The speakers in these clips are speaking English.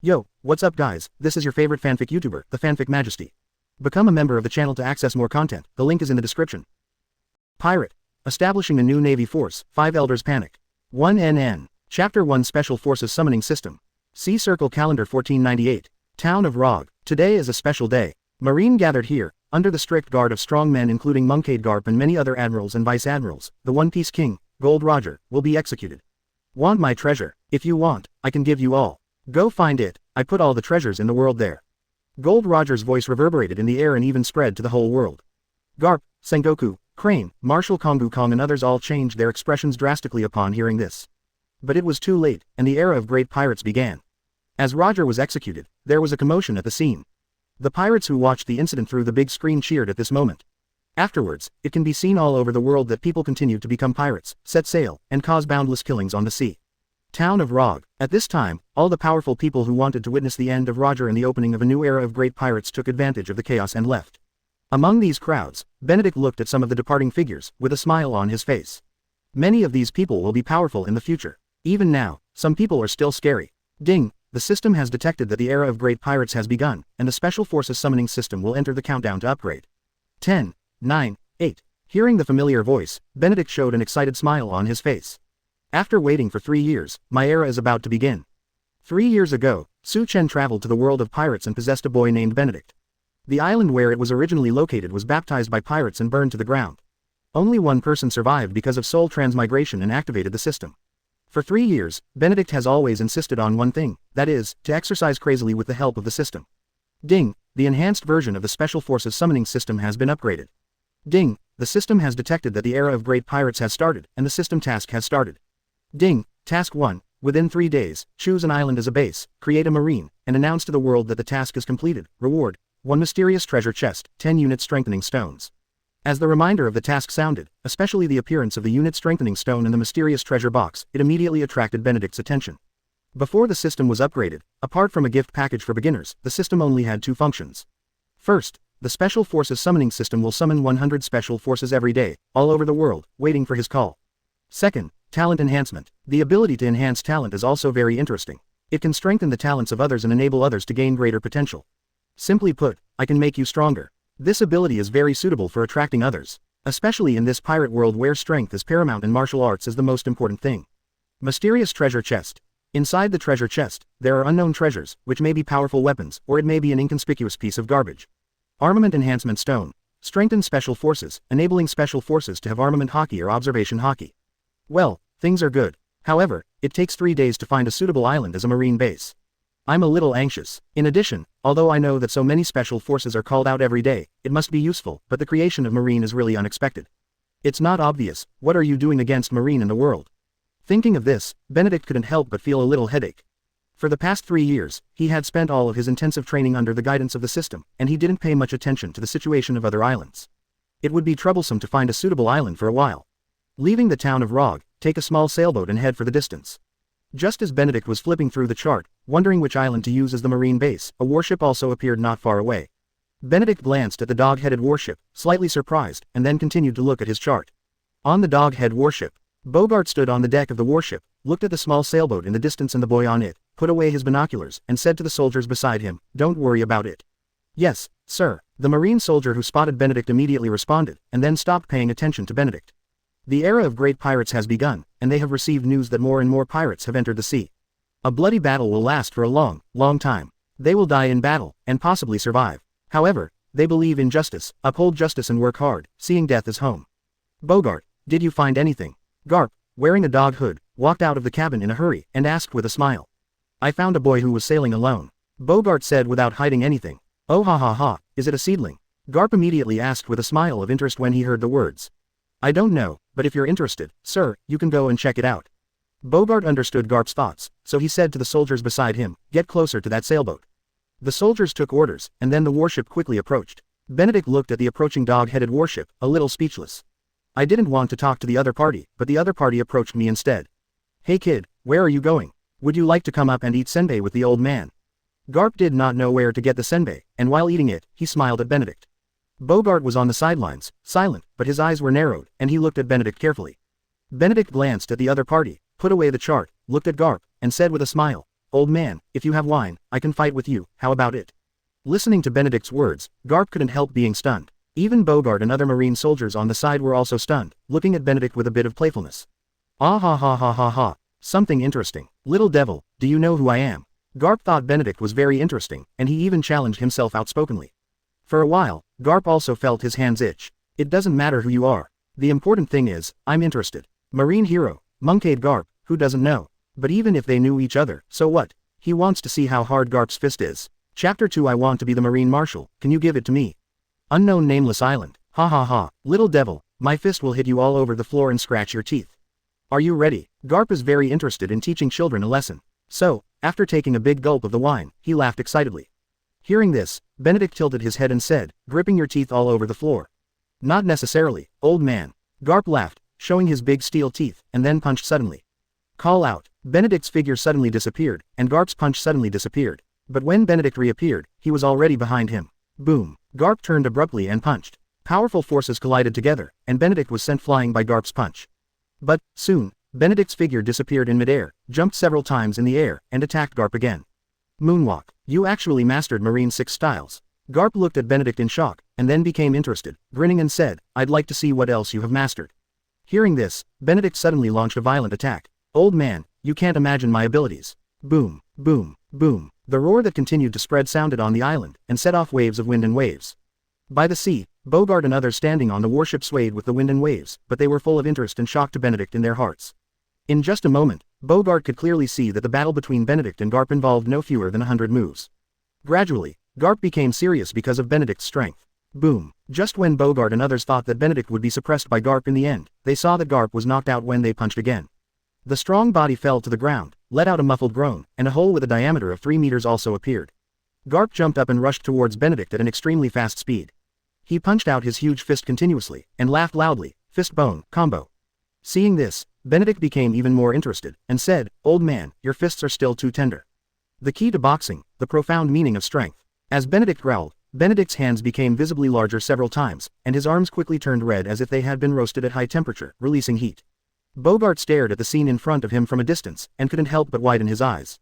Yo, what's up guys, this is your favorite fanfic YouTuber, the Fanfic Majesty. Become a member of the channel to access more content, the link is in the description. Pirate. Establishing a new Navy force, 5 Elders Panic. 1NN. Chapter 1 Special Forces Summoning System. See Circle Calendar 1498. Town of Rog. Today is a special day. Marine gathered here, under the strict guard of strong men including Monkade Garp and many other admirals and vice admirals, the One Piece King, Gold Roger, will be executed. Want my treasure? If you want, I can give you all. Go find it, I put all the treasures in the world there. Gold Roger's voice reverberated in the air and even spread to the whole world. Garp, Sengoku, Crane, Marshal Kongu Kong and others all changed their expressions drastically upon hearing this. But it was too late, and the era of great pirates began. As Roger was executed, there was a commotion at the scene. The pirates who watched the incident through the big screen cheered at this moment. Afterwards, it can be seen all over the world that people continued to become pirates, set sail, and cause boundless killings on the sea. Town of Rog. At this time, all the powerful people who wanted to witness the end of Roger and the opening of a new era of great pirates took advantage of the chaos and left. Among these crowds, Benedict looked at some of the departing figures, with a smile on his face. Many of these people will be powerful in the future. Even now, some people are still scary. Ding! The system has detected that the era of great pirates has begun, and the Special Forces Summoning System will enter the countdown to upgrade. 10, 9, 8. Hearing the familiar voice, Benedict showed an excited smile on his face. After waiting for 3 years, my era is about to begin. 3 years ago, Su Chen traveled to the world of pirates and possessed a boy named Benedict. The island where it was originally located was baptized by pirates and burned to the ground. Only one person survived because of soul transmigration and activated the system. For 3 years, Benedict has always insisted on one thing, that is, to exercise crazily with the help of the system. Ding! The enhanced version of the Special Forces Summoning System has been upgraded. Ding! The system has detected that the era of great pirates has started, and the system task has started. Ding! Task 1. Within 3 days, choose an island as a base, create a marine, and announce to the world that the task is completed. Reward: 1 mysterious treasure chest, 10 unit strengthening stones. As the reminder of the task sounded, especially the appearance of the unit strengthening stone and the mysterious treasure box, it immediately attracted Benedict's attention. Before the system was upgraded, apart from a gift package for beginners, the system only had 2 functions. First, the Special Forces Summoning System will summon 100 special forces every day, all over the world, waiting for his call. Second, talent enhancement. The ability to enhance talent is also very interesting. It can strengthen the talents of others and enable others to gain greater potential. Simply put, I can make you stronger. This ability is very suitable for attracting others, especially in this pirate world where strength is paramount and martial arts is the most important thing. Mysterious treasure chest. Inside the treasure chest, there are unknown treasures, which may be powerful weapons, or it may be an inconspicuous piece of garbage. Armament enhancement stone. Strengthen special forces, enabling special forces to have armament hockey or observation hockey. Well, things are good. However, it takes 3 days to find a suitable island as a marine base. I'm a little anxious. In addition, although I know that so many special forces are called out every day, it must be useful, but the creation of Marine is really unexpected. It's not obvious. What are you doing against Marine in the world? Thinking of this, Benedict couldn't help but feel a little headache. For the past 3 years, he had spent all of his intensive training under the guidance of the system, and he didn't pay much attention to the situation of other islands. It would be troublesome to find a suitable island for a while. Leaving the town of Rog, take a small sailboat and head for the distance. Just as Benedict was flipping through the chart, wondering which island to use as the marine base, a warship also appeared not far away. Benedict glanced at the dog-headed warship, slightly surprised, and then continued to look at his chart. On the dog-head warship, Bogart stood on the deck of the warship, looked at the small sailboat in the distance and the boy on it, put away his binoculars, and said to the soldiers beside him, "Don't worry about it." "Yes, sir." The marine soldier who spotted Benedict immediately responded, and then stopped paying attention to Benedict. The era of great pirates has begun, and they have received news that more and more pirates have entered the sea. A bloody battle will last for a long, long time. They will die in battle, and possibly survive. However, they believe in justice, uphold justice and work hard, seeing death as home. Bogart, did you find anything? Garp, wearing a dog hood, walked out of the cabin in a hurry, and asked with a smile. I found a boy who was sailing alone. Bogart said without hiding anything. Oh ha ha ha, is it a seedling? Garp immediately asked with a smile of interest when he heard the words. I don't know, but if you're interested, sir, you can go and check it out. Bogart understood Garp's thoughts, so he said to the soldiers beside him, get closer to that sailboat. The soldiers took orders, and then the warship quickly approached. Benedict looked at the approaching dog-headed warship, a little speechless. I didn't want to talk to the other party, but the other party approached me instead. Hey kid, where are you going? Would you like to come up and eat senbei with the old man? Garp did not know where to get the senbei, and while eating it, he smiled at Benedict. Bogart was on the sidelines, silent, but his eyes were narrowed, and he looked at Benedict carefully. Benedict glanced at the other party, put away the chart, looked at Garp, and said with a smile, old man, if you have wine, I can fight with you, how about it? Listening to Benedict's words, Garp couldn't help being stunned. Even Bogart and other Marine soldiers on the side were also stunned, looking at Benedict with a bit of playfulness. Ah ha ha ha ha ha. Something interesting. Little devil, do you know who I am? Garp thought Benedict was very interesting, and he even challenged himself outspokenly. For a while, Garp also felt his hands itch. It doesn't matter who you are. The important thing is, I'm interested. Marine hero, monkeyed Garp, who doesn't know? But even if they knew each other, so what? He wants to see how hard Garp's fist is. Chapter 2 I want to be the Marine Marshal, can you give it to me? Unknown nameless island. Ha ha ha, little devil, my fist will hit you all over the floor and scratch your teeth. Are you ready? Garp is very interested in teaching children a lesson. So, after taking a big gulp of the wine, he laughed excitedly. Hearing this, Benedict tilted his head and said, gripping your teeth all over the floor. Not necessarily, old man. Garp laughed, showing his big steel teeth, and then punched suddenly. Call out. Benedict's figure suddenly disappeared, and Garp's punch suddenly disappeared. But when Benedict reappeared, he was already behind him. Boom. Garp turned abruptly and punched. Powerful forces collided together, and Benedict was sent flying by Garp's punch. But, soon, Benedict's figure disappeared in midair, jumped several times in the air, and attacked Garp again. Moonwalk. You actually mastered Marine 6 styles. Garp looked at Benedict in shock, and then became interested, grinning and said, I'd like to see what else you have mastered. Hearing this, Benedict suddenly launched a violent attack. Old man, you can't imagine my abilities. Boom, boom, boom. The roar that continued to spread sounded on the island, and set off waves of wind and waves. By the sea, Bogart and others standing on the warship swayed with the wind and waves, but they were full of interest and shock to Benedict in their hearts. In just a moment, Bogart could clearly see that the battle between Benedict and Garp involved no fewer than 100 moves. Gradually, Garp became serious because of Benedict's strength. Boom. Just when Bogart and others thought that Benedict would be suppressed by Garp in the end, they saw that Garp was knocked out when they punched again. The strong body fell to the ground, let out a muffled groan, and a hole with a diameter of 3 meters also appeared. Garp jumped up and rushed towards Benedict at an extremely fast speed. He punched out his huge fist continuously, and laughed loudly, fist bone, combo. Seeing this, Benedict became even more interested, and said, old man, your fists are still too tender. The key to boxing, the profound meaning of strength. As Benedict growled, Benedict's hands became visibly larger several times, and his arms quickly turned red as if they had been roasted at high temperature, releasing heat. Bogart stared at the scene in front of him from a distance, and couldn't help but widen his eyes.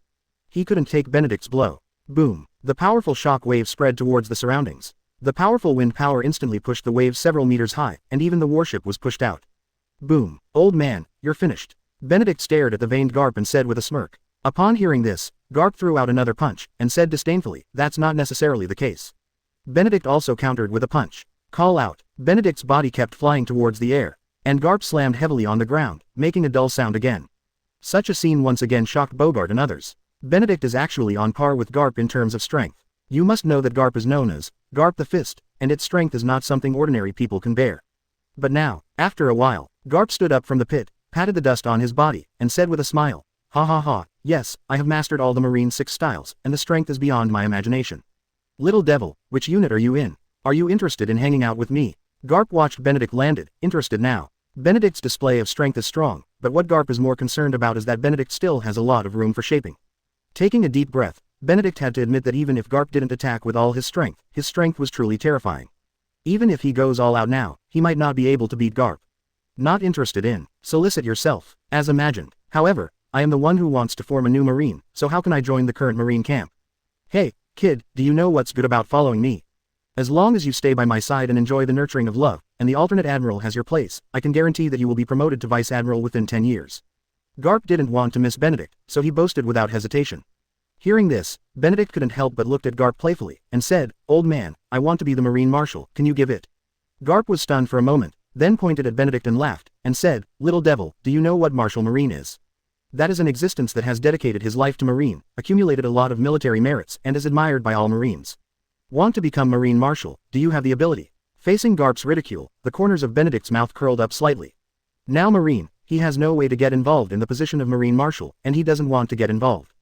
He couldn't take Benedict's blow. Boom. The powerful shock wave spread towards the surroundings. The powerful wind power instantly pushed the waves several meters high, and even the warship was pushed out. Boom. Old man, you're finished. Benedict stared at the veined Garp and said with a smirk. Upon hearing this, Garp threw out another punch, and said disdainfully, that's not necessarily the case. Benedict also countered with a punch. Call out. Benedict's body kept flying towards the air, and Garp slammed heavily on the ground, making a dull sound again. Such a scene once again shocked Bogart and others. Benedict is actually on par with Garp in terms of strength. You must know that Garp is known as Garp the Fist, and its strength is not something ordinary people can bear. But now, after a while, Garp stood up from the pit, patted the dust on his body, and said with a smile, ha ha ha, yes, I have mastered all the Marine 6 styles, and the strength is beyond my imagination. Little devil, which unit are you in? Are you interested in hanging out with me? Garp watched Benedict landed, interested now. Benedict's display of strength is strong, but what Garp is more concerned about is that Benedict still has a lot of room for shaping. Taking a deep breath, Benedict had to admit that even if Garp didn't attack with all his strength was truly terrifying. Even if he goes all out now, he might not be able to beat Garp. Not interested in. Solicit yourself, as imagined. However, I am the one who wants to form a new Marine, so how can I join the current Marine camp? Hey, kid, do you know what's good about following me? As long as you stay by my side and enjoy the nurturing of love, and the alternate admiral has your place, I can guarantee that you will be promoted to vice admiral within 10 years. Garp didn't want to miss Benedict, so he boasted without hesitation. Hearing this, Benedict couldn't help but looked at Garp playfully, and said, old man, I want to be the Marine Marshal, can you give it? Garp was stunned for a moment, then pointed at Benedict and laughed, and said, little devil, do you know what Marshal Marine is? That is an existence that has dedicated his life to Marine, accumulated a lot of military merits, and is admired by all Marines. Want to become Marine Marshal, do you have the ability? Facing Garp's ridicule, the corners of Benedict's mouth curled up slightly. Now Marine, he has no way to get involved in the position of Marine Marshal, and he doesn't want to get involved.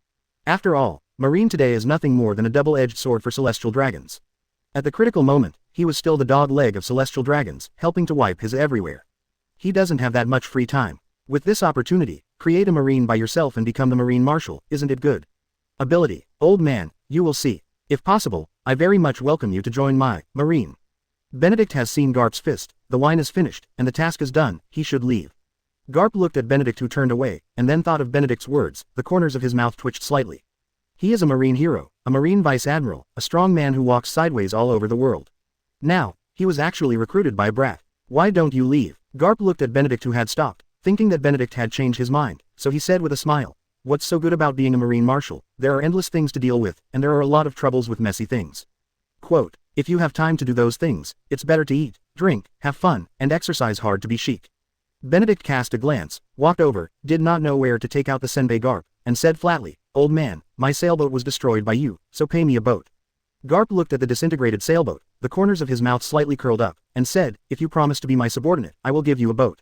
After all, Marine today is nothing more than a double-edged sword for celestial dragons. At the critical moment, he was still the dog leg of celestial dragons, helping to wipe his everywhere. He doesn't have that much free time. With this opportunity, create a Marine by yourself and become the Marine Marshal, isn't it good? Ability, old man, you will see. If possible, I very much welcome you to join my Marine. Benedict has seen Garp's fist, the wine is finished, and the task is done, he should leave. Garp looked at Benedict who turned away, and then thought of Benedict's words, the corners of his mouth twitched slightly. He is a marine hero, a marine vice admiral, a strong man who walks sideways all over the world. Now, he was actually recruited by a brat. Why don't you leave? Garp looked at Benedict, who had stopped, thinking that Benedict had changed his mind, so he said with a smile, "What's so good about being a marine marshal? There are endless things to deal with, and there are a lot of troubles with messy things. Quote, if you have time to do those things, it's better to eat, drink, have fun, and exercise hard to be chic." Benedict cast a glance, walked over, did not know where to take out the senbei Garp, and said flatly, "Old man, my sailboat was destroyed by you, so pay me a boat." Garp looked at the disintegrated sailboat, the corners of his mouth slightly curled up, and said, "If you promise to be my subordinate, I will give you a boat."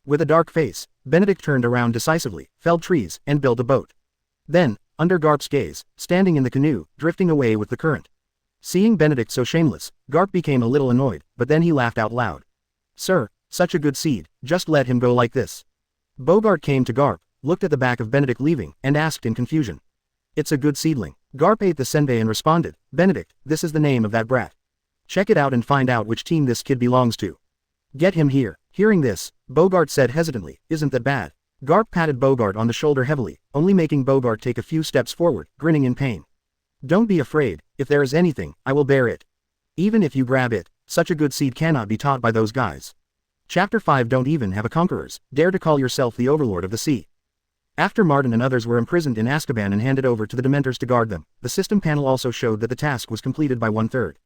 With a dark face, Benedict turned around decisively, felled trees, and built a boat. Then, under Garp's gaze, standing in the canoe, drifting away with the current. Seeing Benedict so shameless, Garp became a little annoyed, but then he laughed out loud. "Sir, such a good seed, just let him go like this." Bogart came to Garp, looked at the back of Benedict leaving, and asked in confusion. "It's a good seedling." Garp ate the senbei and responded, "Benedict, this is the name of that brat. Check it out and find out which team this kid belongs to. Get him here." Hearing this, Bogart said hesitantly, "Isn't that bad?" Garp patted Bogart on the shoulder heavily, only making Bogart take a few steps forward, grinning in pain. "Don't be afraid, if there is anything, I will bear it. Even if you grab it, such a good seed cannot be taught by those guys." Chapter 5. Don't even have a conquerors, dare to call yourself the overlord of the sea. After Martin and others were imprisoned in Azkaban and handed over to the Dementors to guard them, the system panel also showed that the task was completed by 1/3.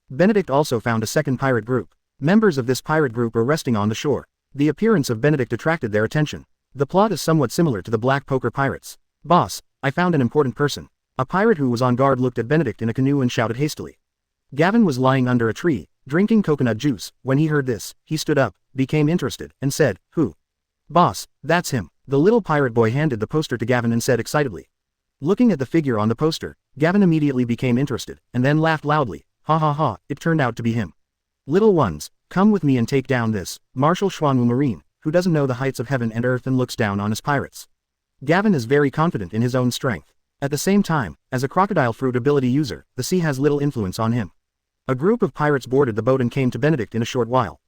Benedict also found a second pirate group. Members of this pirate group were resting on the shore. The appearance of Benedict attracted their attention. The plot is somewhat similar to the Black Poker Pirates. "Boss, I found an important person." A pirate who was on guard looked at Benedict in a canoe and shouted hastily. Gavin was lying under a tree, drinking coconut juice. When he heard this, he stood up, became interested, and said, "Who?" "Boss, that's him." The little pirate boy handed the poster to Gavin and said excitedly. Looking at the figure on the poster, Gavin immediately became interested, and then laughed loudly. "Ha ha ha, it turned out to be him. Little ones, come with me and take down this Marshal Xuanwu Marine, who doesn't know the heights of heaven and earth and looks down on his pirates." Gavin is very confident in his own strength. At the same time, as a crocodile fruit ability user, the sea has little influence on him. A group of pirates boarded the boat and came to Benedict in a short while.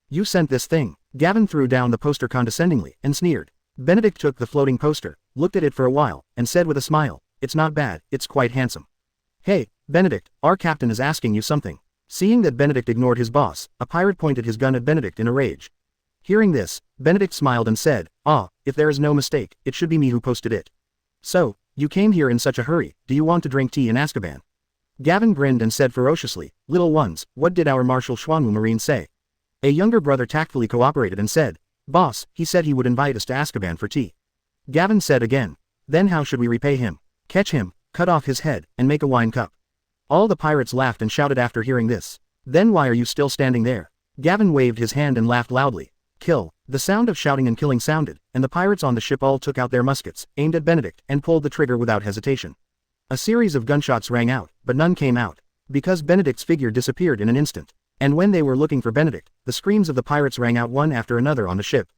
"You sent this thing?" Gavin threw down the poster condescendingly, and sneered. Benedict took the floating poster, looked at it for a while, and said with a smile, "It's not bad, it's quite handsome." "Hey, Benedict, our captain is asking you something." Seeing that Benedict ignored his boss, a pirate pointed his gun at Benedict in a rage. Hearing this, Benedict smiled and said, "Ah, if there is no mistake, it should be me who posted it. So, you came here in such a hurry, do you want to drink tea in Azkaban?" Gavin grinned and said ferociously, "Little ones, what did our Marshal Xuanwu Marine say?" A younger brother tactfully cooperated and said, "Boss, he said he would invite us to Azkaban for tea." Gavin said again, "Then how should we repay him?" "Catch him, cut off his head, and make a wine cup." All the pirates laughed and shouted after hearing this. "Then why are you still standing there?" Gavin waved his hand and laughed loudly. "Kill." The sound of shouting and killing sounded, and the pirates on the ship all took out their muskets, aimed at Benedict, and pulled the trigger without hesitation. A series of gunshots rang out, but none came out, because Benedict's figure disappeared in an instant. And when they were looking for Benedict, the screams of the pirates rang out one after another on the ship.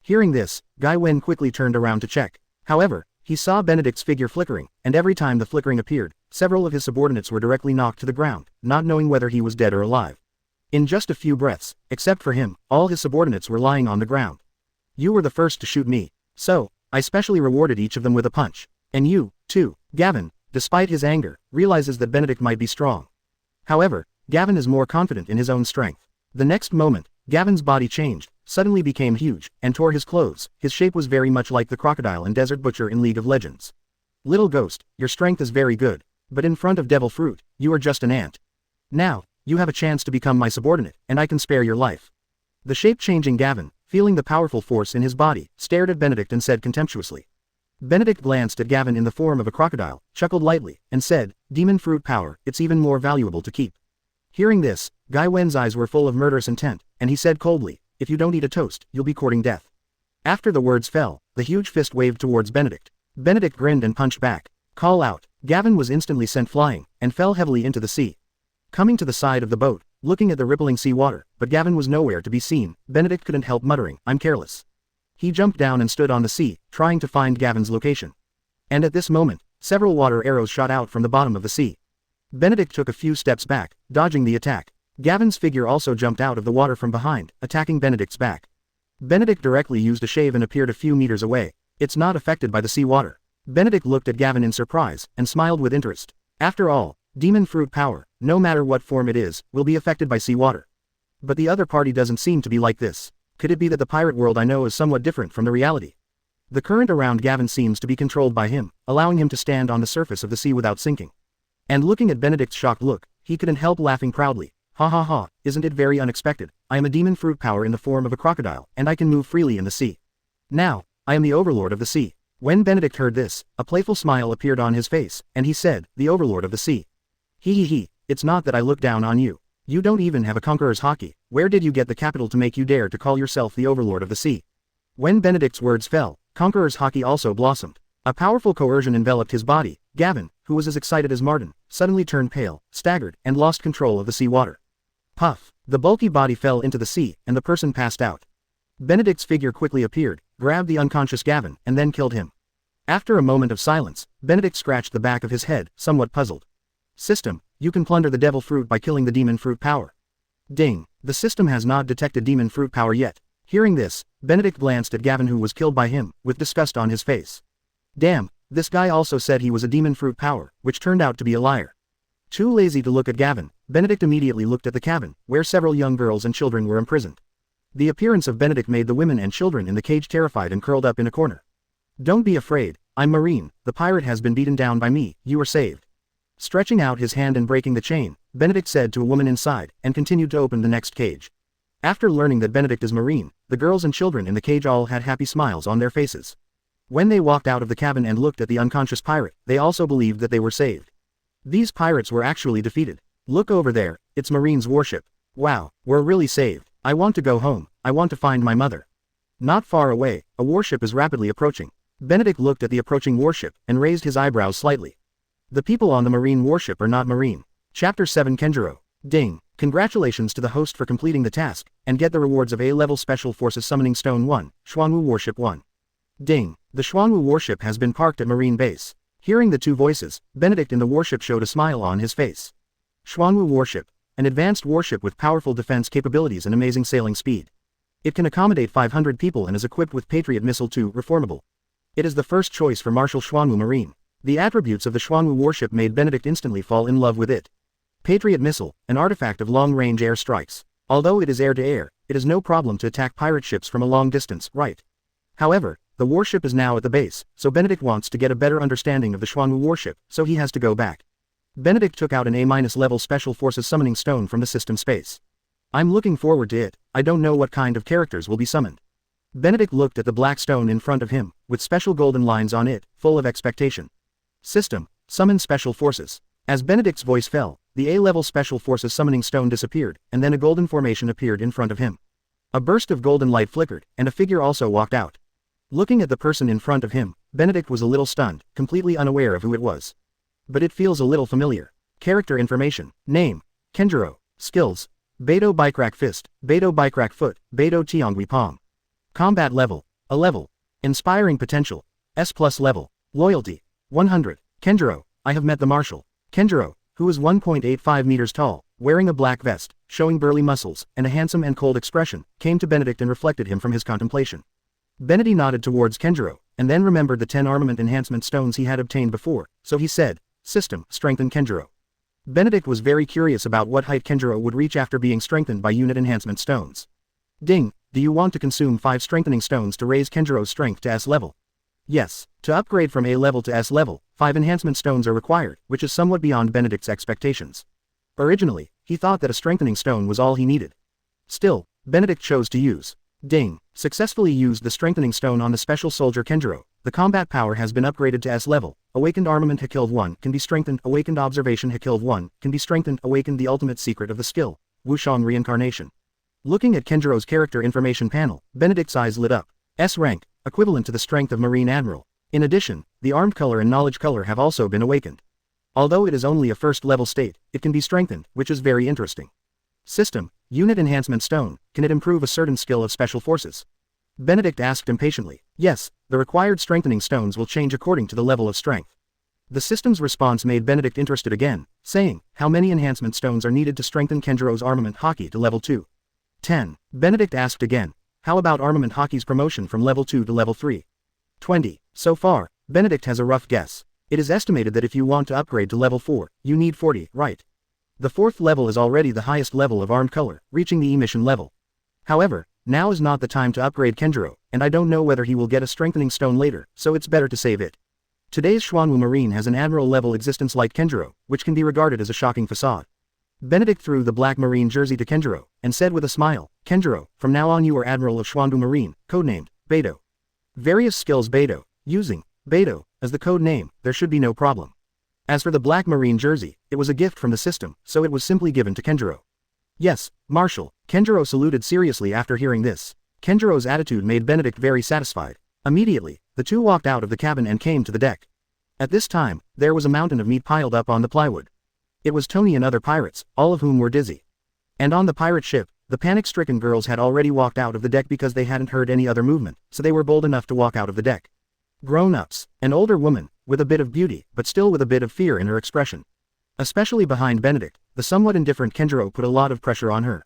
Hearing this, Guy Wen quickly turned around to check. However, he saw Benedict's figure flickering, and every time the flickering appeared, several of his subordinates were directly knocked to the ground, not knowing whether he was dead or alive. In just a few breaths, except for him, all his subordinates were lying on the ground. "You were the first to shoot me. So, I specially rewarded each of them with a punch. And you, too." Gavin, despite his anger, realizes that Benedict might be strong. However, Gavin is more confident in his own strength. The next moment, Gavin's body changed, suddenly became huge, and tore his clothes. His shape was very much like the crocodile and desert butcher in League of Legends. "Little ghost, your strength is very good. But in front of devil fruit, you are just an ant. Now, you have a chance to become my subordinate, and I can spare your life." The shape-changing Gavin, feeling the powerful force in his body, stared at Benedict and said contemptuously. Benedict glanced at Gavin in the form of a crocodile, chuckled lightly, and said, "Demon fruit power, it's even more valuable to keep." Hearing this, Guy Wen's eyes were full of murderous intent, and he said coldly, "If you don't eat a toast, you'll be courting death." After the words fell, the huge fist waved towards Benedict. Benedict grinned and punched back. "Call out." Gavin was instantly sent flying, and fell heavily into the sea. Coming to the side of the boat, looking at the rippling sea water, but Gavin was nowhere to be seen, Benedict couldn't help muttering, "I'm careless." He jumped down and stood on the sea, trying to find Gavin's location. And at this moment, several water arrows shot out from the bottom of the sea. Benedict took a few steps back, dodging the attack. Gavin's figure also jumped out of the water from behind, attacking Benedict's back. Benedict directly used a shave and appeared a few meters away. It's not affected by the sea water. Benedict looked at Gavin in surprise, and smiled with interest. After all, demon fruit power, no matter what form it is, will be affected by seawater. But the other party doesn't seem to be like this. Could it be that the pirate world I know is somewhat different from the reality? The current around Gavin seems to be controlled by him, allowing him to stand on the surface of the sea without sinking. And looking at Benedict's shocked look, he couldn't help laughing proudly. Ha ha ha, isn't it very unexpected? I am a demon fruit power in the form of a crocodile, and I can move freely in the sea. Now, I am the overlord of the sea. When Benedict heard this, a playful smile appeared on his face, and he said, the overlord of the sea. He, it's not that I look down on you. You don't even have a Conqueror's haki. Where did you get the capital to make you dare to call yourself the overlord of the sea? When Benedict's words fell, Conqueror's haki also blossomed. A powerful coercion enveloped his body. Gavin, who was as excited as Martin, suddenly turned pale, staggered, and lost control of the sea water. Puff! The bulky body fell into the sea, and the person passed out. Benedict's figure quickly appeared, grabbed the unconscious Gavin, and then killed him. After a moment of silence, Benedict scratched the back of his head, somewhat puzzled. System, you can plunder the devil fruit by killing the demon fruit power. Ding! The system has not detected demon fruit power yet. Hearing this, Benedict glanced at Gavin, who was killed by him, with disgust on his face. Damn, this guy also said he was a demon fruit power, which turned out to be a liar. Too lazy to look at Gavin, Benedict immediately looked at the cabin, where several young girls and children were imprisoned. The appearance of Benedict made the women and children in the cage terrified and curled up in a corner. Don't be afraid, I'm Marine, the pirate has been beaten down by me, you are saved. Stretching out his hand and breaking the chain, Benedict said to a woman inside, and continued to open the next cage. After learning that Benedict is Marine, the girls and children in the cage all had happy smiles on their faces. When they walked out of the cabin and looked at the unconscious pirate, they also believed that they were saved. These pirates were actually defeated. Look over there, it's Marine's warship. Wow, we're really saved. I want to go home, I want to find my mother. Not far away, a warship is rapidly approaching. Benedict looked at the approaching warship, and raised his eyebrows slightly. The people on the Marine warship are not Marine. Chapter 7 Kenjiro. Ding. Congratulations to the host for completing the task, and get the rewards of A-level Special Forces Summoning Stone 1, Xuanwu Warship 1. Ding. The Xuanwu warship has been parked at Marine Base. Hearing the two voices, Benedict in the warship showed a smile on his face. Xuanwu Warship. An advanced warship with powerful defense capabilities and amazing sailing speed. It can accommodate 500 people and is equipped with Patriot Missile 2 reformable. It is the first choice for Marshal Xuanwu Marine. The attributes of the Xuanwu warship made Benedict instantly fall in love with it. Patriot Missile, an artifact of long-range air strikes. Although it is air-to-air, it is no problem to attack pirate ships from a long distance, right? However, the warship is now at the base, so Benedict wants to get a better understanding of the Xuanwu warship, so he has to go back. Benedict took out an A-level Special Forces Summoning Stone from the system space. I'm looking forward to it, I don't know what kind of characters will be summoned. Benedict looked at the black stone in front of him, with special golden lines on it, full of expectation. System, summon Special Forces. As Benedict's voice fell, the A-level Special Forces Summoning Stone disappeared, and then a golden formation appeared in front of him. A burst of golden light flickered, and a figure also walked out. Looking at the person in front of him, Benedict was a little stunned, completely unaware of who it was. But it feels a little familiar. Character information. Name, Kenjiro. Skills, Beidou Bicrack Fist, Beidou Bicrack Foot, Beidou Tiangui Palm. Combat level, a level. Inspiring potential, S+ level. Loyalty, 100. Kenjiro, I have met the Marshal. Kenjiro, who is 1.85 meters tall, wearing a black vest, showing burly muscles, and a handsome and cold expression, came to Benedict and reflected him from his contemplation. Benedict nodded towards Kenjiro, and then remembered the 10 armament enhancement stones he had obtained before, so he said, System, strengthen Kenjiro. Benedict was very curious about what height Kenjiro would reach after being strengthened by unit enhancement stones. Ding, do you want to consume 5 strengthening stones to raise Kenjiro's strength to S level? Yes, to upgrade from A level to S level, 5 enhancement stones are required, which is somewhat beyond Benedict's expectations. Originally, he thought that a strengthening stone was all he needed. Still, Benedict chose to use. Ding, successfully used the strengthening stone on the special soldier Kenjiro. The combat power has been upgraded to S level. Awakened Armament Hikilv 1 can be strengthened. Awakened Observation Hikilv 1 can be strengthened. Awakened the ultimate secret of the skill, Wushang Reincarnation. Looking at Kenjiro's character information panel, Benedict's eyes lit up. S rank, equivalent to the strength of Marine Admiral. In addition, the Armed Color and Knowledge Color have also been awakened. Although it is only a first level state, it can be strengthened, which is very interesting. System, Unit Enhancement Stone, can it improve a certain skill of Special Forces? Benedict asked impatiently. Yes, the required strengthening stones will change according to the level of strength. The system's response made Benedict interested again, saying, how many enhancement stones are needed to strengthen Kenjiro's armament haki to level 2? 10. Benedict asked again, how about armament haki's promotion from level 2 to level 3? 20. So far, Benedict has a rough guess. It is estimated that if you want to upgrade to level 4, you need 40, right? The 4th level is already the highest level of armed color, reaching the E-mission level. However, now is not the time to upgrade Kenjiro, and I don't know whether he will get a strengthening stone later, so it's better to save it. Today's Xuanwu Marine has an admiral-level existence like Kenjiro, which can be regarded as a shocking facade. Benedict threw the black marine jersey to Kenjiro, and said with a smile, Kenjiro, from now on you are Admiral of Xuanwu Marine, codenamed Beidou. Various skills Beidou, using Beidou as the code name, there should be no problem. As for the black marine jersey, it was a gift from the system, so it was simply given to Kenjiro. Yes, Marshal, Kenjiro saluted seriously after hearing this. Kenjiro's attitude made Benedict very satisfied. Immediately, the two walked out of the cabin and came to the deck. At this time, there was a mountain of meat piled up on the plywood. It was Tony and other pirates, all of whom were dizzy. And on the pirate ship, the panic-stricken girls had already walked out of the deck because they hadn't heard any other movement, so they were bold enough to walk out of the deck. Grown-ups, an older woman, with a bit of beauty, but still with a bit of fear in her expression. Especially behind Benedict, the somewhat indifferent Kenjiro put a lot of pressure on her.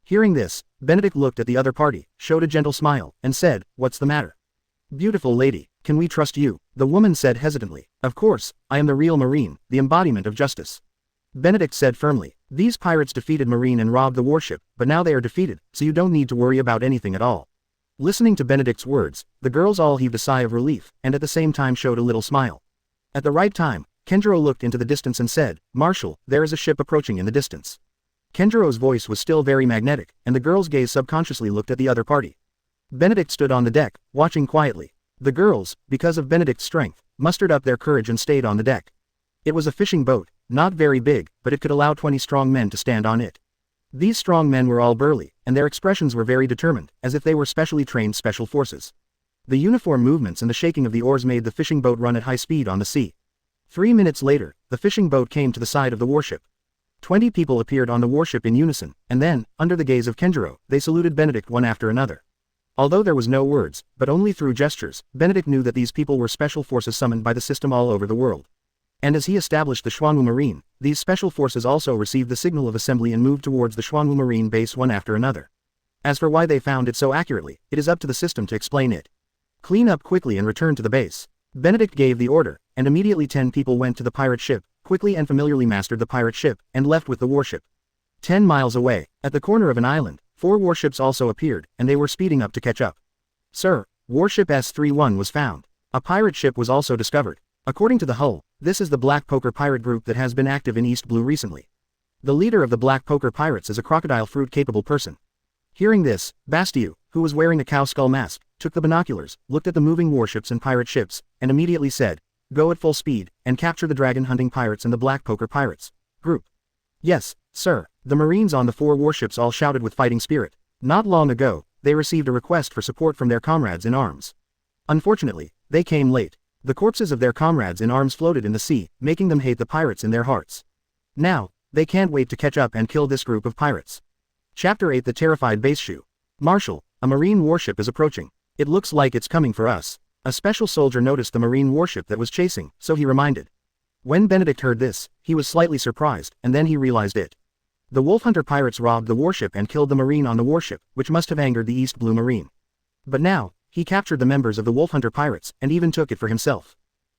Hearing this, Benedict looked at the other party, showed a gentle smile, and said, "What's the matter?" "Beautiful lady, can we trust you?" the woman said hesitantly. "Of course, I am the real Marine, the embodiment of justice." Benedict said firmly, "These pirates defeated Marine and robbed the warship, but now they are defeated, so you don't need to worry about anything at all." Listening to Benedict's words, the girls all heaved a sigh of relief, and at the same time showed a little smile. At the right time, Kenjiro looked into the distance and said, "Marshal, there is a ship approaching in the distance." Kenjiro's voice was still very magnetic, and the girls' gaze subconsciously looked at the other party. Benedict stood on the deck, watching quietly. The girls, because of Benedict's strength, mustered up their courage and stayed on the deck. It was a fishing boat, not very big, but it could allow 20 strong men to stand on it. These strong men were all burly, and their expressions were very determined, as if they were specially trained special forces. The uniform movements and the shaking of the oars made the fishing boat run at high speed on the sea. 3 minutes later, the fishing boat came to the side of the warship. 20 people appeared on the warship in unison, and then, under the gaze of Kenjiro, they saluted Benedict one after another. Although there was no words, but only through gestures, Benedict knew that these people were special forces summoned by the system all over the world. And as he established the Xuanwu Marine, these special forces also received the signal of assembly and moved towards the Xuanwu Marine base one after another. As for why they found it so accurately, it is up to the system to explain it. Clean up quickly and return to the base. Benedict gave the order, and immediately 10 people went to the pirate ship, quickly and familiarly mastered the pirate ship, and left with the warship. 10 miles away, at the corner of an island, 4 warships also appeared, and they were speeding up to catch up. "Sir, warship S-31 was found. A pirate ship was also discovered. According to the hull, this is the Black Poker pirate group that has been active in East Blue recently. The leader of the Black Poker pirates is a crocodile fruit-capable person." Hearing this, Bastiu, who was wearing a cow skull mask, took the binoculars, looked at the moving warships and pirate ships, and immediately said, "Go at full speed, and capture the dragon-hunting pirates and the Black Poker pirates group." "Yes, sir," the Marines on the 4 warships all shouted with fighting spirit. Not long ago, they received a request for support from their comrades in arms. Unfortunately, they came late. The corpses of their comrades in arms floated in the sea, making them hate the pirates in their hearts. Now, they can't wait to catch up and kill this group of pirates. Chapter 8: The Terrified Bastiu. "Marshal, a Marine warship is approaching. It looks like it's coming for us." A special soldier noticed the Marine warship that was chasing, so he reminded. When Benedict heard this, he was slightly surprised, and then he realized it. The Wolf Hunter pirates robbed the warship and killed the Marine on the warship, which must have angered the East Blue Marine. But now, he captured the members of the Wolf Hunter pirates, and even took it for himself.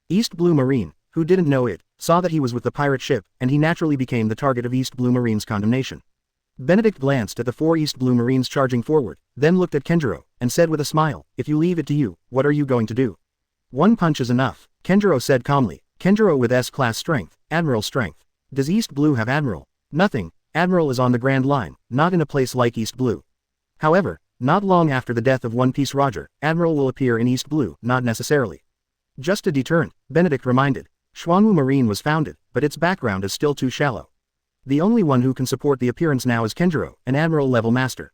East Blue Marine, who didn't know it, saw that he was with the pirate ship, and he naturally became the target of East Blue Marine's condemnation. Benedict glanced at the 4 East Blue Marines charging forward, then looked at Kenjiro, and said with a smile, "If you leave it to you, what are you going to do?" "One punch is enough," Kenjiro said calmly. Kenjiro with S-class strength, Admiral strength. Does East Blue have Admiral? Nothing. Admiral is on the Grand Line, not in a place like East Blue. However, not long after the death of One Piece Roger, Admiral will appear in East Blue, not necessarily. Just a deterrent, Benedict reminded. Xuanwu Marine was founded, but its background is still too shallow. The only one who can support the appearance now is Kenjiro, an Admiral-level master.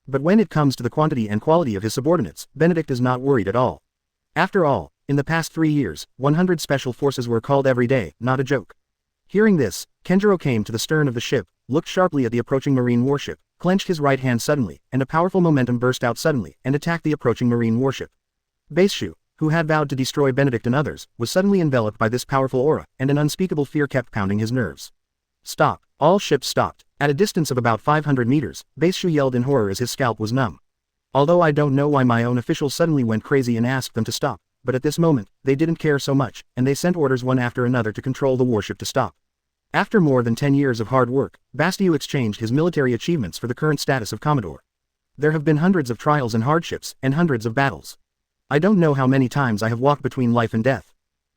But when it comes to the quantity and quality of his subordinates, Benedict is not worried at all. After all, in the past 3 years, 100 special forces were called every day, not a joke. Hearing this, Kenjiro came to the stern of the ship, looked sharply at the approaching Marine warship, clenched his right hand suddenly, and a powerful momentum burst out suddenly, and attacked the approaching Marine warship. Bastiu, who had vowed to destroy Benedict and others, was suddenly enveloped by this powerful aura, and an unspeakable fear kept pounding his nerves. "Stop!" All ships stopped. At a distance of about 500 meters, Bastiu yelled in horror as his scalp was numb. "Although I don't know why my own officials suddenly went crazy and asked them to stop, but at this moment, they didn't care so much, and they sent orders one after another to control the warship to stop. After more than 10 years of hard work, Bastille exchanged his military achievements for the current status of Commodore. There have been hundreds of trials and hardships, and hundreds of battles. I don't know how many times I have walked between life and death.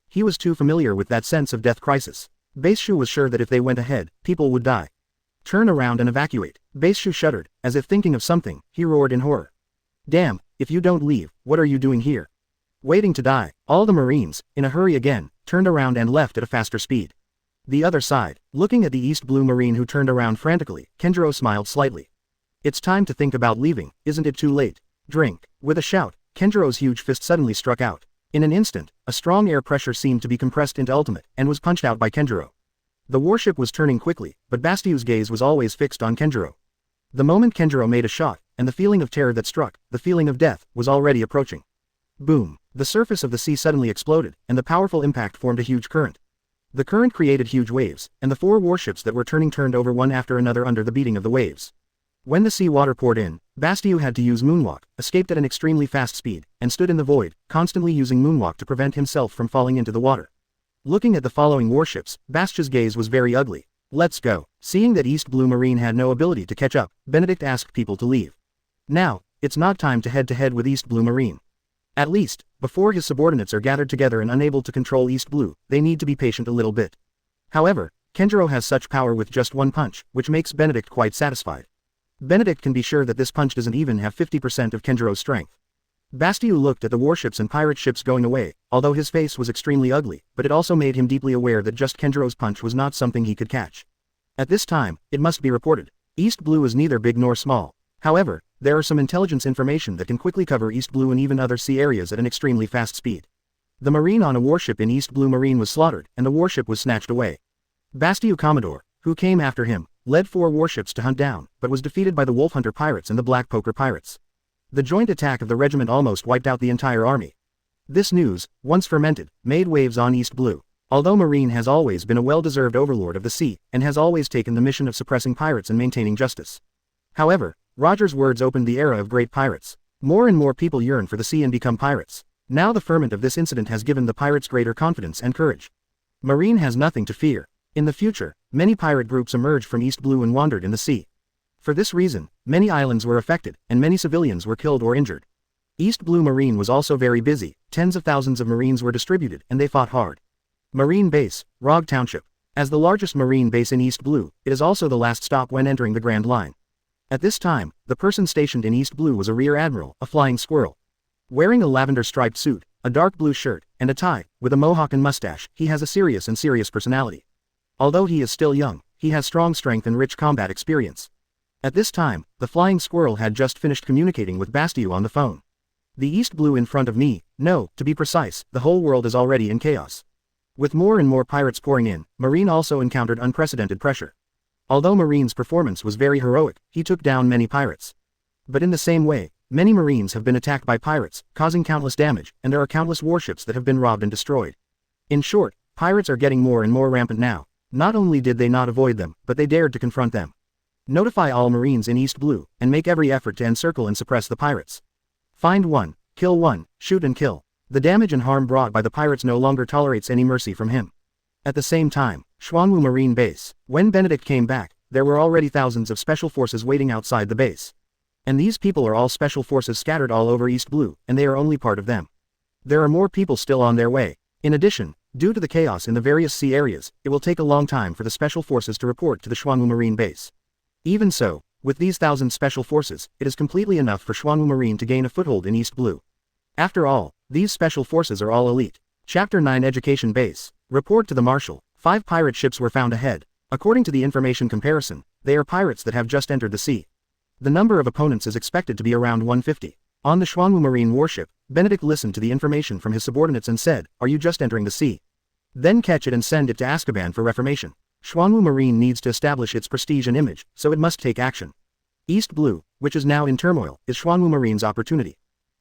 He was too familiar with that sense of death crisis. Baishu was sure that if they went ahead, people would die. Turn around and evacuate. Baishu shuddered, as if thinking of something, he roared in horror. Damn, if you don't leave, what are you doing here? Waiting to die. All the Marines, in a hurry again, turned around and left at a faster speed. The other side, looking at the East Blue Marine who turned around frantically, Kenjiro smiled slightly. It's time to think about leaving, isn't it too late? Drink. With a shout, Kenjiro's huge fist suddenly struck out. In an instant, a strong air pressure seemed to be compressed into ultimate, and was punched out by Kenjiro. The warship was turning quickly, but Bastille's gaze was always fixed on Kenjiro. The moment Kenjiro made a shot, and the feeling of terror that struck, the feeling of death, was already approaching. Boom! The surface of the sea suddenly exploded, and the powerful impact formed a huge current. The current created huge waves, and the 4 warships that were turning turned over one after another under the beating of the waves. When the sea water poured in, Bastille had to use moonwalk, escaped at an extremely fast speed, and stood in the void, constantly using moonwalk to prevent himself from falling into the water. Looking at the following warships, Bastia's gaze was very ugly. Let's go. Seeing that East Blue Marine had no ability to catch up, Benedict asked people to leave. Now, it's not time to head with East Blue Marine. At least, before his subordinates are gathered together and unable to control East Blue, they need to be patient a little bit. However, Kenjiro has such power with just one punch, which makes Benedict quite satisfied. Benedict can be sure that this punch doesn't even have 50% of Kenjiro's strength. Bastille looked at the warships and pirate ships going away, although his face was extremely ugly, but it also made him deeply aware that just Kenjiro's punch was not something he could catch. At this time, it must be reported. East Blue is neither big nor small. However, there are some intelligence information that can quickly cover East Blue and even other sea areas at an extremely fast speed. The Marine on a warship in East Blue Marine was slaughtered, and the warship was snatched away. Bastille Commodore, who came after him, led 4 warships to hunt down, but was defeated by the Wolf Hunter pirates and the Black Poker pirates. The joint attack of the regiment almost wiped out the entire army. This news, once fermented, made waves on East Blue. Although Marine has always been a well-deserved overlord of the sea, and has always taken the mission of suppressing pirates and maintaining justice. However, Roger's words opened the era of great pirates. More and more people yearn for the sea and become pirates. Now the ferment of this incident has given the pirates greater confidence and courage. Marine has nothing to fear. In the future, many pirate groups emerged from East Blue and wandered in the sea. For this reason, many islands were affected, and many civilians were killed or injured. East Blue Marine was also very busy, tens of thousands of Marines were distributed, and they fought hard. Marine Base, Rog Township. As the largest Marine base in East Blue, it is also the last stop when entering the Grand Line. At this time, the person stationed in East Blue was a Rear Admiral, a flying squirrel. Wearing a lavender-striped suit, a dark blue shirt, and a tie, with a mohawk and mustache, he has a serious personality. Although he is still young, he has strong strength and rich combat experience. At this time, the flying squirrel had just finished communicating with Bastille on the phone. The East Blue in front of me, no, to be precise, the whole world is already in chaos. With more and more pirates pouring in, Marine also encountered unprecedented pressure. Although Marine's performance was very heroic, he took down many pirates. But in the same way, many Marines have been attacked by pirates, causing countless damage, and there are countless warships that have been robbed and destroyed. In short, pirates are getting more and more rampant now. Not only did they not avoid them, but they dared to confront them. Notify all Marines in East Blue, and make every effort to encircle and suppress the pirates. Find one, kill one, shoot and kill. The damage and harm brought by the pirates no longer tolerates any mercy from him. At the same time, Xuanwu Marine Base. When Benedict came back, there were already thousands of special forces waiting outside the base. And these people are all special forces scattered all over East Blue, and they are only part of them. There are more people still on their way. In addition, due to the chaos in the various sea areas, it will take a long time for the special forces to report to the Xuanwu Marine Base. Even so, with these 1,000 special forces, it is completely enough for Xuanwu Marine to gain a foothold in East Blue. After all, these special forces are all elite. Chapter 9 Education Base. Report to the Marshal. 5 pirate ships were found ahead. According to the information comparison, they are pirates that have just entered the sea. The number of opponents is expected to be around 150. On the Xuanwu Marine warship, Benedict listened to the information from his subordinates and said, "Are you just entering the sea? Then catch it and send it to Azkaban for Reformation. Xuanwu Marine needs to establish its prestige and image, so it must take action. East Blue, which is now in turmoil, is Xuanwu Marine's opportunity."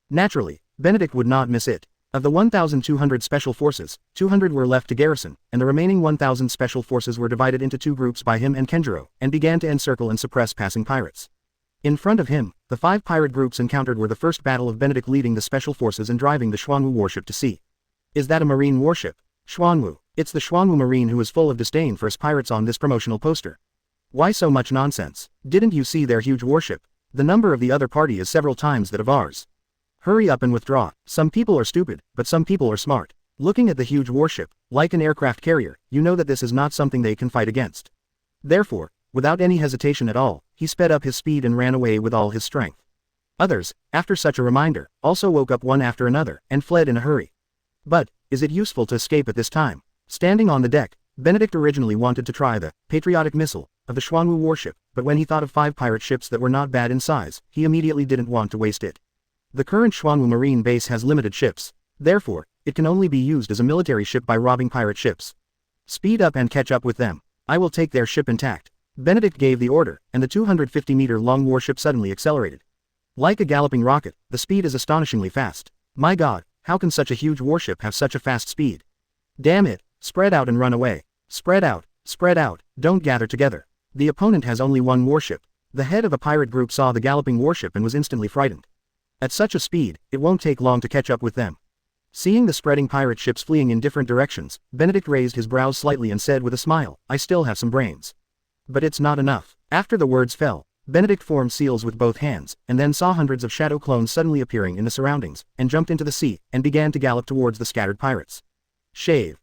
Naturally, Benedict would not miss it. Of the 1,200 special forces, 200 were left to garrison, and the remaining 1,000 special forces were divided into 2 groups by him and Kenjiro, and began to encircle and suppress passing pirates. In front of him, the 5 pirate groups encountered were the first battle of Benedict leading the special forces and driving the Xuanwu warship to sea. Is that a marine warship? Xuanwu. It's the Xuanwu Marine who is full of disdain for us pirates on this promotional poster. Why so much nonsense? Didn't you see their huge warship? The number of the other party is several times that of ours. Hurry up and withdraw. Some people are stupid, but some people are smart. Looking at the huge warship, like an aircraft carrier, you know that this is not something they can fight against. Therefore, without any hesitation at all, he sped up his speed and ran away with all his strength. Others, after such a reminder, also woke up one after another, and fled in a hurry. But, is it useful to escape at this time? Standing on the deck, Benedict originally wanted to try the patriotic missile of the Xuanwu warship, but when he thought of 5 pirate ships that were not bad in size, he immediately didn't want to waste it. The current Xuanwu Marine base has limited ships. Therefore, it can only be used as a military ship by robbing pirate ships. Speed up and catch up with them. I will take their ship intact. Benedict gave the order, and the 250-meter-long warship suddenly accelerated. Like a galloping rocket, the speed is astonishingly fast. My god, how can such a huge warship have such a fast speed? Damn it, spread out and run away. Spread out, don't gather together. The opponent has only one warship. The head of a pirate group saw the galloping warship and was instantly frightened. At such a speed, it won't take long to catch up with them. Seeing the spreading pirate ships fleeing in different directions, Benedict raised his brows slightly and said with a smile, I still have some brains. But it's not enough. After the words fell, Benedict formed seals with both hands, and then saw hundreds of shadow clones suddenly appearing in the surroundings, and jumped into the sea, and began to gallop towards the scattered pirates. Shave,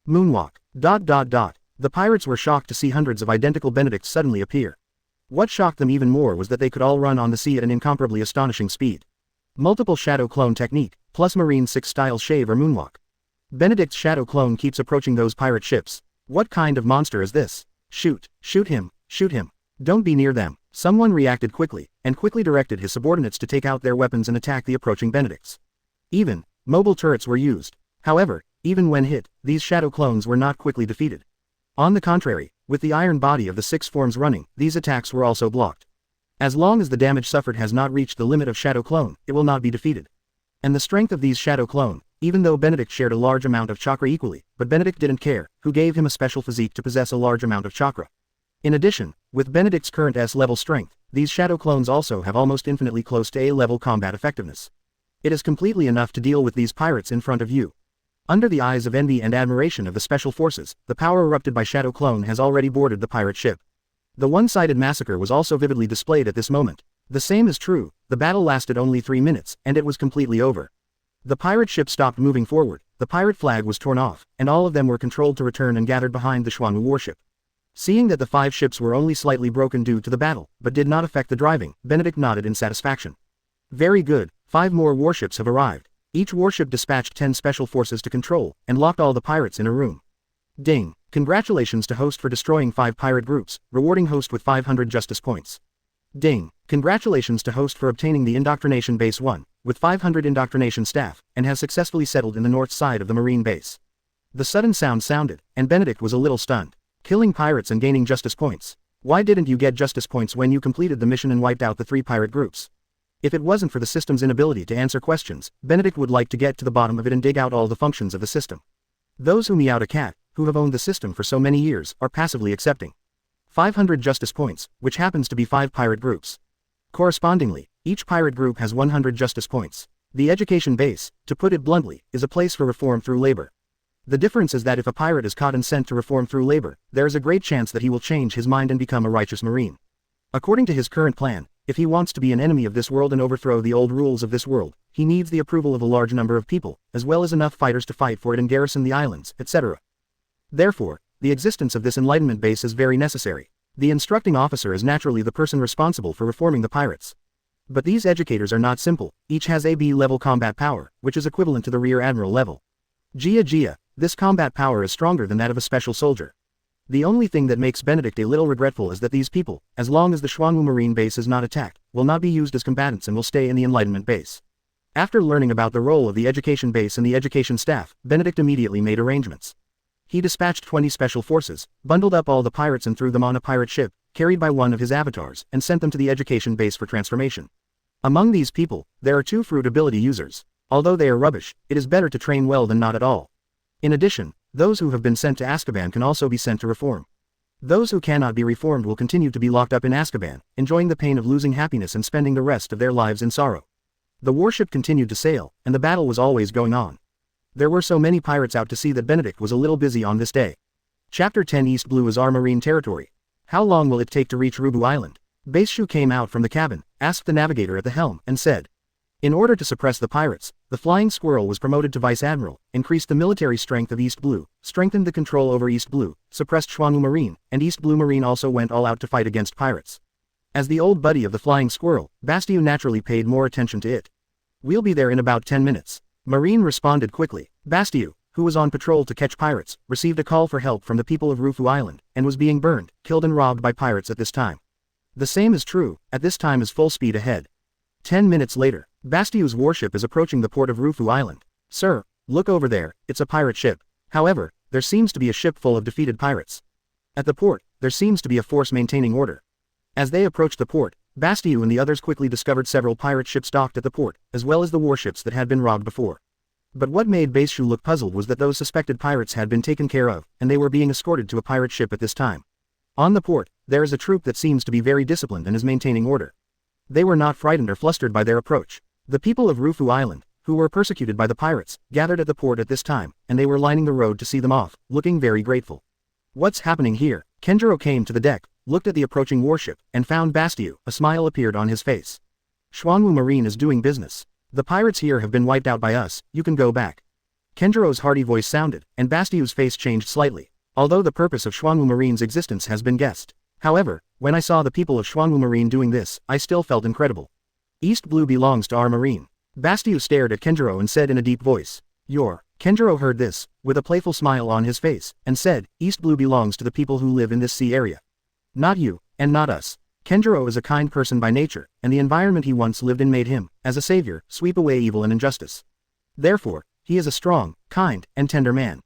moonwalk, ... The pirates were shocked to see hundreds of identical Benedicts suddenly appear. What shocked them even more was that they could all run on the sea at an incomparably astonishing speed. Multiple shadow clone technique, plus Marine 6 style shave or moonwalk. Benedict's shadow clone keeps approaching those pirate ships. What kind of monster is this? Shoot him. Don't be near them. Someone reacted quickly, and quickly directed his subordinates to take out their weapons and attack the approaching Benedicts. Even mobile turrets were used. However, even when hit, these shadow clones were not quickly defeated. On the contrary, with the iron body of the 6 forms running, these attacks were also blocked. As long as the damage suffered has not reached the limit of shadow clone, it will not be defeated. And the strength of these shadow clone, even though Benedict shared a large amount of chakra equally, but Benedict didn't care, who gave him a special physique to possess a large amount of chakra. In addition, with Benedict's current S-level strength, these shadow clones also have almost infinitely close to A-level combat effectiveness. It is completely enough to deal with these pirates in front of you. Under the eyes of envy and admiration of the special forces, the power erupted by Shadow Clone has already boarded the pirate ship. The one-sided massacre was also vividly displayed at this moment. The same is true, the battle lasted only 3 minutes, and it was completely over. The pirate ship stopped moving forward, the pirate flag was torn off, and all of them were controlled to return and gathered behind the Xuanwu warship. Seeing that the 5 ships were only slightly broken due to the battle, but did not affect the driving, Benedict nodded in satisfaction. Very good, 5 more warships have arrived. Each warship dispatched 10 special forces to control, and locked all the pirates in a room. Ding! Congratulations to host for destroying 5 pirate groups, rewarding host with 500 justice points. Ding! Congratulations to host for obtaining the Indoctrination Base 1, with 500 indoctrination staff, and has successfully settled in the north side of the Marine base. The sudden sound sounded, and Benedict was a little stunned. Killing pirates and gaining justice points. Why didn't you get justice points when you completed the mission and wiped out the 3 pirate groups? If it wasn't for the system's inability to answer questions, Benedict would like to get to the bottom of it and dig out all the functions of the system. Those who meowed a cat, who have owned the system for so many years, are passively accepting 500 justice points, which happens to be 5 pirate groups. Correspondingly, each pirate group has 100 justice points. The education base, to put it bluntly, is a place for reform through labor. The difference is that if a pirate is caught and sent to reform through labor, there is a great chance that he will change his mind and become a righteous marine. According to his current plan, if he wants to be an enemy of this world and overthrow the old rules of this world, he needs the approval of a large number of people, as well as enough fighters to fight for it and garrison the islands, etc. Therefore, the existence of this enlightenment base is very necessary. The instructing officer is naturally the person responsible for reforming the pirates. But these educators are not simple, each has a B-level combat power, which is equivalent to the rear admiral level. Gia, this combat power is stronger than that of a special soldier. The only thing that makes Benedict a little regretful is that these people, as long as the Xuanwu Marine base is not attacked, will not be used as combatants and will stay in the Enlightenment base. After learning about the role of the education base and the education staff, Benedict immediately made arrangements. He dispatched 20 special forces, bundled up all the pirates and threw them on a pirate ship, carried by one of his avatars, and sent them to the education base for transformation. Among these people, there are 2 fruit ability users. Although they are rubbish, it is better to train well than not at all. In addition, those who have been sent to Azkaban can also be sent to reform. Those who cannot be reformed will continue to be locked up in Azkaban, enjoying the pain of losing happiness and spending the rest of their lives in sorrow. The warship continued to sail, and the battle was always going on. There were so many pirates out to sea that Benedict was a little busy on this day. Chapter 10 East Blue is our marine territory. How long will it take to reach Rubu Island? Baishu came out from the cabin, asked the navigator at the helm, and said. In order to suppress the pirates, the Flying Squirrel was promoted to Vice Admiral, increased the military strength of East Blue, strengthened the control over East Blue, suppressed Xuanwu Marine, and East Blue Marine also went all out to fight against pirates. As the old buddy of the Flying Squirrel, Bastiou naturally paid more attention to it. We'll be there in about 10 minutes. Marine responded quickly. Bastiou, who was on patrol to catch pirates, received a call for help from the people of Rufu Island, and was being burned, killed and robbed by pirates at this time. The same is true, at this time is full speed ahead. 10 minutes later, Bastiou's warship is approaching the port of Rufu Island. Sir, look over there, it's a pirate ship. However, there seems to be a ship full of defeated pirates. At the port, there seems to be a force maintaining order. As they approached the port, Bastiou and the others quickly discovered several pirate ships docked at the port, as well as the warships that had been robbed before. But what made Baishu look puzzled was that those suspected pirates had been taken care of, and they were being escorted to a pirate ship at this time. On the port, there is a troop that seems to be very disciplined and is maintaining order. They were not frightened or flustered by their approach. The people of Rufu Island, who were persecuted by the pirates, gathered at the port at this time, and they were lining the road to see them off, looking very grateful. What's happening here? Kenjiro came to the deck, looked at the approaching warship, and found Bastiou. A smile appeared on his face. Xuanwu Marine is doing business. The pirates here have been wiped out by us, you can go back. Kenjiro's hearty voice sounded, and Bastiou's face changed slightly, although the purpose of Xuanwu Marine's existence has been guessed. However, when I saw the people of Xuanwu Marine doing this, I still felt incredible. East Blue belongs to our marine. Bastiou stared at Kenjiro and said in a deep voice. Kenjiro heard this, with a playful smile on his face, and said, East Blue belongs to the people who live in this sea area. Not you, and not us. Kenjiro is a kind person by nature, and the environment he once lived in made him, as a savior, sweep away evil and injustice. Therefore, he is a strong, kind, and tender man.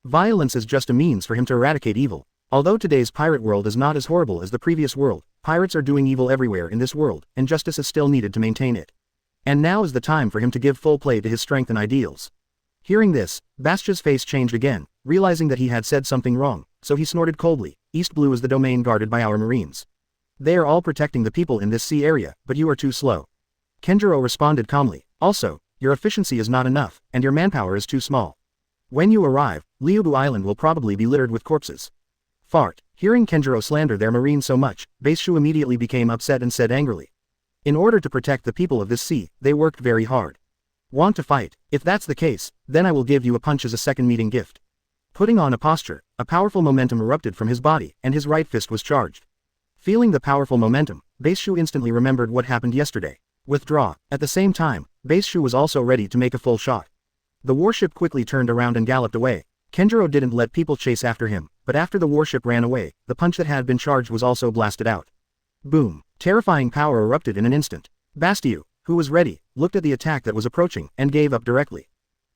Violence is just a means for him to eradicate evil. Although today's pirate world is not as horrible as the previous world, pirates are doing evil everywhere in this world, and justice is still needed to maintain it. And now is the time for him to give full play to his strength and ideals. Hearing this, Bastia's face changed again, realizing that he had said something wrong, so he snorted coldly. East Blue is the domain guarded by our marines. They are all protecting the people in this sea area, but you are too slow. Kenjiro responded calmly. Also, your efficiency is not enough, and your manpower is too small. When you arrive, Liubu Island will probably be littered with corpses. Fart. Hearing Kenjiro slander their marine so much, Baishu immediately became upset and said angrily. In order to protect the people of this sea, they worked very hard. Want to fight? If that's the case, then I will give you a punch as a second meeting gift. Putting on a posture, a powerful momentum erupted from his body, and his right fist was charged. Feeling the powerful momentum, Baishu instantly remembered what happened yesterday. Withdraw. At the same time, Baishu was also ready to make a full shot. The warship quickly turned around and galloped away. Kenjiro didn't let people chase after him, but after the warship ran away, the punch that had been charged was also blasted out. Boom. Terrifying power erupted in an instant. Bastiou, who was ready, looked at the attack that was approaching, and gave up directly.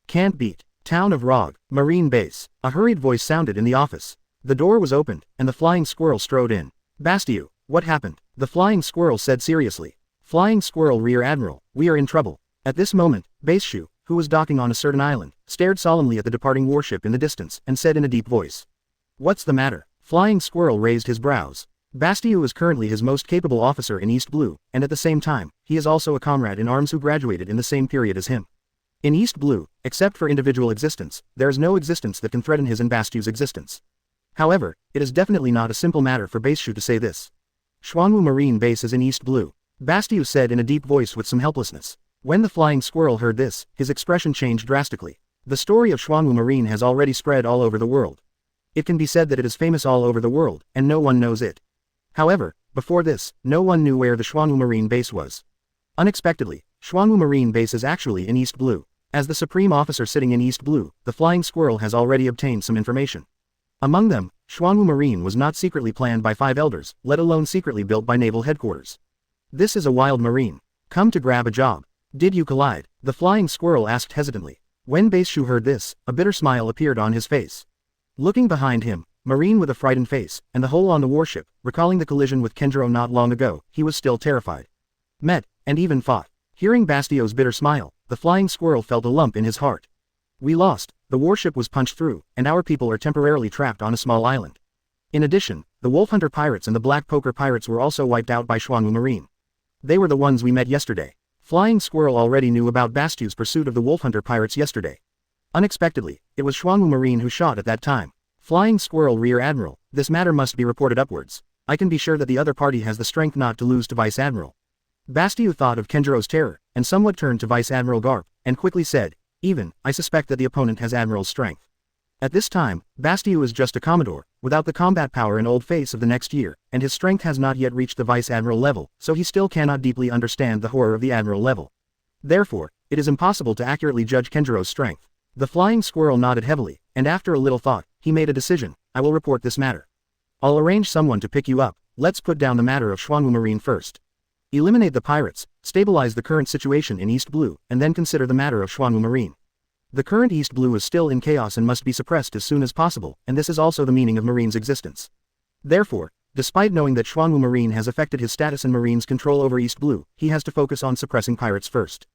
Can't beat. Town of Rog, Marine Base. A hurried voice sounded in the office. The door was opened, and the Flying Squirrel strode in. Bastiou, what happened? The Flying Squirrel said seriously. Flying Squirrel Rear Admiral, we are in trouble. At this moment, Baishu, who was docking on a certain island, stared solemnly at the departing warship in the distance, and said in a deep voice. What's the matter? Flying Squirrel raised his brows. Bastiou is currently his most capable officer in East Blue, and at the same time, he is also a comrade in arms who graduated in the same period as him. In East Blue, except for individual existence, there is no existence that can threaten his and Bastiou's existence. However, it is definitely not a simple matter for Baishu to say this. Xuanwu Marine Base is in East Blue. Bastiou said in a deep voice with some helplessness. When the Flying Squirrel heard this, his expression changed drastically. The story of Xuanwu Marine has already spread all over the world. It can be said that it is famous all over the world, and no one knows it. However, before this, no one knew where the Xuanwu Marine Base was. Unexpectedly, Xuanwu Marine Base is actually in East Blue. As the supreme officer sitting in East Blue, the Flying Squirrel has already obtained some information. Among them, Xuanwu Marine was not secretly planned by 5 elders, let alone secretly built by Naval Headquarters. This is a wild marine. Come to grab a job. Did you collide? The Flying Squirrel asked hesitantly. When Baishu heard this, a bitter smile appeared on his face. Looking behind him, Marine with a frightened face, and the hole on the warship, recalling the collision with Kenjiro not long ago, he was still terrified. Met, and even fought. Hearing Bastio's bitter smile, the Flying Squirrel felt a lump in his heart. We lost, the warship was punched through, and our people are temporarily trapped on a small island. In addition, the Wolf Hunter pirates and the Black Poker pirates were also wiped out by Xuanwu Marine. They were the ones we met yesterday. Flying Squirrel already knew about Bastu's pursuit of the Wolf Hunter pirates yesterday. Unexpectedly, it was Xuanwu Marine who shot at that time. Flying Squirrel Rear Admiral, this matter must be reported upwards. I can be sure that the other party has the strength not to lose to Vice Admiral. Bastu thought of Kenjiro's terror, and somewhat turned to Vice Admiral Garp, and quickly said, even, I suspect that the opponent has Admiral's strength. At this time, Bastu is just a Commodore, without the combat power and old face of the next year, and his strength has not yet reached the Vice Admiral level, so he still cannot deeply understand the horror of the Admiral level. Therefore, it is impossible to accurately judge Kenjiro's strength. The Flying Squirrel nodded heavily, and after a little thought, he made a decision. I will report this matter. I'll arrange someone to pick you up. Let's put down the matter of Xuanwu Marine first. Eliminate the pirates, stabilize the current situation in East Blue, and then consider the matter of Xuanwu Marine. The current East Blue is still in chaos and must be suppressed as soon as possible, and this is also the meaning of Marine's existence. Therefore, despite knowing that Xuanwu Marine has affected his status and Marine's control over East Blue, he has to focus on suppressing pirates first.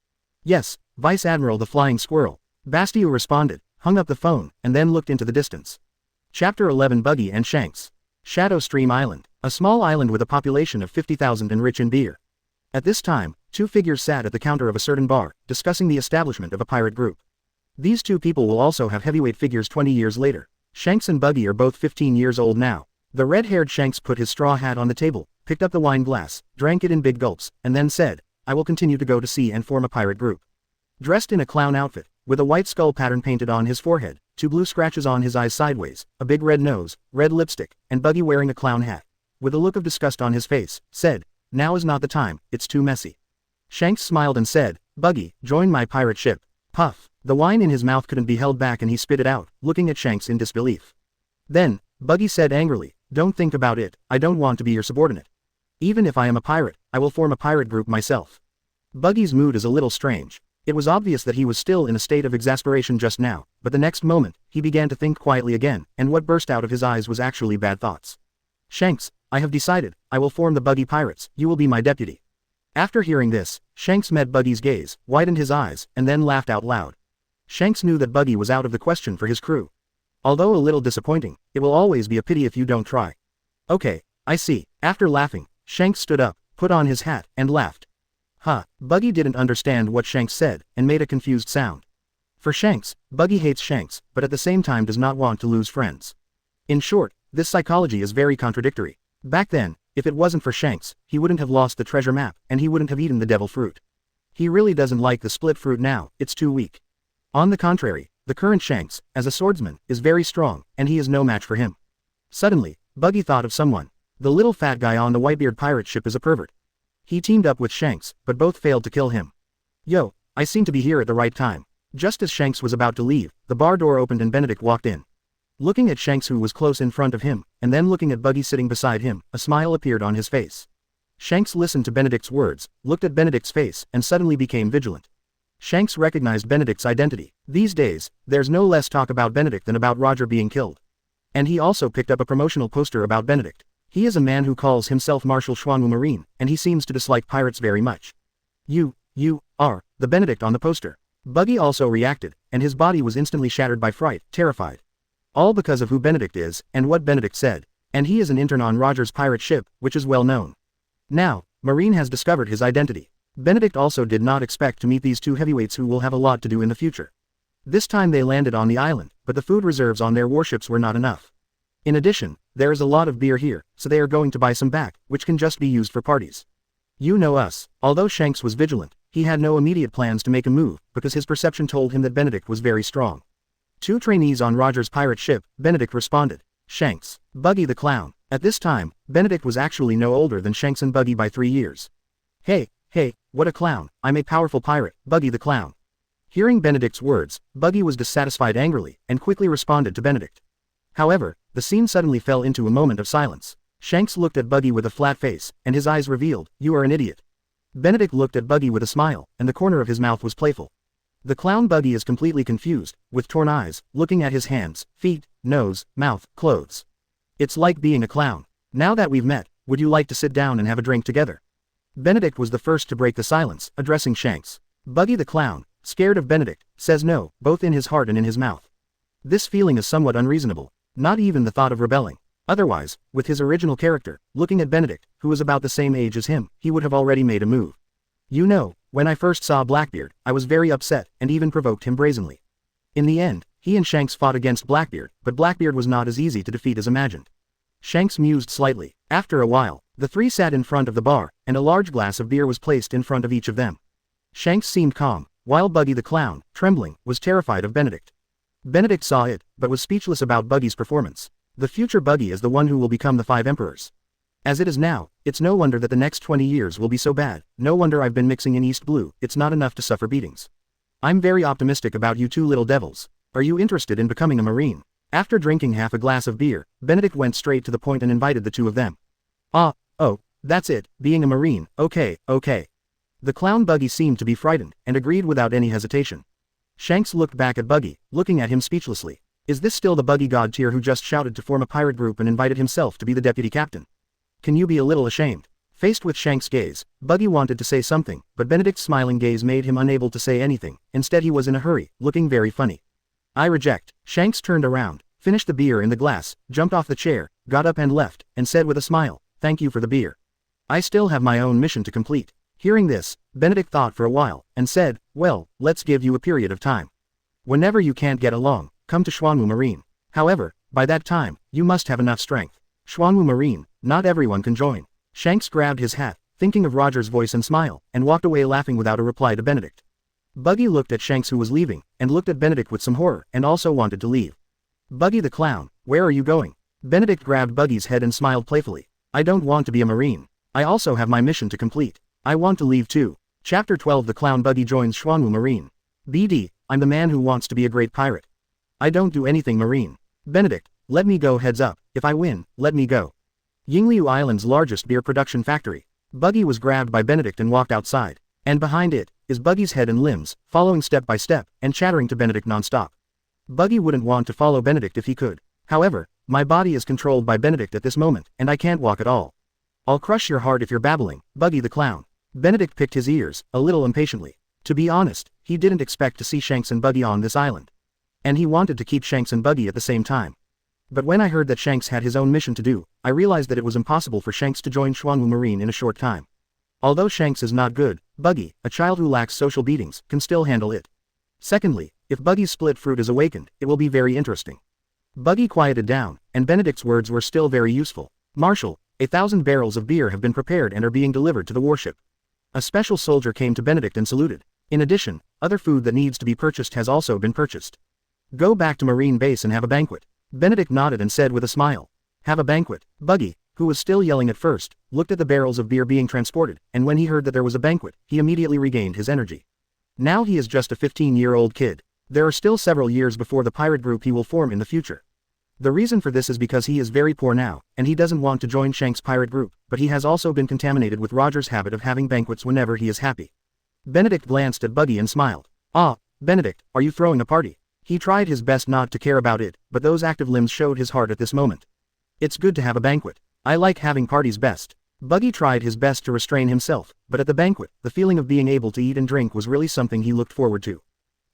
Yes, Vice Admiral the Flying Squirrel. Bastu responded, hung up the phone, and then looked into the distance. Chapter 11 Buggy and Shanks. Shadow Stream Island, a small island with a population of 50,000 and rich in beer. At this time, two figures sat at the counter of a certain bar, discussing the establishment of a pirate group. These two people will also have heavyweight figures 20 years later. Shanks and Buggy are both 15 years old now. The red-haired Shanks put his straw hat on the table, picked up the wine glass, drank it in big gulps, and then said, I will continue to go to sea and form a pirate group. Dressed in a clown outfit, with a white skull pattern painted on his forehead, 2 blue scratches on his eyes sideways, a big red nose, red lipstick, and Buggy wearing a clown hat, with a look of disgust on his face, said, now is not the time, it's too messy. Shanks smiled and said, Buggy, join my pirate ship. Puff. The wine in his mouth couldn't be held back and he spit it out, looking at Shanks in disbelief. Then, Buggy said angrily, don't think about it, I don't want to be your subordinate. Even if I am a pirate, I will form a pirate group myself. Buggy's mood is a little strange. It was obvious that he was still in a state of exasperation just now, but the next moment, he began to think quietly again, and what burst out of his eyes was actually bad thoughts. Shanks, I have decided, I will form the Buggy Pirates, you will be my deputy. After hearing this, Shanks met Buggy's gaze, widened his eyes, and then laughed out loud. Shanks knew that Buggy was out of the question for his crew. Although a little disappointing, it will always be a pity if you don't try. Okay, I see. After laughing, Shanks stood up, put on his hat, and laughed. Buggy didn't understand what Shanks said, and made a confused sound. For Shanks, Buggy hates Shanks, but at the same time does not want to lose friends. In short, this psychology is very contradictory. Back then, if it wasn't for Shanks, he wouldn't have lost the treasure map, and he wouldn't have eaten the devil fruit. He really doesn't like the split fruit now, it's too weak. On the contrary, the current Shanks, as a swordsman, is very strong, and he is no match for him. Suddenly, Buggy thought of someone. The little fat guy on the Whitebeard pirate ship is a pervert. He teamed up with Shanks, but both failed to kill him. Yo, I seem to be here at the right time. Just as Shanks was about to leave, the bar door opened and Benedict walked in. Looking at Shanks who was close in front of him, and then looking at Buggy sitting beside him, a smile appeared on his face. Shanks listened to Benedict's words, looked at Benedict's face, and suddenly became vigilant. Shanks recognized Benedict's identity. These days, there's no less talk about Benedict than about Roger being killed. And he also picked up a promotional poster about Benedict. He is a man who calls himself Marshal Xuanwu Marine, and he seems to dislike pirates very much. You are, the Benedict on the poster. Buggy also reacted, and his body was instantly shattered by fright, terrified. All because of who Benedict is, and what Benedict said. And he is an intern on Roger's pirate ship, which is well known. Now, Marine has discovered his identity. Benedict also did not expect to meet these two heavyweights who will have a lot to do in the future. This time they landed on the island, but the food reserves on their warships were not enough. In addition, there is a lot of beer here, so they are going to buy some back, which can just be used for parties. You know us. Although Shanks was vigilant, he had no immediate plans to make a move, because his perception told him that Benedict was very strong. 2 trainees on Roger's pirate ship, Benedict responded. Shanks. Buggy the clown. At this time, Benedict was actually no older than Shanks and Buggy by 3 years. Hey, what a clown, I'm a powerful pirate, Buggy the clown. Hearing Benedict's words, Buggy was dissatisfied angrily, and quickly responded to Benedict. However, the scene suddenly fell into a moment of silence. Shanks looked at Buggy with a flat face, and his eyes revealed, you are an idiot. Benedict looked at Buggy with a smile, and the corner of his mouth was playful. The clown Buggy is completely confused, with torn eyes, looking at his hands, feet, nose, mouth, clothes. It's like being a clown. Now that we've met, would you like to sit down and have a drink together? Benedict was the first to break the silence, addressing Shanks. Buggy the clown, scared of Benedict, says no, both in his heart and in his mouth. This feeling is somewhat unreasonable. Not even the thought of rebelling. Otherwise, with his original character, looking at Benedict, who was about the same age as him, he would have already made a move. You know, when I first saw Blackbeard, I was very upset, and even provoked him brazenly. In the end, he and Shanks fought against Blackbeard, but Blackbeard was not as easy to defeat as imagined. Shanks mused slightly. After a while, the three sat in front of the bar, and a large glass of beer was placed in front of each of them. Shanks seemed calm, while Buggy the clown, trembling, was terrified of Benedict. Benedict saw it, but was speechless about Buggy's performance. The future Buggy is the one who will become the 5 emperors. As it is now, it's no wonder that the next 20 years will be so bad, no wonder I've been mixing in East Blue, it's not enough to suffer beatings. I'm very optimistic about you two little devils. Are you interested in becoming a Marine? After drinking half a glass of beer, Benedict went straight to the point and invited the two of them. Oh, that's it, being a Marine, okay. The clown Buggy seemed to be frightened, and agreed without any hesitation. Shanks looked back at Buggy, looking at him speechlessly. Is this still the Buggy god tier who just shouted to form a pirate group and invited himself to be the deputy captain? Can you be a little ashamed? Faced with Shanks' gaze, Buggy wanted to say something, but Benedict's smiling gaze made him unable to say anything. Instead he was in a hurry, looking very funny. I reject. Shanks turned around, finished the beer in the glass, jumped off the chair, got up and left, and said with a smile, thank you for the beer. I still have my own mission to complete. Hearing this, Benedict thought for a while, and said, well, let's give you a period of time. Whenever you can't get along, come to Xuanwu Marine. However, by that time, you must have enough strength. Xuanwu Marine, not everyone can join. Shanks grabbed his hat, thinking of Roger's voice and smile, and walked away laughing without a reply to Benedict. Buggy looked at Shanks who was leaving, and looked at Benedict with some horror, and also wanted to leave. Buggy the clown, where are you going? Benedict grabbed Buggy's head and smiled playfully. I don't want to be a Marine. I also have my mission to complete. I want to leave too. Chapter 12 The clown Buggy joins Xuanwu Marine. BD, I'm the man who wants to be a great pirate. I don't do anything Marine. Benedict, let me go heads up, if I win, let me go. Yingliu Island's largest beer production factory. Buggy was grabbed by Benedict and walked outside. And behind it, is Buggy's head and limbs, following step by step, and chattering to Benedict non-stop. Buggy wouldn't want to follow Benedict if he could. However, my body is controlled by Benedict at this moment, and I can't walk at all. I'll crush your heart if you're babbling, Buggy the clown. Benedict picked his ears, a little impatiently. To be honest, he didn't expect to see Shanks and Buggy on this island. And he wanted to keep Shanks and Buggy at the same time. But when I heard that Shanks had his own mission to do, I realized that it was impossible for Shanks to join Xuanwu Marine in a short time. Although Shanks is not good, Buggy, a child who lacks social beatings, can still handle it. Secondly, if Buggy's split fruit is awakened, it will be very interesting. Buggy quieted down, and Benedict's words were still very useful. Marshal, 1,000 barrels of beer have been prepared and are being delivered to the warship. A special soldier came to Benedict and saluted. In addition, other food that needs to be purchased has also been purchased. Go back to Marine Base and have a banquet. Benedict nodded and said with a smile. Have a banquet. Buggy, who was still yelling at first, looked at the barrels of beer being transported, and when he heard that there was a banquet, he immediately regained his energy. Now he is just a 15-year-old kid. There are still several years before the pirate group he will form in the future. The reason for this is because he is very poor now, and he doesn't want to join Shanks' pirate group, but he has also been contaminated with Roger's habit of having banquets whenever he is happy. Benedict glanced at Buggy and smiled. Ah, Benedict, are you throwing a party? He tried his best not to care about it, but those active limbs showed his heart at this moment. It's good to have a banquet. I like having parties best. Buggy tried his best to restrain himself, but at the banquet, the feeling of being able to eat and drink was really something he looked forward to.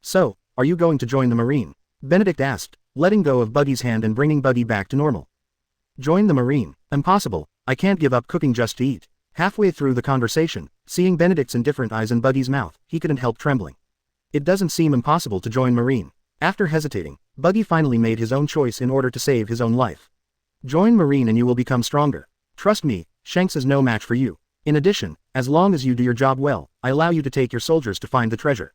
So, are you going to join the Marine? Benedict asked, letting go of Buggy's hand and bringing Buggy back to normal. Join the Marine? Impossible, I can't give up cooking just to eat. Halfway through the conversation, seeing Benedict's indifferent eyes in Buggy's mouth, he couldn't help trembling. It doesn't seem impossible to join Marine. After hesitating, Buggy finally made his own choice in order to save his own life. Join Marine and you will become stronger. Trust me, Shanks is no match for you. In addition, as long as you do your job well, I allow you to take your soldiers to find the treasure.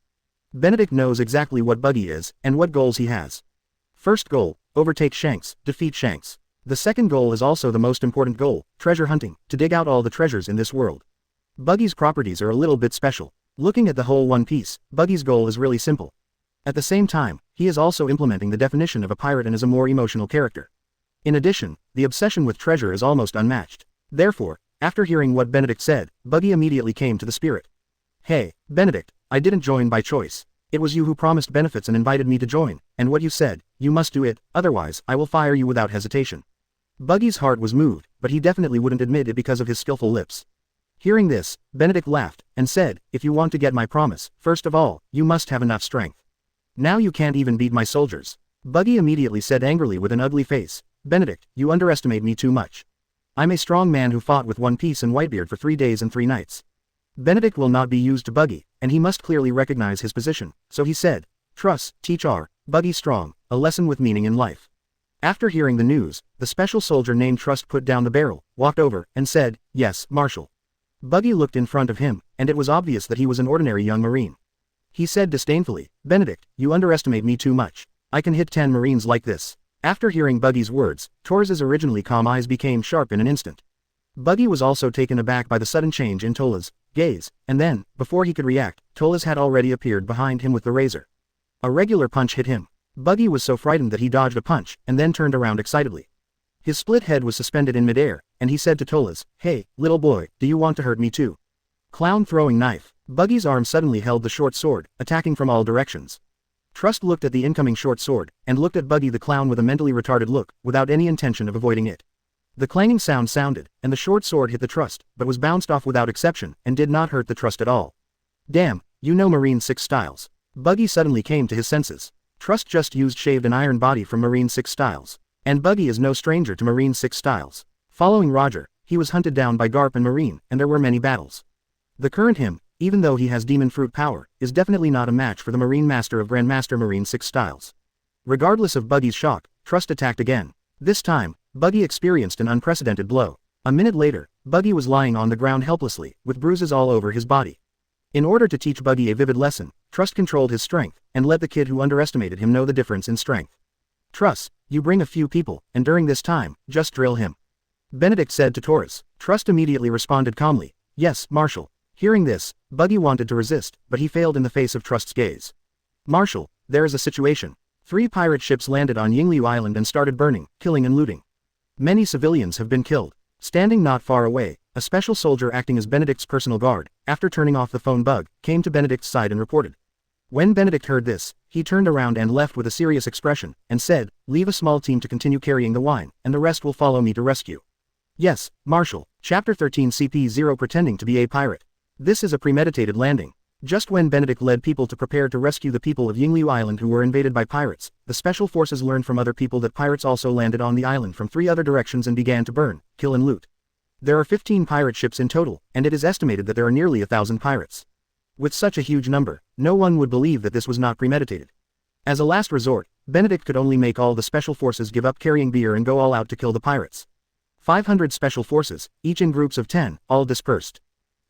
Benedict knows exactly what Buggy is, and what goals he has. First goal, overtake Shanks, defeat Shanks. The second goal is also the most important goal, treasure hunting, to dig out all the treasures in this world. Buggy's properties are a little bit special. Looking at the whole One Piece, Buggy's goal is really simple. At the same time, he is also implementing the definition of a pirate and is a more emotional character. In addition, the obsession with treasure is almost unmatched. Therefore, after hearing what Benedict said, Buggy immediately came to the spirit. Hey, Benedict, I didn't join by choice. It was you who promised benefits and invited me to join, and what you said, you must do it, otherwise I will fire you without hesitation. Buggy's heart was moved, but he definitely wouldn't admit it because of his skillful lips. Hearing this, Benedict laughed, and said, if you want to get my promise, first of all, you must have enough strength. Now you can't even beat my soldiers. Buggy immediately said angrily with an ugly face, Benedict, you underestimate me too much. I'm a strong man who fought with One Piece and Whitebeard for 3 days and 3 nights. Benedict will not be used to Buggy, and he must clearly recognize his position, so he said, Trust, teach R, Buggy strong, a lesson with meaning in life. After hearing the news, the special soldier named Trust put down the barrel, walked over, and said, Yes, Marshal. Buggy looked in front of him, and it was obvious that he was an ordinary young Marine. He said disdainfully, Benedict, you underestimate me too much. I can hit 10 Marines like this. After hearing Buggy's words, Torres's originally calm eyes became sharp in an instant. Buggy was also taken aback by the sudden change in Tola's gaze, and then, before he could react, Tola's had already appeared behind him with the razor. A regular punch hit him. Buggy was so frightened that he dodged a punch, and then turned around excitedly. His split head was suspended in midair, and he said to Tola's, Hey, little boy, do you want to hurt me too? Clown throwing knife. Buggy's arm suddenly held the short sword, attacking from all directions. Trust looked at the incoming short sword, and looked at Buggy the clown with a mentally retarded look, without any intention of avoiding it. The clanging sound sounded, and the short sword hit the Trust, but was bounced off without exception, and did not hurt the Trust at all. Damn, you know Marine 6 styles. Buggy suddenly came to his senses. Trust just used shaved an iron body from Marine 6 styles. And Buggy is no stranger to Marine 6 styles. Following Roger, he was hunted down by Garp and Marine, and there were many battles. The current him, even though he has demon fruit power, is definitely not a match for the Marine Master of Grandmaster Marine 6 styles. Regardless of Buggy's shock, Trust attacked again. This time, Buggy experienced an unprecedented blow. A minute later, Buggy was lying on the ground helplessly, with bruises all over his body. In order to teach Buggy a vivid lesson, Trust controlled his strength, and let the kid who underestimated him know the difference in strength. Trust, you bring a few people, and during this time, just drill him. Benedict said to Torres. Trust immediately responded calmly, Yes, Marshal. Hearing this, Buggy wanted to resist, but he failed in the face of Trust's gaze. Marshal, there is a situation. 3 pirate ships landed on Yingliu Island and started burning, killing and looting. Many civilians have been killed. Standing not far away, a special soldier acting as Benedict's personal guard, after turning off the phone bug, came to Benedict's side and reported. When Benedict heard this, he turned around and left with a serious expression, and said, Leave a small team to continue carrying the wine, and the rest will follow me to rescue. Yes, Marshal. Chapter 13 CP0 Pretending to be a pirate. This is a premeditated landing. Just when Benedict led people to prepare to rescue the people of Yingliu Island who were invaded by pirates, the special forces learned from other people that pirates also landed on the island from 3 other directions and began to burn, kill and loot. There are 15 pirate ships in total, and it is estimated that there are nearly 1,000 pirates. With such a huge number, no one would believe that this was not premeditated. As a last resort, Benedict could only make all the special forces give up carrying beer and go all out to kill the pirates. 500 special forces, each in groups of 10, all dispersed.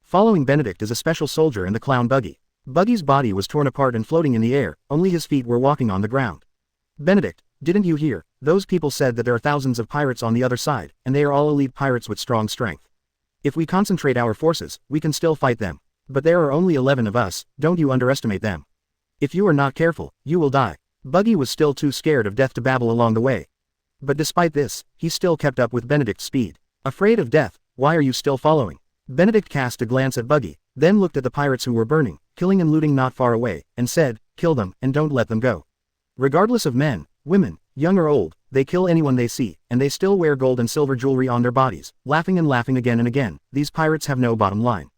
Following Benedict is a special soldier and the clown Buggy. Buggy's body was torn apart and floating in the air, only his feet were walking on the ground. Benedict, didn't you hear? Those people said that there are thousands of pirates on the other side, and they are all elite pirates with strong strength. If we concentrate our forces, we can still fight them. But there are only 11 of us, don't you underestimate them. If you are not careful, you will die. Buggy was still too scared of death to babble along the way. But despite this, he still kept up with Benedict's speed. Afraid of death, why are you still following? Benedict cast a glance at Buggy, then looked at the pirates who were burning, killing and looting not far away, and said, Kill them, and don't let them go. Regardless of men, women, young or old, they kill anyone they see, and they still wear gold and silver jewelry on their bodies, laughing again and again. These pirates have no bottom line.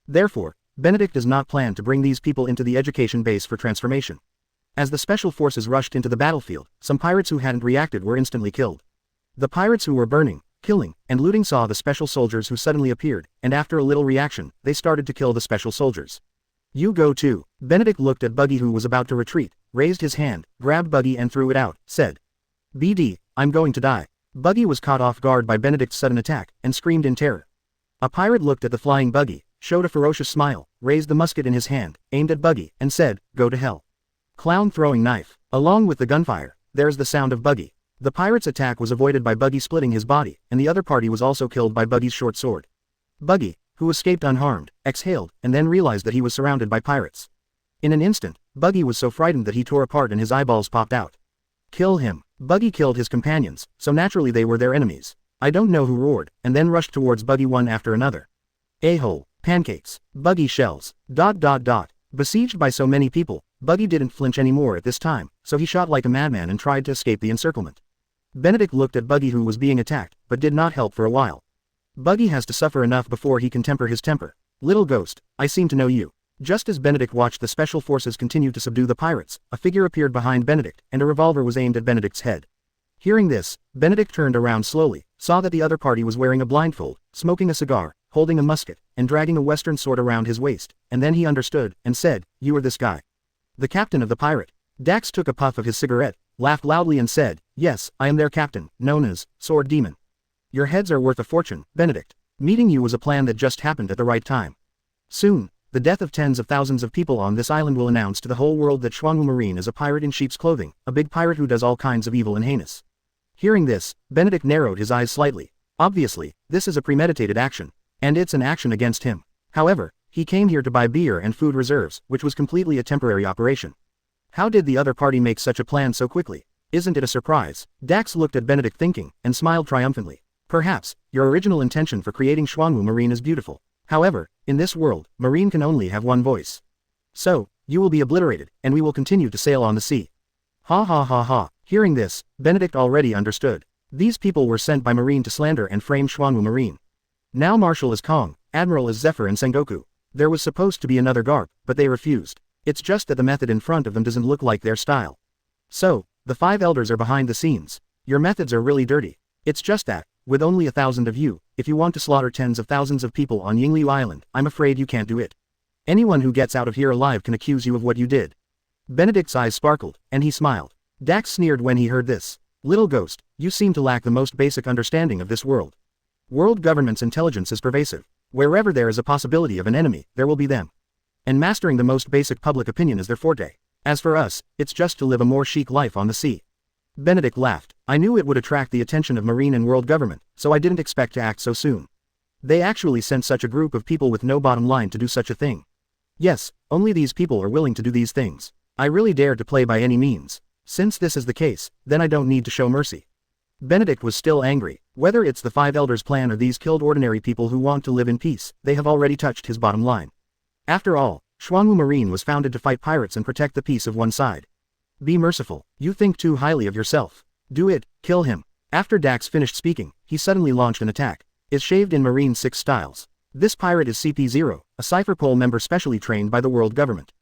Therefore, Benedict does not plan to bring these people into the education base for transformation. As the special forces rushed into the battlefield, some pirates who hadn't reacted were instantly killed. The pirates who were burning, killing, and looting saw the special soldiers who suddenly appeared, and after a little reaction, they started to kill the special soldiers. You go too. Benedict looked at Buggy who was about to retreat, raised his hand, grabbed Buggy and threw it out, said, BD, I'm going to die. Buggy was caught off guard by Benedict's sudden attack, and screamed in terror. A pirate looked at the flying Buggy, showed a ferocious smile, raised the musket in his hand, aimed at Buggy, and said, Go to hell. Clown throwing knife. Along with the gunfire, there's the sound of Buggy. The pirate's attack was avoided by Buggy splitting his body, and the other party was also killed by Buggy's short sword. Buggy, who escaped unharmed, exhaled, and then realized that he was surrounded by pirates. In an instant, Buggy was so frightened that he tore apart and his eyeballs popped out. Kill him. Buggy killed his companions, so naturally they were their enemies. I don't know who roared, and then rushed towards Buggy one after another. A-hole, pancakes, Buggy shells, ... Besieged by so many people, Buggy didn't flinch anymore at this time, so he shot like a madman and tried to escape the encirclement. Benedict looked at Buggy who was being attacked, but did not help for a while. Buggy has to suffer enough before he can temper his temper. Little ghost, I seem to know you. Just as Benedict watched the special forces continue to subdue the pirates, a figure appeared behind Benedict, and a revolver was aimed at Benedict's head. Hearing this, Benedict turned around slowly, saw that the other party was wearing a blindfold, smoking a cigar, holding a musket, and dragging a western sword around his waist, and then he understood, and said, "You are this guy. The captain of the pirate." Dax took a puff of his cigarette, laughed loudly and said, "Yes, I am their captain, known as Sword Demon. Your heads are worth a fortune, Benedict. Meeting you was a plan that just happened at the right time. Soon, the death of tens of thousands of people on this island will announce to the whole world that Xuanwu Marine is a pirate in sheep's clothing, a big pirate who does all kinds of evil and heinous." Hearing this, Benedict narrowed his eyes slightly. Obviously, this is a premeditated action, and it's an action against him. However, he came here to buy beer and food reserves, which was completely a temporary operation. How did the other party make such a plan so quickly? Isn't it a surprise? Dax looked at Benedict thinking, and smiled triumphantly. Perhaps, your original intention for creating Xuanwu Marine is beautiful. However, in this world, Marine can only have one voice. So, you will be obliterated, and we will continue to sail on the sea. Ha ha ha ha. Hearing this, Benedict already understood. These people were sent by Marine to slander and frame Xuanwu Marine. Now Marshal is Kong, Admiral is Zephyr and Sengoku. There was supposed to be another Garp, but they refused. It's just that the method in front of them doesn't look like their style. So, the 5 elders are behind the scenes. Your methods are really dirty. It's just that, with only 1,000 of you, if you want to slaughter tens of thousands of people on Yingliu Island, I'm afraid you can't do it. Anyone who gets out of here alive can accuse you of what you did. Benedict's eyes sparkled, and he smiled. Dax sneered when he heard this. Little ghost, you seem to lack the most basic understanding of this world. World government's intelligence is pervasive. Wherever there is a possibility of an enemy, there will be them. And mastering the most basic public opinion is their forte. As for us, it's just to live a more chic life on the sea. Benedict laughed. I knew it would attract the attention of Marine and world government, so I didn't expect to act so soon. They actually sent such a group of people with no bottom line to do such a thing. Yes, only these people are willing to do these things. I really dare to play by any means. Since this is the case, then I don't need to show mercy. Benedict was still angry. Whether it's the 5 elders' plan or these killed ordinary people who want to live in peace, they have already touched his bottom line. After all, Xuanwu Marine was founded to fight pirates and protect the peace of one side. Be merciful. You think too highly of yourself. Do it, kill him. After Dax finished speaking, he suddenly launched an attack. Is shaved in Marine 6 styles. This pirate is CP0, a Cypherpole member specially trained by the world government.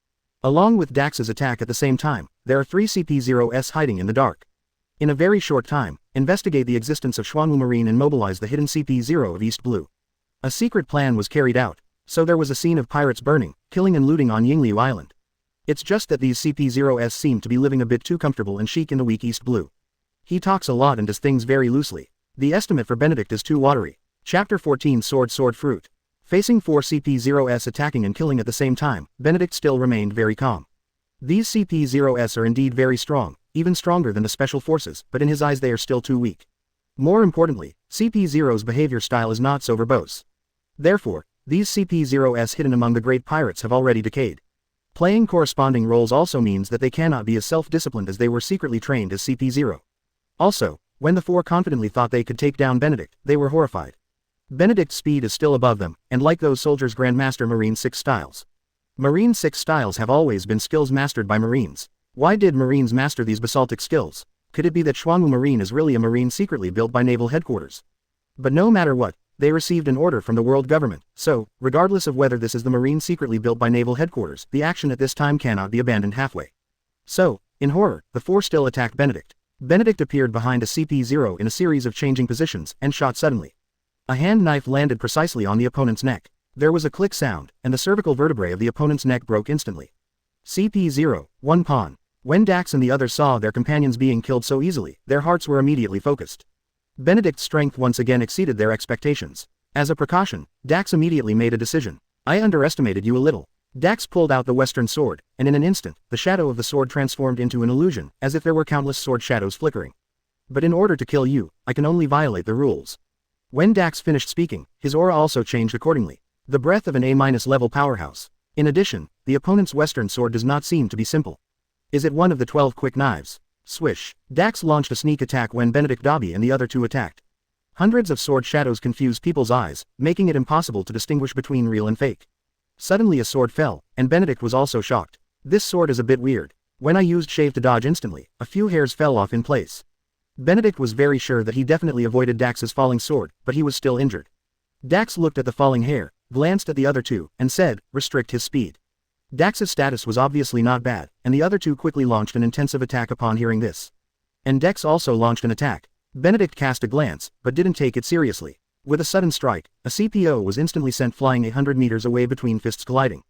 Along with Dax's attack at the same time, there are 3 CP0s hiding in the dark. In a very short time, investigate the existence of Xuanwu Marine and mobilize the hidden CP0 of East Blue. A secret plan was carried out, so there was a scene of pirates burning, killing and looting on Yingliu Island. It's just that these CP0s seem to be living a bit too comfortable and chic in the weak East Blue. He talks a lot and does things very loosely. The estimate for Benedict is too watery. Chapter 14 Sword Fruit. Facing 4 CP0s attacking and killing at the same time, Benedict still remained very calm. These CP0s are indeed very strong, even stronger than the special forces, but in his eyes they are still too weak. More importantly, CP0's behavior style is not so verbose. Therefore, these CP0s hidden among the great pirates have already decayed. Playing corresponding roles also means that they cannot be as self-disciplined as they were secretly trained as CP0. Also, when the 4 confidently thought they could take down Benedict, they were horrified. Benedict's speed is still above them, and like those soldiers Grandmaster Marine 6 styles. Marine 6 styles have always been skills mastered by Marines. Why did Marines master these basaltic skills? Could it be that Xuanwu Marine is really a Marine secretly built by Naval Headquarters? But no matter what, they received an order from the world government, so, regardless of whether this is the Marine secretly built by Naval Headquarters, the action at this time cannot be abandoned halfway. So, in horror, the 4 still attacked Benedict. Benedict appeared behind a CP0 in a series of changing positions, and shot suddenly. A hand knife landed precisely on the opponent's neck. There was a click sound, and the cervical vertebrae of the opponent's neck broke instantly. CP0, 1 pawn. When Dax and the others saw their companions being killed so easily, their hearts were immediately focused. Benedict's strength once again exceeded their expectations. As a precaution, Dax immediately made a decision. I underestimated you a little. Dax pulled out the western sword, and in an instant, the shadow of the sword transformed into an illusion, as if there were countless sword shadows flickering. But in order to kill you, I can only violate the rules. When Dax finished speaking, his aura also changed accordingly. The breath of an A-level powerhouse. In addition, the opponent's western sword does not seem to be simple. Is it one of the 12 quick knives? Swish. Dax launched a sneak attack when Benedict Dobby and the other 2 attacked. Hundreds of sword shadows confused people's eyes, making it impossible to distinguish between real and fake. Suddenly a sword fell, and Benedict was also shocked. This sword is a bit weird. When I used shave to dodge instantly, a few hairs fell off in place. Benedict was very sure that he definitely avoided Dax's falling sword, but he was still injured. Dax looked at the falling hair, glanced at the other 2, and said, restrict his speed. Dax's status was obviously not bad, and the other 2 quickly launched an intensive attack upon hearing this. And Dex also launched an attack. Benedict cast a glance, but didn't take it seriously. With a sudden strike, a CPO was instantly sent flying 100 meters away between fists colliding.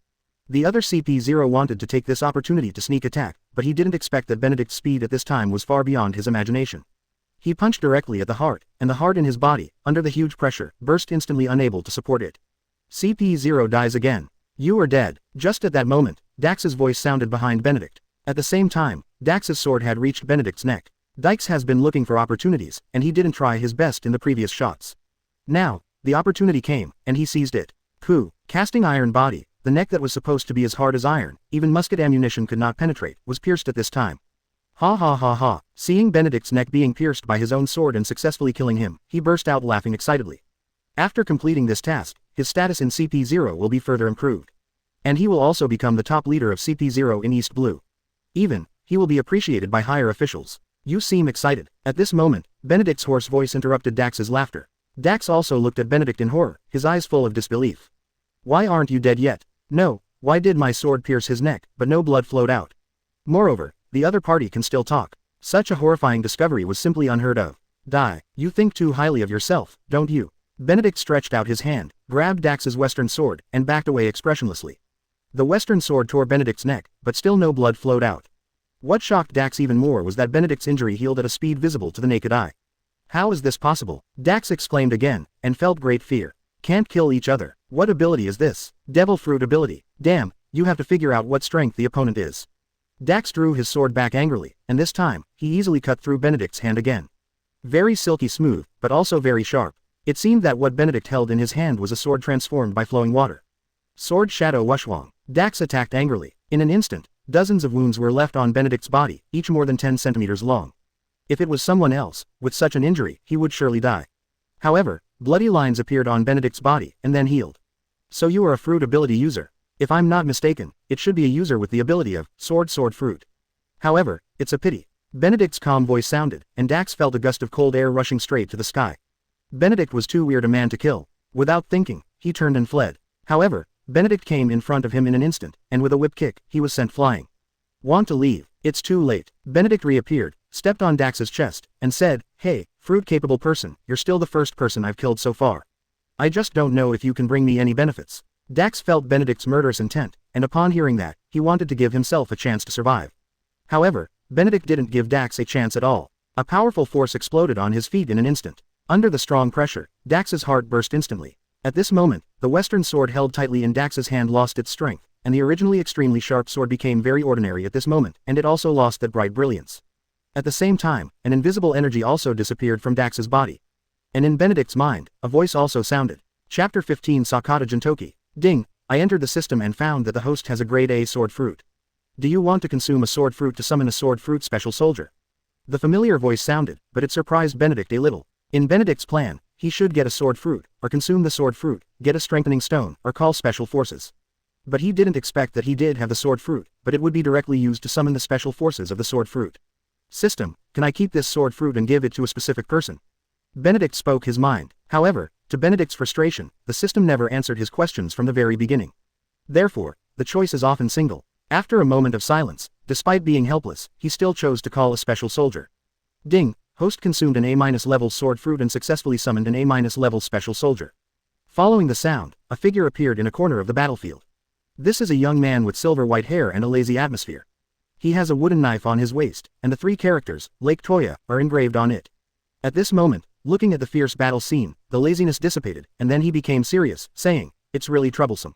The other CP0 wanted to take this opportunity to sneak attack, but he didn't expect that Benedict's speed at this time was far beyond his imagination. He punched directly at the heart, and the heart in his body, under the huge pressure, burst instantly unable to support it. CP0 dies again. You are dead. Just at that moment, Dax's voice sounded behind Benedict. At the same time, Dax's sword had reached Benedict's neck. Dax has been looking for opportunities, and he didn't try his best in the previous shots. Now, the opportunity came, and he seized it. Casting iron body, the neck that was supposed to be as hard as iron, even musket ammunition could not penetrate, was pierced at this time. Ha ha ha ha. Seeing Benedict's neck being pierced by his own sword and successfully killing him, he burst out laughing excitedly. After completing this task, his status in CP0 will be further improved. And he will also become the top leader of CP0 in East Blue. Even, he will be appreciated by higher officials. You seem excited. At this moment, Benedict's hoarse voice interrupted Dax's laughter. Dax also looked at Benedict in horror, his eyes full of disbelief. Why aren't you dead yet? No, why did my sword pierce his neck, but no blood flowed out? Moreover, the other party can still talk. Such a horrifying discovery was simply unheard of. Die, you think too highly of yourself, don't you? Benedict stretched out his hand, grabbed Dax's western sword, and backed away expressionlessly. The western sword tore Benedict's neck, but still no blood flowed out. What shocked Dax even more was that Benedict's injury healed at a speed visible to the naked eye. How is this possible? Dax exclaimed again, and felt great fear. Can't kill each other. What ability is this? Devil Fruit ability. Damn, you have to figure out what strength the opponent is. Dax drew his sword back angrily, and this time, he easily cut through Benedict's hand again. Very silky smooth, but also very sharp. It seemed that what Benedict held in his hand was a sword transformed by flowing water. Sword Shadow Wushwang. Dax attacked angrily. In an instant, dozens of wounds were left on Benedict's body, each more than 10 centimeters long. If it was someone else, with such an injury, he would surely die. However, bloody lines appeared on Benedict's body, and then healed. So you are a fruit ability user. If I'm not mistaken, it should be a user with the ability of Sword Fruit. However, it's a pity. Benedict's calm voice sounded, and Dax felt a gust of cold air rushing straight to the sky. Benedict was too weird a man to kill. Without thinking, he turned and fled. However, Benedict came in front of him in an instant, and with a whip kick, he was sent flying. Want to leave? It's too late. Benedict reappeared, stepped on Dax's chest, and said, Hey, fruit-capable person, you're still the first person I've killed so far. I just don't know if you can bring me any benefits. Dax felt Benedict's murderous intent, and upon hearing that, he wanted to give himself a chance to survive. However, Benedict didn't give Dax a chance at all. A powerful force exploded on his feet in an instant. Under the strong pressure, Dax's heart burst instantly. At this moment, the western sword held tightly in Dax's hand lost its strength, and the originally extremely sharp sword became very ordinary at this moment, and it also lost that bright brilliance. At the same time, an invisible energy also disappeared from Dax's body. And in Benedict's mind, a voice also sounded. Chapter 15 Sakata Jintoki. Ding, I entered the system and found that the host has a grade A sword fruit. Do you want to consume a sword fruit to summon a sword fruit special soldier? The familiar voice sounded, but it surprised Benedict a little. In Benedict's plan, he should get a sword fruit, or consume the sword fruit, get a strengthening stone, or call special forces. But he didn't expect that he did have the sword fruit, but it would be directly used to summon the special forces of the sword fruit. System, can I keep this sword fruit and give it to a specific person? Benedict spoke his mind. However, to Benedict's frustration, the system never answered his questions from the very beginning. Therefore, the choice is often single. After a moment of silence, despite being helpless, he still chose to call a special soldier. Ding, host consumed an A-level sword fruit and successfully summoned an A-level special soldier. Following the sound, a figure appeared in a corner of the battlefield. This is a young man with silver white hair and a lazy atmosphere. He has a wooden knife on his waist, and the three characters, Lake Toya, are engraved on it. At this moment, looking at the fierce battle scene, the laziness dissipated, and then he became serious, saying, It's really troublesome.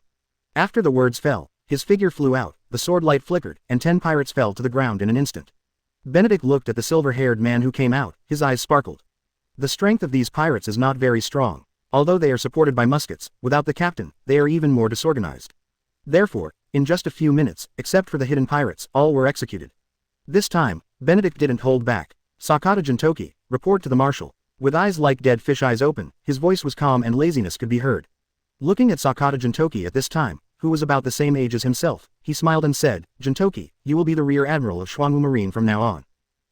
After the words fell, his figure flew out, the sword light flickered, and 10 pirates fell to the ground in an instant. Benedict looked at the silver-haired man who came out, his eyes sparkled. The strength of these pirates is not very strong. Although they are supported by muskets, without the captain, they are even more disorganized. Therefore, in just a few minutes, except for the hidden pirates, all were executed. This time, Benedict didn't hold back. Sakata Jintoki, report to the marshal. With eyes like dead fish eyes open, his voice was calm and laziness could be heard. Looking at Sakata Jintoki at this time, who was about the same age as himself, he smiled and said, Jintoki, you will be the rear admiral of Xuanwu Marine from now on.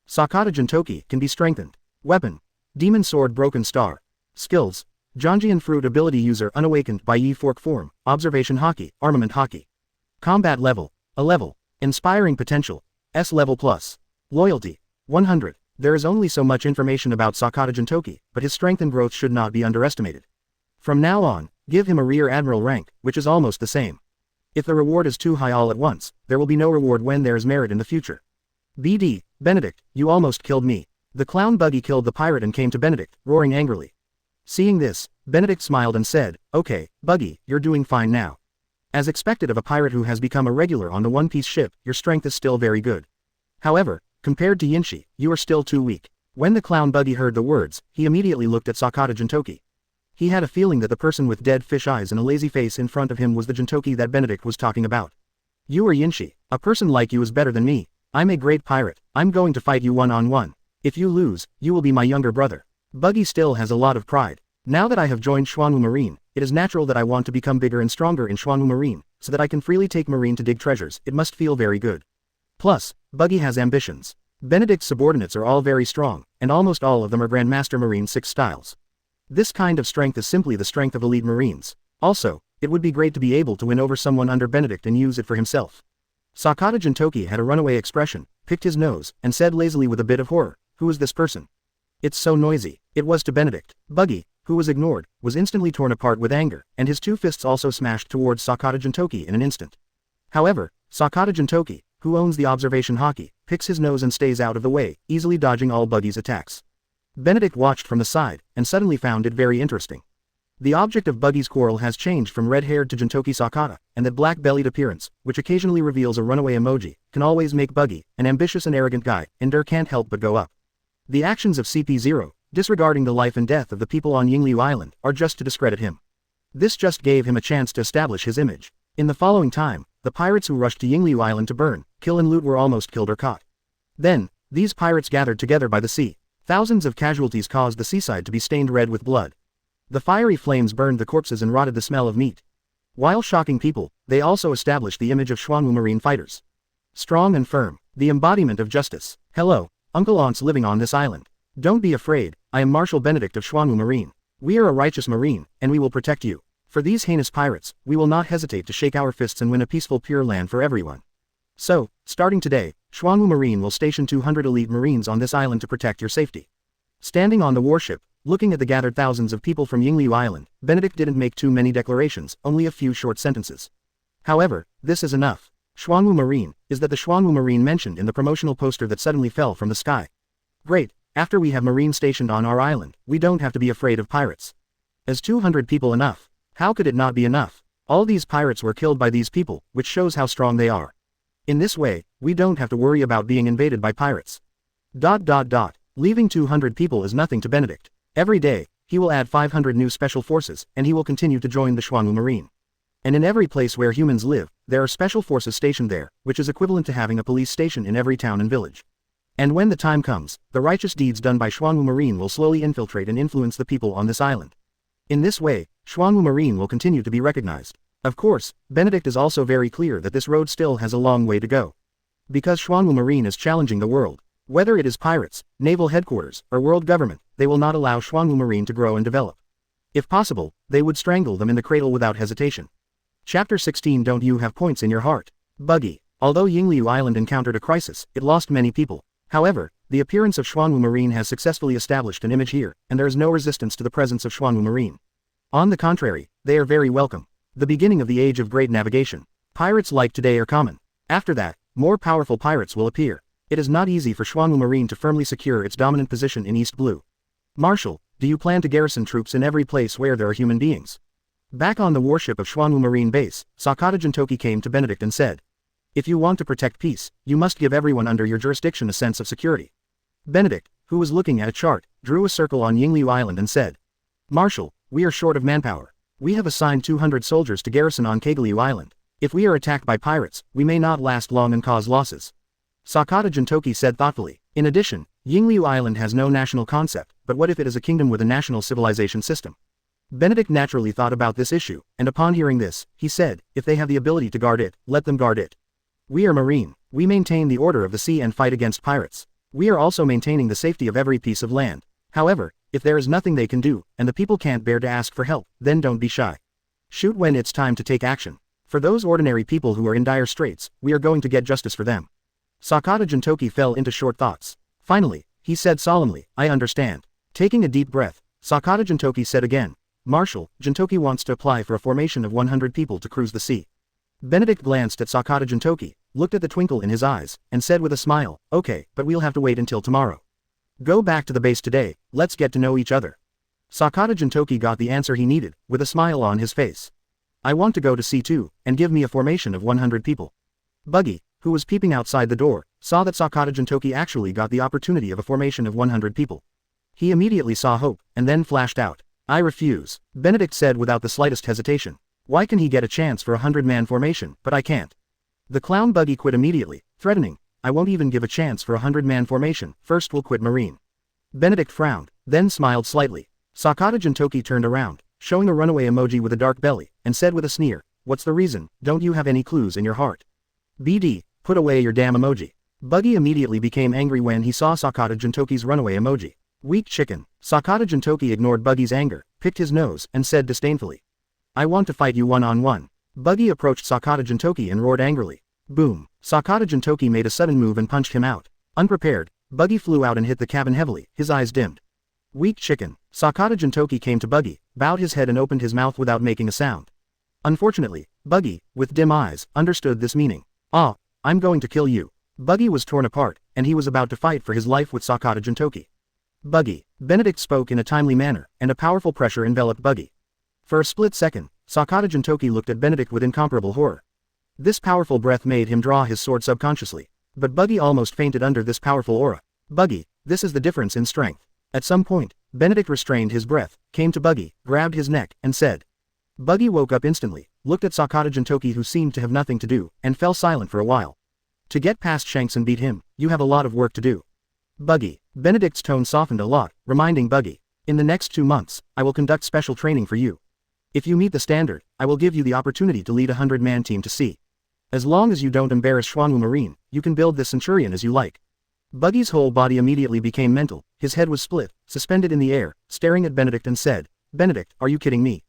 Sakata Jintoki can be strengthened. Weapon. Demon Sword Broken Star. Skills. Jonjian Fruit Ability User Unawakened by Yi Fork Form, Observation Haki, Armament Haki. Combat Level. A level. Inspiring Potential. S level plus. Loyalty. 100. There is only so much information about Sakata Jintoki, but his strength and growth should not be underestimated. From now on, give him a rear admiral rank, which is almost the same. If the reward is too high all at once, there will be no reward when there is merit in the future. BD, Benedict, you almost killed me. The clown Buggy killed the pirate and came to Benedict, roaring angrily. Seeing this, Benedict smiled and said, okay, Buggy, you're doing fine now. As expected of a pirate who has become a regular on the One Piece ship, your strength is still very good. However, compared to Yinshi, you are still too weak. When the clown Buggy heard the words, he immediately looked at Sakata Jintoki. He had a feeling that the person with dead fish eyes and a lazy face in front of him was the Jintoki that Benedict was talking about. You are Yinshi. A person like you is better than me. I'm a great pirate. I'm going to fight you one-on-one. If you lose, you will be my younger brother. Buggy still has a lot of pride. Now that I have joined Xuanwu Marine, it is natural that I want to become bigger and stronger in Xuanwu Marine, so that I can freely take Marine to dig treasures. It must feel very good. Plus, Buggy has ambitions. Benedict's subordinates are all very strong, and almost all of them are Grandmaster Marine 6 styles. This kind of strength is simply the strength of elite Marines. Also, it would be great to be able to win over someone under Benedict and use it for himself. Sakata Jintoki had a runaway expression, picked his nose, and said lazily with a bit of horror, who is this person? It's so noisy. It was to Benedict. Buggy, who was ignored, was instantly torn apart with anger, and his two fists also smashed towards Sakata Jintoki in an instant. However, Sakata Jintoki, who owns the observation haki, picks his nose and stays out of the way, easily dodging all Buggy's attacks. Benedict watched from the side, and suddenly found it very interesting. The object of Buggy's quarrel has changed from red-haired to Jintoki Sakata, and that black-bellied appearance, which occasionally reveals a runaway emoji, can always make Buggy, an ambitious and arrogant guy, ender can't help but go up. The actions of CP0, disregarding the life and death of the people on Yingliu Island, are just to discredit him. This just gave him a chance to establish his image. In the following time, the pirates who rushed to Yingliu Island to burn, kill and loot were almost killed or caught. Then, these pirates gathered together by the sea. Thousands of casualties caused the seaside to be stained red with blood. The fiery flames burned the corpses and rotted the smell of meat. While shocking people, they also established the image of Xuanwu Marine fighters. Strong and firm, the embodiment of justice. Hello, Uncle Aunts living on this island. Don't be afraid, I am Marshal Benedict of Xuanwu Marine. We are a righteous marine, and we will protect you. For these heinous pirates, we will not hesitate to shake our fists and win a peaceful pure land for everyone. So, starting today, Xuanwu Marine will station 200 elite marines on this island to protect your safety. Standing on the warship, looking at the gathered thousands of people from Yingliu Island, Benedict didn't make too many declarations, only a few short sentences. However, this is enough. Xuanwu Marine, is that the Xuanwu Marine mentioned in the promotional poster that suddenly fell from the sky? Great, after we have Marine stationed on our island, we don't have to be afraid of pirates. Is 200 people enough? How could it not be enough? All these pirates were killed by these people, which shows how strong they are. In this way, we don't have to worry about being invaded by pirates. Leaving 200 people is nothing to Benedict. Every day, he will add 500 new special forces, and he will continue to join the Xuanwu Marine. And in every place where humans live, there are special forces stationed there, which is equivalent to having a police station in every town and village. And when the time comes, the righteous deeds done by Xuanwu Marine will slowly infiltrate and influence the people on this island. In this way, Xuanwu Marine will continue to be recognized. Of course, Benedict is also very clear that this road still has a long way to go. Because Xuanwu Marine is challenging the world. Whether it is pirates, Naval Headquarters, or world government, they will not allow Xuanwu Marine to grow and develop. If possible, they would strangle them in the cradle without hesitation. Chapter 16. Don't you have points in your heart? Buggy. Although Yingliu Island encountered a crisis, it lost many people. However, the appearance of Xuanwu Marine has successfully established an image here, and there is no resistance to the presence of Xuanwu Marine. On the contrary, they are very welcome. The beginning of the age of great navigation. Pirates like today are common. After that, more powerful pirates will appear. It is not easy for Xuanwu Marine to firmly secure its dominant position in East Blue. Marshal, do you plan to garrison troops in every place where there are human beings? Back on the warship of Xuanwu Marine base, Sakata Jintoki came to Benedict and said, if you want to protect peace, you must give everyone under your jurisdiction a sense of security. Benedict, who was looking at a chart, drew a circle on Yingliu Island and said, Marshal, we are short of manpower. We have assigned 200 soldiers to garrison on Kaido Island. If we are attacked by pirates, we may not last long and cause losses. Sakata Jintoki said thoughtfully. In addition, Yingliu Island has no national concept, but what if it is a kingdom with a national civilization system? Benedict naturally thought about this issue, and upon hearing this, he said, if they have the ability to guard it, let them guard it. We are marine. We maintain the order of the sea and fight against pirates. We are also maintaining the safety of every piece of land. However, if there is nothing they can do, and the people can't bear to ask for help, then don't be shy. Shoot when it's time to take action. For those ordinary people who are in dire straits, we are going to get justice for them. Sakata Jintoki fell into short thoughts. Finally, he said solemnly, I understand. Taking a deep breath, Sakata Jintoki said again, Marshal, Jintoki wants to apply for a formation of 100 people to cruise the sea. Benedict glanced at Sakata Jintoki, looked at the twinkle in his eyes, and said with a smile, okay, but we'll have to wait until tomorrow. Go back to the base today, let's get to know each other. Sakata Jintoki got the answer he needed, with a smile on his face. I want to go to C2, and give me a formation of 100 people. Buggy, who was peeping outside the door, saw that Sakata Jintoki actually got the opportunity of a formation of 100 people. He immediately saw hope, and then flashed out. I refuse, Benedict said without the slightest hesitation. Why can he get a chance for a 100-man formation, but I can't? The clown Buggy quit immediately, threatening, I won't even give a chance for a 100-man formation, first we'll quit Marine. Benedict frowned, then smiled slightly. Sakata Jintoki turned around, showing a runaway emoji with a dark belly, and said with a sneer, what's the reason, don't you have any clues in your heart? BD, put away your damn emoji. Buggy immediately became angry when he saw Sakata Jintoki's runaway emoji. Weak chicken. Sakata Jintoki ignored Buggy's anger, picked his nose, and said disdainfully. I want to fight you one-on-one. Buggy approached Sakata Jintoki and roared angrily. Boom. Sakata Jintoki made a sudden move and punched him out. Unprepared, Buggy flew out and hit the cabin heavily, his eyes dimmed. Weak chicken. Sakata Jintoki came to Buggy, bowed his head and opened his mouth without making a sound. Unfortunately, Buggy, with dim eyes, understood this meaning. Ah, I'm going to kill you. Buggy was torn apart, and he was about to fight for his life with Sakata Jintoki. Buggy. Benedict spoke in a timely manner, and a powerful pressure enveloped Buggy. For a split second, Sakata Jintoki looked at Benedict with incomparable horror. This powerful breath made him draw his sword subconsciously. But Buggy almost fainted under this powerful aura. Buggy, this is the difference in strength. At some point, Benedict restrained his breath, came to Buggy, grabbed his neck, and said. Buggy woke up instantly, looked at Sakata Jintoki who seemed to have nothing to do, and fell silent for a while. To get past Shanks and beat him, you have a lot of work to do. Buggy. Benedict's tone softened a lot, reminding Buggy. In the next 2 months, I will conduct special training for you. If you meet the standard, I will give you the opportunity to lead a 100-man team to sea. As long as you don't embarrass Xuanwu Marine, you can build this centurion as you like. Buggy's whole body immediately became mental, his head was split, suspended in the air, staring at Benedict and said, Benedict, are you kidding me?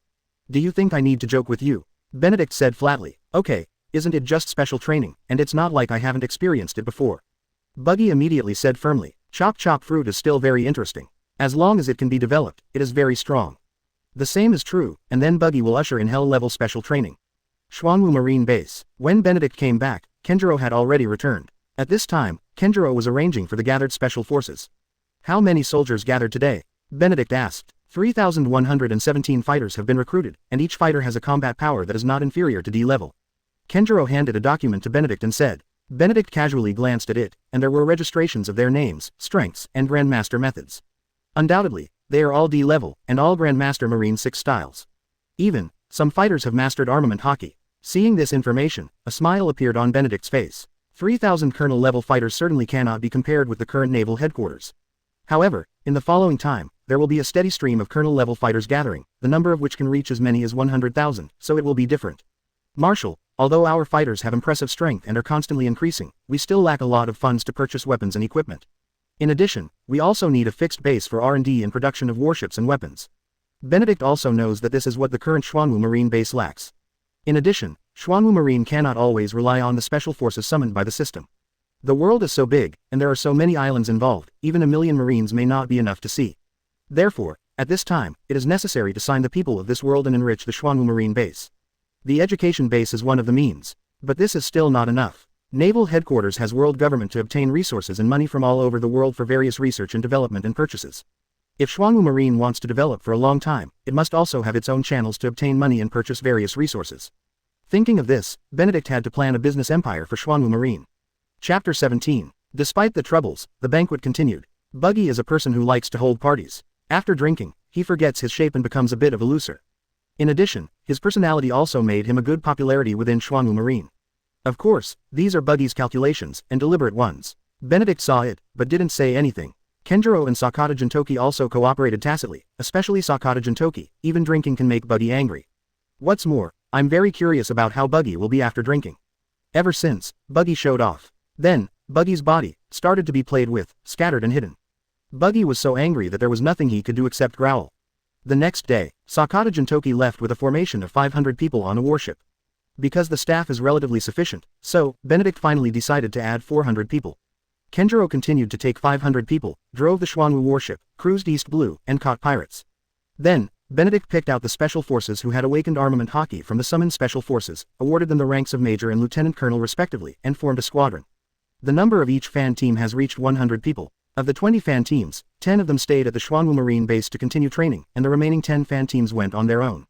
Do you think I need to joke with you? Benedict said flatly, okay, isn't it just special training, and it's not like I haven't experienced it before. Buggy immediately said firmly, Chop Chop fruit is still very interesting. As long as it can be developed, it is very strong. The same is true, and then Buggy will usher in hell-level special training. Xuanwu Marine Base. When Benedict came back, Kenjiro had already returned. At this time, Kenjiro was arranging for the gathered special forces. How many soldiers gathered today? Benedict asked. 3,117 fighters have been recruited, and each fighter has a combat power that is not inferior to D level. Kenjiro handed a document to Benedict and said. Benedict casually glanced at it, and there were registrations of their names, strengths, and Grandmaster methods. Undoubtedly, they are all D level, and all Grandmaster Marine 6 styles. Even, some fighters have mastered armament hockey. Seeing this information, a smile appeared on Benedict's face. 3,000 colonel level fighters certainly cannot be compared with the current Naval Headquarters. However, in the following time, there will be a steady stream of colonel level fighters gathering, the number of which can reach as many as 100,000, so it will be different. Marshal, although our fighters have impressive strength and are constantly increasing, we still lack a lot of funds to purchase weapons and equipment. In addition, we also need a fixed base for R&D and production of warships and weapons. Benedict also knows that this is what the current Xuanwu Marine base lacks. In addition, Xuanwu Marine cannot always rely on the special forces summoned by the system. The world is so big, and there are so many islands involved, even 1 million Marines may not be enough to see. Therefore, at this time, it is necessary to sign the people of this world and enrich the Xuanwu Marine base. The education base is one of the means. But this is still not enough. Naval Headquarters has world government to obtain resources and money from all over the world for various research and development and purchases. If Xuanwu Marine wants to develop for a long time, it must also have its own channels to obtain money and purchase various resources. Thinking of this, Benedict had to plan a business empire for Xuanwu Marine. Chapter 17. Despite the troubles, the banquet continued. Buggy is a person who likes to hold parties. After drinking, he forgets his shape and becomes a bit of a loser. In addition, his personality also made him a good popularity within Xuanwu Marine. Of course, these are Buggy's calculations, and deliberate ones. Benedict saw it, but didn't say anything. Kenjiro and Sakata Jintoki also cooperated tacitly, especially Sakata Jintoki. Even drinking can make Buggy angry. What's more, I'm very curious about how Buggy will be after drinking. Ever since, Buggy showed off. Then, Buggy's body started to be played with, scattered and hidden. Buggy was so angry that there was nothing he could do except growl. The next day, Sakata Jintoki left with a formation of 500 people on a warship. Because the staff is relatively sufficient, so, Benedict finally decided to add 400 people. Kenjiro continued to take 500 people, drove the Xuanwu warship, cruised East Blue, and caught pirates. Then, Benedict picked out the special forces who had awakened armament hockey from the summoned special forces, awarded them the ranks of major and lieutenant colonel respectively, and formed a squadron. The number of each fan team has reached 100 people. Of the 20 fan teams, 10 of them stayed at the Xuanwu Marine base to continue training, and the remaining 10 fan teams went on their own.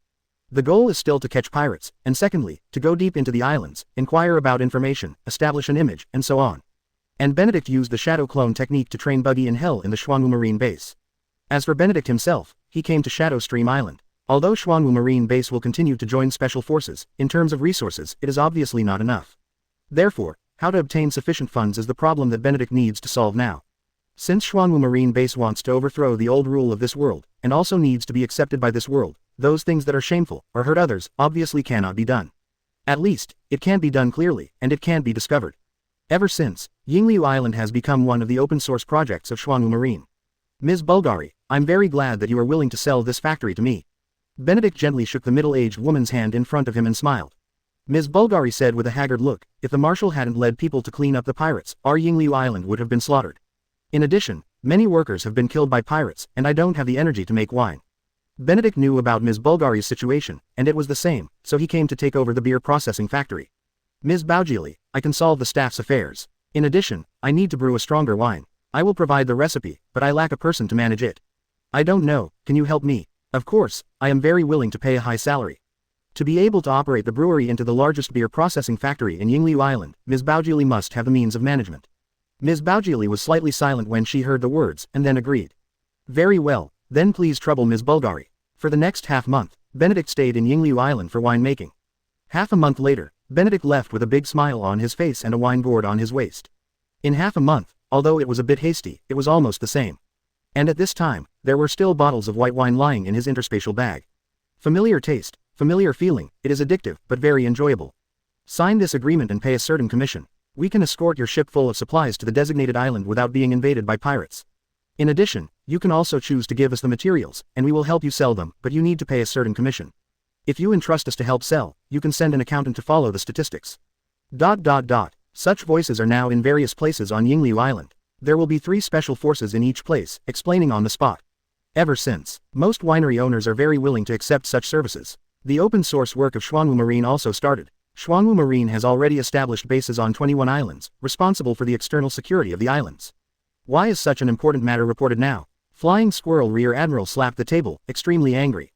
The goal is still to catch pirates, and secondly, to go deep into the islands, inquire about information, establish an image, and so on. And Benedict used the shadow clone technique to train Buggy in hell in the Xuanwu Marine base. As for Benedict himself, he came to Shadow Stream Island. Although Xuanwu Marine base will continue to join special forces, in terms of resources, it is obviously not enough. Therefore, how to obtain sufficient funds is the problem that Benedict needs to solve now. Since Xuanwu Marine base wants to overthrow the old rule of this world, and also needs to be accepted by this world, those things that are shameful, or hurt others, obviously cannot be done. At least, it can be done clearly, and it can be discovered. Ever since, Yingliu Island has become one of the open-source projects of Xuanwu Marine. Ms. Bulgari, I'm very glad that you are willing to sell this factory to me. Benedict gently shook the middle-aged woman's hand in front of him and smiled. Ms. Bulgari said with a haggard look, if the Marshal hadn't led people to clean up the pirates, our Yingliu Island would have been slaughtered. In addition, many workers have been killed by pirates, and I don't have the energy to make wine. Benedict knew about Ms. Bulgari's situation, and it was the same, so he came to take over the beer processing factory. Ms. Baugili, I can solve the staff's affairs. In addition, I need to brew a stronger wine. I will provide the recipe, but I lack a person to manage it. I don't know, can you help me? Of course, I am very willing to pay a high salary. To be able to operate the brewery into the largest beer processing factory in Yingliu Island, Ms. Baugili must have the means of management. Ms. Baugili was slightly silent when she heard the words, and then agreed. Very well, then please trouble Ms. Bulgari. For the next half-month, Benedict stayed in Yingliu Island for winemaking. Half a month later, Benedict left with a big smile on his face and a wine gourd on his waist. In half a month, although it was a bit hasty, it was almost the same. And at this time, there were still bottles of white wine lying in his interspatial bag. Familiar taste, familiar feeling, it is addictive, but very enjoyable. Sign this agreement and pay a certain commission. We can escort your ship full of supplies to the designated island without being invaded by pirates. In addition, you can also choose to give us the materials, and we will help you sell them, but you need to pay a certain commission. If you entrust us to help sell, you can send an accountant to follow the statistics. Such voices are now in various places on Yingliu Island. There will be 3 special forces in each place, explaining on the spot. Ever since, most winery owners are very willing to accept such services. The open-source work of Xuanwu Marine also started. Xuanwu Marine has already established bases on 21 islands, responsible for the external security of the islands. Why is such an important matter reported now? Flying Squirrel Rear Admiral slapped the table, extremely angry.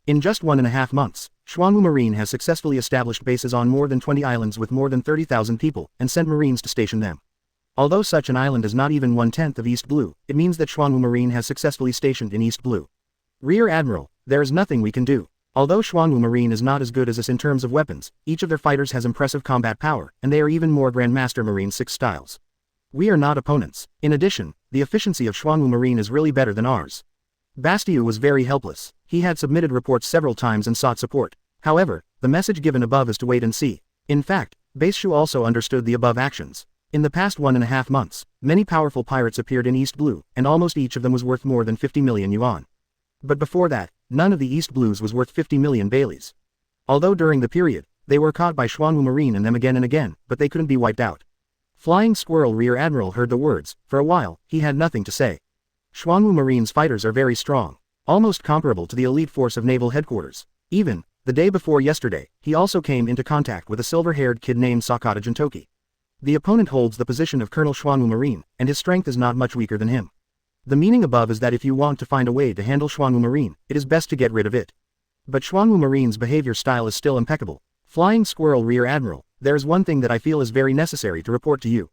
In just 1.5 months, Xuanwu Marine has successfully established bases on more than 20 islands with more than 30,000 people, and sent Marines to station them. Although such an island is not even 1/10 of East Blue, it means that Xuanwu Marine has successfully stationed in East Blue. Rear Admiral, there is nothing we can do. Although Xuanwu Marine is not as good as us in terms of weapons, each of their fighters has impressive combat power, and they are even more Grandmaster Marine 6 styles. We are not opponents. In addition, the efficiency of Xuanwu Marine is really better than ours. Bastiu was very helpless. He had submitted reports several times and sought support. However, the message given above is to wait and see. In fact, Bastiu also understood the above actions. In the past 1.5 months, many powerful pirates appeared in East Blue, and almost each of them was worth more than 50 million yuan. But before that, none of the East Blues was worth 50 million baileys. Although during the period, they were caught by Xuanwu Marine and them again and again, but they couldn't be wiped out. Flying Squirrel Rear Admiral heard the words. For a while, he had nothing to say. Xuanwu Marine's fighters are very strong, almost comparable to the elite force of Naval Headquarters. Even, the day before yesterday, he also came into contact with a silver-haired kid named Sakata Jintoki. The opponent holds the position of Colonel Xuanwu Marine, and his strength is not much weaker than him. The meaning above is that if you want to find a way to handle Xuanwu Marine, it is best to get rid of it. But Xuanwu Marine's behavior style is still impeccable. Flying Squirrel Rear Admiral, there is one thing that I feel is very necessary to report to you.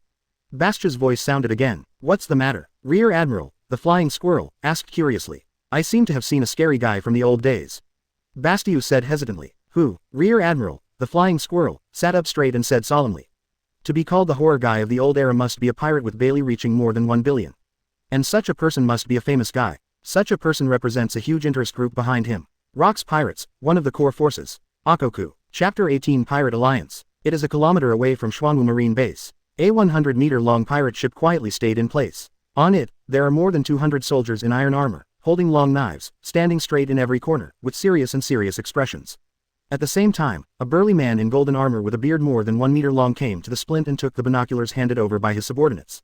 Bastia's voice sounded again. What's the matter? Rear Admiral, the Flying Squirrel, asked curiously. I seem to have seen a scary guy from the old days. Bastiu said hesitantly. Who? Rear Admiral, the Flying Squirrel, sat up straight and said solemnly. To be called the horror guy of the old era must be a pirate with Bailey reaching more than 1 billion. And such a person must be a famous guy. Such a person represents a huge interest group behind him. Rocks Pirates, one of the core forces. Ochoku. Chapter 18 Pirate Alliance. It is a kilometer away from Xuanwu Marine Base. A 100-meter-long pirate ship quietly stayed in place. On it, there are more than 200 soldiers in iron armor, holding long knives, standing straight in every corner, with serious expressions. At the same time, a burly man in golden armor with a beard more than 1 meter long came to the splint and took the binoculars handed over by his subordinates.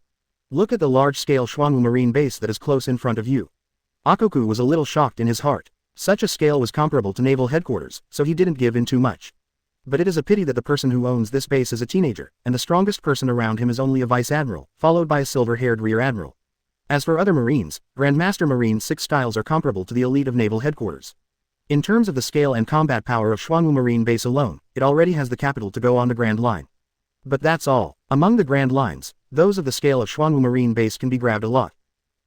Look at the large-scale Xuanwu Marine base that is close in front of you. Ochoku was a little shocked in his heart. Such a scale was comparable to Naval Headquarters, so he didn't give in too much. But it is a pity that the person who owns this base is a teenager, and the strongest person around him is only a vice admiral, followed by a silver-haired rear admiral. As for other Marines, Grandmaster Marine 6 styles are comparable to the elite of Naval Headquarters. In terms of the scale and combat power of Xuanwu Marine base alone, it already has the capital to go on the Grand Line. But that's all. Among the Grand Lines, those of the scale of Xuanwu Marine base can be grabbed a lot.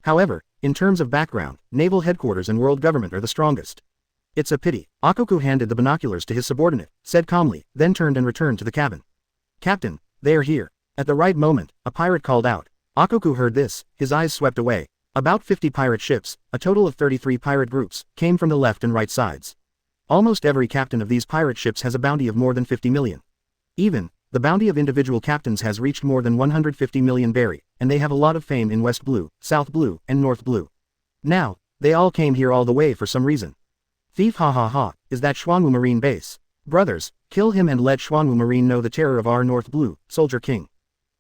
However, in terms of background, Naval Headquarters and World Government are the strongest. It's a pity. Ochoku handed the binoculars to his subordinate, said calmly, then turned and returned to the cabin. Captain, they are here. At the right moment, a pirate called out. Ochoku heard this, his eyes swept away. About 50 pirate ships, a total of 33 pirate groups, came from the left and right sides. Almost every captain of these pirate ships has a bounty of more than 50 million. Even, the bounty of individual captains has reached more than 150 million berry, and they have a lot of fame in West Blue, South Blue, and North Blue. Now, they all came here all the way for some reason. Thief ha ha ha, is that Xuanwu Marine base? Brothers, kill him and let Xuanwu Marine know the terror of our North Blue, Soldier King.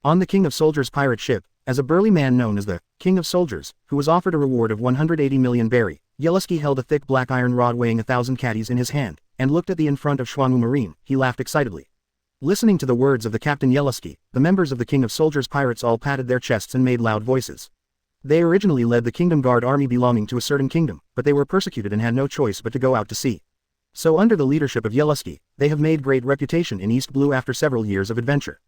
On the King of Soldiers pirate ship, as a burly man known as the King of Soldiers, who was offered a reward of 180 million berry, Yellowski held a thick black iron rod weighing 1,000 caddies in his hand, and looked at the in front of Xuanwu Marine. He laughed excitedly. Listening to the words of the Captain Yellowski, the members of the King of Soldiers pirates all patted their chests and made loud voices. They originally led the Kingdom Guard army belonging to a certain kingdom, but they were persecuted and had no choice but to go out to sea. So under the leadership of Yellowski, they have made great reputation in East Blue after several years of adventure.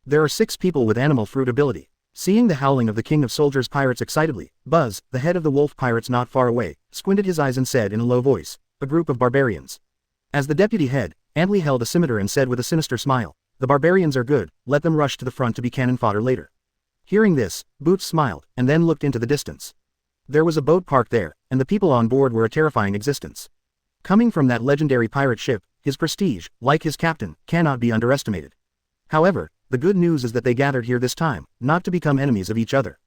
There are 6 people with animal fruit ability. Seeing the howling of the King of Soldiers pirates excitedly, Buzz, the head of the wolf pirates not far away, squinted his eyes and said in a low voice, a group of barbarians. As the deputy head, Antley held a scimitar and said with a sinister smile, the barbarians are good, let them rush to the front to be cannon fodder later. Hearing this, Boots smiled, and then looked into the distance. There was a boat parked there, and the people on board were a terrifying existence. Coming from that legendary pirate ship, his prestige, like his captain, cannot be underestimated. However, the good news is that they gathered here this time, not to become enemies of each other.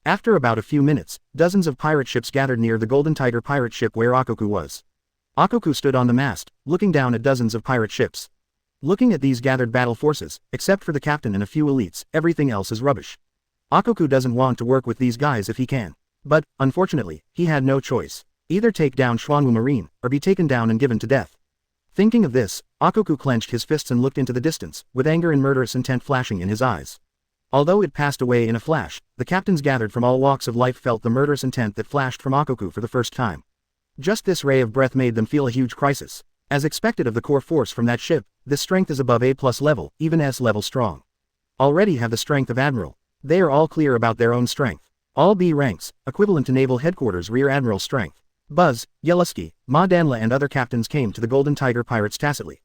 After about a few minutes, dozens of pirate ships gathered near the Golden Tiger pirate ship where Ochoku was. Ochoku stood on the mast, looking down at dozens of pirate ships. Looking at these gathered battle forces, except for the captain and a few elites, everything else is rubbish. Ochoku doesn't want to work with these guys if he can. But, unfortunately, he had no choice. Either take down Xuanwu Marine, or be taken down and given to death. Thinking of this, Ochoku clenched his fists and looked into the distance, with anger and murderous intent flashing in his eyes. Although it passed away in a flash, the captains gathered from all walks of life felt the murderous intent that flashed from Ochoku for the first time. Just this ray of breath made them feel a huge crisis. As expected of the core force from that ship, this strength is above A+ level, even S level strong. Already have the strength of Admiral. They are all clear about their own strength. All B ranks, equivalent to Naval Headquarters Rear Admiral strength. Buzz, Yellowski, Ma Danla and other captains came to the Golden Tiger pirates tacitly.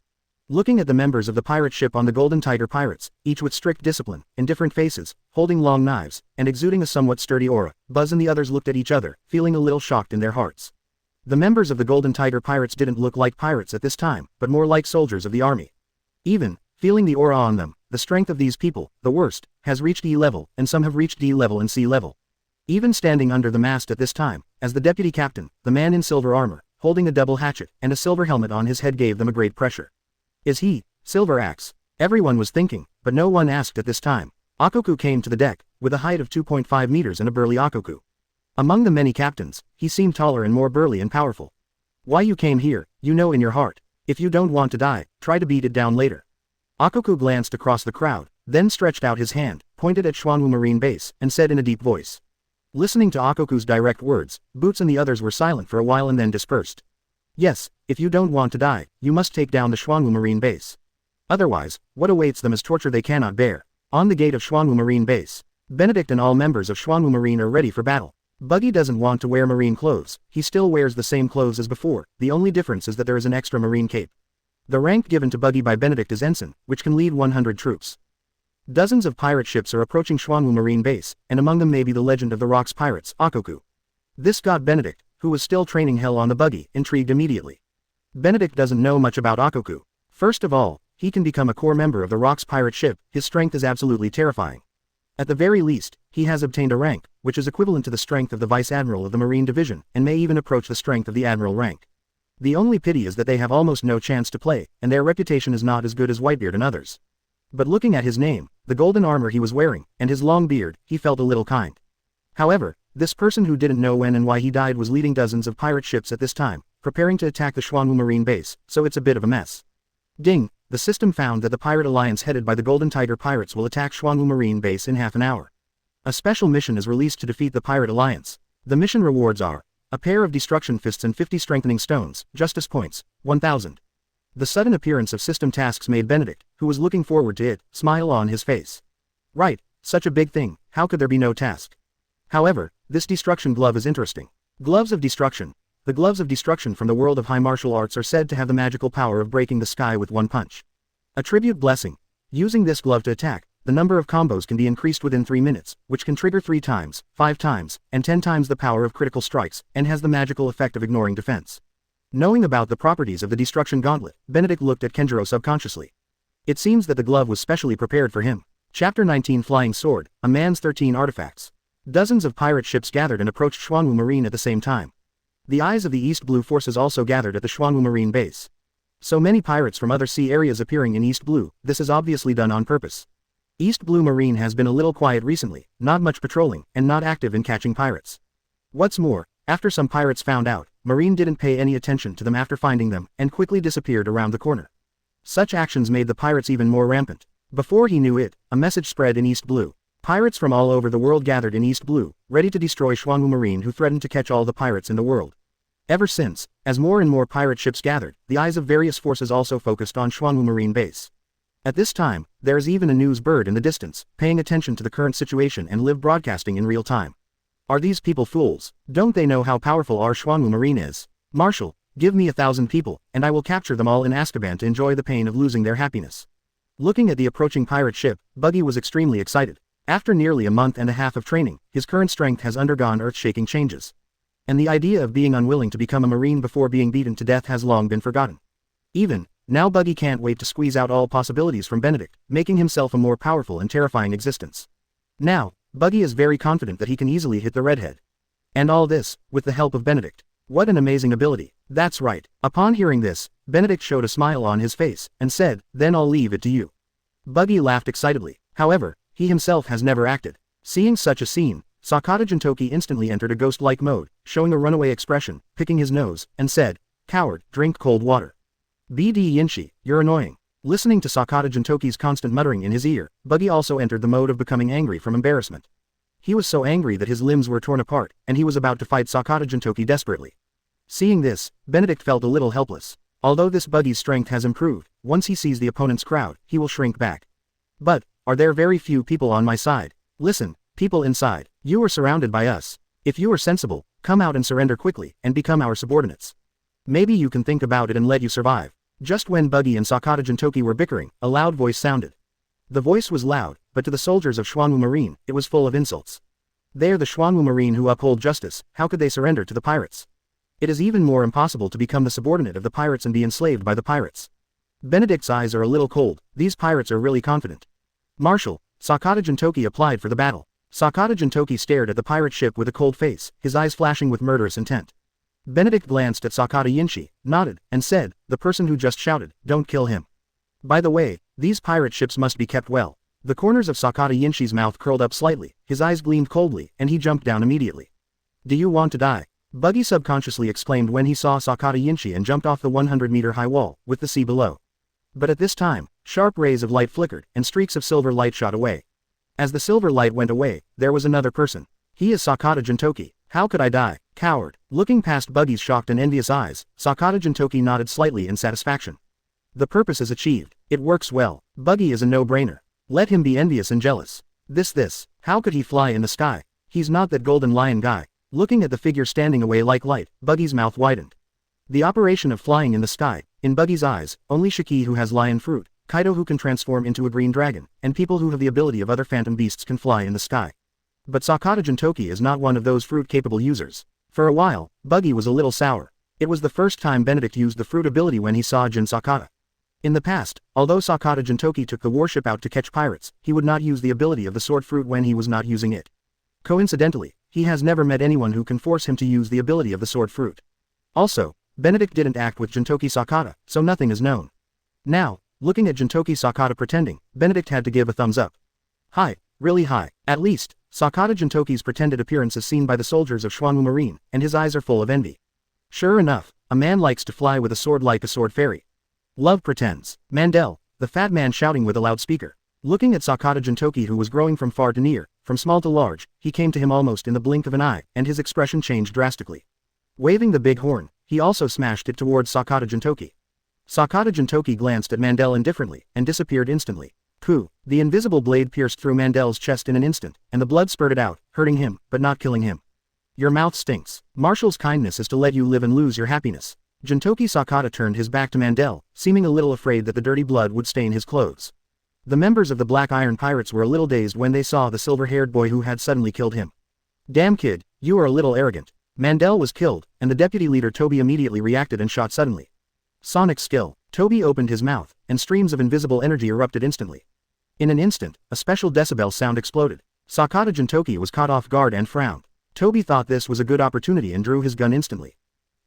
Looking at the members of the pirate ship on the Golden Tiger pirates, each with strict discipline, in different faces, holding long knives, and exuding a somewhat sturdy aura, Buzz and the others looked at each other, feeling a little shocked in their hearts. The members of the Golden Tiger pirates didn't look like pirates at this time, but more like soldiers of the army. Even, feeling the aura on them, the strength of these people, the worst, has reached E level, and some have reached D level and C level. Even standing under the mast at this time, as the deputy captain, the man in silver armor, holding a double hatchet, and a silver helmet on his head gave them a great pressure. Is he, Silver Axe? Everyone was thinking, but no one asked at this time. Ochoku came to the deck, with a height of 2.5 meters and a burly Ochoku. Among the many captains, he seemed taller and more burly and powerful. Why you came here, you know in your heart. If you don't want to die, try to beat it down later. Ochoku glanced across the crowd, then stretched out his hand, pointed at Xuanwu Marine base, and said in a deep voice. Listening to Okoku's direct words, Boots and the others were silent for a while and then dispersed. Yes, if you don't want to die, you must take down the Xuanwu Marine base. Otherwise, what awaits them is torture they cannot bear. On the gate of Xuanwu Marine base, Benedict and all members of Xuanwu Marine are ready for battle. Buggy doesn't want to wear marine clothes, he still wears the same clothes as before, the only difference is that there is an extra marine cape. The rank given to Buggy by Benedict is ensign, which can lead 100 troops. Dozens of pirate ships are approaching Xuanwu Marine base, and among them may be the legend of the Rocks pirates, Ochoku. This got Benedict, who was still training hell on the Buggy, intrigued immediately. Benedict doesn't know much about Ochoku. First of all, he can become a core member of the Rocks pirate ship, his strength is absolutely terrifying. At the very least, he has obtained a rank, which is equivalent to the strength of the Vice Admiral of the Marine Division, and may even approach the strength of the Admiral rank. The only pity is that they have almost no chance to play, and their reputation is not as good as Whitebeard and others. But looking at his name, the golden armor he was wearing, and his long beard, he felt a little kind. However, this person who didn't know when and why he died was leading dozens of pirate ships at this time, preparing to attack the Xuanwu Marine base, so it's a bit of a mess. Ding, the system found that the pirate alliance headed by the Golden Tiger pirates will attack Xuanwu Marine base in half an hour. A special mission is released to defeat the pirate alliance. The mission rewards are a pair of destruction fists and 50 strengthening stones, justice points, 1000. The sudden appearance of system tasks made Benedict, who was looking forward to it, smile on his face. Right, such a big thing, how could there be no task? However, this destruction glove is interesting. Gloves of destruction. The gloves of destruction from the world of high martial arts are said to have the magical power of breaking the sky with one punch. Attribute blessing. Using this glove to attack, the number of combos can be increased within 3 minutes, which can trigger 3 times, 5 times, and 10 times the power of critical strikes, and has the magical effect of ignoring defense. Knowing about the properties of the destruction gauntlet, Benedict looked at Kenjiro subconsciously. It seems that the glove was specially prepared for him. Chapter 19 Flying Sword, a man's 13 artifacts. Dozens of pirate ships gathered and approached Xuanwu Marine at the same time. The eyes of the East Blue forces also gathered at the Xuanwu Marine base. So many pirates from other sea areas appearing in East Blue, this is obviously done on purpose. East Blue Marine has been a little quiet recently, not much patrolling, and not active in catching pirates. What's more, after some pirates found out, Marine didn't pay any attention to them after finding them, and quickly disappeared around the corner. Such actions made the pirates even more rampant. Before he knew it, a message spread in East Blue. Pirates from all over the world gathered in East Blue, ready to destroy Xuanwu Marine, who threatened to catch all the pirates in the world. Ever since, as more and more pirate ships gathered, the eyes of various forces also focused on Xuanwu Marine base. At this time, there is even a news bird in the distance, paying attention to the current situation and live broadcasting in real time. Are these people fools? Don't they know how powerful our Xuanwu Marine is? Marshal, give me 1,000 people, and I will capture them all in Azkaban to enjoy the pain of losing their happiness. Looking at the approaching pirate ship, Buggy was extremely excited. After nearly a month and a half of training, his current strength has undergone earth-shaking changes. And the idea of being unwilling to become a marine before being beaten to death has long been forgotten. Now Buggy can't wait to squeeze out all possibilities from Benedict, making himself a more powerful and terrifying existence. Now, Buggy is very confident that he can easily hit the redhead. And all this, with the help of Benedict. What an amazing ability. That's right. Upon hearing this, Benedict showed a smile on his face, and said, then I'll leave it to you. Buggy laughed excitedly. However, he himself has never acted. Seeing such a scene, Sakata Jintoki instantly entered a ghost-like mode, showing a runaway expression, picking his nose, and said, coward, drink cold water. BD Yinshi, you're annoying. Listening to Sakata Jintoki's constant muttering in his ear, Buggy also entered the mode of becoming angry from embarrassment. He was so angry that his limbs were torn apart, and he was about to fight Sakata Jintoki desperately. Seeing this, Benedict felt a little helpless. Although this Buggy's strength has improved, once he sees the opponent's crowd, he will shrink back. But, are there very few people on my side? Listen, people inside, you are surrounded by us. If you are sensible, come out and surrender quickly, and become our subordinates. Maybe you can think about it and let you survive. Just when Buggy and Sakata Jintoki were bickering, a loud voice sounded. The voice was loud, but to the soldiers of Xuanwu Marine, it was full of insults. They are the Xuanwu Marine who uphold justice, how could they surrender to the pirates? It is even more impossible to become the subordinate of the pirates and be enslaved by the pirates. Benedict's eyes are a little cold, these pirates are really confident. Marshal, Sakata Jintoki applied for the battle. Sakata Jintoki stared at the pirate ship with a cold face, his eyes flashing with murderous intent. Benedict glanced at Sakata Yinshi, nodded, and said, the person who just shouted, don't kill him. By the way, these pirate ships must be kept well. The corners of Sakata Yinshi's mouth curled up slightly, his eyes gleamed coldly, and he jumped down immediately. Do you want to die? Buggy subconsciously exclaimed when he saw Sakata Yinshi and jumped off the 100-meter high wall, with the sea below. But at this time, sharp rays of light flickered, and streaks of silver light shot away. As the silver light went away, there was another person. He is Sakata Jintoki. How could I die, coward? Looking past Buggy's shocked and envious eyes, Sakata Jintoki nodded slightly in satisfaction. The purpose is achieved. It works well. Buggy is a no-brainer. Let him be envious and jealous. How could he fly in the sky? He's not that golden lion guy. Looking at the figure standing away like light, Buggy's mouth widened. The operation of flying in the sky, in Buggy's eyes, only Shiki who has lion fruit, Kaido who can transform into a green dragon, and people who have the ability of other phantom beasts can fly in the sky. But Sakata Jintoki is not one of those fruit-capable users. For a while, Buggy was a little sour. It was the first time Benedict used the fruit ability when he saw Jin Sakata. In the past, although Sakata Jintoki took the warship out to catch pirates, he would not use the ability of the sword fruit when he was not using it. Coincidentally, he has never met anyone who can force him to use the ability of the sword fruit. Also, Benedict didn't act with Jintoki Sakata, so nothing is known. Now, looking at Jintoki Sakata pretending, Benedict had to give a thumbs up. High, really high. At least, Sakata Jintoki's pretended appearance is seen by the soldiers of Xuanwu Marine, and his eyes are full of envy. Sure enough, a man likes to fly with a sword like a sword fairy. Love pretends. Mandel, the fat man shouting with a loudspeaker. Looking at Sakata Jintoki who was growing from far to near, from small to large, he came to him almost in the blink of an eye, and his expression changed drastically. Waving the big horn, he also smashed it towards Sakata Jintoki. Sakata Jintoki glanced at Mandel indifferently, and disappeared instantly. Pooh! The invisible blade pierced through Mandel's chest in an instant, and the blood spurted out, hurting him, but not killing him. Your mouth stinks. Marshal's kindness is to let you live and lose your happiness. Jintoki Sakata turned his back to Mandel, seeming a little afraid that the dirty blood would stain his clothes. The members of the Black Iron Pirates were a little dazed when they saw the silver-haired boy who had suddenly killed him. Damn kid, you are a little arrogant. Mandel was killed, and the deputy leader Toby immediately reacted and shot suddenly. Sonic skill. Toby opened his mouth, and streams of invisible energy erupted instantly. In an instant, a special decibel sound exploded. Sakata Jintoki was caught off guard and frowned. Toby thought this was a good opportunity and drew his gun instantly.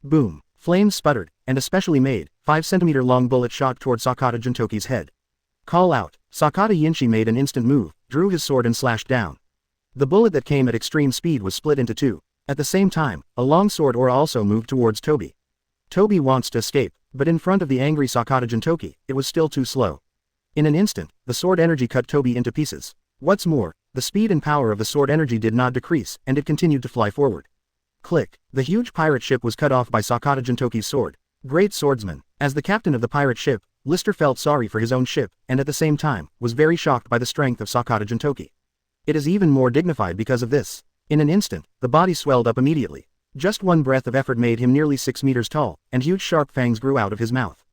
Boom. Flames sputtered, and a specially made, 5-centimeter-long bullet shot toward Sakata Jintoki's head. Call out. Sakata Yinshi made an instant move, drew his sword and slashed down. The bullet that came at extreme speed was split into two. At the same time, a long sword aura also moved towards Toby. Toby wants to escape, but in front of the angry Sakata Jintoki, it was still too slow. In an instant, the sword energy cut Toby into pieces. What's more, the speed and power of the sword energy did not decrease, and it continued to fly forward. Click. The huge pirate ship was cut off by Sakata Jintoki's sword. Great swordsman. As the captain of the pirate ship, Lister felt sorry for his own ship, and at the same time, was very shocked by the strength of Sakata Jintoki. It is even more dignified because of this. In an instant, the body swelled up immediately. Just one breath of effort made him nearly 6 meters tall, and huge sharp fangs grew out of his mouth.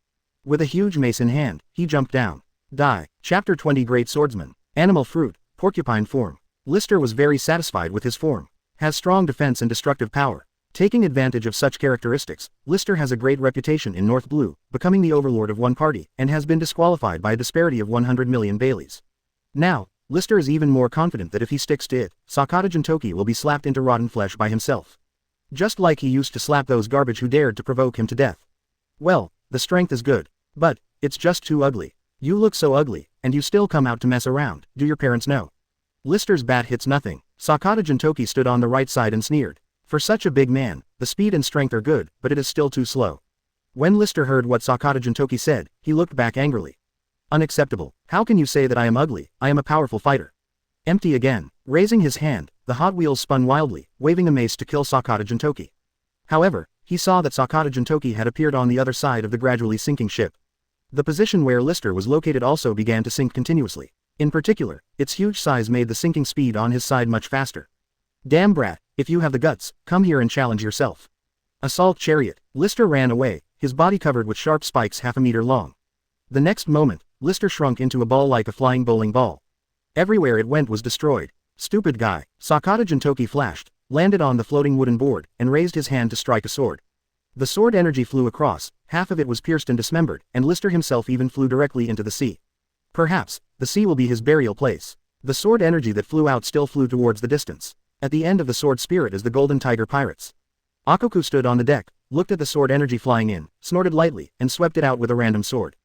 With a huge mace in hand, he jumped down. Die. Chapter 20 Great Swordsman. Animal Fruit, Porcupine Form. Lister was very satisfied with his form. Has strong defense and destructive power. Taking advantage of such characteristics, Lister has a great reputation in North Blue, becoming the overlord of one party, and has been disqualified by a disparity of 100 million Baileys. Now, Lister is even more confident that if he sticks to it, Sakata Jintoki will be slapped into rotten flesh by himself. Just like he used to slap those garbage who dared to provoke him to death. Well, the strength is good. But, it's just too ugly. You look so ugly, and you still come out to mess around, do your parents know? Lister's bat hits nothing. Sakata Jintoki stood on the right side and sneered. For such a big man, the speed and strength are good, but it is still too slow. When Lister heard what Sakata Jintoki said, he looked back angrily. Unacceptable. How can you say that I am ugly? I am a powerful fighter. Empty again. Raising his hand, the Hot Wheels spun wildly, waving a mace to kill Sakata Jintoki. However, he saw that Sakata Jintoki had appeared on the other side of the gradually sinking ship. The position where Lister was located also began to sink continuously. In particular, its huge size made the sinking speed on his side much faster. Damn brat, if you have the guts, come here and challenge yourself. Assault chariot. Lister ran away, his body covered with sharp spikes half a meter long. The next moment, Lister shrunk into a ball like a flying bowling ball. Everywhere it went was destroyed. Stupid guy. Sakata Jintoki flashed, landed on the floating wooden board, and raised his hand to strike a sword. The sword energy flew across, half of it was pierced and dismembered, and Lister himself even flew directly into the sea. Perhaps, the sea will be his burial place. The sword energy that flew out still flew towards the distance. At the end of the sword spirit is the Golden Tiger Pirates. Ochoku stood on the deck, looked at the sword energy flying in, snorted lightly, and swept it out with a random sword.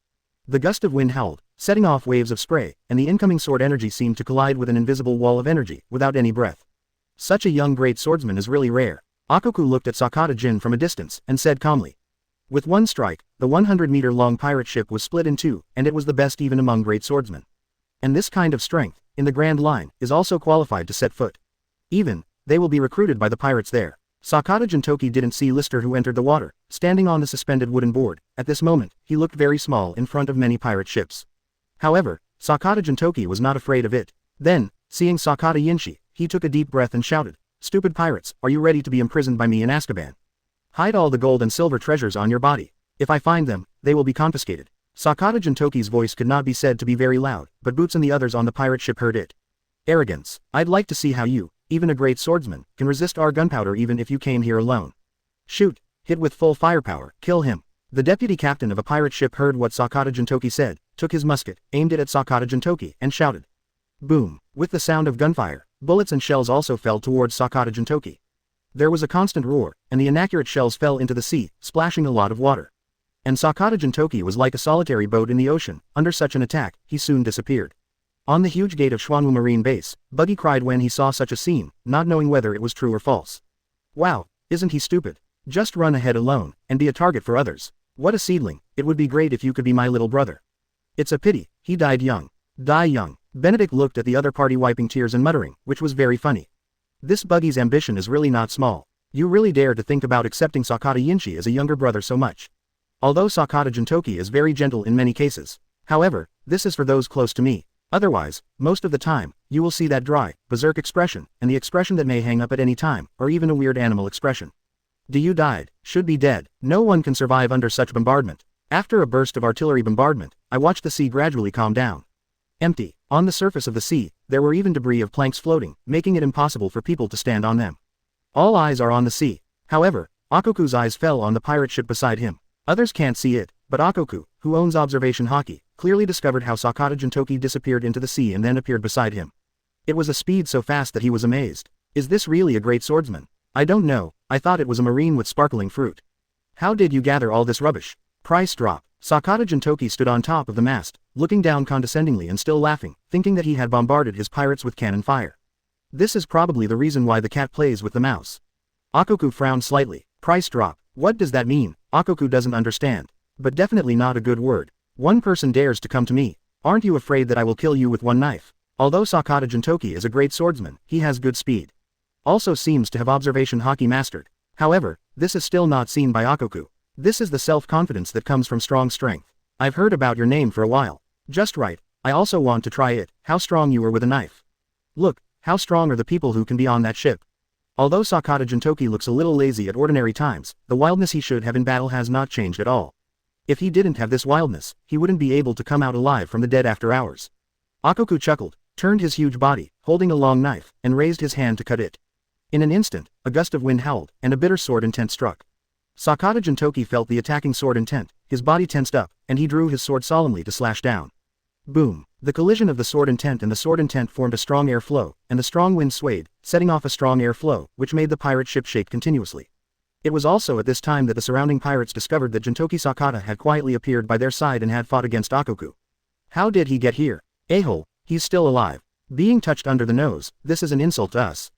The gust of wind howled, setting off waves of spray, and the incoming sword energy seemed to collide with an invisible wall of energy, without any breath. Such a young great swordsman is really rare. Ochoku looked at Sakata Jin from a distance, and said calmly. With one strike, the 100-meter-long pirate ship was split in two, and it was the best even among great swordsmen. And this kind of strength, in the Grand Line, is also qualified to set foot. Even, they will be recruited by the pirates there. Sakata Jintoki didn't see Lister who entered the water, standing on the suspended wooden board. At this moment, he looked very small in front of many pirate ships. However, Sakata Jintoki was not afraid of it. Then, seeing Sakata Yinshi, he took a deep breath and shouted, "Stupid pirates, are you ready to be imprisoned by me in Azkaban? Hide all the gold and silver treasures on your body. If I find them, they will be confiscated." Sakata Jintoki's voice could not be said to be very loud, but Boots and the others on the pirate ship heard it. Arrogance. I'd like to see how you, even a great swordsman, can resist our gunpowder even if you came here alone. Shoot. Hit with full firepower, kill him. The deputy captain of a pirate ship heard what Sakata Jintoki said, took his musket, aimed it at Sakata Jintoki, and shouted. Boom. With the sound of gunfire, bullets and shells also fell towards Sakata Jintoki. There was a constant roar, and the inaccurate shells fell into the sea, splashing a lot of water. And Sakata Jintoki was like a solitary boat in the ocean. Under such an attack, he soon disappeared. On the huge gate of Xuanwu Marine base, Buggy cried when he saw such a scene, not knowing whether it was true or false. Wow, isn't he stupid? Just run ahead alone, and be a target for others. What a seedling, it would be great if you could be my little brother. It's a pity, he died young. Die young. Benedict looked at the other party wiping tears and muttering, which was very funny. This Buggy's ambition is really not small. You really dare to think about accepting Sakata Yinshi as a younger brother so much. Although Sakata Jintoki is very gentle in many cases. However, this is for those close to me. Otherwise, most of the time, you will see that dry, berserk expression, and the expression that may hang up at any time, or even a weird animal expression. You died, should be dead. No one can survive under such bombardment. After a burst of artillery bombardment, I watched the sea gradually calm down. Empty. On the surface of the sea, there were even debris of planks floating, making it impossible for people to stand on them. All eyes are on the sea. However, Ochoku's eyes fell on the pirate ship beside him. Others can't see it, but Ochoku, who owns observation hockey, clearly discovered how Sakata Jintoki disappeared into the sea and then appeared beside him. It was a speed so fast that he was amazed. Is this really a great swordsman? I don't know, I thought it was a marine with sparkling fruit. How did you gather all this rubbish? Price drop. Sakata Jintoki stood on top of the mast, looking down condescendingly and still laughing, thinking that he had bombarded his pirates with cannon fire. This is probably the reason why the cat plays with the mouse. Ochoku frowned slightly. Price drop. What does that mean? Ochoku doesn't understand. But definitely not a good word. One person dares to come to me. Aren't you afraid that I will kill you with one knife? Although Sakata Jintoki is a great swordsman, he has good speed. Also seems to have observation hockey mastered. However, this is still not seen by Ochoku. This is the self-confidence that comes from strong strength. I've heard about your name for a while. Just right, I also want to try it. How strong you are with a knife. Look, how strong are the people who can be on that ship. Although Sakata Jintoki looks a little lazy at ordinary times, the wildness he should have in battle has not changed at all. If he didn't have this wildness, he wouldn't be able to come out alive from the dead after hours. Ochoku chuckled, turned his huge body, holding a long knife, and raised his hand to cut it. In an instant, a gust of wind howled, and a bitter sword intent struck. Sakata Jintoki felt the attacking sword intent, his body tensed up, and he drew his sword solemnly to slash down. Boom! The collision of the sword intent and the sword intent formed a strong air flow, and the strong wind swayed, setting off a strong air flow, which made the pirate ship shake continuously. It was also at this time that the surrounding pirates discovered that Jintoki Sakata had quietly appeared by their side and had fought against Ochoku. How did he get here? A-hole, he's still alive. Being touched under the nose, this is an insult to us. ...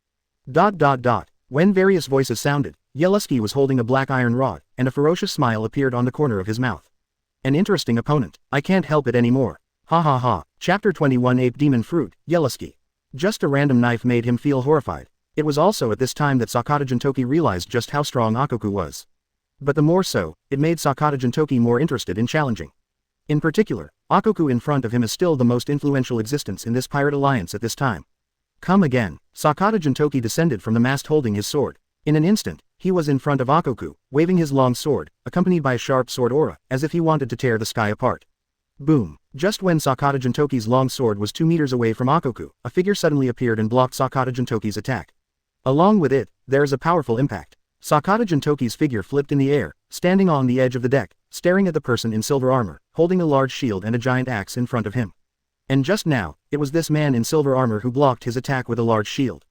When various voices sounded, Yellowski was holding a black iron rod, and a ferocious smile appeared on the corner of his mouth. An interesting opponent, I can't help it anymore. Ha ha ha. Chapter 21 Ape Demon Fruit, Yellowski. Just a random knife made him feel horrified. It was also at this time that Sakata Jintoki realized just how strong Ochoku was. But the more so, it made Sakata Jintoki more interested in challenging. In particular, Ochoku in front of him is still the most influential existence in this pirate alliance at this time. Come again. Sakata Jintoki descended from the mast holding his sword. In an instant, he was in front of Ochoku, waving his long sword, accompanied by a sharp sword aura, as if he wanted to tear the sky apart. Boom! Just when Sakata Jintoki's long sword was 2 meters away from Ochoku, a figure suddenly appeared and blocked Sakata Jintoki's attack. Along with it, there is a powerful impact. Sakata Jintoki's figure flipped in the air, standing on the edge of the deck, staring at the person in silver armor, holding a large shield and a giant axe in front of him. And just now, it was this man in silver armor who blocked his attack with a large shield.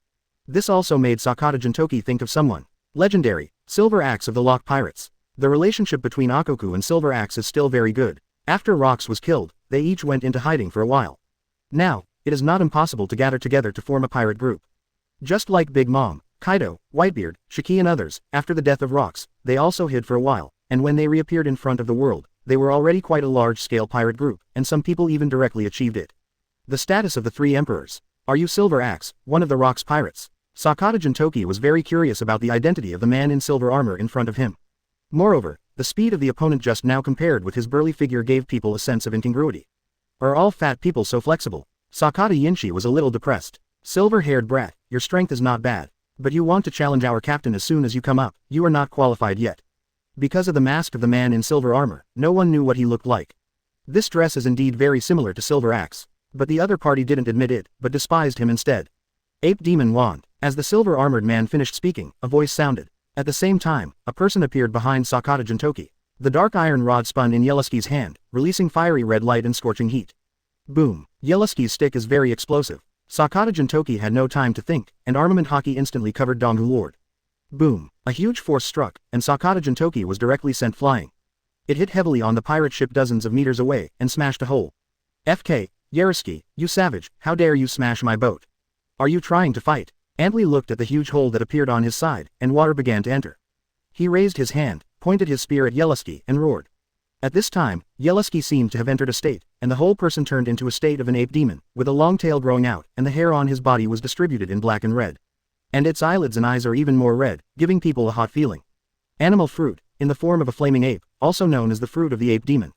This also made Sakata Jintoki think of someone. Legendary, Silver Axe of the Lock Pirates. The relationship between Ochoku and Silver Axe is still very good. After Rox was killed, they each went into hiding for a while. Now, it is not impossible to gather together to form a pirate group. Just like Big Mom, Kaido, Whitebeard, Shiki and others, after the death of Rox, they also hid for a while, and when they reappeared in front of the world, they were already quite a large-scale pirate group, and some people even directly achieved it. The status of the 3 emperors. Are you Silver Axe, one of the Rox pirates? Sakata Jintoki was very curious about the identity of the man in silver armor in front of him. Moreover, the speed of the opponent just now compared with his burly figure gave people a sense of incongruity. Are all fat people so flexible? Sakata Yinshi was a little depressed. Silver-haired brat, your strength is not bad. But you want to challenge our captain as soon as you come up, you are not qualified yet. Because of the mask of the man in silver armor, no one knew what he looked like. This dress is indeed very similar to Silver Axe. But the other party didn't admit it, but despised him instead. Ape Demon Wand. As the silver-armored man finished speaking, a voice sounded. At the same time, a person appeared behind Sakata Jintoki. The dark iron rod spun in Yellowski's hand, releasing fiery red light and scorching heat. Boom! Yellowski's stick is very explosive. Sakata Jintoki had no time to think, and armament hockey instantly covered Donghu Lord. Boom! A huge force struck, and Sakata Jintoki was directly sent flying. It hit heavily on the pirate ship dozens of meters away, and smashed a hole. FK, Yellowski, you savage, how dare you smash my boat? Are you trying to fight? Antly looked at the huge hole that appeared on his side, and water began to enter. He raised his hand, pointed his spear at Yellowski, and roared. At this time, Yellowski seemed to have entered a state, and the whole person turned into a state of an ape demon, with a long tail growing out, and the hair on his body was distributed in black and red. And its eyelids and eyes are even more red, giving people a hot feeling. Animal fruit, in the form of a flaming ape, also known as the fruit of the ape demon.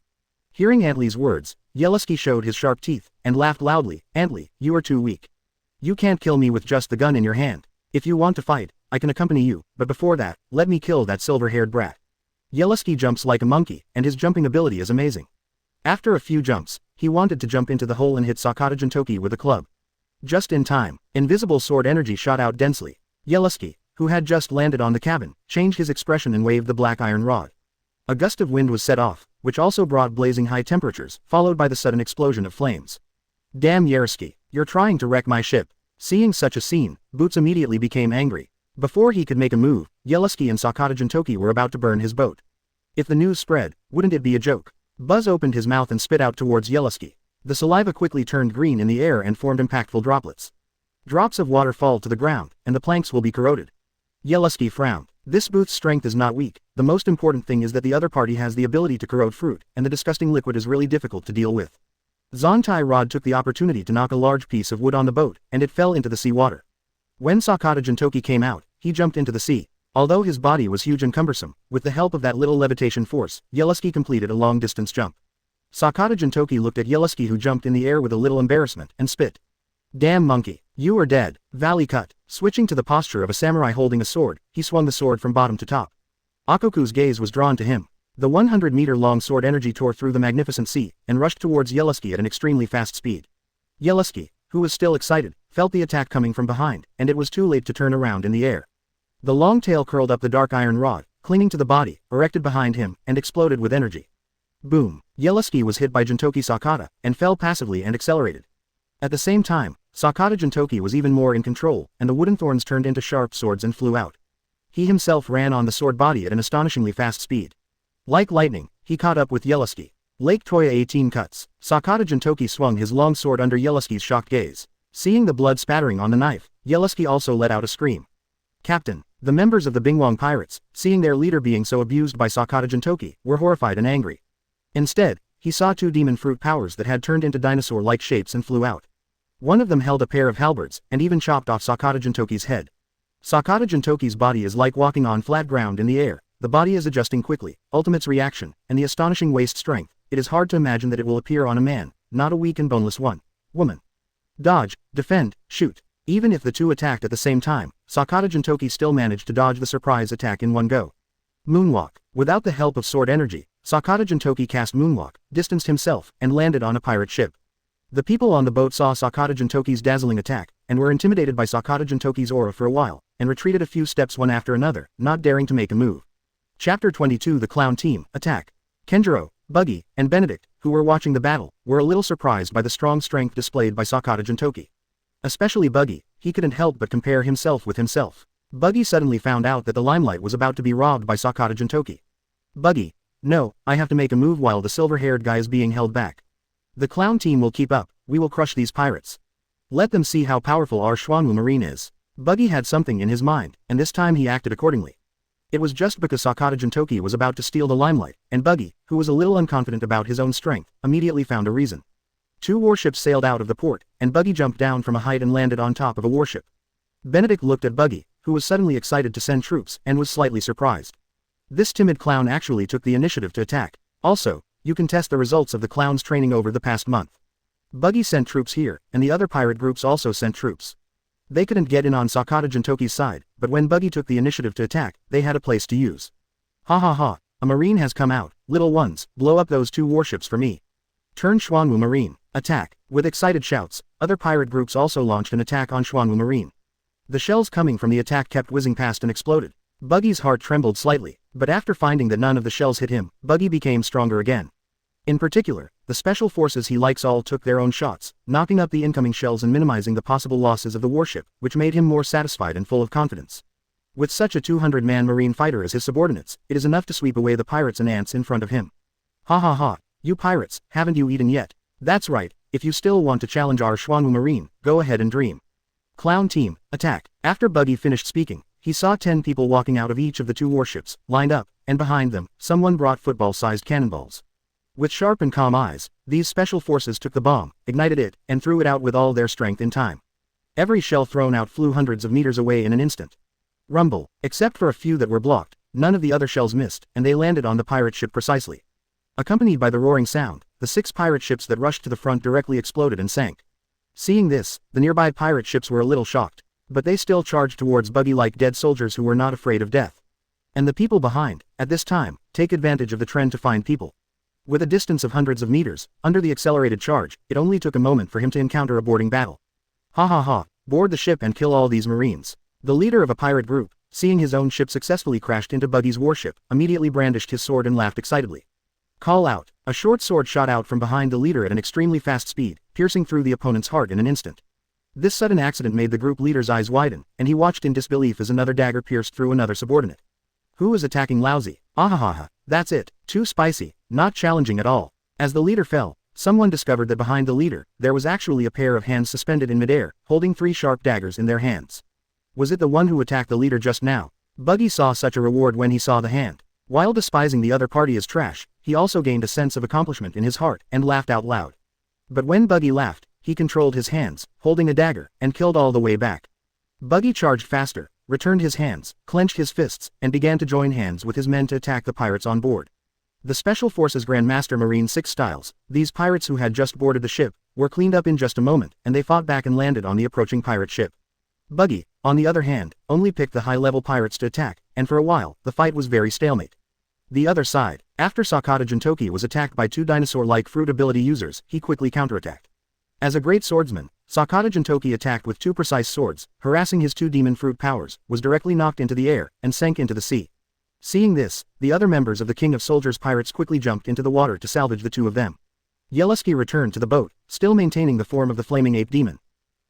Hearing Antly's words, Yellowski showed his sharp teeth, and laughed loudly. Antly, you are too weak. You can't kill me with just the gun in your hand. If you want to fight, I can accompany you, but before that, let me kill that silver-haired brat. Yellowski jumps like a monkey, and his jumping ability is amazing. After a few jumps, he wanted to jump into the hole and hit Sakata Jintoki with a club. Just in time, invisible sword energy shot out densely. Yellowski, who had just landed on the cabin, changed his expression and waved the black iron rod. A gust of wind was set off, which also brought blazing high temperatures, followed by the sudden explosion of flames. Damn Yellowski, you're trying to wreck my ship. Seeing such a scene, Boots immediately became angry. Before he could make a move, Yellowski and Sakata Jintoki were about to burn his boat. If the news spread, wouldn't it be a joke? Buzz opened his mouth and spit out towards Yellowski. The saliva quickly turned green in the air and formed impactful droplets. Drops of water fall to the ground, and the planks will be corroded. Yellowski frowned. This Booth's strength is not weak, the most important thing is that the other party has the ability to corrode fruit, and the disgusting liquid is really difficult to deal with. Zontai Rod took the opportunity to knock a large piece of wood on the boat, and it fell into the sea water. When Sakata Jintoki came out, he jumped into the sea. Although his body was huge and cumbersome, with the help of that little levitation force, Yellowski completed a long-distance jump. Sakata Jintoki looked at Yellowski, who jumped in the air with a little embarrassment, and spit. Damn monkey, you are dead. Valley cut. Switching to the posture of a samurai holding a sword, he swung the sword from bottom to top. Ochoku's gaze was drawn to him. The 100-meter-long sword energy tore through the magnificent sea, and rushed towards Yellowski at an extremely fast speed. Yellowski, who was still excited, felt the attack coming from behind, and it was too late to turn around in the air. The long tail curled up the dark iron rod, clinging to the body, erected behind him, and exploded with energy. Boom! Yellowski was hit by Jintoki Sakata, and fell passively and accelerated. At the same time, Sakata Jintoki was even more in control, and the wooden thorns turned into sharp swords and flew out. He himself ran on the sword body at an astonishingly fast speed. Like lightning, he caught up with Yellowski. Lake Toya 18 cuts. Sakata Jintoki swung his long sword under Yellowski's shocked gaze. Seeing the blood spattering on the knife, Yellowski also let out a scream. Captain, the members of the Bingwang pirates, seeing their leader being so abused by Sakata Jintoki, were horrified and angry. Instead, he saw two demon fruit powers that had turned into dinosaur-like shapes and flew out. One of them held a pair of halberds, and even chopped off Sakata Jintoki's head. Sakata Jintoki's body is like walking on flat ground in the air, the body is adjusting quickly, Ultimate's reaction, and the astonishing waist strength, it is hard to imagine that it will appear on a man, not a weak and boneless one. Woman. Dodge, defend, shoot. Even if the two attacked at the same time, Sakata Jintoki still managed to dodge the surprise attack in one go. Moonwalk. Without the help of sword energy, Sakata Jintoki cast Moonwalk, distanced himself, and landed on a pirate ship. The people on the boat saw Sakata Jintoki's dazzling attack, and were intimidated by Sakata Jintoki's aura for a while, and retreated a few steps one after another, not daring to make a move. Chapter 22 The Clown Team, Attack. Kenjiro, Buggy, and Benedict, who were watching the battle, were a little surprised by the strong strength displayed by Sakata Jintoki. Especially Buggy, he couldn't help but compare himself with himself. Buggy suddenly found out that the limelight was about to be robbed by Sakata Jintoki. Buggy. No, I have to make a move while the silver-haired guy is being held back. The clown team will keep up, we will crush these pirates. Let them see how powerful our Xuanwu Marine is. Buggy had something in his mind, and this time he acted accordingly. It was just because Sakata Jintoki was about to steal the limelight, and Buggy, who was a little unconfident about his own strength, immediately found a reason. Two warships sailed out of the port, and Buggy jumped down from a height and landed on top of a warship. Benedict looked at Buggy, who was suddenly excited to send troops, and was slightly surprised. This timid clown actually took the initiative to attack. Also, you can test the results of the clown's training over the past month. Buggy sent troops here, and the other pirate groups also sent troops. They couldn't get in on Sakata Jintoki's side, but when Buggy took the initiative to attack, they had a place to use. Ha ha ha, a marine has come out, little ones, blow up those two warships for me. Turn Xuanwu Marine, attack. With excited shouts, other pirate groups also launched an attack on Xuanwu Marine. The shells coming from the attack kept whizzing past and exploded. Buggy's heart trembled slightly, but after finding that none of the shells hit him, Buggy became stronger again. In particular, the special forces he likes all took their own shots, knocking up the incoming shells and minimizing the possible losses of the warship, which made him more satisfied and full of confidence. With such a 200-man marine fighter as his subordinates, it is enough to sweep away the pirates and ants in front of him. Ha ha ha, you pirates, haven't you eaten yet? That's right, if you still want to challenge our Xuanwu Marine, go ahead and dream. Clown team, attack. After Buggy finished speaking, he saw 10 people walking out of each of the 2 warships, lined up, and behind them, someone brought football-sized cannonballs. With sharp and calm eyes, these special forces took the bomb, ignited it, and threw it out with all their strength in time. Every shell thrown out flew hundreds of meters away in an instant. Rumble, except for a few that were blocked, none of the other shells missed, and they landed on the pirate ship precisely. Accompanied by the roaring sound, the 6 pirate ships that rushed to the front directly exploded and sank. Seeing this, the nearby pirate ships were a little shocked, but they still charged towards Buggy like dead soldiers who were not afraid of death. And the people behind, at this time, take advantage of the trend to find people. With a distance of hundreds of meters, under the accelerated charge, it only took a moment for him to encounter a boarding battle. Ha ha ha, board the ship and kill all these marines. The leader of a pirate group, seeing his own ship successfully crashed into Buggy's warship, immediately brandished his sword and laughed excitedly. Call out. A short sword shot out from behind the leader at an extremely fast speed, piercing through the opponent's heart in an instant. This sudden accident made the group leader's eyes widen, and he watched in disbelief as another dagger pierced through another subordinate. Who is attacking Lousy? Ahahaha, that's it, too spicy, not challenging at all. As the leader fell, someone discovered that behind the leader, there was actually a pair of hands suspended in midair, holding 3 sharp daggers in their hands. Was it the one who attacked the leader just now? Buggy saw such a reward when he saw the hand. While despising the other party as trash, he also gained a sense of accomplishment in his heart, and laughed out loud. But when Buggy laughed, he controlled his hands, holding a dagger, and killed all the way back. Buggy charged faster, returned his hands, clenched his fists, and began to join hands with his men to attack the pirates on board. The Special Forces Grandmaster Marine 6 Styles, these pirates who had just boarded the ship, were cleaned up in just a moment, and they fought back and landed on the approaching pirate ship. Buggy, on the other hand, only picked the high-level pirates to attack, and for a while, the fight was very stalemate. The other side, after Sakata Jintoki was attacked by 2 dinosaur-like fruit ability users, he quickly counterattacked. As a great swordsman, Sakata Jintoki attacked with 2 precise swords, harassing his 2 demon fruit powers, was directly knocked into the air, and sank into the sea. Seeing this, the other members of the King of Soldiers pirates quickly jumped into the water to salvage the 2 of them. Yellowski returned to the boat, still maintaining the form of the flaming ape demon.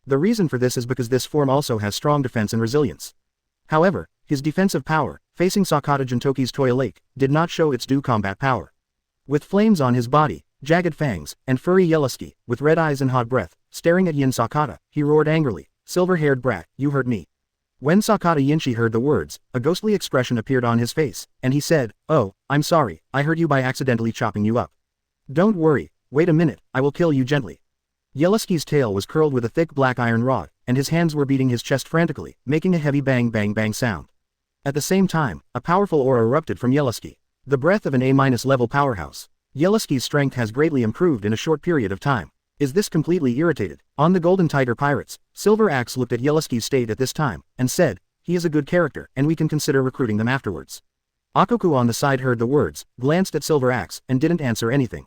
The reason for this is because this form also has strong defense and resilience. However, his defensive power, facing Sakata Jintoki's Toya Lake, did not show its due combat power. With flames on his body, jagged fangs, and furry Yellowski, with red eyes and hot breath, staring at Yin Sakata, he roared angrily, "Silver-haired brat, you hurt me." When Sakata Yinshi heard the words, a ghostly expression appeared on his face, and he said, "Oh, I'm sorry, I hurt you by accidentally chopping you up. Don't worry, wait a minute, I will kill you gently." Yellowski's tail was curled with a thick black iron rod, and his hands were beating his chest frantically, making a heavy bang bang bang sound. At the same time, a powerful aura erupted from Yellowski. The breath of an A-level powerhouse. Yellowski's strength has greatly improved in a short period of time. Is this completely irritated? On the Golden Tiger Pirates, Silver Axe looked at Yellowski's state at this time, and said, "He is a good character, and we can consider recruiting them afterwards." Ochoku on the side heard the words, glanced at Silver Axe, and didn't answer anything.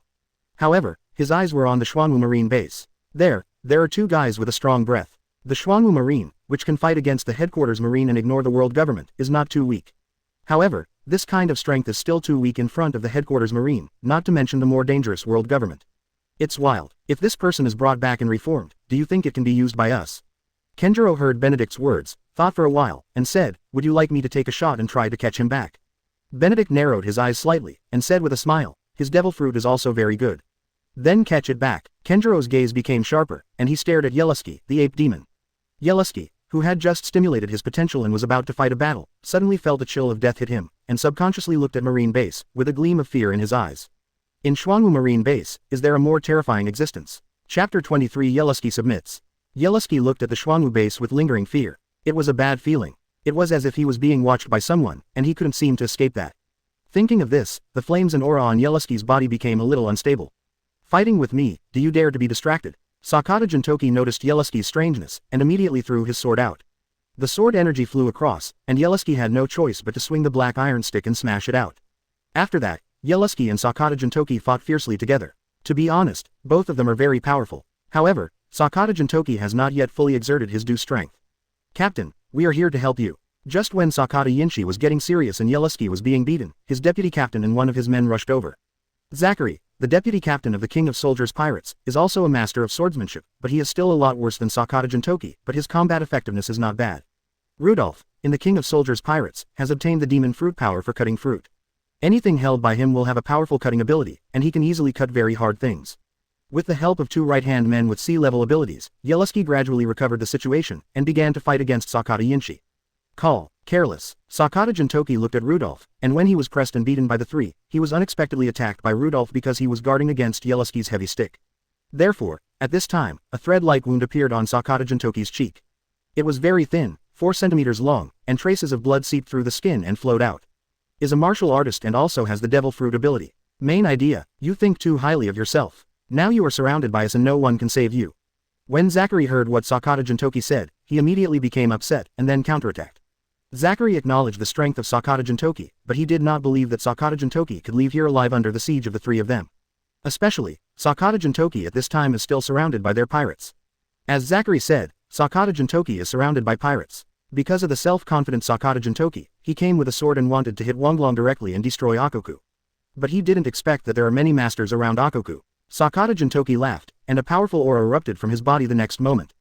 However, his eyes were on the Xuanwu Marine base. There are 2 guys with a strong breath. The Xuanwu Marine, which can fight against the Headquarters Marine and ignore the world government, is not too weak. However, this kind of strength is still too weak in front of the Headquarters Marine, not to mention the more dangerous world government. It's wild. If this person is brought back and reformed, do you think it can be used by us? Kenjiro heard Benedict's words, thought for a while, and said, "Would you like me to take a shot and try to catch him back?" Benedict narrowed his eyes slightly, and said with a smile, "His devil fruit is also very good." Then catch it back. Kenjiro's gaze became sharper, and he stared at Yellowski, the ape demon. Yellowski, who had just stimulated his potential and was about to fight a battle, suddenly felt a chill of death hit him, and subconsciously looked at Marine Base, with a gleam of fear in his eyes. In Xuanwu Marine Base, is there a more terrifying existence? Chapter 23 Yellowski submits. Yellowski looked at the Xuanwu base with lingering fear. It was a bad feeling. It was as if he was being watched by someone, and he couldn't seem to escape that. Thinking of this, the flames and aura on Yellowski's body became a little unstable. "Fighting with me, do you dare to be distracted?" Sakata Jintoki noticed Yellowski's strangeness, and immediately threw his sword out. The sword energy flew across, and Yellowski had no choice but to swing the black iron stick and smash it out. After that, Yellowski and Sakata Jintoki fought fiercely together. To be honest, both of them are very powerful. However, Sakata Jintoki has not yet fully exerted his due strength. "Captain, we are here to help you." Just when Sakata Yinshi was getting serious and Yellowski was being beaten, his deputy captain and one of his men rushed over. Zachary, the deputy captain of the King of Soldiers Pirates, is also a master of swordsmanship, but he is still a lot worse than Sakata Jintoki, but his combat effectiveness is not bad. Rudolph, in the King of Soldiers Pirates, has obtained the demon fruit power for cutting fruit. Anything held by him will have a powerful cutting ability, and he can easily cut very hard things. With the help of 2 right-hand men with sea-level abilities, Yellowski gradually recovered the situation, and began to fight against Sakata Yinshi. Call. Careless. Sakata Jintoki looked at Rudolph, and when he was pressed and beaten by the 3, he was unexpectedly attacked by Rudolph because he was guarding against Yellowski's heavy stick. Therefore, at this time, a thread-like wound appeared on Sakata Jintoki's cheek. It was very thin, 4 centimeters long, and traces of blood seeped through the skin and flowed out. Is a martial artist and also has the devil fruit ability. Main idea, you think too highly of yourself. Now you are surrounded by us and no one can save you. When Zachary heard what Sakata Jintoki said, he immediately became upset and then counterattacked. Zachary acknowledged the strength of Sakata Jintoki, but he did not believe that Sakata Jintoki could leave here alive under the siege of the 3 of them. Especially, Sakata Jintoki at this time is still surrounded by their pirates. As Zachary said, Sakata Jintoki is surrounded by pirates. Because of the self-confident Sakata Jintoki, he came with a sword and wanted to hit Wanglong directly and destroy Ochoku. But he didn't expect that there are many masters around Ochoku. Sakata Jintoki laughed, and a powerful aura erupted from his body the next moment.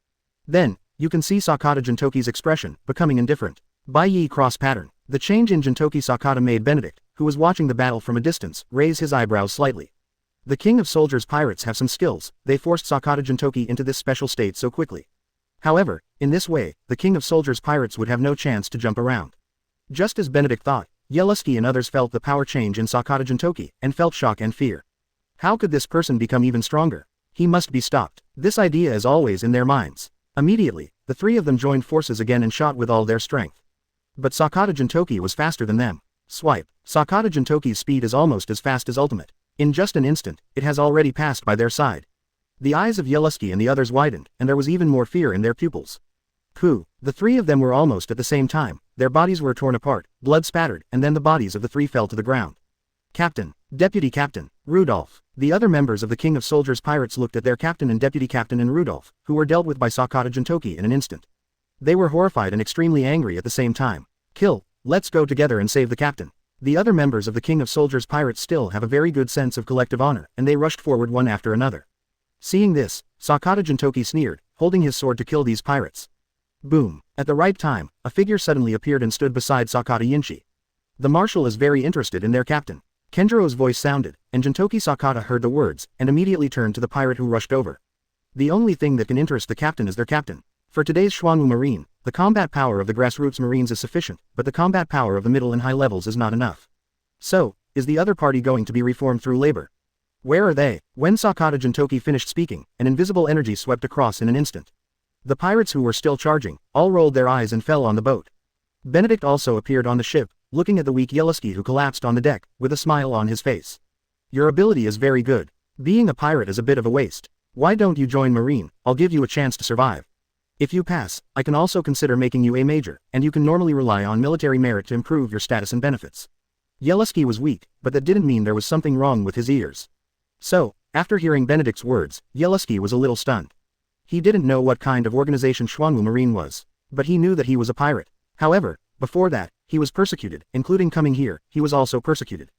Then, you can see Sakata Jintoki's expression, becoming indifferent. Bai Yi cross pattern. The change in Jintoki Sakata made Benedict, who was watching the battle from a distance, raise his eyebrows slightly. The King of Soldiers pirates have some skills, they forced Sakata Jintoki into this special state so quickly. However, in this way, the King of Soldiers pirates would have no chance to jump around. Just as Benedict thought, Yellowski and others felt the power change in Sakata Jintoki, and felt shock and fear. How could this person become even stronger? He must be stopped. This idea is always in their minds. Immediately, the 3 of them joined forces again and shot with all their strength. But Sakata Jintoki was faster than them. Swipe. Sakata Jintoki's speed is almost as fast as ultimate. In just an instant, it has already passed by their side. The eyes of Yellowski and the others widened, and there was even more fear in their pupils. Pooh. The 3 of them were almost at the same time, their bodies were torn apart, blood spattered, and then the bodies of the 3 fell to the ground. Captain. Deputy Captain. Rudolph. The other members of the King of Soldiers pirates looked at their captain and deputy captain and Rudolph, who were dealt with by Sakata Jintoki in an instant. They were horrified and extremely angry at the same time. Kill. Let's go together and save the captain. The other members of the King of Soldiers pirates still have a very good sense of collective honor, and they rushed forward one after another. Seeing this, Sakata Jintoki sneered, holding his sword to kill these pirates. Boom. At the right time, a figure suddenly appeared and stood beside Sakata Yinshi. The marshal is very interested in their captain. Kenjiro's voice sounded, and Jintoki Sakata heard the words, and immediately turned to the pirate who rushed over. The only thing that can interest the captain is their captain. For today's Xuanwu Marine, the combat power of the grassroots Marines is sufficient, but the combat power of the middle and high levels is not enough. So, is the other party going to be reformed through labor? Where are they? When Sakata Jintoki finished speaking, an invisible energy swept across in an instant. The pirates who were still charging, all rolled their eyes and fell on the boat. Benedict also appeared on the ship, looking at the weak Yellowski who collapsed on the deck, with a smile on his face. Your ability is very good. Being a pirate is a bit of a waste. Why don't you join Marine? I'll give you a chance to survive. If you pass, I can also consider making you a major, and you can normally rely on military merit to improve your status and benefits. Yellowski was weak, but that didn't mean there was something wrong with his ears. So, after hearing Benedict's words, Yellowski was a little stunned. He didn't know what kind of organization Xuanwu Marine was, but he knew that he was a pirate. However, before that, he was persecuted, including coming here, he was also persecuted.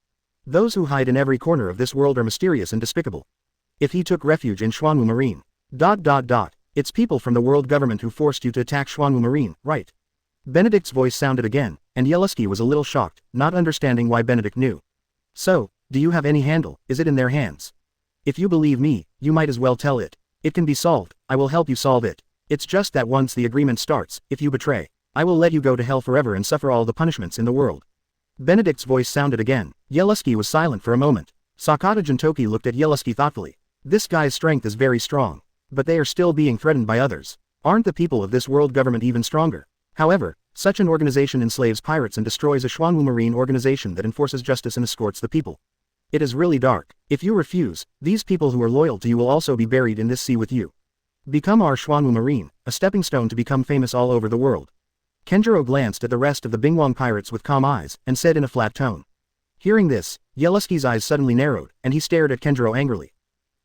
Those who hide in every corner of this world are mysterious and despicable. If he took refuge in Xuanwu Marine. It's people from the world government who forced you to attack Xuanwu Marine, right? Benedict's voice sounded again, and Yellowski was a little shocked, not understanding why Benedict knew. So, do you have any handle? Is it in their hands? If you believe me, you might as well tell it. It can be solved, I will help you solve it. It's just that once the agreement starts, if you betray, I will let you go to hell forever and suffer all the punishments in the world. Benedict's voice sounded again. Yellowski was silent for a moment. Sakata Jintoki looked at Yellowski thoughtfully. This guy's strength is very strong. But they are still being threatened by others. Aren't the people of this world government even stronger? However, such an organization enslaves pirates and destroys a Xuanwu Marine organization that enforces justice and escorts the people. It is really dark. If you refuse, these people who are loyal to you will also be buried in this sea with you. Become our Xuanwu Marine, a stepping stone to become famous all over the world. Kenjiro glanced at the rest of the Bingwang pirates with calm eyes, and said in a flat tone. Hearing this, Yellowski's eyes suddenly narrowed, and he stared at Kenjiro angrily.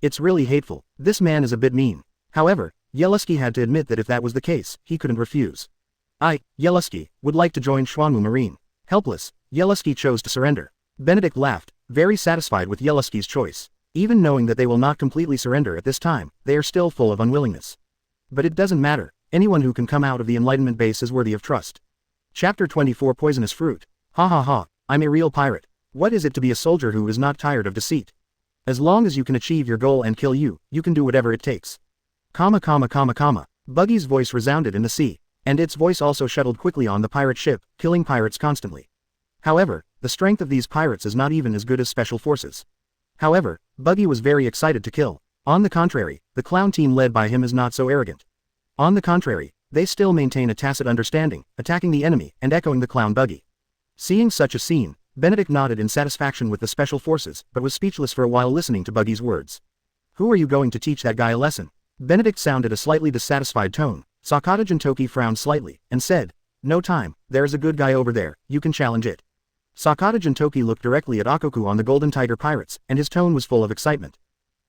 It's really hateful. This man is a bit mean. However, Yellowski had to admit that if that was the case, he couldn't refuse. I, Yellowski, would like to join Xuanwu Marine. Helpless, Yellowski chose to surrender. Benedict laughed, very satisfied with Yellowski's choice. Even knowing that they will not completely surrender at this time, they are still full of unwillingness. But it doesn't matter, anyone who can come out of the Enlightenment base is worthy of trust. Chapter 24 Poisonous Fruit. Ha ha ha, I'm a real pirate. What is it to be a soldier who is not tired of deceit? As long as you can achieve your goal and kill you, you can do whatever it takes. Buggy's voice resounded in the sea, and its voice also shuttled quickly on the pirate ship, killing pirates constantly. However, the strength of these pirates is not even as good as special forces. However, Buggy was very excited to kill. On the contrary, the clown team led by him is not so arrogant. On the contrary, they still maintain a tacit understanding, attacking the enemy and echoing the clown Buggy. Seeing such a scene, Benedict nodded in satisfaction with the special forces, but was speechless for a while listening to Buggy's words. Who are you going to teach that guy a lesson? Benedict sounded a slightly dissatisfied tone. Sakata Jintoki frowned slightly, and said, no time, there is a good guy over there, you can challenge it. Sakata Jintoki looked directly at Ochoku on the Golden Tiger Pirates, and his tone was full of excitement.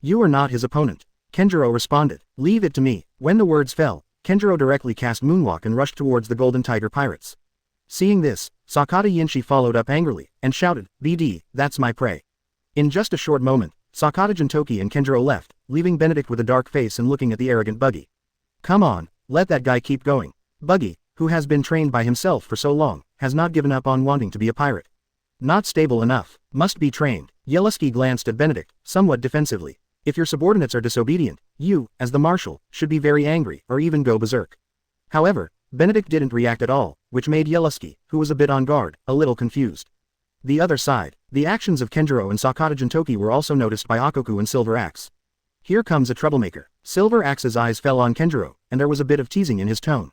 You are not his opponent. Kenjiro responded. Leave it to me. When the words fell, Kenjiro directly cast Moonwalk and rushed towards the Golden Tiger Pirates. Seeing this, Sakata Yinshi followed up angrily, and shouted, BD, that's my prey. In just a short moment, Sakata Jintoki and Kenjiro left, leaving Benedict with a dark face and looking at the arrogant Buggy. Come on, let that guy keep going. Buggy, who has been trained by himself for so long, has not given up on wanting to be a pirate. Not stable enough, must be trained. Yellowski glanced at Benedict, somewhat defensively. If your subordinates are disobedient, you, as the marshal, should be very angry or even go berserk. However, Benedict didn't react at all, which made Yellowski, who was a bit on guard, a little confused. The other side, the actions of Kenjiro and Sakata Jintoki were also noticed by Ochoku and Silver Axe. Here comes a troublemaker. Silver Axe's eyes fell on Kenjiro, and there was a bit of teasing in his tone.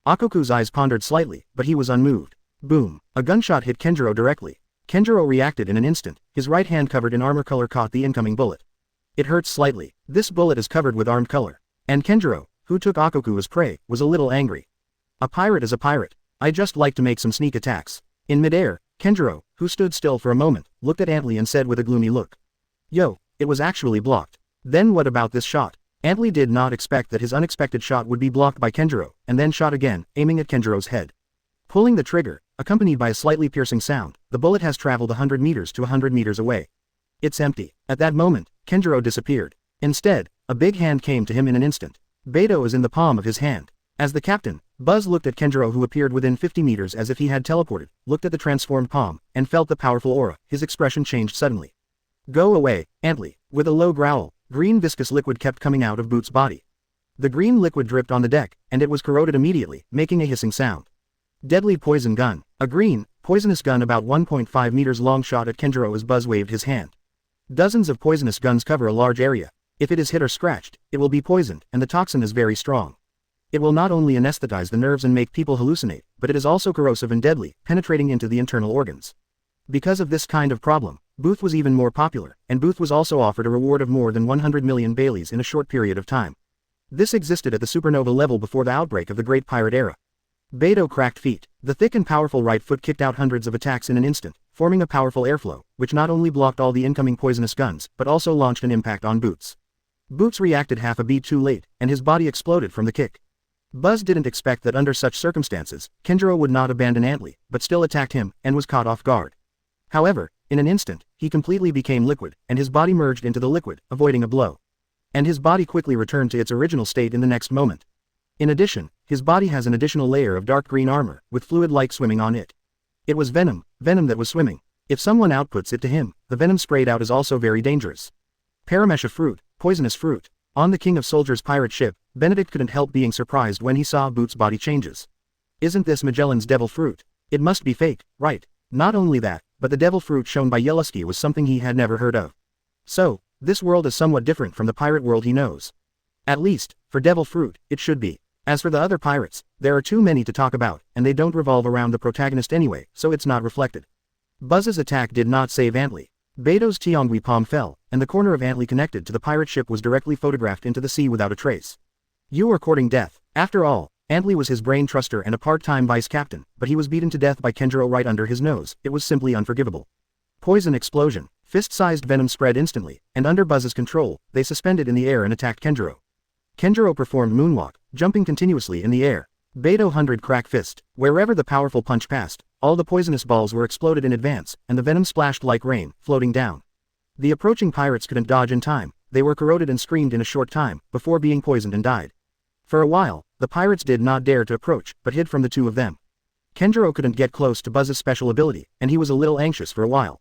Ochoku's eyes pondered slightly, but he was unmoved. Boom! A gunshot hit Kenjiro directly. Kenjiro reacted in an instant. His right hand covered in armor color caught the incoming bullet. It hurts slightly. This bullet is covered with armed color. And Kenjiro, who took Ochoku as prey, was a little angry. A pirate is a pirate. I just like to make some sneak attacks. In midair, Kenjiro, who stood still for a moment, looked at Antly and said with a gloomy look. Yo, it was actually blocked. Then what about this shot? Antly did not expect that his unexpected shot would be blocked by Kenjiro, and then shot again, aiming at Kenjiro's head. Pulling the trigger, accompanied by a slightly piercing sound, the bullet has traveled 100 meters to 100 meters away. It's empty. At that moment, Kenjiro disappeared. Instead, a big hand came to him in an instant. Beidou is in the palm of his hand. As the captain, Buzz looked at Kenjiro, who appeared within 50 meters as if he had teleported, looked at the transformed palm, and felt the powerful aura. His expression changed suddenly. Go away, Antly. With a low growl, green viscous liquid kept coming out of Boot's body. The green liquid dripped on the deck, and it was corroded immediately, making a hissing sound. Deadly poison gun. A green, poisonous gun about 1.5 meters long shot at Kenjiro as Buzz waved his hand. Dozens of poisonous guns cover a large area. If it is hit or scratched, it will be poisoned, and the toxin is very strong. It will not only anesthetize the nerves and make people hallucinate, but it is also corrosive and deadly, penetrating into the internal organs. Because of this kind of problem, Booth was even more popular, and Booth was also offered a reward of more than 100 million Baileys in a short period of time. This existed at the supernova level before the outbreak of the Great Pirate Era. Beidou cracked feet. The thick and powerful right foot kicked out hundreds of attacks in an instant, forming a powerful airflow, which not only blocked all the incoming poisonous guns, but also launched an impact on Boots. Boots reacted half a beat too late, and his body exploded from the kick. Buzz didn't expect that under such circumstances, Kenjiro would not abandon Antly, but still attacked him, and was caught off guard. However, in an instant, he completely became liquid, and his body merged into the liquid, avoiding a blow. And his body quickly returned to its original state in the next moment. In addition, his body has an additional layer of dark green armor, with fluid-like swimming on it. It was venom that was swimming. If someone outputs it to him, the venom sprayed out is also very dangerous. Paramesha fruit, poisonous fruit. On the King of Soldiers pirate ship, Benedict couldn't help being surprised when he saw Boots' body changes. Isn't this Magellan's devil fruit? It must be fake, right? Not only that, but the devil fruit shown by Yellowski was something he had never heard of. So, this world is somewhat different from the pirate world he knows. At least, for devil fruit, it should be. As for the other pirates, there are too many to talk about, and they don't revolve around the protagonist anyway, so it's not reflected. Buzz's attack did not save Antly. Beidou's Tiongui palm fell, and the corner of Antly connected to the pirate ship was directly photographed into the sea without a trace. You are courting death. After all, Antly was his brain truster and a part-time vice captain, but he was beaten to death by Kenjiro right under his nose. It was simply unforgivable. Poison explosion. Fist-sized venom spread instantly, and under Buzz's control, they suspended in the air and attacked Kenjiro. Kenjiro performed moonwalk, jumping continuously in the air. Beidou 100 crack fist. Wherever the powerful punch passed, all the poisonous balls were exploded in advance, and the venom splashed like rain, floating down. The approaching pirates couldn't dodge in time. They were corroded and screamed in a short time, before being poisoned and died. For a while, the pirates did not dare to approach, but hid from the two of them. Kenjiro couldn't get close to Buzz's special ability, and he was a little anxious for a while.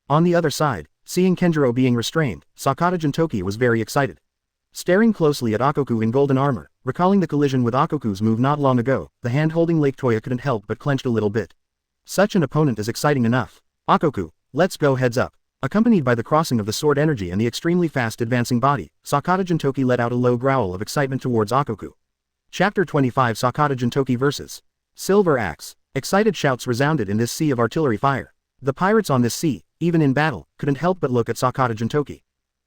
On the other side, seeing Kenjiro being restrained, Sakata Jintoki was very excited. Staring closely at Ochoku in golden armor, recalling the collision with Okoku's move not long ago, the hand holding Lake Toya couldn't help but clenched a little bit. Such an opponent is exciting enough. Ochoku, let's go heads up. Accompanied by the crossing of the sword energy and the extremely fast advancing body, Sakata Jintoki let out a low growl of excitement towards Ochoku. Chapter 25 Sakata Jintoki vs. Silver Axe. Excited shouts resounded in this sea of artillery fire. The pirates on this sea, even in battle, couldn't help but look at Sakata Jintoki.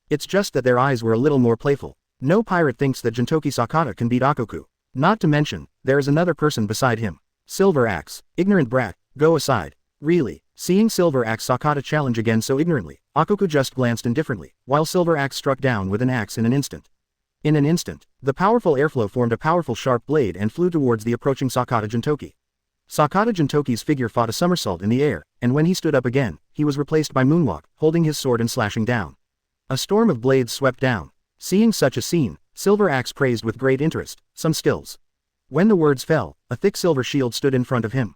It's just that their eyes were a little more playful. No pirate thinks that Jintoki Sakata can beat Ochoku. Not to mention, there is another person beside him. Silver Axe, ignorant brat, go aside. Really, seeing Silver Axe Sakata challenge again so ignorantly, Ochoku just glanced indifferently, while Silver Axe struck down with an axe in an instant. In an instant, the powerful airflow formed a powerful sharp blade and flew towards the approaching Sakata Jintoki. Sakata Jintoki's figure fought a somersault in the air, and when he stood up again, he was replaced by Moonwalk, holding his sword and slashing down. A storm of blades swept down. Seeing such a scene, Silver Axe praised with great interest, some skills. When the words fell, a thick silver shield stood in front of him.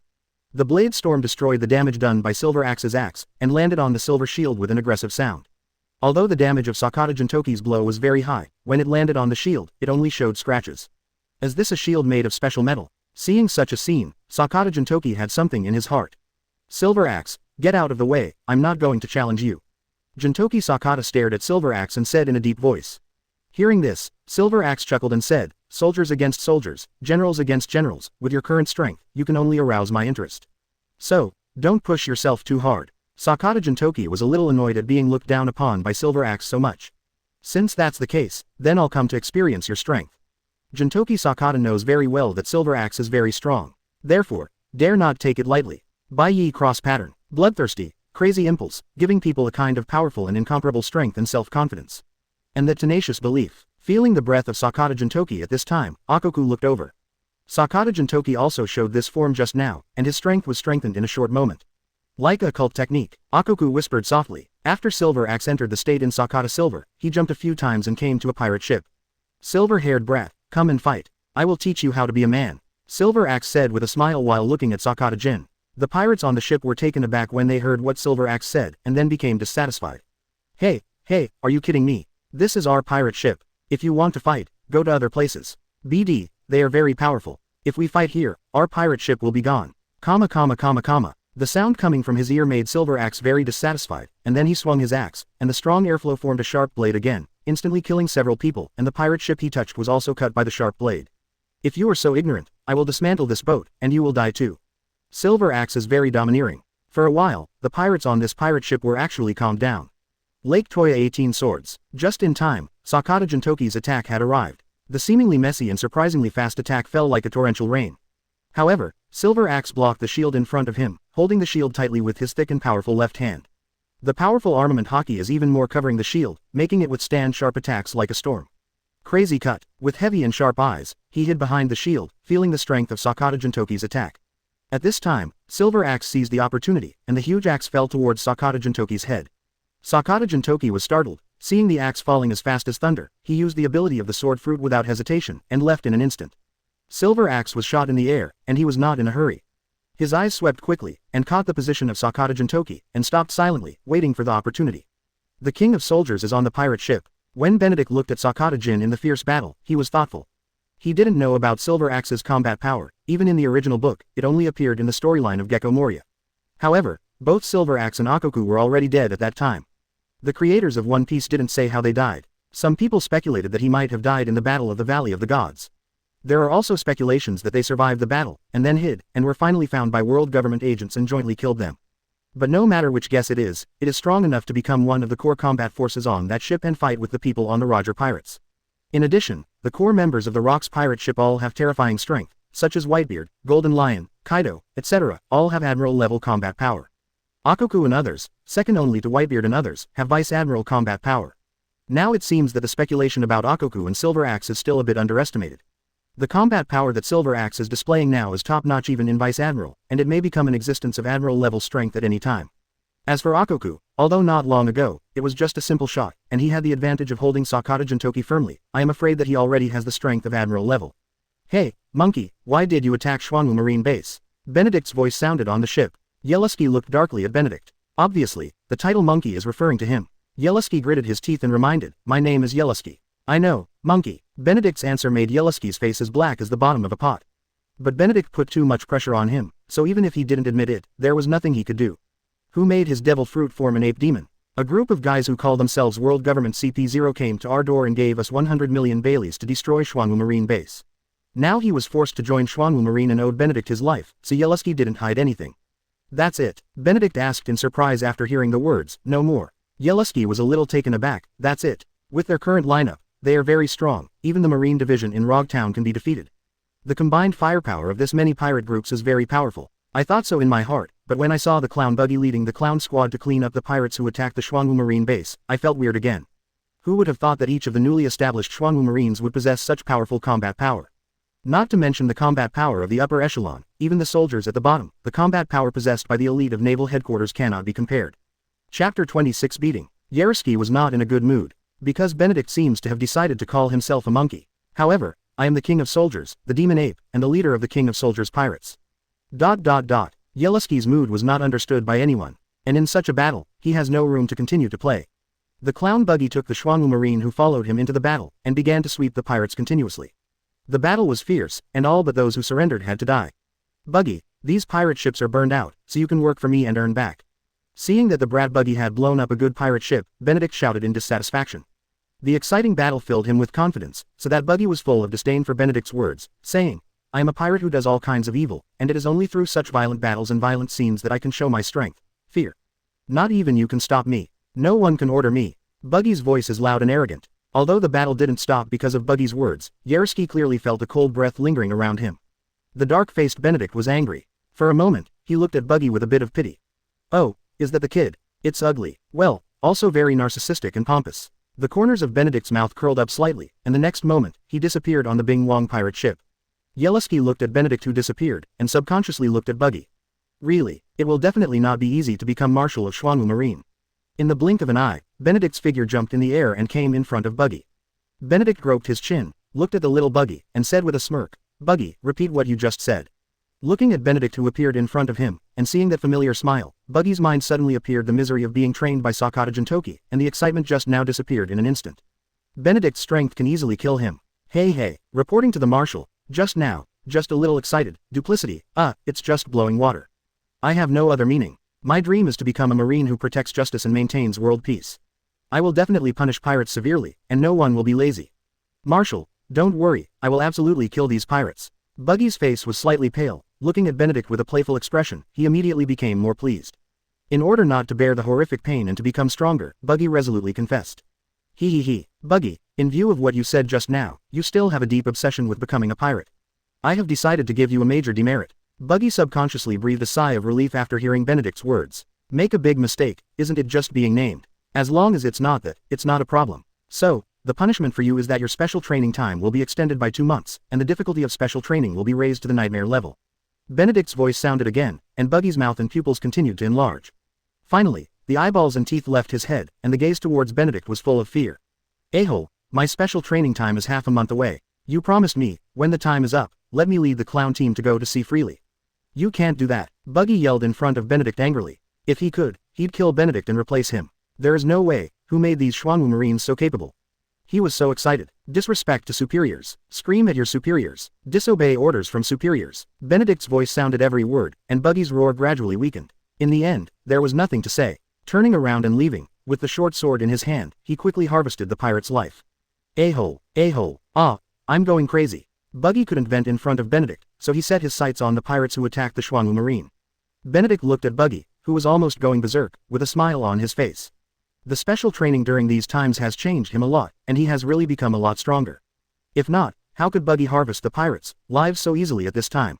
The blade storm destroyed the damage done by Silver Axe's axe, and landed on the silver shield with an aggressive sound. Although the damage of Sakata Jintoki's blow was very high, when it landed on the shield, it only showed scratches. Is this a shield made of special metal? Seeing such a scene, Sakata Jintoki had something in his heart. Silver Axe, get out of the way, I'm not going to challenge you. Jintoki Sakata stared at Silver Axe and said in a deep voice. Hearing this, Silver Axe chuckled and said, soldiers against soldiers, generals against generals, with your current strength, you can only arouse my interest. So, don't push yourself too hard. Sakata Jintoki was a little annoyed at being looked down upon by Silver Axe so much. Since that's the case, then I'll come to experience your strength. Jintoki Sakata knows very well that Silver Axe is very strong. Therefore, dare not take it lightly. Bai Yi cross pattern, bloodthirsty, crazy impulse, giving people a kind of powerful and incomparable strength and self-confidence. And that tenacious belief. Feeling the breath of Sakata Jintoki at this time, Ochoku looked over. Sakata Jintoki also showed this form just now, and his strength was strengthened in a short moment. Like a cult technique, Ochoku whispered softly. After Silver Axe entered the state in Sakata Silver, he jumped a few times and came to a pirate ship. Silver-haired brat, come and fight. I will teach you how to be a man. Silver Axe said with a smile while looking at Sakata Jin. The pirates on the ship were taken aback when they heard what Silver Axe said, and then became dissatisfied. Hey, are you kidding me? This is our pirate ship. If you want to fight, go to other places. BD, they are very powerful. If we fight here, our pirate ship will be gone. The sound coming from his ear made Silver Axe very dissatisfied, and then he swung his axe, and the strong airflow formed a sharp blade again, instantly killing several people, and the pirate ship he touched was also cut by the sharp blade. If you are so ignorant, I will dismantle this boat, and you will die too. Silver Axe is very domineering. For a while, the pirates on this pirate ship were actually calmed down. Lake Toya 18 swords. Just in time, Sakata Jintoki's attack had arrived. The seemingly messy and surprisingly fast attack fell like a torrential rain. However, Silver Axe blocked the shield in front of him, holding the shield tightly with his thick and powerful left hand. The powerful armament hockey is even more covering the shield, making it withstand sharp attacks like a storm. Crazy cut. With heavy and sharp eyes, he hid behind the shield, feeling the strength of Sakata Jintoki's attack. At this time, Silver Axe seized the opportunity, and the huge axe fell towards Sakata Jintoki's head. Sakata Jintoki was startled. Seeing the axe falling as fast as thunder, he used the ability of the sword fruit without hesitation, and left in an instant. Silver Axe was shot in the air, and he was not in a hurry. His eyes swept quickly, and caught the position of Sakata Jintoki, and stopped silently, waiting for the opportunity. The king of soldiers is on the pirate ship. When Benedict looked at Sakata Jin in the fierce battle, he was thoughtful. He didn't know about Silver Axe's combat power. Even in the original book, it only appeared in the storyline of Gecko Moria. However, both Silver Axe and Ochoku were already dead at that time. The creators of One Piece didn't say how they died. Some people speculated that he might have died in the Battle of the Valley of the Gods. There are also speculations that they survived the battle, and then hid, and were finally found by world government agents and jointly killed them. But no matter which guess it is strong enough to become one of the core combat forces on that ship and fight with the people on the Roger Pirates. In addition, the core members of the Rocks pirate ship all have terrifying strength, such as Whitebeard, Golden Lion, Kaido, etc., all have admiral-level combat power. Ochoku and others, second only to Whitebeard and others, have vice admiral combat power. Now it seems that the speculation about Ochoku and Silver Axe is still a bit underestimated. The combat power that Silver Axe is displaying now is top-notch even in Vice Admiral, and it may become an existence of Admiral-level strength at any time. As for Ochoku, although not long ago, it was just a simple shot, and he had the advantage of holding Sakata Jintoki firmly, I am afraid that he already has the strength of Admiral level. Hey, monkey, why did you attack Xuanwu Marine base? Benedict's voice sounded on the ship. Yellowski looked darkly at Benedict. Obviously, the title monkey is referring to him. Yellowski gritted his teeth and reminded, "My name is Yellowski." "I know, monkey." Benedict's answer made Yellowski's face as black as the bottom of a pot. But Benedict put too much pressure on him, so even if he didn't admit it, there was nothing he could do. Who made his devil fruit form an ape demon? A group of guys who call themselves World Government CP0 came to our door and gave us 100 million Baileys to destroy Xuanwu Marine base. Now he was forced to join Xuanwu Marine and owed Benedict his life, so Yellowski didn't hide anything. "That's it?" Benedict asked in surprise after hearing the words, "No more." Yellowski was a little taken aback. "That's it. With their current lineup, they are very strong, even the Marine division in Rogtown can be defeated. The combined firepower of this many pirate groups is very powerful. I thought so in my heart, but when I saw the clown Buggy leading the clown squad to clean up the pirates who attacked the Xuanwu Marine base, I felt weird again. Who would have thought that each of the newly established Xuanwu Marines would possess such powerful combat power? Not to mention the combat power of the upper echelon, even the soldiers at the bottom, the combat power possessed by the elite of Naval Headquarters cannot be compared." Chapter 26 Beating. Yellowski was not in a good mood, because Benedict seems to have decided to call himself a monkey. "However, I am the king of soldiers, the demon ape, and the leader of the king of soldiers pirates." Yellowski's mood was not understood by anyone, and in such a battle, he has no room to continue to play. The clown Buggy took the Xuanwu Marine who followed him into the battle, and began to sweep the pirates continuously. The battle was fierce, and all but those who surrendered had to die. "Buggy, these pirate ships are burned out, so you can work for me and earn back." Seeing that the brat Buggy had blown up a good pirate ship, Benedict shouted in dissatisfaction. The exciting battle filled him with confidence, so that Buggy was full of disdain for Benedict's words, saying, "I am a pirate who does all kinds of evil, and it is only through such violent battles and violent scenes that I can show my strength. Fear. Not even you can stop me. No one can order me." Buggy's voice is loud and arrogant. Although the battle didn't stop because of Buggy's words, Yellowski clearly felt a cold breath lingering around him. The dark-faced Benedict was angry. For a moment, he looked at Buggy with a bit of pity. "Oh, is that the kid? It's ugly. Well, also very narcissistic and pompous." The corners of Benedict's mouth curled up slightly, and the next moment, he disappeared on the Bing Wong pirate ship. Yellowski looked at Benedict who disappeared, and subconsciously looked at Buggy. Really, it will definitely not be easy to become Marshal of Xuanwu Marine. In the blink of an eye, Benedict's figure jumped in the air and came in front of Buggy. Benedict groped his chin, looked at the little Buggy, and said with a smirk, "Buggy, repeat what you just said." Looking at Benedict who appeared in front of him, and seeing that familiar smile, Buggy's mind suddenly appeared the misery of being trained by Sakata Jintoki, and the excitement just now disappeared in an instant. Benedict's strength can easily kill him. Hey, reporting to the Marshal, just now, just a little excited, duplicity, it's just blowing water. I have no other meaning. My dream is to become a Marine who protects justice and maintains world peace. I will definitely punish pirates severely, and no one will be lazy. Marshal, don't worry, I will absolutely kill these pirates. Buggy's face was slightly pale. Looking at Benedict with a playful expression, he immediately became more pleased. In order not to bear the horrific pain and to become stronger, Buggy resolutely confessed. Buggy, in view of what you said just now, you still have a deep obsession with becoming a pirate. I have decided to give you a major demerit. Buggy subconsciously breathed a sigh of relief after hearing Benedict's words. Make a big mistake, isn't it just being named? As long as it's not that, it's not a problem. So, the punishment for you is that your special training time will be extended by 2 months, and the difficulty of special training will be raised to the nightmare level. Benedict's voice sounded again, and Buggy's mouth and pupils continued to enlarge. Finally, the eyeballs and teeth left his head, and the gaze towards Benedict was full of fear. "A-hole, my special training time is half a month away. You promised me, when the time is up, let me lead the clown team to go to sea freely. You can't do that." Buggy yelled in front of Benedict angrily. If he could, he'd kill Benedict and replace him. There is no way. Who made these Xuanwu Marines so capable? He was so excited. Disrespect to superiors. Scream at your superiors. Disobey orders from superiors. Benedict's voice sounded every word, and Buggy's roar gradually weakened. In the end, there was nothing to say. Turning around and leaving, with the short sword in his hand, he quickly harvested the pirate's life. A-hole, I'm going crazy. Buggy couldn't vent in front of Benedict, so he set his sights on the pirates who attacked the Xuanwu Marine. Benedict looked at Buggy, who was almost going berserk, with a smile on his face. The special training during these times has changed him a lot, and he has really become a lot stronger. If not, how could Buggy harvest the pirates' lives so easily at this time?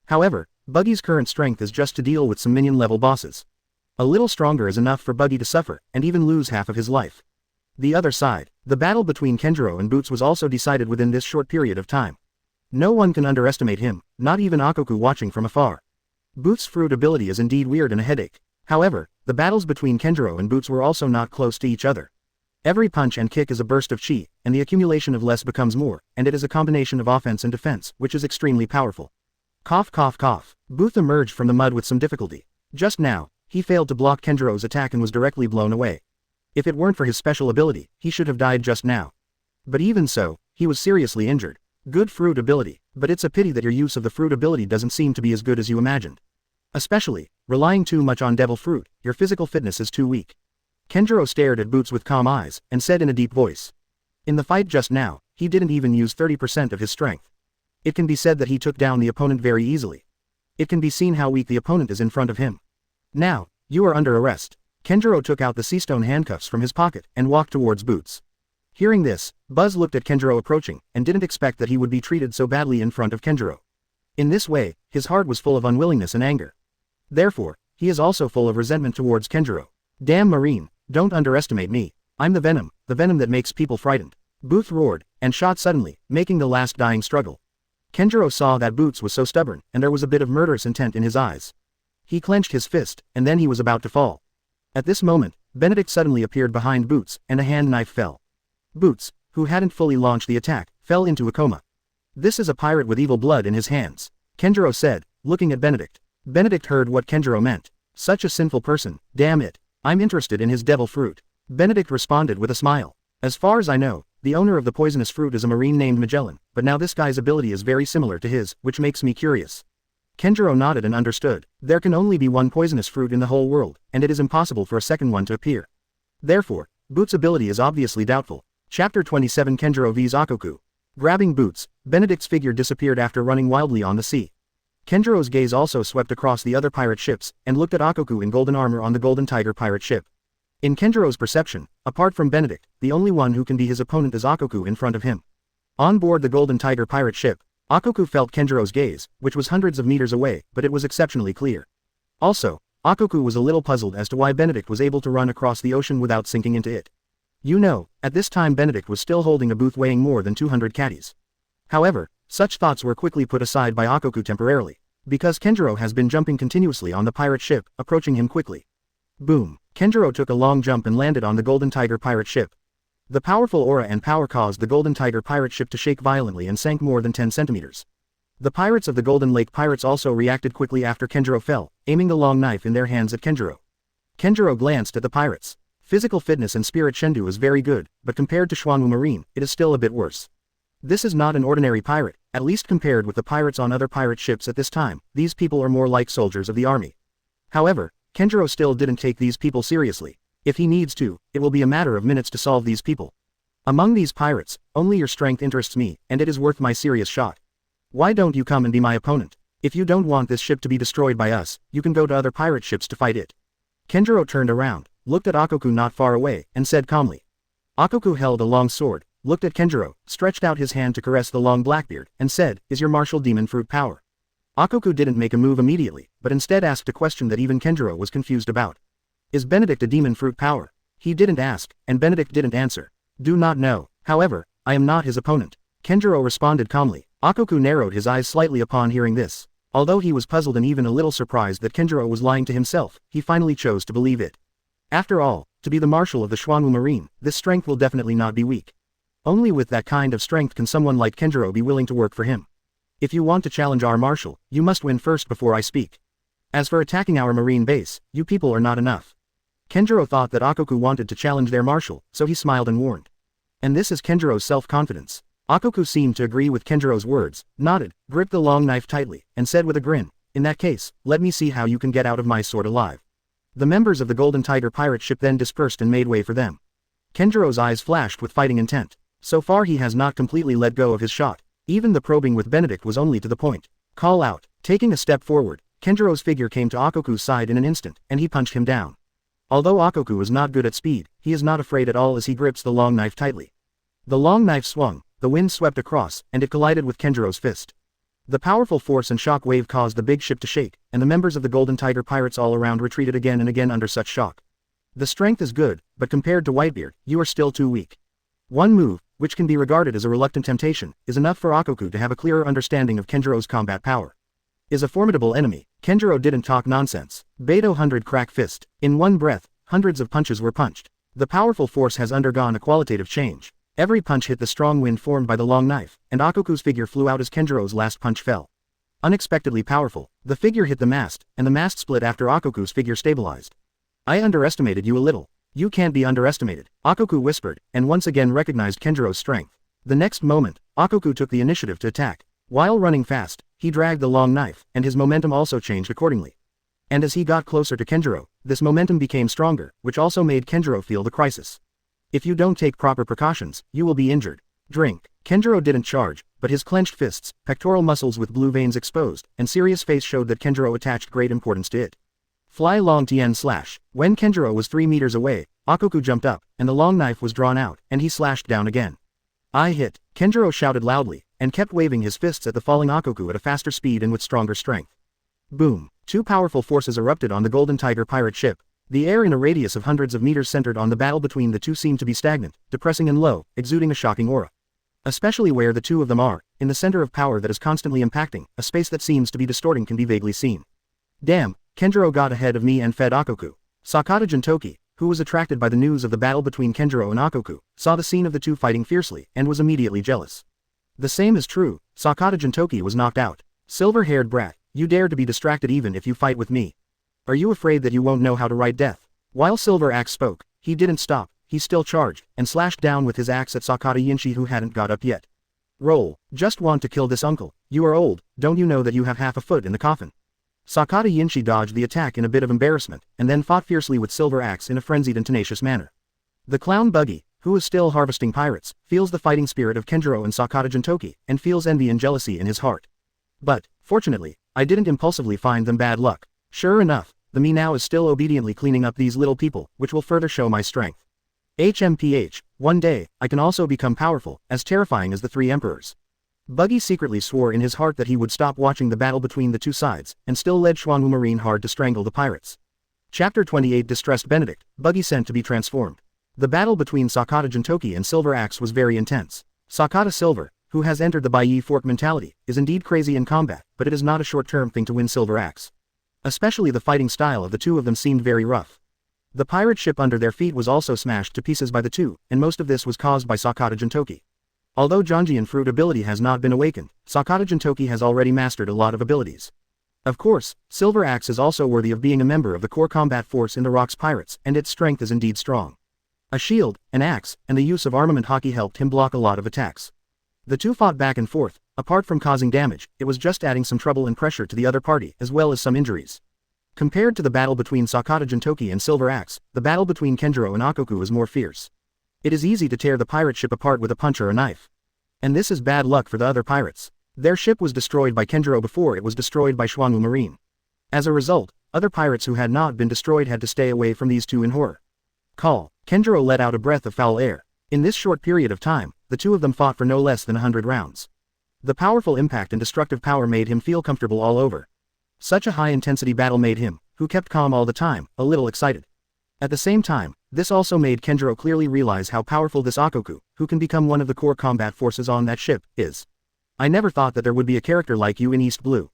However, Buggy's current strength is just to deal with some minion-level bosses. A little stronger is enough for Buggy to suffer, and even lose half of his life. The other side, the battle between Kenjiro and Boots was also decided within this short period of time. No one can underestimate him, not even Ochoku watching from afar. Boots' fruit ability is indeed weird and a headache. However, the battles between Kenjiro and Boots were also not close to each other. Every punch and kick is a burst of chi, and the accumulation of less becomes more, and it is a combination of offense and defense, which is extremely powerful. Cough cough cough. Booth emerged from the mud with some difficulty. Just now, he failed to block Kenjiro's attack and was directly blown away. If it weren't for his special ability, he should have died just now. But even so, he was seriously injured. Good fruit ability, but it's a pity that your use of the fruit ability doesn't seem to be as good as you imagined. Especially, relying too much on devil fruit, your physical fitness is too weak. Kenjiro stared at Boots with calm eyes, and said in a deep voice. In the fight just now, he didn't even use 30% of his strength. It can be said that he took down the opponent very easily. It can be seen how weak the opponent is in front of him. Now, you are under arrest. Kenjiro took out the seastone handcuffs from his pocket and walked towards Boots. Hearing this, Buzz looked at Kenjiro approaching and didn't expect that he would be treated so badly in front of Kenjiro. In this way, his heart was full of unwillingness and anger. Therefore, he is also full of resentment towards Kenjiro. Damn Marine, don't underestimate me. I'm the venom that makes people frightened. Booth roared, and shot suddenly, making the last dying struggle. Kenjiro saw that Boots was so stubborn, and there was a bit of murderous intent in his eyes. He clenched his fist, and then he was about to fall. At this moment, Benedict suddenly appeared behind Boots, and a hand knife fell. Boots, who hadn't fully launched the attack, fell into a coma. This is a pirate with evil blood in his hands, Kenjiro said, looking at Benedict. Benedict heard what Kenjiro meant. Such a sinful person, damn it. I'm interested in his devil fruit. Benedict responded with a smile. As far as I know, the owner of the poisonous fruit is a marine named Magellan, but now this guy's ability is very similar to his, which makes me curious. Kenjiro nodded and understood. There can only be one poisonous fruit in the whole world, and it is impossible for a second one to appear. Therefore, Boots' ability is obviously doubtful. Chapter 27 Kenjiro vs Ochoku. Grabbing Boots, Benedict's figure disappeared after running wildly on the sea. Kenjiro's gaze also swept across the other pirate ships, and looked at Ochoku in golden armor on the Golden Tiger pirate ship. In Kenjiro's perception, apart from Benedict, the only one who can be his opponent is Ochoku in front of him. On board the Golden Tiger pirate ship, Ochoku felt Kenjiro's gaze, which was hundreds of meters away, but it was exceptionally clear. Also, Ochoku was a little puzzled as to why Benedict was able to run across the ocean without sinking into it. You know, at this time Benedict was still holding a booth weighing more than 200 catties. However, such thoughts were quickly put aside by Ochoku temporarily, because Kenjiro has been jumping continuously on the pirate ship, approaching him quickly. Boom! Kenjiro took a long jump and landed on the Golden Tiger pirate ship. The powerful aura and power caused the Golden Tiger pirate ship to shake violently and sank more than 10 centimeters. The pirates of the Golden Lake pirates also reacted quickly after Kenjiro fell, aiming the long knife in their hands at Kenjiro. Kenjiro glanced at the pirates. Physical fitness and spirit Shendu is very good, but compared to Xuanwu Marine, it is still a bit worse. This is not an ordinary pirate, at least compared with the pirates on other pirate ships at this time. These people are more like soldiers of the army. However, Kenjiro still didn't take these people seriously. If he needs to, it will be a matter of minutes to solve these people. Among these pirates, only your strength interests me, and it is worth my serious shot. Why don't you come and be my opponent? If you don't want this ship to be destroyed by us, you can go to other pirate ships to fight it. Kenjiro turned around, looked at Ochoku not far away, and said calmly. Ochoku held a long sword, looked at Kenjiro, stretched out his hand to caress the long blackbeard, and said, "Is your martial demon fruit power?" Ochoku didn't make a move immediately, but instead asked a question that even Kenjiro was confused about. Is Benedict a demon fruit power? He didn't ask, and Benedict didn't answer. Do not know. However, I am not his opponent. Kenjiro responded calmly. Ochoku narrowed his eyes slightly upon hearing this. Although he was puzzled and even a little surprised that Kenjiro was lying to himself, he finally chose to believe it. After all, to be the marshal of the Xuanwu Marine, this strength will definitely not be weak. Only with that kind of strength can someone like Kenjiro be willing to work for him. If you want to challenge our marshal, you must win first before I speak. As for attacking our marine base, you people are not enough. Kenjiro thought that Ochoku wanted to challenge their marshal, so he smiled and warned. And this is Kenjiro's self-confidence. Ochoku seemed to agree with Kenjiro's words, nodded, gripped the long knife tightly, and said with a grin, "In that case, let me see how you can get out of my sword alive." The members of the Golden Tiger pirate ship then dispersed and made way for them. Kenjiro's eyes flashed with fighting intent. So far he has not completely let go of his shot. Even the probing with Benedict was only to the point. Call out. Taking a step forward, Kenjiro's figure came to Ochoku's side in an instant, and he punched him down. Although Ochoku is not good at speed, he is not afraid at all as he grips the long knife tightly. The long knife swung, the wind swept across, and it collided with Kenjiro's fist. The powerful force and shock wave caused the big ship to shake, and the members of the Golden Tiger pirates all around retreated again and again under such shock. The strength is good, but compared to Whitebeard, you are still too weak. One move, which can be regarded as a reluctant temptation, is enough for Ochoku to have a clearer understanding of Kenjiro's combat power. Is a formidable enemy. Kenjiro didn't talk nonsense. Beidou 100 crack fist. In one breath, hundreds of punches were punched. The powerful force has undergone a qualitative change. Every punch hit the strong wind formed by the long knife, and Ochoku's figure flew out as Kenjiro's last punch fell. Unexpectedly powerful, the figure hit the mast, and the mast split after Ochoku's figure stabilized. I underestimated you a little. You can't be underestimated, Ochoku whispered, and once again recognized Kenjiro's strength. The next moment, Ochoku took the initiative to attack. While running fast, he dragged the long knife, and his momentum also changed accordingly. And as he got closer to Kenjiro, this momentum became stronger, which also made Kenjiro feel the crisis. If you don't take proper precautions, you will be injured. Drink. Kenjiro didn't charge, but his clenched fists, pectoral muscles with blue veins exposed, and serious face showed that Kenjiro attached great importance to it. Fly long tien slash. When Kenjiro was 3 meters away, Ochoku jumped up, and the long knife was drawn out, and he slashed down again. I hit. Kenjiro shouted loudly, and kept waving his fists at the falling Ochoku at a faster speed and with stronger strength. Boom. 2 powerful forces erupted on the Golden Tiger pirate ship. The air in a radius of hundreds of meters centered on the battle between the two seemed to be stagnant, depressing and low, exuding a shocking aura. Especially where the two of them are, in the center of power that is constantly impacting, a space that seems to be distorting can be vaguely seen. Damn, Kenjiro got ahead of me and fed Ochoku. Sakata Jintoki, who was attracted by the news of the battle between Kenjiro and Ochoku, saw the scene of the two fighting fiercely, and was immediately jealous. The same is true, Sakata Jintoki was knocked out. Silver-haired brat, you dare to be distracted even if you fight with me. Are you afraid that you won't know how to write death? While Silver Axe spoke, he didn't stop. He still charged, and slashed down with his axe at Sakata Yinshi who hadn't got up yet. Roll. Just want to kill this uncle. You are old, don't you know that you have half a foot in the coffin? Sakata Yinshi dodged the attack in a bit of embarrassment, and then fought fiercely with Silver Axe in a frenzied and tenacious manner. The clown Buggy, who is still harvesting pirates, feels the fighting spirit of Kenjiro and Sakata Jintoki, and feels envy and jealousy in his heart. But, fortunately, I didn't impulsively find them bad luck. Sure enough, the me now is still obediently cleaning up these little people, which will further show my strength. HMPH, one day, I can also become powerful, as terrifying as the 3 emperors. Buggy secretly swore in his heart that he would stop watching the battle between the two sides, and still led Xuanwu Marine hard to strangle the pirates. Chapter 28 Distressed Benedict, Buggy sent to be transformed. The battle between Sakata Jintoki and Silver Axe was very intense. Sakata Silver, who has entered the Bai Fork mentality, is indeed crazy in combat, but it is not a short-term thing to win Silver Axe. Especially the fighting style of the two of them seemed very rough. The pirate ship under their feet was also smashed to pieces by the two, and most of this was caused by Sakata Jintoki. Although Janjian Fruit ability has not been awakened, Sakata Jintoki has already mastered a lot of abilities. Of course, Silver Axe is also worthy of being a member of the core combat force in the Rocks Pirates, and its strength is indeed strong. A shield, an axe, and the use of armament hockey helped him block a lot of attacks. The two fought back and forth. Apart from causing damage, it was just adding some trouble and pressure to the other party, as well as some injuries. Compared to the battle between Sakata Jintoki and Silver Axe, the battle between Kenjiro and Ochoku is more fierce. It is easy to tear the pirate ship apart with a punch or a knife. And this is bad luck for the other pirates. Their ship was destroyed by Kenjiro before it was destroyed by Xuanwu Marine. As a result, other pirates who had not been destroyed had to stay away from these two in horror. Call. Kenjiro let out a breath of foul air. In this short period of time, the two of them fought for no less than 100 rounds. The powerful impact and destructive power made him feel comfortable all over. Such a high-intensity battle made him, who kept calm all the time, a little excited. At the same time, this also made Kenjiro clearly realize how powerful this Ochoku, who can become one of the core combat forces on that ship, is. I never thought that there would be a character like you in East Blue.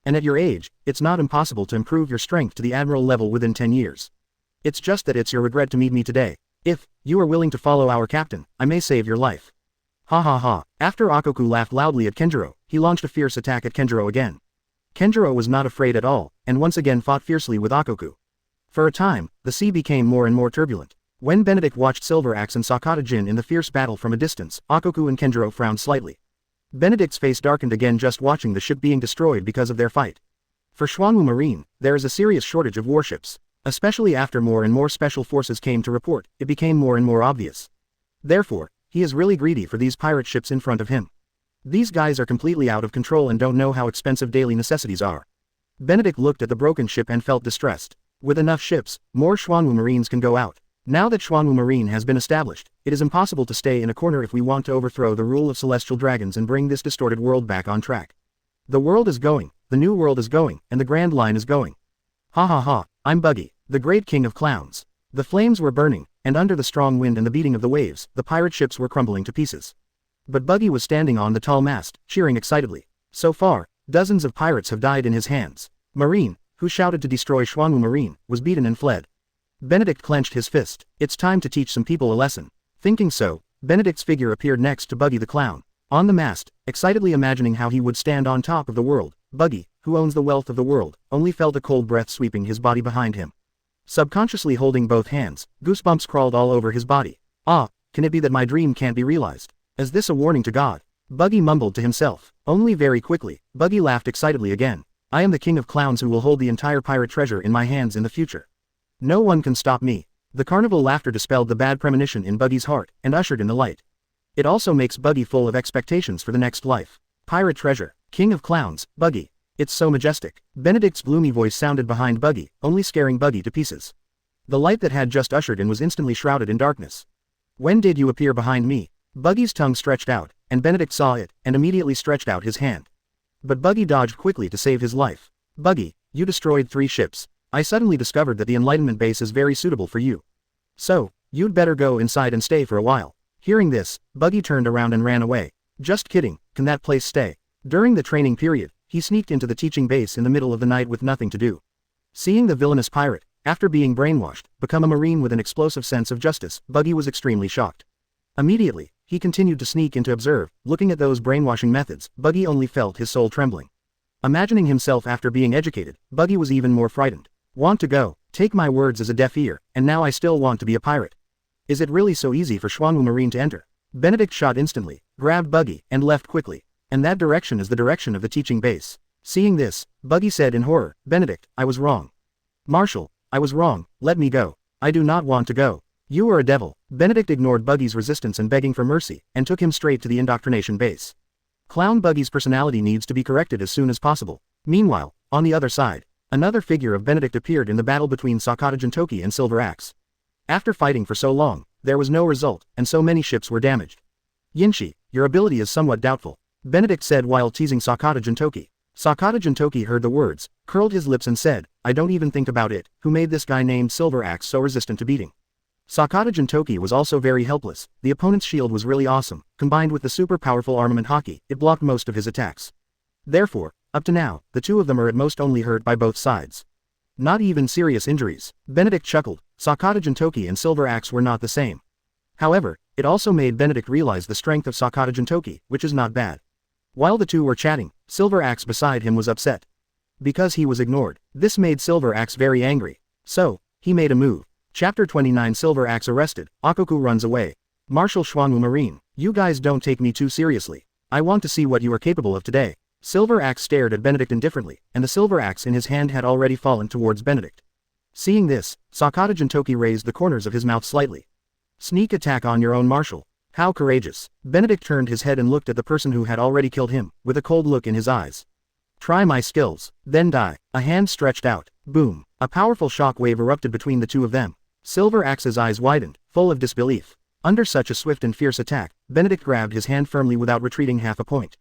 And at your age, it's not impossible to improve your strength to the admiral level within 10 years. It's just that it's your regret to meet me today. If you are willing to follow our captain, I may save your life. Ha ha ha. After Ochoku laughed loudly at Kenjiro, he launched a fierce attack at Kenjiro again. Kenjiro was not afraid at all, and once again fought fiercely with Ochoku. For a time, the sea became more and more turbulent. When Benedict watched Silver Axe and Sakata Jin in the fierce battle from a distance, Ochoku and Kenjiro frowned slightly. Benedict's face darkened again just watching the ship being destroyed because of their fight. For Xuanwu Marine, there is a serious shortage of warships. Especially after more and more special forces came to report, it became more and more obvious. Therefore, he is really greedy for these pirate ships in front of him. These guys are completely out of control and don't know how expensive daily necessities are. Benedict looked at the broken ship and felt distressed. With enough ships, more Xuanwu Marines can go out. Now that Xuanwu Marine has been established, it is impossible to stay in a corner if we want to overthrow the rule of celestial dragons and bring this distorted world back on track. The world is going, the new world is going, and the Grand Line is going. Ha ha ha, I'm Buggy, the great king of clowns. The flames were burning, and under the strong wind and the beating of the waves, the pirate ships were crumbling to pieces. But Buggy was standing on the tall mast, cheering excitedly. So far, dozens of pirates have died in his hands. Marine, who shouted to destroy Xuanwu Marine, was beaten and fled. Benedict clenched his fist. It's time to teach some people a lesson. Thinking so, Benedict's figure appeared next to Buggy the clown. On the mast, excitedly imagining how he would stand on top of the world, Buggy, who owns the wealth of the world, only felt a cold breath sweeping his body behind him. Subconsciously holding both hands, goosebumps crawled all over his body. Ah, can it be that my dream can't be realized? Is this a warning to God? Buggy mumbled to himself. Only very quickly, Buggy laughed excitedly again. I am the king of clowns who will hold the entire pirate treasure in my hands in the future. No one can stop me. The carnival laughter dispelled the bad premonition in Buggy's heart, and ushered in the light. It also makes Buggy full of expectations for the next life. Pirate treasure, king of clowns, Buggy. It's so majestic. Benedict's gloomy voice sounded behind Buggy, only scaring Buggy to pieces. The light that had just ushered in was instantly shrouded in darkness. When did you appear behind me? Buggy's tongue stretched out, and Benedict saw it, and immediately stretched out his hand. But Buggy dodged quickly to save his life. Buggy, you destroyed 3 ships. I suddenly discovered that the Enlightenment base is very suitable for you. So, you'd better go inside and stay for a while. Hearing this, Buggy turned around and ran away. Just kidding, can that place stay? During the training period, he sneaked into the teaching base in the middle of the night with nothing to do. Seeing the villainous pirate, after being brainwashed, become a marine with an explosive sense of justice, Buggy was extremely shocked. Immediately, he continued to sneak in to observe, looking at those brainwashing methods, Buggy only felt his soul trembling. Imagining himself after being educated, Buggy was even more frightened. Want to go, take my words as a deaf ear, and now I still want to be a pirate. Is it really so easy for Xuanwu Marine to enter? Benedict shot instantly, grabbed Buggy, and left quickly. And that direction is the direction of the teaching base. Seeing this, Buggy said in horror, Benedict, I was wrong. Marshal, I was wrong, let me go. I do not want to go. You are a devil. Benedict ignored Buggy's resistance and begging for mercy, and took him straight to the indoctrination base. Clown Buggy's personality needs to be corrected as soon as possible. Meanwhile, on the other side, another figure of Benedict appeared in the battle between Sakata Jintoki and Silver Axe. After fighting for so long, there was no result, and so many ships were damaged. Yinshi, your ability is somewhat doubtful, Benedict said while teasing Sakata Jintoki. Sakata Jintoki heard the words, curled his lips and said, I don't even think about it, who made this guy named Silver Axe so resistant to beating? Sakata Jintoki was also very helpless. The opponent's shield was really awesome, combined with the super powerful armament haki, it blocked most of his attacks. Therefore, up to now, the two of them are at most only hurt by both sides. Not even serious injuries. Benedict chuckled. Sakata Jintoki and Silver Axe were not the same. However, it also made Benedict realize the strength of Sakata Jintoki, which is not bad. While the two were chatting, Silver Axe beside him was upset. Because he was ignored, this made Silver Axe very angry. So, he made a move. Chapter 29 Silver Axe arrested, Ochoku runs away. Marshal Xuanwu Marine, you guys don't take me too seriously. I want to see what you are capable of today. Silver Axe stared at Benedict indifferently, and the Silver Axe in his hand had already fallen towards Benedict. Seeing this, Sakata Jintoki raised the corners of his mouth slightly. Sneak attack on your own Marshal. How courageous. Benedict turned his head and looked at the person who had already killed him, with a cold look in his eyes. Try my skills, then die. A hand stretched out. Boom. A powerful shock wave erupted between the two of them. Silver Axe's eyes widened, full of disbelief. Under such a swift and fierce attack, Benedict grabbed his hand firmly without retreating half a point.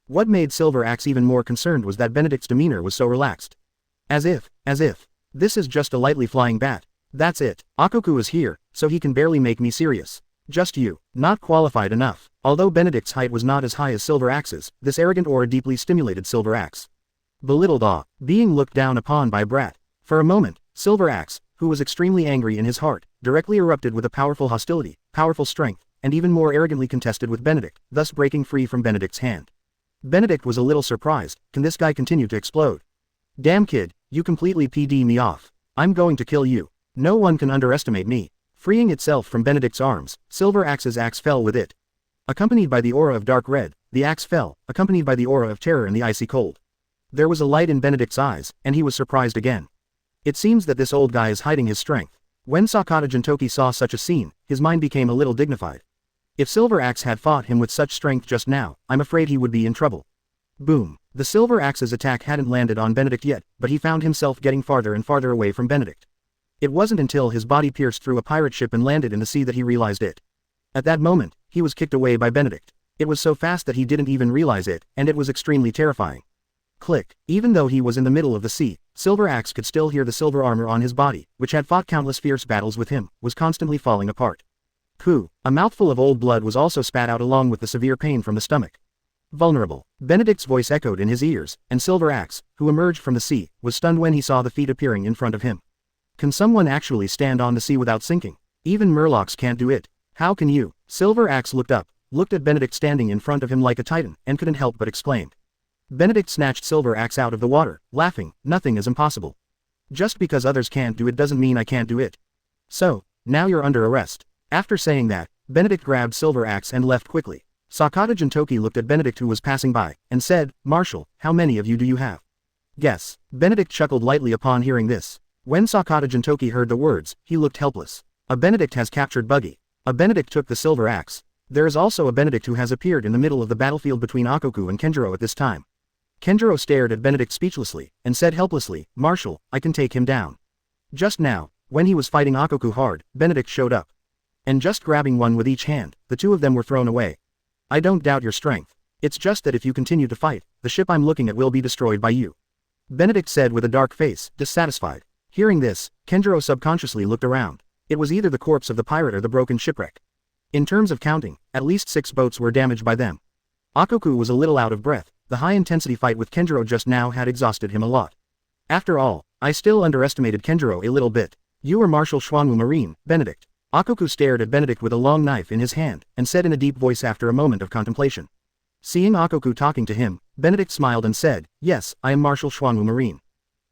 What made Silver Axe even more concerned was that Benedict's demeanor was so relaxed. As if. This is just a lightly flying bat. That's it. Ochoku is here, so he can barely make me serious. Just you. Not qualified enough. Although Benedict's height was not as high as Silver Axe's, this arrogant aura deeply stimulated Silver Axe. Belittled awe. Being looked down upon by Brat. For a moment, Silver Axe, who was extremely angry in his heart, directly erupted with a powerful hostility, powerful strength, and even more arrogantly contested with Benedict, thus breaking free from Benedict's hand. Benedict was a little surprised. Can this guy continue to explode? Damn kid, you completely PD me off. I'm going to kill you. No one can underestimate me. Freeing itself from Benedict's arms, Silver Axe's axe fell with it. Accompanied by the aura of dark red, the axe fell, accompanied by the aura of terror and the icy cold. There was a light in Benedict's eyes, and he was surprised again. It seems that this old guy is hiding his strength. When Sakata Jintoki saw such a scene, his mind became a little dignified. If Silver Axe had fought him with such strength just now, I'm afraid he would be in trouble. Boom. The Silver Axe's attack hadn't landed on Benedict yet, but he found himself getting farther and farther away from Benedict. It wasn't until his body pierced through a pirate ship and landed in the sea that he realized it. At that moment, he was kicked away by Benedict. It was so fast that he didn't even realize it, and it was extremely terrifying. Click. Even though he was in the middle of the sea, Silver Axe could still hear the silver armor on his body, which had fought countless fierce battles with him, was constantly falling apart. Pooh. A mouthful of old blood was also spat out along with the severe pain from the stomach. Vulnerable. Benedict's voice echoed in his ears, and Silver Axe, who emerged from the sea, was stunned when he saw the feet appearing in front of him. Can someone actually stand on the sea without sinking? Even Murlocs can't do it. How can you? Silver Axe looked up, looked at Benedict standing in front of him like a titan, and couldn't help but exclaim. Benedict snatched Silver Axe out of the water, laughing, nothing is impossible. Just because others can't do it doesn't mean I can't do it. So, now you're under arrest. After saying that, Benedict grabbed Silver Axe and left quickly. Sakata Jintoki looked at Benedict who was passing by, and said, Marshal, how many of you do you have? Guess. Benedict chuckled lightly upon hearing this. When Sakata Jintoki heard the words, he looked helpless. A Benedict has captured Buggy. A Benedict took the Silver Axe. There is also a Benedict who has appeared in the middle of the battlefield between Ochoku and Kenjiro at this time. Kenjiro stared at Benedict speechlessly, and said helplessly, Marshal, I can take him down. Just now, when he was fighting Ochoku hard, Benedict showed up. And just grabbing one with each hand, the two of them were thrown away. I don't doubt your strength. It's just that if you continue to fight, the ship I'm looking at will be destroyed by you. Benedict said with a dark face, dissatisfied. Hearing this, Kenjiro subconsciously looked around. It was either the corpse of the pirate or the broken shipwreck. In terms of counting, at least 6 boats were damaged by them. Ochoku was a little out of breath. The high-intensity fight with Kenjiro just now had exhausted him a lot. After all, I still underestimated Kenjiro a little bit. You are Marshal Xuanwu Marine, Benedict. Ochoku stared at Benedict with a long knife in his hand, and said in a deep voice after a moment of contemplation. Seeing Ochoku talking to him, Benedict smiled and said, Yes, I am Marshal Xuanwu Marine.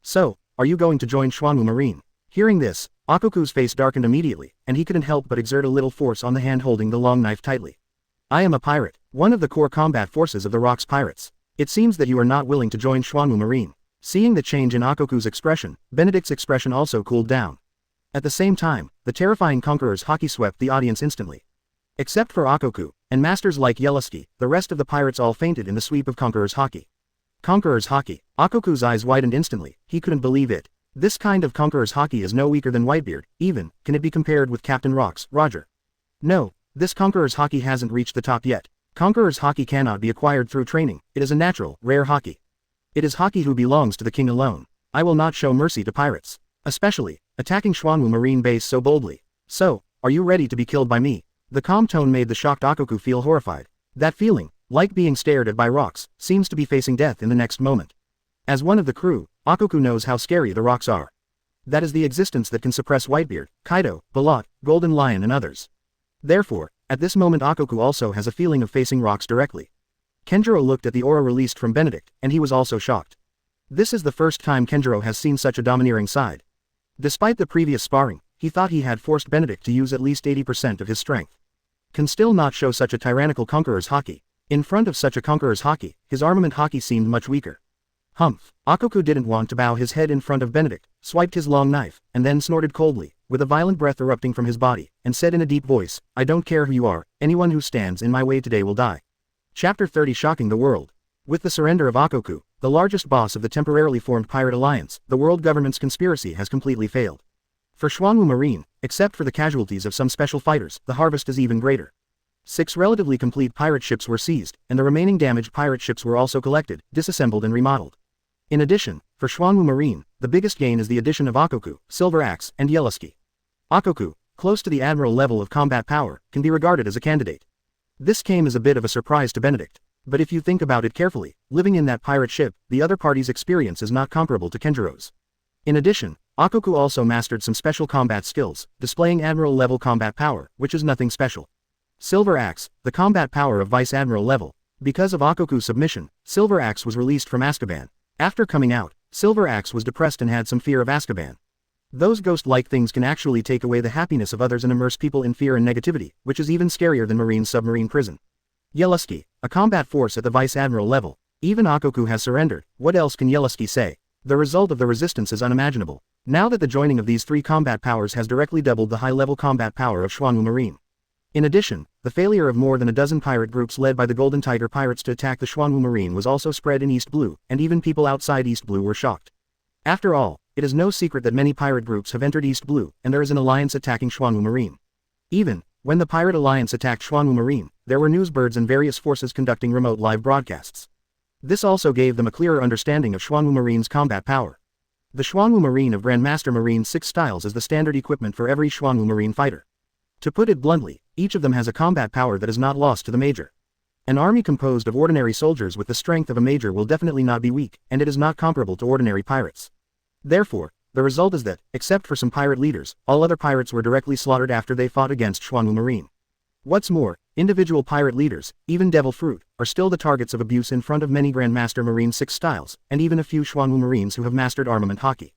So, are you going to join Xuanwu Marine? Hearing this, Ochoku's face darkened immediately, and he couldn't help but exert a little force on the hand holding the long knife tightly. I am a pirate, one of the core combat forces of the Rock's pirates. It seems that you are not willing to join Xuanwu Marine. Seeing the change in Ochoku's expression, Benedict's expression also cooled down. At the same time, the terrifying Conqueror's haki swept the audience instantly. Except for Ochoku, and masters like Yellowski, the rest of the pirates all fainted in the sweep of Conqueror's haki. Conqueror's haki. Ochoku's eyes widened instantly, he couldn't believe it. This kind of Conqueror's haki is no weaker than Whitebeard, even, can it be compared with Captain Rock's, Roger? No, this Conqueror's haki hasn't reached the top yet. Conqueror's haki cannot be acquired through training, it is a natural, rare haki. It is haki who belongs to the king alone. I will not show mercy to pirates. Especially, attacking Xuanwu Marine base so boldly. So, are you ready to be killed by me? The calm tone made the shocked Ochoku feel horrified. That feeling, like being stared at by rocks, seems to be facing death in the next moment. As one of the crew, Ochoku knows how scary the rocks are. That is the existence that can suppress Whitebeard, Kaido, Balot, Golden Lion and others. Therefore, at this moment Ochoku also has a feeling of facing rocks directly. Kenjiro looked at the aura released from Benedict, and he was also shocked. This is the first time Kenjiro has seen such a domineering side. Despite the previous sparring, he thought he had forced Benedict to use at least 80% of his strength. Can still not show such a tyrannical Conqueror's haki. In front of such a Conqueror's haki, his armament haki seemed much weaker. Humph. Ochoku didn't want to bow his head in front of Benedict, swiped his long knife, and then snorted coldly, with a violent breath erupting from his body, and said in a deep voice, I don't care who you are, anyone who stands in my way today will die. Chapter 30 Shocking the World. With the surrender of Ochoku, the largest boss of the temporarily formed pirate alliance, the world government's conspiracy has completely failed. For Xuanwu Marine, except for the casualties of some special fighters, the harvest is even greater. 6 relatively complete pirate ships were seized, and the remaining damaged pirate ships were also collected, disassembled and remodeled. In addition, for Xuanwu Marine, the biggest gain is the addition of Ochoku, Silver Axe, and Yellowski. Ochoku, close to the admiral level of combat power, can be regarded as a candidate. This came as a bit of a surprise to Benedict. But if you think about it carefully, living in that pirate ship, the other party's experience is not comparable to Kenjiro's. In addition, Ochoku also mastered some special combat skills, displaying admiral-level combat power, which is nothing special. Silver Axe, the combat power of vice-admiral level. Because of Ochoku's submission, Silver Axe was released from Azkaban. After coming out, Silver Axe was depressed and had some fear of Azkaban. Those ghost-like things can actually take away the happiness of others and immerse people in fear and negativity, which is even scarier than Marine's submarine prison. Yellowski, a combat force at the vice-admiral level. Even Ochoku has surrendered, what else can Yellowski say? The result of the resistance is unimaginable. Now that the joining of these 3 combat powers has directly doubled the high-level combat power of Xuanwu Marine. In addition, the failure of more than a dozen pirate groups led by the Golden Tiger pirates to attack the Xuanwu Marine was also spread in East Blue, and even people outside East Blue were shocked. After all, it is no secret that many pirate groups have entered East Blue, and there is an alliance attacking Xuanwu Marine. Even, when the pirate alliance attacked Xuanwu Marine, there were newsbirds and various forces conducting remote live broadcasts. This also gave them a clearer understanding of Xuanwu Marine's combat power. The Xuanwu Marine of Grandmaster Marine's 6 styles is the standard equipment for every Xuanwu Marine fighter. To put it bluntly, each of them has a combat power that is not lost to the major. An army composed of ordinary soldiers with the strength of a major will definitely not be weak, and it is not comparable to ordinary pirates. Therefore, the result is that, except for some pirate leaders, all other pirates were directly slaughtered after they fought against Xuanwu Marine. What's more, individual pirate leaders, even Devil Fruit, are still the targets of abuse in front of many Grandmaster Marine 6 styles, and even a few Xuanwu Marines who have mastered armament hockey.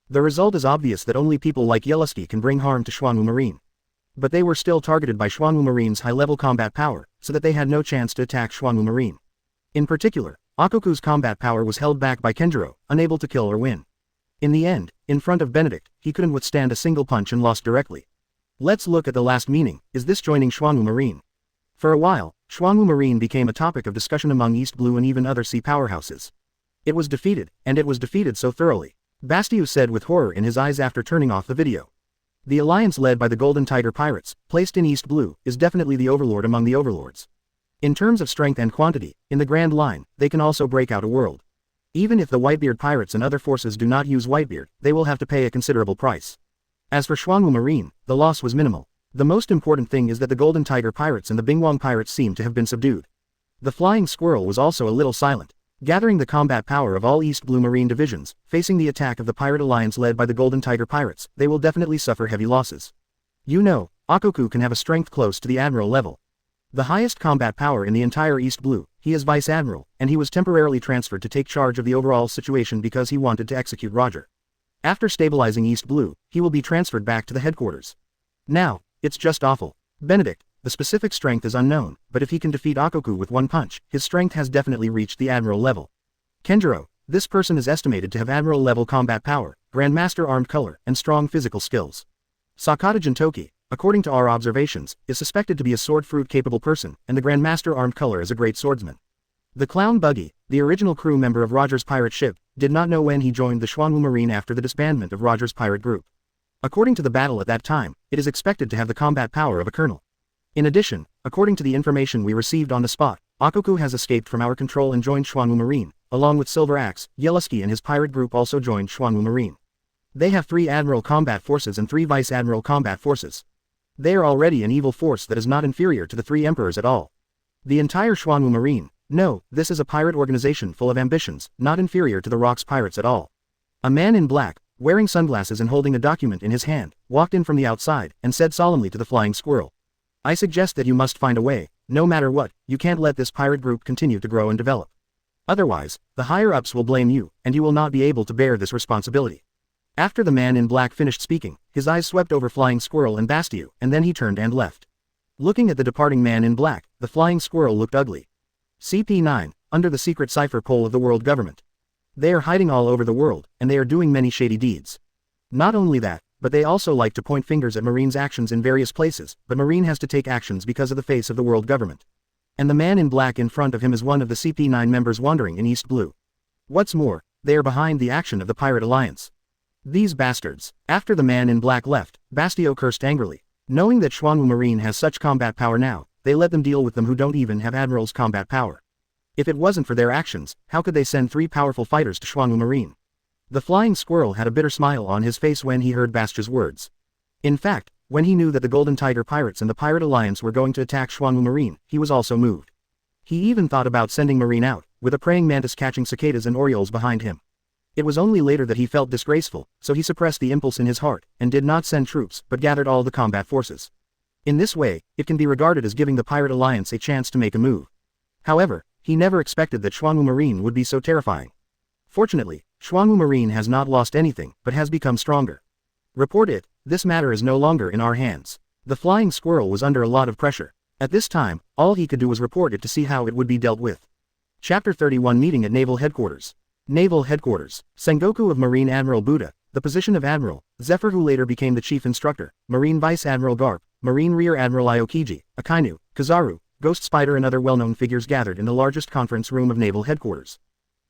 The result is obvious that only people like Yellowski can bring harm to Xuanwu Marine. But they were still targeted by Xuanwu Marine's high-level combat power, so that they had no chance to attack Xuanwu Marine. In particular, Ochoku's combat power was held back by Kenjiro, unable to kill or win. In the end, in front of Benedict, he couldn't withstand a single punch and lost directly. Let's look at the last meaning. Is this joining Xuanwu Marine? For a while, Xuanwu Marine became a topic of discussion among East Blue and even other sea powerhouses. It was defeated, and it was defeated so thoroughly, Bastille said with horror in his eyes after turning off the video. The alliance led by the Golden Tiger Pirates, placed in East Blue, is definitely the overlord among the overlords. In terms of strength and quantity, in the Grand Line, they can also break out a world. Even if the Whitebeard Pirates and other forces do not use Whitebeard, they will have to pay a considerable price. As for Xuanwu Marine, the loss was minimal. The most important thing is that the Golden Tiger Pirates and the Bingwang Pirates seem to have been subdued. The Flying Squirrel was also a little silent, gathering the combat power of all East Blue Marine divisions, facing the attack of the Pirate Alliance led by the Golden Tiger Pirates. They will definitely suffer heavy losses. You know, Ochoku can have a strength close to the Admiral level. The highest combat power in the entire East Blue, he is Vice Admiral, and he was temporarily transferred to take charge of the overall situation because he wanted to execute Roger. After stabilizing East Blue, he will be transferred back to the headquarters. Now, it's just awful. Benedict, the specific strength is unknown, but if he can defeat Ochoku with one punch, his strength has definitely reached the Admiral level. Kenjiro, this person is estimated to have Admiral level combat power, Grandmaster armed color, and strong physical skills. Sakata Jintoki, according to our observations, is suspected to be a sword fruit capable person, and the Grandmaster armed color is a great swordsman. The clown Buggy, the original crew member of Roger's pirate ship, did not know when he joined the Xuanwu Marine after the disbandment of Roger's pirate group. According to the battle at that time, it is expected to have the combat power of a colonel. In addition, according to the information we received on the spot, Ochoku has escaped from our control and joined Xuanwu Marine, along with Silver Axe. Yellowski and his pirate group also joined Xuanwu Marine. They have 3 Admiral combat forces and 3 Vice Admiral combat forces. They are already an evil force that is not inferior to the 3 Emperors at all. The entire Xuanwu Marine, no, this is a pirate organization full of ambitions, not inferior to the Rocks Pirates at all. A man in black, wearing sunglasses and holding a document in his hand, walked in from the outside, and said solemnly to the Flying Squirrel. I suggest that you must find a way, no matter what, you can't let this pirate group continue to grow and develop. Otherwise, the higher-ups will blame you, and you will not be able to bear this responsibility. After the man in black finished speaking, his eyes swept over Flying Squirrel and Bastille, and then he turned and left. Looking at the departing man in black, the Flying Squirrel looked ugly. CP9, under the secret cipher pole of the world government. They are hiding all over the world, and they are doing many shady deeds. Not only that, but they also like to point fingers at Marine's actions in various places, but Marine has to take actions because of the face of the world government. And the man in black in front of him is one of the CP9 members wandering in East Blue. What's more, they are behind the action of the Pirate Alliance. These bastards. After the man in black left, Bastille cursed angrily. Knowing that Xuanwu Marine has such combat power now, they let them deal with them who don't even have Admiral's combat power. If it wasn't for their actions, how could they send 3 powerful fighters to Xuanwu Marine? The Flying Squirrel had a bitter smile on his face when he heard Bastille's words. In fact, when he knew that the Golden Tiger Pirates and the Pirate Alliance were going to attack Xuanwu Marine, he was also moved. He even thought about sending Marine out, with a praying mantis catching cicadas and orioles behind him. It was only later that he felt disgraceful, so he suppressed the impulse in his heart, and did not send troops, but gathered all the combat forces. In this way, it can be regarded as giving the Pirate Alliance a chance to make a move. However, he never expected that Xuanwu Marine would be so terrifying. Fortunately, Xuanwu Marine has not lost anything, but has become stronger. Report it, this matter is no longer in our hands. The Flying Squirrel was under a lot of pressure. At this time, all he could do was report it to see how it would be dealt with. Chapter 31 Meeting at Naval Headquarters. Naval Headquarters. Sengoku of Marine Admiral Buddha, the position of Admiral, Zephyr who later became the Chief Instructor, Marine Vice Admiral Garp, Marine Rear Admiral Aokiji, Akainu, Kizaru, Ghost Spider and other well-known figures gathered in the largest conference room of Naval Headquarters.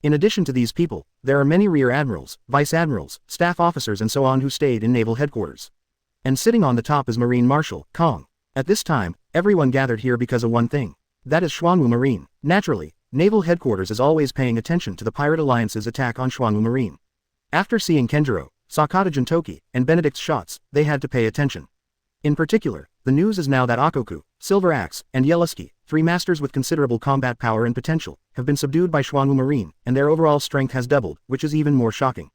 In addition to these people, there are many Rear Admirals, Vice Admirals, staff officers and so on who stayed in Naval Headquarters. And sitting on the top is Marine Marshal Kong. At this time, everyone gathered here because of one thing. That is Xuanwu Marine. Naturally, Naval Headquarters is always paying attention to the Pirate Alliance's attack on Xuanwu Marine. After seeing Kenjiro, Sakata Jintoki, and Benedict's shots, they had to pay attention. In particular, the news is now that Ochoku, Silver Axe, and Yellowski, 3 masters with considerable combat power and potential, have been subdued by Xuanwu Marine, and their overall strength has doubled, which is even more shocking.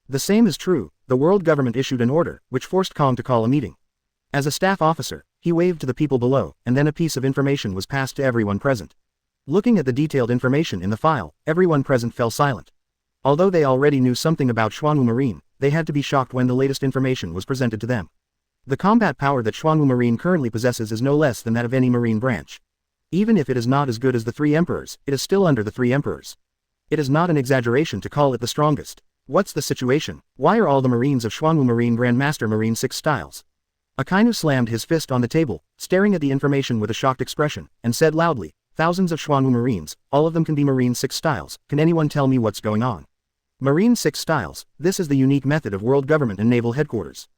The same is true, the world government issued an order, which forced Kong to call a meeting. As a staff officer, He waved to the people below, and then a piece of information was passed to everyone present. Looking at the detailed information in the file, everyone present fell silent. Although they already knew something about Xuanwu Marine, they had to be shocked when the latest information was presented to them. The combat power that Xuanwu Marine currently possesses is no less than that of any marine branch. Even if it is not as good as the Three Emperors, it is still under the Three Emperors. It is not an exaggeration to call it the strongest. What's the situation? Why are all the Marines of Xuanwu Marine Grandmaster Marine 6 styles? Akainu slammed his fist on the table, staring at the information with a shocked expression, and said loudly, thousands of Xuanwu Marines, all of them can be Marine 6 styles, can anyone tell me what's going on? Marine 6 styles, this is the unique method of world government and naval headquarters.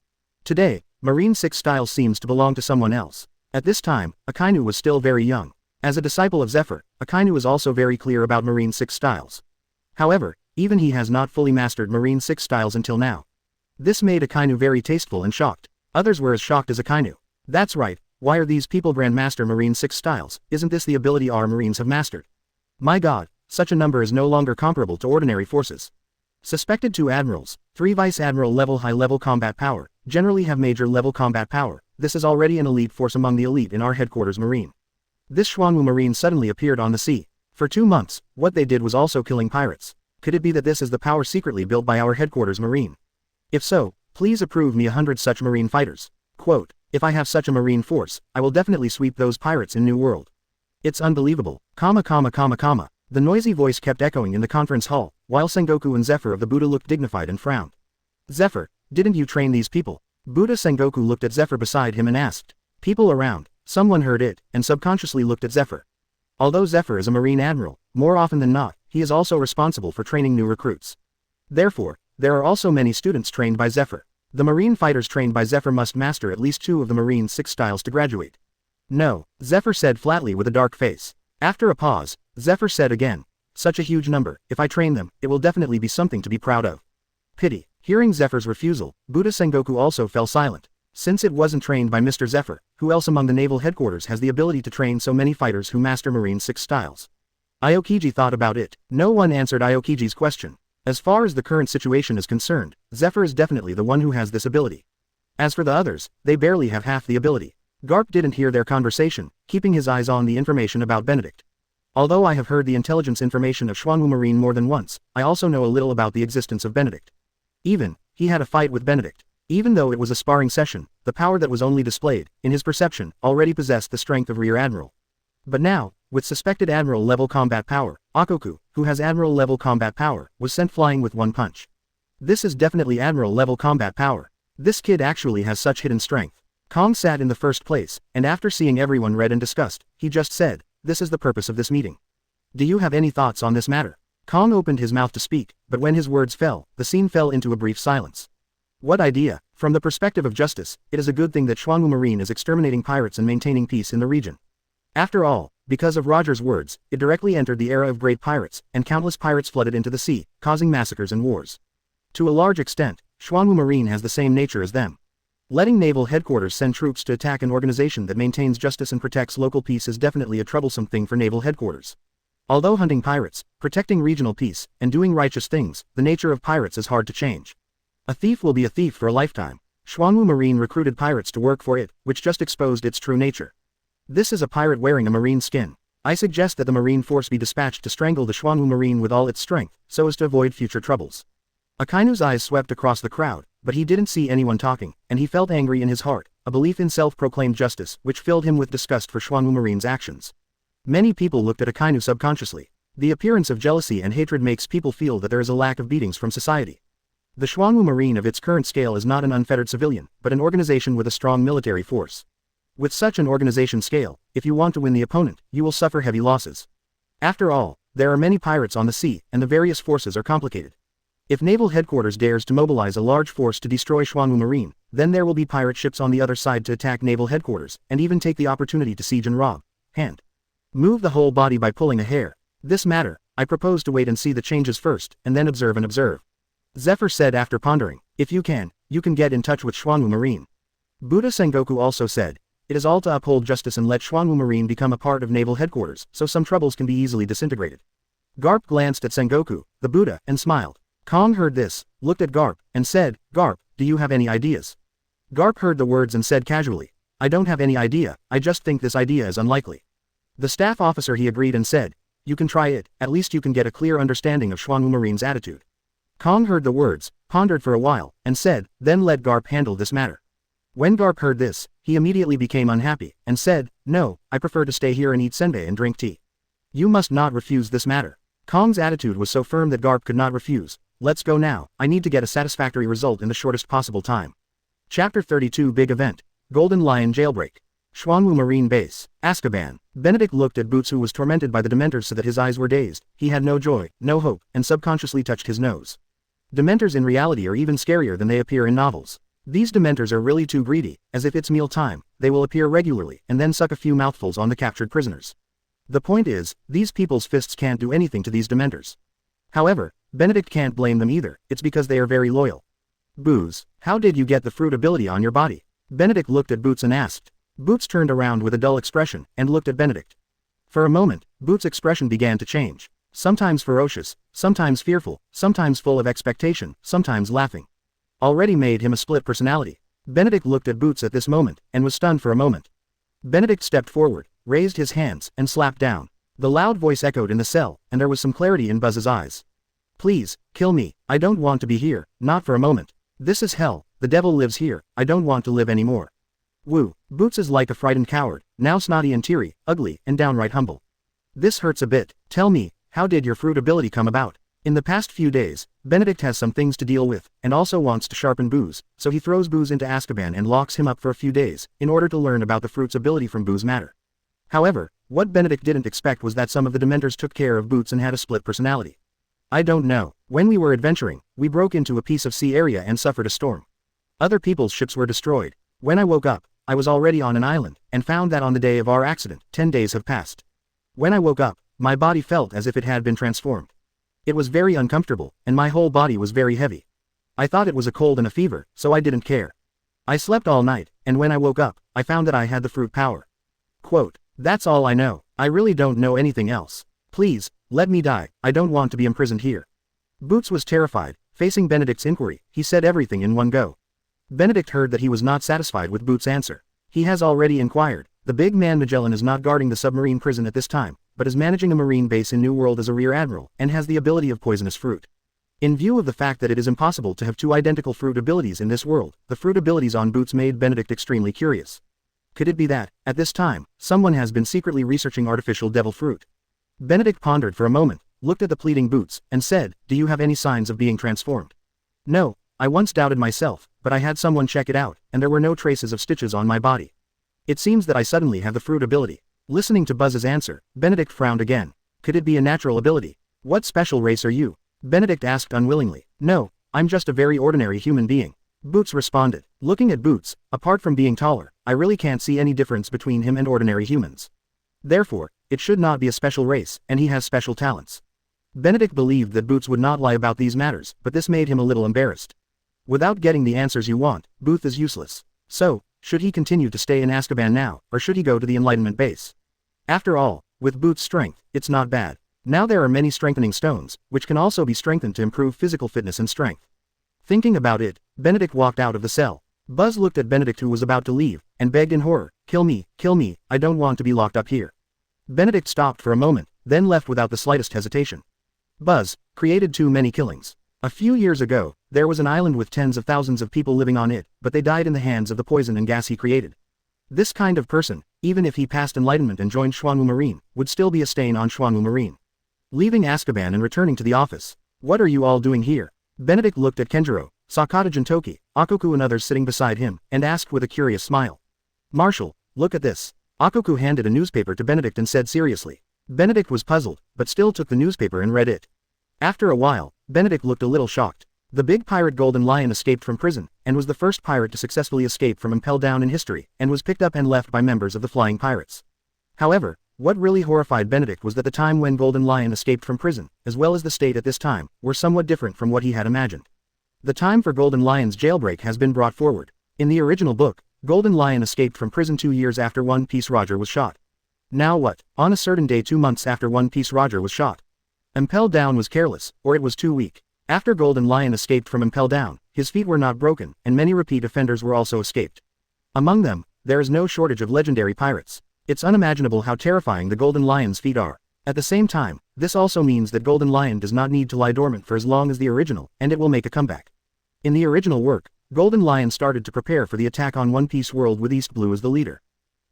Today, Marine 6 styles seems to belong to someone else. At this time, Akainu was still very young. As a disciple of Zephyr, Akainu is also very clear about Marine 6 styles. However, even he has not fully mastered Marine 6 styles until now. This made Akainu very tasteful and shocked. Others were as shocked as Akainu. That's right, why are these people Grandmaster Marine 6 styles? Isn't this the ability our Marines have mastered? My god, such a number is no longer comparable to ordinary forces. Suspected 2 admirals, 3 vice admiral level high-level combat power, generally have major level combat power. This is already an elite force among the elite in our headquarters Marine. This Xuanwu Marine suddenly appeared on the sea. For 2 months, what they did was also killing pirates. Could it be that this is the power secretly built by our headquarters Marine? If so, please approve me 100 such Marine fighters. Quote, if I have such a Marine force, I will definitely sweep those pirates in New World. It's unbelievable, The noisy voice kept echoing in the conference hall, while Sengoku and Zephyr of the Buddha looked dignified and frowned. Zephyr, didn't you train these people? Buddha Sengoku looked at Zephyr beside him and asked. People around, someone heard it, and subconsciously looked at Zephyr. Although Zephyr is a Marine admiral, more often than not, he is also responsible for training new recruits. Therefore, there are also many students trained by Zephyr. The Marine fighters trained by Zephyr must master at least 2 of the Marine 6 styles to graduate. No, Zephyr said flatly with a dark face. After a pause, Zephyr said again, such a huge number, if I train them, it will definitely be something to be proud of. Pity. Hearing Zephyr's refusal, Buddha Sengoku also fell silent. Since it wasn't trained by Mr. Zephyr, who else among the naval headquarters has the ability to train so many fighters who master Marine 6 styles? Aokiji thought about it. No one answered Aokiji's question. As far as the current situation is concerned, Zephyr is definitely the one who has this ability. As for the others, they barely have half the ability. Garp didn't hear their conversation, keeping his eyes on the information about Benedict. Although I have heard the intelligence information of Xuanwu Marine more than once, I also know a little about the existence of Benedict. He had a fight with Benedict. Even though it was a sparring session, the power that was only displayed, in his perception, already possessed the strength of Rear Admiral. But now, with suspected Admiral-level combat power, Ochoku, who has Admiral-level combat power, was sent flying with 1 punch. This is definitely Admiral-level combat power. This kid actually has such hidden strength. Kong sat in the first place, and after seeing everyone red and disgust, he just said, this is the purpose of this meeting. Do you have any thoughts on this matter? Kong opened his mouth to speak, but when his words fell, the scene fell into a brief silence. What idea? From the perspective of justice, it is a good thing that Xuanwu Marine is exterminating pirates and maintaining peace in the region. After all, because of Roger's words, it directly entered the era of great pirates, and countless pirates flooded into the sea, causing massacres and wars. To a large extent, Xuanwu Marine has the same nature as them. Letting Naval Headquarters send troops to attack an organization that maintains justice and protects local peace is definitely a troublesome thing for Naval Headquarters. Although hunting pirates, protecting regional peace, and doing righteous things, the nature of pirates is hard to change. A thief will be a thief for a lifetime. Xuanwu Marine recruited pirates to work for it, which just exposed its true nature. This is a pirate wearing a marine skin. I suggest that the Marine force be dispatched to strangle the Xuanwu Marine with all its strength, so as to avoid future troubles. Akainu's eyes swept across the crowd, but he didn't see anyone talking, and he felt angry in his heart, a belief in self-proclaimed justice which filled him with disgust for Xuanwu Marine's actions. Many people looked at Akainu subconsciously. The appearance of jealousy and hatred makes people feel that there is a lack of beatings from society. The Xuanwu Marine of its current scale is not an unfettered civilian, but an organization with a strong military force. With such an organization scale, if you want to win the opponent, you will suffer heavy losses. After all, there are many pirates on the sea, and the various forces are complicated. If Naval Headquarters dares to mobilize a large force to destroy Xuanwu Marine, then there will be pirate ships on the other side to attack Naval Headquarters, and even take the opportunity to siege and rob. Move the whole body by pulling a hair. This matter, I propose to wait and see the changes first, and then observe. Zephyr said after pondering, if you can get in touch with Xuanwu Marine. Buddha Sengoku also said, it is all to uphold justice and let Xuanwu Marine become a part of Naval Headquarters, so some troubles can be easily disintegrated. Garp glanced at Sengoku, the Buddha, and smiled. Kong heard this, looked at Garp, and said, Garp, do you have any ideas? Garp heard the words and said casually, I don't have any idea, I just think this idea is unlikely. The staff officer he agreed and said, you can try it, at least you can get a clear understanding of Xuanwu Marine's attitude. Kong heard the words, pondered for a while, and said, then let Garp handle this matter. When Garp heard this, he immediately became unhappy, and said, no, I prefer to stay here and eat senbei and drink tea. You must not refuse this matter. Kong's attitude was so firm that Garp could not refuse. Let's go now, I need to get a satisfactory result in the shortest possible time. Chapter 32 Big Event. Golden Lion Jailbreak. Xuanwu Marine Base. Azkaban. Benedict looked at Boots, who was tormented by the Dementors so that his eyes were dazed. He had no joy, no hope, and subconsciously touched his nose. Dementors in reality are even scarier than they appear in novels. These Dementors are really too greedy, as if it's meal time, they will appear regularly and then suck a few mouthfuls on the captured prisoners. The point is, these people's fists can't do anything to these Dementors. However, Benedict can't blame them either, it's because they are very loyal. Booze, how did you get the fruit ability on your body? Benedict looked at Boots and asked. Boots turned around with a dull expression, and looked at Benedict. For a moment, Boots' expression began to change. Sometimes ferocious, sometimes fearful, sometimes full of expectation, sometimes laughing. Already made him a split personality. Benedict looked at Boots at this moment, and was stunned for a moment. Benedict stepped forward, raised his hands, and slapped down. The loud voice echoed in the cell, and there was some clarity in Buzz's eyes. Please, kill me, I don't want to be here, not for a moment. This is hell, the devil lives here, I don't want to live anymore. Woo, Boots is like a frightened coward, now snotty and teary, ugly, and downright humble. This hurts a bit, tell me, how did your fruit ability come about? In the past few days, Benedict has some things to deal with, and also wants to sharpen Booze, so he throws Booze into Azkaban and locks him up for a few days, in order to learn about the fruit's ability from Booze matter. However, what Benedict didn't expect was that some of the Dementors took care of Boots and had a split personality. I don't know, when we were adventuring, we broke into a piece of sea area and suffered a storm. Other people's ships were destroyed. When I woke up, I was already on an island, and found that on the day of our accident, 10 days have passed. When I woke up, my body felt as if it had been transformed. It was very uncomfortable, and my whole body was very heavy. I thought it was a cold and a fever, so I didn't care. I slept all night, and when I woke up, I found that I had the fruit power. Quote, that's all I know, I really don't know anything else. Please, let me die, I don't want to be imprisoned here. Boots was terrified, facing Benedict's inquiry, he said everything in one go. Benedict heard that he was not satisfied with Boots' answer. He has already inquired. The big man Magellan is not guarding the submarine prison at this time, but is managing a marine base in New World as a rear admiral, and has the ability of poisonous fruit. In view of the fact that it is impossible to have two identical fruit abilities in this world, the fruit abilities on Boots made Benedict extremely curious. Could it be that, at this time, someone has been secretly researching artificial devil fruit? Benedict pondered for a moment, looked at the pleading Boots, and said, do you have any signs of being transformed? No, I once doubted myself, but I had someone check it out, and there were no traces of stitches on my body. It seems that I suddenly have the fruit ability. Listening to Buzz's answer, Benedict frowned again. Could it be a natural ability? What special race are you? Benedict asked unwillingly. No, I'm just a very ordinary human being. Boots responded. Looking at Boots, apart from being taller, I really can't see any difference between him and ordinary humans. Therefore, it should not be a special race, and he has special talents. Benedict believed that Boots would not lie about these matters, but this made him a little embarrassed. Without getting the answers you want, Booth is useless. So, should he continue to stay in Azkaban now, or should he go to the Enlightenment base? After all, with Boots' strength, it's not bad. Now there are many strengthening stones, which can also be strengthened to improve physical fitness and strength. Thinking about it, Benedict walked out of the cell. Buzz looked at Benedict, who was about to leave, and begged in horror, kill me, I don't want to be locked up here. Benedict stopped for a moment, then left without the slightest hesitation. Buzz created too many killings. A few years ago, there was an island with tens of thousands of people living on it, but they died in the hands of the poison and gas he created. This kind of person, even if he passed Enlightenment and joined Xuanwu Marine, would still be a stain on Xuanwu Marine. Leaving Azkaban and returning to the office. What are you all doing here? Benedict looked at Kenjiro, Sakata Jintoki, Ochoku and others sitting beside him, and asked with a curious smile. Marshal, look at this. Ochoku handed a newspaper to Benedict and said seriously. Benedict was puzzled, but still took the newspaper and read it. After a while, Benedict looked a little shocked. The big pirate Golden Lion escaped from prison, and was the first pirate to successfully escape from Impel Down in history, and was picked up and left by members of the Flying Pirates. However, what really horrified Benedict was that the time when Golden Lion escaped from prison, as well as the state at this time, were somewhat different from what he had imagined. The time for Golden Lion's jailbreak has been brought forward. In the original book, Golden Lion escaped from prison 2 years after One Piece Roger was shot. Now what? On a certain day 2 months after One Piece Roger was shot. Impel Down was careless, or it was too weak. After Golden Lion escaped from Impel Down, his feet were not broken, and many repeat offenders were also escaped. Among them, there is no shortage of legendary pirates. It's unimaginable how terrifying the Golden Lion's feet are. At the same time, this also means that Golden Lion does not need to lie dormant for as long as the original, and it will make a comeback. In the original work, Golden Lion started to prepare for the attack on One Piece world with East Blue as the leader.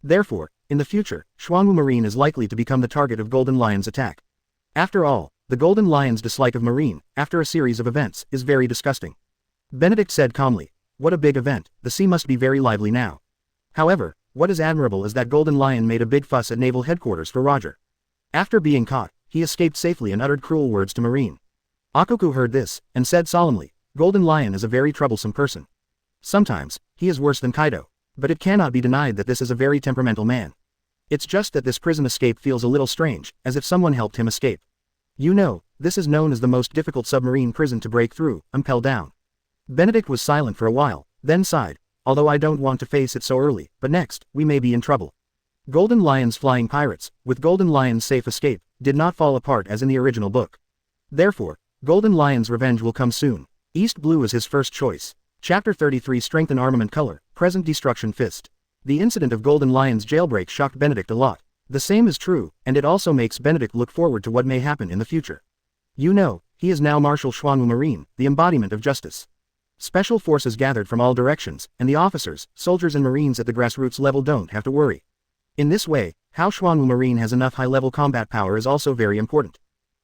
Therefore, in the future, Xuanwu Marine is likely to become the target of Golden Lion's attack. After all, the Golden Lion's dislike of Marine, after a series of events, is very disgusting. Benedict said calmly, "What a big event, the sea must be very lively now." However, what is admirable is that Golden Lion made a big fuss at Naval Headquarters for Roger. After being caught, he escaped safely and uttered cruel words to Marine. Ochoku heard this, and said solemnly, "Golden Lion is a very troublesome person. Sometimes, he is worse than Kaido, but it cannot be denied that this is a very temperamental man. It's just that this prison escape feels a little strange, as if someone helped him escape. You know, this is known as the most difficult submarine prison to break through, impel down." Benedict was silent for a while, then sighed, "Although I don't want to face it so early, but next, we may be in trouble." Golden Lion's flying pirates, with Golden Lion's safe escape, did not fall apart as in the original book. Therefore, Golden Lion's revenge will come soon. East Blue is his first choice. Chapter 33 Strengthen Armament Color, Present Destruction Fist. The incident of Golden Lion's jailbreak shocked Benedict a lot. The same is true, and it also makes Benedict look forward to what may happen in the future. You know, he is now Marshal Xuanwu Marine, the embodiment of justice. Special forces gathered from all directions, and the officers, soldiers and marines at the grassroots level don't have to worry. In this way, how Xuanwu Marine has enough high-level combat power is also very important.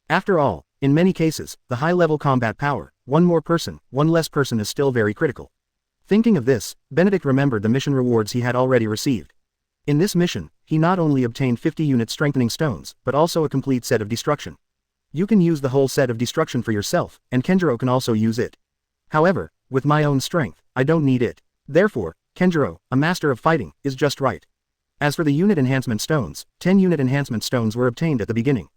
After all, in many cases, the high-level combat power, one more person, one less person is still very critical. Thinking of this, Benedict remembered the mission rewards he had already received. In this mission, he not only obtained 50 unit strengthening stones, but also a complete set of destruction. You can use the whole set of destruction for yourself, and Kenjiro can also use it. However, with my own strength, I don't need it. Therefore, Kenjiro, a master of fighting, is just right. As for the unit enhancement stones, 10 unit enhancement stones were obtained at the beginning.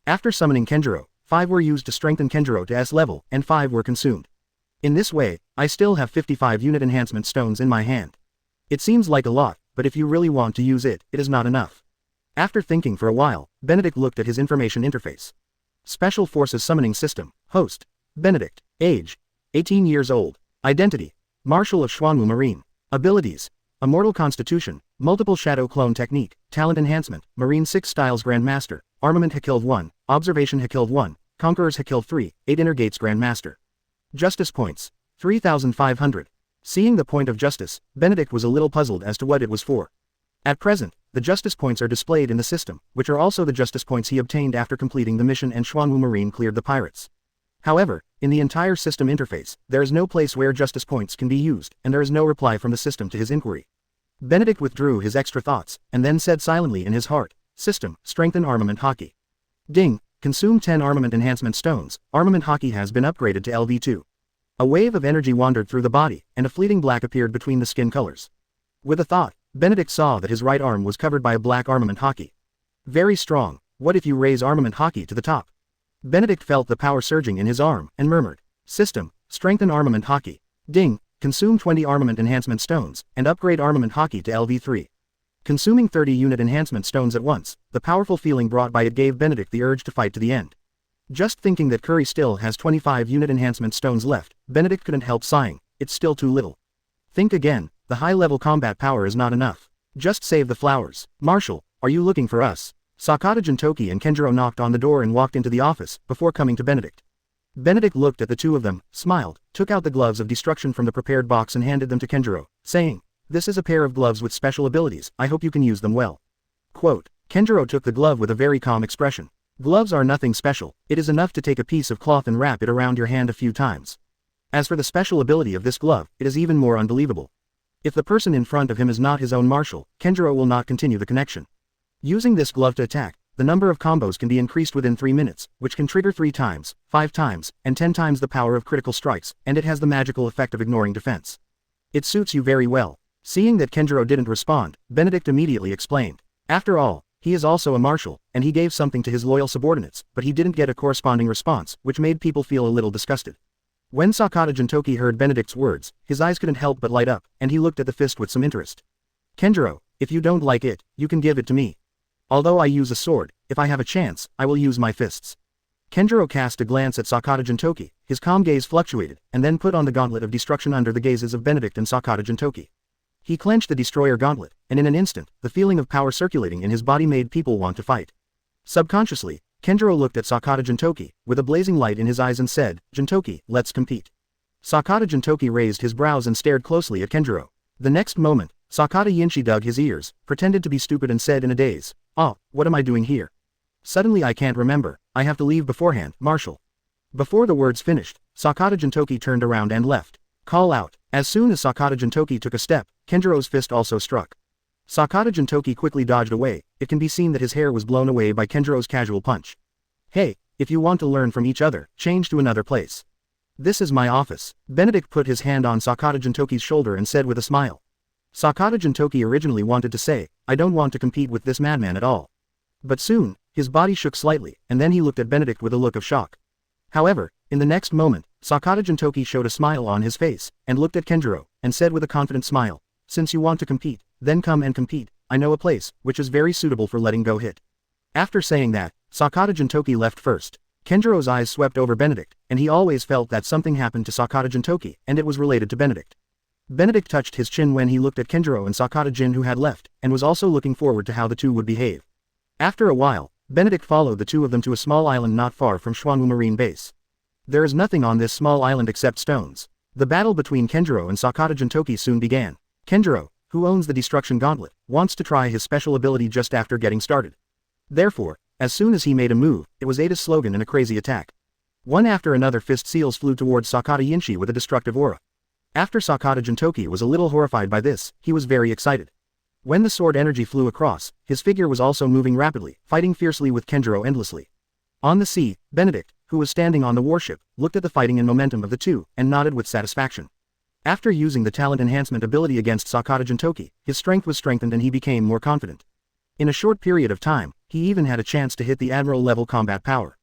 After summoning Kenjiro, 5 were used to strengthen Kenjiro to S level, and 5 were consumed. In this way, I still have 55 unit enhancement stones in my hand. It seems like a lot, but if you really want to use it, it is not enough. After thinking for a while, Benedict looked at his information interface. Special Forces Summoning System, Host, Benedict, Age, 18 years old, Identity, Marshal of Xuanwu Marine, Abilities, Immortal Constitution, Multiple Shadow Clone Technique, Talent Enhancement, Marine 6 Styles Grandmaster, Armament Hakilled 1, Observation Hakilled 1, Conquerors Hakilled 3, 8 Inner Gates Grandmaster. Justice Points, 3,500. Seeing the point of justice, Benedict was a little puzzled as to what it was for. At present, the justice points are displayed in the system, which are also the justice points he obtained after completing the mission and Xuanwu Marine cleared the pirates. However, in the entire system interface, there is no place where justice points can be used, and there is no reply from the system to his inquiry. Benedict withdrew his extra thoughts, and then said silently in his heart, "System, strengthen armament hockey. Ding, consume 10 armament enhancement stones, armament hockey has been upgraded to LV2. A wave of energy wandered through the body, and a fleeting black appeared between the skin colors. With a thought, Benedict saw that his right arm was covered by a black armament hockey. Very strong, what if you raise armament hockey to the top? Benedict felt the power surging in his arm, and murmured, "System, strengthen armament hockey. Ding, consume 20 armament enhancement stones, and upgrade armament hockey to LV3. Consuming 30 unit enhancement stones at once, the powerful feeling brought by it gave Benedict the urge to fight to the end. Just thinking that Curry still has 25 unit enhancement stones left, Benedict couldn't help sighing, it's still too little. Think again, the high-level combat power is not enough. Just save the flowers. Marshal, are you looking for us?" Sakata Jintoki and Kenjiro knocked on the door and walked into the office, before coming to Benedict. Benedict looked at the two of them, smiled, took out the gloves of destruction from the prepared box and handed them to Kenjiro, saying, "This is a pair of gloves with special abilities, I hope you can use them well." Quote, Kenjiro took the glove with a very calm expression. Gloves are nothing special, it is enough to take a piece of cloth and wrap it around your hand a few times. As for the special ability of this glove, it is even more unbelievable. If the person in front of him is not his own marshal, Kenjiro will not continue the connection. Using this glove to attack, the number of combos can be increased within 3 minutes, which can trigger 3 times, 5 times, and 10 times the power of critical strikes, and it has the magical effect of ignoring defense. It suits you very well. Seeing that Kenjiro didn't respond, Benedict immediately explained. After all, he is also a marshal, and he gave something to his loyal subordinates, but he didn't get a corresponding response, which made people feel a little disgusted. When Sakata Jintoki heard Benedict's words, his eyes couldn't help but light up, and he looked at the fist with some interest. "Kenjiro, if you don't like it, you can give it to me. Although I use a sword, if I have a chance, I will use my fists." Kenjiro cast a glance at Sakata Jintoki, his calm gaze fluctuated, and then put on the gauntlet of destruction under the gazes of Benedict and Sakata Jintoki. He clenched the destroyer gauntlet, and in an instant, the feeling of power circulating in his body made people want to fight. Subconsciously, Kenjiro looked at Sakata Jintoki, with a blazing light in his eyes and said, "Jintoki, let's compete." Sakata Jintoki raised his brows and stared closely at Kenjiro. The next moment, Sakata Yinshi dug his ears, pretended to be stupid and said in a daze, "Oh, what am I doing here? Suddenly I can't remember, I have to leave beforehand, Marshal." Before the words finished, Sakata Jintoki turned around and left. Call out. As soon as Sakata Jintoki took a step, Kenjiro's fist also struck. Sakata Jintoki quickly dodged away. It can be seen that his hair was blown away by Kenjiro's casual punch. "Hey, if you want to learn from each other, change to another place. This is my office." Benedict put his hand on Sakata Jintoki's shoulder and said with a smile. Sakata Jintoki originally wanted to say, "I don't want to compete with this madman at all." But soon, his body shook slightly, and then he looked at Benedict with a look of shock. However, in the next moment, Sakata Jintoki showed a smile on his face, and looked at Kenjiro, and said with a confident smile, "Since you want to compete, then come and compete. I know a place, which is very suitable for letting go hit." After saying that, Sakata Jintoki left first. Kenjiro's eyes swept over Benedict, and he always felt that something happened to Sakata Jintoki, and it was related to Benedict. Benedict touched his chin when he looked at Kenjiro and Sakata Jin who had left, and was also looking forward to how the two would behave. After a while, Benedict followed the two of them to a small island not far from Xuanwu Marine base. There is nothing on this small island except stones. The battle between Kenjiro and Sakata Jintoki soon began. Kenjiro, who owns the Destruction Gauntlet, wants to try his special ability just after getting started. Therefore, as soon as he made a move, it was Ada's slogan in a crazy attack. One after another fist seals flew towards Sakata Yinshi with a destructive aura. After Sakata Jintoki was a little horrified by this, he was very excited. When the sword energy flew across, his figure was also moving rapidly, fighting fiercely with Kenjiro endlessly. On the sea, Benedict, who was standing on the warship, looked at the fighting and momentum of the two, and nodded with satisfaction. After using the talent enhancement ability against Sakata Jintoki, his strength was strengthened and he became more confident. In a short period of time, he even had a chance to hit the admiral-level combat power.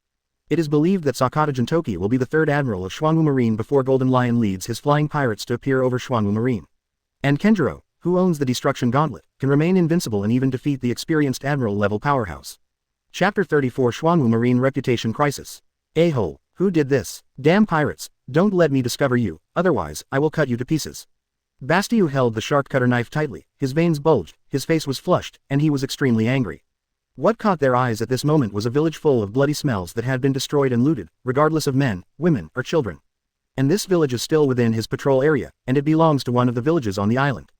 It is believed that Sakata Jintoki will be the third admiral of Xuanwu Marine before Golden Lion leads his flying pirates to appear over Xuanwu Marine. And Kenjiro, who owns the Destruction Gauntlet, can remain invincible and even defeat the experienced admiral-level powerhouse. Chapter 34 Xuanwu Marine Reputation Crisis. A-hole, who did this? Damn pirates, don't let me discover you, otherwise, I will cut you to pieces. Bastiu held the sharp cutter knife tightly, his veins bulged, his face was flushed, and he was extremely angry. What caught their eyes at this moment was a village full of bloody smells that had been destroyed and looted, regardless of men, women, or children. And this village is still within his patrol area, and it belongs to one of the villages on the island.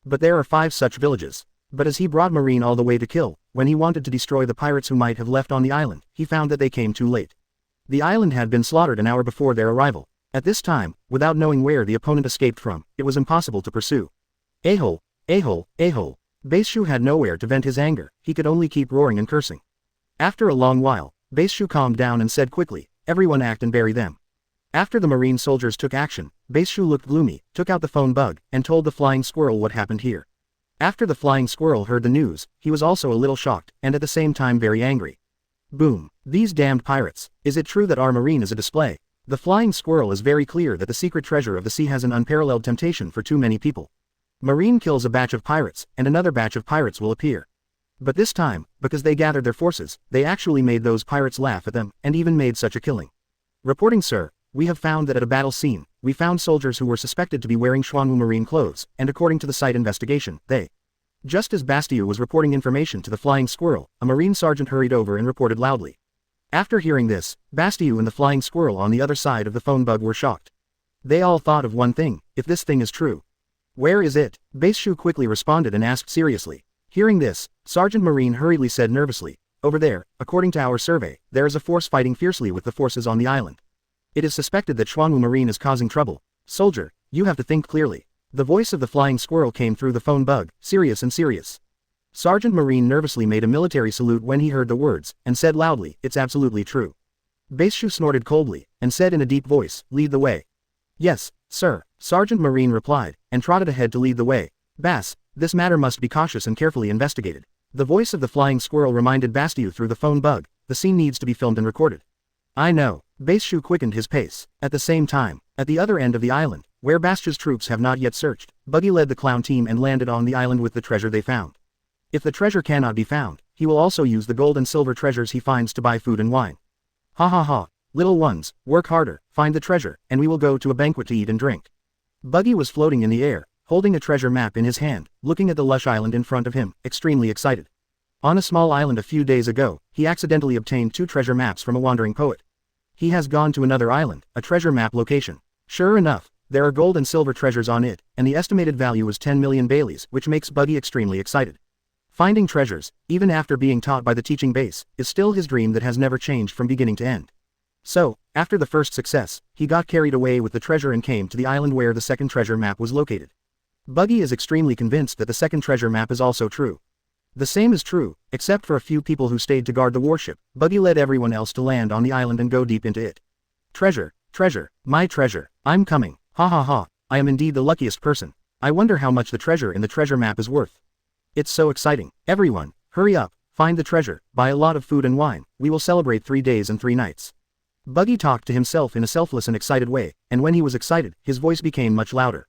But there are 5 such villages. But as he brought Marine all the way to kill, when he wanted to destroy the pirates who might have left on the island, he found that they came too late. The island had been slaughtered an hour before their arrival. At this time, without knowing where the opponent escaped from, it was impossible to pursue. A-hole, a-hole, a-hole. Baishu had nowhere to vent his anger, he could only keep roaring and cursing. After a long while, Baishu calmed down and said quickly, "Everyone act and bury them." After the marine soldiers took action, Baishu looked gloomy, took out the phone bug, and told the flying squirrel what happened here. After the flying squirrel heard the news, he was also a little shocked, and at the same time very angry. Boom. These damned pirates. Is it true that our marine is a display? The flying squirrel is very clear that the secret treasure of the sea has an unparalleled temptation for too many people. Marine kills a batch of pirates, and another batch of pirates will appear. But this time, because they gathered their forces, they actually made those pirates laugh at them, and even made such a killing. Reporting, sir, we have found that at a battle scene, we found soldiers who were suspected to be wearing Xuanwu Marine clothes, and according to the site investigation, they. Just as Bastiu was reporting information to the flying squirrel, a marine sergeant hurried over and reported loudly. After hearing this, Bastiu and the flying squirrel on the other side of the phone bug were shocked. They all thought of one thing: if this thing is true. Where is it? Baishu quickly responded and asked seriously. Hearing this, Sergeant Marine hurriedly said nervously, "Over there, according to our survey, there is a force fighting fiercely with the forces on the island. It is suspected that Xuanwu Marine is causing trouble. Soldier, you have to think clearly." The voice of the flying squirrel came through the phone bug, serious and serious. Sergeant Marine nervously made a military salute when he heard the words, and said loudly, "It's absolutely true." Baishu snorted coldly, and said in a deep voice, "Lead the way." "Yes, sir," Sergeant Marine replied, and trotted ahead to lead the way. "Bass, this matter must be cautious and carefully investigated." The voice of the flying squirrel reminded Bastiu through the phone bug, "The scene needs to be filmed and recorded." "I know." Baishu quickened his pace. At the same time, at the other end of the island, where Bastia's troops have not yet searched, Buggy led the clown team and landed on the island with the treasure they found. If the treasure cannot be found, he will also use the gold and silver treasures he finds to buy food and wine. "Ha ha ha, little ones, work harder, find the treasure, and we will go to a banquet to eat and drink." Buggy was floating in the air, holding a treasure map in his hand, looking at the lush island in front of him, extremely excited. On a small island a few days ago, he accidentally obtained 2 treasure maps from a wandering poet. He has gone to another island, a treasure map location. Sure enough, there are gold and silver treasures on it, and the estimated value is 10 million Baileys, which makes Buggy extremely excited. Finding treasures, even after being taught by the teaching base, is still his dream that has never changed from beginning to end. So, after the first success, he got carried away with the treasure and came to the island where the second treasure map was located. Buggy is extremely convinced that the second treasure map is also true. The same is true, except for a few people who stayed to guard the warship. Buggy led everyone else to land on the island and go deep into it. Treasure, treasure, my treasure, I'm coming. Ha ha ha, I am indeed the luckiest person. I wonder how much the treasure in the treasure map is worth. It's so exciting. Everyone, hurry up, find the treasure, buy a lot of food and wine, we will celebrate 3 days and 3 nights. Buggy talked to himself in a selfless and excited way, and when he was excited, his voice became much louder.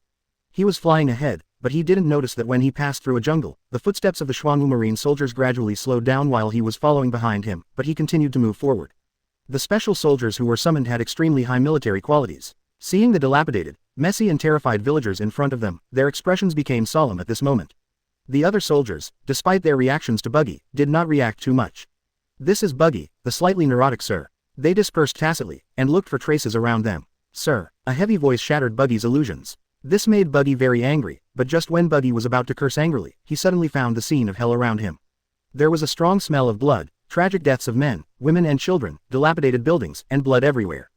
He was flying ahead, but he didn't notice that when he passed through a jungle, the footsteps of the Xuanwu Marine soldiers gradually slowed down while he was following behind him, but he continued to move forward. The special soldiers who were summoned had extremely high military qualities. Seeing the dilapidated, messy and terrified villagers in front of them, their expressions became solemn at this moment. The other soldiers, despite their reactions to Buggy, did not react too much. This is Buggy, the slightly neurotic sir. They dispersed tacitly, and looked for traces around them. Sir, a heavy voice shattered Buggy's illusions. This made Buggy very angry, but just when Buggy was about to curse angrily, he suddenly found the scene of hell around him. There was a strong smell of blood, tragic deaths of men, women and children, dilapidated buildings, and blood everywhere.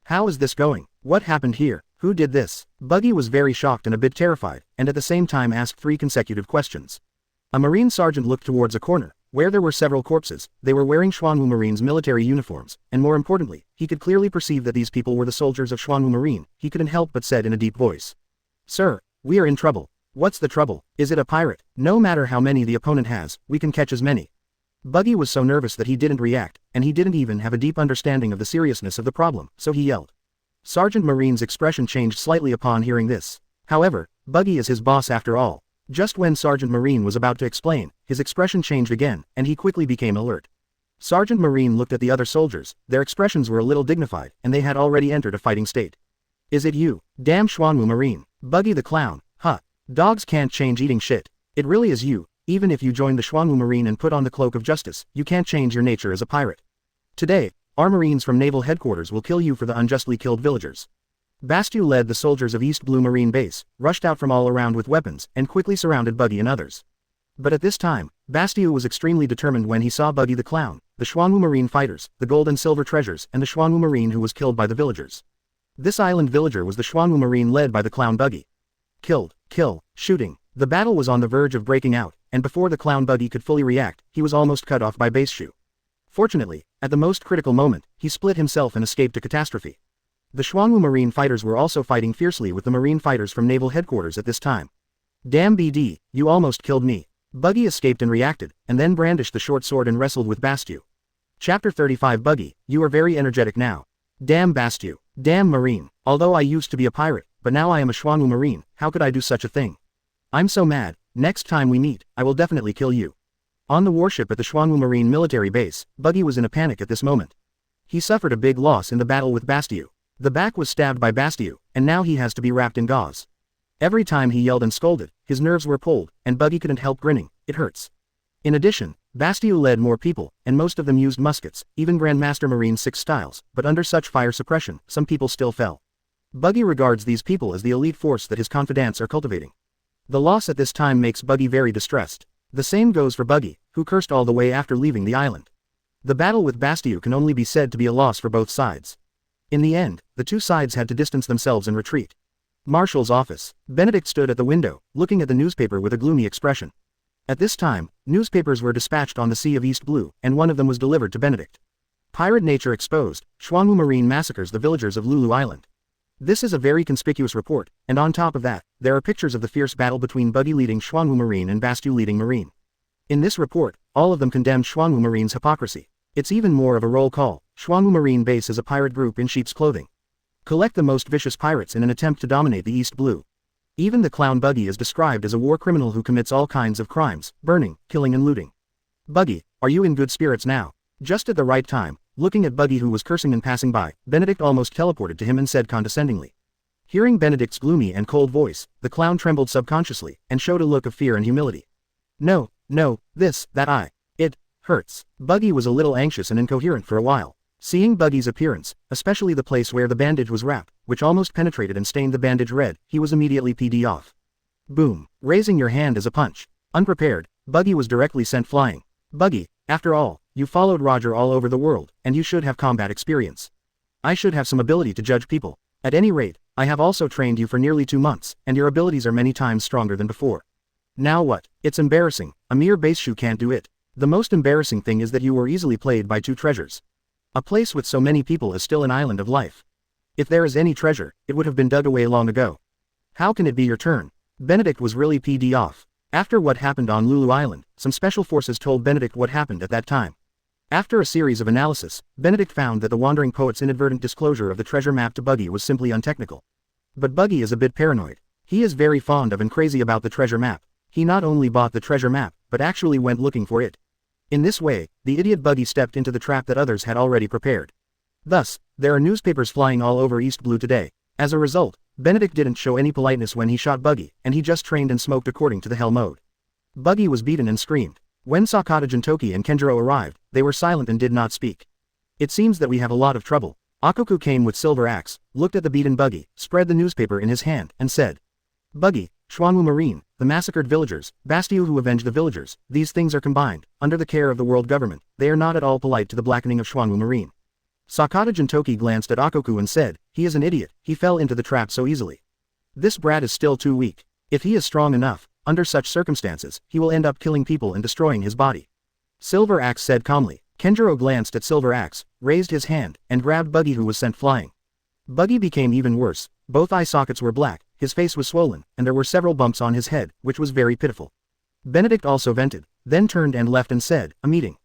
How is this going? What happened here? Who did this? Buggy was very shocked and a bit terrified, and at the same time asked 3 consecutive questions. A Marine sergeant looked towards a corner, where there were several corpses. They were wearing Xuanwu Marine's military uniforms, and more importantly, he could clearly perceive that these people were the soldiers of Xuanwu Marine. He couldn't help but said in a deep voice. Sir, we are in trouble. What's the trouble? Is it a pirate? No matter how many the opponent has, we can catch as many. Buggy was so nervous that he didn't react, and he didn't even have a deep understanding of the seriousness of the problem, so he yelled. Sergeant Marine's expression changed slightly upon hearing this. However, Buggy is his boss after all. Just when Sergeant Marine was about to explain, his expression changed again, and he quickly became alert. Sergeant Marine looked at the other soldiers. Their expressions were a little dignified, and they had already entered a fighting state. Is it you? Damn Xuanwu Marine. Buggy the clown. Huh. Dogs can't change eating shit. It really is you. Even if you join the Xuanwu Marine and put on the cloak of justice, you can't change your nature as a pirate. Today, our Marines from Naval Headquarters will kill you for the unjustly killed villagers. Bastu led the soldiers of East Blue Marine Base, rushed out from all around with weapons, and quickly surrounded Buggy and others. But at this time, Bastu was extremely determined when he saw Buggy the clown, the Xuanwu Marine fighters, the gold and silver treasures, and the Xuanwu Marine who was killed by the villagers. This island villager was the Xuanwu Marine led by the clown Buggy. Killed, kill, shooting. The battle was on the verge of breaking out, and before the clown Buggy could fully react, he was almost cut off by Bashu. Fortunately, at the most critical moment, he split himself and escaped a catastrophe. The Xuanwu Marine fighters were also fighting fiercely with the Marine fighters from Naval Headquarters at this time. Damn BD, you almost killed me. Buggy escaped and reacted, and then brandished the short sword and wrestled with Bastu. Chapter 35 Buggy, you are very energetic now. Damn Bastu. Damn Marine. Although I used to be a pirate, but now I am a Xuanwu Marine, how could I do such a thing? I'm so mad. Next time we meet, I will definitely kill you. On the warship at the Xuanwu Marine military base, Buggy was in a panic at this moment. He suffered a big loss in the battle with Bastu. The back was stabbed by Bastu, and now he has to be wrapped in gauze. Every time he yelled and scolded, his nerves were pulled, and Buggy couldn't help grinning. It hurts. In addition, Bastu led more people, and most of them used muskets, even Grandmaster Marine 6 styles, but under such fire suppression, some people still fell. Buggy regards these people as the elite force that his confidants are cultivating. The loss at this time makes Buggy very distressed. The same goes for Buggy, who cursed all the way after leaving the island. The battle with Bastu can only be said to be a loss for both sides. In the end, the two sides had to distance themselves and retreat. Marshal's office. Benedict stood at the window, looking at the newspaper with a gloomy expression. At this time, newspapers were dispatched on the Sea of East Blue, and one of them was delivered to Benedict. Pirate nature exposed, Xuanwu Marine massacres the villagers of Lulu Island. This is a very conspicuous report, and on top of that, there are pictures of the fierce battle between Buggy leading Xuanwu Marine and Bastu leading Marine. In this report, all of them condemned Xuanwu Marine's hypocrisy. It's even more of a roll call. Xuanwu Marine Base is a pirate group in sheep's clothing. Collect the most vicious pirates in an attempt to dominate the East Blue. Even the clown Buggy is described as a war criminal who commits all kinds of crimes, burning, killing and looting. Buggy, are you in good spirits now? Just at the right time, looking at Buggy who was cursing and passing by, Benedict almost teleported to him and said condescendingly. Hearing Benedict's gloomy and cold voice, the clown trembled subconsciously, and showed a look of fear and humility. No, it hurts. Buggy was a little anxious and incoherent for a while. Seeing Buggy's appearance, especially the place where the bandage was wrapped, which almost penetrated and stained the bandage red, he was immediately PD off. Boom. Raising your hand as a punch. Unprepared, Buggy was directly sent flying. Buggy, after all, you followed Roger all over the world, and you should have combat experience. I should have some ability to judge people. At any rate, I have also trained you for nearly 2 months, and your abilities are many times stronger than before. Now what? It's embarrassing. A mere base shoe can't do it. The most embarrassing thing is that you were easily played by 2 treasures. A place with so many people is still an island of life. If there is any treasure, it would have been dug away long ago. How can it be your turn? Benedict was really PD off. After what happened on Lulu Island, some special forces told Benedict what happened at that time. After a series of analysis, Benedict found that the Wandering Poet's inadvertent disclosure of the treasure map to Buggy was simply untechnical. But Buggy is a bit paranoid. He is very fond of and crazy about the treasure map. He not only bought the treasure map, but actually went looking for it. In this way, the idiot Buggy stepped into the trap that others had already prepared. Thus, there are newspapers flying all over East Blue today. As a result, Benedict didn't show any politeness when he shot Buggy, and he just trained and smoked according to the hell mode. Buggy was beaten and screamed. When Sakata Jintoki and Kenjiro arrived, they were silent and did not speak. It seems that we have a lot of trouble. Ochoku came with silver axe, looked at the beaten Buggy, spread the newspaper in his hand, and said, Buggy, Xuanwu Marine, the massacred villagers, Bastille who avenged the villagers, these things are combined, under the care of the world government, they are not at all polite to the blackening of Xuanwu Marine. Sakata Jintoki glanced at Ochoku and said, he is an idiot, he fell into the trap so easily. This brat is still too weak. If he is strong enough, under such circumstances, he will end up killing people and destroying his body. Silver Axe said calmly. Kenjiro glanced at Silver Axe, raised his hand, and grabbed Buggy who was sent flying. Buggy became even worse, both eye sockets were black, his face was swollen, and there were several bumps on his head, which was very pitiful. Benedict also vented, then turned and left and said, a meeting.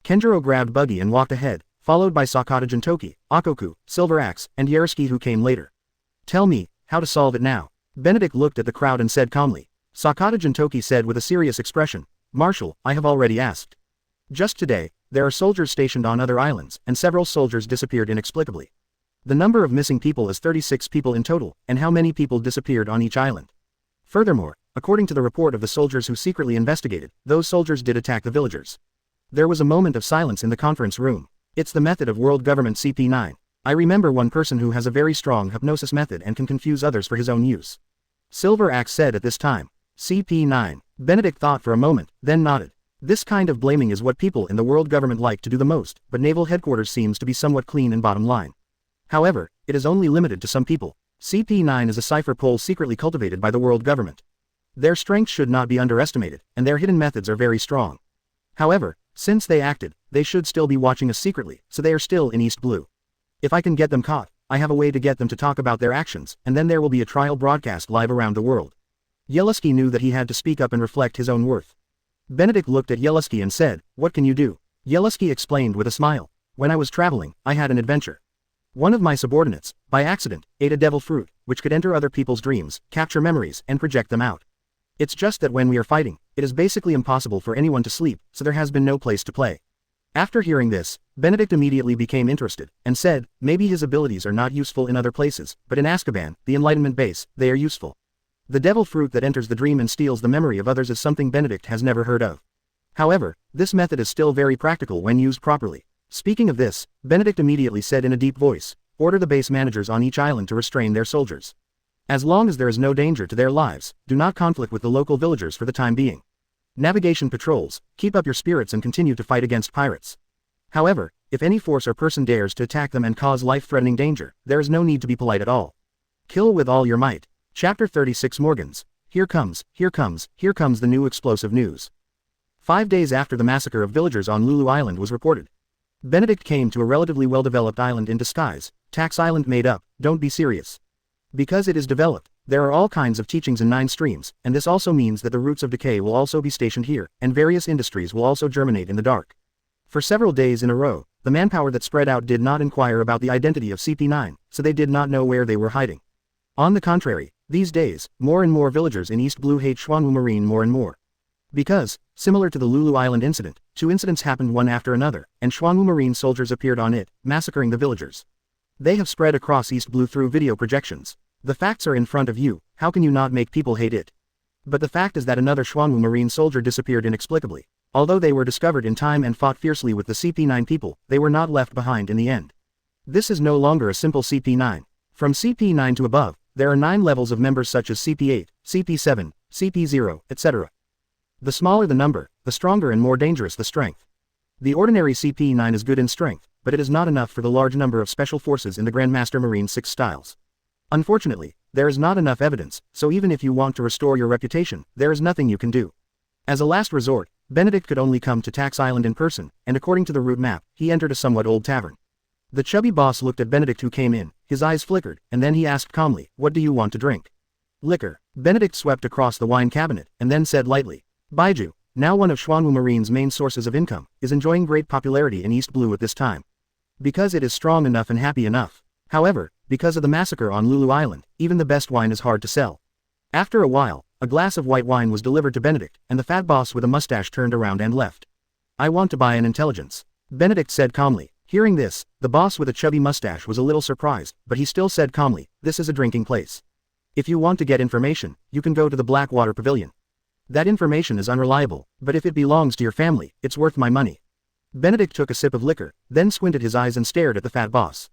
Kenjiro grabbed Buggy and walked ahead, followed by Sakata Jintoki, Ochoku, Silver Axe, and Yellowski who came later. Tell me, how to solve it now. Benedict looked at the crowd and said calmly. Sakata Jintoki said with a serious expression, Marshal, I have already asked. Just today, there are soldiers stationed on other islands, and several soldiers disappeared inexplicably. The number of missing people is 36 people in total, and how many people disappeared on each island. Furthermore, according to the report of the soldiers who secretly investigated, those soldiers did attack the villagers. There was a moment of silence in the conference room. It's the method of world government CP9. I remember one person who has a very strong hypnosis method and can confuse others for his own use. Silver Axe said at this time. CP9. Benedict thought for a moment, then nodded. This kind of blaming is what people in the world government like to do the most, but Naval Headquarters seems to be somewhat clean and bottom line. However, it is only limited to some people. CP9 is a cipher pole secretly cultivated by the world government. Their strength should not be underestimated, and their hidden methods are very strong. However, since they acted, they should still be watching us secretly, so they are still in East Blue. If I can get them caught, I have a way to get them to talk about their actions, and then there will be a trial broadcast live around the world. Yellowski knew that he had to speak up and reflect his own worth. Benedict looked at Yellowski and said, what can you do? Yellowski explained with a smile. When I was traveling, I had an adventure. One of my subordinates, by accident, ate a devil fruit, which could enter other people's dreams, capture memories, and project them out. It's just that when we are fighting, it is basically impossible for anyone to sleep, so there has been no place to play. After hearing this, Benedict immediately became interested, and said, maybe his abilities are not useful in other places, but in Azkaban, the Enlightenment base, they are useful. The devil fruit that enters the dream and steals the memory of others is something Benedict has never heard of. However, this method is still very practical when used properly. Speaking of this, Benedict immediately said in a deep voice, order the base managers on each island to restrain their soldiers. As long as there is no danger to their lives, do not conflict with the local villagers for the time being. Navigation patrols, keep up your spirits and continue to fight against pirates. However, if any force or person dares to attack them and cause life-threatening danger, there is no need to be polite at all. Kill with all your might. Chapter 36 Morgans. Here comes the new explosive news. 5 days after the massacre of villagers on Lulu Island was reported, Benedict came to a relatively well-developed island in disguise. Tax Island made up, don't be serious. Because it is developed, there are all kinds of teachings in 9 streams, and this also means that the roots of decay will also be stationed here, and various industries will also germinate in the dark. For several days in a row, the manpower that spread out did not inquire about the identity of CP9, so they did not know where they were hiding. On the contrary, these days, more and more villagers in East Blue hate Xuanwu Marine more and more. Because, similar to the Lulu Island incident, 2 incidents happened one after another, and Xuanwu Marine soldiers appeared on it, massacring the villagers. They have spread across East Blue through video projections. The facts are in front of you, how can you not make people hate it? But the fact is that another Xuanwu Marine soldier disappeared inexplicably. Although they were discovered in time and fought fiercely with the CP9 people, they were not left behind in the end. This is no longer a simple CP9. From CP9 to above, there are 9 levels of members such as CP8, CP7, CP0, etc. The smaller the number, the stronger and more dangerous the strength. The ordinary CP9 is good in strength, but it is not enough for the large number of special forces in the Grandmaster Marine 6 styles. Unfortunately, there is not enough evidence, so even if you want to restore your reputation, there is nothing you can do. As a last resort, Benedict could only come to Tax Island in person, and according to the route map, he entered a somewhat old tavern. The chubby boss looked at Benedict who came in, his eyes flickered, and then he asked calmly, "What do you want to drink?" "Liquor." Benedict swept across the wine cabinet, and then said lightly, "Baiju, now one of Xuanwu Marine's main sources of income, is enjoying great popularity in East Blue at this time. Because it is strong enough and happy enough. However, because of the massacre on Lulu Island, even the best wine is hard to sell." After a while, a glass of white wine was delivered to Benedict, and the fat boss with a mustache turned around and left. "I want to buy an intelligence," Benedict said calmly. Hearing this, the boss with a chubby mustache was a little surprised, but he still said calmly, "This is a drinking place. If you want to get information, you can go to the Blackwater Pavilion. That information is unreliable, but if it belongs to your family, it's worth my money." Benedict took a sip of liquor, then squinted his eyes and stared at the fat boss.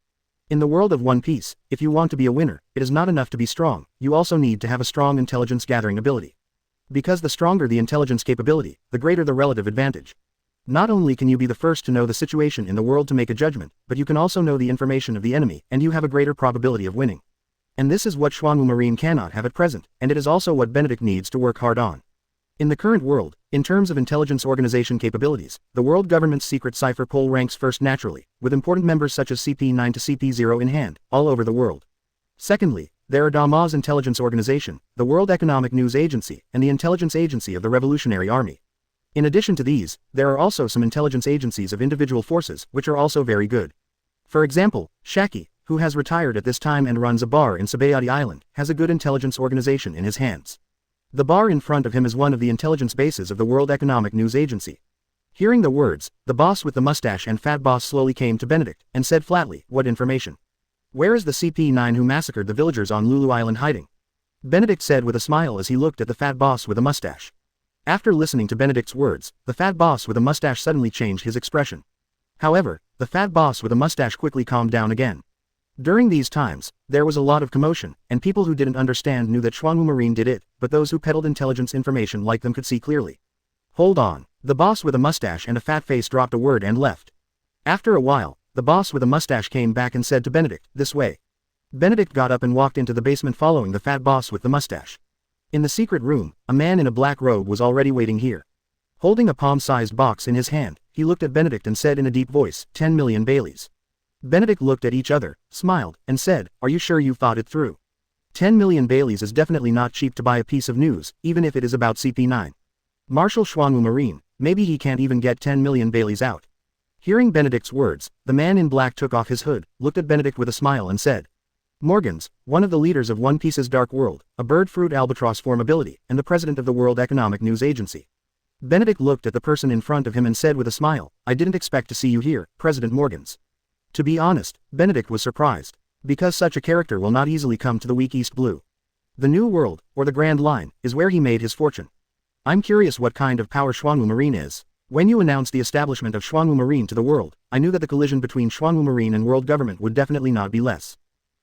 In the world of One Piece, if you want to be a winner, it is not enough to be strong, you also need to have a strong intelligence gathering ability. Because the stronger the intelligence capability, the greater the relative advantage. Not only can you be the first to know the situation in the world to make a judgment, but you can also know the information of the enemy, and you have a greater probability of winning. And this is what Xuanwu Marine cannot have at present, and it is also what Benedict needs to work hard on. In the current world, in terms of intelligence organization capabilities, the world government's secret cipher poll ranks first naturally, with important members such as CP9 to CP0 in hand, all over the world. Secondly, there are Dama's intelligence organization, the World Economic News Agency, and the Intelligence Agency of the Revolutionary Army. In addition to these, there are also some intelligence agencies of individual forces, which are also very good. For example, Shaki, who has retired at this time and runs a bar in Sabayati Island, has a good intelligence organization in his hands. The bar in front of him is one of the intelligence bases of the World Economic News Agency. Hearing the words, the boss with the mustache and fat boss slowly came to Benedict, and said flatly, "What information? Where is the CP9 who massacred the villagers on Lulu Island hiding?" Benedict said with a smile as he looked at the fat boss with a mustache. After listening to Benedict's words, the fat boss with a mustache suddenly changed his expression. However, the fat boss with a mustache quickly calmed down again. During these times, there was a lot of commotion, and people who didn't understand knew that Xuanwu Marine did it, but those who peddled intelligence information like them could see clearly. "Hold on." The boss with a mustache and a fat face dropped a word and left. After a while, the boss with a mustache came back and said to Benedict, "This way." Benedict got up and walked into the basement following the fat boss with the mustache. In the secret room, a man in a black robe was already waiting here. Holding a palm-sized box in his hand, he looked at Benedict and said in a deep voice, 10 million Baileys. Benedict looked at each other, smiled, and said, "Are you sure you've thought it through? 10 million Baileys is definitely not cheap to buy a piece of news, even if it is about CP9. Marshal Xuanwu Marine, maybe he can't even get 10 million Baileys out." Hearing Benedict's words, the man in black took off his hood, looked at Benedict with a smile and said, "Morgans, one of the leaders of One Piece's Dark World, a bird fruit albatross form ability, and the president of the World Economic News Agency." Benedict looked at the person in front of him and said with a smile, "I didn't expect to see you here, President Morgans." To be honest, Benedict was surprised. Because such a character will not easily come to the weak East Blue. The New World, or the Grand Line, is where he made his fortune. I'm curious what kind of power Xuanwu Marine is. When you announced the establishment of Xuanwu Marine to the world, I knew that the collision between Xuanwu Marine and world government would definitely not be less.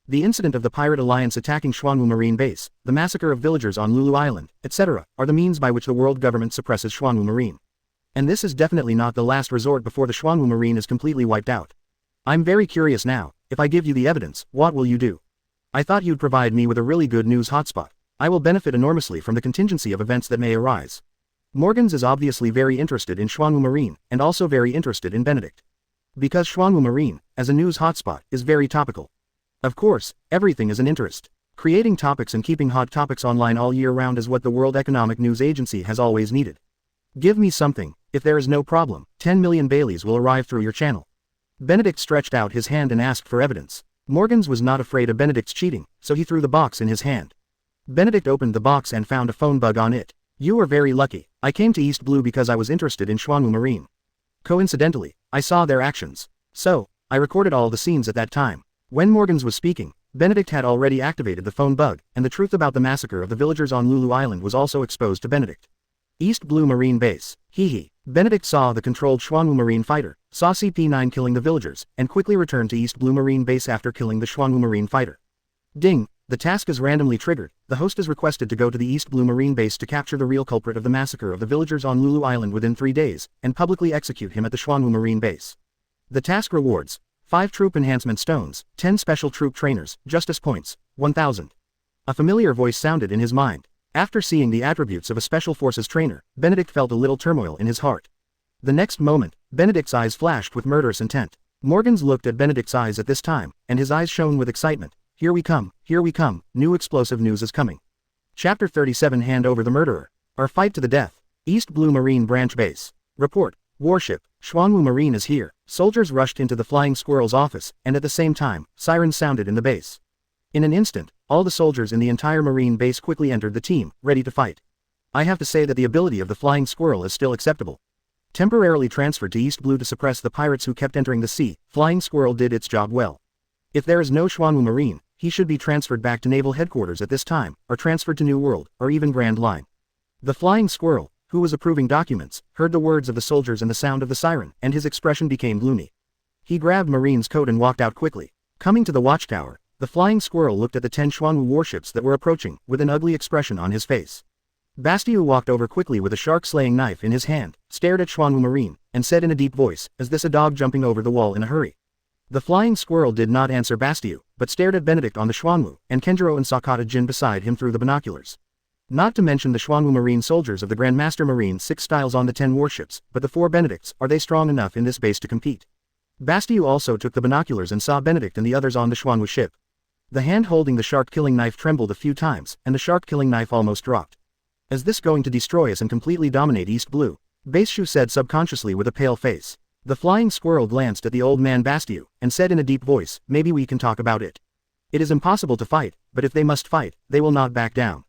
The incident of the Pirate Alliance attacking Xuanwu Marine base, the massacre of villagers on Lulu Island, etc., are the means by which the world government suppresses Xuanwu Marine. And this is definitely not the last resort before the Xuanwu Marine is completely wiped out. I'm very curious now, if I give you the evidence, what will you do? I thought you'd provide me with a really good news hotspot. I will benefit enormously from the contingency of events that may arise. Morgans is obviously very interested in Xuanwu Marine, and also very interested in Benedict. Because Xuanwu Marine, as a news hotspot, is very topical. Of course, everything is an interest. Creating topics and keeping hot topics online all year round is what the World Economic News Agency has always needed. Give me something, if there is no problem, 10 million Baileys will arrive through your channel. Benedict stretched out his hand and asked for evidence. Morgans was not afraid of Benedict's cheating, so he threw the box in his hand. Benedict opened the box and found a phone bug on it. "You are very lucky. I came to East Blue because I was interested in Xuanwu Marine. Coincidentally, I saw their actions. So, I recorded all the scenes at that time." When Morgans was speaking, Benedict had already activated the phone bug, and the truth about the massacre of the villagers on Lulu Island was also exposed to Benedict. East Blue Marine Base. Hee. Benedict saw the controlled Xuanwu Marine fighter, saw CP9 killing the villagers, and quickly returned to East Blue Marine Base after killing the Xuanwu Marine fighter. Ding. The task is randomly triggered. The host is requested to go to the East Blue Marine Base to capture the real culprit of the massacre of the villagers on Lulu Island within 3 days, and publicly execute him at the Xuanwu Marine Base. The task rewards 5 troop enhancement stones, 10 special troop trainers, justice points, 1000. A familiar voice sounded in his mind. After seeing the attributes of a special forces trainer, Benedict felt a little turmoil in his heart. The next moment, Benedict's eyes flashed with murderous intent. Morgans looked at Benedict's eyes at this time, and his eyes shone with excitement. Here we come, new explosive news is coming. Chapter 37 Hand over the murderer. Our fight to the death. East Blue Marine Branch Base. Report. Warship, Xuanwu Marine is here. Soldiers rushed into the Flying Squirrel's office, and at the same time, sirens sounded in the base. In an instant, all the soldiers in the entire Marine base quickly entered the team, ready to fight. I have to say that the ability of the Flying Squirrel is still acceptable. Temporarily transferred to East Blue to suppress the pirates who kept entering the sea, Flying Squirrel did its job well. If there is no Xuanwu Marine, he should be transferred back to Naval Headquarters at this time, or transferred to New World, or even Grand Line. The Flying Squirrel, who was approving documents, heard the words of the soldiers and the sound of the siren, and his expression became gloomy. He grabbed Marine's coat and walked out quickly. Coming to the watchtower, the Flying Squirrel looked at the 10 Xuanwu warships that were approaching, with an ugly expression on his face. Bastiu walked over quickly with a shark-slaying knife in his hand, stared at Xuanwu Marine, and said in a deep voice, "Is this a dog jumping over the wall in a hurry?" The Flying Squirrel did not answer Bastiu, but stared at Benedict on the Xuanwu, and Kenjiro and Sakata Jin beside him through the binoculars. Not to mention the Xuanwu Marine soldiers of the Grandmaster Marine 6 styles on the 10 warships, but the 4 Benedicts, are they strong enough in this base to compete? Bastiu also took the binoculars and saw Benedict and the others on the Xuanwu ship. The hand holding the shark-killing knife trembled a few times, and the shark-killing knife almost dropped. Is this going to destroy us and completely dominate East Blue? Bastiu said subconsciously with a pale face. The Flying Squirrel glanced at the old man Bastiu, and said in a deep voice, "Maybe we can talk about it. It is impossible to fight, but if they must fight, they will not back down.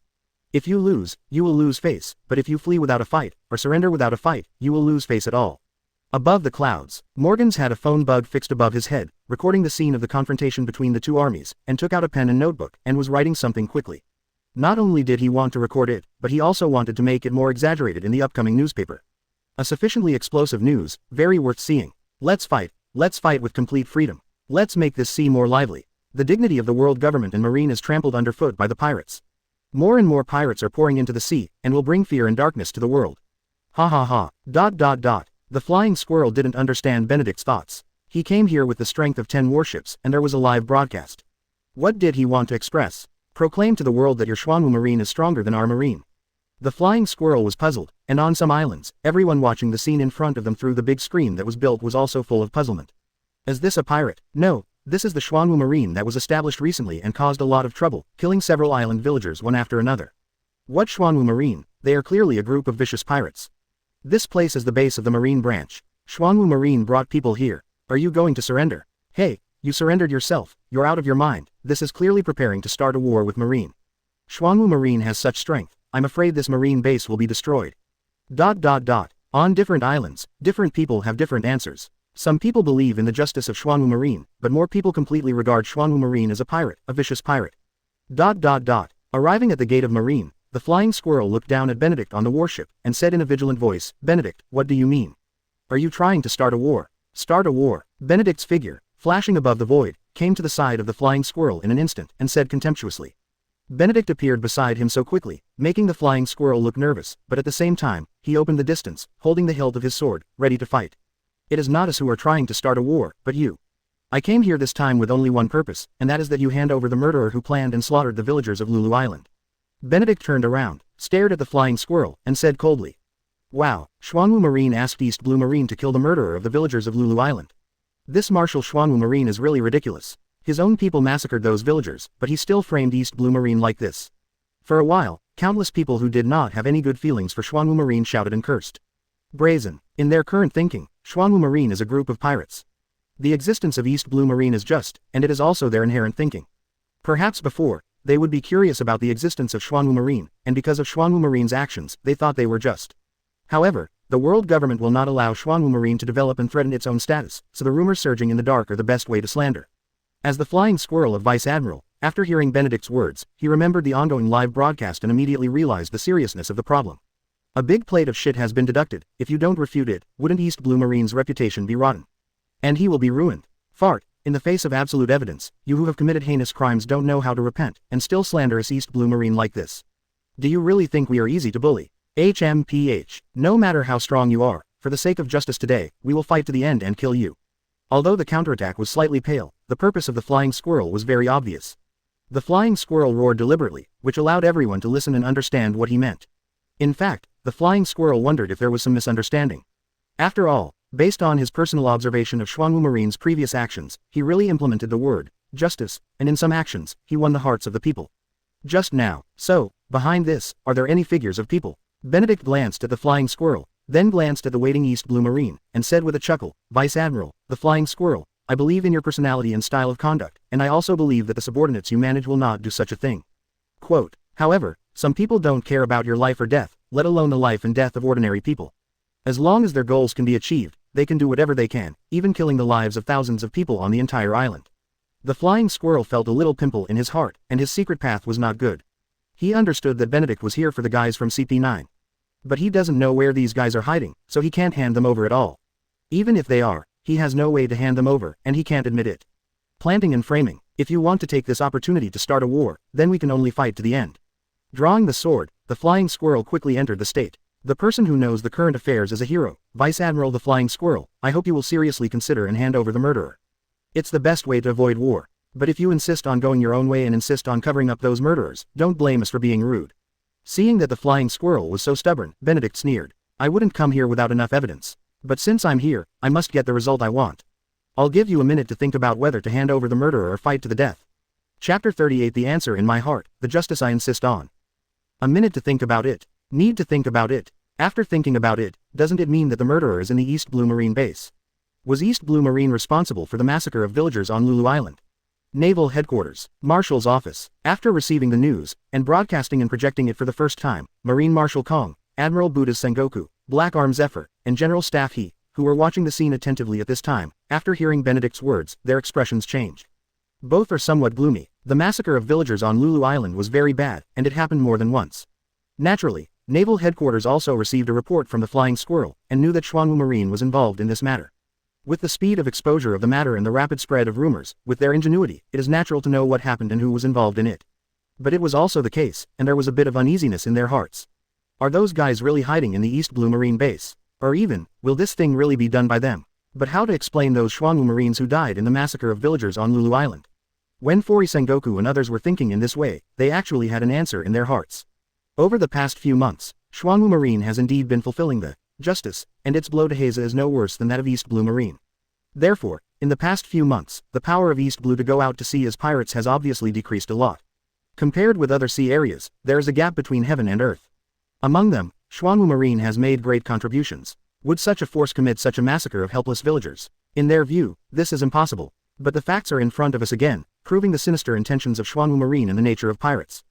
If you lose, you will lose face, but if you flee without a fight, or surrender without a fight, you will lose face at all." Above the clouds, Morgans had a phone bug fixed above his head, recording the scene of the confrontation between the 2 armies, and took out a pen and notebook, and was writing something quickly. Not only did he want to record it, but he also wanted to make it more exaggerated in the upcoming newspaper. A sufficiently explosive news, very worth seeing. Let's fight with complete freedom. Let's make this sea more lively. The dignity of the world government and marine is trampled underfoot by the pirates. More and more pirates are pouring into the sea, and will bring fear and darkness to the world. Ha ha ha. ... The Flying Squirrel didn't understand Benedict's thoughts. He came here with the strength of 10 warships, and there was a live broadcast. What did he want to express? Proclaim to the world that your Xuanwu Marine is stronger than our marine. The Flying Squirrel was puzzled, and on some islands, everyone watching the scene in front of them through the big screen that was built was also full of puzzlement. Is this a pirate? No. This is the Xuanwu Marine that was established recently and caused a lot of trouble, killing several island villagers one after another. What Xuanwu Marine? They are clearly a group of vicious pirates. This place is the base of the Marine branch. Xuanwu Marine brought people here. Are you going to surrender? Hey, you surrendered yourself, you're out of your mind. This is clearly preparing to start a war with Marine. Xuanwu Marine has such strength, I'm afraid this Marine base will be destroyed. On different islands, different people have different answers. Some people believe in the justice of Xuanwu Marine, but more people completely regard Xuanwu Marine as a pirate, a vicious pirate. Arriving at the gate of Marine, the Flying Squirrel looked down at Benedict on the warship, and said in a vigilant voice, "Benedict, what do you mean? Are you trying to start a war?" Start a war? Benedict's figure, flashing above the void, came to the side of the Flying Squirrel in an instant, and said contemptuously. Benedict appeared beside him so quickly, making the Flying Squirrel look nervous, but at the same time, he opened the distance, holding the hilt of his sword, ready to fight. It is not us who are trying to start a war, but you. I came here this time with only one purpose, and that is that you hand over the murderer who planned and slaughtered the villagers of Lulu Island. Benedict turned around, stared at the Flying Squirrel, and said coldly. Wow, Xuanwu Marine asked East Blue Marine to kill the murderer of the villagers of Lulu Island. This Marshal Xuanwu Marine is really ridiculous. His own people massacred those villagers, but he still framed East Blue Marine like this. For a while, countless people who did not have any good feelings for Xuanwu Marine shouted and cursed. Brazen. In their current thinking, Xuanwu Marine is a group of pirates. The existence of East Blue Marine is just, and it is also their inherent thinking. Perhaps before, they would be curious about the existence of Xuanwu Marine, and because of Xuanwu Marine's actions, they thought they were just. However, the world government will not allow Xuanwu Marine to develop and threaten its own status, so the rumors surging in the dark are the best way to slander. As the Flying Squirrel of Vice Admiral, After hearing Benedict's words, he remembered the ongoing live broadcast and immediately realized the seriousness of the problem. A big plate of shit has been deducted. If you don't refute it, wouldn't East Blue Marine's reputation be rotten? And he will be ruined. Fart. In the face of absolute evidence, you who have committed heinous crimes don't know how to repent, and still slander us East Blue Marine like this. Do you really think we are easy to bully? HMPH. No matter how strong you are, for the sake of justice today, we will fight to the end and kill you. Although the counterattack was slightly pale, the purpose of the flying squirrel was very obvious. The flying squirrel roared deliberately, which allowed everyone to listen and understand what he meant. In fact, the flying squirrel wondered if there was some misunderstanding. After all, based on his personal observation of Xuanwu Marine's previous actions, he really implemented the word, justice, and in some actions, he won the hearts of the people. Just now, so, behind this, are there any figures of people? Benedict glanced at the flying squirrel, then glanced at the waiting East Blue Marine, and said with a chuckle, Vice Admiral, the flying squirrel, I believe in your personality and style of conduct, and I also believe that the subordinates you manage will not do such a thing. Quote, however, some people don't care about your life or death, let alone the life and death of ordinary people. As long as their goals can be achieved, they can do whatever they can, even killing the lives of thousands of people on the entire island. The flying squirrel felt a little pimple in his heart, and his secret path was not good. He understood that Benedict was here for the guys from CP9. But he doesn't know where these guys are hiding, so he can't hand them over at all. Even if they are, he has no way to hand them over, and he can't admit it. Planting and framing. If you want to take this opportunity to start a war, then we can only fight to the end. Drawing the sword, the flying squirrel quickly entered the state. The person who knows the current affairs is a hero, Vice Admiral the Flying Squirrel, I hope you will seriously consider and hand over the murderer. It's the best way to avoid war. But if you insist on going your own way and insist on covering up those murderers, don't blame us for being rude. Seeing that the flying squirrel was so stubborn, Benedict sneered. I wouldn't come here without enough evidence. But since I'm here, I must get the result I want. I'll give you a minute to think about whether to hand over the murderer or fight to the death. Chapter 38 The answer in my heart, the justice I insist on. A minute to think about it. Need to think about it. After thinking about it, doesn't it mean that the murderer is in the East Blue Marine base? Was East Blue Marine responsible for the massacre of villagers on Lulu Island? Naval Headquarters, Marshal's office. After receiving the news, and broadcasting and projecting it for the first time, Marine Marshal Kong, Admiral Buddha's Sengoku, Black Arm Zephyr, and General Staff He, who were watching the scene attentively at this time, after hearing Benedict's words, their expressions changed. Both are somewhat gloomy. The massacre of villagers on Lulu Island was very bad, and it happened more than once. Naturally, Naval Headquarters also received a report from the Flying Squirrel, and knew that Xuanwu Marine was involved in this matter. With the speed of exposure of the matter and the rapid spread of rumors, with their ingenuity, it is natural to know what happened and who was involved in it. But it was also the case, and there was a bit of uneasiness in their hearts. Are those guys really hiding in the East Blue Marine base? Or even, will this thing really be done by them? But how to explain those Xuanwu Marines who died in the massacre of villagers on Lulu Island? When Fori Sengoku and others were thinking in this way, they actually had an answer in their hearts. Over the past few months, Xuanwu Marine has indeed been fulfilling the justice, and its blow to Heiza is no worse than that of East Blue Marine. Therefore, in the past few months, the power of East Blue to go out to sea as pirates has obviously decreased a lot. Compared with other sea areas, there is a gap between heaven and earth. Among them, Xuanwu Marine has made great contributions. Would such a force commit such a massacre of helpless villagers? In their view, this is impossible. But the facts are in front of us again, proving the sinister intentions of Xuanwu Marine and the nature of pirates.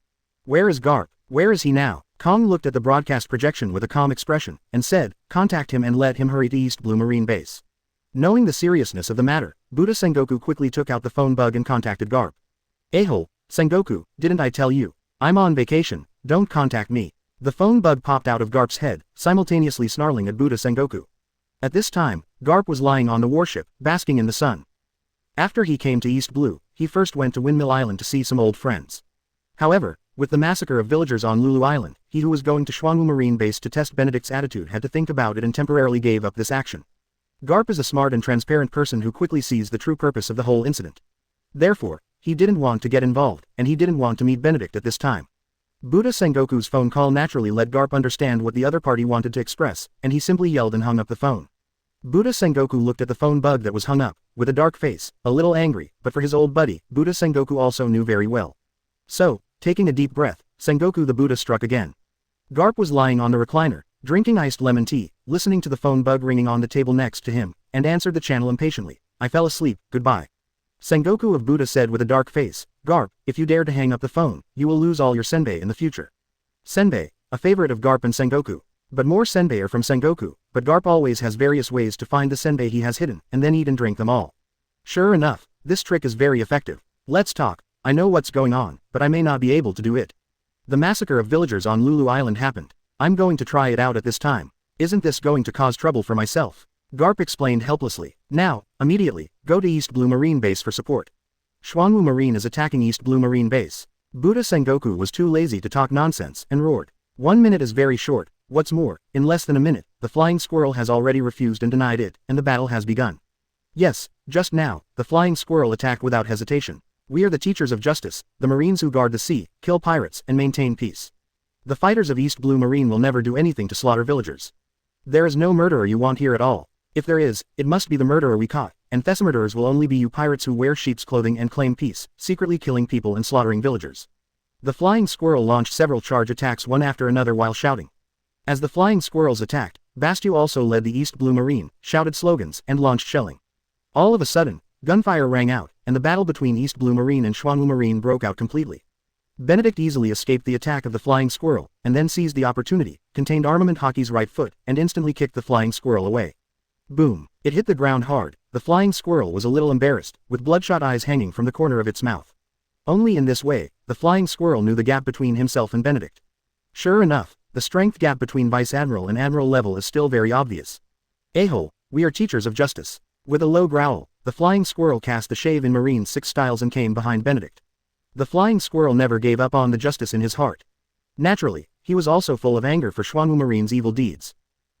Where is Garp? Where is he now? Kong looked at the broadcast projection with a calm expression, and said, contact him and let him hurry to East Blue Marine base. Knowing the seriousness of the matter, Buddha Sengoku quickly took out the phone bug and contacted Garp. A-hole, Sengoku, didn't I tell you? I'm on vacation, don't contact me. The phone bug popped out of Garp's head, simultaneously snarling at Buddha Sengoku. At this time, Garp was lying on the warship, basking in the sun. After he came to East Blue, he first went to Windmill Island to see some old friends. However, with the massacre of villagers on Lulu Island, he who was going to Xuanwu Marine base to test Benedict's attitude had to think about it and temporarily gave up this action. Garp is a smart and transparent person who quickly sees the true purpose of the whole incident. Therefore, he didn't want to get involved, and he didn't want to meet Benedict at this time. Buddha Sengoku's phone call naturally let Garp understand what the other party wanted to express, and he simply yelled and hung up the phone. Buddha Sengoku looked at the phone bug that was hung up, with a dark face, a little angry, but for his old buddy, Buddha Sengoku also knew very well. So, taking a deep breath, Sengoku the Buddha struck again. Garp was lying on the recliner, drinking iced lemon tea, listening to the phone bug ringing on the table next to him, and answered the channel impatiently. I fell asleep, goodbye. Sengoku of Buddha said with a dark face, Garp, if you dare to hang up the phone, you will lose all your senbei in the future. Senbei, a favorite of Garp and Sengoku. But more senbei are from Sengoku, but Garp always has various ways to find the senbei he has hidden, and then eat and drink them all. Sure enough, this trick is very effective. Let's talk. I know what's going on, but I may not be able to do it. The massacre of villagers on Lulu Island happened. I'm going to try it out at this time. Isn't this going to cause trouble for myself? Garp explained helplessly. Now, immediately, go to East Blue Marine Base for support. Xuanwu Marine is attacking East Blue Marine Base. Buddha Sengoku was too lazy to talk nonsense and roared. 1 minute is very short. What's more, in less than a minute, the flying squirrel has already refused and denied it, and the battle has begun. Yes, just now, the flying squirrel attacked without hesitation. We are the teachers of justice, the Marines who guard the sea, kill pirates, and maintain peace. The fighters of East Blue Marine will never do anything to slaughter villagers. There is no murderer you want here at all. If there is, it must be the murderer we caught, and murderers will only be you pirates who wear sheep's clothing and claim peace, secretly killing people and slaughtering villagers. The flying squirrel launched several charge attacks one after another while shouting. As the flying squirrels attacked, Bastu also led the East Blue Marine, shouted slogans, and launched shelling. All of a sudden, gunfire rang out, and the battle between East Blue Marine and Xuanwu Marine broke out completely. Benedict easily escaped the attack of the flying squirrel, and then seized the opportunity, contained Armament Hockey's right foot, and instantly kicked the flying squirrel away. Boom! It hit the ground hard. The flying squirrel was a little embarrassed, with bloodshot eyes hanging from the corner of its mouth. Only in this way, the flying squirrel knew the gap between himself and Benedict. Sure enough, the strength gap between Vice Admiral and Admiral level is still very obvious. A-hole, we are teachers of justice. With a low growl, the flying squirrel cast the shave in Marine 6 styles and came behind Benedict. The flying squirrel never gave up on the justice in his heart. Naturally, he was also full of anger for Xuanwu Marine's evil deeds.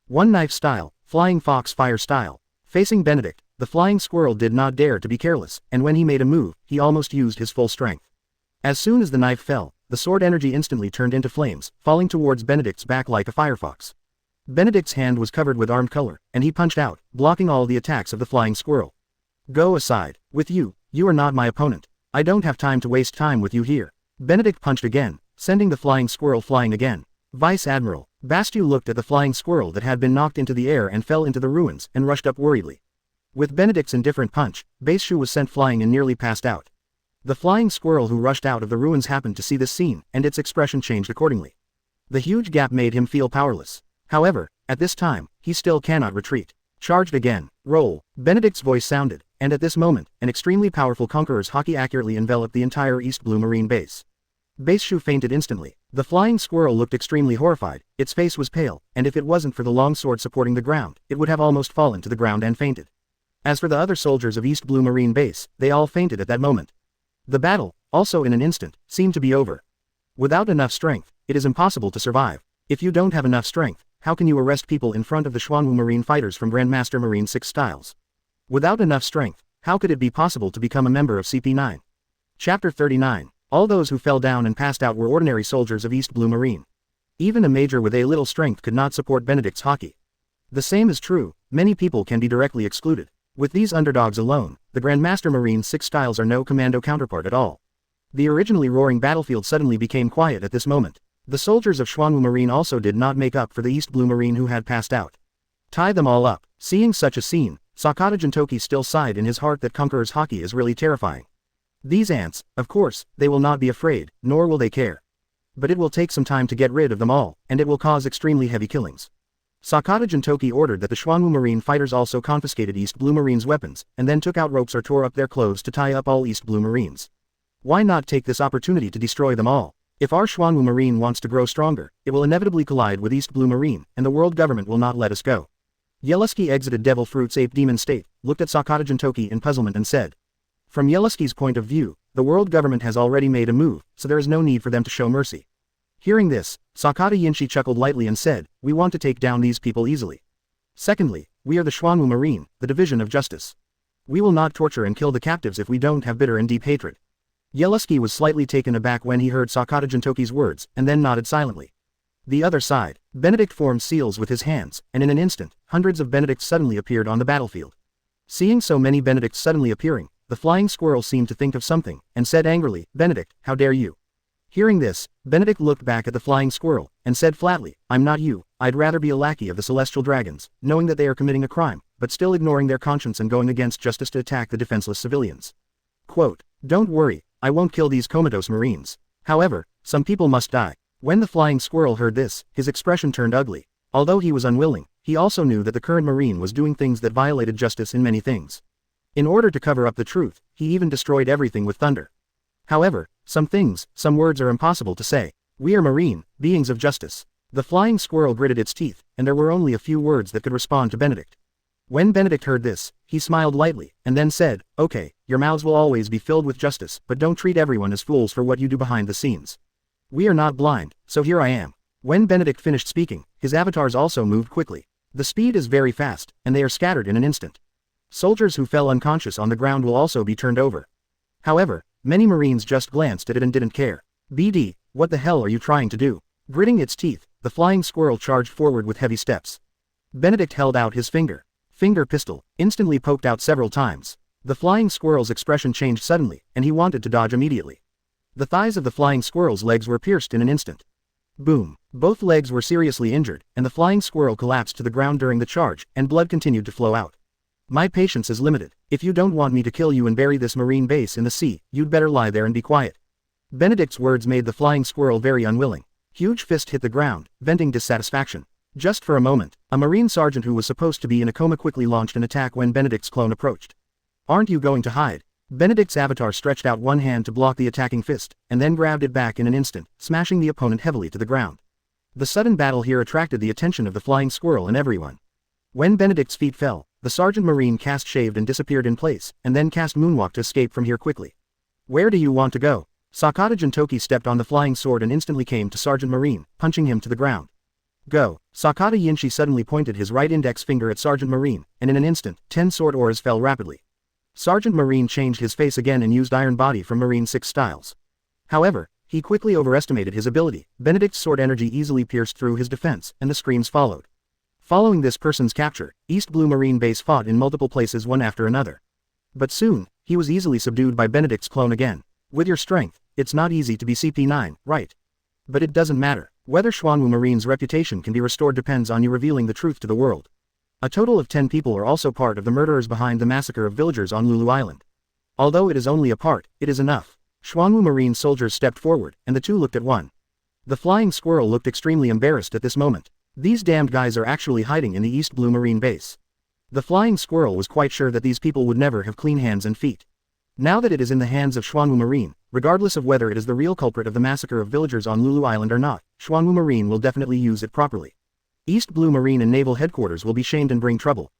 One knife style, flying fox fire style. Facing Benedict, the flying squirrel did not dare to be careless, and when he made a move, he almost used his full strength. As soon as the knife fell, the sword energy instantly turned into flames, falling towards Benedict's back like a firefox. Benedict's hand was covered with armed color, and he punched out, blocking all the attacks of the flying squirrel. Go aside. With you, you are not my opponent. I don't have time to waste time with you here. Benedict punched again, sending the flying squirrel flying again. Vice Admiral Bastu looked at the flying squirrel that had been knocked into the air and fell into the ruins, and rushed up worriedly. With Benedict's indifferent punch, Bastu was sent flying and nearly passed out. The flying squirrel who rushed out of the ruins happened to see this scene, and its expression changed accordingly. The huge gap made him feel powerless. However, at this time, he still cannot retreat. Charged again. Roll. Benedict's voice sounded, and at this moment, an extremely powerful Conqueror's hockey accurately enveloped the entire East Blue Marine base. Bastu fainted instantly. The flying squirrel looked extremely horrified, its face was pale, and if it wasn't for the long sword supporting the ground, it would have almost fallen to the ground and fainted. As for the other soldiers of East Blue Marine base, they all fainted at that moment. The battle, also in an instant, seemed to be over. Without enough strength, it is impossible to survive. If you don't have enough strength, how can you arrest people in front of the Xuanwu Marine fighters from Grandmaster Marine 6 styles? Without enough strength, how could it be possible to become a member of CP9? Chapter 39. All those who fell down and passed out were ordinary soldiers of East Blue Marine. Even a major with a little strength could not support Benedict's hockey. The same is true, many people can be directly excluded. With these underdogs alone, the Grandmaster Marine 6 styles are no commando counterpart at all. The originally roaring battlefield suddenly became quiet at this moment. The soldiers of Xuanwu Marine also did not make up for the East Blue Marine who had passed out. Tie them all up. Seeing such a scene, Sakata Jintoki still sighed in his heart that Conqueror's hockey is really terrifying. These ants, of course, they will not be afraid, nor will they care. But it will take some time to get rid of them all, and it will cause extremely heavy killings. Sakata Jintoki ordered that the Xuanwu Marine fighters also confiscated East Blue Marine's weapons, and then took out ropes or tore up their clothes to tie up all East Blue Marines. Why not take this opportunity to destroy them all? If our Xuanwu Marine wants to grow stronger, it will inevitably collide with East Blue Marine, and the world government will not let us go. Yellowski exited Devil Fruit's ape demon state, looked at Sakata Jintoki in puzzlement and said. From Yellowski's point of view, the world government has already made a move, so there is no need for them to show mercy. Hearing this, Sakata Yinshi chuckled lightly and said, we want to take down these people easily. Secondly, we are the Xuanwu Marine, the division of justice. We will not torture and kill the captives if we don't have bitter and deep hatred. Yellowski was slightly taken aback when he heard Sakata Jintoki's words, and then nodded silently. The other side, Benedict formed seals with his hands, and in an instant, hundreds of Benedicts suddenly appeared on the battlefield. Seeing so many Benedicts suddenly appearing, the flying squirrel seemed to think of something, and said angrily, Benedict, how dare you? Hearing this, Benedict looked back at the flying squirrel, and said flatly, I'm not you, I'd rather be a lackey of the celestial dragons, knowing that they are committing a crime, but still ignoring their conscience and going against justice to attack the defenseless civilians. Quote, don't worry, I won't kill these comatose Marines. However, some people must die. When the flying squirrel heard this, his expression turned ugly. Although he was unwilling, he also knew that the current Marine was doing things that violated justice in many things. In order to cover up the truth, he even destroyed everything with thunder. However, some words are impossible to say. We are Marine, beings of justice. The flying squirrel gritted its teeth, and there were only a few words that could respond to Benedict. When Benedict heard this, he smiled lightly, and then said, "Okay, your mouths will always be filled with justice, but don't treat everyone as fools for what you do behind the scenes. We are not blind, so here I am." When Benedict finished speaking, his avatars also moved quickly. The speed is very fast, and they are scattered in an instant. Soldiers who fell unconscious on the ground will also be turned over. However, many Marines just glanced at it and didn't care. "BD, what the hell are you trying to do?" Gritting its teeth, the flying squirrel charged forward with heavy steps. Benedict held out his finger. Finger pistol, instantly poked out several times. The flying squirrel's expression changed suddenly, and he wanted to dodge immediately. The thighs of the flying squirrel's legs were pierced in an instant. Boom. Both legs were seriously injured, and the flying squirrel collapsed to the ground during the charge, and blood continued to flow out. "My patience is limited. If you don't want me to kill you and bury this Marine base in the sea, you'd better lie there and be quiet." Benedict's words made the flying squirrel very unwilling. Huge fist hit the ground, venting dissatisfaction. Just for a moment, a Marine sergeant who was supposed to be in a coma quickly launched an attack when Benedict's clone approached. "Aren't you going to hide?" Benedict's avatar stretched out one hand to block the attacking fist, and then grabbed it back in an instant, smashing the opponent heavily to the ground. The sudden battle here attracted the attention of the flying squirrel and everyone. When Benedict's feet fell, the Sergeant Marine cast shaved and disappeared in place, and then cast moonwalk to escape from here quickly. "Where do you want to go?" Sakata Jintoki stepped on the flying sword and instantly came to Sergeant Marine, punching him to the ground. "Go." Sakata Yinshi suddenly pointed his right index finger at Sergeant Marine, and in an instant, 10 sword auras fell rapidly. Sergeant Marine changed his face again and used Iron Body from Marine 6 styles. However, he quickly overestimated his ability. Benedict's sword energy easily pierced through his defense, and the screams followed. Following this person's capture, East Blue Marine Base fought in multiple places one after another. But soon, he was easily subdued by Benedict's clone again. "With your strength, it's not easy to be CP9, right? But it doesn't matter. Whether Xuanwu Marine's reputation can be restored depends on you revealing the truth to the world." A total of 10 people are also part of the murderers behind the massacre of villagers on Lulu Island. Although it is only a part, it is enough. Xuanwu Marine soldiers stepped forward, and the two looked at one. The flying squirrel looked extremely embarrassed at this moment. These damned guys are actually hiding in the East Blue Marine base. The flying squirrel was quite sure that these people would never have clean hands and feet. Now that it is in the hands of Xuanwu Marine, regardless of whether it is the real culprit of the massacre of villagers on Lulu Island or not, Xuanwu Marine will definitely use it properly. East Blue Marine and Naval Headquarters will be shamed and bring trouble.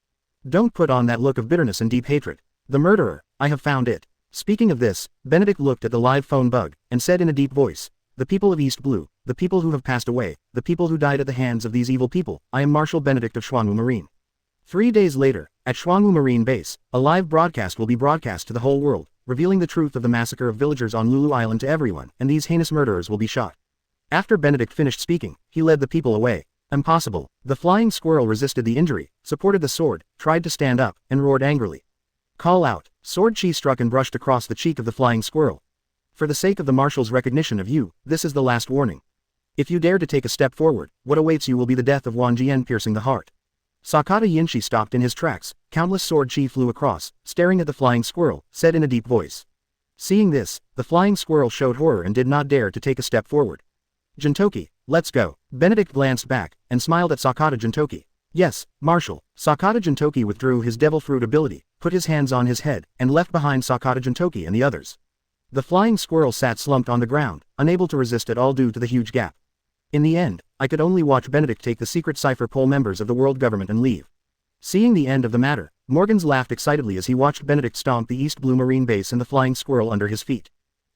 Don't put on that look of bitterness and deep hatred. The murderer, I have found it. Speaking of this, Benedict looked at the live phone bug, and said in a deep voice, "The people of East Blue, the people who have passed away, the people who died at the hands of these evil people, I am Marshal Benedict of Xuanwu Marine." 3 days later, at Xuanwu Marine Base, a live broadcast will be broadcast to the whole world, revealing the truth of the massacre of villagers on Lulu Island to everyone, and these heinous murderers will be shot. After Benedict finished speaking, he led the people away. "Impossible." The flying squirrel resisted the injury, supported the sword, tried to stand up, and roared angrily. "Call out." Sword chi struck and brushed across the cheek of the flying squirrel. "For the sake of the Marshal's recognition of you, this is the last warning. If you dare to take a step forward, what awaits you will be the death of Wang Jian piercing the heart." Sakata Yinshi stopped in his tracks, countless sword chi flew across, staring at the flying squirrel, said in a deep voice. Seeing this, the flying squirrel showed horror and did not dare to take a step forward. "Jintoki, let's go." Benedict glanced back, and smiled at Sakata Jintoki. "Yes, Marshal." Sakata Jintoki withdrew his devil fruit ability, put his hands on his head, and left behind Sakata Jintoki and the others. The flying squirrel sat slumped on the ground, unable to resist at all due to the huge gap. In the end, I could only watch Benedict take the secret cipher poll members of the world government and leave. Seeing the end of the matter, Morgans laughed excitedly as he watched Benedict stomp the East Blue Marine base and the flying squirrel under his feet.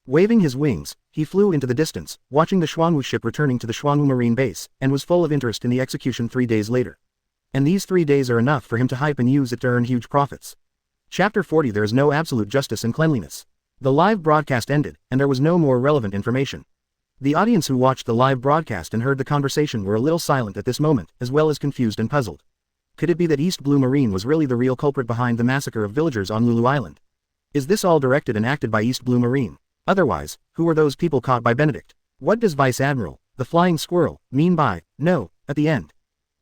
Waving his wings, he flew into the distance, watching the Xuanwu ship returning to the Xuanwu Marine base, and was full of interest in the execution 3 days later. And these 3 days are enough for him to hype and use it to earn huge profits. Chapter 40. There is no absolute justice and cleanliness. The live broadcast ended, and there was no more relevant information. The audience who watched the live broadcast and heard the conversation were a little silent at this moment, as well as confused and puzzled. Could it be that East Blue Marine was really the real culprit behind the massacre of villagers on Lulu Island? Is this all directed and acted by East Blue Marine? Otherwise, who were those people caught by Benedict? What does Vice Admiral, the flying squirrel, mean by, "No," at the end?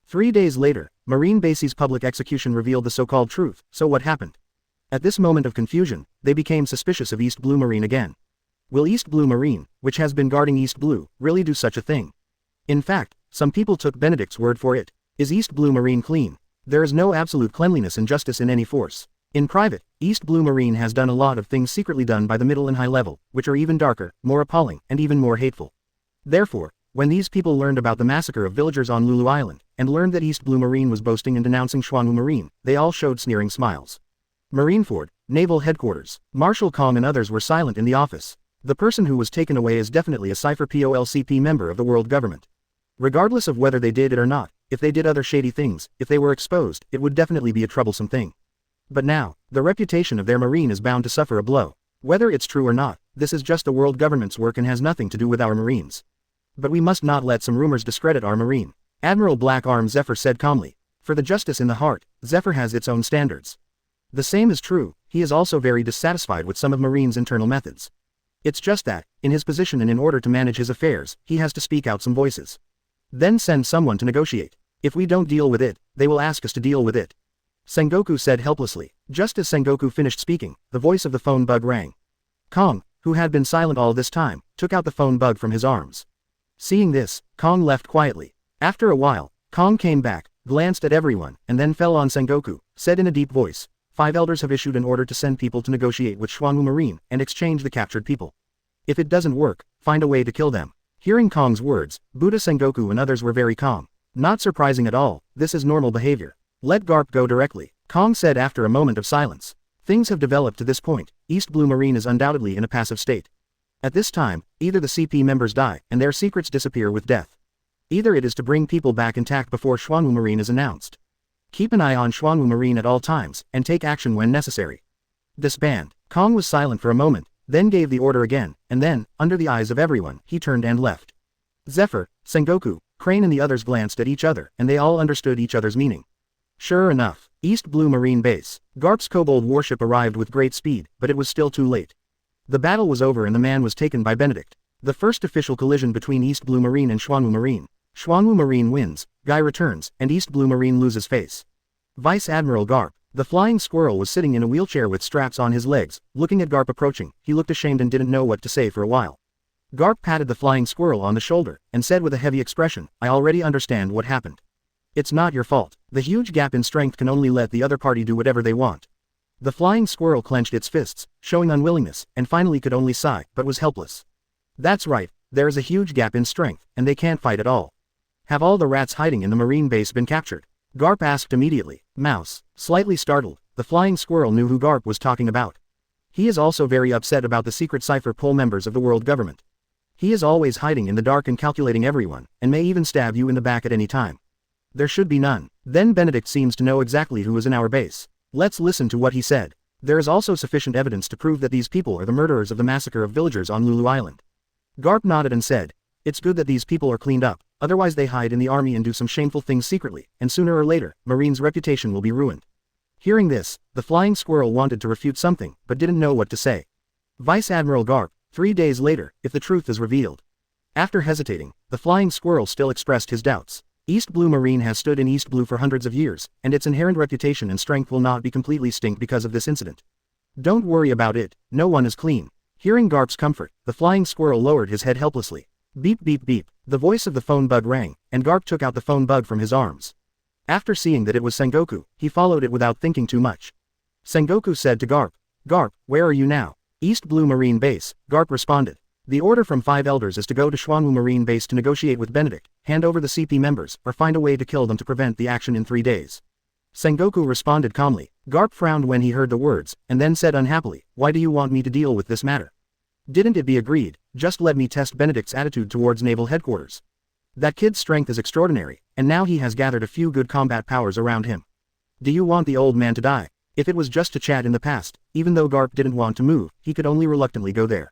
3 days later, Marine Base's public execution revealed the so-called truth. So what happened? At this moment of confusion, they became suspicious of East Blue Marine again. Will East Blue Marine, which has been guarding East Blue, really do such a thing? In fact, some people took Benedict's word for it. Is East Blue Marine clean? There is no absolute cleanliness and justice in any force. In private, East Blue Marine has done a lot of things secretly done by the middle and high level, which are even darker, more appalling, and even more hateful. Therefore, when these people learned about the massacre of villagers on Lulu Island, and learned that East Blue Marine was boasting and denouncing Xuanwu Marine, they all showed sneering smiles. Marineford, Naval Headquarters, Marshal Kong and others were silent in the office. The person who was taken away is definitely a Cypher POLCP member of the world government. Regardless of whether they did it or not, if they did other shady things, if they were exposed, it would definitely be a troublesome thing. But now, the reputation of their marine is bound to suffer a blow. Whether it's true or not, this is just the world government's work and has nothing to do with our marines. But we must not let some rumors discredit our marine. Admiral Black Arm Zephyr said calmly. For the justice in the heart, Zephyr has its own standards. The same is true, he is also very dissatisfied with some of Marine's internal methods. It's just that, in his position and in order to manage his affairs, he has to speak out some voices. Then send someone to negotiate. If we don't deal with it, they will ask us to deal with it. Sengoku said helplessly. Just as Sengoku finished speaking, the voice of the phone bug rang. Kong, who had been silent all this time, took out the phone bug from his arms. Seeing this, Kong left quietly. After a while, Kong came back, glanced at everyone, and then fell on Sengoku, said in a deep voice, 5 elders have issued an order to send people to negotiate with Xuanwu Marine and exchange the captured people. If it doesn't work, find a way to kill them. Hearing Kong's words, Buddha Sengoku and others were very calm. Not surprising at all, this is normal behavior. Let Garp go directly, Kong said after a moment of silence. Things have developed to this point, East Blue Marine is undoubtedly in a passive state. At this time, either the CP members die and their secrets disappear with death. Either it is to bring people back intact before Xuanwu Marine is announced. Keep an eye on Xuanwu Marine at all times, and take action when necessary. Disband. Kong was silent for a moment, then gave the order again, and then, under the eyes of everyone, he turned and left. Zephyr, Sengoku, Crane and the others glanced at each other, and they all understood each other's meaning. Sure enough, East Blue Marine Base. Garp's kobold warship arrived with great speed, but it was still too late. The battle was over and the man was taken by Benedict. The first official collision between East Blue Marine and Xuanwu Marine. Xuanwu Marine wins, Guy returns, and East Blue Marine loses face. Vice Admiral Garp. The flying squirrel was sitting in a wheelchair with straps on his legs, looking at Garp approaching. He looked ashamed and didn't know what to say for a while. Garp patted the flying squirrel on the shoulder, and said with a heavy expression, I already understand what happened. It's not your fault. The huge gap in strength can only let the other party do whatever they want. The flying squirrel clenched its fists, showing unwillingness, and finally could only sigh, but was helpless. That's right, there is a huge gap in strength, and they can't fight at all. Have all the rats hiding in the marine base been captured? Garp asked immediately. Mouse. Slightly startled, the flying squirrel knew who Garp was talking about. He is also very upset about the secret Cypher Pole members of the world government. He is always hiding in the dark and calculating everyone, and may even stab you in the back at any time. There should be none. Then Benedict seems to know exactly who is in our base. Let's listen to what he said. There is also sufficient evidence to prove that these people are the murderers of the massacre of villagers on Lulu Island. Garp nodded and said, it's good that these people are cleaned up, otherwise they hide in the army and do some shameful things secretly, and sooner or later, Marine's reputation will be ruined. Hearing this, the flying squirrel wanted to refute something, but didn't know what to say. Vice Admiral Garp, 3 days later, if the truth is revealed. After hesitating, the flying squirrel still expressed his doubts. East Blue Marine has stood in East Blue for hundreds of years, and its inherent reputation and strength will not be completely stink because of this incident. Don't worry about it, no one is clean. Hearing Garp's comfort, the flying squirrel lowered his head helplessly. Beep beep beep, the voice of the phone bug rang, and Garp took out the phone bug from his arms. After seeing that it was Sengoku, he followed it without thinking too much. Sengoku said to Garp, Garp, where are you now? East Blue Marine Base, Garp responded. The order from 5 elders is to go to Xuanwu Marine Base to negotiate with Benedict, hand over the CP members, or find a way to kill them to prevent the action in 3 days. Sengoku responded calmly. Garp frowned when he heard the words, and then said unhappily, why do you want me to deal with this matter? Didn't it be agreed, just let me test Benedict's attitude towards Naval Headquarters. That kid's strength is extraordinary, and now he has gathered a few good combat powers around him. Do you want the old man to die? If it was just to chat in the past, even though Garp didn't want to move, he could only reluctantly go there.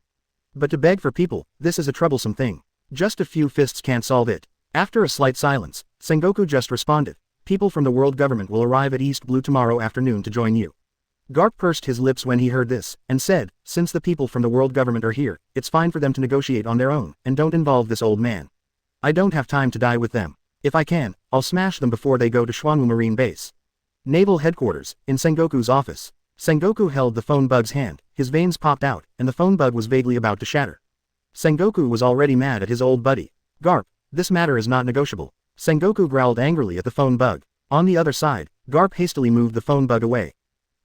But to beg for people, this is a troublesome thing. Just a few fists can't solve it. After a slight silence, Sengoku just responded. People from the world government will arrive at East Blue tomorrow afternoon to join you. Garp pursed his lips when he heard this, and said, since the people from the world government are here, it's fine for them to negotiate on their own, and don't involve this old man. I don't have time to die with them. If I can, I'll smash them before they go to Xuanwu Marine Base. Naval Headquarters, in Sengoku's office. Sengoku held the phone bug's hand, his veins popped out, and the phone bug was vaguely about to shatter. Sengoku was already mad at his old buddy. Garp, this matter is not negotiable. Sengoku growled angrily at the phone bug. On the other side, Garp hastily moved the phone bug away.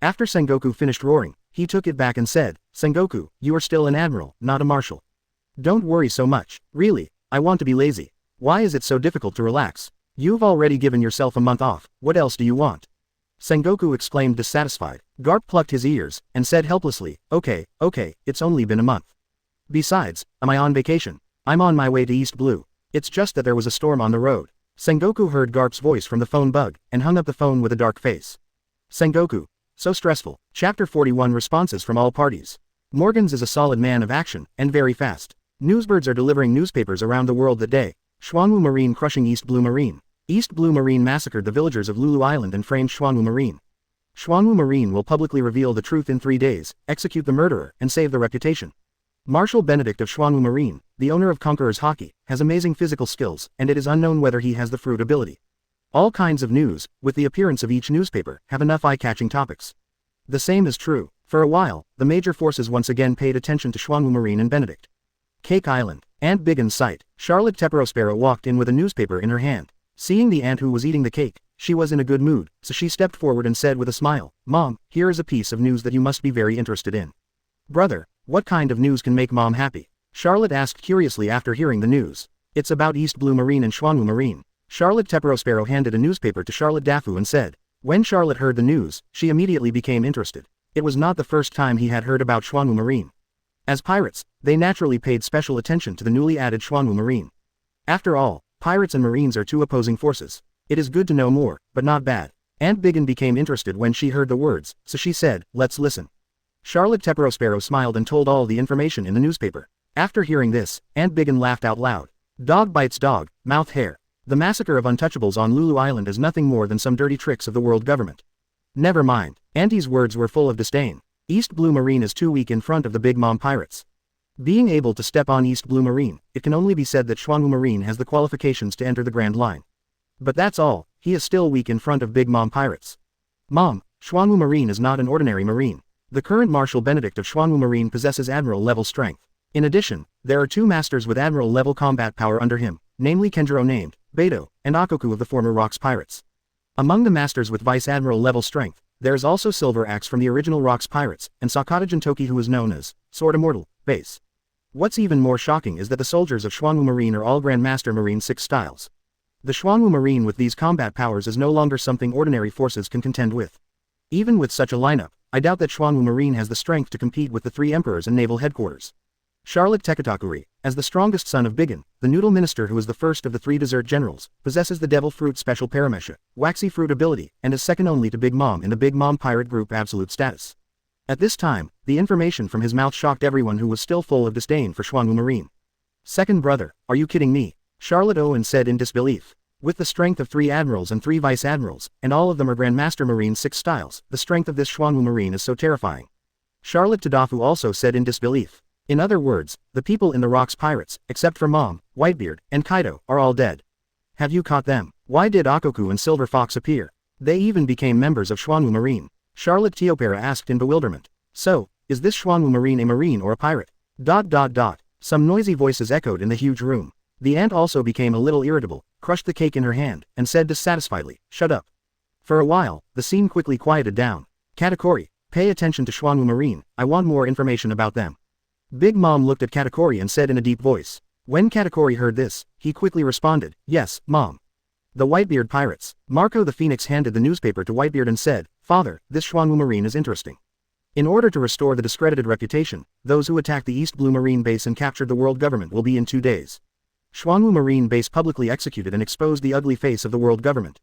After Sengoku finished roaring, he took it back and said, Sengoku, you are still an admiral, not a marshal. Don't worry so much. Really, I want to be lazy. Why is it so difficult to relax? You've already given yourself a month off, what else do you want? Sengoku exclaimed dissatisfied. Garp plucked his ears, and said helplessly, okay, it's only been a month. Besides, am I on vacation? I'm on my way to East Blue. It's just that there was a storm on the road. Sengoku heard Garp's voice from the phone bug, and hung up the phone with a dark face. Sengoku. So stressful. Chapter 41 Responses from all parties. Morgans is a solid man of action, and very fast. Newsbirds are delivering newspapers around the world that day. Xuanwu Marine crushing East Blue Marine. East Blue Marine massacred the villagers of Lulu Island and framed Xuanwu Marine. Xuanwu Marine will publicly reveal the truth in 3 days, execute the murderer, and save the reputation. Marshal Benedict of Xuanwu Marine, the owner of Conqueror's hockey, has amazing physical skills, and it is unknown whether he has the fruit ability. All kinds of news, with the appearance of each newspaper, have enough eye-catching topics. The same is true. For a while, the major forces once again paid attention to Xuanwu Marine and Benedict. Cake Island. Aunt Big in sight. Charlotte Tepperosparrow walked in with a newspaper in her hand. Seeing the aunt who was eating the cake, she was in a good mood, so she stepped forward and said with a smile, Mom, here is a piece of news that you must be very interested in. Brother, what kind of news can make Mom happy? Charlotte asked curiously after hearing the news. It's about East Blue Marine and Xuanwu Marine. Charlotte Tepperosparrow handed a newspaper to Charlotte Dafu and said. When Charlotte heard the news, she immediately became interested. It was not the first time he had heard about Xuanwu Marine. As pirates, they naturally paid special attention to the newly added Xuanwu Marine. After all, pirates and marines are two opposing forces. It is good to know more, but not bad. Aunt Biggin became interested when she heard the words, so she said, let's listen. Charlotte Tepperosparrow smiled and told all the information in the newspaper. After hearing this, Aunt Biggin laughed out loud. Dog bites dog, mouth hair. The massacre of untouchables on Lulu Island is nothing more than some dirty tricks of the world government. Never mind. Auntie's words were full of disdain. East Blue Marine is too weak in front of the Big Mom pirates. Being able to step on East Blue Marine, it can only be said that Xuanwu Marine has the qualifications to enter the Grand Line. But that's all, he is still weak in front of Big Mom pirates. Mom, Xuanwu Marine is not an ordinary marine. The current Marshal Benedict of Xuanwu Marine possesses admiral-level strength. In addition, there are 2 masters with admiral-level combat power under him, namely Kenjiro named, Beidou, and Ochoku of the former Rocks Pirates. Among the masters with vice-admiral-level strength, there is also Silver Axe from the original Rocks Pirates, and Sakata Jintoki who is known as Sword Immortal, Base. What's even more shocking is that the soldiers of Xuanwu Marine are all Grandmaster Marine 6 styles. The Xuanwu Marine with these combat powers is no longer something ordinary forces can contend with. Even with such a lineup, I doubt that Xuanwu Marine has the strength to compete with the 3 emperors and Naval Headquarters. Charlotte Tekatakuri, as the strongest son of Biggin, the noodle minister who is the first of the 3 dessert generals, possesses the devil fruit special paramesha, waxy fruit ability, and is second only to Big Mom in the Big Mom pirate group absolute status. At this time, the information from his mouth shocked everyone who was still full of disdain for Xuanwu Marine. Second brother, are you kidding me? Charlotte Owen said in disbelief. With the strength of 3 admirals and 3 vice admirals, and all of them are Grandmaster Marine 6 styles, the strength of this Xuanwu Marine is so terrifying. Charlotte Tadafu also said in disbelief. In other words, the people in the Rocks Pirates, except for Mom, Whitebeard, and Kaido, are all dead. Have you caught them? Why did Ochoku and Silver Fox appear? They even became members of Xuanwu Marine. Charlotte Teopera asked in bewilderment. So, is this Xuanwu Marine a marine or a pirate? ... Some noisy voices echoed in the huge room. The aunt also became a little irritable, crushed the cake in her hand, and said dissatisfiedly, shut up. For a while, the scene quickly quieted down. Katakuri, pay attention to Xuanwu Marine, I want more information about them. Big Mom looked at Katakuri and said in a deep voice. When Katakuri heard this, he quickly responded, yes, Mom. The Whitebeard Pirates. Marco the Phoenix handed the newspaper to Whitebeard and said, Father, this Xuanwu Marine is interesting. In order to restore the discredited reputation, those who attacked the East Blue Marine base and captured the world government will be in 2 days. Xuanwu Marine base publicly executed and exposed the ugly face of the world government.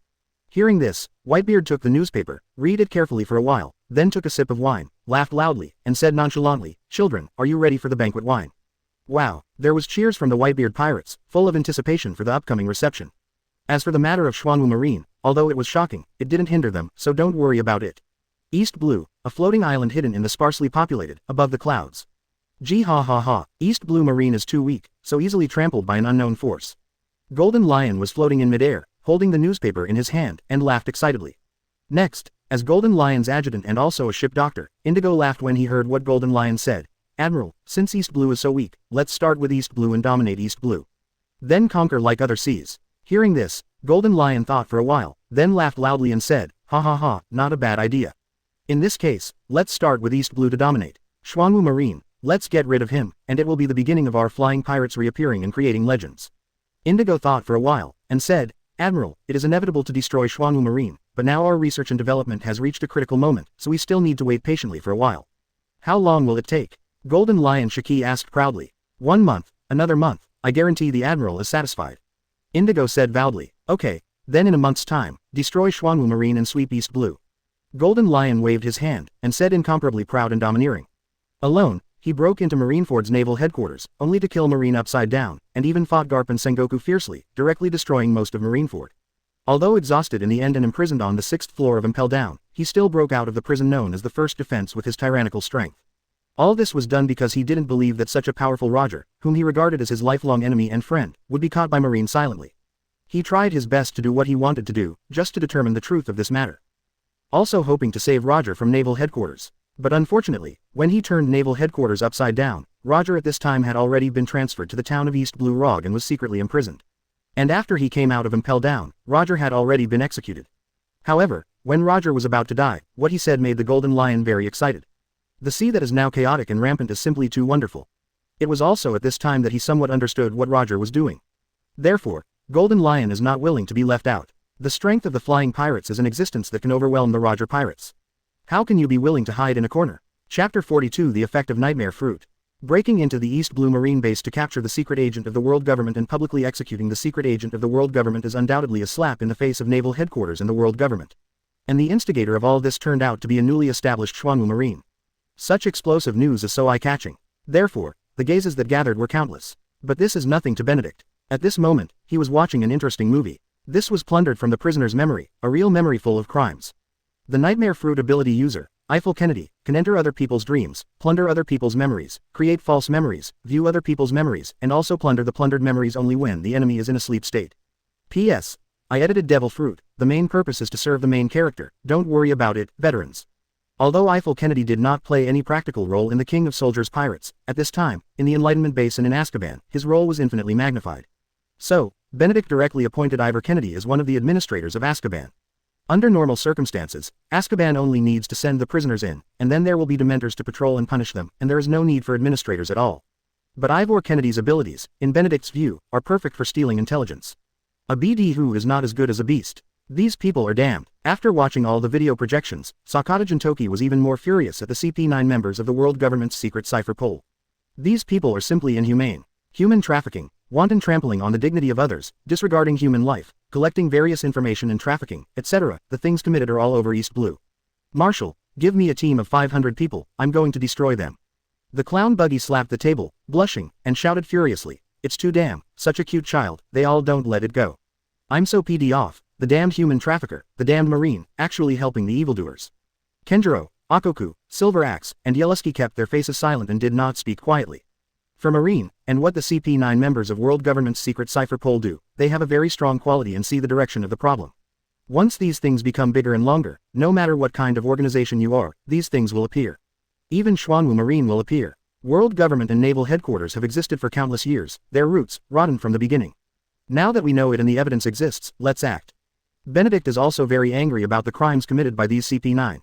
Hearing this, Whitebeard took the newspaper, read it carefully for a while, then took a sip of wine, laughed loudly, and said nonchalantly, Children, are you ready for the banquet wine? Wow, there was cheers from the Whitebeard Pirates, full of anticipation for the upcoming reception. As for the matter of Xuanwu Marine, although it was shocking, it didn't hinder them, so don't worry about it. East Blue, a floating island hidden in the sparsely populated, above the clouds. Gee ha ha ha, East Blue Marine is too weak, so easily trampled by an unknown force. Golden Lion was floating in midair, holding the newspaper in his hand, and laughed excitedly. Next, as Golden Lion's adjutant and also a ship doctor, Indigo laughed when he heard what Golden Lion said. Admiral, since East Blue is so weak, let's start with East Blue and dominate East Blue. Then conquer like other seas. Hearing this, Golden Lion thought for a while, then laughed loudly and said, ha ha ha, not a bad idea. In this case, let's start with East Blue to dominate. Xuanwu Marine, let's get rid of him, and it will be the beginning of our flying pirates reappearing and creating legends. Indigo thought for a while, and said, Admiral, it is inevitable to destroy Xuanwu Marine, but now our research and development has reached a critical moment, so we still need to wait patiently for a while. How long will it take? Golden Lion Shiki asked proudly. 1 month, another month, I guarantee the Admiral is satisfied. Indigo said proudly, okay, then in a month's time, destroy Xuanwu Marine and sweep East Blue. Golden Lion waved his hand, and said incomparably proud and domineering. Alone, he broke into Marineford's Naval Headquarters, only to kill Marine upside down, and even fought Garp and Sengoku fiercely, directly destroying most of Marineford. Although exhausted in the end and imprisoned on the 6th floor of Impel Down, he still broke out of the prison known as the First Defense with his tyrannical strength. All this was done because he didn't believe that such a powerful Roger, whom he regarded as his lifelong enemy and friend, would be caught by Marine silently. He tried his best to do what he wanted to do, just to determine the truth of this matter. Also hoping to save Roger from Naval Headquarters. But unfortunately, when he turned Naval Headquarters upside down, Roger at this time had already been transferred to the town of East Blue Rog and was secretly imprisoned. And after he came out of Impel Down, Roger had already been executed. However, when Roger was about to die, what he said made the Golden Lion very excited. The sea that is now chaotic and rampant is simply too wonderful. It was also at this time that he somewhat understood what Roger was doing. Therefore, Golden Lion is not willing to be left out. The strength of the flying pirates is an existence that can overwhelm the Roger pirates. How can you be willing to hide in a corner? Chapter 42 The Effect of Nightmare Fruit. Breaking into the East Blue Marine base to capture the secret agent of the world government and publicly executing the secret agent of the world government is undoubtedly a slap in the face of Naval Headquarters and the world government. And the instigator of all this turned out to be a newly established Xuanwu Marine. Such explosive news is so eye-catching. Therefore, the gazes that gathered were countless. But this is nothing to Benedict. At this moment, he was watching an interesting movie. This was plundered from the prisoner's memory, a real memory full of crimes. The Nightmare Fruit ability user, Eiffel Kennedy, can enter other people's dreams, plunder other people's memories, create false memories, view other people's memories, and also plunder the plundered memories only when the enemy is in a sleep state. P.S. I edited Devil Fruit. The main purpose is to serve the main character. Don't worry about it, veterans. Although Eiffel Kennedy did not play any practical role in the King of Soldiers Pirates, at this time, in the Enlightenment Base and in Azkaban, his role was infinitely magnified. So, Benedict directly appointed Ivor Kennedy as one of the administrators of Azkaban. Under normal circumstances, Azkaban only needs to send the prisoners in, and then there will be Dementors to patrol and punish them, and there is no need for administrators at all. But Ivor Kennedy's abilities, in Benedict's view, are perfect for stealing intelligence. A BD who is not as good as a beast. These people are damned. After watching all the video projections, Sakata Jintoki was even more furious at the CP9 members of the world government's secret cipher poll. These people are simply inhumane. Human trafficking, wanton trampling on the dignity of others, disregarding human life, collecting various information and trafficking, etc. The things committed are all over East Blue. Marshal, give me a team of 500 people, I'm going to destroy them. The clown Buggy slapped the table, blushing, and shouted furiously, it's too damn, such a cute child, they all don't let it go. I'm so PD off, the damned human trafficker, the damned Marine, actually helping the evildoers. Kenjiro, Ochoku, Silver Axe, and Yellowski kept their faces silent and did not speak quietly. For Marine, and what the CP9 members of World Government's secret cipher poll do, they have a very strong quality and see the direction of the problem. Once these things become bigger and longer, no matter what kind of organization you are, these things will appear. Even Xuanwu Marine will appear. World Government and Naval Headquarters have existed for countless years, their roots, rotten from the beginning. Now that we know it and the evidence exists, let's act. Benedict is also very angry about the crimes committed by these CP9.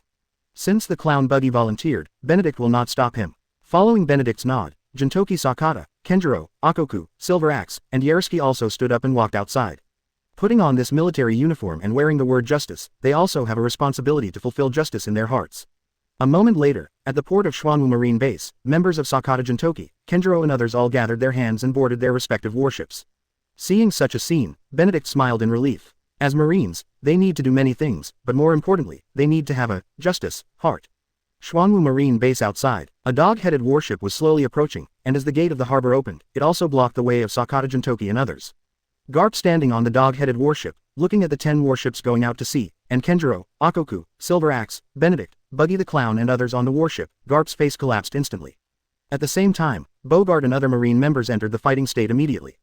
Since the clown Buggy volunteered, Benedict will not stop him. Following Benedict's nod, Jintoki Sakata, Kenjiro, Ochoku, Silver Axe, and Yellowski also stood up and walked outside. Putting on this military uniform and wearing the word justice, they also have a responsibility to fulfill justice in their hearts. A moment later, at the port of Xuanwu Marine Base, members of Sakata Jintoki, Kenjiro and others all gathered their hands and boarded their respective warships. Seeing such a scene, Benedict smiled in relief. As Marines, they need to do many things, but more importantly, they need to have a justice heart. Xuanwu Marine Base outside, a dog-headed warship was slowly approaching, and as the gate of the harbor opened, it also blocked the way of Sakata Jintoki and others. Garp standing on the dog-headed warship, looking at the 10 warships going out to sea, and Kenjiro, Ochoku, Silver Axe, Benedict, Buggy the Clown and others on the warship, Garp's face collapsed instantly. At the same time, Bogart and other Marine members entered the fighting state immediately.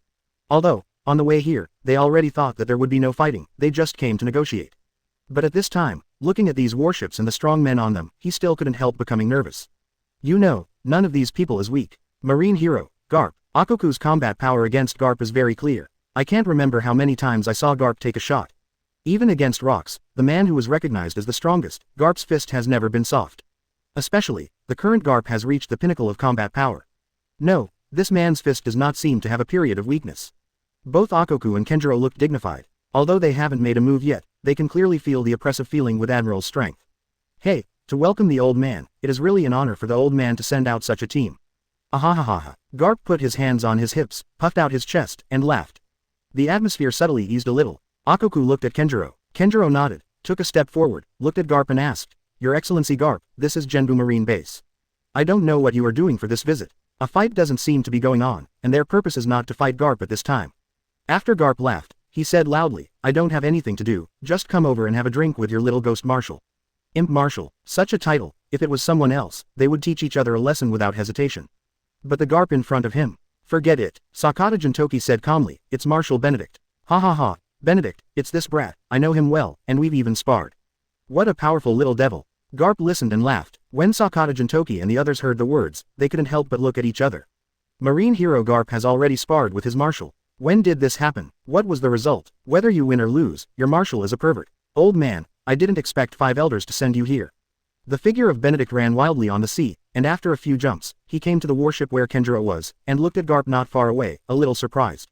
Although, on the way here, they already thought that there would be no fighting, they just came to negotiate. But at this time, looking at these warships and the strong men on them, he still couldn't help becoming nervous. You know, none of these people is weak. Marine hero, Garp. Okoku's combat power against Garp is very clear. I can't remember how many times I saw Garp take a shot. Even against rocks, the man who was recognized as the strongest, Garp's fist has never been soft. Especially, the current Garp has reached the pinnacle of combat power. No, this man's fist does not seem to have a period of weakness. Both Ochoku and Kenjiro look dignified. Although they haven't made a move yet, they can clearly feel the oppressive feeling with Admiral's strength. Hey, to welcome the old man, it is really an honor for the old man to send out such a team. Ahahaha. Garp put his hands on his hips, puffed out his chest, and laughed. The atmosphere subtly eased a little. Ochoku looked at Kenjiro. Kenjiro nodded, took a step forward, looked at Garp and asked, Your Excellency Garp, this is Xuanwu Marine Base. I don't know what you are doing for this visit. A fight doesn't seem to be going on, and their purpose is not to fight Garp at this time. After Garp laughed, he said loudly, I don't have anything to do, just come over and have a drink with your little ghost Marshal. Imp Marshal, such a title, if it was someone else, they would teach each other a lesson without hesitation. But the Garp in front of him. Forget it, Sakata Jintoki said calmly, it's Marshal Benedict. Ha ha ha, Benedict, it's this brat, I know him well, and we've even sparred. What a powerful little devil. Garp listened and laughed. When Sakata Jintoki and the others heard the words, they couldn't help but look at each other. Marine hero Garp has already sparred with his Marshal. When did this happen? What was the result? Whether you win or lose, your Marshal is a pervert. Old man, I didn't expect 5 elders to send you here. The figure of Benedict ran wildly on the sea, and after a few jumps, he came to the warship where Kenjiro was, and looked at Garp not far away, a little surprised.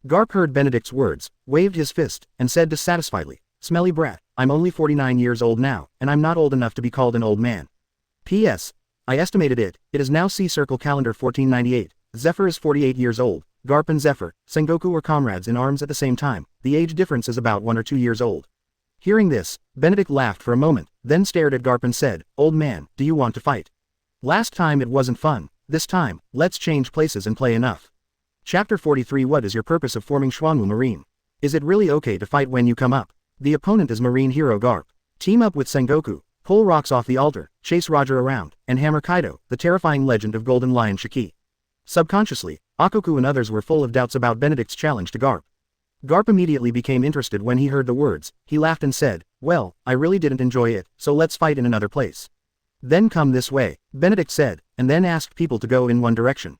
Garp heard Benedict's words, waved his fist, and said dissatisfiedly, Smelly brat, I'm only 49 years old now, and I'm not old enough to be called an old man. P.S. I estimated it is now C-Circle calendar 1498, Zephyr is 48 years old, Garp and Zephyr, Sengoku were comrades in arms at the same time, the age difference is about 1 or 2 years old. Hearing this, Benedict laughed for a moment, then stared at Garp and said, Old man, do you want to fight? Last time it wasn't fun, this time, let's change places and play enough. Chapter 43 What is your purpose of forming Xuanwu Marine? Is it really okay to fight when you come up? The opponent is Marine hero Garp. Team up with Sengoku, pull rocks off the altar, chase Roger around, and hammer Kaido, the terrifying legend of Golden Lion Shiki. Subconsciously, Ochoku and others were full of doubts about Benedict's challenge to Garp. Garp immediately became interested when he heard the words, he laughed and said, well, I really didn't enjoy it, so let's fight in another place. Then come this way, Benedict said, and then asked people to go in one direction.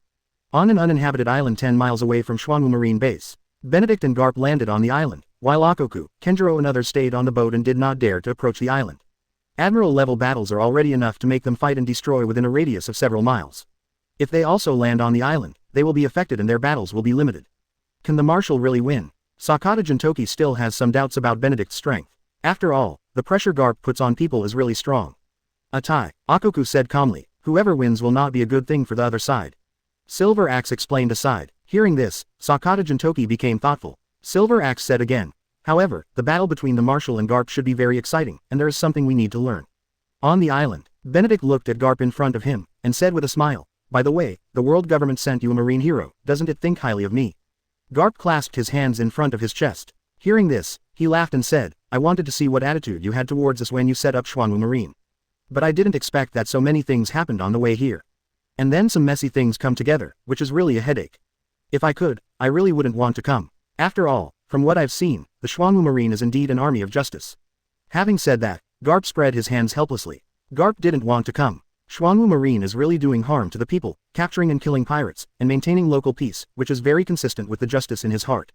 On an uninhabited island 10 miles away from Xuanwu Marine Base, Benedict and Garp landed on the island, while Ochoku, Kenjiro and others stayed on the boat and did not dare to approach the island. Admiral-level battles are already enough to make them fight and destroy within a radius of several miles. If they also land on the island, they will be affected and their battles will be limited. Can the Marshal really win? Sakata Jintoki still has some doubts about Benedict's strength. After all, the pressure Garp puts on people is really strong. A tie, Ochoku said calmly, whoever wins will not be a good thing for the other side. Silver Axe explained aside. Hearing this, Sakata Jintoki became thoughtful. Silver Axe said again. However, the battle between the Marshal and Garp should be very exciting, and there is something we need to learn. On the island, Benedict looked at Garp in front of him, and said with a smile, by the way, the world government sent you a marine hero, doesn't it think highly of me? Garp clasped his hands in front of his chest. Hearing this, he laughed and said, I wanted to see what attitude you had towards us when you set up Xuanwu Marine. But I didn't expect that so many things happened on the way here. And then some messy things come together, which is really a headache. If I could, I really wouldn't want to come. After all, from what I've seen, the Xuanwu Marine is indeed an army of justice. Having said that, Garp spread his hands helplessly. Garp didn't want to come. Xuanwu Marine is really doing harm to the people, capturing and killing pirates, and maintaining local peace, which is very consistent with the justice in his heart.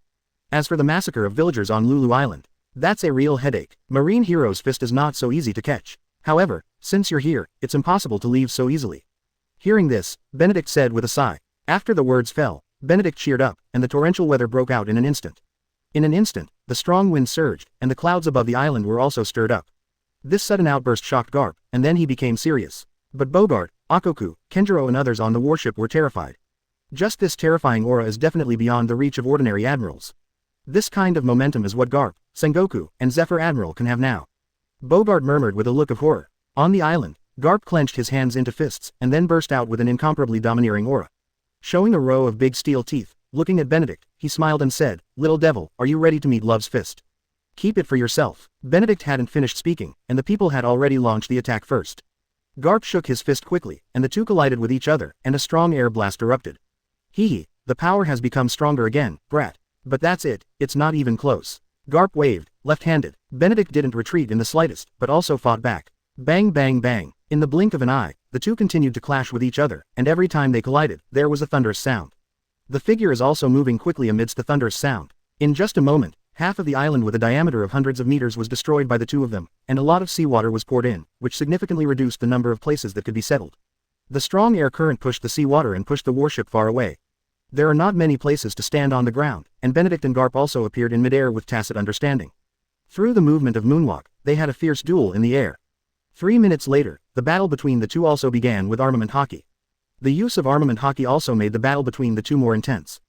As for the massacre of villagers on Lulu Island, that's a real headache. Marine hero's fist is not so easy to catch. However, since you're here, it's impossible to leave so easily. Hearing this, Benedict said with a sigh. After the words fell, Benedict cheered up, and the torrential weather broke out in an instant. In an instant, the strong wind surged, and the clouds above the island were also stirred up. This sudden outburst shocked Garp, and then he became serious. But Bogart, Ochoku, Kenjiro and others on the warship were terrified. Just this terrifying aura is definitely beyond the reach of ordinary admirals. This kind of momentum is what Garp, Sengoku, and Zephyr Admiral can have now. Bogart murmured with a look of horror. On the island, Garp clenched his hands into fists, and then burst out with an incomparably domineering aura. Showing a row of big steel teeth, looking at Benedict, he smiled and said, Little devil, are you ready to meet Love's fist? Keep it for yourself. Benedict hadn't finished speaking, and the people had already launched the attack first. Garp shook his fist quickly, and the two collided with each other, and a strong air blast erupted. Hee, the power has become stronger again, brat. But that's it, it's not even close. Garp waved, left-handed. Benedict didn't retreat in the slightest, but also fought back. Bang bang bang. In the blink of an eye, the two continued to clash with each other, and every time they collided, there was a thunderous sound. The figure is also moving quickly amidst the thunderous sound. In just a moment, Half of the island with a diameter of hundreds of meters was destroyed by the two of them, and a lot of seawater was poured in, which significantly reduced the number of places that could be settled. The strong air current pushed the seawater and pushed the warship far away. There are not many places to stand on the ground, and Benedict and Garp also appeared in midair with tacit understanding. Through the movement of moonwalk, they had a fierce duel in the air. 3 minutes later, the battle between the two also began with armament hockey. The use of armament hockey also made the battle between the two more intense.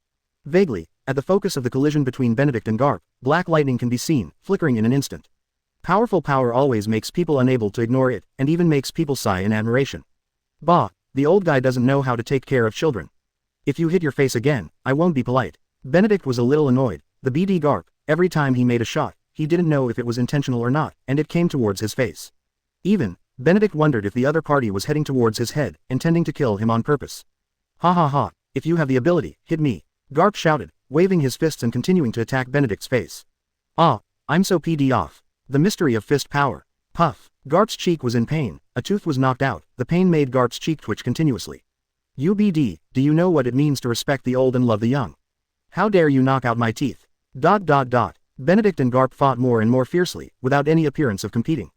Vaguely, at the focus of the collision between Benedict and Garp, black lightning can be seen, flickering in an instant. Powerful power always makes people unable to ignore it, and even makes people sigh in admiration. Bah, the old guy doesn't know how to take care of children. If you hit your face again, I won't be polite. Benedict was a little annoyed. The BD Garp, every time he made a shot, he didn't know if it was intentional or not, and it came towards his face. Even, Benedict wondered if the other party was heading towards his head, intending to kill him on purpose. Ha ha ha, if you have the ability, hit me. Garp shouted, waving his fists and continuing to attack Benedict's face. Ah, I'm so PD off. The mystery of fist power. Puff. Garp's cheek was in pain, a tooth was knocked out, the pain made Garp's cheek twitch continuously. UBD, do you know what it means to respect the old and love the young? How dare you knock out my teeth? ... Benedict and Garp fought more and more fiercely, without any appearance of competing.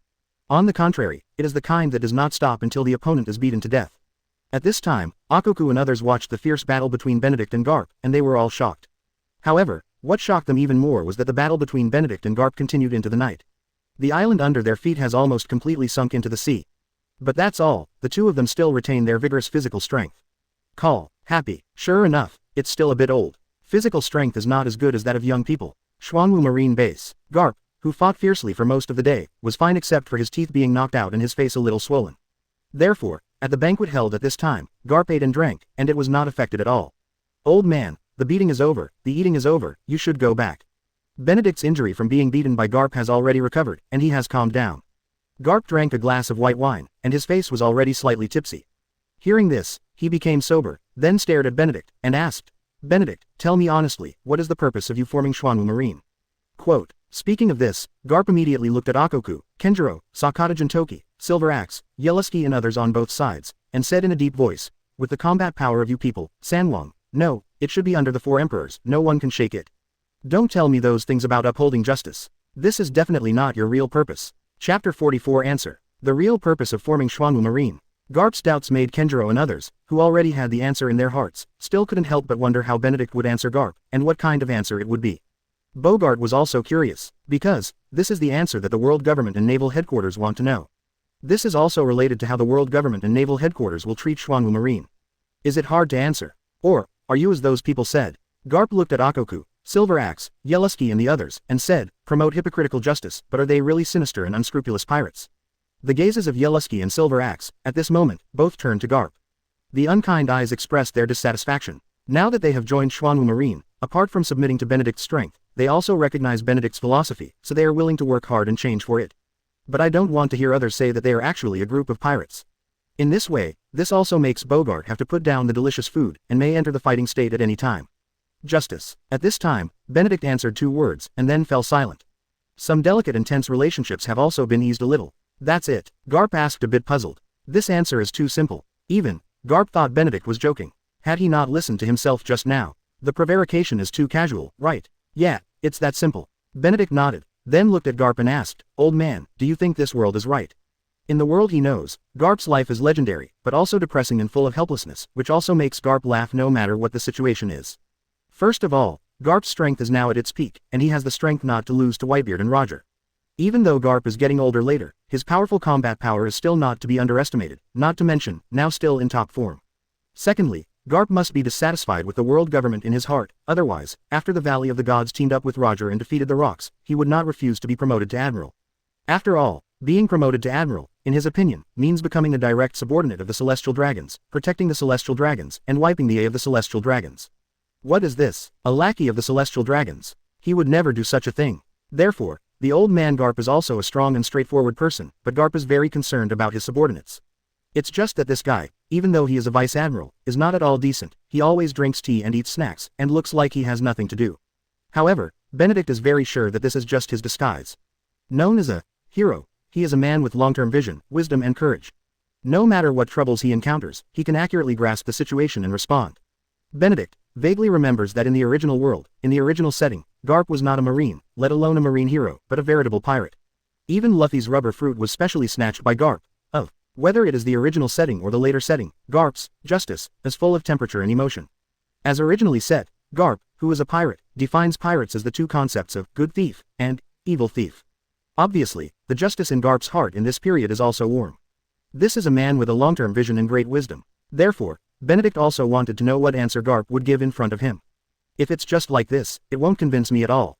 On the contrary, it is the kind that does not stop until the opponent is beaten to death. At this time, Ochoku and others watched the fierce battle between Benedict and Garp, and they were all shocked. However, what shocked them even more was that the battle between Benedict and Garp continued into the night. The island under their feet has almost completely sunk into the sea. But that's all, the two of them still retain their vigorous physical strength. Call, happy, sure enough, it's still a bit old. Physical strength is not as good as that of young people. Xuanwu Marine Base. Garp, who fought fiercely for most of the day, was fine except for his teeth being knocked out and his face a little swollen. Therefore, at the banquet held at this time, Garp ate and drank, and it was not affected at all. Old man, the beating is over, the eating is over, you should go back. Benedict's injury from being beaten by Garp has already recovered, and he has calmed down. Garp drank a glass of white wine, and his face was already slightly tipsy. Hearing this, he became sober, then stared at Benedict, and asked, Benedict, tell me honestly, what is the purpose of you forming Xuanwu Marine? Quote, speaking of this, Garp immediately looked at Ochoku, Kenjiro, Sakata Jintoki, Silver Axe, Yellowski and others on both sides, and said in a deep voice, with the combat power of you people, Sanwang, no, it should be under the 4 emperors, no one can shake it. Don't tell me those things about upholding justice. This is definitely not your real purpose. Chapter 44 Answer. The real purpose of forming Xuanwu Marine. Garp's doubts made Kenjiro and others, who already had the answer in their hearts, still couldn't help but wonder how Benedict would answer Garp, and what kind of answer it would be. Bogart was also curious, because, this is the answer that the world government and Naval Headquarters want to know. This is also related to how the world government and Naval Headquarters will treat Xuanwu Marine. Is it hard to answer? Or, are you as those people said? Garp looked at Ochoku, Silver Axe, Yellowski and the others, and said, promote hypocritical justice, but are they really sinister and unscrupulous pirates? The gazes of Yellowski and Silver Axe, at this moment, both turned to Garp. The unkind eyes expressed their dissatisfaction. Now that they have joined Xuanwu Marine, apart from submitting to Benedict's strength, they also recognize Benedict's philosophy, so they are willing to work hard and change for it. But I don't want to hear others say that they are actually a group of pirates. In this way, this also makes Bogart have to put down the delicious food, and may enter the fighting state at any time. Justice. At this time, Benedict answered 2 words, and then fell silent. Some delicate and tense relationships have also been eased a little. That's it, Garp asked a bit puzzled. This answer is too simple. Even, Garp thought Benedict was joking. Had he not listened to himself just now? The prevarication is too casual, right? Yeah, it's that simple. Benedict nodded, then looked at Garp and asked, old man, do you think this world is right? In the world he knows, Garp's life is legendary, but also depressing and full of helplessness, which also makes Garp laugh no matter what the situation is. First of all, Garp's strength is now at its peak, and he has the strength not to lose to Whitebeard and Roger. Even though Garp is getting older later, his powerful combat power is still not to be underestimated, not to mention, now still in top form. Secondly, Garp must be dissatisfied with the world government in his heart, otherwise, after the Valley of the Gods teamed up with Roger and defeated the Rocks, he would not refuse to be promoted to Admiral. After all, being promoted to Admiral, in his opinion, means becoming a direct subordinate of the Celestial Dragons, protecting the Celestial Dragons, and wiping the A of the Celestial Dragons. What is this? A lackey of the Celestial Dragons? He would never do such a thing. Therefore, the old man Garp is also a strong and straightforward person, but Garp is very concerned about his subordinates. It's just that this guy, even though he is a vice admiral, is not at all decent. He always drinks tea and eats snacks, and looks like he has nothing to do. However, Benedict is very sure that this is just his disguise. Known as a hero, he is a man with long-term vision, wisdom and courage. No matter what troubles he encounters, he can accurately grasp the situation and respond. Benedict vaguely remembers that in the original world, in the original setting, Garp was not a marine, let alone a marine hero, but a veritable pirate. Even Luffy's rubber fruit was specially snatched by Garp. Whether it is the original setting or the later setting, Garp's justice is full of temperature and emotion. As originally said, Garp, who is a pirate, defines pirates as the two concepts of good thief and evil thief. Obviously, the justice in Garp's heart in this period is also warm. This is a man with a long-term vision and great wisdom. Therefore, Benedict also wanted to know what answer Garp would give in front of him. If it's just like this, it won't convince me at all.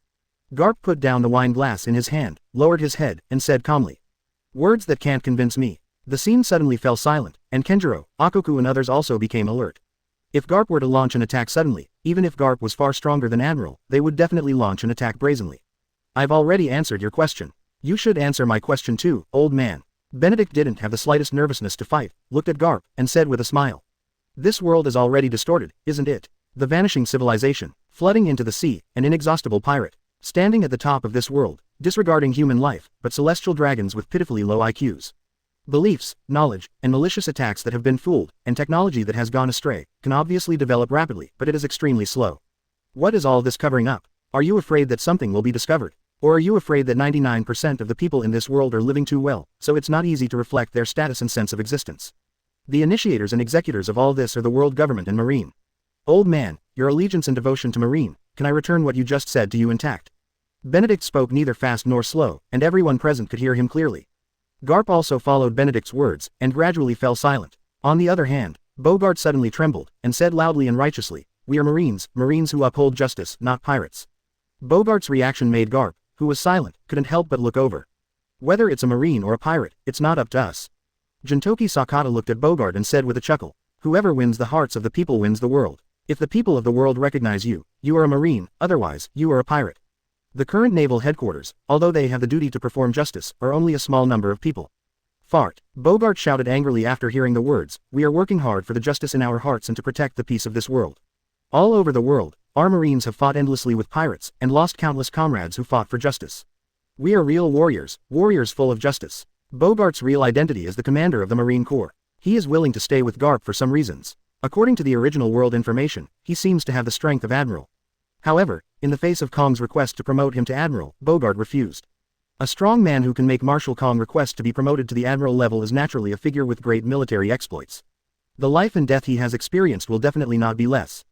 Garp put down the wine glass in his hand, lowered his head, and said calmly. Words that can't convince me. The scene suddenly fell silent, and Kenjiro, Ochoku and others also became alert. If Garp were to launch an attack suddenly, even if Garp was far stronger than Admiral, they would definitely launch an attack brazenly. I've already answered your question. You should answer my question too, old man. Benedict didn't have the slightest nervousness to fight, looked at Garp, and said with a smile. This world is already distorted, isn't it? The vanishing civilization, flooding into the sea, an inexhaustible pirate, standing at the top of this world, disregarding human life, but celestial dragons with pitifully low IQs. Beliefs, knowledge, and malicious attacks that have been fooled, and technology that has gone astray, can obviously develop rapidly, but it is extremely slow. What is all this covering up? Are you afraid that something will be discovered? Or are you afraid that 99% of the people in this world are living too well, so it's not easy to reflect their status and sense of existence? The initiators and executors of all this are the world government and Marine. Old man, your allegiance and devotion to Marine, can I return what you just said to you intact? Benedict spoke neither fast nor slow, and everyone present could hear him clearly. Garp also followed Benedict's words, and gradually fell silent. On the other hand, Bogart suddenly trembled, and said loudly and righteously, we are Marines, Marines who uphold justice, not pirates. Bogart's reaction made Garp, who was silent, couldn't help but look over. Whether it's a Marine or a pirate, it's not up to us. Jintoki Sakata looked at Bogart and said with a chuckle, whoever wins the hearts of the people wins the world. If the people of the world recognize you, you are a Marine, otherwise, you are a pirate. The current Naval Headquarters, although they have the duty to perform justice, are only a small number of people. Fart. Bogart shouted angrily after hearing the words, we are working hard for the justice in our hearts and to protect the peace of this world. All over the world, our Marines have fought endlessly with pirates, and lost countless comrades who fought for justice. We are real warriors, warriors full of justice. Bogart's real identity is the commander of the Marine Corps. He is willing to stay with Garp for some reasons. According to the original world information, he seems to have the strength of Admiral. However, in the face of Kong's request to promote him to Admiral, Bogart refused. A strong man who can make Marshal Kong request to be promoted to the Admiral level is naturally a figure with great military exploits. The life and death he has experienced will definitely not be less.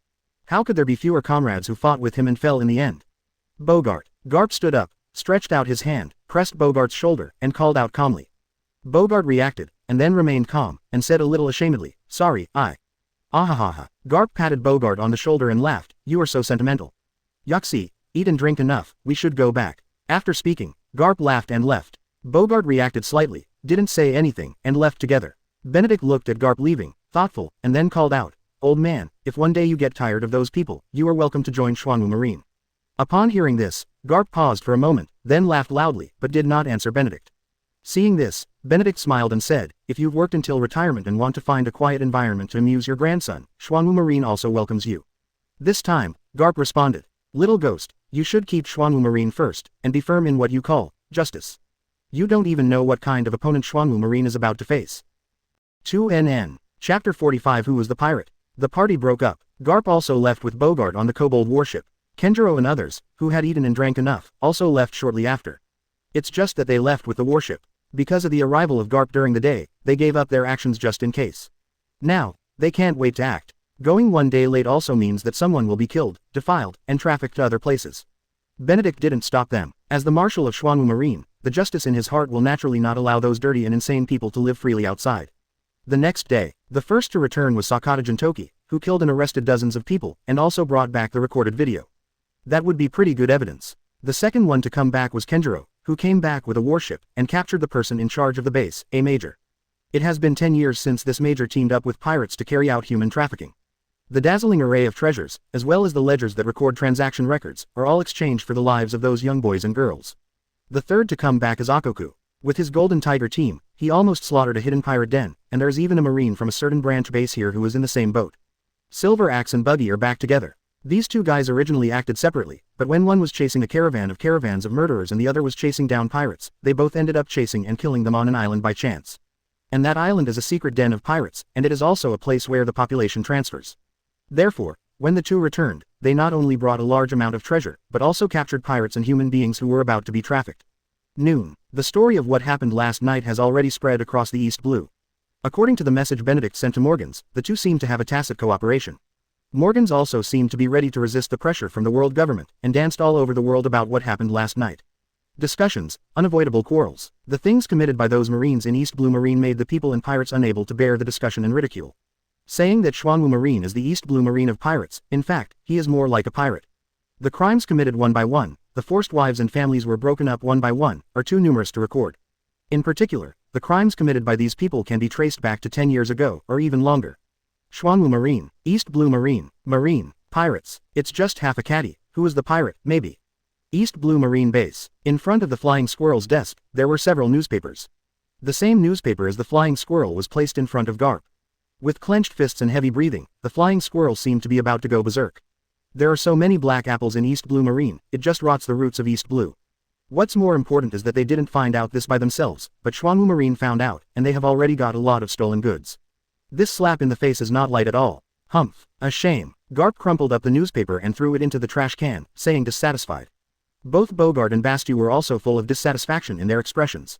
How could there be fewer comrades who fought with him and fell in the end? Bogart. Garp stood up, stretched out his hand, pressed Bogart's shoulder, and called out calmly. Bogart reacted, and then remained calm, and said a little ashamedly, sorry, Ahahaha. Garp patted Bogart on the shoulder and laughed, you are so sentimental. Yuxi, eat and drink enough, we should go back. After speaking, Garp laughed and left. Bogart reacted slightly, didn't say anything, and left together. Benedict looked at Garp leaving, thoughtful, and then called out, old man, if one day you get tired of those people, you are welcome to join Xuanwu Marine. Upon hearing this, Garp paused for a moment, then laughed loudly, but did not answer Benedict. Seeing this, Benedict smiled and said, if you've worked until retirement and want to find a quiet environment to amuse your grandson, Xuanwu Marine also welcomes you. This time, Garp responded, little ghost, you should keep Xuanwu Marine first, and be firm in what you call justice. You don't even know what kind of opponent Xuanwu Marine is about to face. 2NN. Chapter 45 Who was the pirate? The party broke up. Garp also left with Bogart on the Kobold warship. Kenjiro and others, who had eaten and drank enough, also left shortly after. It's just that they left with the warship. Because of the arrival of Garp during the day, they gave up their actions just in case. Now, they can't wait to act. Going one day late also means that someone will be killed, defiled, and trafficked to other places. Benedict didn't stop them. As the Marshal of Xuanwu Marine, the justice in his heart will naturally not allow those dirty and insane people to live freely outside. The next day, the first to return was Sakata Jintoki, who killed and arrested dozens of people, and also brought back the recorded video. That would be pretty good evidence. The second one to come back was Kenjiro, who came back with a warship, and captured the person in charge of the base, a major. It has been 10 years since this major teamed up with pirates to carry out human trafficking. The dazzling array of treasures, as well as the ledgers that record transaction records, are all exchanged for the lives of those young boys and girls. The third to come back is Ochoku. With his Golden Tiger team, he almost slaughtered a hidden pirate den, and there's even a marine from a certain branch base here who is in the same boat. Silver Axe and Buggy are back together. These two guys originally acted separately, but when one was chasing a caravan of caravans of murderers and the other was chasing down pirates, they both ended up chasing and killing them on an island by chance. And that island is a secret den of pirates, and it is also a place where the population transfers. Therefore, when the two returned, they not only brought a large amount of treasure, but also captured pirates and human beings who were about to be trafficked. Noon. The story of what happened last night has already spread across the East Blue. According to the message Benedict sent to Morgans, the two seem to have a tacit cooperation. Morgans also seemed to be ready to resist the pressure from the world government, and danced all over the world about what happened last night. Discussions, unavoidable quarrels. The things committed by those Marines in East Blue Marine made the people and pirates unable to bear the discussion and ridicule. Saying that Xuanwu Marine is the East Blue Marine of pirates, in fact, he is more like a pirate. The crimes committed one by one, the forced wives and families were broken up one by one, are too numerous to record. In particular, the crimes committed by these people can be traced back to 10 years ago, or even longer. Xuanwu Marine, East Blue Marine, pirates, it's just half a caddy, who is the pirate, maybe. East Blue Marine Base. In front of the Flying Squirrel's desk, there were several newspapers. The same newspaper as the Flying Squirrel was placed in front of Garp. With clenched fists and heavy breathing, the Flying Squirrel seemed to be about to go berserk. There are so many black apples in East Blue Marine, it just rots the roots of East Blue. What's more important is that they didn't find out this by themselves, but Xuanwu Marine found out, and they have already got a lot of stolen goods. This slap in the face is not light at all. Humph. A shame. Garp crumpled up the newspaper and threw it into the trash can, saying dissatisfied. Both Bogart and Bastu were also full of dissatisfaction in their expressions.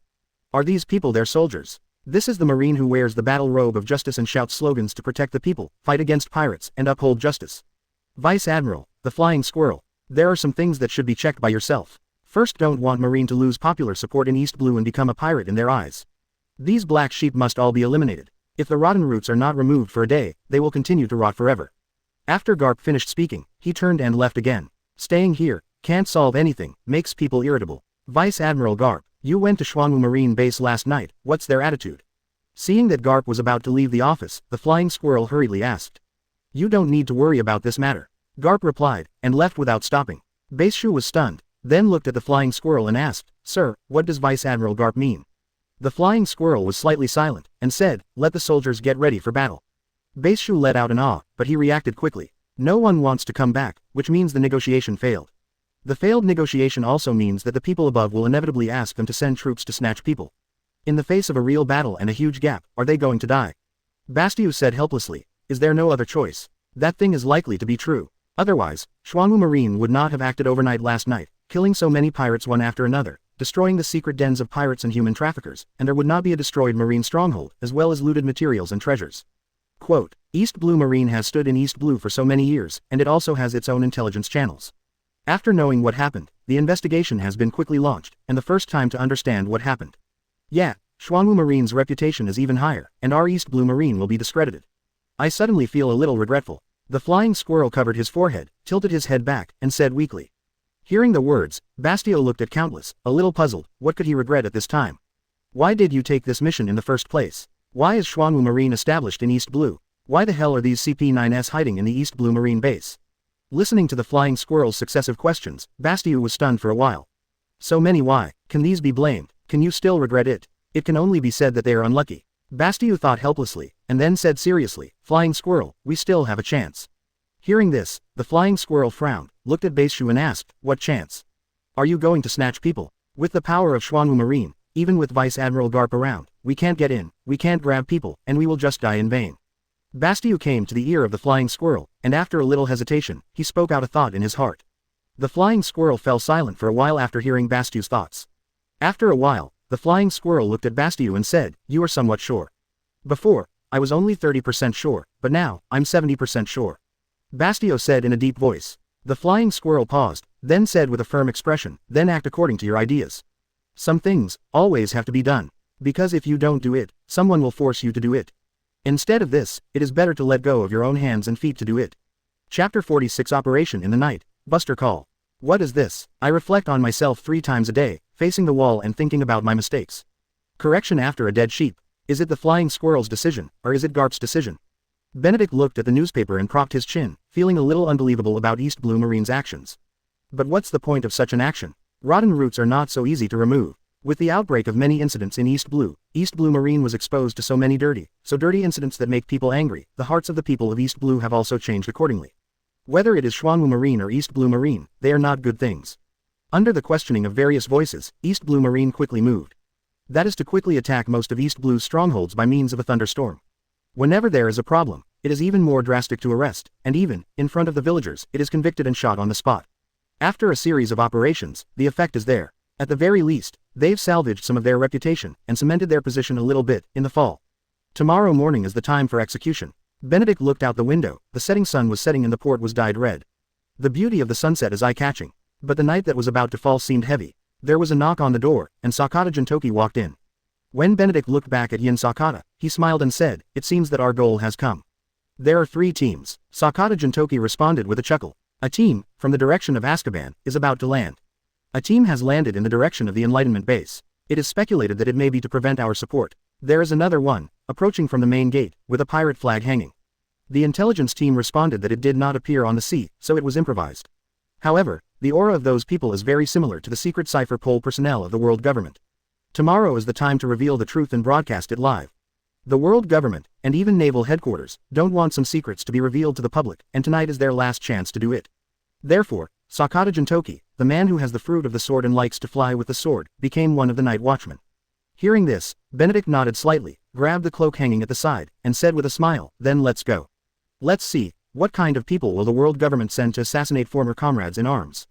Are these people their soldiers? This is the Marine who wears the battle robe of justice and shouts slogans to protect the people, fight against pirates, and uphold justice. Vice Admiral, the Flying Squirrel. There are some things that should be checked by yourself. First, don't want Marine to lose popular support in East Blue and become a pirate in their eyes. These black sheep must all be eliminated. If the rotten roots are not removed for a day, they will continue to rot forever. After Garp finished speaking, he turned and left again. Staying here, can't solve anything, makes people irritable. Vice Admiral Garp, you went to Xuanwu Marine Base last night, what's their attitude? Seeing that Garp was about to leave the office, the Flying Squirrel hurriedly asked. You don't need to worry about this matter. Garp replied, and left without stopping. Baishu was stunned, then looked at the Flying Squirrel and asked, Sir, what does Vice Admiral Garp mean? The Flying Squirrel was slightly silent, and said, let the soldiers get ready for battle. Baishu let out an awe, but he reacted quickly. No one wants to come back, which means the negotiation failed. The failed negotiation also means that the people above will inevitably ask them to send troops to snatch people. In the face of a real battle and a huge gap, are they going to die? Bastu said helplessly, is there no other choice? That thing is likely to be true. Otherwise, Xuanwu Marine would not have acted overnight last night, killing so many pirates one after another, destroying the secret dens of pirates and human traffickers, and there would not be a destroyed Marine stronghold, as well as looted materials and treasures. Quote, East Blue Marine has stood in East Blue for so many years, and it also has its own intelligence channels. After knowing what happened, the investigation has been quickly launched, and the first time to understand what happened. Yeah, Xuanwu Marine's reputation is even higher, and our East Blue Marine will be discredited. I suddenly feel a little regretful. The Flying Squirrel covered his forehead, tilted his head back, and said weakly. Hearing the words, Bastio looked at Countess, a little puzzled. What could he regret at this time? Why did you take this mission in the first place? Why is Xuanwu Marine established in East Blue? Why the hell are these CP9s hiding in the East Blue Marine base? Listening to the Flying Squirrel's successive questions, Bastio was stunned for a while. So many why? Can these be blamed? Can you still regret it? It can only be said that they are unlucky. Bastio thought helplessly, and then said seriously, Flying Squirrel, we still have a chance. Hearing this, the Flying Squirrel frowned, looked at Baishu and asked, what chance? Are you going to snatch people? With the power of Xuanwu Marine, even with Vice Admiral Garp around, we can't get in, we can't grab people, and we will just die in vain. Bastio came to the ear of the Flying Squirrel, and after a little hesitation, he spoke out a thought in his heart. The Flying Squirrel fell silent for a while after hearing Bastio's thoughts. After a while, the Flying Squirrel looked at Bastio and said, you are somewhat sure. Before, I was only 30% sure, but now, I'm 70% sure. Bastio said in a deep voice. The Flying Squirrel paused, then said with a firm expression, then act according to your ideas. Some things, always have to be done. Because if you don't do it, someone will force you to do it. Instead of this, it is better to let go of your own hands and feet to do it. Chapter 46 Operation in the Night, Buster Call. What is this? I reflect on myself 3 times a day, facing the wall and thinking about my mistakes. Correction after a dead sheep. Is it the Flying Squirrel's decision, or is it Garp's decision? Benedict looked at the newspaper and propped his chin, feeling a little unbelievable about East Blue Marine's actions. But what's the point of such an action? Rotten roots are not so easy to remove. With the outbreak of many incidents in East Blue Marine was exposed to so many dirty incidents that make people angry. The hearts of the people of East Blue have also changed accordingly. Whether it is Xuanwu Marine or East Blue Marine, they are not good things. Under the questioning of various voices, East Blue Marine quickly moved. That is to quickly attack most of East Blue's strongholds by means of a thunderstorm. Whenever there is a problem, it is even more drastic to arrest, and even, in front of the villagers, it is convicted and shot on the spot. After a series of operations, the effect is there. At the very least, they've salvaged some of their reputation, and cemented their position a little bit, in the fall. Tomorrow morning is the time for execution. Benedict looked out the window, the setting sun was setting and the port was dyed red. The beauty of the sunset is eye-catching. But the night that was about to fall seemed heavy. There was a knock on the door, and Sakata Jintoki walked in. When Benedict looked back at Yin Sakata, he smiled and said, "It seems that our goal has come." "There are 3 teams. Sakata Jintoki responded with a chuckle. "A team, from the direction of Azkaban, is about to land. A team has landed in the direction of the Enlightenment base. It is speculated that it may be to prevent our support. There is another one, approaching from the main gate, with a pirate flag hanging." The intelligence team responded that it did not appear on the sea, so it was improvised. However, the aura of those people is very similar to the secret cipher pole personnel of the world government. Tomorrow is the time to reveal the truth and broadcast it live. The world government, and even Naval Headquarters, don't want some secrets to be revealed to the public, and tonight is their last chance to do it. Therefore, Sakata Jintoki, the man who has the fruit of the sword and likes to fly with the sword, became one of the night watchmen. Hearing this, Benedict nodded slightly, grabbed the cloak hanging at the side, and said with a smile, "Then let's go. Let's see, what kind of people will the world government send to assassinate former comrades in arms?"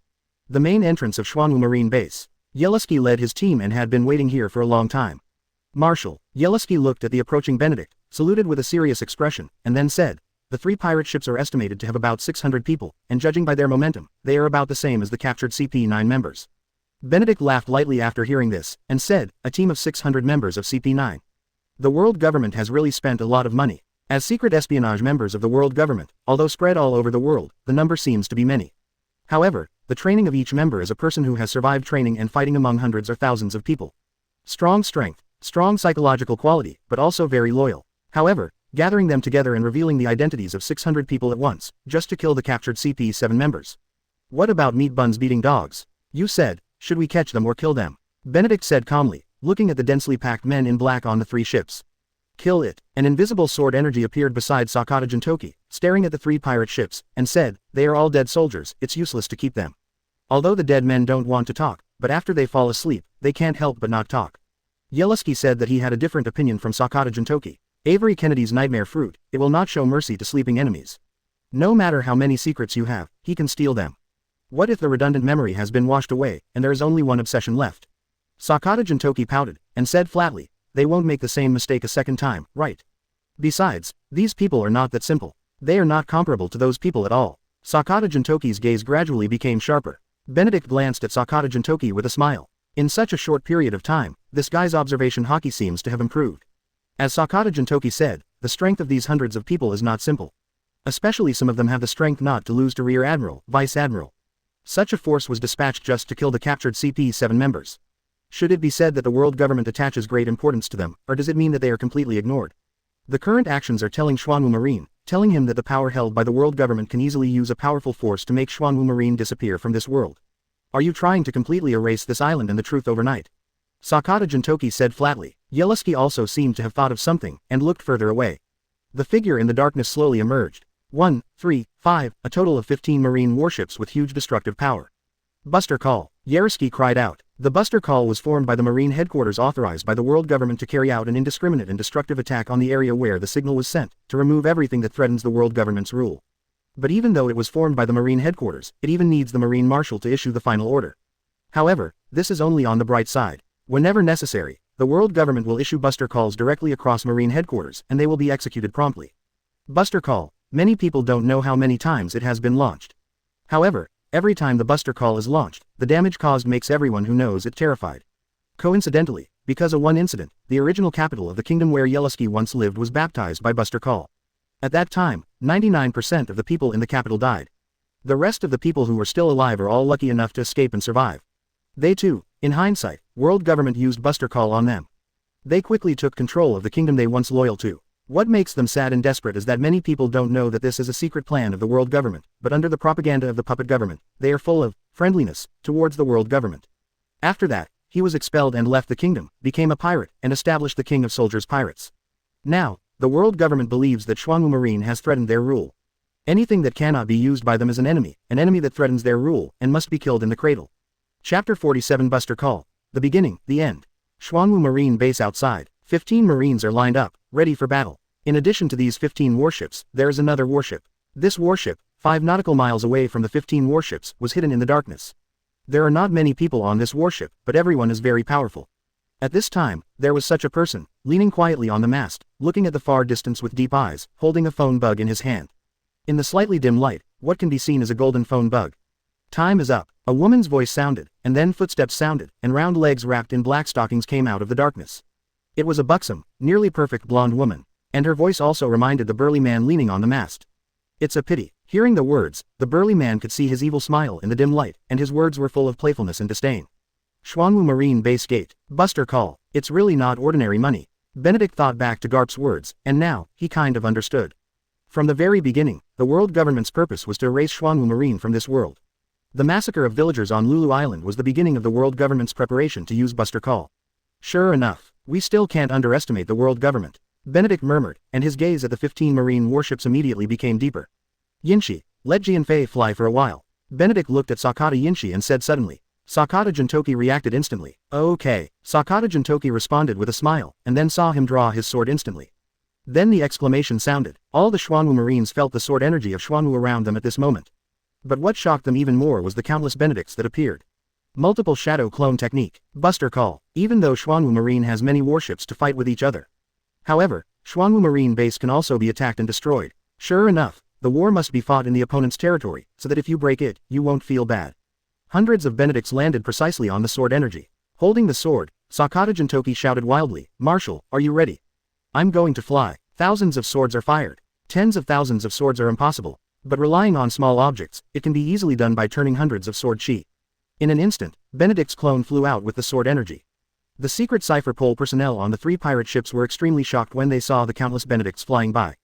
The main entrance of Xuanwu Marine base. Yellowski led his team and had been waiting here for a long time. "Marshal." Yellowski looked at the approaching Benedict, saluted with a serious expression, and then said, "The 3 pirate ships are estimated to have about 600 people, and judging by their momentum, they are about the same as the captured CP9 members." Benedict laughed lightly after hearing this, and said, "A team of 600 members of CP9. The world government has really spent a lot of money." As secret espionage members of the world government, although spread all over the world, the number seems to be many. However, the training of each member is a person who has survived training and fighting among hundreds or thousands of people. Strong strength, strong psychological quality, but also very loyal. However, gathering them together and revealing the identities of 600 people at once, just to kill the captured CP7 members. "What about meat buns beating dogs? You said, should we catch them or kill them?" Benedict said calmly, looking at the densely packed men in black on the 3 ships. "Kill it." An invisible sword energy appeared beside Sakata Jintoki, staring at the 3 pirate ships, and said, "They are all dead soldiers, it's useless to keep them. Although the dead men don't want to talk, but after they fall asleep, they can't help but not talk." Yellowski said that he had a different opinion from Sakata Jintoki. Avery Kennedy's nightmare fruit, it will not show mercy to sleeping enemies. No matter how many secrets you have, he can steal them. What if the redundant memory has been washed away, and there is only one obsession left? Sakata Jintoki pouted, and said flatly, "They won't make the same mistake a second time, right? Besides, these people are not that simple. They are not comparable to those people at all." Sakata Jintoki's gaze gradually became sharper. Benedict glanced at Sakata Jintoki with a smile. In such a short period of time, this guy's observation hockey seems to have improved. As Sakata Jintoki said, the strength of these hundreds of people is not simple. Especially some of them have the strength not to lose to Rear Admiral, Vice Admiral. Such a force was dispatched just to kill the captured CP7 members. Should it be said that the world government attaches great importance to them, or does it mean that they are completely ignored? The current actions are telling Xuanwu Marine, telling him that the power held by the world government can easily use a powerful force to make Xuanwu Marine disappear from this world. Are you trying to completely erase this island and the truth overnight? Sakata Jintoki said flatly. Yellowski also seemed to have thought of something, and looked further away. The figure in the darkness slowly emerged. 1, 3, 5, a total of 15 marine warships with huge destructive power. Buster call. Yellowski cried out. The Buster call was formed by the Marine Headquarters authorized by the world government to carry out an indiscriminate and destructive attack on the area where the signal was sent, to remove everything that threatens the world government's rule. But even though it was formed by the Marine Headquarters, it even needs the Marine Marshal to issue the final order. However, this is only on the bright side. Whenever necessary, the world government will issue Buster calls directly across Marine Headquarters, and they will be executed promptly. Buster call. Many people don't know how many times it has been launched. However, every time the Buster call is launched, the damage caused makes everyone who knows it terrified. Coincidentally, because of one incident, the original capital of the kingdom where Yellowski once lived was baptized by Buster call. At that time, 99% of the people in the capital died. The rest of the people who were still alive are all lucky enough to escape and survive. They too, in hindsight, world government used Buster call on them. They quickly took control of the kingdom they once loyal to. What makes them sad and desperate is that many people don't know that this is a secret plan of the world government, but under the propaganda of the puppet government, they are full of friendliness towards the world government. After that, he was expelled and left the kingdom, became a pirate, and established the King of Soldiers Pirates. Now, the world government believes that Xuanwu Marine has threatened their rule. Anything that cannot be used by them is an enemy that threatens their rule, and must be killed in the cradle. Chapter 47 Buster Call. The beginning, the end. Xuanwu Marine base outside. 15 Marines are lined up, ready for battle. In addition to these 15 warships, there is another warship. This warship, 5 nautical miles away from the 15 warships, was hidden in the darkness. There are not many people on this warship, but everyone is very powerful. At this time, there was such a person, leaning quietly on the mast, looking at the far distance with deep eyes, holding a phone bug in his hand. In the slightly dim light, what can be seen is a golden phone bug. Time is up. A woman's voice sounded, and then footsteps sounded, and round legs wrapped in black stockings came out of the darkness. It was a buxom, nearly perfect blonde woman, and her voice also reminded the burly man leaning on the mast. It's a pity. Hearing the words, the burly man could see his evil smile in the dim light, and his words were full of playfulness and disdain. Xuanwu Marine Base Gate. Buster Call. It's really not ordinary money. Benedict thought back to Garp's words, and now, he kind of understood. From the very beginning, the world government's purpose was to erase Xuanwu Marine from this world. The massacre of villagers on Lulu Island was the beginning of the world government's preparation to use Buster Call. Sure enough, we still can't underestimate the world government, Benedict murmured, and his gaze at the 15 marine warships immediately became deeper. Yinshi, let Jianfei fly for a while. Benedict looked at Sakata Yinshi and said suddenly. Sakata Jintoki reacted instantly. Okay. Sakata Jintoki responded with a smile, and then saw him draw his sword instantly. Then the exclamation sounded. All the Xuanwu Marines felt the sword energy of Xuanwu around them at this moment. But what shocked them even more was the countless Benedicts that appeared. Multiple shadow clone technique. Buster Call. Even though Xuanwu Marine has many warships to fight with each other. However, Xuanwu Marine base can also be attacked and destroyed. Sure enough, the war must be fought in the opponent's territory, so that if you break it, you won't feel bad. Hundreds of Benedicts landed precisely on the sword energy. Holding the sword, Sakata Jintoki shouted wildly, Marshal, are you ready? I'm going to fly. Thousands of swords are fired. Tens of thousands of swords are impossible. But relying on small objects, it can be easily done by turning hundreds of sword chi. In an instant, Benedict's clone flew out with the sword energy. The secret cipher pole personnel on the 3 pirate ships were extremely shocked when they saw the countless Benedicts flying by.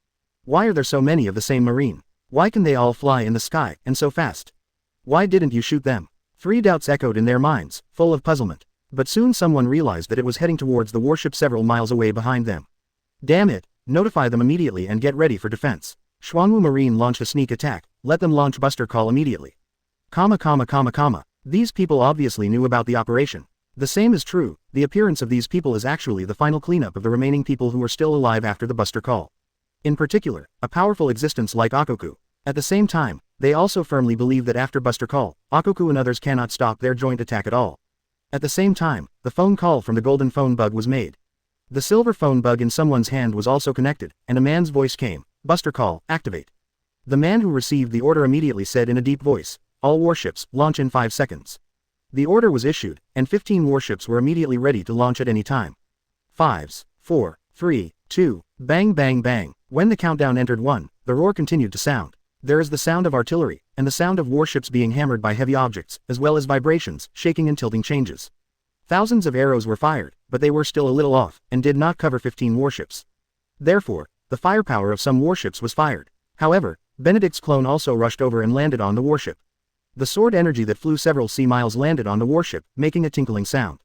Why are there so many of the same marine? Why can they all fly in the sky, and so fast? Why didn't you shoot them? 3 doubts echoed in their minds, full of puzzlement. But soon someone realized that it was heading towards the warship several miles away behind them. Damn it, notify them immediately and get ready for defense. Xuanwu Marine launched a sneak attack, let them launch Buster Call immediately. These people obviously knew about the operation. The same is true, the appearance of these people is actually the final cleanup of the remaining people who were still alive after the Buster Call. In particular, a powerful existence like Ochoku. At the same time, they also firmly believe that after Buster Call, Ochoku and others cannot stop their joint attack at all. At the same time, the phone call from the golden phone bug was made. The silver phone bug in someone's hand was also connected, and a man's voice came. Buster Call, activate. The man who received the order immediately said in a deep voice, all warships, launch in 5 seconds. The order was issued, and 15 warships were immediately ready to launch at any time. 5, 4, 3, 2, bang bang bang. When the countdown entered 1, the roar continued to sound. There is the sound of artillery, and the sound of warships being hammered by heavy objects, as well as vibrations, shaking and tilting changes. Thousands of arrows were fired, but they were still a little off, and did not cover 15 warships. Therefore, the firepower of some warships was fired. However, Benedict's clone also rushed over and landed on the warship. The sword energy that flew several sea miles landed on the warship, making a tinkling sound.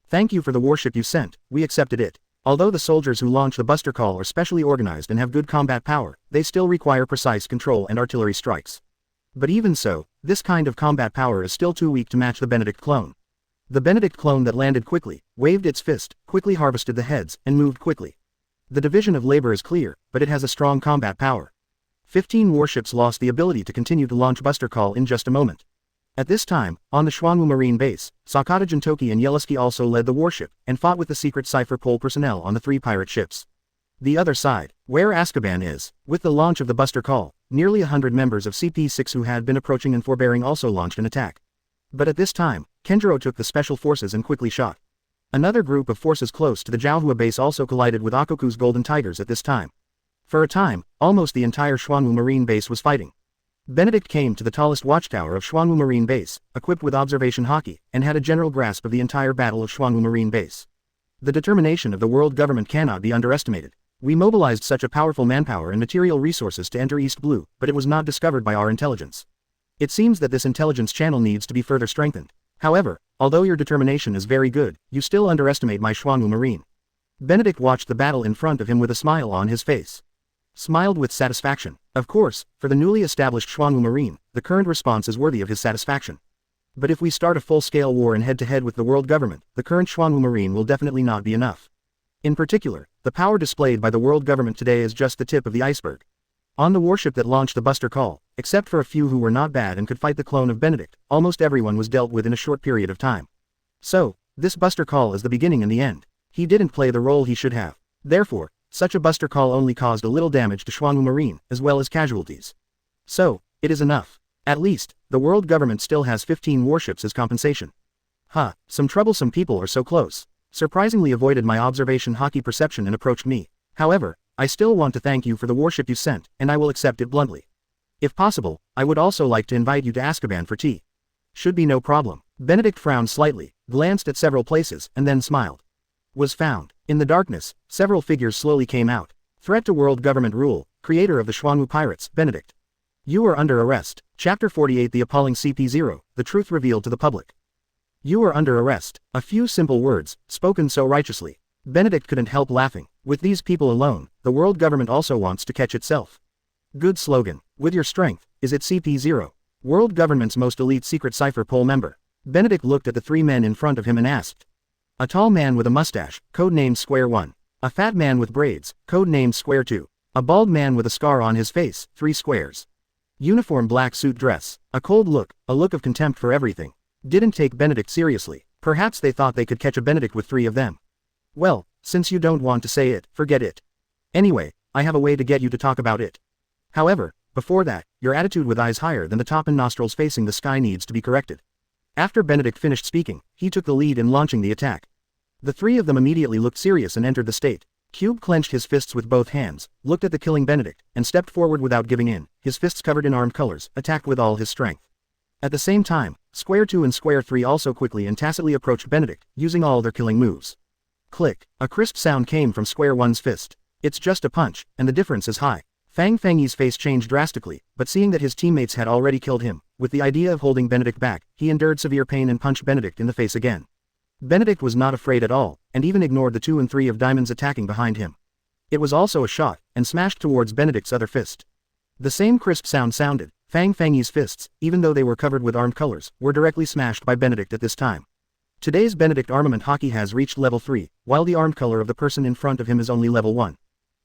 Thank you for the warship you sent, we accepted it. Although the soldiers who launch the Buster Call are specially organized and have good combat power, they still require precise control and artillery strikes. But even so, this kind of combat power is still too weak to match the Benedict clone. The Benedict clone that landed quickly, waved its fist, quickly harvested the heads, and moved quickly. The division of labor is clear, but it has a strong combat power. 15 warships lost the ability to continue to launch Buster Call in just a moment. At this time, on the Xuanwu Marine base, Sakata Jintoki and Yellowski also led the warship, and fought with the secret cipher pole personnel on the 3 pirate ships. The other side, where Azkaban is, with the launch of the Buster Call, nearly 100 members of CP6 who had been approaching and forbearing also launched an attack. But at this time, Kenjiro took the special forces and quickly shot. Another group of forces close to the Zhouhua base also collided with Ochoku's Golden Tigers at this time. For a time, almost the entire Xuanwu Marine base was fighting. Benedict came to the tallest watchtower of Xuanwu Marine base, equipped with observation hockey, and had a general grasp of the entire battle of Xuanwu Marine base. The determination of the world government cannot be underestimated. We mobilized such a powerful manpower and material resources to enter East Blue, but it was not discovered by our intelligence. It seems that this intelligence channel needs to be further strengthened. However, although your determination is very good, you still underestimate my Xuanwu Marine. Benedict watched the battle in front of him with a smile on his face. Smiled with satisfaction. Of course, for the newly established Xuanwu Marine, the current response is worthy of his satisfaction. But if we start a full-scale war and head-to-head with the world government, the current Xuanwu Marine will definitely not be enough. In particular, the power displayed by the world government today is just the tip of the iceberg. On the warship that launched the Buster Call, except for a few who were not bad and could fight the clone of Benedict, almost everyone was dealt with in a short period of time. So, this Buster Call is the beginning and the end. He didn't play the role he should have. Therefore, such a Buster Call only caused a little damage to Xuanwu Marine, as well as casualties. So, it is enough. At least, the world government still has 15 warships as compensation. Some troublesome people are so close. Surprisingly avoided my observation hockey perception and approached me. However, I still want to thank you for the warship you sent, and I will accept it bluntly. If possible, I would also like to invite you to Azkaban for tea. Should be no problem. Benedict frowned slightly, glanced at several places, and then smiled. Was found. In the darkness, several figures slowly came out. Threat to world government rule, creator of the Xuanwu pirates, Benedict. You are under arrest. Chapter 48 The appalling CP0, the truth revealed to the public. You are under arrest. A few simple words, spoken so righteously. Benedict couldn't help laughing. With these people alone, the world government also wants to catch itself. Good slogan. With your strength, is it CP0? World government's most elite secret cipher poll member. Benedict looked at the three men in front of him and asked. A tall man with a mustache, codenamed Square 1. A fat man with braids, codenamed Square 2. A bald man with a scar on his face, 3 squares. Uniform black suit dress. A cold look, a look of contempt for everything. Didn't take Benedict seriously. Perhaps they thought they could catch a Benedict with 3 of them. Well, since you don't want to say it, forget it. Anyway, I have a way to get you to talk about it. However, before that, your attitude with eyes higher than the top and nostrils facing the sky needs to be corrected. After Benedict finished speaking, he took the lead in launching the attack. The 3 of them immediately looked serious and entered the state. Cube clenched his fists with both hands, looked at the killing Benedict, and stepped forward without giving in, his fists covered in armed colors, attacked with all his strength. At the same time, Square 2 and Square 3 also quickly and tacitly approached Benedict, using all their killing moves. Click. A crisp sound came from Square 1's fist. It's just a punch, and the difference is high. Fang Fangyi's face changed drastically, but seeing that his teammates had already killed him, with the idea of holding Benedict back, he endured severe pain and punched Benedict in the face again. Benedict was not afraid at all, and even ignored the 2 and 3 of diamonds attacking behind him. It was also a shot, and smashed towards Benedict's other fist. The same crisp sound sounded. Fang Fangyi's fists, even though they were covered with armed colors, were directly smashed by Benedict at this time. Today's Benedict armament hockey has reached level 3, while the armed color of the person in front of him is only level 1.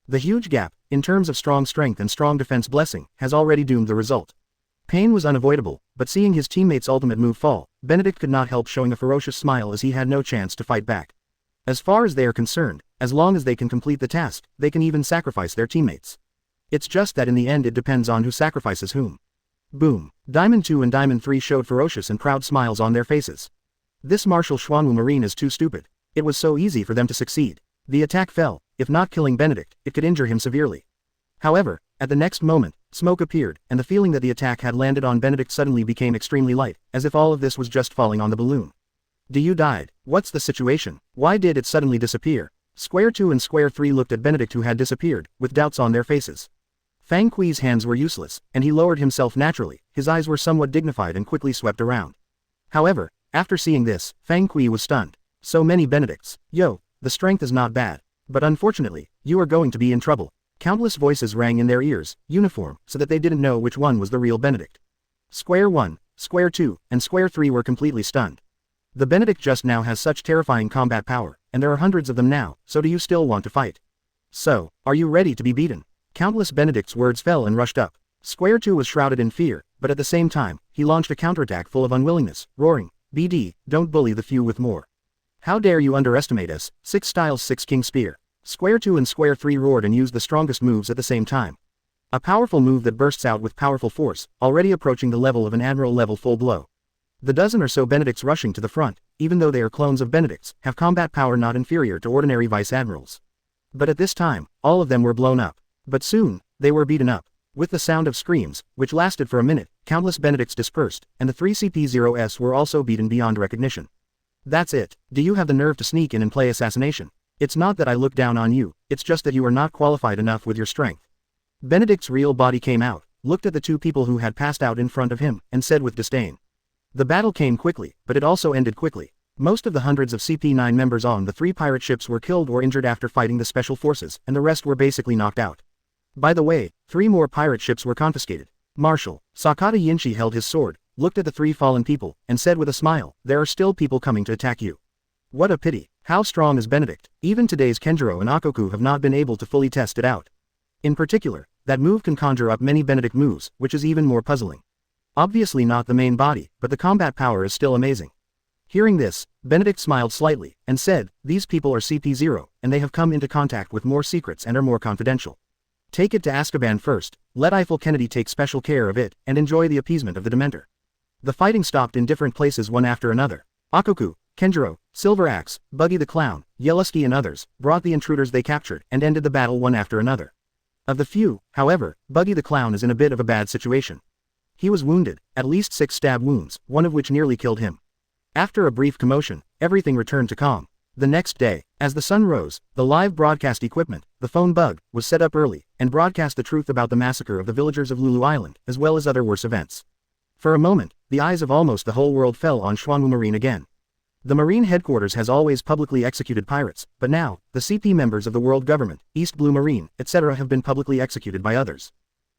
The huge gap, in terms of strong strength and strong defense blessing, has already doomed the result. Pain was unavoidable, but seeing his teammate's ultimate move fall, Benedict could not help showing a ferocious smile as he had no chance to fight back. As far as they are concerned, as long as they can complete the task, they can even sacrifice their teammates. It's just that in the end it depends on who sacrifices whom. Boom. Diamond 2 and Diamond 3 showed ferocious and proud smiles on their faces. This Marshal Xuanwu Marine is too stupid. It was so easy for them to succeed. The attack fell. If not killing Benedict, it could injure him severely. However, at the next moment, smoke appeared, and the feeling that the attack had landed on Benedict suddenly became extremely light, as if all of this was just falling on the balloon. You died. What's the situation? Why did it suddenly disappear? Square 2 and Square 3 looked at Benedict who had disappeared, with doubts on their faces. Fang Kui's hands were useless, and he lowered himself naturally, his eyes were somewhat dignified and quickly swept around. However, after seeing this, Fang Kui was stunned. So many Benedicts. Yo, the strength is not bad. But unfortunately, you are going to be in trouble. Countless voices rang in their ears, uniform, so that they didn't know which one was the real Benedict. Square 1, Square 2, and Square 3 were completely stunned. The Benedict just now has such terrifying combat power, and there are hundreds of them now, so do you still want to fight? So, are you ready to be beaten? Countless Benedict's words fell and rushed up. Square 2 was shrouded in fear, but at the same time, he launched a counterattack full of unwillingness, roaring, BD, don't bully the few with more. How dare you underestimate us, 6 Styles 6 King Spear. Square 2 and Square 3 roared and used the strongest moves at the same time. A powerful move that bursts out with powerful force, already approaching the level of an Admiral level full blow. The dozen or so Benedicts rushing to the front, even though they are clones of Benedicts, have combat power not inferior to ordinary Vice Admirals. But at this time, all of them were blown up. But soon, they were beaten up. With the sound of screams, which lasted for a minute, countless Benedicts dispersed, and the 3 CP0s were also beaten beyond recognition. That's it. Do you have the nerve to sneak in and play assassination? It's not that I look down on you, it's just that you are not qualified enough with your strength. Benedict's real body came out, looked at the 2 people who had passed out in front of him, and said with disdain. The battle came quickly, but it also ended quickly. Most of the hundreds of CP9 members on the 3 pirate ships were killed or injured after fighting the special forces, and the rest were basically knocked out. By the way, 3 more pirate ships were confiscated. Marshal Sakata Yinshi held his sword, looked at the 3 fallen people, and said with a smile, there are still people coming to attack you. What a pity. How strong is Benedict? Even today's Kenjiro and Ochoku have not been able to fully test it out. In particular, that move can conjure up many Benedict moves, which is even more puzzling. Obviously not the main body, but the combat power is still amazing. Hearing this, Benedict smiled slightly, and said, these people are CP0, and they have come into contact with more secrets and are more confidential. Take it to Azkaban first, let Eiffel Kennedy take special care of it, and enjoy the appeasement of the Dementor. The fighting stopped in different places one after another. Ochoku, Kenjiro, Silver Axe, Buggy the Clown, Yellowski and others, brought the intruders they captured and ended the battle one after another. Of the few, however, Buggy the Clown is in a bit of a bad situation. He was wounded, at least 6 stab wounds, one of which nearly killed him. After a brief commotion, everything returned to calm. The next day, as the sun rose, the live broadcast equipment, the phone bug, was set up early, and broadcast the truth about the massacre of the villagers of Lulu Island, as well as other worse events. For a moment, the eyes of almost the whole world fell on Xuanwu Marine again. The Marine Headquarters has always publicly executed pirates, but now, the CP members of the world government, East Blue Marine, etc. have been publicly executed by others.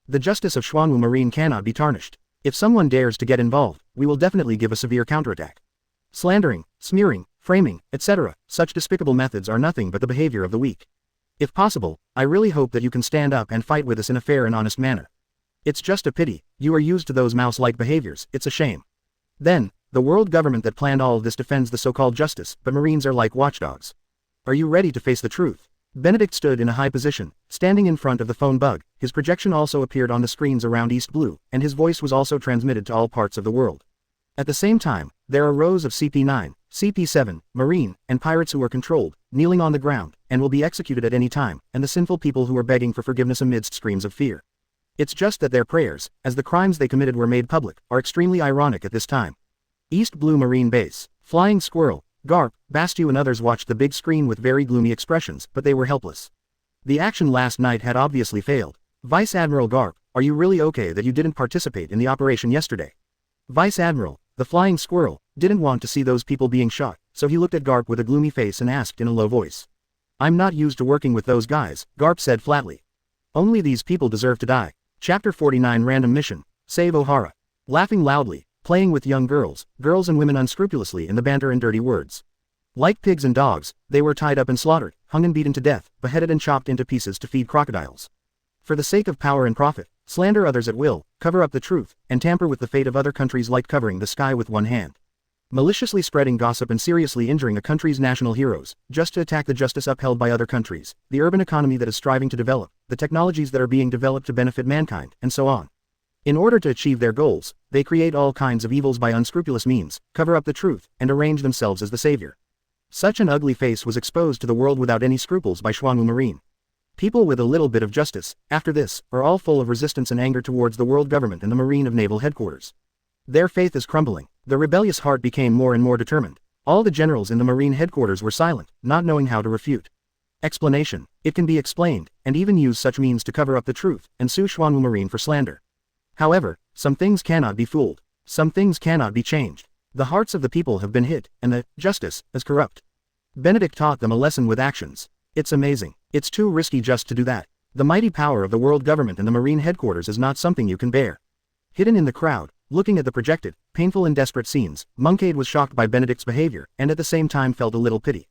The justice of Xuanwu Marine cannot be tarnished. If someone dares to get involved, we will definitely give a severe counterattack. Slandering, smearing, framing, etc., such despicable methods are nothing but the behavior of the weak. If possible, I really hope that you can stand up and fight with us in a fair and honest manner. It's just a pity, you are used to those mouse-like behaviors, it's a shame. Then, the world government that planned all of this defends the so-called justice, but Marines are like watchdogs. Are you ready to face the truth? Benedict stood in a high position, standing in front of the phone bug, his projection also appeared on the screens around East Blue, and his voice was also transmitted to all parts of the world. At the same time, there are rows of CP9, CP7, Marine, and pirates who are controlled, kneeling on the ground, and will be executed at any time, and the sinful people who are begging for forgiveness amidst screams of fear. It's just that their prayers, as the crimes they committed were made public, are extremely ironic at this time. East Blue Marine Base, Flying Squirrel, Garp, Bastu and others watched the big screen with very gloomy expressions, but they were helpless. The action last night had obviously failed. Vice Admiral Garp, are you really okay that you didn't participate in the operation yesterday? Vice Admiral, the Flying Squirrel, didn't want to see those people being shot, so he looked at Garp with a gloomy face and asked in a low voice. I'm not used to working with those guys, Garp said flatly. Only these people deserve to die. Chapter 49 Random Mission, Save O'Hara. Laughing loudly, playing with young girls and women unscrupulously in the banter and dirty words. Like pigs and dogs, they were tied up and slaughtered, hung and beaten to death, beheaded and chopped into pieces to feed crocodiles. For the sake of power and profit, slander others at will, cover up the truth, and tamper with the fate of other countries like covering the sky with one hand. Maliciously spreading gossip and seriously injuring a country's national heroes, just to attack the justice upheld by other countries, the urban economy that is striving to develop, the technologies that are being developed to benefit mankind, and so on. In order to achieve their goals, they create all kinds of evils by unscrupulous means, cover up the truth, and arrange themselves as the savior. Such an ugly face was exposed to the world without any scruples by Xuanwu Marine. People with a little bit of justice, after this, are all full of resistance and anger towards the world government and the Marine of Naval Headquarters. Their faith is crumbling. The rebellious heart became more and more determined. All the generals in the Marine Headquarters were silent, not knowing how to refute. Explanation. It can be explained, and even use such means to cover up the truth, and sue Xuanwu Marine for slander. However, some things cannot be fooled. Some things cannot be changed. The hearts of the people have been hit, and the justice is corrupt. Benedict taught them a lesson with actions. It's amazing. It's too risky just to do that. The mighty power of the world government and the Marine Headquarters is not something you can bear. Hidden in the crowd, looking at the projected, painful and desperate scenes, Moncade was shocked by Benedict's behavior, and at the same time felt a little pity.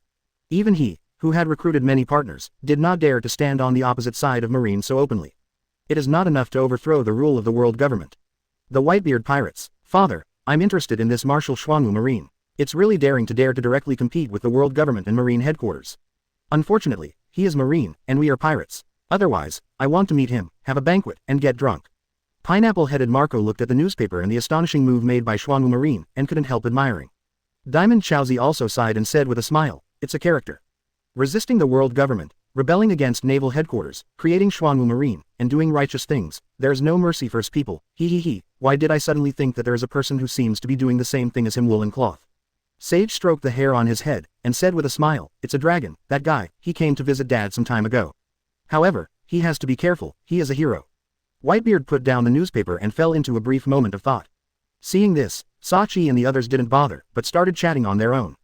Even he, who had recruited many partners, did not dare to stand on the opposite side of Marine so openly. It is not enough to overthrow the rule of the world government. The Whitebeard pirates. Father, I'm interested in this Marshal Xuanwu Marine. It's really daring to dare to directly compete with the world government and Marine Headquarters. Unfortunately, he is Marine, and we are pirates. Otherwise, I want to meet him, have a banquet, and get drunk. Pineapple-headed Marco looked at the newspaper and the astonishing move made by Xuanwu Marine, and couldn't help admiring. Diamond Chowzi also sighed and said with a smile, it's a character. Resisting the world government, rebelling against Naval Headquarters, creating Xuanwu Marine, and doing righteous things, there's no mercy for his people, why did I suddenly think that there is a person who seems to be doing the same thing as him? Woolen cloth. Sage stroked the hair on his head, and said with a smile, it's a dragon, that guy, he came to visit Dad some time ago. However, he has to be careful, he is a hero. Whitebeard put down the newspaper and fell into a brief moment of thought. Seeing this, Sachi and the others didn't bother, but started chatting on their own.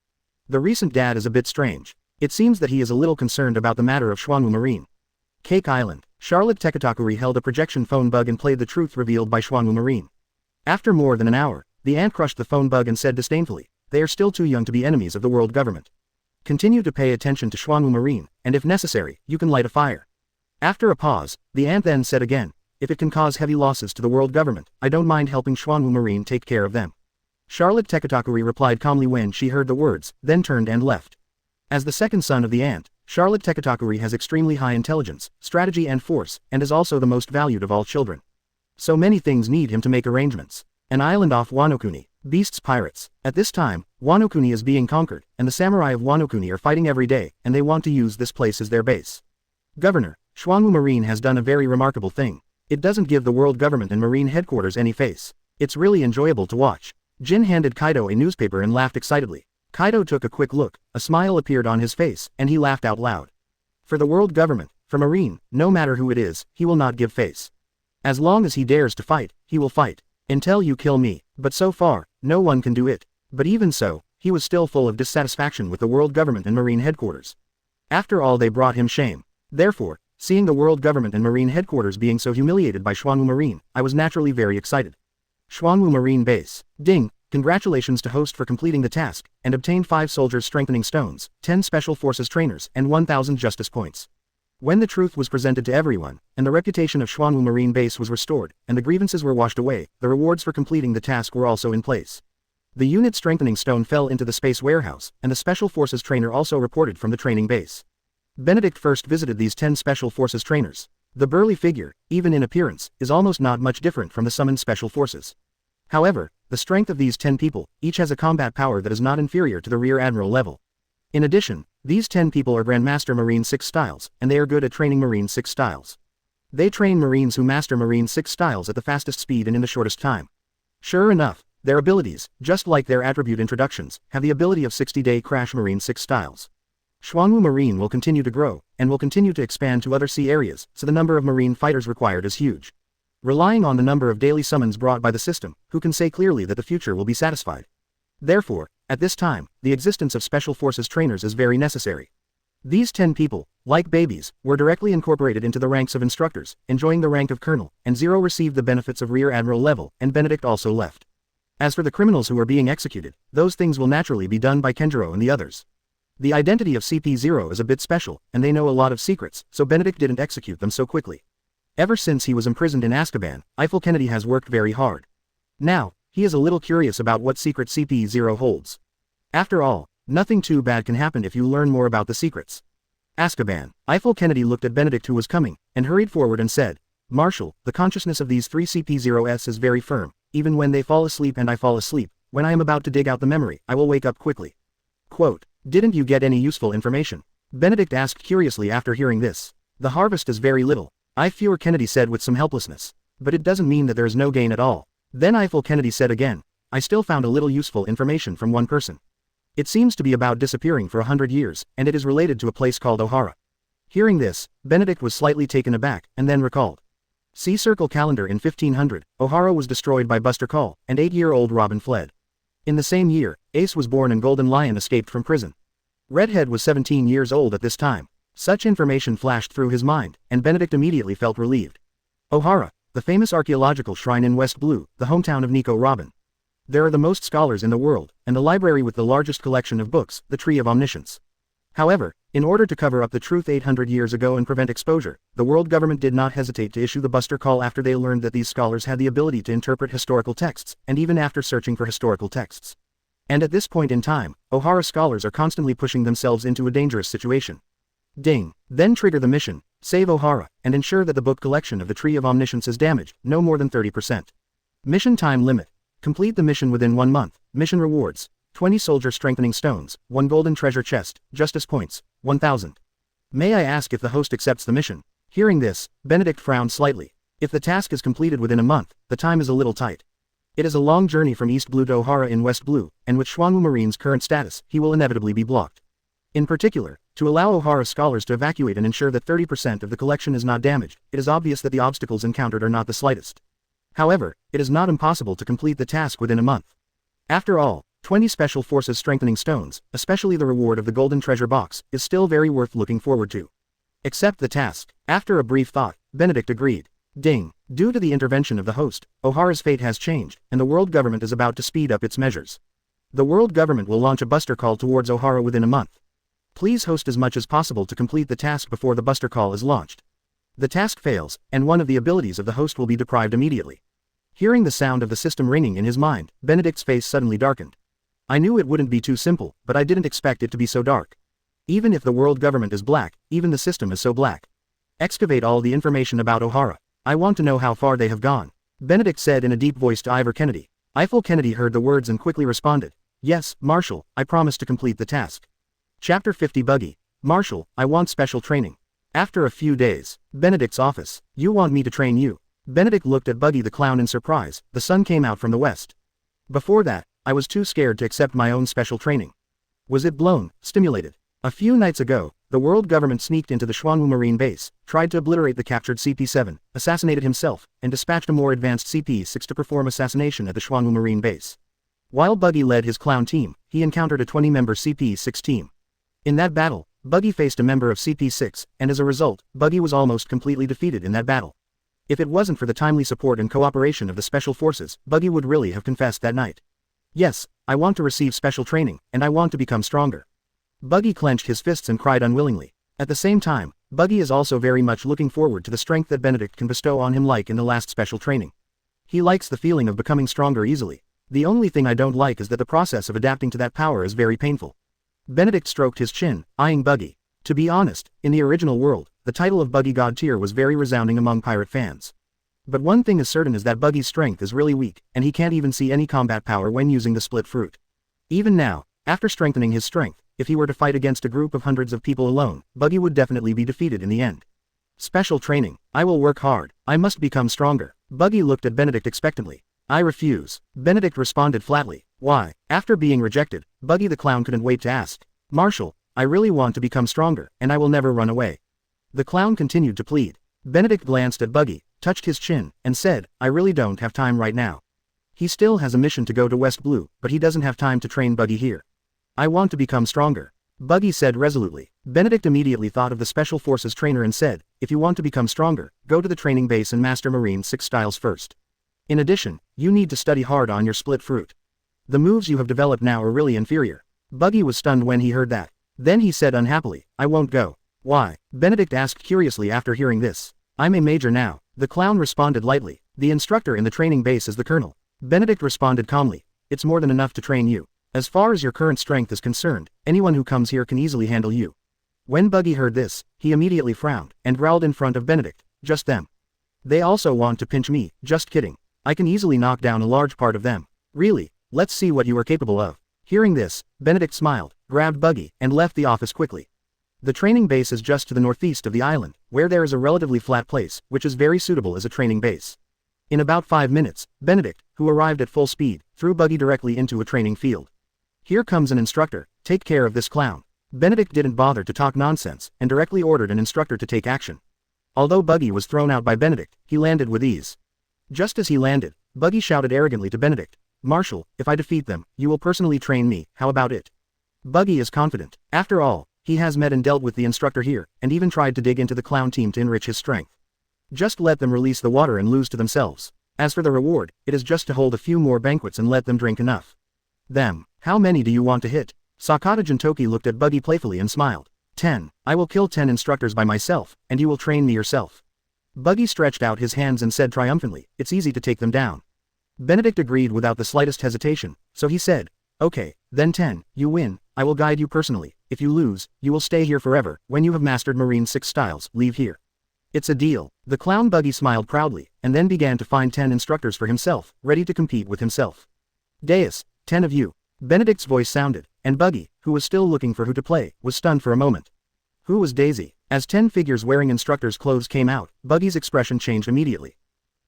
The recent Dad is a bit strange. It seems that he is a little concerned about the matter of Xuanwu Marine. Cake Island. Charlotte Tekatakuri held a projection phone bug and played the truth revealed by Xuanwu Marine. After more than an hour, the ant crushed the phone bug and said disdainfully, they are still too young to be enemies of the world government. Continue to pay attention to Xuanwu Marine, and if necessary, you can light a fire. After a pause, the ant then said again, if it can cause heavy losses to the world government, I don't mind helping Xuanwu Marine take care of them. Charlotte Tekatakuri replied calmly when she heard the words, then turned and left. As the second son of the ant, Charlotte Tekatakuri has extremely high intelligence, strategy and force, and is also the most valued of all children. So many things need him to make arrangements. An island off Wanokuni, beasts pirates. At this time, Wanokuni is being conquered, and the samurai of Wanokuni are fighting every day, and they want to use this place as their base. Governor, Xuanwu Marine has done a very remarkable thing. It doesn't give the world government and Marine Headquarters any face. It's really enjoyable to watch. Jin handed Kaido a newspaper and laughed excitedly. Kaido took a quick look, a smile appeared on his face, and he laughed out loud. For the world government, for Marine, no matter who it is, he will not give face. As long as he dares to fight, he will fight. Until you kill me, but so far, no one can do it. But even so, he was still full of dissatisfaction with the world government and Marine Headquarters. After all, they brought him shame. Therefore, seeing the world government and Marine Headquarters being so humiliated by Xuanwu Marine, I was naturally very excited. Xuanwu Marine Base. Ding, congratulations to host for completing the task, and obtained 5 soldiers strengthening stones, 10 special forces trainers, and 1,000 justice points. When the truth was presented to everyone, and the reputation of Xuanwu Marine Base was restored, and the grievances were washed away, the rewards for completing the task were also in place. The unit strengthening stone fell into the space warehouse, and the special forces trainer also reported from the training base. Benedict first visited these 10 special forces trainers. The burly figure, even in appearance, is almost not much different from the summoned special forces. However, the strength of these 10 people, each has a combat power that is not inferior to the Rear Admiral level. In addition, these 10 people are Grandmaster Marine 6 styles, and they are good at training Marine 6 styles. They train Marines who master Marine 6 styles at the fastest speed and in the shortest time. Sure enough, their abilities, just like their attribute introductions, have the ability of 60-day crash Marine 6 styles. Xuanwu Marine will continue to grow, and will continue to expand to other sea areas, so the number of Marine fighters required is huge. Relying on the number of daily summons brought by the system, who can say clearly that the future will be satisfied? Therefore, at this time, the existence of special forces trainers is very necessary. These 10 people, like babies, were directly incorporated into the ranks of instructors, enjoying the rank of colonel, and 0 received the benefits of Rear Admiral level, and Benedict also left. As for the criminals who are being executed, those things will naturally be done by Kenjiro and the others. The identity of CP0 is a bit special, and they know a lot of secrets, so Benedict didn't execute them so quickly. Ever since he was imprisoned in Azkaban, Eiffel Kennedy has worked very hard. Now, he is a little curious about what secret CP0 holds. After all, nothing too bad can happen if you learn more about the secrets. Azkaban. Eiffel Kennedy looked at Benedict who was coming, and hurried forward and said, Marshal, the consciousness of these 3 CP0s is very firm, even when they fall asleep and I fall asleep, when I am about to dig out the memory, I will wake up quickly. Quote, didn't you get any useful information? Benedict asked curiously after hearing this. The harvest is very little. Eiffel Kennedy said with some helplessness. But it doesn't mean that there is no gain at all. Then Eiffel Kennedy said again, I still found a little useful information from one person. It seems to be about disappearing for 100 years, and it is related to a place called Ohara. Hearing this, Benedict was slightly taken aback, and then recalled. See Circle Calendar in 1500, Ohara was destroyed by Buster Call, and 8-year-old Robin fled. In the same year, Ace was born and Golden Lion escaped from prison. Redhead was 17 years old at this time. Such information flashed through his mind, and Benedict immediately felt relieved. Ohara, the famous archaeological shrine in West Blue, the hometown of Nico Robin. There are the most scholars in the world, and the library with the largest collection of books, the Tree of Omniscience. However, in order to cover up the truth 800 years ago and prevent exposure, the world government did not hesitate to issue the Buster Call after they learned that these scholars had the ability to interpret historical texts, and even after searching for historical texts. And at this point in time, Ohara scholars are constantly pushing themselves into a dangerous situation. Ding. Then trigger the mission, save Ohara, and ensure that the book collection of the Tree of Omniscience is damaged, no more than 30%. Mission time limit. Complete the mission within 1 month. Mission rewards. 20 soldier strengthening stones, 1 golden treasure chest, justice points, 1,000. May I ask if the host accepts the mission? Hearing this, Benedict frowned slightly. If the task is completed within a month, the time is a little tight. It is a long journey from East Blue to Ohara in West Blue, and with Xuanwu Marine's current status, he will inevitably be blocked. In particular, to allow Ohara scholars to evacuate and ensure that 30% of the collection is not damaged, it is obvious that the obstacles encountered are not the slightest. However, it is not impossible to complete the task within a month. After all, 20 Special Forces strengthening stones, especially the reward of the Golden Treasure Box, is still very worth looking forward to. Accept the task. After a brief thought, Benedict agreed. Ding. Due to the intervention of the host, Ohara's fate has changed, and the world government is about to speed up its measures. The world government will launch a buster call towards Ohara within a month. Please host as much as possible to complete the task before the buster call is launched. The task fails, and one of the abilities of the host will be deprived immediately. Hearing the sound of the system ringing in his mind, Benedict's face suddenly darkened. I knew it wouldn't be too simple, but I didn't expect it to be so dark. Even if the world government is black, even the system is so black. Excavate all the information about O'Hara. I want to know how far they have gone. Benedict said in a deep voice to Ivor Kennedy. Eiffel Kennedy heard the words and quickly responded. Yes, Marshal, I promise to complete the task. Chapter 50 Buggy. Marshal, I want special training. After a few days. Benedict's office. You want me to train you? Benedict looked at Buggy the clown in surprise. The sun came out from the west. Before that, I was too scared to accept my own special training. Was it blown, stimulated? A few nights ago, the world government sneaked into the Xuanwu Marine base, tried to obliterate the captured CP7, assassinated himself, and dispatched a more advanced CP6 to perform assassination at the Xuanwu Marine base. While Buggy led his clown team, he encountered a 20-member CP6 team. In that battle, Buggy faced a member of CP6, and as a result, Buggy was almost completely defeated in that battle. If it wasn't for the timely support and cooperation of the special forces, Buggy would really have confessed that night. Yes, I want to receive special training, and I want to become stronger. Buggy clenched his fists and cried unwillingly. At the same time, Buggy is also very much looking forward to the strength that Benedict can bestow on him like in the last special training. He likes the feeling of becoming stronger easily. The only thing I don't like is that the process of adapting to that power is very painful. Benedict stroked his chin, eyeing Buggy. To be honest, in the original world, the title of Buggy God Tier was very resounding among pirate fans. But one thing is certain is that Buggy's strength is really weak, and he can't even see any combat power when using the split fruit. Even now, after strengthening his strength, if he were to fight against a group of hundreds of people alone, Buggy would definitely be defeated in the end. Special training. I will work hard. I must become stronger. Buggy looked at Benedict expectantly. I refuse. Benedict responded flatly. Why? After being rejected, Buggy the clown couldn't wait to ask. Marshal, I really want to become stronger, and I will never run away. The clown continued to plead. Benedict glanced at Buggy, touched his chin, and said, I really don't have time right now. He still has a mission to go to West Blue, but he doesn't have time to train Buggy here. I want to become stronger. Buggy said resolutely. Benedict immediately thought of the Special Forces trainer and said, if you want to become stronger, go to the training base and master Marine 6 styles first. In addition, you need to study hard on your split fruit. The moves you have developed now are really inferior. Buggy was stunned when he heard that. Then he said unhappily, I won't go. Why? Benedict asked curiously after hearing this. I'm a major now. The clown responded lightly. The instructor in the training base is the colonel. Benedict responded calmly. It's more than enough to train you. As far as your current strength is concerned, anyone who comes here can easily handle you. When Buggy heard this, he immediately frowned, and growled in front of Benedict. Just them. They also want to pinch me, just kidding. I can easily knock down a large part of them. Really, let's see what you are capable of. Hearing this, Benedict smiled, grabbed Buggy, and left the office quickly. The training base is just to the northeast of the island, where there is a relatively flat place, which is very suitable as a training base. In about 5 minutes, Benedict, who arrived at full speed, threw Buggy directly into a training field. Here comes an instructor, take care of this clown. Benedict didn't bother to talk nonsense, and directly ordered an instructor to take action. Although Buggy was thrown out by Benedict, he landed with ease. Just as he landed, Buggy shouted arrogantly to Benedict, Marshal, if I defeat them, you will personally train me, how about it? Buggy is confident. After all, he has met and dealt with the instructor here, and even tried to dig into the clown team to enrich his strength. Just let them release the water and lose to themselves. As for the reward, it is just to hold a few more banquets and let them drink enough. Them. How many do you want to hit? Sakata Jintoki looked at Buggy playfully and smiled. 10. I will kill 10 instructors by myself, and you will train me yourself. Buggy stretched out his hands and said triumphantly, it's easy to take them down. Benedict agreed without the slightest hesitation, so he said, okay, then 10, you win, I will guide you personally, if you lose, you will stay here forever, when you have mastered Marine 6 styles, leave here. It's a deal. The clown Buggy smiled proudly, and then began to find 10 instructors for himself, ready to compete with himself. Deus, 10 of you. Benedict's voice sounded, and Buggy, who was still looking for who to play, was stunned for a moment. Who was Daisy? As 10 figures wearing instructors' clothes came out, Buggy's expression changed immediately.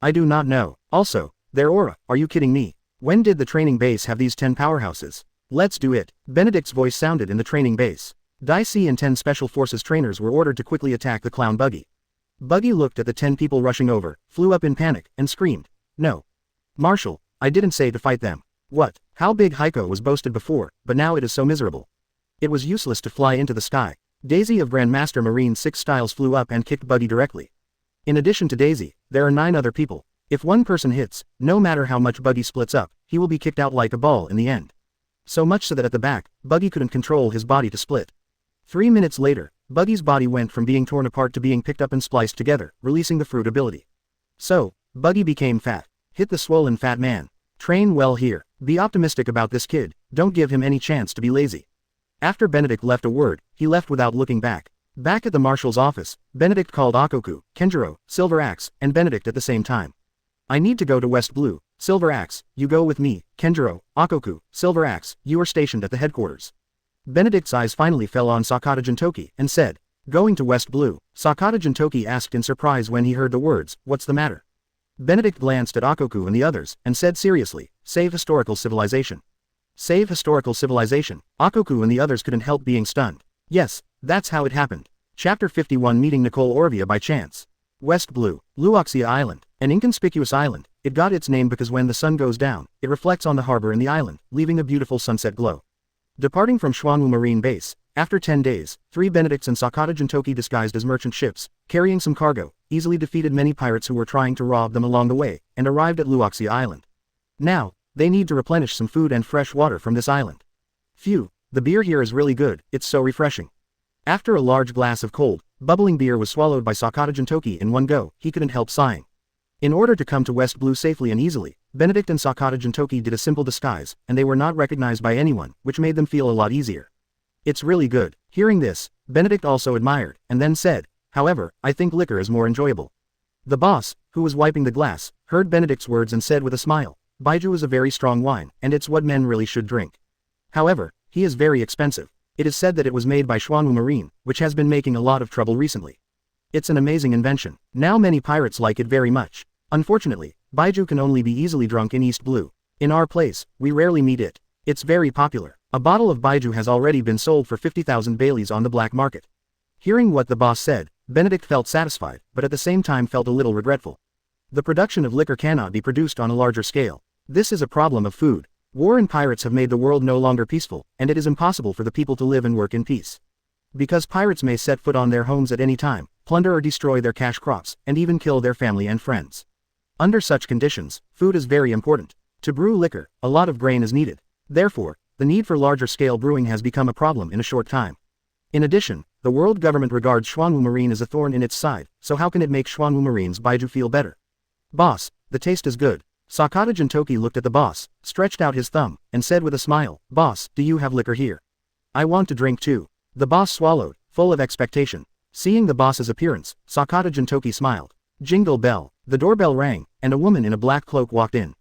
I do not know. Also, their aura, are you kidding me? When did the training base have these 10 powerhouses? Let's do it. Benedict's voice sounded in the training base. Daisy and 10 Special Forces trainers were ordered to quickly attack the clown Buggy. Buggy looked at the 10 people rushing over, flew up in panic, and screamed. No. Marshal, I didn't say to fight them. What? How big Heiko was boasted before, but now it is so miserable. It was useless to fly into the sky. Daisy of Grandmaster Marine 6 styles flew up and kicked Buggy directly. In addition to Daisy, there are 9 other people. If one person hits, no matter how much Buggy splits up, he will be kicked out like a ball in the end. So much so that at the back, Buggy couldn't control his body to split. 3 minutes later, Buggy's body went from being torn apart to being picked up and spliced together, releasing the fruit ability. So, Buggy became fat. Hit the swollen fat man. Train well here. Be optimistic about this kid, don't give him any chance to be lazy. After Benedict left a word, he left without looking back. Back at the Marshal's office, Benedict called Ochoku, Kenjiro, Silver Axe, and Benedict at the same time. I need to go to West Blue. Silver Axe, you go with me. Kenjiro, Ochoku, Silver Axe, you are stationed at the headquarters. Benedict's eyes finally fell on Sakata Jintoki, and said, going to West Blue. Sakata Jintoki asked in surprise when he heard the words, what's the matter? Benedict glanced at Ochoku and the others, and said seriously, save historical civilization. Save historical civilization. Ochoku and the others couldn't help being stunned. Yes, that's how it happened. Chapter 51 Meeting Nicole Orvia by chance. West Blue, Luoxia Island, an inconspicuous island. It got its name because when the sun goes down, it reflects on the harbor and the island, leaving a beautiful sunset glow. Departing from Xuanwu Marine base, after 10 days, 3 Benedicts and Sakata Jintoki disguised as merchant ships, carrying some cargo, easily defeated many pirates who were trying to rob them along the way, and arrived at Luoxia Island. Now, they need to replenish some food and fresh water from this island. Phew, the beer here is really good, it's so refreshing. After a large glass of cold, bubbling beer was swallowed by Sakata Jintoki in one go, he couldn't help sighing. In order to come to West Blue safely and easily, Benedict and Sakata Jintoki did a simple disguise, and they were not recognized by anyone, which made them feel a lot easier. It's really good. Hearing this, Benedict also admired, and then said, however, I think liquor is more enjoyable. The boss, who was wiping the glass, heard Benedict's words and said with a smile, Baijiu is a very strong wine, and it's what men really should drink. However, he is very expensive. It is said that it was made by Xuanwu Marine, which has been making a lot of trouble recently. It's an amazing invention. Now many pirates like it very much. Unfortunately, Baijiu can only be easily drunk in East Blue. In our place, we rarely meet it. It's very popular. A bottle of Baijiu has already been sold for 50,000 Baileys on the black market. Hearing what the boss said, Benedict felt satisfied, but at the same time felt a little regretful. The production of liquor cannot be produced on a larger scale. This is a problem of food. War and pirates have made the world no longer peaceful, and it is impossible for the people to live and work in peace. Because pirates may set foot on their homes at any time, plunder or destroy their cash crops, and even kill their family and friends. Under such conditions, food is very important. To brew liquor, a lot of grain is needed. Therefore, the need for larger-scale brewing has become a problem in a short time. In addition, the world government regards Xuanwu Marine as a thorn in its side, so how can it make Xuanwu Marine's Baijiu feel better? Boss, the taste is good. Sakata Jintoki looked at the boss, stretched out his thumb, and said with a smile, Boss, do you have liquor here? I want to drink too. The boss swallowed, full of expectation. Seeing the boss's appearance, Sakata Jintoki smiled. Jingle bell, the doorbell rang, and a woman in a black cloak walked in.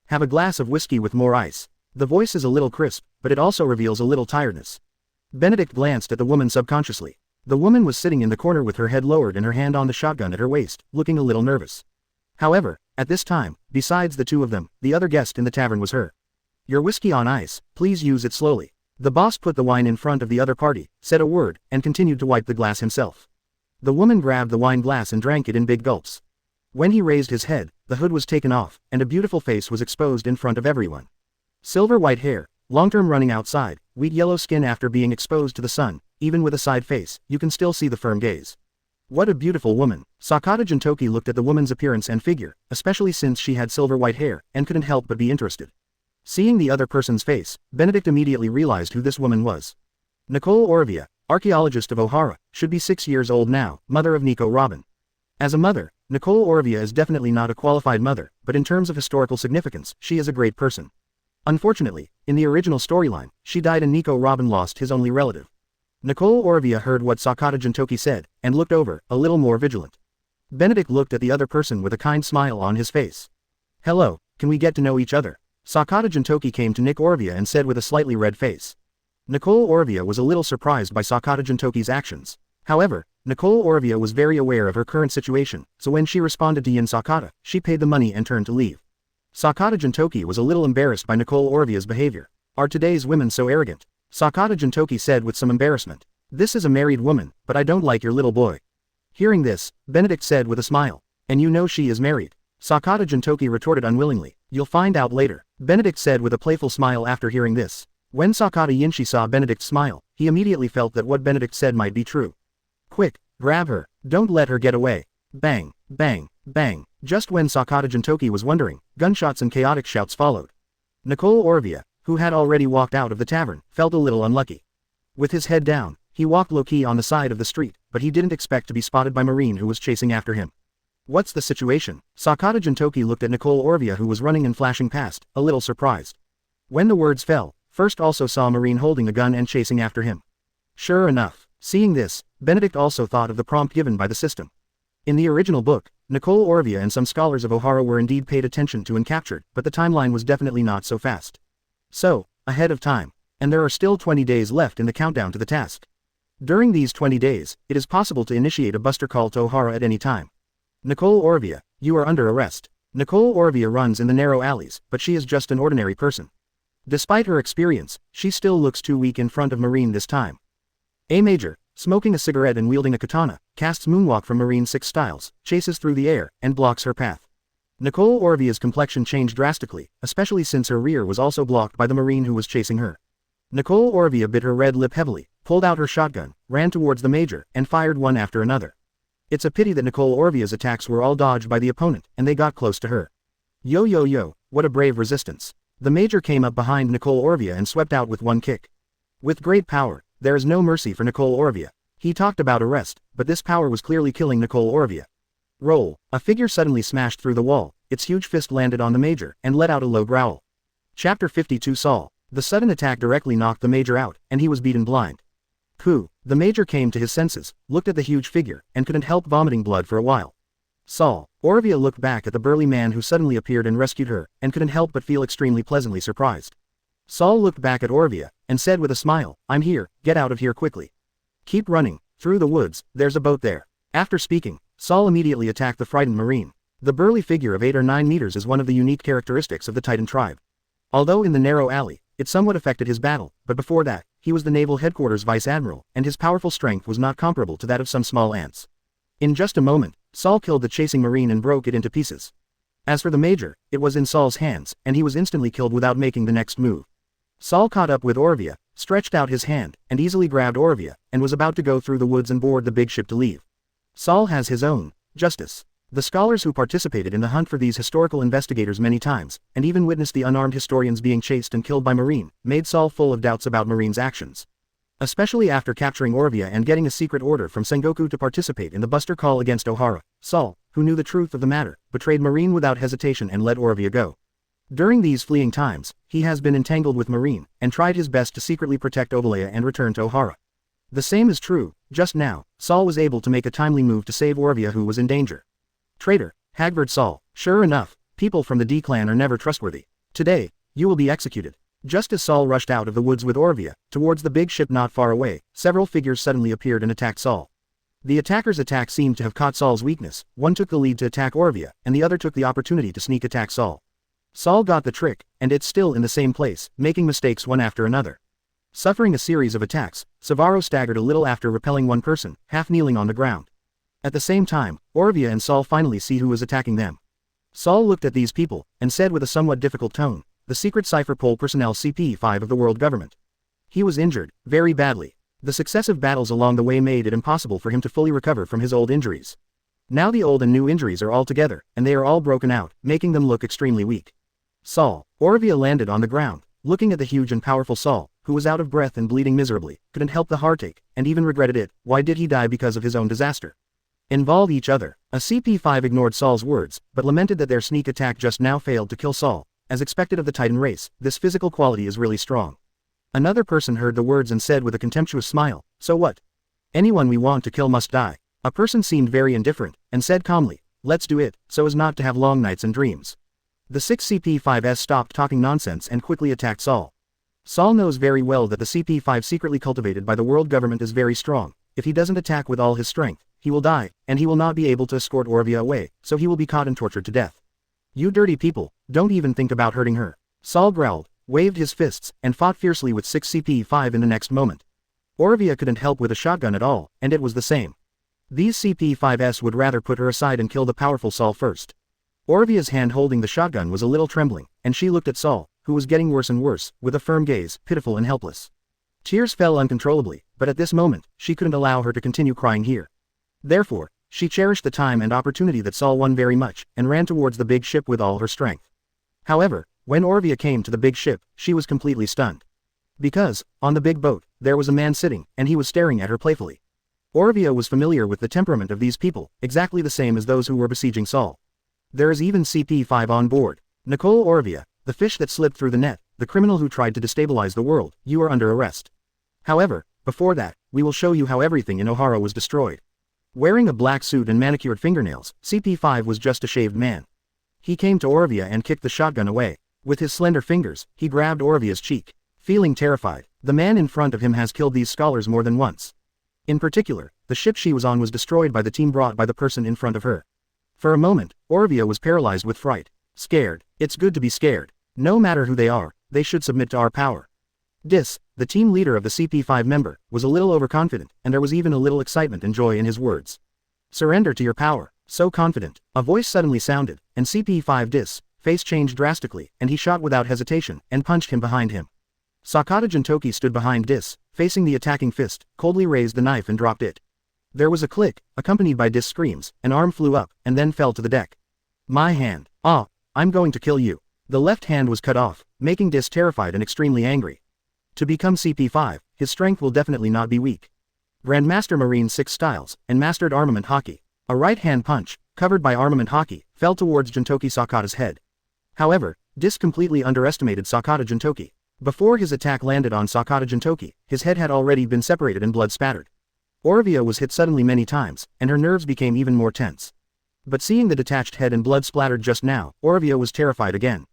Have a glass of whiskey with more ice. The voice is a little crisp, but it also reveals a little tiredness. Benedict glanced at the woman subconsciously. The woman was sitting in the corner with her head lowered and her hand on the shotgun at her waist, looking a little nervous. However, at this time, besides the two of them, the other guest in the tavern was her. Your whiskey on ice, please use it slowly. The boss put the wine in front of the other party, said a word, and continued to wipe the glass himself. The woman grabbed the wine glass and drank it in big gulps. When he raised his head, the hood was taken off, and a beautiful face was exposed in front of everyone. Silver white hair, long-term running outside, wheat yellow skin after being exposed to the sun, even with a side face, you can still see the firm gaze. What a beautiful woman. Sakata Jintoki looked at the woman's appearance and figure, especially since she had silver white hair, and couldn't help but be interested. Seeing the other person's face, Benedict immediately realized who this woman was. Nicole Orvia, archaeologist of Ohara, should be 6 years old now, mother of Nico Robin. As a mother, Nicole Orvia is definitely not a qualified mother, but in terms of historical significance, she is a great person. Unfortunately, in the original storyline, she died and Nico Robin lost his only relative. Nicole Orvia heard what Sakata Jintoki said, and looked over, a little more vigilant. Benedict looked at the other person with a kind smile on his face. Hello, can we get to know each other? Sakata Jintoki came to Nick Orvia and said with a slightly red face. Nicole Orvia was a little surprised by Sakata Jintoki's actions. However, Nicole Orvia was very aware of her current situation, so when she responded to Yin Sakata, she paid the money and turned to leave. Sakata Jintoki was a little embarrassed by Nicole Orvia's behavior. Are today's women so arrogant? Sakata Jintoki said with some embarrassment. This is a married woman, but I don't like your little boy. Hearing this, Benedict said with a smile. And you know she is married. Sakata Jintoki retorted unwillingly. You'll find out later. Benedict said with a playful smile after hearing this. When Sakata Yinshi saw Benedict's smile, he immediately felt that what Benedict said might be true. Quick, grab her. Don't let her get away. Bang, bang, bang. Just when Sakata Jintoki was wondering, gunshots and chaotic shouts followed. Nicole Orvia, who had already walked out of the tavern, felt a little unlucky. With his head down, He walked low-key on the side of the street, but he didn't expect to be spotted by Marine who was chasing after him. What's the situation? Sakata Jintoki looked at Nicole Orvia who was running and flashing past, a little surprised. When the words fell, First also saw Marine holding a gun and chasing after him. Sure enough, seeing this, Benedict also thought of the prompt given by the system. In the original book, Nicole Orvia and some scholars of Ohara were indeed paid attention to and captured, but the timeline was definitely not so fast. So, ahead of time. And there are still 20 days left in the countdown to the task. During these 20 days, it is possible to initiate a buster call to Ohara at any time. Nicole Orvia, you are under arrest. Nicole Orvia runs in the narrow alleys, but she is just an ordinary person. Despite her experience, she still looks too weak in front of Marine this time. A Major, smoking a cigarette and wielding a katana, casts Moonwalk from Marine 6 styles, chases through the air, and blocks her path. Nicole Orvia's complexion changed drastically, especially since her rear was also blocked by the Marine who was chasing her. Nicole Orvia bit her red lip heavily, pulled out her shotgun, ran towards the Major, and fired one after another. It's a pity that Nicole Orvia's attacks were all dodged by the opponent, and they got close to her. Yo yo yo, what a brave resistance. The Major came up behind Nicole Orvia and swept out with one kick. With great power, there is no mercy for Nicole Orvia. He talked about arrest, but this power was clearly killing Nicole Orvia. Roll. A figure suddenly smashed through the wall, its huge fist landed on the Major, and let out a low growl. Chapter 52 Saul. The sudden attack directly knocked the Major out, and he was beaten blind. The Major came to his senses, looked at the huge figure, and couldn't help vomiting blood for a while. Saul. Orvia looked back at the burly man who suddenly appeared and rescued her, and couldn't help but feel extremely pleasantly surprised. Saul looked back at Orvia, and said with a smile, I'm here, get out of here quickly. Keep running, through the woods, there's a boat there. After speaking, Saul immediately attacked the frightened Marine. The burly figure of 8 or 9 meters is one of the unique characteristics of the Titan tribe. Although in the narrow alley, it somewhat affected his battle, but before that, he was the Naval Headquarters Vice Admiral, and his powerful strength was not comparable to that of some small ants. In just a moment, Saul killed the chasing Marine and broke it into pieces. As for the Major, it was in Saul's hands, and he was instantly killed without making the next move. Saul caught up with Orvia, stretched out his hand, and easily grabbed Orvia, and was about to go through the woods and board the big ship to leave. Saul has his own justice. The scholars who participated in the hunt for these historical investigators many times, and even witnessed the unarmed historians being chased and killed by Marine, made Saul full of doubts about Marine's actions. Especially after capturing Orvia and getting a secret order from Sengoku to participate in the buster call against Ohara, Saul, who knew the truth of the matter, betrayed Marine without hesitation and let Orvia go. During these fleeing times, he has been entangled with Marine, and tried his best to secretly protect Obalea and return to Ohara. The same is true, just now, Saul was able to make a timely move to save Orvia who was in danger. Traitor, Hagvard Saul, sure enough, people from the D-clan are never trustworthy. Today, you will be executed. Just as Saul rushed out of the woods with Orvia, towards the big ship not far away, several figures suddenly appeared and attacked Saul. The attacker's attack seemed to have caught Saul's weakness, one took the lead to attack Orvia, and the other took the opportunity to sneak attack Saul. Saul got the trick, and it's still in the same place, making mistakes one after another. Suffering a series of attacks, Savaro staggered a little after repelling one person, half kneeling on the ground. At the same time, Orvia and Saul finally see who is attacking them. Saul looked at these people, and said with a somewhat difficult tone, the secret cipher pole personnel CP5 of the world government. He was injured, very badly. The successive battles along the way made it impossible for him to fully recover from his old injuries. Now the old and new injuries are all together, and they are all broken out, making them look extremely weak. Saul. Orvia landed on the ground, looking at the huge and powerful Saul, who was out of breath and bleeding miserably, couldn't help the heartache, and even regretted it. Why did he die because of his own disaster? Involve each other. A CP5 ignored Saul's words, but lamented that their sneak attack just now failed to kill Saul. As expected of the Titan race, this physical quality is really strong. Another person heard the words and said with a contemptuous smile, so what? Anyone we want to kill must die. A person seemed very indifferent, and said calmly, let's do it, so as not to have long nights and dreams. The 6 CP5s stopped talking nonsense and quickly attacked Saul. Saul knows very well that the CP5 secretly cultivated by the world government is very strong. If he doesn't attack with all his strength, he will die, and he will not be able to escort Orvia away, so he will be caught and tortured to death. You dirty people, don't even think about hurting her. Saul growled, waved his fists, and fought fiercely with 6 CP5 in the next moment. Orvia couldn't help with a shotgun at all, and it was the same. These CP5s would rather put her aside and kill the powerful Saul first. Orvia's hand holding the shotgun was a little trembling, and she looked at Saul, who was getting worse and worse, with a firm gaze, pitiful and helpless. Tears fell uncontrollably, but at this moment, she couldn't allow her to continue crying here. Therefore, she cherished the time and opportunity that Saul won very much, and ran towards the big ship with all her strength. However, when Orvia came to the big ship, she was completely stunned. Because, on the big boat, there was a man sitting, and he was staring at her playfully. Orvia was familiar with the temperament of these people, exactly the same as those who were besieging Saul. There is even CP5 on board. Nicole Orvia, the fish that slipped through the net, the criminal who tried to destabilize the world, you are under arrest. However, before that, we will show you how everything in Ohara was destroyed. Wearing a black suit and manicured fingernails, CP5 was just a shaved man. He came to Orvia and kicked the shotgun away. With his slender fingers, he grabbed Orvia's cheek. Feeling terrified, the man in front of him has killed these scholars more than once. In particular, the ship she was on was destroyed by the team brought by the person in front of her. For a moment, Orvia was paralyzed with fright. Scared. It's good to be scared. No matter who they are, they should submit to our power. Dis, the team leader of the CP5 member, was a little overconfident, and there was even a little excitement and joy in his words. Surrender to your power. So confident. A voice suddenly sounded, and CP5 Dis' face changed drastically, and he shot without hesitation, and punched him behind him. Sakata Jintoki stood behind Dis, facing the attacking fist, coldly raised the knife and dropped it. There was a click, accompanied by Dis' screams, an arm flew up, and then fell to the deck. My hand. Ah, I'm going to kill you. The left hand was cut off, making Dis terrified and extremely angry. To become CP5, his strength will definitely not be weak. Grandmaster Marine 6 styles, and mastered armament haki. A right-hand punch, covered by armament haki, fell towards Jintoki Sakata's head. However, Dis completely underestimated Sakata Jintoki. Before his attack landed on Sakata Jintoki, his head had already been separated and blood spattered. Orvia was hit suddenly many times, and her nerves became even more tense. But seeing the detached head and blood splattered just now, Orvia was terrified again.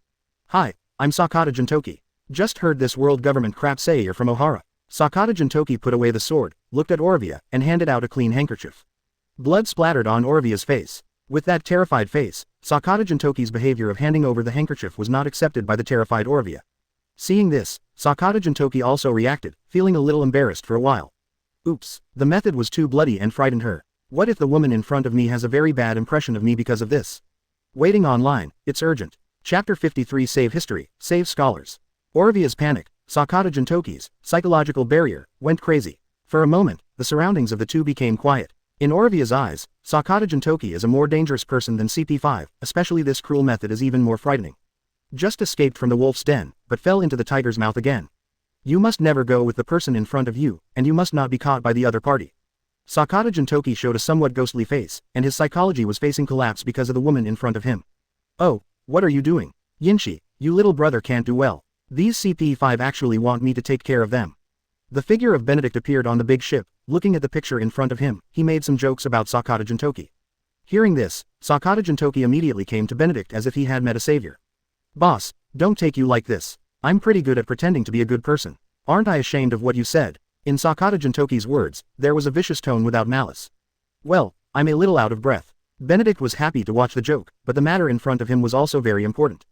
Hi, I'm Sakata Jintoki. Just heard this world government crap say you're from Ohara. Sakata Jintoki put away the sword, looked at Orvia, and handed out a clean handkerchief. Blood splattered on Orvia's face. With that terrified face, Sakata Jintoki's behavior of handing over the handkerchief was not accepted by the terrified Orvia. Seeing this, Sakata Jintoki also reacted, feeling a little embarrassed for a while. Oops, the method was too bloody and frightened her. What if the woman in front of me has a very bad impression of me because of this? Waiting online, it's urgent. Chapter 53 Save History, Save Scholars. Orvia's panic, Sakata Jintoki's psychological barrier, went crazy. For a moment, the surroundings of the two became quiet. In Orvia's eyes, Sakata Jintoki is a more dangerous person than CP5, especially this cruel method is even more frightening. Just escaped from the wolf's den, but fell into the tiger's mouth again. You must never go with the person in front of you, and you must not be caught by the other party. Sakata Jintoki showed a somewhat ghostly face, and his psychology was facing collapse because of the woman in front of him. Oh, what are you doing? Yinshi, you little brother can't do well. These CP5 actually want me to take care of them. The figure of Benedict appeared on the big ship. Looking at the picture in front of him, he made some jokes about Sakata Jintoki. Hearing this, Sakata Jintoki immediately came to Benedict as if he had met a savior. Boss, don't take you like this. I'm pretty good at pretending to be a good person. Aren't I ashamed of what you said? In Sakata Jintoki's words, there was a vicious tone without malice. Well, I'm a little out of breath. Benedict was happy to watch the joke, but the matter in front of him was also very important.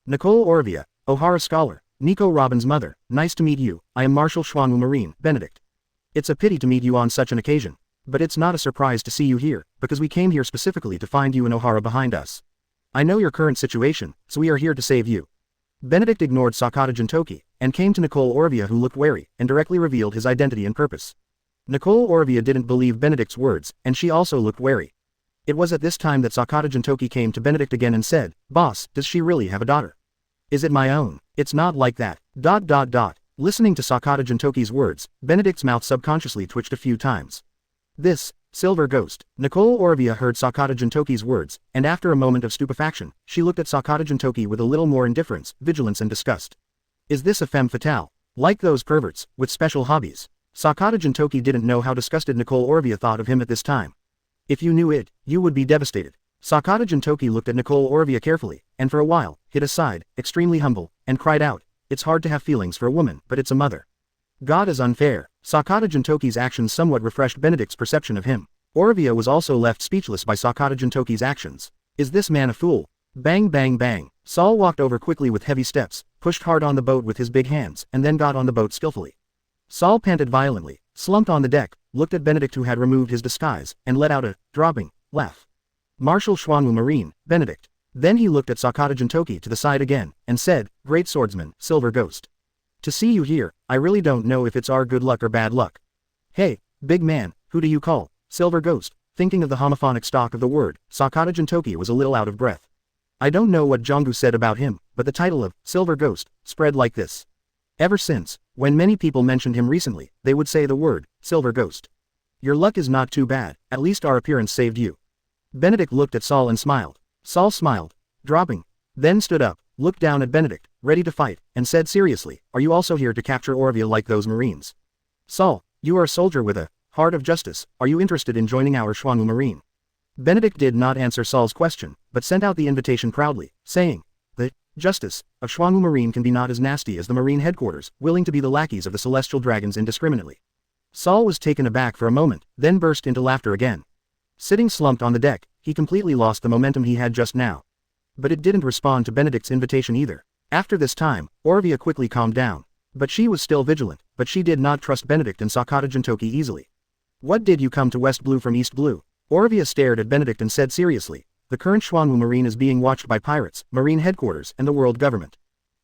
Nicole Orvia, Ohara scholar, Nico Robin's mother, nice to meet you. I am Marshal Xuanwu Marine, Benedict. It's a pity to meet you on such an occasion. But it's not a surprise to see you here, because we came here specifically to find you in Ohara behind us. I know your current situation, so we are here to save you. Benedict ignored Sakata Jintoki, and came to Nicole Orvia who looked wary, and directly revealed his identity and purpose. Nicole Orvia didn't believe Benedict's words, and she also looked wary. It was at this time that Sakata Jintoki came to Benedict again and said, Boss, does she really have a daughter? Is it my own? It's not like that. ... Listening to Sakata Jintoki's words, Benedict's mouth subconsciously twitched a few times. This, Silver Ghost. Nicole Orvia heard Sakata Jintoki's words, and after a moment of stupefaction, she looked at Sakata Jintoki with a little more indifference, vigilance and disgust. Is this a femme fatale? Like those perverts, with special hobbies? Sakata Jintoki didn't know how disgusted Nicole Orvia thought of him at this time. If you knew it, you would be devastated. Sakata Jintoki looked at Nicole Orvia carefully, and for a while, hid aside, extremely humble, and cried out, It's hard to have feelings for a woman, but it's a mother. God is unfair. Sakata Jintoki's actions somewhat refreshed Benedict's perception of him. Orvia was also left speechless by Sakata Jintoki's actions. Is this man a fool? Bang bang bang. Saul walked over quickly with heavy steps, pushed hard on the boat with his big hands, and then got on the boat skillfully. Saul panted violently, slumped on the deck, looked at Benedict who had removed his disguise, and let out a dropping laugh. Marshal Xuanwu Marine, Benedict. Then he looked at Sakata Jintoki to the side again, and said, Great swordsman, Silver Ghost. To see you here, I really don't know if it's our good luck or bad luck. Hey, big man, who do you call? Silver Ghost. Thinking of the homophonic stock of the word, Sakata Jintoki was a little out of breath. I don't know what Jongu said about him, but the title of Silver Ghost spread like this. Ever since, When many people mentioned him recently, they would say the word, Silver Ghost. Your luck is not too bad, at least our appearance saved you. Benedict looked at Saul and smiled. Saul smiled, dropping, then stood up, looked down at Benedict, ready to fight, and said seriously, are you also here to capture Orvia like those Marines? Saul, you are a soldier with a heart of justice, are you interested in joining our Xuanwu Marine? Benedict did not answer Saul's question, but sent out the invitation proudly, saying, the justice of Xuanwu Marine can be not as nasty as the Marine Headquarters, willing to be the lackeys of the celestial dragons indiscriminately. Saul was taken aback for a moment, then burst into laughter again. Sitting slumped on the deck, he completely lost the momentum he had just now. But it didn't respond to Benedict's invitation either. After this time, Orvia quickly calmed down. But she was still vigilant, but she did not trust Benedict and Sakata Jintoki easily. What did you come to West Blue from East Blue? Orvia stared at Benedict and said seriously, the current Xuanwu Marine is being watched by pirates, Marine Headquarters, and the world government.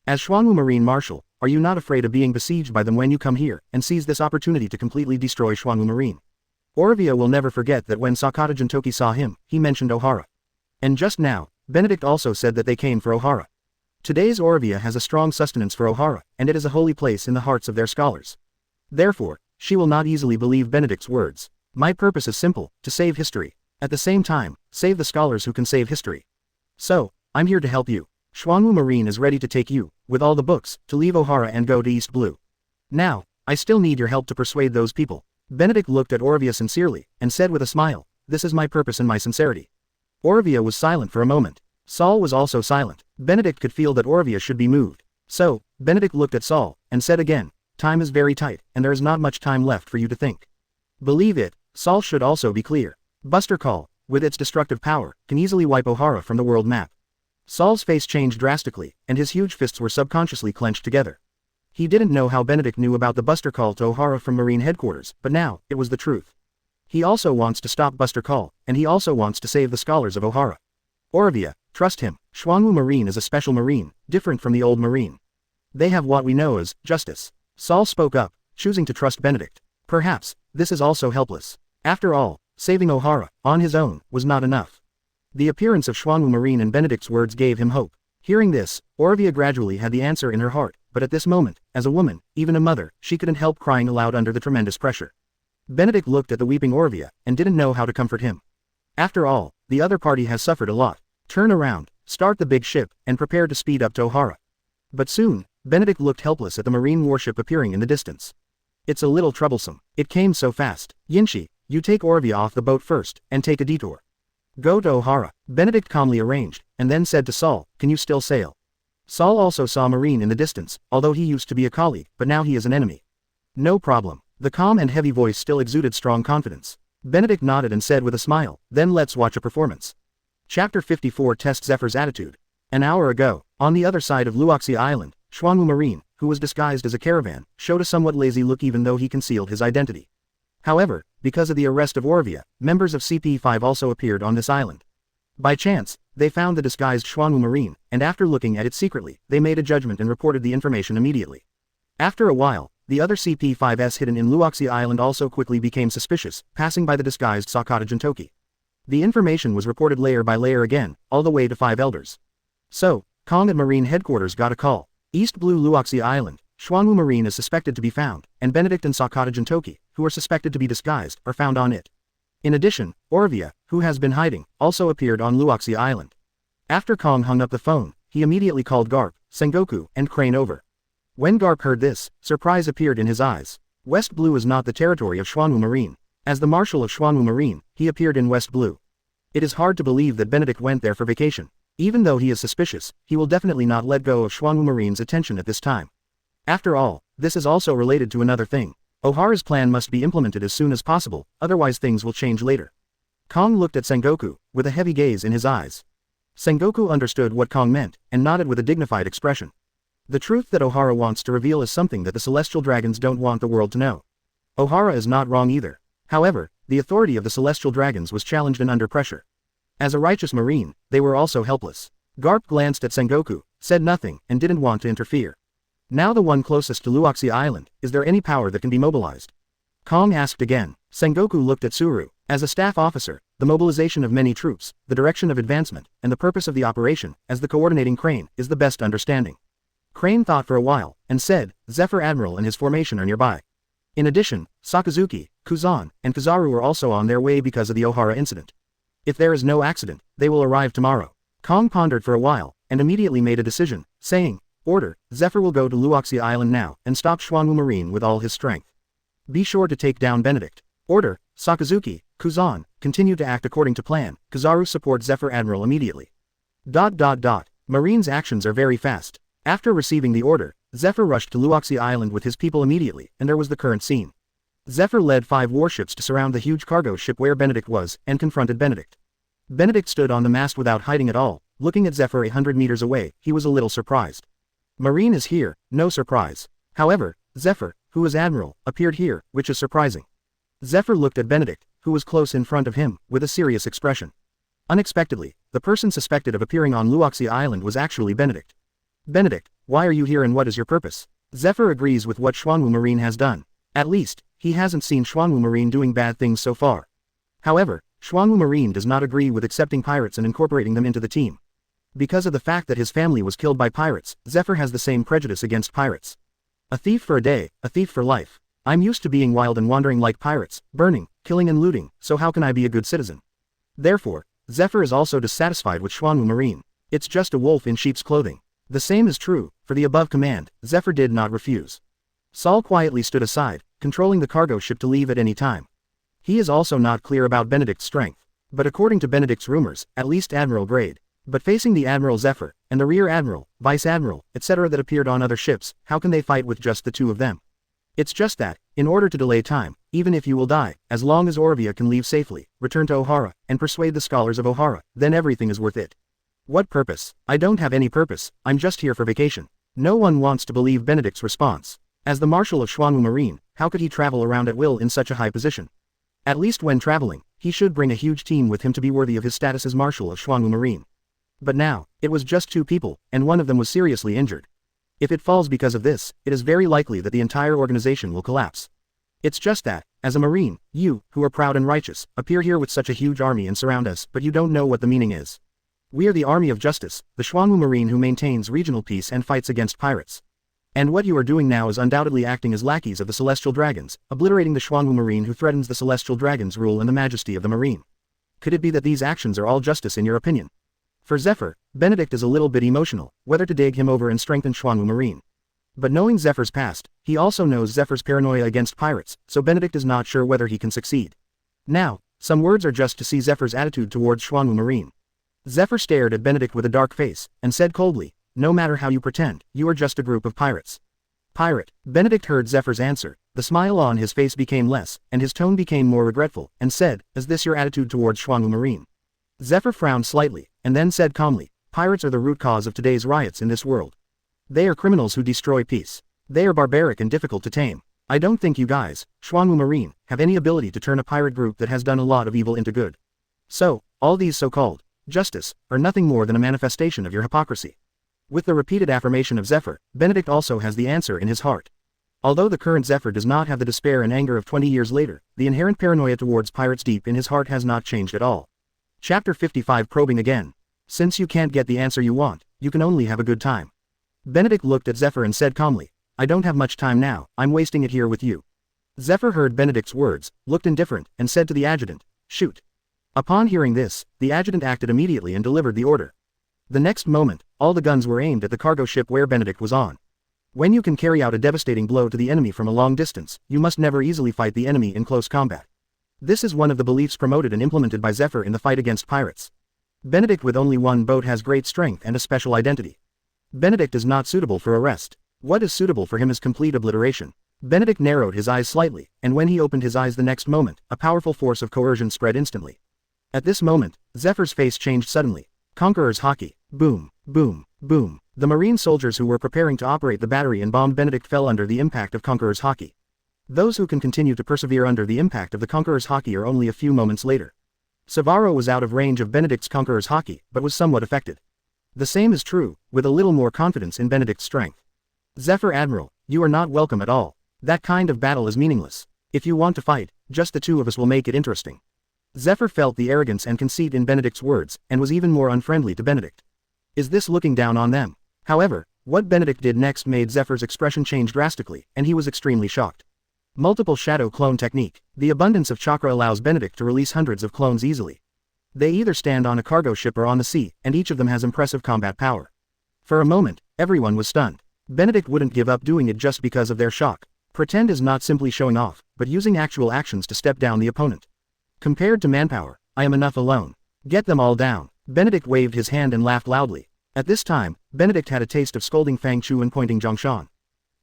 As Xuanwu Marine Marshal, are you not afraid of being besieged by them when you come here, and seize this opportunity to completely destroy Xuanwu Marine? Orvia will never forget that when Sakata Jintoki saw him, he mentioned Ohara. And just now, Benedict also said that they came for Ohara. Today's Orvia has a strong sustenance for Ohara, and it is a holy place in the hearts of their scholars. Therefore, she will not easily believe Benedict's words. My purpose is simple, to save history. At the same time, save the scholars who can save history. So, I'm here to help you. Xuanwu Marine is ready to take you, with all the books, to leave Ohara and go to East Blue. Now, I still need your help to persuade those people. Benedict looked at Orvia sincerely, and said with a smile, this is my purpose and my sincerity. Orvia was silent for a moment. Saul was also silent. Benedict could feel that Orvia should be moved. So, Benedict looked at Saul, and said again, time is very tight, and there is not much time left for you to think. Believe it, Saul should also be clear. Buster Call, with its destructive power, can easily wipe Ohara from the world map. Saul's face changed drastically, and his huge fists were subconsciously clenched together. He didn't know how Benedict knew about the Buster Call to Ohara from Marine Headquarters, but now, it was the truth. He also wants to stop Buster Call, and he also wants to save the scholars of Ohara. Orvia, trust him, Xuanwu Marine is a special Marine, different from the old Marine. They have what we know as justice. Saul spoke up, choosing to trust Benedict. Perhaps, this is also helpless. After all, saving Ohara, on his own, was not enough. The appearance of Xuanwu Marine and Benedict's words gave him hope. Hearing this, Orvia gradually had the answer in her heart, but at this moment, as a woman, even a mother, she couldn't help crying aloud under the tremendous pressure. Benedict looked at the weeping Orvia, and didn't know how to comfort him. After all, the other party has suffered a lot. Turn around, start the big ship, and prepare to speed up to Ohara. But soon, Benedict looked helpless at the marine warship appearing in the distance. It's a little troublesome. It came so fast. Yinshi, you take Orvia off the boat first, and take a detour. Go to Ohara. Benedict calmly arranged, and then said to Saul, can you still sail? Saul also saw Marine in the distance, although he used to be a colleague, but now he is an enemy. No problem. The calm and heavy voice still exuded strong confidence. Benedict nodded and said with a smile, then let's watch a performance. Chapter 54 Test Zephyr's attitude. An hour ago, on the other side of Luoxia Island, Xuanwu Marine, who was disguised as a caravan, showed a somewhat lazy look even though he concealed his identity. However, because of the arrest of Orvia, members of CP5 also appeared on this island. By chance, they found the disguised Xuanwu Marine, and after looking at it secretly, they made a judgment and reported the information immediately. After a while, the other CP5s hidden in Luoxia Island also quickly became suspicious, passing by the disguised Sakata Jintoki. The information was reported layer by layer again, all the way to 5 elders. So, Kong at Marine Headquarters got a call. East Blue Luoxia Island, Xuanwu Marine is suspected to be found, and Benedict and Sakata Jintoki, who are suspected to be disguised, are found on it. In addition, Orvia, who has been hiding, also appeared on Luoxia Island. After Kong hung up the phone, he immediately called Garp, Sengoku, and Crane over. When Garp heard this, surprise appeared in his eyes. West Blue is not the territory of Xuanwu Marine. As the Marshal of Xuanwu Marine, he appeared in West Blue. It is hard to believe that Benedict went there for vacation. Even though he is suspicious, he will definitely not let go of Xuanwu Marine's attention at this time. After all, this is also related to another thing. Ohara's plan must be implemented as soon as possible, otherwise things will change later. Kong looked at Sengoku, with a heavy gaze in his eyes. Sengoku understood what Kong meant, and nodded with a dignified expression. The truth that Ohara wants to reveal is something that the Celestial Dragons don't want the world to know. Ohara is not wrong either. However, the authority of the Celestial Dragons was challenged and under pressure. As a righteous Marine, they were also helpless. Garp glanced at Sengoku, said nothing, and didn't want to interfere. Now the one closest to Luoxia Island, is there any power that can be mobilized? Kong asked again. Sengoku looked at Tsuru. As a staff officer, the mobilization of many troops, the direction of advancement, and the purpose of the operation, as the coordinating crane, is the best understanding. Crane thought for a while, and said, Zephyr Admiral and his formation are nearby. In addition, Sakazuki, Kuzan, and Kizaru are also on their way because of the Ohara incident. If there is no accident, they will arrive tomorrow. Kong pondered for a while, and immediately made a decision, saying, Order, Zephyr will go to Yellowski Island now, and stop Xuanwu Marine with all his strength. Be sure to take down Benedict. Order, Sakazuki, Kuzan, continue to act according to plan, Kizaru support Zephyr Admiral immediately. Marine's actions are very fast. After receiving the order, Zephyr rushed to Yellowski Island with his people immediately, and there was the current scene. Zephyr led 5 warships to surround the huge cargo ship where Benedict was, and confronted Benedict. Benedict stood on the mast without hiding at all, looking at Zephyr 100 meters away. He was a little surprised. Marine is here, no surprise. However, Zephyr, who is Admiral, appeared here, which is surprising. Zephyr looked at Benedict, who was close in front of him, with a serious expression. Unexpectedly, the person suspected of appearing on Yellowski Island was actually Benedict. Benedict, why are you here and what is your purpose? Zephyr agrees with what Xuanwu Marine has done. At least, he hasn't seen Xuanwu Marine doing bad things so far. However, Xuanwu Marine does not agree with accepting pirates and incorporating them into the team. Because of the fact that his family was killed by pirates, Zephyr has the same prejudice against pirates. A thief for a day, a thief for life. I'm used to being wild and wandering like pirates, burning, killing and looting, so how can I be a good citizen? Therefore, Zephyr is also dissatisfied with Xuanwu Marine. It's just a wolf in sheep's clothing. The same is true, for the above command, Zephyr did not refuse. Saul quietly stood aside, controlling the cargo ship to leave at any time. He is also not clear about Benedict's strength. But according to Benedict's rumors, at least Admiral grade. But facing the Admiral Zephyr, and the Rear Admiral, Vice Admiral, etc. that appeared on other ships, how can they fight with just the 2 of them? It's just that, in order to delay time, even if you will die, as long as Orvia can leave safely, return to Ohara, and persuade the scholars of Ohara, then everything is worth it. What purpose? I don't have any purpose, I'm just here for vacation. No one wants to believe Benedict's response. As the Marshal of Xuanwu Marine, how could he travel around at will in such a high position? At least when traveling, he should bring a huge team with him to be worthy of his status as Marshal of Xuanwu Marine. But now, it was just 2 people, and one of them was seriously injured. If it falls because of this, it is very likely that the entire organization will collapse. It's just that, as a Marine, you, who are proud and righteous, appear here with such a huge army and surround us, but you don't know what the meaning is. We are the Army of Justice, the Xuanwu Marine who maintains regional peace and fights against pirates. And what you are doing now is undoubtedly acting as lackeys of the Celestial Dragons, obliterating the Xuanwu Marine who threatens the Celestial Dragons' rule and the majesty of the Marine. Could it be that these actions are all justice in your opinion? For Zephyr, Benedict is a little bit emotional, whether to dig him over and strengthen Xuanwu Marine. But knowing Zephyr's past, he also knows Zephyr's paranoia against pirates, so Benedict is not sure whether he can succeed. Now, some words are just to see Zephyr's attitude towards Xuanwu Marine. Zephyr stared at Benedict with a dark face, and said coldly, no matter how you pretend, you are just a group of pirates. Pirate. Benedict heard Zephyr's answer, the smile on his face became less, and his tone became more regretful, and said, is this your attitude towards Xuanwu Marine? Zephyr frowned slightly, and then said calmly, pirates are the root cause of today's riots in this world. They are criminals who destroy peace. They are barbaric and difficult to tame. I don't think you guys, Xuanwu Marine, have any ability to turn a pirate group that has done a lot of evil into good. So, all these so-called justice are nothing more than a manifestation of your hypocrisy. With the repeated affirmation of Zephyr, Benedict also has the answer in his heart. Although the current Zephyr does not have the despair and anger of 20 years later, the inherent paranoia towards pirates deep in his heart has not changed at all. Chapter 55 Probing again. Since you can't get the answer you want, you can only have a good time. Benedict looked at Zephyr and said calmly, I don't have much time now, I'm wasting it here with you. Zephyr heard Benedict's words, looked indifferent, and said to the adjutant, shoot. Upon hearing this, the adjutant acted immediately and delivered the order. The next moment, all the guns were aimed at the cargo ship where Benedict was on. When you can carry out a devastating blow to the enemy from a long distance, you must never easily fight the enemy in close combat. This is one of the beliefs promoted and implemented by Zephyr in the fight against pirates. Benedict with only one boat has great strength and a special identity. Benedict is not suitable for arrest. What is suitable for him is complete obliteration. Benedict narrowed his eyes slightly, and when he opened his eyes the next moment, a powerful force of coercion spread instantly. At this moment, Zephyr's face changed suddenly. Conqueror's hockey. Boom, boom, boom. The Marine soldiers who were preparing to operate the battery and bomb Benedict fell under the impact of Conqueror's hockey. Those who can continue to persevere under the impact of the Conqueror's hockey are only a few moments later. Savaro was out of range of Benedict's Conqueror's hockey, but was somewhat affected. The same is true, with a little more confidence in Benedict's strength. Zephyr Admiral, you are not welcome at all. That kind of battle is meaningless. If you want to fight, just the 2 of us will make it interesting. Zephyr felt the arrogance and conceit in Benedict's words, and was even more unfriendly to Benedict. Is this looking down on them? However, What Benedict did next made Zephyr's expression change drastically, and he was extremely shocked. Multiple shadow clone technique. The abundance of chakra allows Benedict to release hundreds of clones easily. They either stand on a cargo ship or on the sea, and each of them has impressive combat power. For a moment, everyone was stunned. Benedict wouldn't give up doing it just because of their shock. Pretend is not simply showing off, but using actual actions to step down the opponent. Compared to manpower, I am enough alone. Get them all down. Benedict waved his hand and laughed loudly. At this time, Benedict had a taste of scolding Fang Chu and pointing Zhongshan.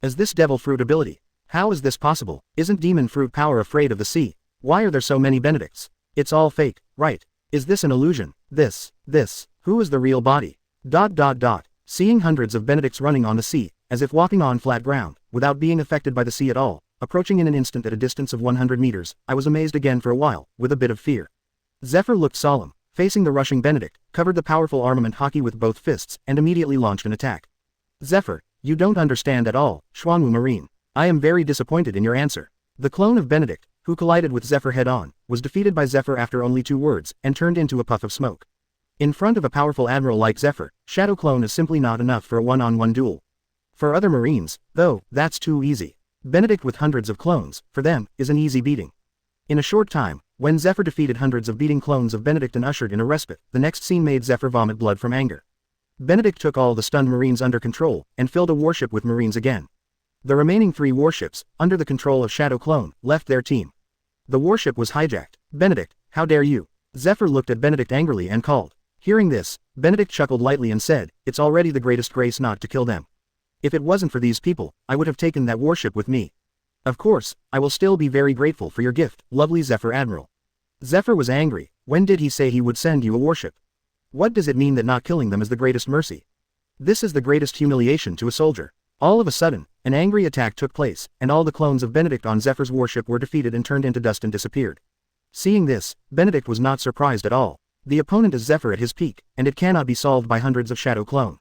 Is this devil fruit ability? How is this possible? Isn't demon fruit power afraid of the sea? Why are there so many Benedicts? It's all fake, right? Is this an illusion? This, who is the real body? Seeing hundreds of Benedicts running on the sea, as if walking on flat ground, without being affected by the sea at all, approaching in an instant at a distance of 100 meters, I was amazed again for a while, with a bit of fear. Zephyr looked solemn, facing the rushing Benedict, covered the powerful armament hockey with both fists, and immediately launched an attack. Zephyr, you don't understand at all, Xuanwu Marine. I am very disappointed in your answer. The clone of Benedict, who collided with Zephyr head-on, was defeated by Zephyr after only 2 words, and turned into a puff of smoke. In front of a powerful admiral like Zephyr, Shadow Clone is simply not enough for a one-on-one duel. For other Marines, though, that's too easy. Benedict with hundreds of clones, for them, is an easy beating. In a short time, when Zephyr defeated hundreds of beating clones of Benedict and ushered in a respite, the next scene made Zephyr vomit blood from anger. Benedict took all the stunned Marines under control, and filled a warship with Marines again. The remaining 3 warships, under the control of Shadow Clone, left their team. The warship was hijacked. Benedict, how dare you? Zephyr looked at Benedict angrily and called. Hearing this, Benedict chuckled lightly and said, it's already the greatest grace not to kill them. If it wasn't for these people, I would have taken that warship with me. Of course, I will still be very grateful for your gift, lovely Zephyr Admiral. Zephyr was angry. When did he say he would send you a warship? What does it mean that not killing them is the greatest mercy? This is the greatest humiliation to a soldier. All of a sudden, an angry attack took place, and all the clones of Benedict on Zephyr's warship were defeated and turned into dust and disappeared. Seeing this, Benedict was not surprised at all. The opponent is Zephyr at his peak, and it cannot be solved by hundreds of Shadow Clone.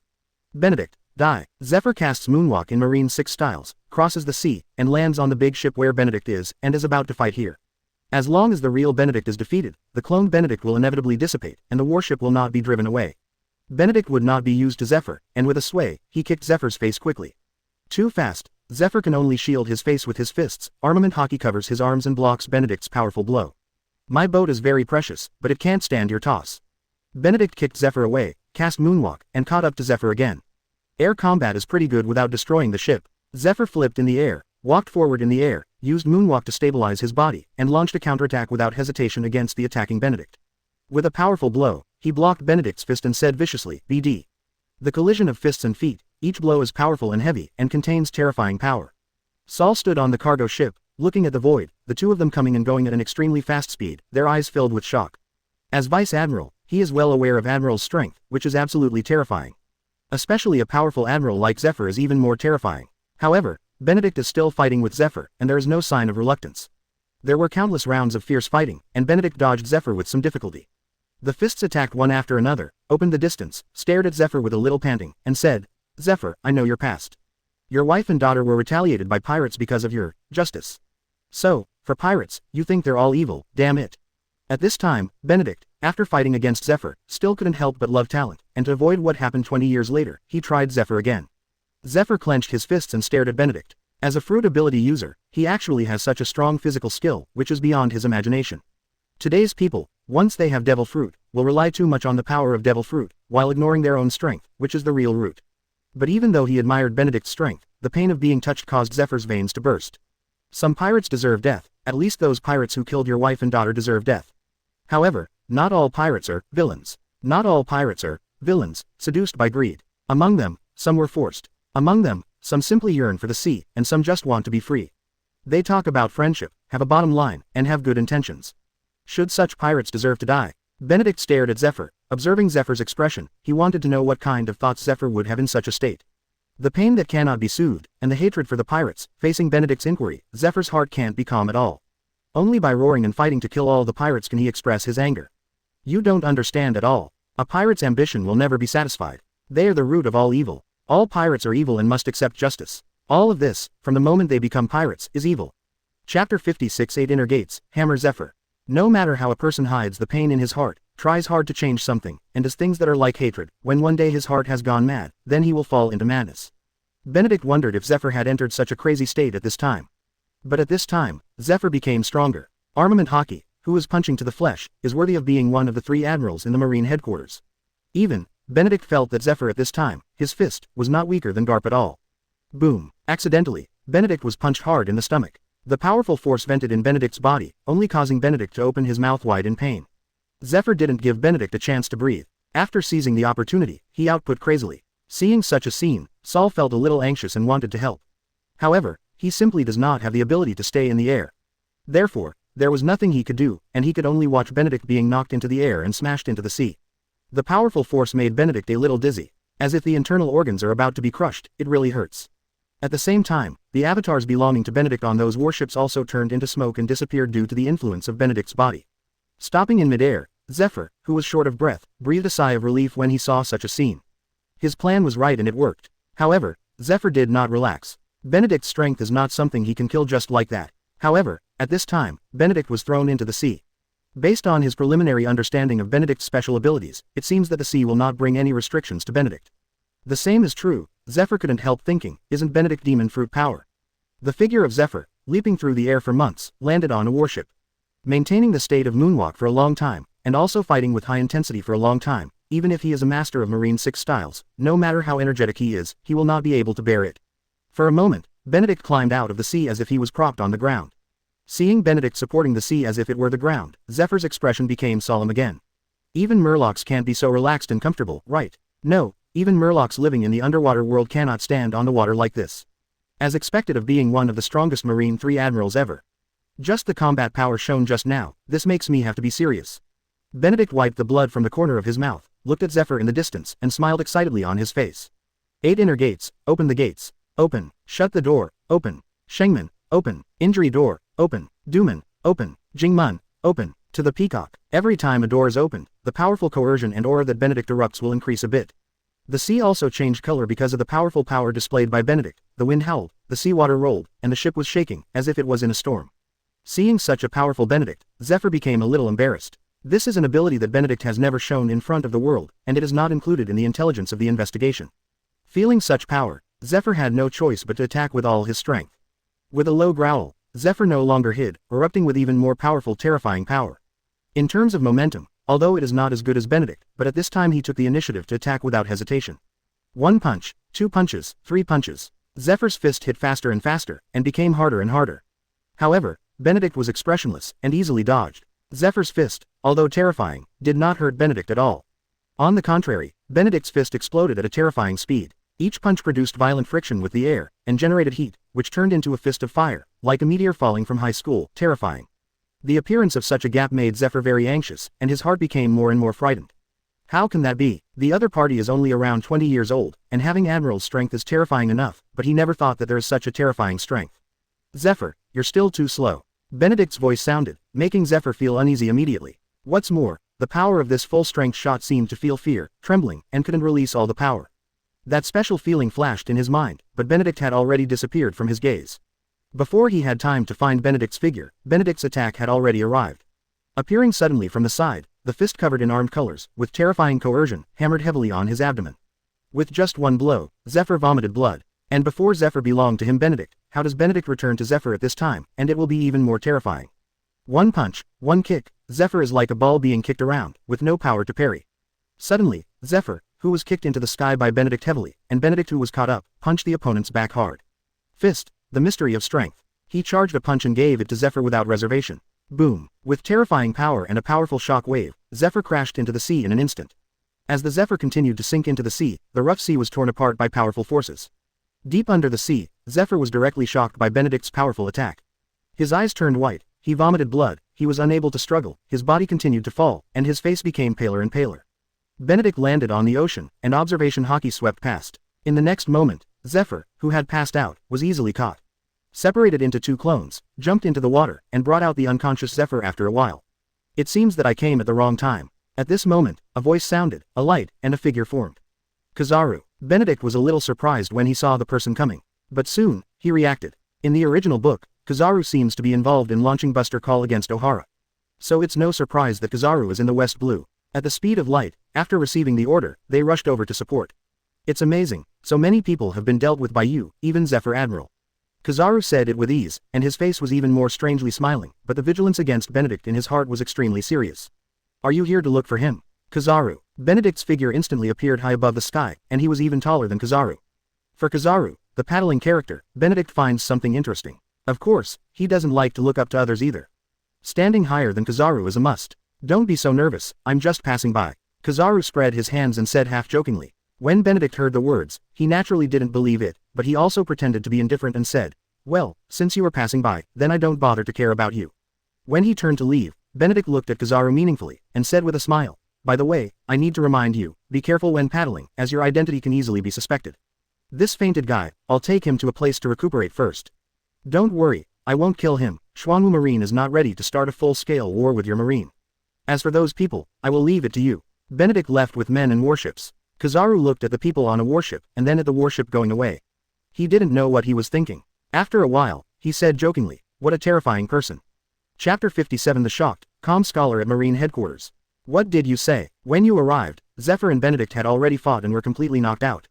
Benedict, die. Zephyr casts Moonwalk in Marine 6 styles, crosses the sea, and lands on the big ship where Benedict is, and is about to fight here. As long as the real Benedict is defeated, the cloned Benedict will inevitably dissipate, and the warship will not be driven away. Benedict would not be used to Zephyr, and with a sway, he kicked Zephyr's face quickly. Too fast, Zephyr can only shield his face with his fists, armament hockey covers his arms and blocks Benedict's powerful blow. My boat is very precious, but it can't stand your toss. Benedict kicked Zephyr away, cast Moonwalk, and caught up to Zephyr again. Air combat is pretty good without destroying the ship. Zephyr flipped in the air, walked forward in the air, used Moonwalk to stabilize his body, and launched a counterattack without hesitation against the attacking Benedict. With a powerful blow, he blocked Benedict's fist and said viciously, BD. The collision of fists and feet, each blow is powerful and heavy, and contains terrifying power. Saul stood on the cargo ship, looking at the void, the 2 of them coming and going at an extremely fast speed, their eyes filled with shock. As Vice Admiral, he is well aware of Admiral's strength, which is absolutely terrifying. Especially a powerful Admiral like Zephyr is even more terrifying. However, Benedict is still fighting with Zephyr, and there is no sign of reluctance. There were countless rounds of fierce fighting, and Benedict dodged Zephyr with some difficulty. The fists attacked one after another, opened the distance, stared at Zephyr with a little panting, and said, Zephyr, I know your past. Your wife and daughter were retaliated by pirates because of your justice. So, for pirates, you think they're all evil, damn it. At this time, Benedict, after fighting against Zephyr, still couldn't help but love talent, and to avoid what happened 20 years later, he tried Zephyr again. Zephyr clenched his fists and stared at Benedict. As a fruit ability user, he actually has such a strong physical skill, which is beyond his imagination. Today's people, once they have devil fruit, will rely too much on the power of devil fruit, while ignoring their own strength, which is the real root. But even though he admired Benedict's strength, the pain of being touched caused Zephyr's veins to burst. Some pirates deserve death, at least those pirates who killed your wife and daughter deserve death. However, not all pirates are villains. Not all pirates are villains, seduced by greed. Among them, some were forced. Among them, some simply yearn for the sea, and some just want to be free. They talk about friendship, have a bottom line, and have good intentions. Should such pirates deserve to die? Benedict stared at Zephyr. Observing Zephyr's expression, he wanted to know what kind of thoughts Zephyr would have in such a state. The pain that cannot be soothed, and the hatred for the pirates, facing Benedict's inquiry, Zephyr's heart can't be calm at all. Only by roaring and fighting to kill all the pirates can he express his anger. You don't understand at all. A pirate's ambition will never be satisfied. They are the root of all evil. All pirates are evil and must accept justice. All of this, from the moment they become pirates, is evil. Chapter 56 8 Inner Gates, Hammer Zephyr. No matter how a person hides the pain in his heart, tries hard to change something, and does things that are like hatred. When one day his heart has gone mad, then he will fall into madness. Benedict wondered if Zephyr had entered such a crazy state at this time. But at this time, Zephyr became stronger. Armament Haki, who was punching to the flesh, is worthy of being one of the 3 admirals in the Marine headquarters. Even, Benedict felt that Zephyr at this time, his fist, was not weaker than Garp at all. Boom. Accidentally, Benedict was punched hard in the stomach. The powerful force vented in Benedict's body, only causing Benedict to open his mouth wide in pain. Zephyr didn't give Benedict a chance to breathe. After seizing the opportunity, he output crazily. Seeing such a scene, Saul felt a little anxious and wanted to help. However, he simply does not have the ability to stay in the air. Therefore, there was nothing he could do, and he could only watch Benedict being knocked into the air and smashed into the sea. The powerful force made Benedict a little dizzy. As if the internal organs are about to be crushed, it really hurts. At the same time, the avatars belonging to Benedict on those warships also turned into smoke and disappeared due to the influence of Benedict's body. Stopping in midair, Zephyr, who was short of breath, breathed a sigh of relief when he saw such a scene. His plan was right and it worked. However, Zephyr did not relax. Benedict's strength is not something he can kill just like that. However, at this time, Benedict was thrown into the sea. Based on his preliminary understanding of Benedict's special abilities, it seems that the sea will not bring any restrictions to Benedict. The same is true, Zephyr couldn't help thinking, isn't Benedict demon fruit power? The figure of Zephyr, leaping through the air for months, landed on a warship. Maintaining the state of moonwalk for a long time, and also fighting with high intensity for a long time, even if he is a master of Marine 6 styles, no matter how energetic he is, he will not be able to bear it. For a moment, Benedict climbed out of the sea as if he was propped on the ground. Seeing Benedict supporting the sea as if it were the ground, Zephyr's expression became solemn again. Even Murlocs can't be so relaxed and comfortable, right? No, even Murlocs living in the underwater world cannot stand on the water like this. As expected of being one of the strongest Marine 3 admirals ever. Just the combat power shown just now, this makes me have to be serious. Benedict wiped the blood from the corner of his mouth, looked at Zephyr in the distance, and smiled excitedly on his face. 8 inner gates, open the gates. Open. Shut the door, open. Shengman, open. Injury door, open. Duman, open. Jingmun, open. To the peacock. Every time a door is opened, the powerful coercion and aura that Benedict erupts will increase a bit. The sea also changed color because of the powerful power displayed by Benedict. The wind howled, the seawater rolled, and the ship was shaking, as if it was in a storm. Seeing such a powerful Benedict, Zephyr became a little embarrassed. This is an ability that Benedict has never shown in front of the world, and it is not included in the intelligence of the investigation. Feeling such power, Zephyr had no choice but to attack with all his strength. With a low growl, Zephyr no longer hid, erupting with even more powerful terrifying power. In terms of momentum, although it is not as good as Benedict, but at this time he took the initiative to attack without hesitation. 1 punch, 2 punches, 3 punches. Zephyr's fist hit faster and faster, and became harder and harder. However, Benedict was expressionless, and easily dodged. Zephyr's fist, although terrifying, did not hurt Benedict at all. On the contrary, Benedict's fist exploded at a terrifying speed. Each punch produced violent friction with the air, and generated heat, which turned into a fist of fire, like a meteor falling from high school, terrifying. The appearance of such a gap made Zephyr very anxious, and his heart became more and more frightened. How can that be? The other party is only around 20 years old, and having Admiral's strength is terrifying enough, but he never thought that there is such a terrifying strength. Zephyr, you're still too slow. Benedict's voice sounded, making Zephyr feel uneasy immediately. What's more, the power of this full-strength shot seemed to feel fear, trembling, and couldn't release all the power. That special feeling flashed in his mind, but Benedict had already disappeared from his gaze. Before he had time to find Benedict's figure, Benedict's attack had already arrived. Appearing suddenly from the side, the fist covered in armed colors, with terrifying coercion, hammered heavily on his abdomen. With just one blow, Zephyr vomited blood. And before Zephyr belonged to him Benedict, how does Benedict return to Zephyr at this time, and it will be even more terrifying. 1 punch, 1 kick, Zephyr is like a ball being kicked around, with no power to parry. Suddenly, Zephyr, who was kicked into the sky by Benedict heavily, and Benedict who was caught up, punched the opponent's back hard. Fist, the mystery of strength. He charged a punch and gave it to Zephyr without reservation. Boom. With terrifying power and a powerful shock wave, Zephyr crashed into the sea in an instant. As the Zephyr continued to sink into the sea, the rough sea was torn apart by powerful forces. Deep under the sea, Zephyr was directly shocked by Benedict's powerful attack. His eyes turned white, he vomited blood, he was unable to struggle, his body continued to fall, and his face became paler and paler. Benedict landed on the ocean, and observation hockey swept past. In the next moment, Zephyr, who had passed out, was easily caught. Separated into 2 clones, jumped into the water, and brought out the unconscious Zephyr after a while. It seems that I came at the wrong time. At this moment, a voice sounded, a light, and a figure formed. Kizaru. Benedict was a little surprised when he saw the person coming. But soon, he reacted. In the original book, Kizaru seems to be involved in launching Buster Call against Ohara. So it's no surprise that Kizaru is in the West Blue. At the speed of light, after receiving the order, they rushed over to support. It's amazing, so many people have been dealt with by you, even Zephyr Admiral. Kizaru said it with ease, and his face was even more strangely smiling, but the vigilance against Benedict in his heart was extremely serious. Are you here to look for him? Kizaru. Benedict's figure instantly appeared high above the sky, and he was even taller than Kizaru. For Kizaru, the paddling character, Benedict finds something interesting. Of course, he doesn't like to look up to others either. Standing higher than Kizaru is a must. Don't be so nervous, I'm just passing by. Kizaru spread his hands and said half-jokingly. When Benedict heard the words, he naturally didn't believe it, but he also pretended to be indifferent and said, well, since you were passing by, then I don't bother to care about you. When he turned to leave, Benedict looked at Kizaru meaningfully, and said with a smile, by the way, I need to remind you, be careful when paddling, as your identity can easily be suspected. This fainted guy, I'll take him to a place to recuperate first. Don't worry, I won't kill him. Xuanwu Marine is not ready to start a full-scale war with your marine. As for those people, I will leave it to you. Benedict left with men and warships. Kizaru looked at the people on a warship, and then at the warship going away. He didn't know what he was thinking. After a while, he said jokingly, what a terrifying person. Chapter 57 The Shocked, Calm Scholar at Marine Headquarters. What did you say? When you arrived, Zephyr and Benedict had already fought and were completely knocked out.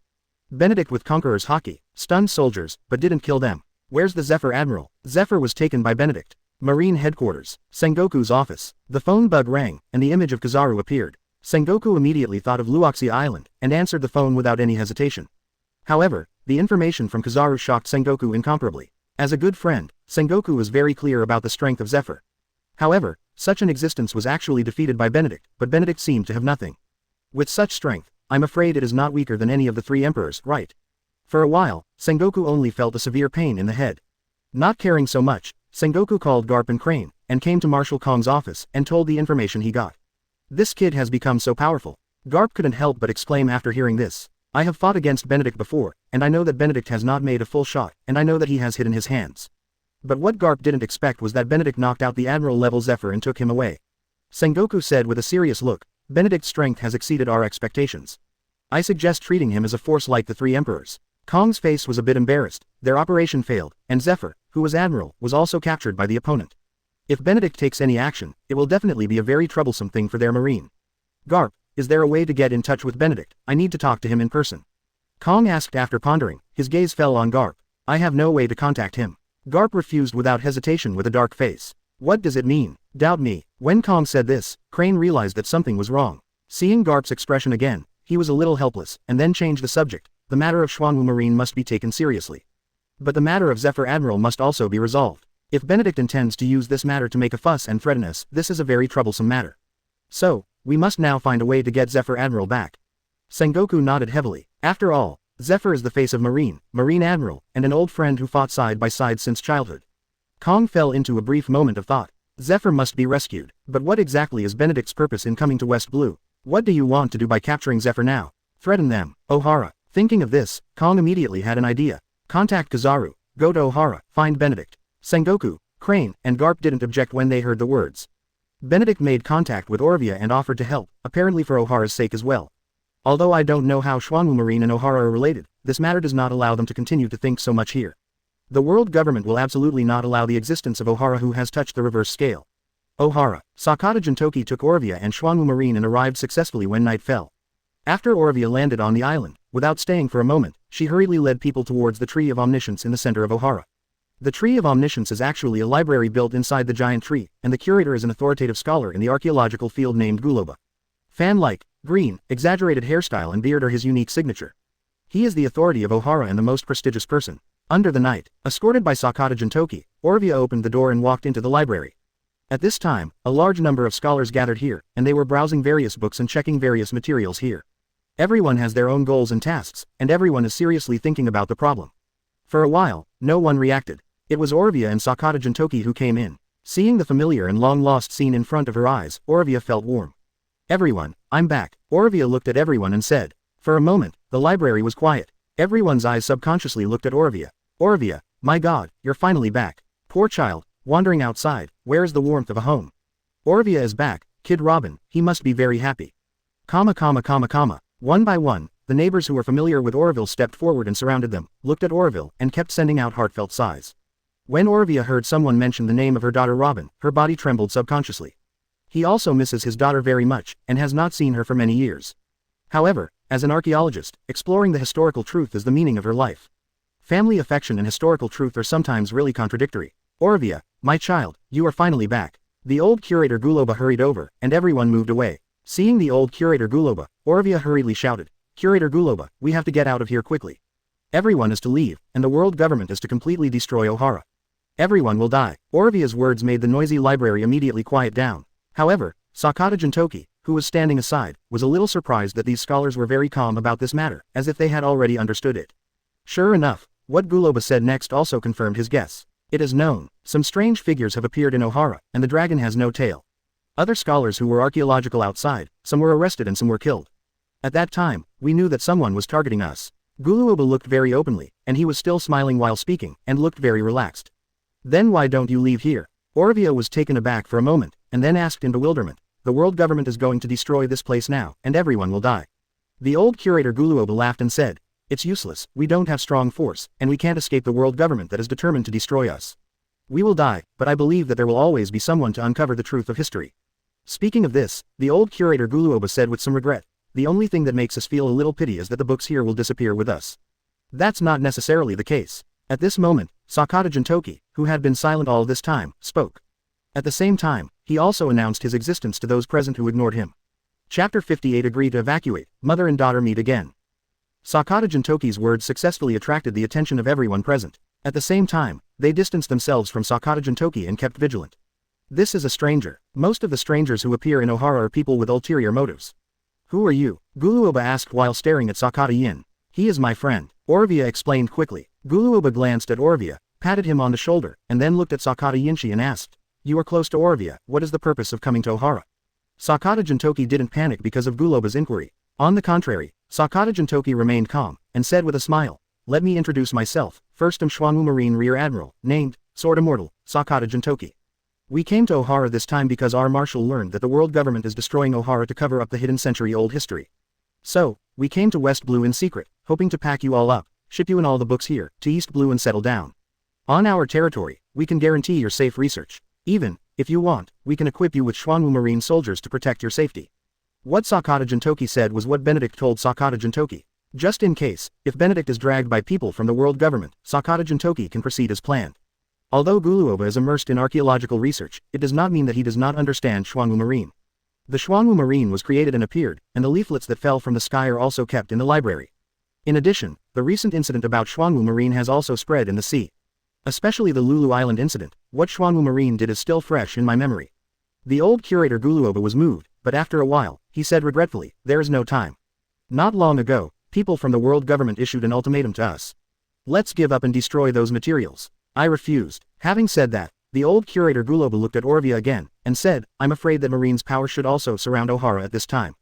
Benedict with Conqueror's hockey, stunned soldiers, but didn't kill them. Where's the Zephyr Admiral? Zephyr was taken by Benedict. Marine Headquarters, Sengoku's office. The phone bug rang, and the image of Kizaru appeared. Sengoku immediately thought of Luoxi Island, and answered the phone without any hesitation. However, the information from Kizaru shocked Sengoku incomparably. As a good friend, Sengoku was very clear about the strength of Zephyr. However, such an existence was actually defeated by Benedict, but Benedict seemed to have nothing. With such strength, I'm afraid it is not weaker than any of the three emperors, right? For a while, Sengoku only felt a severe pain in the head. Not caring so much, Sengoku called Garp and Crane, and came to Marshal Kong's office and told the information he got. This kid has become so powerful. Garp couldn't help but exclaim after hearing this. I have fought against Benedict before, and I know that Benedict has not made a full shot, and I know that he has hidden his hands. But what Garp didn't expect was that Benedict knocked out the Admiral-level Zephyr and took him away. Sengoku said with a serious look, Benedict's strength has exceeded our expectations. I suggest treating him as a force like the three emperors. Kong's face was a bit embarrassed, their operation failed, and Zephyr, who was Admiral, was also captured by the opponent. If Benedict takes any action, it will definitely be a very troublesome thing for their marine. Garp, is there a way to get in touch with Benedict? I need to talk to him in person. Kong asked after pondering, his gaze fell on Garp. I have no way to contact him. Garp refused without hesitation with a dark face. What does it mean? Doubt me. When Kong said this, Crane realized that something was wrong. Seeing Garp's expression again, he was a little helpless, and then changed the subject. The matter of Xuanwu Marine must be taken seriously. But the matter of Zephyr Admiral must also be resolved. If Benedict intends to use this matter to make a fuss and threaten us, this is a very troublesome matter. So, we must now find a way to get Zephyr Admiral back. Sengoku nodded heavily. After all, Zephyr is the face of Marine Admiral, and an old friend who fought side by side since childhood. Kong fell into a brief moment of thought. Zephyr must be rescued, but what exactly is Benedict's purpose in coming to West Blue? What do you want to do by capturing Zephyr now? Threaten them, Ohara. Thinking of this, Kong immediately had an idea. Contact Kizaru, go to Ohara, find Benedict. Sengoku, Crane, and Garp didn't object when they heard the words. Benedict made contact with Orvia and offered to help, apparently for Ohara's sake as well. Although I don't know how Xuanwu Marine and Ohara are related, this matter does not allow them to continue to think so much here. The world government will absolutely not allow the existence of Ohara who has touched the reverse scale. Ohara, Sakata Jintoki took Orvia and Xuanwu Marine and arrived successfully when night fell. After Orvia landed on the island, without staying for a moment, she hurriedly led people towards the Tree of Omniscience in the center of Ohara. The Tree of Omniscience is actually a library built inside the giant tree, and the curator is an authoritative scholar in the archaeological field named Guloba. Fan-like, green, exaggerated hairstyle and beard are his unique signature. He is the authority of Ohara and the most prestigious person. Under the night, escorted by Sakata Jintoki, Orvia opened the door and walked into the library. At this time, a large number of scholars gathered here, and they were browsing various books and checking various materials here. Everyone has their own goals and tasks, and everyone is seriously thinking about the problem. For a while, no one reacted. It was Orvia and Sakata Jintoki who came in. Seeing the familiar and long-lost scene in front of her eyes, Orvia felt warm. Everyone, I'm back. Orvia looked at everyone and said. For a moment, the library was quiet. Everyone's eyes subconsciously looked at Orvia. Orvia, my god, you're finally back. Poor child, wandering outside, where is the warmth of a home? Orvia is back, Kid Robin, he must be very happy. One by one, the neighbors who were familiar with Orville stepped forward and surrounded them, looked at Orville, and kept sending out heartfelt sighs. When Orvia heard someone mention the name of her daughter Robin, her body trembled subconsciously. He also misses his daughter very much, and has not seen her for many years. However, as an archaeologist, exploring the historical truth is the meaning of her life. Family affection and historical truth are sometimes really contradictory. Orvia, my child, you are finally back. The old curator Guloba hurried over, and everyone moved away. Seeing the old curator Guloba, Orvia hurriedly shouted, Curator Guloba, we have to get out of here quickly. Everyone is to leave, and the world government is to completely destroy Ohara. Everyone will die. Orvia's words made the noisy library immediately quiet down. However, Sakata Jintoki, who was standing aside, was a little surprised that these scholars were very calm about this matter, as if they had already understood it. Sure enough, what Guloba said next also confirmed his guess. It is known, some strange figures have appeared in Ohara, and the dragon has no tail. Other scholars who were archaeological outside, some were arrested and some were killed. At that time, we knew that someone was targeting us. Guloba looked very openly, and he was still smiling while speaking, and looked very relaxed. Then why don't you leave here? Orvia was taken aback for a moment, and then asked in bewilderment, the world government is going to destroy this place now, and everyone will die. The old curator Guloba laughed and said, it's useless, we don't have strong force, and we can't escape the world government that is determined to destroy us. We will die, but I believe that there will always be someone to uncover the truth of history. Speaking of this, the old curator Guloba said with some regret, the only thing that makes us feel a little pity is that the books here will disappear with us. That's not necessarily the case. At this moment, Sakata Jintoki, who had been silent all this time, spoke. At the same time, he also announced his existence to those present who ignored him. Chapter 58 Agree to evacuate, mother and daughter meet again. Sakata Jintoki's words successfully attracted the attention of everyone present. At the same time, they distanced themselves from Sakata Jintoki and kept vigilant. This is a stranger. Most of the strangers who appear in Ohara are people with ulterior motives. Who are you? Guloba asked while staring at Sakata Yin. He is my friend, Orvia explained quickly. Guloba glanced at Orvia, patted him on the shoulder, and then looked at Sakata Yinshi and asked, you are close to Orvia, what is the purpose of coming to Ohara? Sakata Jintoki didn't panic because of Guloba's inquiry. On the contrary, Sakata Jintoki remained calm, and said with a smile, let me introduce myself, first I'm Xuanwu Marine Rear Admiral, named, Sword Immortal, Sakata Jintoki. We came to Ohara this time because our Marshal learned that the world government is destroying Ohara to cover up the hidden century-old history. So, we came to West Blue in secret, hoping to pack you all up, ship you and all the books here, to East Blue and settle down. On our territory, we can guarantee your safe research. Even, if you want, we can equip you with Xuanwu Marine soldiers to protect your safety. What Sakata Jintoki said was what Benedict told Sakata Jintoki. Just in case, if Benedict is dragged by people from the world government, Sakata Jintoki can proceed as planned. Although Guloba is immersed in archaeological research, it does not mean that he does not understand Xuanwu Marine. The Xuanwu Marine was created and appeared, and the leaflets that fell from the sky are also kept in the library. In addition, the recent incident about Xuanwu Marine has also spread in the sea. Especially the Lulu Island incident, what Xuanwu Marine did is still fresh in my memory. The old curator Guloba was moved, but after a while, he said regretfully, there is no time. Not long ago, people from the world government issued an ultimatum to us. Let's give up and destroy those materials. I refused. Having said that, the old curator Guloba looked at Orvia again, and said, I'm afraid that Marine's power should also surround Ohara at this time.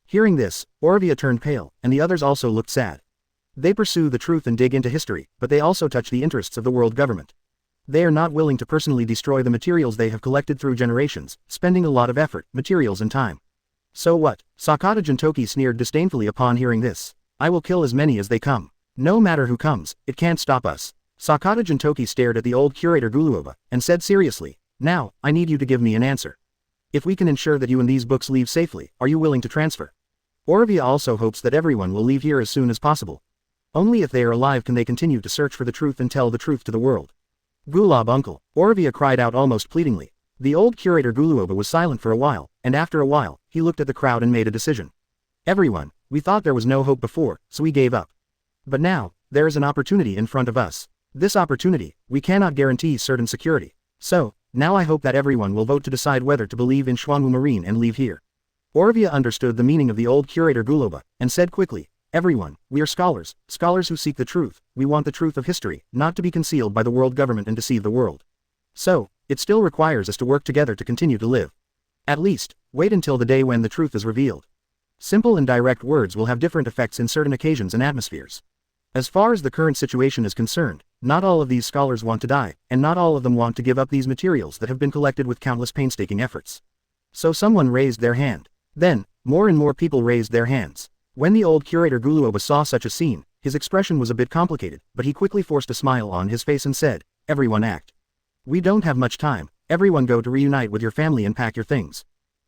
Hearing this, Orvia turned pale, and the others also looked sad. They pursue the truth and dig into history, but they also touch the interests of the world government. They are not willing to personally destroy the materials they have collected through generations, spending a lot of effort, materials and time. So what? Sakata Jintoki sneered disdainfully upon hearing this. I will kill as many as they come. No matter who comes, it can't stop us. Sakata Jintoki stared at the old curator Guloba, and said seriously, now, I need you to give me an answer. If we can ensure that you and these books leave safely, are you willing to transfer? Orvia also hopes that everyone will leave here as soon as possible. Only if they are alive can they continue to search for the truth and tell the truth to the world. Gulob uncle, Orvia cried out almost pleadingly. The old curator Guloba was silent for a while, and after a while, he looked at the crowd and made a decision. Everyone, we thought there was no hope before, so we gave up. But now, there is an opportunity in front of us. This opportunity, we cannot guarantee certain security. So, now I hope that everyone will vote to decide whether to believe in Xuanwu Marine and leave here. Orvia understood the meaning of the old curator Guloba, and said quickly, everyone, we are scholars, scholars who seek the truth, we want the truth of history, not to be concealed by the world government and deceive the world. So, it still requires us to work together to continue to live. At least, wait until the day when the truth is revealed. Simple and direct words will have different effects in certain occasions and atmospheres. As far as the current situation is concerned, not all of these scholars want to die, and not all of them want to give up these materials that have been collected with countless painstaking efforts. So someone raised their hand. Then, more and more people raised their hands. When the old curator Guloba saw such a scene, his expression was a bit complicated, but he quickly forced a smile on his face and said, everyone act. We don't have much time, everyone go to reunite with your family and pack your things.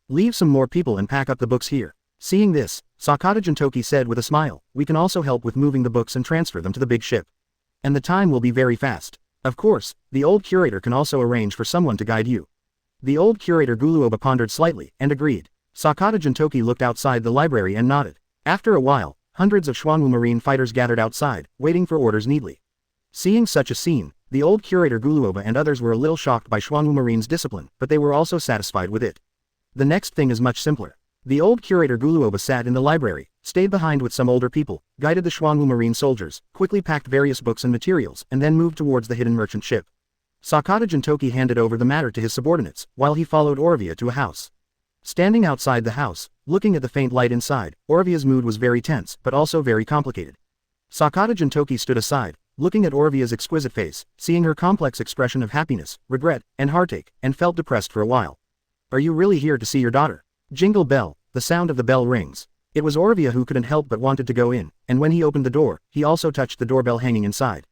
Leave some more people and pack up the books here. Seeing this, Sakata Jintoki said with a smile, we can also help with moving the books and transfer them to the big ship. And the time will be very fast. Of course, the old curator can also arrange for someone to guide you. The old curator Guluoba pondered slightly, and agreed. Sakata Jintoki looked outside the library and nodded. After a while, hundreds of Xuanwu Marine fighters gathered outside, waiting for orders neatly. Seeing such a scene, the old curator Guluoba and others were a little shocked by Xuanwu Marine's discipline, but they were also satisfied with it. The next thing is much simpler. The old curator Guluoba sat in the library, stayed behind with some older people, guided the Xuanwu Marine soldiers, quickly packed various books and materials, and then moved towards the hidden merchant ship. Sakata Jintoki handed over the matter to his subordinates, while he followed Orvia to a house. Standing outside the house, looking at the faint light inside, Orvia's mood was very tense, but also very complicated. Sakata Jintoki stood aside, looking at Orvia's exquisite face, seeing her complex expression of happiness, regret, and heartache, and felt depressed for a while. Are you really here to see your daughter? Jingle bell, the sound of the bell rings. It was Orvia who couldn't help but wanted to go in, and when he opened the door, he also touched the doorbell hanging inside.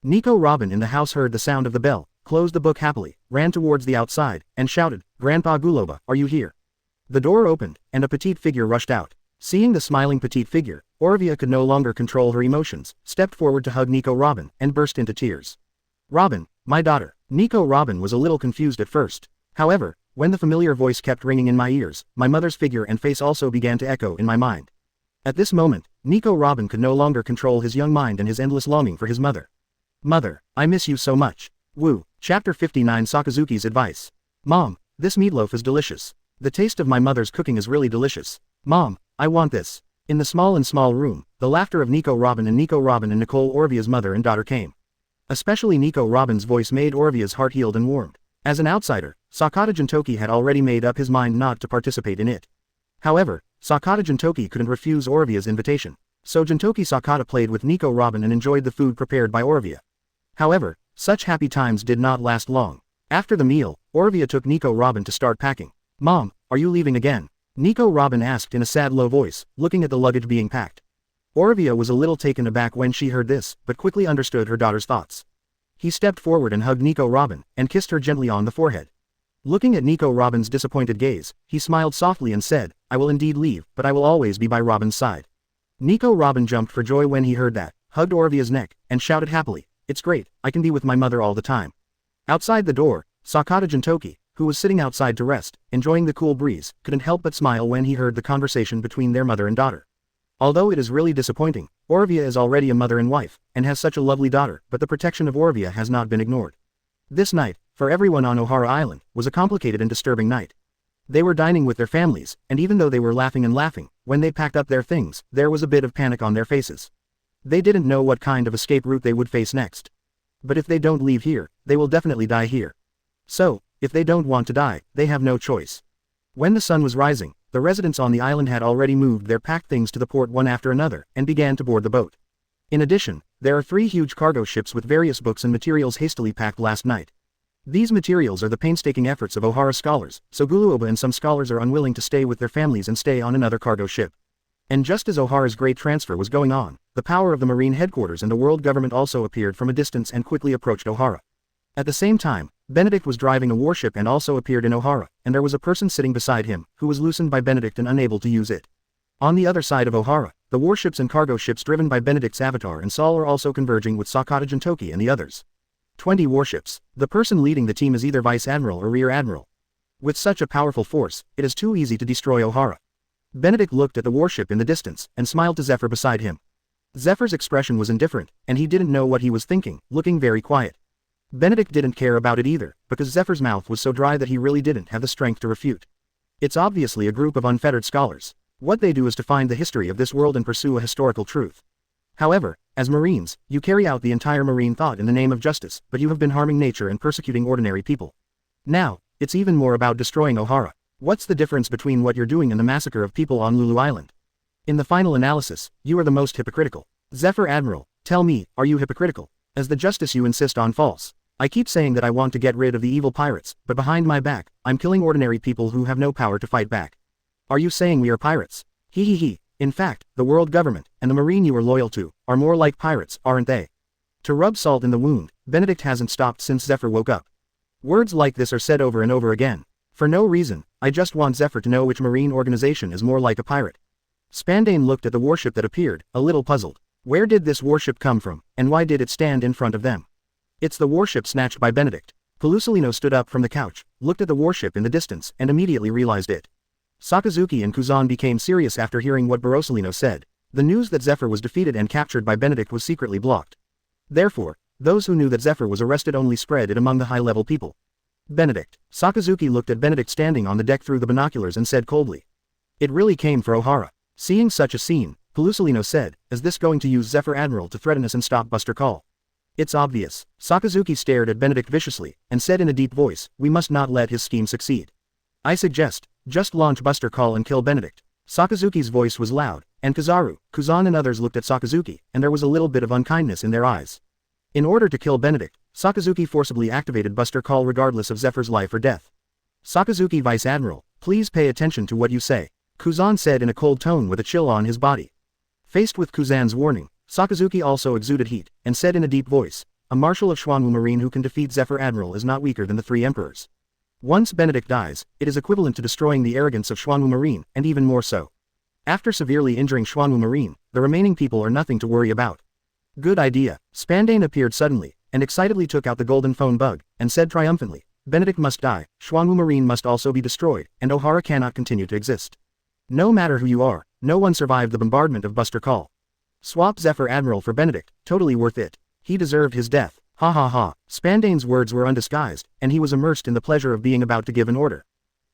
Nico Robin in the house heard the sound of the bell, closed the book happily, ran towards the outside, and shouted, Grandpa Guloba, are you here? The door opened, and a petite figure rushed out. Seeing the smiling petite figure, Orvia could no longer control her emotions, stepped forward to hug Nico Robin, and burst into tears. Robin, my daughter. Nico Robin was a little confused at first. However, when the familiar voice kept ringing in my ears, my mother's figure and face also began to echo in my mind. At this moment, Nico Robin could no longer control his young mind and his endless longing for his mother. Mother, I miss you so much. Woo. Chapter 59 Sakazuki's Advice. Mom, this meatloaf is delicious. The taste of my mother's cooking is really delicious. Mom, I want this. In the small room, the laughter of Nico Robin and Nicole Orvia's mother and daughter came. Especially Nico Robin's voice made Orvia's heart healed and warmed. As an outsider, Sakata Jintoki had already made up his mind not to participate in it. However, Sakata Jintoki couldn't refuse Orvia's invitation. So Jintoki Sakata played with Nico Robin and enjoyed the food prepared by Orvia. However, such happy times did not last long. After the meal, Orvia took Nico Robin to start packing. Mom, are you leaving again? Nico Robin asked in a sad low voice, looking at the luggage being packed. Orvia was a little taken aback when she heard this, but quickly understood her daughter's thoughts. He stepped forward and hugged Nico Robin, and kissed her gently on the forehead. Looking at Nico Robin's disappointed gaze, he smiled softly and said, I will indeed leave, but I will always be by Robin's side. Nico Robin jumped for joy when he heard that, hugged Orvia's neck, and shouted happily, it's great, I can be with my mother all the time. Outside the door, Sakata Jintoki, who was sitting outside to rest, enjoying the cool breeze, couldn't help but smile when he heard the conversation between their mother and daughter. Although it is really disappointing, Orvia is already a mother and wife, and has such a lovely daughter, but the protection of Orvia has not been ignored. This night, for everyone on Ohara Island, was a complicated and disturbing night. They were dining with their families, and even though they were laughing, when they packed up their things, there was a bit of panic on their faces. They didn't know what kind of escape route they would face next. But if they don't leave here, they will definitely die here. So, if they don't want to die, they have no choice. When the sun was rising, the residents on the island had already moved their packed things to the port one after another, and began to board the boat. In addition, there are 3 huge cargo ships with various books and materials hastily packed last night. These materials are the painstaking efforts of Ohara scholars, so Guluoba and some scholars are unwilling to stay with their families and stay on another cargo ship. And just as Ohara's great transfer was going on, the power of the Marine Headquarters and the world government also appeared from a distance and quickly approached Ohara. At the same time, Benedict was driving a warship and also appeared in Ohara, and there was a person sitting beside him, who was loosened by Benedict and unable to use it. On the other side of Ohara, the warships and cargo ships driven by Benedict's avatar and Saul are also converging with Sakata Jintoki and the others. 20 warships. The person leading the team is either Vice Admiral or Rear Admiral. With such a powerful force, it is too easy to destroy Ohara. Benedict looked at the warship in the distance, and smiled to Zephyr beside him. Zephyr's expression was indifferent, and he didn't know what he was thinking, looking very quiet. Benedict didn't care about it either, because Zephyr's mouth was so dry that he really didn't have the strength to refute. It's obviously a group of unfettered scholars. What they do is to find the history of this world and pursue a historical truth. However, as Marines, you carry out the entire Marine thought in the name of justice, but you have been harming nature and persecuting ordinary people. Now, it's even more about destroying Ohara. What's the difference between what you're doing and the massacre of people on Lulu Island? In the final analysis, you are the most hypocritical. Zephyr Admiral, tell me, are you hypocritical? As the justice you insist on false. I keep saying that I want to get rid of the evil pirates, but behind my back, I'm killing ordinary people who have no power to fight back. Are you saying we are pirates? He. In fact, the world government, and the Marine you are loyal to, are more like pirates, aren't they? To rub salt in the wound, Benedict hasn't stopped since Zephyr woke up. Words like this are said over and over again. For no reason, I just want Zephyr to know which marine organization is more like a pirate. Spandane looked at the warship that appeared, a little puzzled. Where did this warship come from, and why did it stand in front of them? It's the warship snatched by Benedict. Pelusolino stood up from the couch, looked at the warship in the distance, and immediately realized it. Sakazuki and Kuzan became serious after hearing what Pelusolino said. The news that Zephyr was defeated and captured by Benedict was secretly blocked. Therefore, those who knew that Zephyr was arrested only spread it among the high-level people. Benedict. Sakazuki looked at Benedict standing on the deck through the binoculars and said coldly. It really came for Ohara. Seeing such a scene, Pelusolino said, is this going to use Zephyr Admiral to threaten us and stop Buster Call? It's obvious. Sakazuki stared at Benedict viciously, and said in a deep voice, we must not let his scheme succeed. I suggest, just launch Buster Call and kill Benedict. Sakazuki's voice was loud, and Kuzan and others looked at Sakazuki, and there was a little bit of unkindness in their eyes. In order to kill Benedict, Sakazuki forcibly activated Buster Call regardless of Zephyr's life or death. Sakazuki Vice Admiral, please pay attention to what you say, Kuzan said in a cold tone with a chill on his body. Faced with Kuzan's warning, Sakazuki also exuded heat, and said in a deep voice, a Marshal of Xuanwu Marine who can defeat Zephyr Admiral is not weaker than the 3 Emperors. Once Benedict dies, it is equivalent to destroying the arrogance of Xuanwu Marine, and even more so. After severely injuring Xuanwu Marine, the remaining people are nothing to worry about. Good idea. Spandane appeared suddenly, and excitedly took out the golden phone bug, and said triumphantly, Benedict must die, Xuanwu Marine must also be destroyed, and Ohara cannot continue to exist. No matter who you are, no one survived the bombardment of Buster Call. Swap Zephyr Admiral for Benedict, totally worth it. He deserved his death. Ha ha ha. Spandane's words were undisguised, and he was immersed in the pleasure of being about to give an order.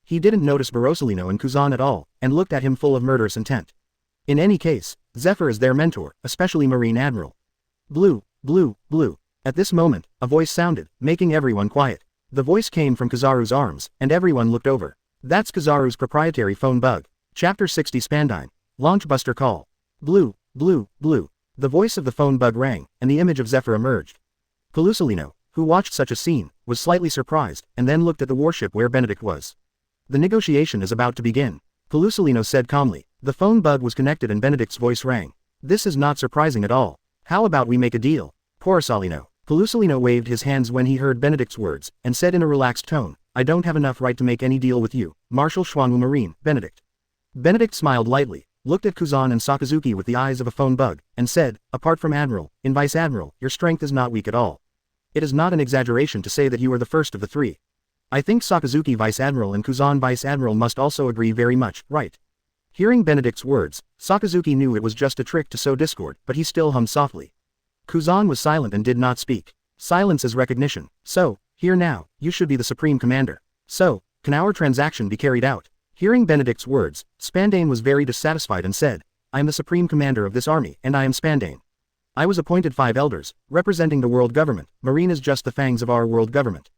He didn't notice Pelusolino and Kuzan at all, and looked at him full of murderous intent. In any case, Zephyr is their mentor, especially Marine Admiral. Blue, blue, blue. At this moment, a voice sounded, making everyone quiet. The voice came from Kizaru's arms, and everyone looked over. That's Kizaru's proprietary phone bug. Chapter 60 Spandine. Launch Buster Call. Blue, blue, blue. The voice of the phone bug rang, and the image of Zephyr emerged. Pelusolino, who watched such a scene, was slightly surprised, and then looked at the warship where Benedict was. The negotiation is about to begin. Pelusolino said calmly. The phone bug was connected and Benedict's voice rang. This is not surprising at all. How about we make a deal? Pelusolino. Pelusolino waved his hands when he heard Benedict's words, and said in a relaxed tone, I don't have enough right to make any deal with you, Marshal Xuanwu Marine, Benedict. Benedict smiled lightly, looked at Kuzan and Sakazuki with the eyes of a phone bug, and said, apart from Admiral, in Vice Admiral, your strength is not weak at all. It is not an exaggeration to say that you are the first of the 3. I think Sakazuki Vice Admiral and Kuzan Vice Admiral must also agree very much, right? Hearing Benedict's words, Sakazuki knew it was just a trick to sow discord, but he still hummed softly. Kuzan was silent and did not speak. Silence is recognition. So, here now, you should be the Supreme Commander. So, can our transaction be carried out? Hearing Benedict's words, Spandane was very dissatisfied and said, I am the Supreme Commander of this army, and I am Spandane. I was appointed 5 elders, representing the world government. Marine is just the fangs of our world government.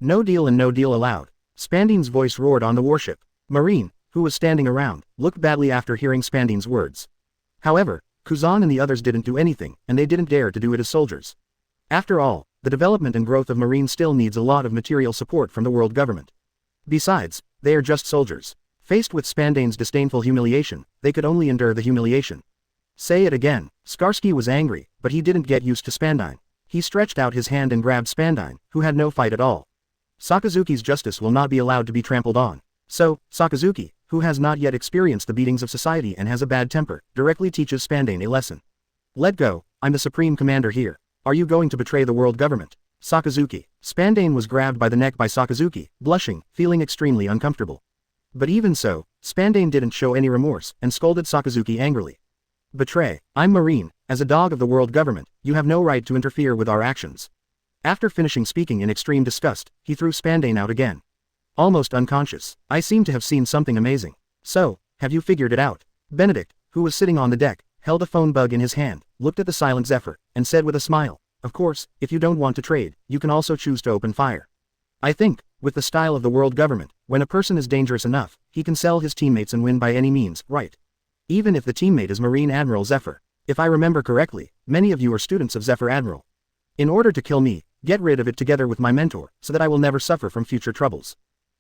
No deal and no deal allowed. Spandane's voice roared on the warship. Marine, who was standing around, looked badly after hearing Spandane's words. However, Kuzan and the others didn't do anything, and they didn't dare to do it as soldiers. After all, the development and growth of Marine still needs a lot of material support from the world government. Besides, they are just soldiers. Faced with Spandane's disdainful humiliation, they could only endure the humiliation. Say it again. Skarsky was angry, but he didn't get used to Spandine. He stretched out his hand and grabbed Spandine, who had no fight at all. Sakazuki's justice will not be allowed to be trampled on. So, Sakazuki, who has not yet experienced the beatings of society and has a bad temper, directly teaches Spandane a lesson. Let go, I'm the Supreme Commander here. Are you going to betray the world government? Sakazuki. Spandane was grabbed by the neck by Sakazuki, blushing, feeling extremely uncomfortable. But even so, Spandane didn't show any remorse, and scolded Sakazuki angrily. Betray. I'm Marine, as a dog of the world government, you have no right to interfere with our actions. After finishing speaking in extreme disgust, he threw Spandane out again. Almost unconscious. I seem to have seen something amazing. So, have you figured it out? Benedict, who was sitting on the deck, held a phone bug in his hand, looked at the silent Zephyr, and said with a smile, of course, if you don't want to trade, you can also choose to open fire. I think, with the style of the world government, when a person is dangerous enough, he can sell his teammates and win by any means, right? Even if the teammate is Marine Admiral Zephyr. If I remember correctly, many of you are students of Zephyr Admiral. In order to kill me, get rid of it together with my mentor, so that I will never suffer from future troubles.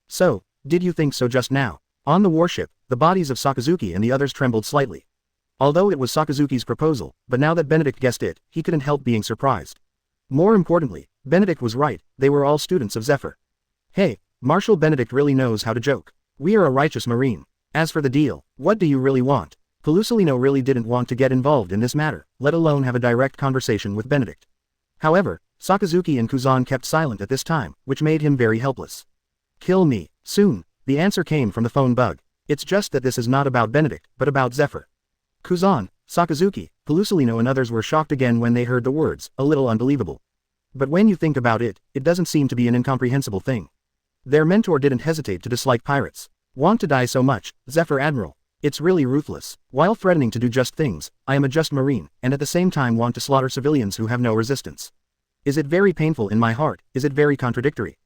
So, did you think so just now? On the warship, the bodies of Sakazuki and the others trembled slightly. Although it was Sakazuki's proposal, but now that Benedict guessed it, he couldn't help being surprised. More importantly, Benedict was right, they were all students of Zephyr. Hey, Marshal Benedict really knows how to joke. We are a righteous Marine. As for the deal, what do you really want? Pelusolino really didn't want to get involved in this matter, let alone have a direct conversation with Benedict. However, Sakazuki and Kuzan kept silent at this time, which made him very helpless. Kill me, soon, the answer came from the phone bug. It's just that this is not about Benedict, but about Zephyr. Kuzan, Sakazuki, Pelusolino and others were shocked again when they heard the words, a little unbelievable. But when you think about it, it doesn't seem to be an incomprehensible thing. Their mentor didn't hesitate to dislike pirates. Want to die so much, Zephyr Admiral. It's really ruthless. While threatening to do just things, I am a just Marine, and at the same time want to slaughter civilians who have no resistance. Is it very painful in my heart? Is it very contradictory?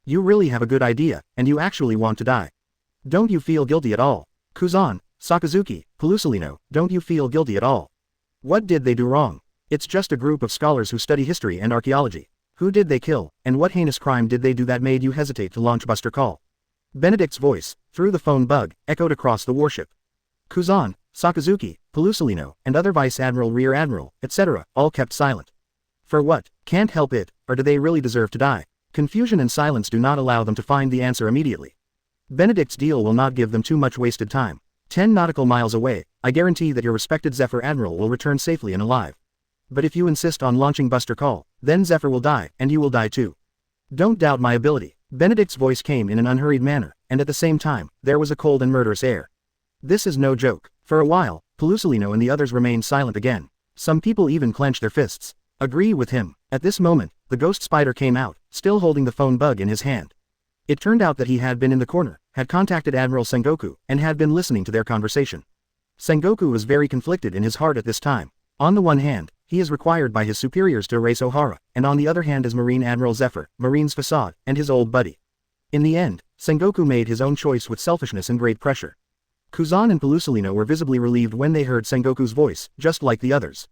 You really have a good idea, and you actually want to die. Don't you feel guilty at all? Kuzan, Sakazuki, Pelusolino, don't you feel guilty at all? What did they do wrong? It's just a group of scholars who study history and archaeology. Who did they kill, and what heinous crime did they do that made you hesitate to launch Buster Call? Benedict's voice, through the phone bug, echoed across the warship. Kuzan, Sakazuki, Pelusolino, and other Vice Admiral, Rear Admiral, etc., all kept silent. For what? Can't help it, or do they really deserve to die? Confusion and silence do not allow them to find the answer immediately. Benedict's deal will not give them too much wasted time. 10 nautical miles away, I guarantee that your respected Zephyr Admiral will return safely and alive. But if you insist on launching Buster Call, then Zephyr will die, and you will die too. Don't doubt my ability. Benedict's voice came in an unhurried manner, and at the same time, there was a cold and murderous air. This is no joke. For a while, Pelusolino and the others remained silent again. Some people even clenched their fists. Agree with him. At this moment, the ghost spider came out, still holding the phone bug in his hand. It turned out that he had been in the corner, had contacted Admiral Sengoku, and had been listening to their conversation. Sengoku was very conflicted in his heart at this time. On the one hand, he is required by his superiors to erase Ohara, and on the other hand is Marine Admiral Zephyr, Marine's facade, and his old buddy. In the end, Sengoku made his own choice with selfishness and great pressure. Kuzan and Pelusolino were visibly relieved when they heard Sengoku's voice, just like the others.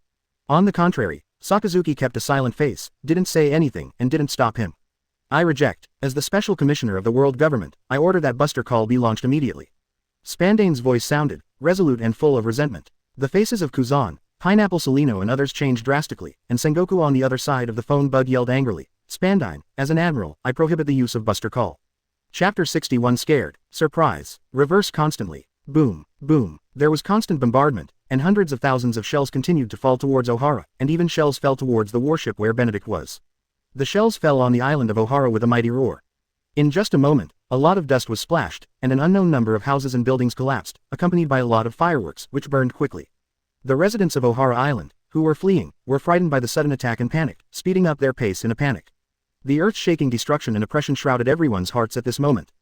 On the contrary, Sakazuki kept a silent face, didn't say anything, and didn't stop him. I reject. As the Special Commissioner of the World Government, I order that Buster Call be launched immediately. Spandane's voice sounded, resolute and full of resentment. The faces of Kuzan, Pineapple Solino and others changed drastically, and Sengoku on the other side of the phone bug yelled angrily, Spandine, as an admiral, I prohibit the use of Buster Call. Chapter 61 Scared, Surprise, Reverse constantly. Boom, boom. There was constant bombardment, and hundreds of thousands of shells continued to fall towards Ohara, and even shells fell towards the warship where Benedict was. The shells fell on the island of Ohara with a mighty roar. In just a moment, a lot of dust was splashed, and an unknown number of houses and buildings collapsed, accompanied by a lot of fireworks, which burned quickly. The residents of Ohara Island, who were fleeing, were frightened by the sudden attack and panicked, speeding up their pace in a panic. The earth-shaking destruction and oppression shrouded everyone's hearts at this moment.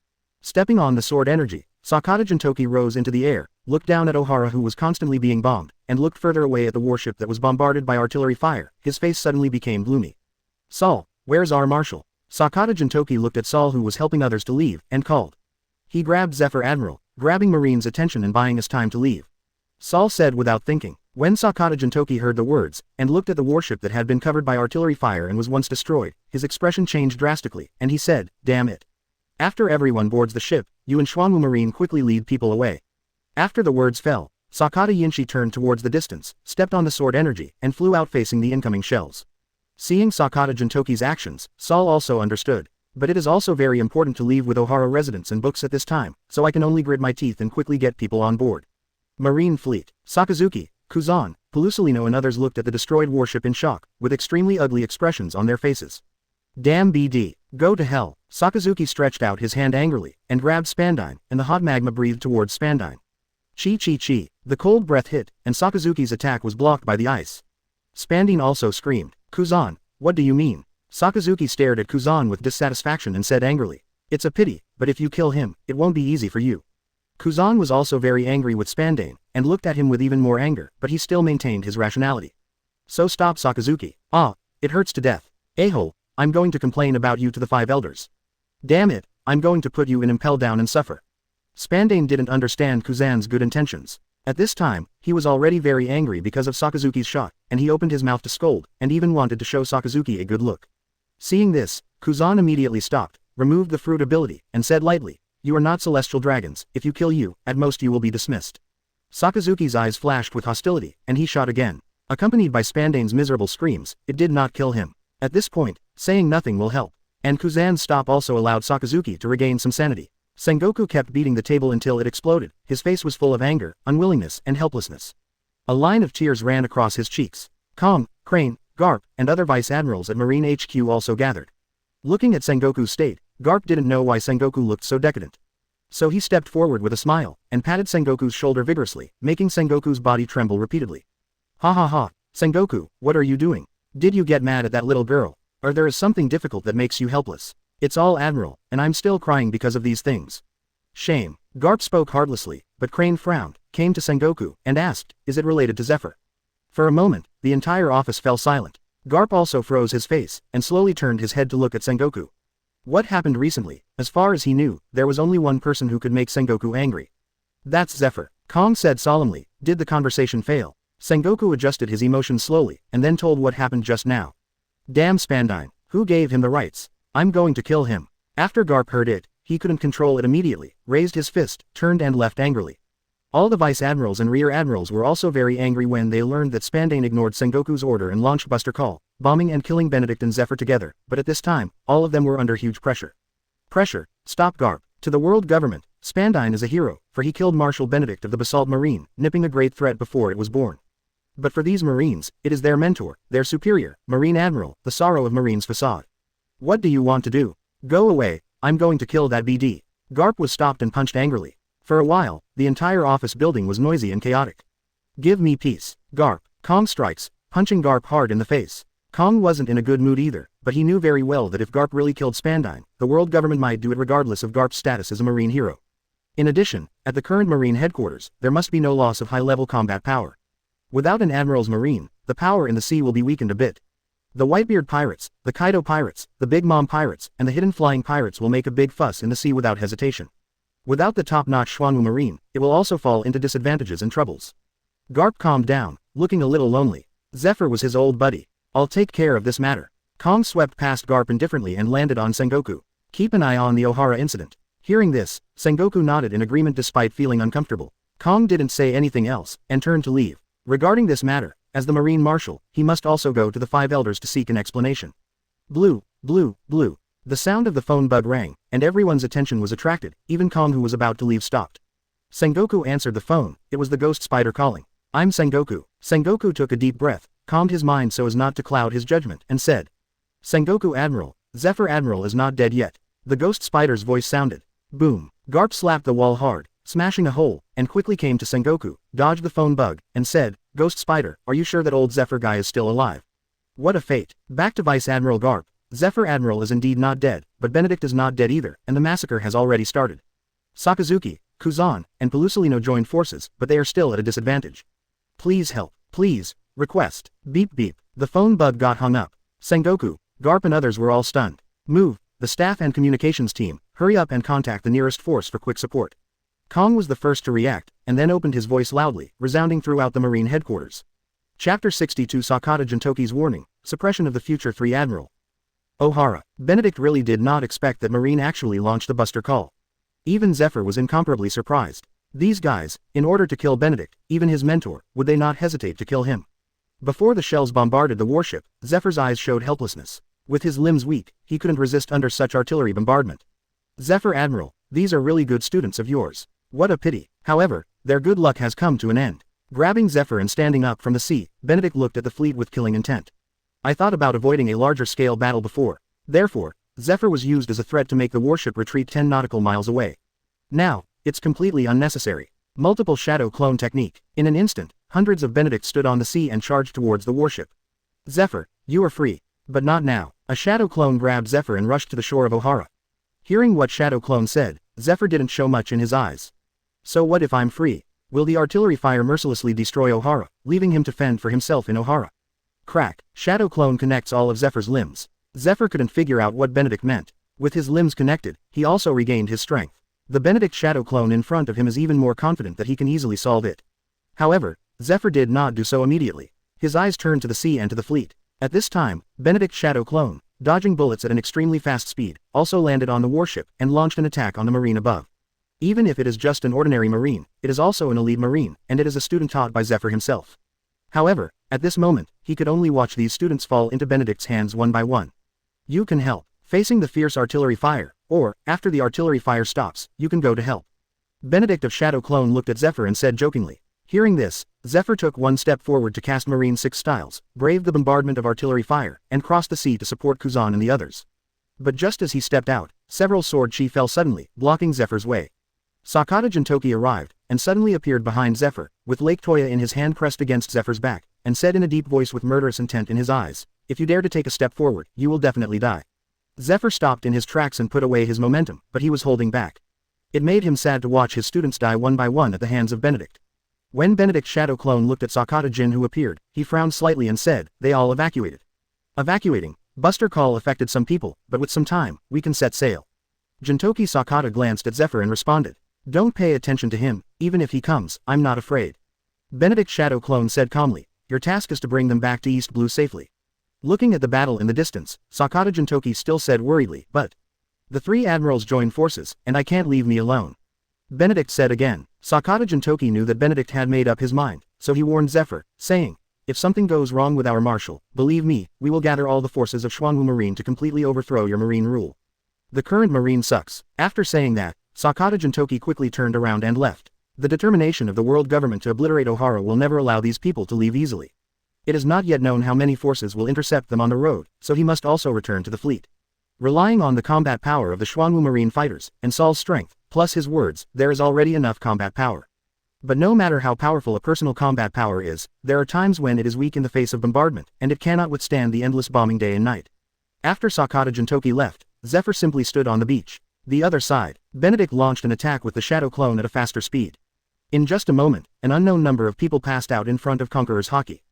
Stepping on the sword energy, Sakata Jintoki rose into the air, looked down at Ohara who was constantly being bombed, and looked further away at the warship that was bombarded by artillery fire. His face suddenly became gloomy. Saul, where's our marshal? Sakata Jintoki looked at Saul who was helping others to leave, and called. He grabbed Zephyr Admiral, grabbing Marine's attention and buying us time to leave. Saul said without thinking. When Sakata Jintoki heard the words, and looked at the warship that had been covered by artillery fire and was once destroyed, his expression changed drastically, and he said, damn it. After everyone boards the ship, you and Xuanwu Marine quickly lead people away. After the words fell, Sakata Yinshi turned towards the distance, stepped on the sword energy, and flew out facing the incoming shells. Seeing Sakata Jintoki's actions, Saul also understood. But it is also very important to leave with Ohara residents and books at this time, so I can only grit my teeth and quickly get people on board. Marine Fleet. Sakazuki, Kuzan, Pelusolino and others looked at the destroyed warship in shock, with extremely ugly expressions on their faces. Damn BD. Go to hell. Sakazuki stretched out his hand angrily, and grabbed Spandine, and the hot magma breathed towards Spandine. Chi. The cold breath hit, and Sakazuki's attack was blocked by the ice. Spandine also screamed, Kuzan, what do you mean? Sakazuki stared at Kuzan with dissatisfaction and said angrily, it's a pity, but if you kill him, it won't be easy for you. Kuzan was also very angry with Spandane, and looked at him with even more anger, but he still maintained his rationality. So stop Sakazuki. It hurts to death. A-hole, I'm going to complain about you to the 5 elders. Damn it, I'm going to put you in impel down and suffer. Spandane didn't understand Kuzan's good intentions. At this time, he was already very angry because of Sakazuki's shot, and he opened his mouth to scold, and even wanted to show Sakazuki a good look. Seeing this, Kuzan immediately stopped, removed the fruit ability, and said lightly, you are not celestial dragons, if you kill you, at most you will be dismissed. Sakazuki's eyes flashed with hostility, and he shot again. Accompanied by Spandane's miserable screams, it did not kill him. At this point, saying nothing will help. And Kuzan's stop also allowed Sakazuki to regain some sanity. Sengoku kept beating the table until it exploded. His face was full of anger, unwillingness, and helplessness. A line of tears ran across his cheeks. Kong, Crane, Garp, and other vice admirals at Marine HQ also gathered. Looking at Sengoku's state, Garp didn't know why Sengoku looked so decadent. So he stepped forward with a smile, and patted Sengoku's shoulder vigorously, making Sengoku's body tremble repeatedly. Ha ha ha, Sengoku, what are you doing? Did you get mad at that little girl? Or there is something difficult that makes you helpless? It's all Admiral, and I'm still crying because of these things. Shame. Garp spoke heartlessly, but Crane frowned, came to Sengoku, and asked, is it related to Zephyr? For a moment, the entire office fell silent. Garp also froze his face, and slowly turned his head to look at Sengoku. What happened recently? As far as he knew, there was only one person who could make Sengoku angry. That's Zephyr. Kong said solemnly. Did the conversation fail? Sengoku adjusted his emotions slowly, and then told what happened just now. Damn Spandine. Who gave him the rights? I'm going to kill him. After Garp heard it, he couldn't control it immediately, raised his fist, turned and left angrily. All the vice admirals and rear admirals were also very angry when they learned that Spandine ignored Sengoku's order and launched Buster Call, bombing and killing Benedict and Zephyr together, but at this time, all of them were under huge pressure. Pressure? Stop Garp. To the world government, Spandine is a hero, for he killed Marshal Benedict of the Basalt Marine, nipping a great threat before it was born. But for these Marines, it is their mentor, their superior, Marine Admiral, the sorrow of Marine's facade. What do you want to do? Go away, I'm going to kill that BD. Garp was stopped and punched angrily. For a while, the entire office building was noisy and chaotic. Give me peace. Garp. Kong strikes, punching Garp hard in the face. Kong wasn't in a good mood either, but he knew very well that if Garp really killed Spandine, the world government might do it regardless of Garp's status as a Marine hero. In addition, at the current Marine headquarters, there must be no loss of high-level combat power. Without an Admiral's Marine, the power in the sea will be weakened a bit. The Whitebeard pirates, the Kaido pirates, the Big Mom pirates, and the hidden flying pirates will make a big fuss in the sea without hesitation. Without the top-notch Xuanwu Marine, it will also fall into disadvantages and troubles. Garp calmed down, looking a little lonely. Zephyr was his old buddy. I'll take care of this matter. Kong swept past Garp indifferently and landed on Sengoku. Keep an eye on the Ohara incident. Hearing this, Sengoku nodded in agreement despite feeling uncomfortable. Kong didn't say anything else, and turned to leave. Regarding this matter, as the Marine Marshal, he must also go to the Five Elders to seek an explanation. Blue, blue, blue. The sound of the phone bug rang, and everyone's attention was attracted, even Kong who was about to leave stopped. Sengoku answered the phone. It was the ghost spider calling. I'm Sengoku. Sengoku took a deep breath, calmed his mind so as not to cloud his judgment, and said, Sengoku Admiral, Zephyr Admiral is not dead yet. The ghost spider's voice sounded. Boom. Garp slapped the wall hard, smashing a hole, and quickly came to Sengoku, dodged the phone bug, and said, Ghost Spider, are you sure that old Zephyr guy is still alive? What a fate. Back to Vice Admiral Garp. Zephyr Admiral is indeed not dead, but Benedict is not dead either, and the massacre has already started. Sakazuki, Kuzan, and Pelusolino joined forces, but they are still at a disadvantage. Please help. Please. Request. Beep beep. The phone bug got hung up. Sengoku, Garp and others were all stunned. Move. The staff and communications team, hurry up and contact the nearest force for quick support. Kong was the first to react, and then opened his voice loudly, resounding throughout the Marine headquarters. Chapter 62 Sakata Jintoki's Warning, Suppression of the Future 3 Admiral. Ohara. Benedict really did not expect that Marine actually launched the Buster Call. Even Zephyr was incomparably surprised. These guys, in order to kill Benedict, even his mentor, would they not hesitate to kill him? Before the shells bombarded the warship, Zephyr's eyes showed helplessness. With his limbs weak, he couldn't resist under such artillery bombardment. Zephyr Admiral, these are really good students of yours. What a pity. However, their good luck has come to an end. Grabbing Zephyr and standing up from the sea, Benedict looked at the fleet with killing intent. I thought about avoiding a larger-scale battle before. Therefore, Zephyr was used as a threat to make the warship retreat 10 nautical miles away. Now, it's completely unnecessary. Multiple shadow clone technique. In an instant, hundreds of Benedict stood on the sea and charged towards the warship. Zephyr, you are free. But not now. A shadow clone grabbed Zephyr and rushed to the shore of Ohara. Hearing what shadow clone said, Zephyr didn't show much in his eyes. So what if I'm free? Will the artillery fire mercilessly destroy Ohara, leaving him to fend for himself in Ohara? Crack. Shadow clone connects all of Zephyr's limbs. Zephyr couldn't figure out what Benedict meant. With his limbs connected, he also regained his strength. The Benedict shadow clone in front of him is even more confident that he can easily solve it. However, Zephyr did not do so immediately. His eyes turned to the sea and to the fleet. At this time, Benedict's shadow clone, dodging bullets at an extremely fast speed, also landed on the warship and launched an attack on the Marine above. Even if it is just an ordinary Marine, it is also an elite Marine, and it is a student taught by Zephyr himself. However, at this moment, he could only watch these students fall into Benedict's hands one by one. You can help. facing the fierce artillery fire, or, after the artillery fire stops, you can go to help. Benedict of Shadow Clone looked at Zephyr and said jokingly. Hearing this, Zephyr took one step forward to cast Marine 6 styles, braved the bombardment of artillery fire, and crossed the sea to support Kuzan and the others. But just as he stepped out, several sword chi fell suddenly, blocking Zephyr's way. Sakata Jintoki arrived, and suddenly appeared behind Zephyr, with Lake Toya in his hand pressed against Zephyr's back, and said in a deep voice with murderous intent in his eyes, "If you dare to take a step forward, you will definitely die." Zephyr stopped in his tracks and put away his momentum, but he was holding back. It made him sad to watch his students die one by one at the hands of Benedict. When Benedict's shadow clone looked at Sakata Jin who appeared, he frowned slightly and said, "They all evacuated." Evacuating. Buster Call affected some people, but with some time, we can set sail. Jintoki Sakata glanced at Zephyr and responded. "Don't pay attention to him, even if he comes, I'm not afraid." Benedict's shadow clone said calmly, "Your task is to bring them back to East Blue safely." Looking at the battle in the distance, Sakata Jintoki still said worriedly, "But the 3 admirals joined forces, and I can't leave me alone." Benedict said again. Sakata Jintoki knew that Benedict had made up his mind, so he warned Zephyr, saying, "If something goes wrong with our marshal, believe me, we will gather all the forces of Xuanwu Marine to completely overthrow your marine rule. The current marine sucks." After saying that, Sakata Jintoki quickly turned around and left. The determination of the world government to obliterate Ohara will never allow these people to leave easily. It is not yet known how many forces will intercept them on the road, so he must also return to the fleet. Relying on the combat power of the Xuanwu Marine fighters, and Saul's strength, plus his words, there is already enough combat power. But no matter how powerful a personal combat power is, there are times when it is weak in the face of bombardment, and it cannot withstand the endless bombing day and night. After Sakata Jintoki left, Zephyr simply stood on the beach. The other side, Benedict launched an attack with the shadow clone at a faster speed. In just a moment, an unknown number of people passed out in front of Conqueror's hockey.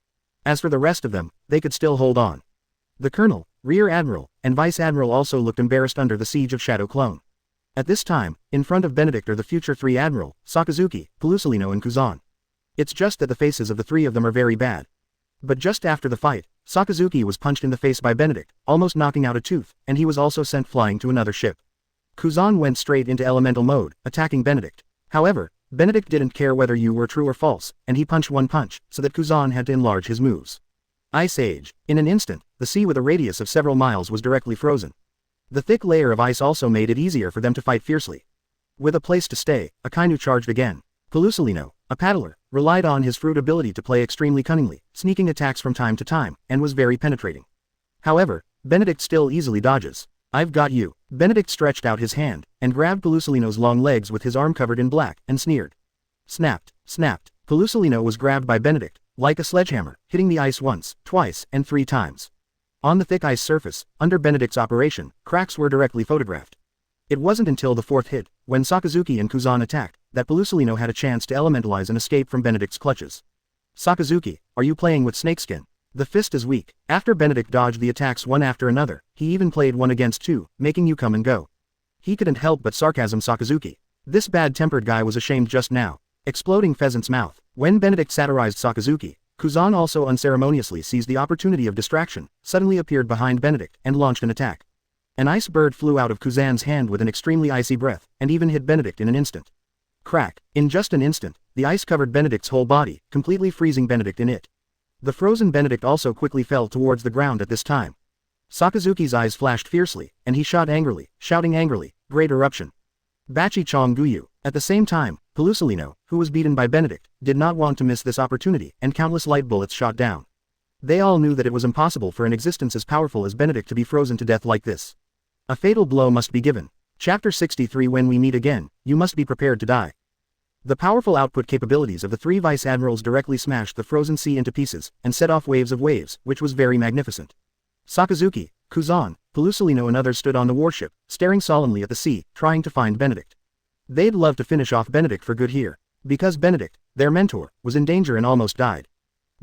As for the rest of them, they could still hold on. The colonel, rear admiral, and vice admiral also looked embarrassed under the siege of Shadow Clone. At this time, in front of Benedict are the future 3 admiral, Sakazuki, Pelusolino and Kuzan. It's just that the faces of the 3 of them are very bad. But just after the fight, Sakazuki was punched in the face by Benedict, almost knocking out a tooth, and he was also sent flying to another ship. Kuzan went straight into elemental mode, attacking Benedict. However, Benedict didn't care whether you were true or false, and he punched one punch, so that Kuzan had to enlarge his moves. Ice Age. In an instant, the sea with a radius of several miles was directly frozen. The thick layer of ice also made it easier for them to fight fiercely. With a place to stay, Akainu charged again. Pelusolino, a paddler, relied on his fruit ability to play extremely cunningly, sneaking attacks from time to time, and was very penetrating. However, Benedict still easily dodges. "I've got you." Benedict stretched out his hand, and grabbed Pelusolino's long legs with his arm covered in black, and sneered. Snapped, snapped. Pelusolino was grabbed by Benedict, like a sledgehammer, hitting the ice once, twice, and 3 times. On the thick ice surface, under Benedict's operation, cracks were directly photographed. It wasn't until the 4th hit, when Sakazuki and Kuzan attacked, that Pelusolino had a chance to elementalize and escape from Benedict's clutches. "Sakazuki, are you playing with snakeskin?" The fist is weak. After Benedict dodged the attacks one after another, he even played 1 against 2, making you come and go. He couldn't help but sarcasm Sakazuki. This bad-tempered guy was ashamed just now. Exploding pheasant's mouth. When Benedict satirized Sakazuki, Kuzan also unceremoniously seized the opportunity of distraction, suddenly appeared behind Benedict, and launched an attack. An ice bird flew out of Kuzan's hand with an extremely icy breath, and even hit Benedict in an instant. Crack. In just an instant, the ice covered Benedict's whole body, completely freezing Benedict in it. The frozen Benedict also quickly fell towards the ground at this time. Sakazuki's eyes flashed fiercely, and he shot angrily, shouting angrily, "Great eruption! Bachi Chong Guyu!" At the same time, Pelusolino, who was beaten by Benedict, did not want to miss this opportunity, and countless light bullets shot down. They all knew that it was impossible for an existence as powerful as Benedict to be frozen to death like this. A fatal blow must be given. Chapter 63. When we meet again, you must be prepared to die. The powerful output capabilities of the 3 vice admirals directly smashed the frozen sea into pieces, and set off waves of waves, which was very magnificent. Sakazuki, Kuzan, Pelusolino and others stood on the warship, staring solemnly at the sea, trying to find Benedict. They'd love to finish off Benedict for good here. Because Benedict, their mentor, was in danger and almost died.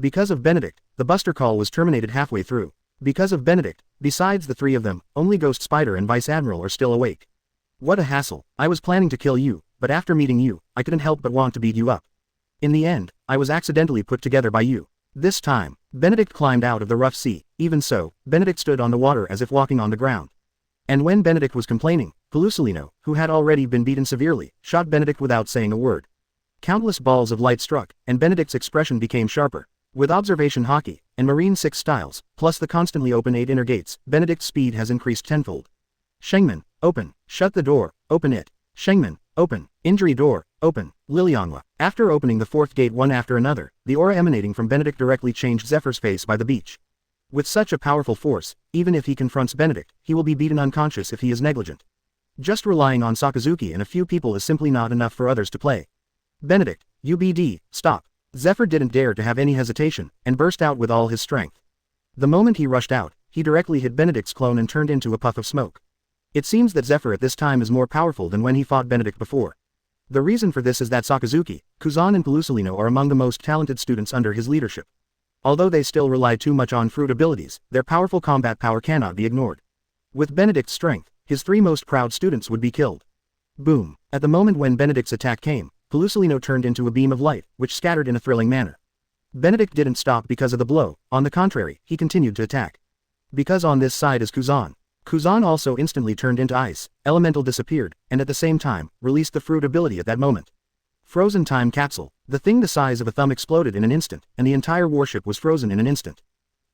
Because of Benedict, the Buster Call was terminated halfway through. Because of Benedict, besides the 3 of them, only Ghost Spider and Vice Admiral are still awake. What a hassle. I was planning to kill you, but after meeting you, I couldn't help but want to beat you up. In the end, I was accidentally put together by you. This time, Benedict climbed out of the rough sea. Even so, Benedict stood on the water as if walking on the ground. And when Benedict was complaining, Pelusolino, who had already been beaten severely, shot Benedict without saying a word. Countless balls of light struck, and Benedict's expression became sharper. With observation hockey, and Marine 6 styles, plus the constantly open 8 inner gates, Benedict's speed has increased tenfold. Shengman, open. Shut the door, open it. Shengman, open. Injury door, open. Lilianghua. After opening the fourth gate one after another, the aura emanating from Benedict directly changed Zephyr's face by the beach. With such a powerful force, even if he confronts Benedict, he will be beaten unconscious if he is negligent. Just relying on Sakazuki and a few people is simply not enough for others to play. Benedict, UBD, stop. Zephyr didn't dare to have any hesitation, and burst out with all his strength. The moment he rushed out, he directly hit Benedict's clone and turned into a puff of smoke. It seems that Zephyr at this time is more powerful than when he fought Benedict before. The reason for this is that Sakazuki, Kuzan and Pelusolino are among the most talented students under his leadership. Although they still rely too much on fruit abilities, their powerful combat power cannot be ignored. With Benedict's strength, his three most proud students would be killed. Boom. At the moment when Benedict's attack came, Pelusolino turned into a beam of light, which scattered in a thrilling manner. Benedict didn't stop because of the blow, on the contrary, he continued to attack. Because on this side is Kuzan. Kuzan also instantly turned into ice, elemental disappeared, and at the same time, released the fruit ability at that moment. Frozen time capsule, the thing the size of a thumb exploded in an instant, and the entire warship was frozen in an instant.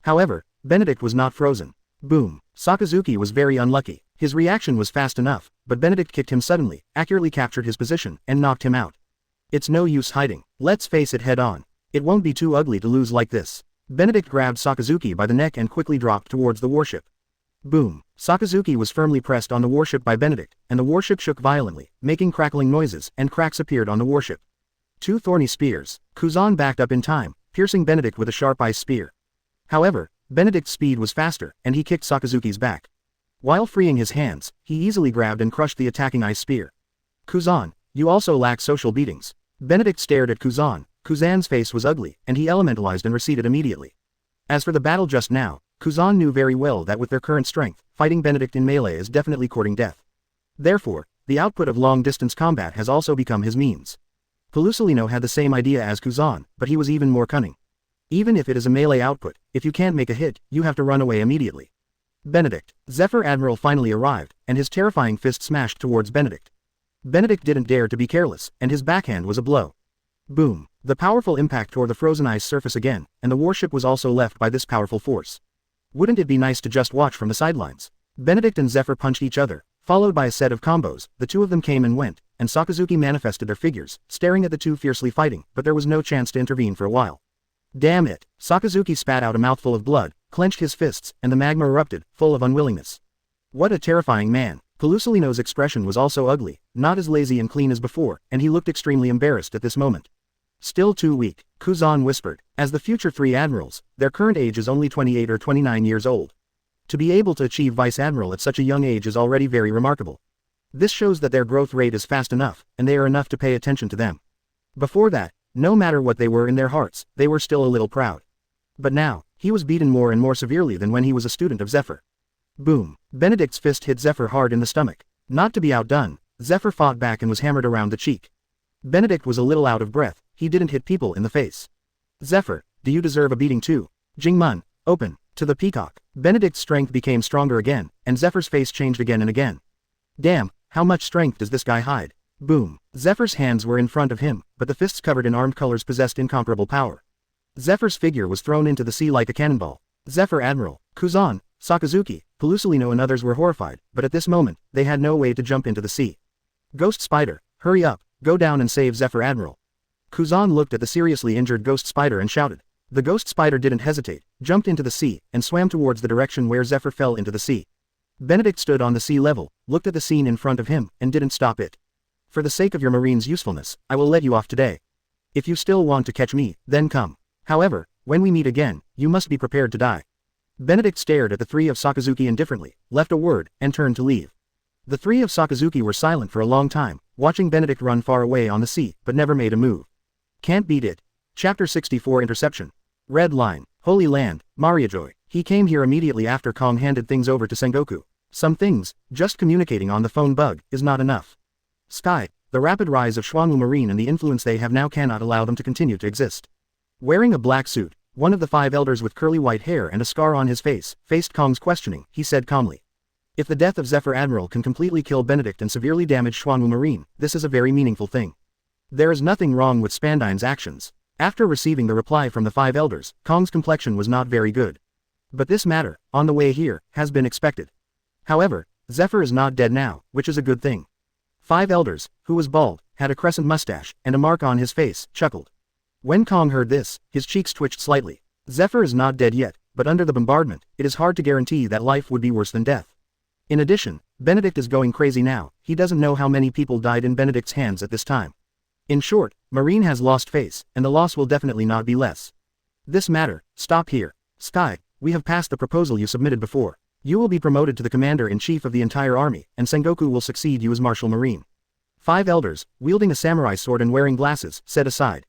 However, Benedict was not frozen. Boom. Sakazuki was very unlucky. His reaction was fast enough, but Benedict kicked him suddenly, accurately captured his position, and knocked him out. It's no use hiding. Let's face it head on. It won't be too ugly to lose like this. Benedict grabbed Sakazuki by the neck and quickly dropped towards the warship. Boom. Sakazuki was firmly pressed on the warship by Benedict, and the warship shook violently, making crackling noises, and cracks appeared on the warship. Two thorny spears. Kuzan backed up in time, piercing Benedict with a sharp ice spear. However, Benedict's speed was faster, and he kicked Sakazuki's back. While freeing his hands, he easily grabbed and crushed the attacking ice spear. Kuzan, you also lack social beatings. Benedict stared at Kuzan. Kuzan's face was ugly, and he elementalized and receded immediately. As for the battle just now, Kuzan knew very well that with their current strength, fighting Benedict in melee is definitely courting death. Therefore, the output of long-distance combat has also become his means. Pelusolino had the same idea as Kuzan, but he was even more cunning. Even if it is a melee output, if you can't make a hit, you have to run away immediately. Benedict. Zephyr Admiral finally arrived, and his terrifying fist smashed towards Benedict. Benedict didn't dare to be careless, and his backhand was a blow. Boom. The powerful impact tore the frozen ice surface again, and the warship was also left by this powerful force. Wouldn't it be nice to just watch from the sidelines? Benedict and Zephyr punched each other, followed by a set of combos. The two of them came and went, and Sakazuki manifested their figures, staring at the two fiercely fighting, but there was no chance to intervene for a while. Damn it! Sakazuki spat out a mouthful of blood, clenched his fists, and the magma erupted, full of unwillingness. What a terrifying man! Pelusolino's expression was also ugly, not as lazy and clean as before, and he looked extremely embarrassed at this moment. Still too weak, Kuzan whispered. As the future three admirals, their current age is only 28 or 29 years old. To be able to achieve vice admiral at such a young age is already very remarkable. This shows that their growth rate is fast enough, and they are enough to pay attention to them. Before that, no matter what they were in their hearts, they were still a little proud. But now, he was beaten more and more severely than when he was a student of Zephyr. Boom. Benedict's fist hit Zephyr hard in the stomach. Not to be outdone, Zephyr fought back and was hammered around the cheek. Benedict was a little out of breath. He didn't hit people in the face. Zephyr, do you deserve a beating too? Jingmun, open. To the peacock. Benedict's strength became stronger again, and Zephyr's face changed again and again. Damn, how much strength does this guy hide? Boom. Zephyr's hands were in front of him, but the fists covered in armed colors possessed incomparable power. Zephyr's figure was thrown into the sea like a cannonball. Zephyr Admiral, Kuzan, Sakazuki, Pelusolino and others were horrified, but at this moment, they had no way to jump into the sea. Ghost Spider, hurry up, go down and save Zephyr Admiral. Kuzan looked at the seriously injured Ghost Spider and shouted. The Ghost Spider didn't hesitate, jumped into the sea, and swam towards the direction where Zephyr fell into the sea. Benedict stood on the sea level, looked at the scene in front of him, and didn't stop it. For the sake of your marine's usefulness, I will let you off today. If you still want to catch me, then come. However, when we meet again, you must be prepared to die. Benedict stared at the three of Sakazuki indifferently, left a word, and turned to leave. The three of Sakazuki were silent for a long time, watching Benedict run far away on the sea, but never made a move. Can't beat it. Chapter 64 Interception. Red Line, Holy Land, Mariajoy. He came here immediately after Kong handed things over to Sengoku. Some things, just communicating on the phone bug, is not enough. Sky, the rapid rise of Xuanwu Marine and the influence they have now cannot allow them to continue to exist. Wearing a black suit, one of the five elders with curly white hair and a scar on his face, faced Kong's questioning. He said calmly. If the death of Zephyr Admiral can completely kill Benedict and severely damage Xuanwu Marine, this is a very meaningful thing. There is nothing wrong with Spandine's actions. After receiving the reply from the five elders, Kong's complexion was not very good. But this matter, on the way here, has been expected. However, Zephyr is not dead now, which is a good thing. Five Elders, who was bald, had a crescent mustache, and a mark on his face, chuckled. When Kong heard this, his cheeks twitched slightly. Zephyr is not dead yet, but under the bombardment, it is hard to guarantee that life would be worse than death. In addition, Benedict is going crazy now, he doesn't know how many people died in Benedict's hands at this time. In short, Marine has lost face, and the loss will definitely not be less. This matter, stop here. Sky, we have passed the proposal you submitted before. You will be promoted to the commander-in-chief of the entire army, and Sengoku will succeed you as Marshal Marine. Five Elders, wielding a samurai sword and wearing glasses, said aside.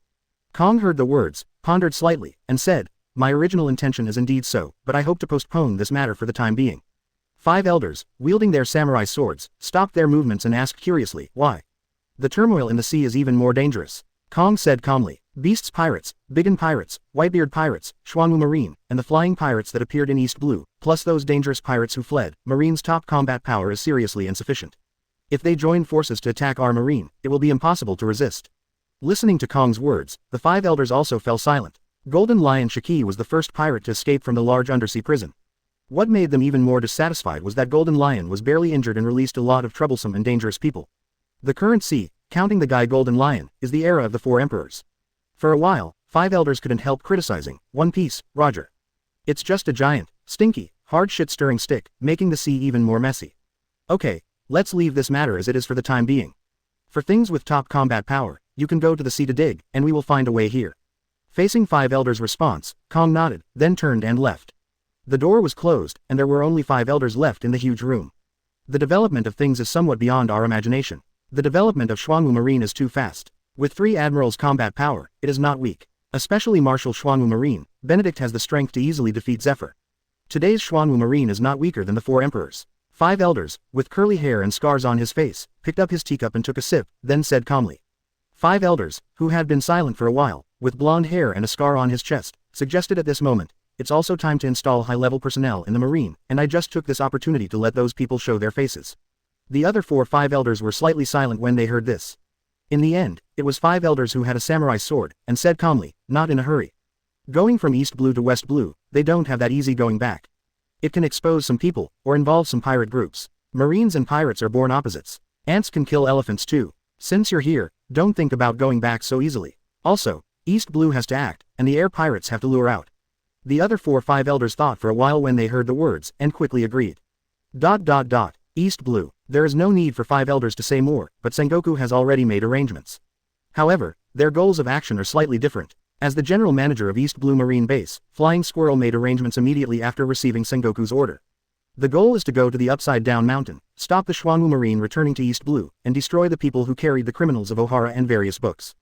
Kong heard the words, pondered slightly, and said, my original intention is indeed so, but I hope to postpone this matter for the time being. Five Elders, wielding their samurai swords, stopped their movements and asked curiously, why? The turmoil in the sea is even more dangerous. Kong said calmly, Beasts pirates, Biggin pirates, Whitebeard pirates, Xuanwu Marine, and the flying pirates that appeared in East Blue, plus those dangerous pirates who fled, Marine's top combat power is seriously insufficient. If they join forces to attack our Marine, it will be impossible to resist. Listening to Kong's words, the Five Elders also fell silent. Golden Lion Shiki was the first pirate to escape from the large undersea prison. What made them even more dissatisfied was that Golden Lion was barely injured and released a lot of troublesome and dangerous people. The current sea, counting the guy Golden Lion, is the era of the Four Emperors. For a while, Five Elders couldn't help criticizing, One Piece, Roger. It's just a giant, stinky, hard shit-stirring stick, making the sea even more messy. Okay, let's leave this matter as it is for the time being. For things with top combat power, you can go to the sea to dig, and we will find a way here. Facing Five Elders' response, Kong nodded, then turned and left. The door was closed, and there were only Five Elders left in the huge room. The development of things is somewhat beyond our imagination. The development of Xuanwu Marine is too fast. With three admirals' combat power, it is not weak. Especially Marshal Xuanwu Marine, Benedict has the strength to easily defeat Zephyr. Today's Xuanwu Marine is not weaker than the Four Emperors. Five Elders, with curly hair and scars on his face, picked up his teacup and took a sip, then said calmly. Five Elders, who had been silent for a while, with blonde hair and a scar on his chest, suggested at this moment, it's also time to install high-level personnel in the Marine, and I just took this opportunity to let those people show their faces. The other Five Elders were slightly silent when they heard this. In the end, it was Five Elders who had a samurai sword, and said calmly, not in a hurry. Going from East Blue to West Blue, they don't have that easy going back. It can expose some people, or involve some pirate groups. Marines and pirates are born opposites. Ants can kill elephants too. Since you're here, don't think about going back so easily. Also, East Blue has to act, and the air pirates have to lure out. The other Five Elders thought for a while when they heard the words, and quickly agreed. East Blue. There is no need for Five Elders to say more, but Sengoku has already made arrangements. However, their goals of action are slightly different. As the general manager of East Blue Marine Base, Flying Squirrel made arrangements immediately after receiving Sengoku's order. The goal is to go to the Upside Down Mountain, stop the Xuanwu Marine returning to East Blue, and destroy the people who carried the criminals of Ohara and various books.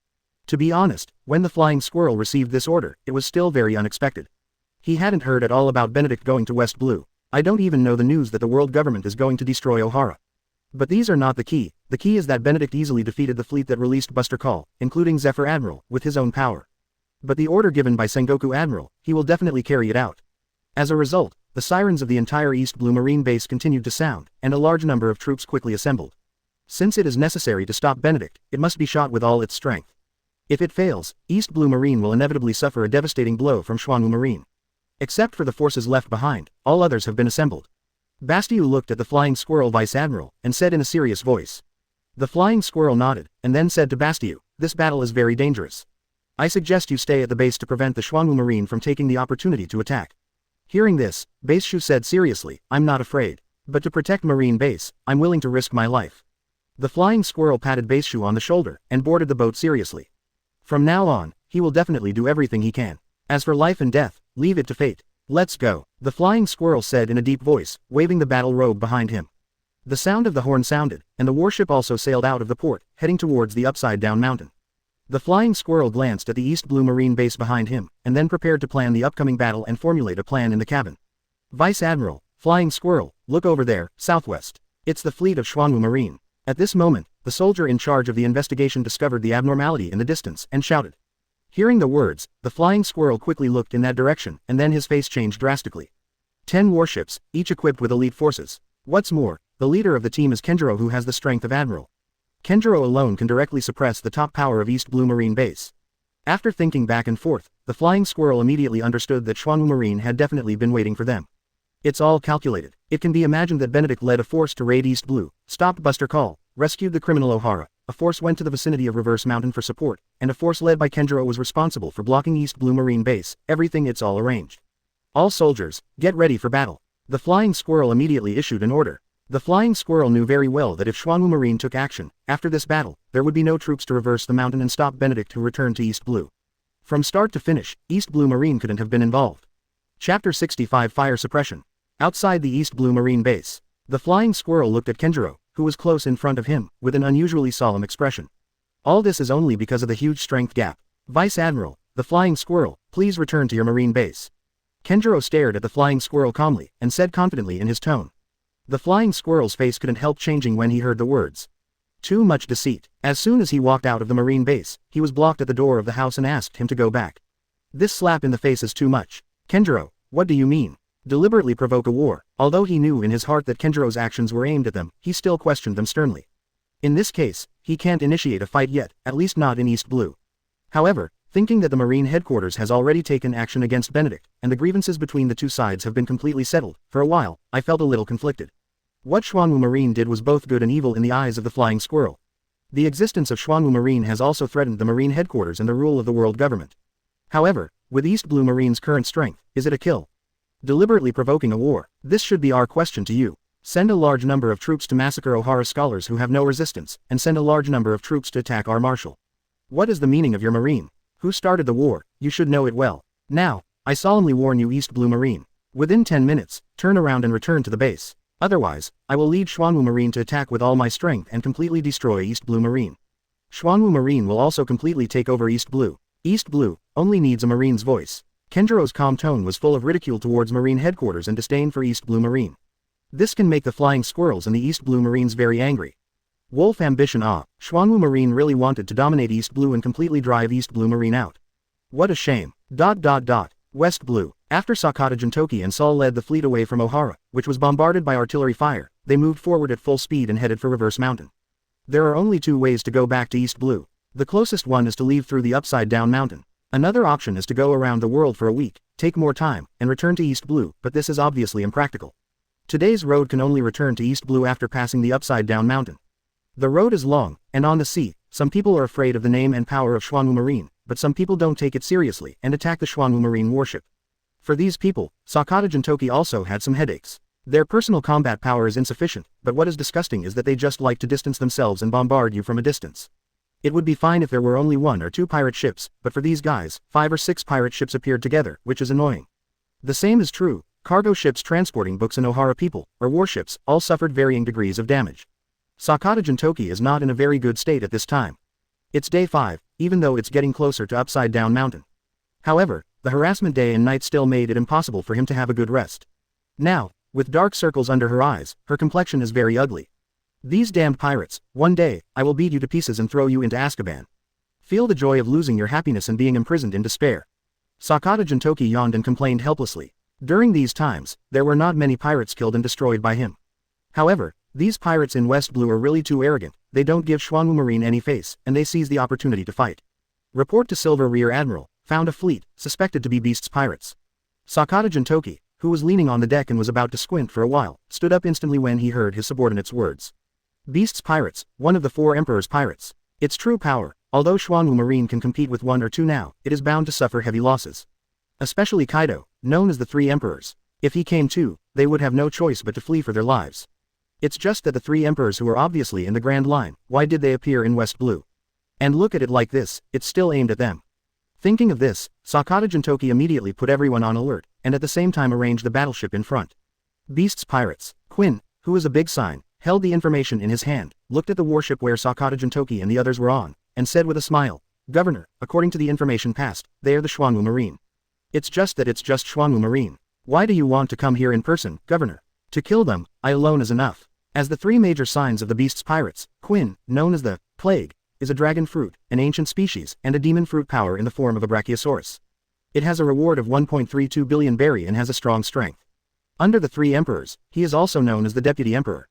To be honest, when the Flying Squirrel received this order, it was still very unexpected. He hadn't heard at all about Benedict going to West Blue. I don't even know the news that the world government is going to destroy Ohara. But these are not the key is that Benedict easily defeated the fleet that released Buster Call, including Zephyr Admiral, with his own power. But the order given by Sengoku Admiral, he will definitely carry it out. As a result, the sirens of the entire East Blue Marine Base continued to sound, and a large number of troops quickly assembled. Since it is necessary to stop Benedict, it must be shot with all its strength. If it fails, East Blue Marine will inevitably suffer a devastating blow from Xuanwu Marine. Except for the forces left behind, all others have been assembled. Bastiu looked at the Flying Squirrel Vice Admiral, and said in a serious voice. The Flying Squirrel nodded, and then said to Bastiu, this battle is very dangerous. I suggest you stay at the base to prevent the Xuanwu Marine from taking the opportunity to attack. Hearing this, Bastiu said seriously, I'm not afraid. But to protect Marine Base, I'm willing to risk my life. The Flying Squirrel patted Bastiu on the shoulder, and boarded the boat seriously. From now on, he will definitely do everything he can. As for life and death, leave it to fate. Let's go, the Flying Squirrel said in a deep voice, waving the battle robe behind him. The sound of the horn sounded, and the warship also sailed out of the port, heading towards the Upside Down Mountain. The Flying Squirrel glanced at the East Blue Marine Base behind him, and then prepared to plan the upcoming battle and formulate a plan in the cabin. Vice Admiral, Flying Squirrel, look over there, southwest. It's the fleet of Xuanwu Marine. At this moment, the soldier in charge of the investigation discovered the abnormality in the distance, and shouted. Hearing the words, the Flying Squirrel quickly looked in that direction, and then his face changed drastically. 10 warships, each equipped with elite forces. What's more, the leader of the team is Kenjiro, who has the strength of Admiral. Kenjiro alone can directly suppress the top power of East Blue Marine Base. After thinking back and forth, the Flying Squirrel immediately understood that Xuanwu Marine had definitely been waiting for them. It's all calculated. It can be imagined that Benedict led a force to raid East Blue, stopped Buster Call, rescued the criminal Ohara, a force went to the vicinity of Reverse Mountain for support, and a force led by Kenjiro was responsible for blocking East Blue Marine Base. Everything, it's all arranged. All soldiers, get ready for battle. The Flying Squirrel immediately issued an order. The Flying Squirrel knew very well that if Xuanwu Marine took action, after this battle, there would be no troops to reverse the mountain and stop Benedict who returned to East Blue. From start to finish, East Blue Marine couldn't have been involved. Chapter 65 Fire Suppression. Outside the East Blue Marine Base, the Flying Squirrel looked at Kenjiro, who was close in front of him, with an unusually solemn expression. All this is only because of the huge strength gap. Vice Admiral, the Flying Squirrel, please return to your Marine base. Kenjiro stared at the Flying Squirrel calmly, and said confidently in his tone. The Flying Squirrel's face couldn't help changing when he heard the words. Too much deceit. As soon as he walked out of the Marine base, he was blocked at the door of the house and asked him to go back. This slap in the face is too much. Kenjiro, what do you mean? Deliberately provoke a war. Although he knew in his heart that Kenjiro's actions were aimed at them, he still questioned them sternly. In this case, he can't initiate a fight yet, at least not in East Blue. However, thinking that the Marine Headquarters has already taken action against Benedict, and the grievances between the two sides have been completely settled, for a while, I felt a little conflicted. What Xuanwu Marine did was both good and evil in the eyes of the Flying Squirrel. The existence of Xuanwu Marine has also threatened the Marine Headquarters and the rule of the world government. However, with East Blue Marine's current strength, is it a kill? Deliberately provoking a war? This should be our question to you. Send a large number of troops to massacre Ohara scholars who have no resistance, and send a large number of troops to attack our Marshal. What is the meaning of your Marine? Who started the war? You should know it well. Now, I solemnly warn you, East Blue Marine. Within 10 minutes, turn around and return to the base. Otherwise, I will lead Xuanwu Marine to attack with all my strength and completely destroy East Blue Marine. Xuanwu Marine will also completely take over East Blue. East Blue only needs a Marine's voice. Kenjiro's calm tone was full of ridicule towards Marine Headquarters and disdain for East Blue Marine. This can make the Flying Squirrels and the East Blue Marines very angry. Wolf ambition. Xuanwu Marine really wanted to dominate East Blue and completely drive East Blue Marine out. What a shame. West Blue. After Sakata Jintoki and Saul led the fleet away from Ohara, which was bombarded by artillery fire, they moved forward at full speed and headed for Reverse Mountain. There are only two ways to go back to East Blue. The closest one is to leave through the Upside Down Mountain. Another option is to go around the world for a week, take more time, and return to East Blue, but this is obviously impractical. Today's road can only return to East Blue after passing the Upside Down Mountain. The road is long, and on the sea. Some people are afraid of the name and power of Xuanwu Marine, but some people don't take it seriously and attack the Xuanwu Marine warship. For these people, Sakata Jintoki also had some headaches. Their personal combat power is insufficient, but what is disgusting is that they just like to distance themselves and bombard you from a distance. It would be fine if there were only 1 or 2 pirate ships, but for these guys, 5 or 6 pirate ships appeared together, which is annoying. The same is true. Cargo ships transporting books and Ohara people, or warships, all suffered varying degrees of damage. Sakata Jintoki is not in a very good state at this time. It's day 5, even though it's getting closer to Upside Down Mountain. However, the harassment day and night still made it impossible for him to have a good rest. Now, with dark circles under her eyes, her complexion is very ugly. These damned pirates, one day, I will beat you to pieces and throw you into Azkaban. Feel the joy of losing your happiness and being imprisoned in despair. Sakata Jintoki yawned and complained helplessly. During these times, there were not many pirates killed and destroyed by him. However, these pirates in West Blue are really too arrogant, they don't give Xuanwu Marine any face, and they seize the opportunity to fight. Report to Silver Rear Admiral, found a fleet, suspected to be Beast's pirates. Sakata Jintoki, who was leaning on the deck and was about to squint for a while, stood up instantly when he heard his subordinate's words. Beast's pirates, one of the 4 Emperor's pirates. Its true power, although Xuanwu Marine can compete with 1 or 2 now, it is bound to suffer heavy losses. Especially Kaido, known as the 3 Emperors. If he came too, they would have no choice but to flee for their lives. It's just that the 3 Emperors who are obviously in the Grand Line, why did they appear in West Blue? And look at it like this, it's still aimed at them. Thinking of this, Sakata Jintoki immediately put everyone on alert, and at the same time arranged the battleship in front. Beast's pirates. Quinn, who is a big sign, held the information in his hand, looked at the warship where Sakata Jintoki and the others were on, and said with a smile, Governor, according to the information passed, they are the Xuanwu Marine. It's just Xuanwu Marine. Why do you want to come here in person, Governor? To kill them, I alone is enough. As the 3 major signs of the Beast's pirates, Quinn, known as the Plague, is a dragon fruit, an ancient species, and a demon fruit power in the form of a Brachiosaurus. It has a reward of 1.32 billion berry and has a strong strength. Under the 3 Emperors, he is also known as the Deputy Emperor.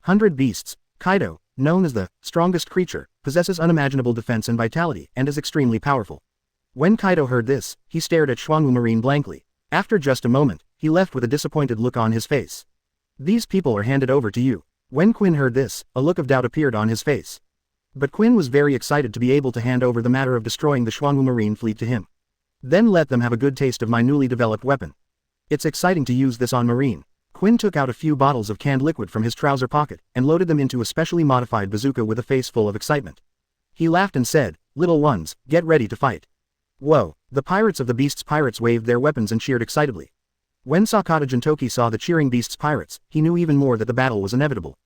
100 Beasts, Kaido, known as the strongest creature, possesses unimaginable defense and vitality and is extremely powerful. When Kaido heard this, he stared at Xuanwu Marine blankly. After just a moment, he left with a disappointed look on his face. These people are handed over to you. When Quinn heard this, a look of doubt appeared on his face. But Quinn was very excited to be able to hand over the matter of destroying the Xuanwu Marine fleet to him. Then let them have a good taste of my newly developed weapon. It's exciting to use this on Marine. Quinn took out a few bottles of canned liquid from his trouser pocket and loaded them into a specially modified bazooka with a face full of excitement. He laughed and said, "Little ones, get ready to fight." Whoa, the pirates of the Beast's pirates waved their weapons and cheered excitedly. When Sakata Jintoki saw the cheering Beast's pirates, he knew even more that the battle was inevitable.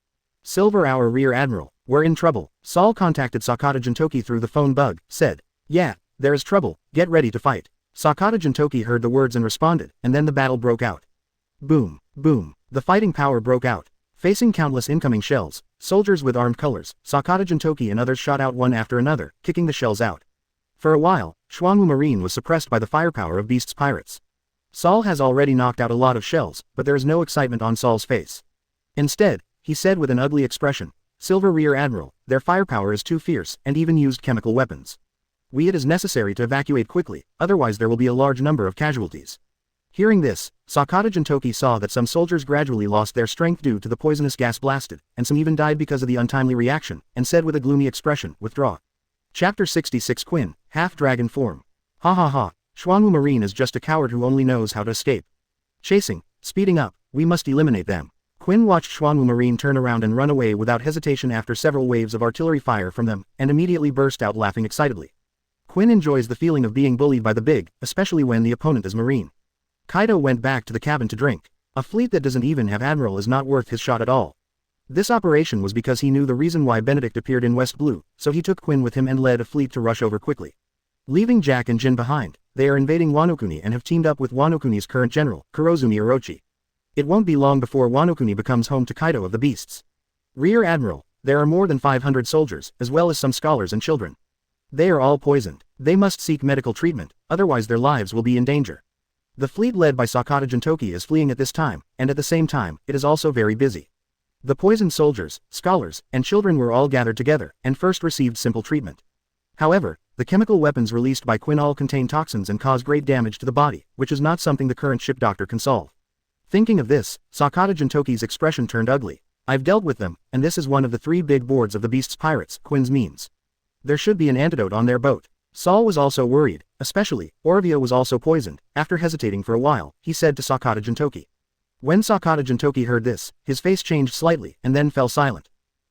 Silver, our Rear Admiral, we're in trouble. Saul contacted Sakata Jintoki through the phone. Bug said, "Yeah, there is trouble, get ready to fight." Sakata Jintoki heard the words and responded, and then the battle broke out. Boom, boom, the fighting power broke out. Facing countless incoming shells, soldiers with armed colors, Sakata Jintoki and others shot out one after another, kicking the shells out. For a while, Xuanwu Marine was suppressed by the firepower of Beast's pirates. Saul has already knocked out a lot of shells, but there is no excitement on Saul's face. Instead, he said with an ugly expression, "Silver Rear Admiral, their firepower is too fierce, and even used chemical weapons. It is necessary to evacuate quickly, otherwise there will be a large number of casualties." Hearing this, Sakata Jintoki saw that some soldiers gradually lost their strength due to the poisonous gas blasted, and some even died because of the untimely reaction, and said with a gloomy expression, "Withdraw." Chapter 66 Quinn, Half-Dragon Form. Ha ha ha, Xuanwu Marine is just a coward who only knows how to escape. Chasing, speeding up, we must eliminate them. Quinn watched Xuanwu Marine turn around and run away without hesitation after several waves of artillery fire from them, and immediately burst out laughing excitedly. Quinn enjoys the feeling of being bullied by the big, especially when the opponent is Marine. Kaido went back to the cabin to drink. A fleet that doesn't even have Admiral is not worth his shot at all. This operation was because he knew the reason why Benedict appeared in West Blue, so he took Quinn with him and led a fleet to rush over quickly. Leaving Jack and Jin behind, they are invading Wanokuni and have teamed up with Wanokuni's current general, Kurozumi Orochi. It won't be long before Wanokuni becomes home to Kaido of the Beasts. Rear Admiral, there are more than 500 soldiers, as well as some scholars and children. They are all poisoned. They must seek medical treatment, otherwise their lives will be in danger. The fleet led by Sakata Jintoki is fleeing at this time, and at the same time, it is also very busy. The poisoned soldiers, scholars, and children were all gathered together, and first received simple treatment. However, the chemical weapons released by Quinn all contain toxins and cause great damage to the body, which is not something the current ship doctor can solve. Thinking of this, Sakata Jintoki's expression turned ugly. I've dealt with them, and this is one of the 3 big boards of the Beast's pirates, Quinn's means. There should be an antidote on their boat. Saul was also worried, especially, Orvia was also poisoned. After hesitating for a while, he said to Sakata Jintoki. When Sakata Jintoki heard this, his face changed slightly, and then fell silent.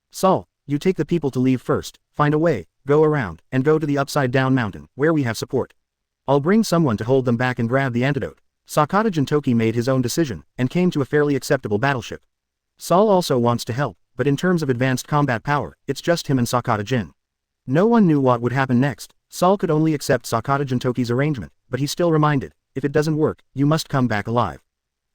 Saul, you take the people to leave first, find a way, go around, and go to the upside-down mountain, where we have support. I'll bring someone to hold them back and grab the antidote. Sakata Jintoki made his own decision, and came to a fairly acceptable battleship. Saul also wants to help, but in terms of advanced combat power, it's just him and Sakata Jin. No one knew what would happen next. Saul could only accept Sakata Jintoki's arrangement, but he still reminded, if it doesn't work, you must come back alive.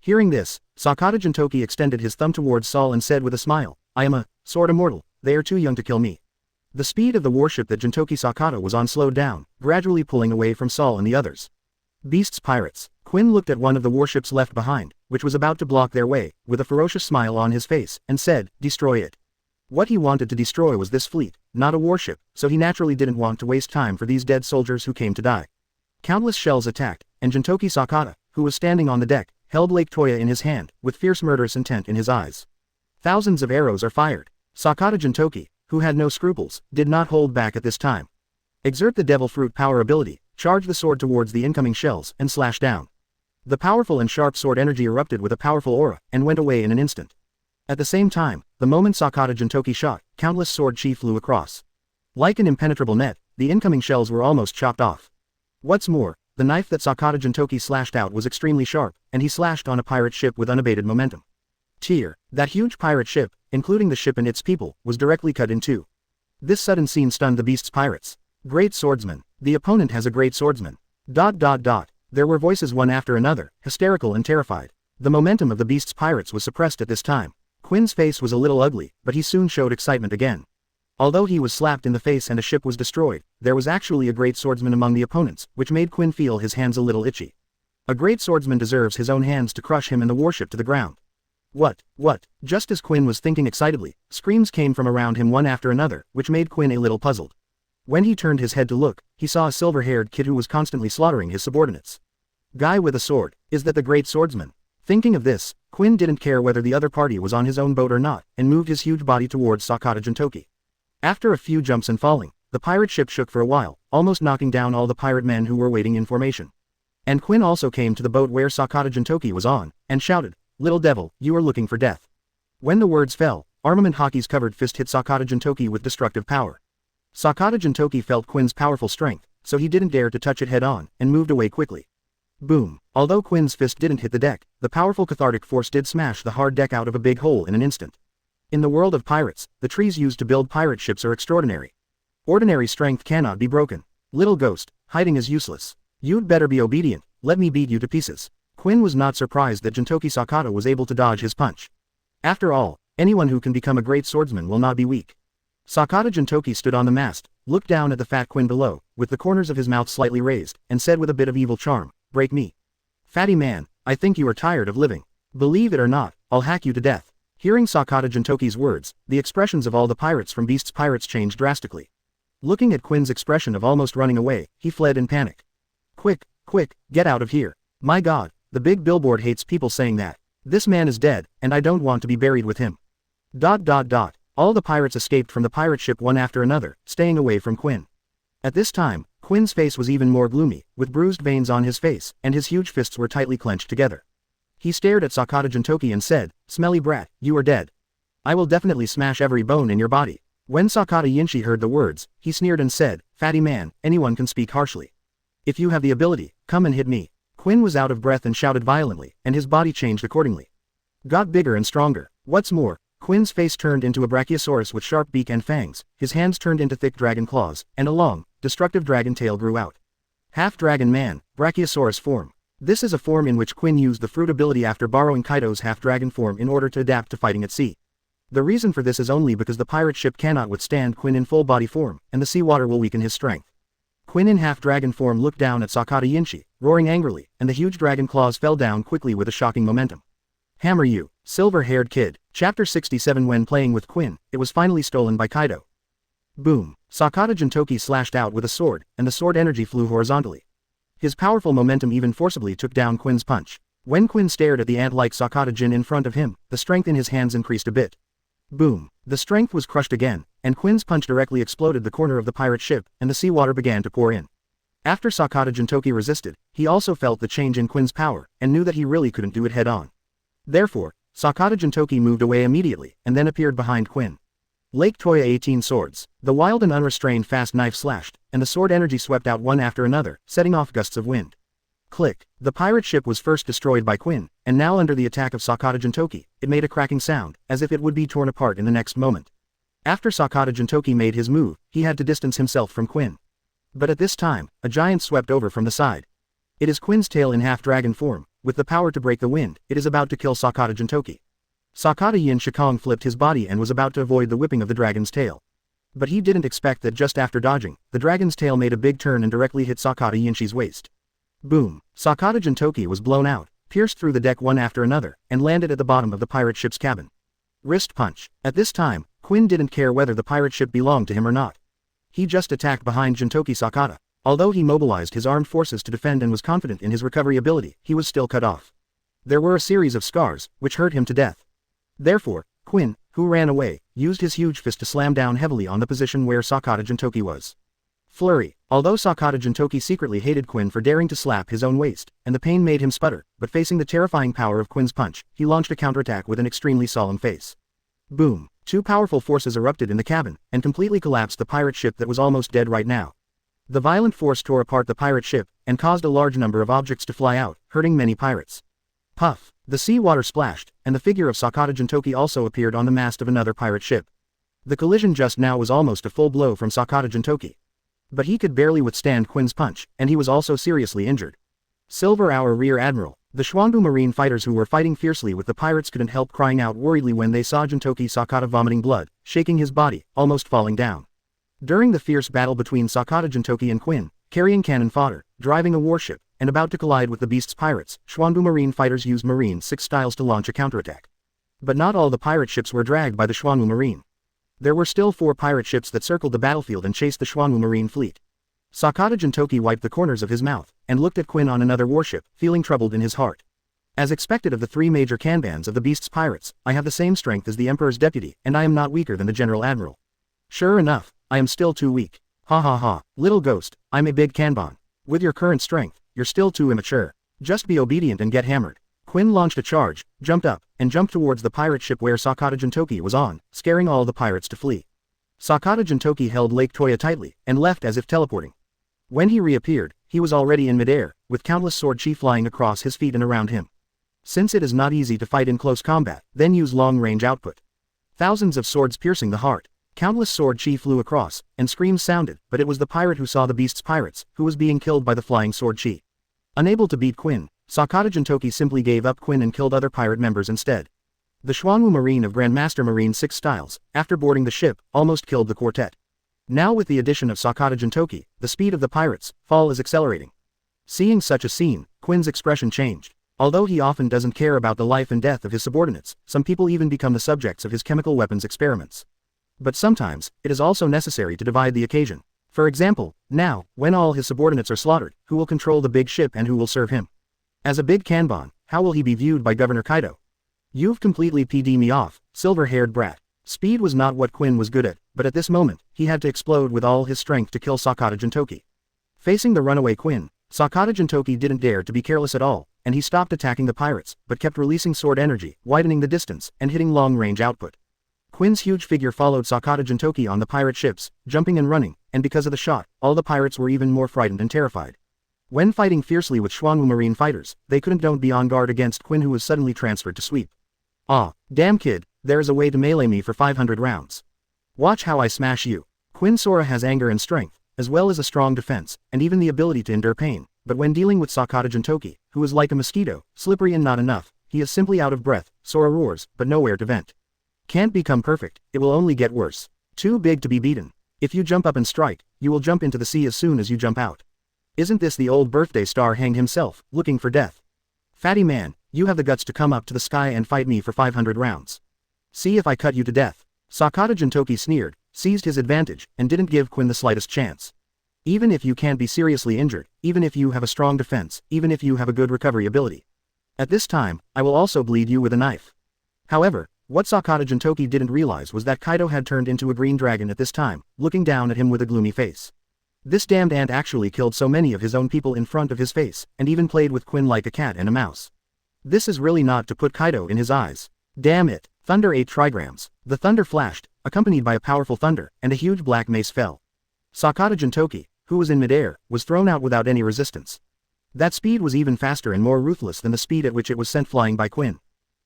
Hearing this, Sakata Jintoki extended his thumb towards Saul and said with a smile, I am a sword immortal, they are too young to kill me. The speed of the warship that Jintoki Sakata was on slowed down, gradually pulling away from Saul and the others. Beast's pirates. Quinn looked at one of the warships left behind, which was about to block their way, with a ferocious smile on his face, and said, destroy it. What he wanted to destroy was this fleet, not a warship, so he naturally didn't want to waste time for these dead soldiers who came to die. Countless shells attacked, and Jintoki Sakata, who was standing on the deck, held Lake Toya in his hand, with fierce murderous intent in his eyes. Thousands of arrows are fired. Sakata Jintoki, who had no scruples, did not hold back at this time. Exert the Devil Fruit power ability, charge the sword towards the incoming shells, and slash down. The powerful and sharp sword energy erupted with a powerful aura, and went away in an instant. At the same time, the moment Sakata Jintoki shot, countless sword chi flew across. Like an impenetrable net, the incoming shells were almost chopped off. What's more, the knife that Sakata Jintoki slashed out was extremely sharp, and he slashed on a pirate ship with unabated momentum. That huge pirate ship, including the ship and its people, was directly cut in two. This sudden scene stunned the Beast's pirates. Great swordsman. The opponent has a great swordsman. ... There were voices one after another, hysterical and terrified. The momentum of the Beast's pirates was suppressed at this time. Quinn's face was a little ugly, but he soon showed excitement again. Although he was slapped in the face and a ship was destroyed, there was actually a great swordsman among the opponents, which made Quinn feel his hands a little itchy. A great swordsman deserves his own hands to crush him and the warship to the ground. What? Just as Quinn was thinking excitedly, screams came from around him one after another, which made Quinn a little puzzled. When he turned his head to look, he saw a silver-haired kid who was constantly slaughtering his subordinates. Guy with a sword, is that the great swordsman? Thinking of this, Quinn didn't care whether the other party was on his own boat or not, and moved his huge body towards Sakata Jintoki. After a few jumps and falling, the pirate ship shook for a while, almost knocking down all the pirate men who were waiting in formation. And Quinn also came to the boat where Sakata Jintoki was on, and shouted, "Little devil, you are looking for death." When the words fell, Armament Hockey's covered fist hit Sakata Jintoki with destructive power. Sakata Jintoki felt Quinn's powerful strength, so he didn't dare to touch it head-on, and moved away quickly. Boom. Although Quinn's fist didn't hit the deck, the powerful cathartic force did smash the hard deck out of a big hole in an instant. In the world of pirates, the trees used to build pirate ships are extraordinary. Ordinary strength cannot be broken. Little ghost, hiding is useless. You'd better be obedient, let me beat you to pieces. Quinn was not surprised that Jintoki Sakata was able to dodge his punch. After all, anyone who can become a great swordsman will not be weak. Sakata Jintoki stood on the mast, looked down at the fat Quinn below, with the corners of his mouth slightly raised, and said with a bit of evil charm, "Break me. Fatty man, I think you are tired of living. Believe it or not, I'll hack you to death." Hearing Sakata Jintoki's words, the expressions of all the pirates from Beast's pirates changed drastically. Looking at Quinn's expression of almost running away, he fled in panic. Quick, quick, get out of here. My god, the big billboard hates people saying that. This man is dead, and I don't want to be buried with him. ... All the pirates escaped from the pirate ship one after another, staying away from Quinn. At this time, Quinn's face was even more gloomy, with bruised veins on his face, and his huge fists were tightly clenched together. He stared at Sakata Jintoki and said, "Smelly brat, you are dead. I will definitely smash every bone in your body." When Sakata Yinshi heard the words, he sneered and said, "Fatty man, anyone can speak harshly. If you have the ability, come and hit me." Quinn was out of breath and shouted violently, and his body changed accordingly. Got bigger and stronger. What's more, Quinn's face turned into a brachiosaurus with sharp beak and fangs, his hands turned into thick dragon claws, and a long, destructive dragon tail grew out. Half-dragon man, brachiosaurus form. This is a form in which Quinn used the fruit ability after borrowing Kaido's half-dragon form in order to adapt to fighting at sea. The reason for this is only because the pirate ship cannot withstand Quinn in full body form, and the seawater will weaken his strength. Quinn in half-dragon form looked down at Sakata Yinshi, roaring angrily, and the huge dragon claws fell down quickly with a shocking momentum. Hammer you, silver-haired kid. Chapter 67. When playing with Quinn, it was finally stolen by Kaido. Boom. Sakata Jintoki slashed out with a sword, and the sword energy flew horizontally. His powerful momentum even forcibly took down Quinn's punch. When Quinn stared at the ant-like Sakata Jin in front of him, the strength in his hands increased a bit. Boom. The strength was crushed again, and Quinn's punch directly exploded the corner of the pirate ship, and the seawater began to pour in. After Sakata Jintoki resisted, he also felt the change in Quinn's power, and knew that he really couldn't do it head-on. Therefore, Sakata Jintoki moved away immediately, and then appeared behind Quinn. Lake Toya 18 swords. The wild and unrestrained fast knife slashed, and the sword energy swept out one after another, setting off gusts of wind. Click. The pirate ship was first destroyed by Quinn, and now under the attack of Sakata Jintoki, it made a cracking sound, as if it would be torn apart in the next moment. After Sakata Jintoki made his move, he had to distance himself from Quinn. But at this time, a giant swept over from the side. It is Quinn's tail in half-dragon form. With the power to break the wind, it is about to kill Sakata Jintoki. Sakata Yin Shikong flipped his body and was about to avoid the whipping of the dragon's tail. But he didn't expect that just after dodging, the dragon's tail made a big turn and directly hit Sakata Yinshi's waist. Boom. Sakata Jintoki was blown out, pierced through the deck one after another, and landed at the bottom of the pirate ship's cabin. Wrist punch. At this time, Quinn didn't care whether the pirate ship belonged to him or not. He just attacked behind Jintoki Sakata. Although he mobilized his armed forces to defend and was confident in his recovery ability, he was still cut off. There were a series of scars, which hurt him to death. Therefore, Quinn, who ran away, used his huge fist to slam down heavily on the position where Sakata Jintoki was. Flurry. Although Sakata Jintoki secretly hated Quinn for daring to slap his own waist, and the pain made him sputter, but facing the terrifying power of Quinn's punch, he launched a counterattack with an extremely solemn face. Boom. Two powerful forces erupted in the cabin, and completely collapsed the pirate ship that was almost dead right now. The violent force tore apart the pirate ship, and caused a large number of objects to fly out, hurting many pirates. Puff. The sea water splashed, and the figure of Sakata Jintoki also appeared on the mast of another pirate ship. The collision just now was almost a full blow from Sakata Jintoki. But he could barely withstand Quinn's punch, and he was also seriously injured. Silver Hour Rear Admiral. The Xuanwu Marine fighters who were fighting fiercely with the pirates couldn't help crying out worriedly when they saw Jintoki Sakata vomiting blood, shaking his body, almost falling down. During the fierce battle between Sakata Jintoki and Quinn, carrying cannon fodder, driving a warship, and about to collide with the Beast's pirates, Xuanwu Marine fighters used Marine 6 styles to launch a counterattack. But not all the pirate ships were dragged by the Xuanwu Marine. There were still 4 pirate ships that circled the battlefield and chased the Xuanwu Marine fleet. Sakata Jintoki wiped the corners of his mouth, and looked at Quinn on another warship, feeling troubled in his heart. As expected of the 3 major kanbans of the Beast's pirates, I have the same strength as the Emperor's deputy, and I am not weaker than the General Admiral. Sure enough, I am still too weak. Ha ha ha, little ghost, I'm a big kanban. With your current strength, you're still too immature. Just be obedient and get hammered. Quinn launched a charge, jumped up, and jumped towards the pirate ship where Sakata Jintoki was on, scaring all the pirates to flee. Sakata Jintoki held Lake Toya tightly, and left as if teleporting. When he reappeared, he was already in midair, with countless sword chi flying across his feet and around him. Since it is not easy to fight in close combat, then use long-range output. Thousands of swords piercing the heart. Countless sword chi flew across, and screams sounded, but it was the pirate who saw the Beast's pirates, who was being killed by the flying sword chi. Unable to beat Quinn, Sakata Jintoki simply gave up Quinn and killed other pirate members instead. The Xuanwu Marine of Grandmaster Marine 6 styles, after boarding the ship, almost killed the quartet. Now with the addition of Sakata Jintoki, the speed of the pirates' fall is accelerating. Seeing such a scene, Quinn's expression changed. Although he often doesn't care about the life and death of his subordinates, some people even become the subjects of his chemical weapons experiments. But sometimes, it is also necessary to divide the occasion. For example, now, when all his subordinates are slaughtered, who will control the big ship and who will serve him? As a big kanban, how will he be viewed by Governor Kaido? You've completely PD'd me off, silver-haired brat. Speed was not what Quinn was good at, but at this moment, he had to explode with all his strength to kill Sakata Jintoki. Facing the runaway Quinn, Sakata Jintoki didn't dare to be careless at all, and he stopped attacking the pirates, but kept releasing sword energy, widening the distance, and hitting long-range output. Quinn's huge figure followed Sakata Jintoki on the pirate ships, jumping and running, and because of the shot, all the pirates were even more frightened and terrified. When fighting fiercely with Xuanwu Marine fighters, they don't be on guard against Quinn, who was suddenly transferred to sweep. Ah, damn kid, there is a way to melee me for 500 rounds. Watch how I smash you. Quinn Sora has anger and strength, as well as a strong defense, and even the ability to endure pain, but when dealing with Sakata Jintoki, who is like a mosquito, slippery and not enough, he is simply out of breath. Sora roars, but nowhere to vent. Can't become perfect, it will only get worse. Too big to be beaten. If you jump up and strike, you will jump into the sea as soon as you jump out. Isn't this the old birthday star hanged himself, looking for death? Fatty man, you have the guts to come up to the sky and fight me for 500 rounds. See if I cut you to death. Sakata Jintoki sneered, seized his advantage, and didn't give Quinn the slightest chance. Even if you can't be seriously injured, even if you have a strong defense, even if you have a good recovery ability. At this time, I will also bleed you with a knife. However, what Sakata Jintoki didn't realize was that Kaido had turned into a green dragon at this time, looking down at him with a gloomy face. This damned ant actually killed so many of his own people in front of his face, and even played with Quinn like a cat and a mouse. This is really not to put Kaido in his eyes. Damn it. Thunder 8 trigrams. The thunder flashed, accompanied by a powerful thunder, and a huge black mace fell. Sakata Jintoki, who was in midair, was thrown out without any resistance. That speed was even faster and more ruthless than the speed at which it was sent flying by Quinn.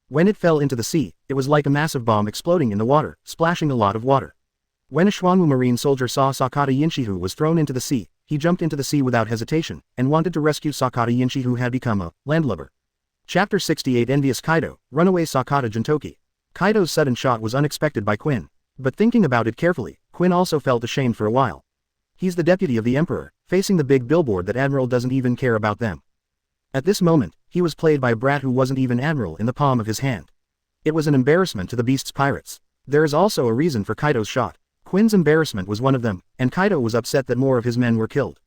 When it fell into the sea, it was like a massive bomb exploding in the water, splashing a lot of water. When a Xuanwu Marine soldier saw Sakata Yinshihu was thrown into the sea, he jumped into the sea without hesitation, and wanted to rescue Sakata Yinshihu, who had become a landlubber. Chapter 68 Envious Kaido, Runaway Sakata Jintoki. Kaido's sudden shot was unexpected by Quinn. But thinking about it carefully, Quinn also felt ashamed for a while. He's the deputy of the Emperor, facing the big billboard that Admiral doesn't even care about them. At this moment, he was played by a brat who wasn't even Admiral in the palm of his hand. It was an embarrassment to the Beast's pirates. There is also a reason for Kaido's shot. Quinn's embarrassment was one of them, and Kaido was upset that more of his men were killed.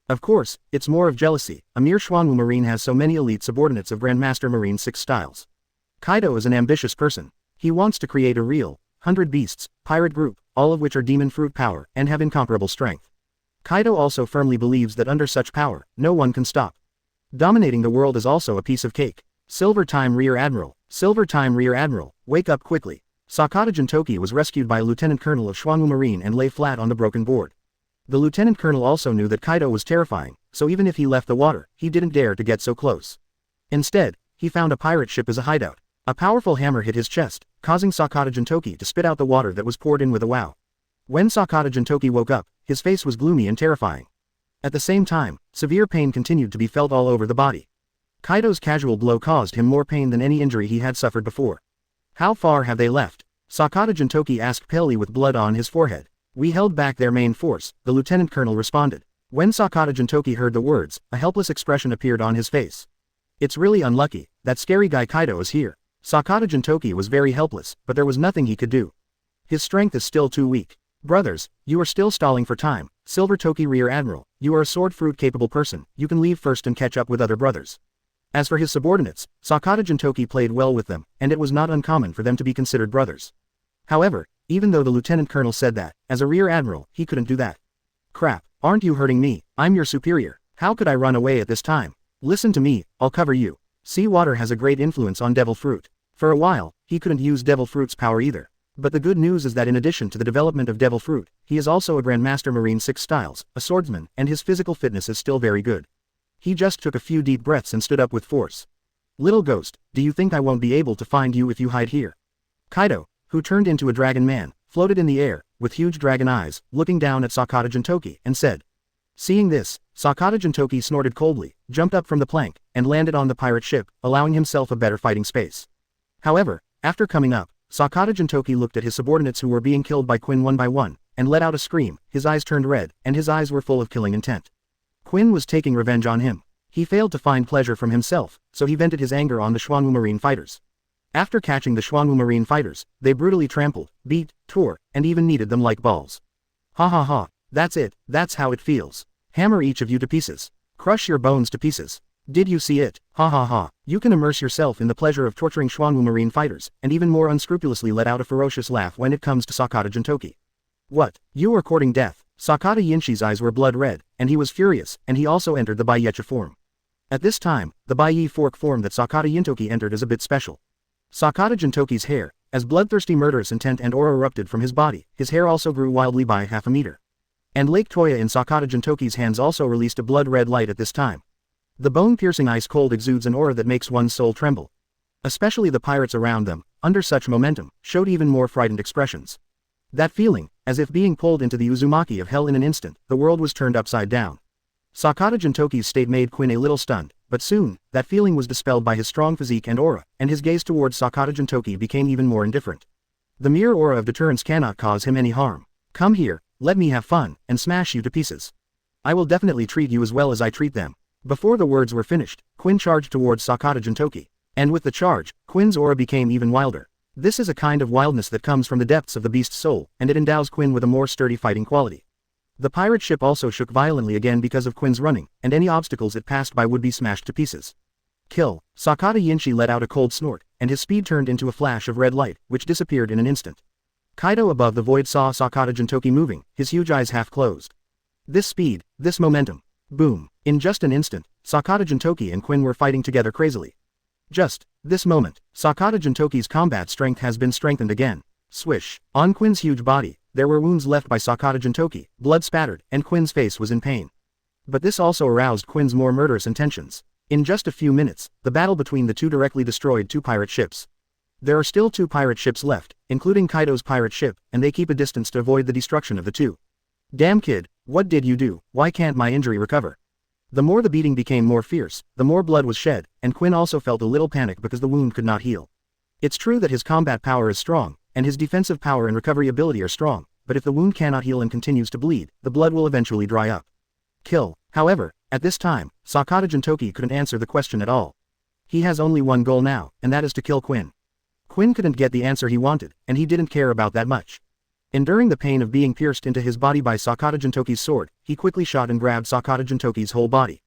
Of course, it's more of jealousy. A mere Xuanwu Marine has so many elite subordinates of Grandmaster Marine 6 styles. Kaido is an ambitious person. He wants to create a real, 100 beasts, pirate group, all of which are demon fruit power, and have incomparable strength. Kaido also firmly believes that under such power, no one can stop. Dominating the world is also a piece of cake. Silver time Rear Admiral, wake up quickly. Sakata Jintoki was rescued by a Lieutenant Colonel of Xuanwu Marine and lay flat on the broken board. The Lieutenant Colonel also knew that Kaido was terrifying, so even if he left the water, he didn't dare to get so close. Instead, he found a pirate ship as a hideout. A powerful hammer hit his chest, causing Sakata Jintoki to spit out the water that was poured in with a wow. When Sakata Jintoki woke up, his face was gloomy and terrifying. At the same time, severe pain continued to be felt all over the body. Kaido's casual blow caused him more pain than any injury he had suffered before. How far have they left? Sakata Jintoki asked palely with blood on his forehead. We held back their main force, the Lieutenant Colonel responded. When Sakata Jintoki heard the words, a helpless expression appeared on his face. It's really unlucky, that scary guy Kaido is here. Sakata Jintoki was very helpless, but there was nothing he could do. His strength is still too weak. Brothers, you are still stalling for time. Silver Toki Rear Admiral, you are a sword fruit capable person, you can leave first and catch up with other brothers. As for his subordinates, Sakata Jintoki played well with them, and it was not uncommon for them to be considered brothers. However, even though the lieutenant colonel said that, as a rear admiral, he couldn't do that. Crap, aren't you hurting me? I'm your superior. How could I run away at this time? Listen to me, I'll cover you. Sea water has a great influence on devil fruit. For a while, he couldn't use devil fruit's power either. But the good news is that in addition to the development of devil fruit, he is also a Grandmaster Marine 6 styles, a swordsman, and his physical fitness is still very good. He just took a few deep breaths and stood up with force. Little ghost, do you think I won't be able to find you if you hide here? Kaido, who turned into a dragon man, floated in the air, with huge dragon eyes, looking down at Sakata Jintoki, and said. Seeing this, Sakata Jintoki snorted coldly, jumped up from the plank, and landed on the pirate ship, allowing himself a better fighting space. However, after coming up, Sakata Jintoki looked at his subordinates who were being killed by Quinn one by one, and let out a scream. His eyes turned red, and his eyes were full of killing intent. Quinn was taking revenge on him. He failed to find pleasure from himself, so he vented his anger on the Xuanwu Marine fighters. After catching the Xuanwu Marine fighters, they brutally trampled, beat, tore, and even kneaded them like balls. Ha ha ha, that's it, that's how it feels. Hammer each of you to pieces. Crush your bones to pieces. Did you see it? Ha ha ha. You can immerse yourself in the pleasure of torturing Xuanwu Marine fighters, and even more unscrupulously let out a ferocious laugh when it comes to Sakata Jintoki. What? You are courting death? Sakata Yinshi's eyes were blood red, and he was furious, and he also entered the Baiyecha form. At this time, the Baiyi fork form that Sakata Jintoki entered is a bit special. Sakata Jintoki's hair, as bloodthirsty murderous intent and aura erupted from his body, his hair also grew wildly by half a meter. And Lake Toya in Sakata Jintoki's hands also released a blood-red light at this time. The bone-piercing ice-cold exudes an aura that makes one's soul tremble. Especially the pirates around them, under such momentum, showed even more frightened expressions. That feeling, as if being pulled into the Uzumaki of hell in an instant, the world was turned upside down. Sakata Jintoki's state made Quinn a little stunned, but soon, that feeling was dispelled by his strong physique and aura, and his gaze towards Sakata Jintoki became even more indifferent. The mere aura of deterrence cannot cause him any harm. Come here, let me have fun, and smash you to pieces. I will definitely treat you as well as I treat them. Before the words were finished, Quinn charged towards Sakata Jintoki. And with the charge, Quinn's aura became even wilder. This is a kind of wildness that comes from the depths of the beast's soul, and it endows Quinn with a more sturdy fighting quality. The pirate ship also shook violently again because of Quinn's running, and any obstacles it passed by would be smashed to pieces. Kill. Sakata Yinshi let out a cold snort, and his speed turned into a flash of red light, which disappeared in an instant. Kaido above the void saw Sakata Jintoki moving, his huge eyes half closed. This speed, this momentum. Boom. In just an instant, Sakata Jintoki and Quinn were fighting together crazily. Just this moment, Sakata Jintoki's combat strength has been strengthened again. Swish. On Quinn's huge body, there were wounds left by Sakata Jintoki, blood spattered, and Quinn's face was in pain. But this also aroused Quinn's more murderous intentions. In just a few minutes, the battle between the two directly destroyed 2 pirate ships. There are still 2 pirate ships left, including Kaido's pirate ship, and they keep a distance to avoid the destruction of the 2. Damn kid, what did you do? Why can't my injury recover? The more the beating became more fierce, the more blood was shed, and Quinn also felt a little panic because the wound could not heal. It's true that his combat power is strong, and his defensive power and recovery ability are strong, but if the wound cannot heal and continues to bleed, the blood will eventually dry up. Kill. However, at this time, Sakata Jintoki couldn't answer the question at all. He has only one goal now, and that is to kill Quinn. Quinn couldn't get the answer he wanted, and he didn't care about that much. Enduring the pain of being pierced into his body by Sakata Jintoki's sword, he quickly shot and grabbed Sakata Jintoki's whole body.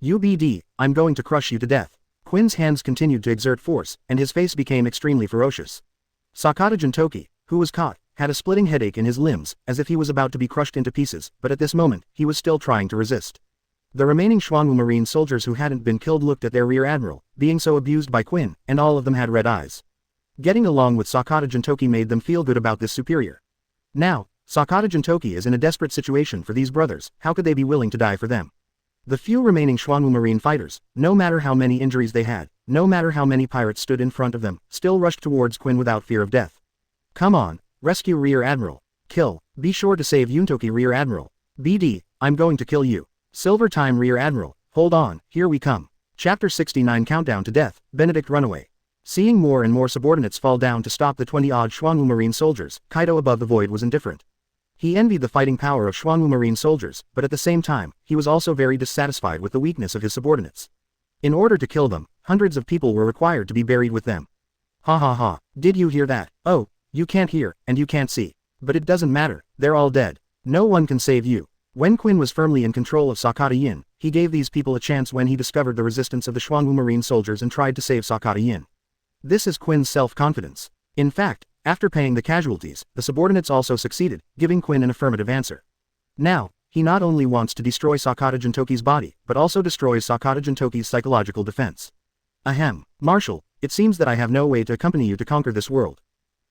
UBD, I'm going to crush you to death. Quinn's hands continued to exert force, and his face became extremely ferocious. Sakata Jintoki, who was caught, had a splitting headache in his limbs, as if he was about to be crushed into pieces, but at this moment, he was still trying to resist. The remaining Xuanwu Marine soldiers who hadn't been killed looked at their rear admiral, being so abused by Quinn, and all of them had red eyes. Getting along with Sakata Jintoki made them feel good about this superior. Now, Sakata Jintoki is in a desperate situation for these brothers, how could they be willing to die for them? The few remaining Xuanwu Marine fighters, no matter how many injuries they had, no matter how many pirates stood in front of them, still rushed towards Quinn without fear of death. Come on, rescue Rear Admiral. Kill. Be sure to save Yuntoki Rear Admiral. BD, I'm going to kill you. Silver time Rear Admiral, hold on, here we come. Chapter 69 Countdown to Death, Benedict Runaway. Seeing more and more subordinates fall down to stop the 20-odd Xuanwu Marine soldiers, Kaido above the void was indifferent. He envied the fighting power of Xuanwu Marine soldiers, but at the same time, he was also very dissatisfied with the weakness of his subordinates. In order to kill them, hundreds of people were required to be buried with them. Ha ha ha, did you hear that? Oh, you can't hear, and you can't see. But it doesn't matter, they're all dead. No one can save you. When Quinn was firmly in control of Sakata Yin, he gave these people a chance when he discovered the resistance of the Xuanwu Marine soldiers and tried to save Sakata Yin. This is Quinn's self-confidence. In fact, after paying the casualties, the subordinates also succeeded, giving Quinn an affirmative answer. Now, he not only wants to destroy Sakata Jintoki's body, but also destroys Sakata Jintoki's psychological defense. Ahem, Marshal, it seems that I have no way to accompany you to conquer this world.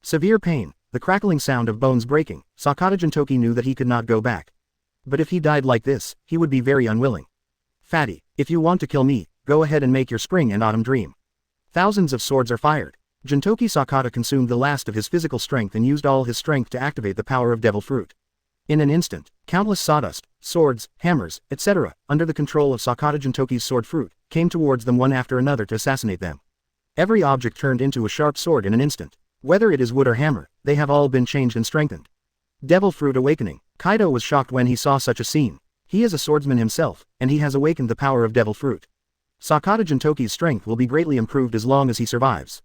Severe pain, the crackling sound of bones breaking, Sakata Jintoki knew that he could not go back. But if he died like this, he would be very unwilling. Fatty, if you want to kill me, go ahead and make your spring and autumn dream. Thousands of swords are fired. Jintoki Sakata consumed the last of his physical strength and used all his strength to activate the power of Devil Fruit. In an instant, countless sawdust, swords, hammers, etc., under the control of Sakata Jintoki's sword fruit, came towards them one after another to assassinate them. Every object turned into a sharp sword in an instant. Whether it is wood or hammer, they have all been changed and strengthened. Devil Fruit Awakening. Kaido was shocked when he saw such a scene. He is a swordsman himself, and he has awakened the power of Devil Fruit. Sakata Jintoki's strength will be greatly improved as long as he survives.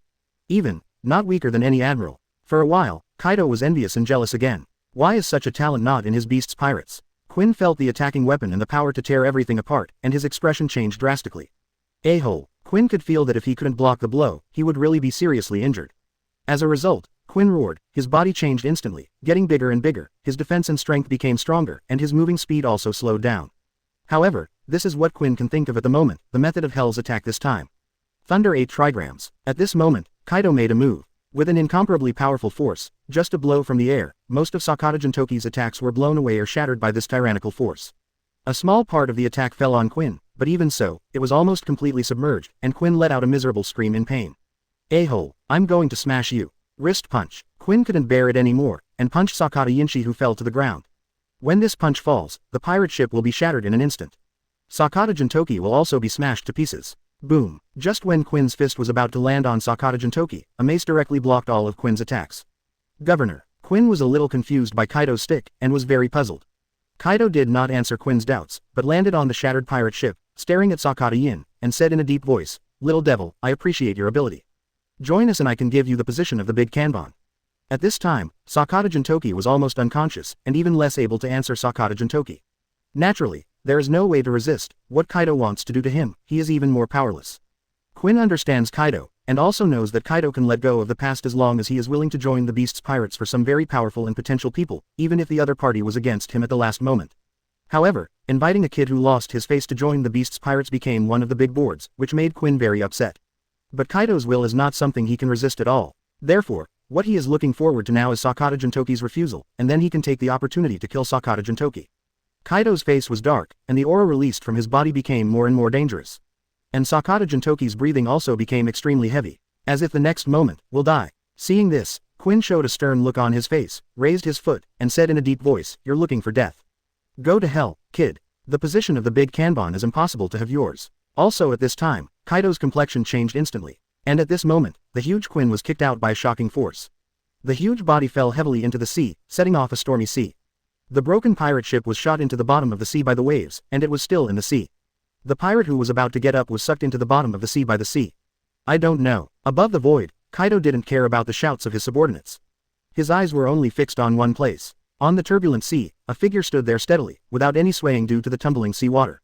Even, not weaker than any admiral. For a while, Kaido was envious and jealous again. Why is such a talent not in his beasts pirates? Quinn felt the attacking weapon and the power to tear everything apart, and his expression changed drastically. A-hole, Quinn could feel that if he couldn't block the blow, he would really be seriously injured. As a result, Quinn roared, his body changed instantly, getting bigger and bigger, his defense and strength became stronger, and his moving speed also slowed down. However, this is what Quinn can think of at the moment, the method of Hell's attack this time. Thunder 8 trigrams. At this moment, Kaido made a move. With an incomparably powerful force, just a blow from the air, most of Sakata Jintoki's attacks were blown away or shattered by this tyrannical force. A small part of the attack fell on Quinn, but even so, it was almost completely submerged, and Quinn let out a miserable scream in pain. A-hole, I'm going to smash you. Wrist punch. Quinn couldn't bear it anymore, and punched Sakata Yinshi, who fell to the ground. When this punch falls, the pirate ship will be shattered in an instant. Sakata Jintoki will also be smashed to pieces. Boom. Just when Quinn's fist was about to land on Sakata Jintoki, a mace directly blocked all of Quinn's attacks. Governor. Quinn was a little confused by Kaido's stick, and was very puzzled. Kaido did not answer Quinn's doubts, but landed on the shattered pirate ship, staring at Sakata Yin, and said in a deep voice, "Little devil, I appreciate your ability. Join us and I can give you the position of the big kanban." At this time, Sakata Jintoki was almost unconscious, and even less able to answer Sakata Jintoki. Naturally, there is no way to resist what Kaido wants to do to him. He is even more powerless. Quinn understands Kaido, and also knows that Kaido can let go of the past as long as he is willing to join the Beast's pirates for some very powerful and potential people, even if the other party was against him at the last moment. However, inviting a kid who lost his face to join the Beast's pirates became one of the big boards, which made Quinn very upset. But Kaido's will is not something he can resist at all. Therefore, what he is looking forward to now is Sakata Jintoki's refusal, and then he can take the opportunity to kill Sakata Jintoki. Kaido's face was dark, and the aura released from his body became more and more dangerous. And Sakata Jintoki's breathing also became extremely heavy, as if the next moment will die. Seeing this, Quinn showed a stern look on his face, raised his foot, and said in a deep voice, "You're looking for death. Go to hell, kid. The position of the big kanban is impossible to have yours." Also at this time, Kaido's complexion changed instantly, and at this moment, the huge Quinn was kicked out by a shocking force. The huge body fell heavily into the sea, setting off a stormy sea. The broken pirate ship was shot into the bottom of the sea by the waves, and it was still in the sea. The pirate who was about to get up was sucked into the bottom of the sea by the sea. I don't know. Above the void, Kaido didn't care about the shouts of his subordinates. His eyes were only fixed on one place. On the turbulent sea, a figure stood there steadily, without any swaying due to the tumbling sea water.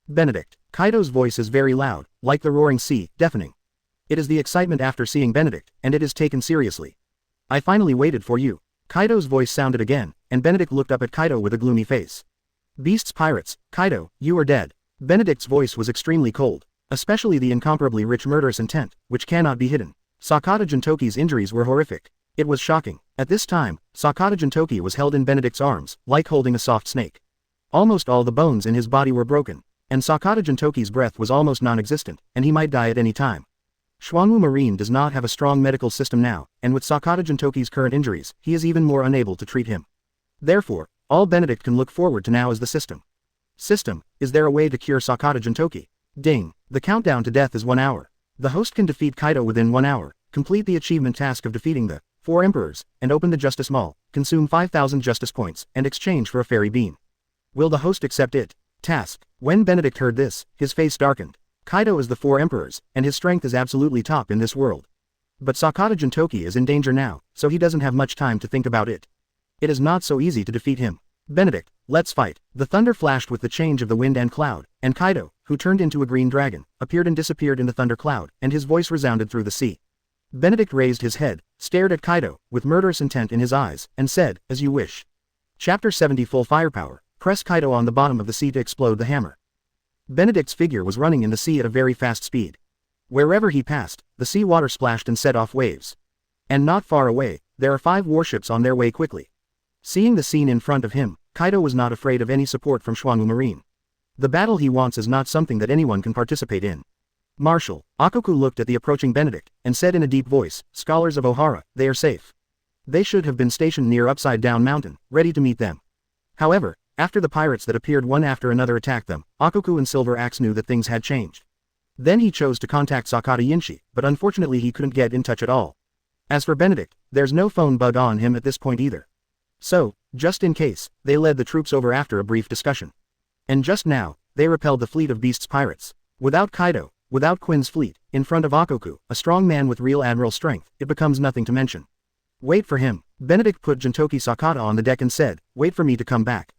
Benedict. Kaido's voice is very loud, like the roaring sea, deafening. It is the excitement after seeing Benedict, and it is taken seriously. I finally waited for you. Kaido's voice sounded again, and Benedict looked up at Kaido with a gloomy face. Beasts pirates, Kaido, you are dead. Benedict's voice was extremely cold, especially the incomparably rich murderous intent, which cannot be hidden. Sakata Jintoki's injuries were horrific. It was shocking. At this time, Sakata Jintoki was held in Benedict's arms, like holding a soft snake. Almost all the bones in his body were broken, and Sakata Jintoki's breath was almost non-existent, and he might die at any time. Xuanwu Marine does not have a strong medical system now, and with Sakata Jintoki's current injuries, he is even more unable to treat him. Therefore, all Benedict can look forward to now is the system. System, is there a way to cure Sakata Jintoki? Ding. The countdown to death is 1 hour. The host can defeat Kaido within 1 hour, complete the achievement task of defeating the 4 emperors, and open the Justice Mall, consume 5,000 justice points, and exchange for a fairy bean. Will the host accept it? Task. When Benedict heard this, his face darkened. Kaido is the 4 emperors, and his strength is absolutely top in this world. But Sakata Jintoki is in danger now, so he doesn't have much time to think about it. It is not so easy to defeat him. Benedict, let's fight. The thunder flashed with the change of the wind and cloud, and Kaido, who turned into a green dragon, appeared and disappeared in the thunder cloud, and his voice resounded through the sea. Benedict raised his head, stared at Kaido, with murderous intent in his eyes, and said, as you wish. Chapter 70 Full Firepower. Press Kaido on the bottom of the sea to explode the hammer. Benedict's figure was running in the sea at a very fast speed. Wherever he passed, the sea water splashed and set off waves. And not far away, there are 5 warships on their way quickly. Seeing the scene in front of him, Kaido was not afraid of any support from Xuanwu Marine. The battle he wants is not something that anyone can participate in. Marshal, Ochoku looked at the approaching Benedict, and said in a deep voice, Scholars of Ohara, they are safe. They should have been stationed near Upside Down Mountain, ready to meet them. However, after the pirates that appeared one after another attacked them, Ochoku and Silver Axe knew that things had changed. Then he chose to contact Sakata Yinshi, but unfortunately he couldn't get in touch at all. As for Benedict, there's no phone bug on him at this point either. So, just in case, they led the troops over after a brief discussion. And just now, they repelled the fleet of Beast's pirates. Without Kaido, without Quinn's fleet, in front of Ochoku, a strong man with real admiral strength, it becomes nothing to mention. Wait for him. Benedict put Jintoki Sakata on the deck and said, wait for me to come back.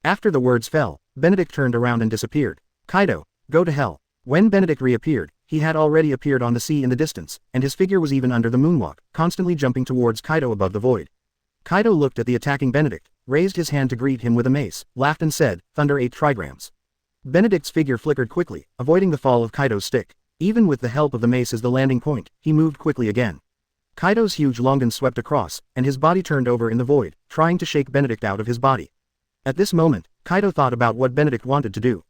After the words fell, Benedict turned around and disappeared. Kaido, go to hell. When Benedict reappeared, he had already appeared on the sea in the distance, and his figure was even under the moonwalk, constantly jumping towards Kaido above the void. Kaido looked at the attacking Benedict, raised his hand to greet him with a mace, laughed and said, Thunder 8 trigrams. Benedict's figure flickered quickly, avoiding the fall of Kaido's stick. Even with the help of the mace as the landing point, he moved quickly again. Kaido's huge longan swept across, and his body turned over in the void, trying to shake Benedict out of his body. At this moment, Kaido thought about what Benedict wanted to do.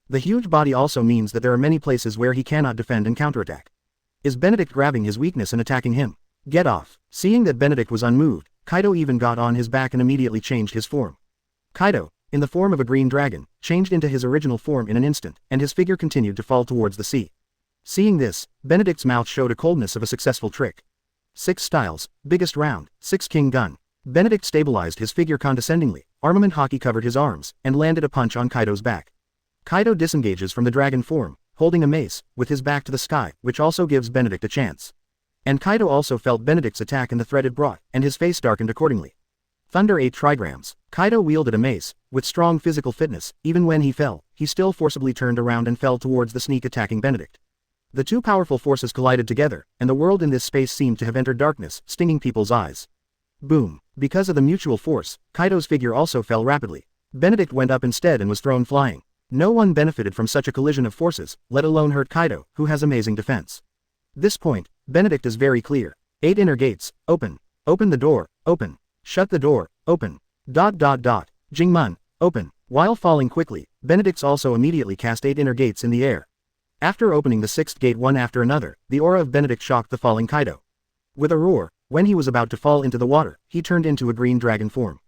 The huge body also means that there are many places where he cannot defend and counterattack. Is Benedict grabbing his weakness and attacking him? Get off. Seeing that Benedict was unmoved, Kaido even got on his back and immediately changed his form. Kaido, in the form of a green dragon, changed into his original form in an instant, and his figure continued to fall towards the sea. Seeing this, Benedict's mouth showed a coldness of a successful trick. 6 styles, biggest round, 6 king gun. Benedict stabilized his figure condescendingly, armament hockey covered his arms, and landed a punch on Kaido's back. Kaido disengages from the dragon form, holding a mace, with his back to the sky, which also gives Benedict a chance. And Kaido also felt Benedict's attack and the threat it brought, and his face darkened accordingly. Thunder 8 trigrams. Kaido wielded a mace, with strong physical fitness. Even when he fell, he still forcibly turned around and fell towards the sneak attacking Benedict. The 2 powerful forces collided together, and the world in this space seemed to have entered darkness, stinging people's eyes. Boom. Because of the mutual force, Kaido's figure also fell rapidly. Benedict went up instead and was thrown flying. No one benefited from such a collision of forces, let alone hurt Kaido, who has amazing defense. This point, Benedict is very clear. 8 inner gates, open. Open the door, open. Shut the door, open. ... Jingmun, open. While falling quickly, Benedict's also immediately cast 8 inner gates in the air. After opening the 6th gate one after another, the aura of Benedict shocked the falling Kaido. With a roar, when he was about to fall into the water, he turned into a green dragon form.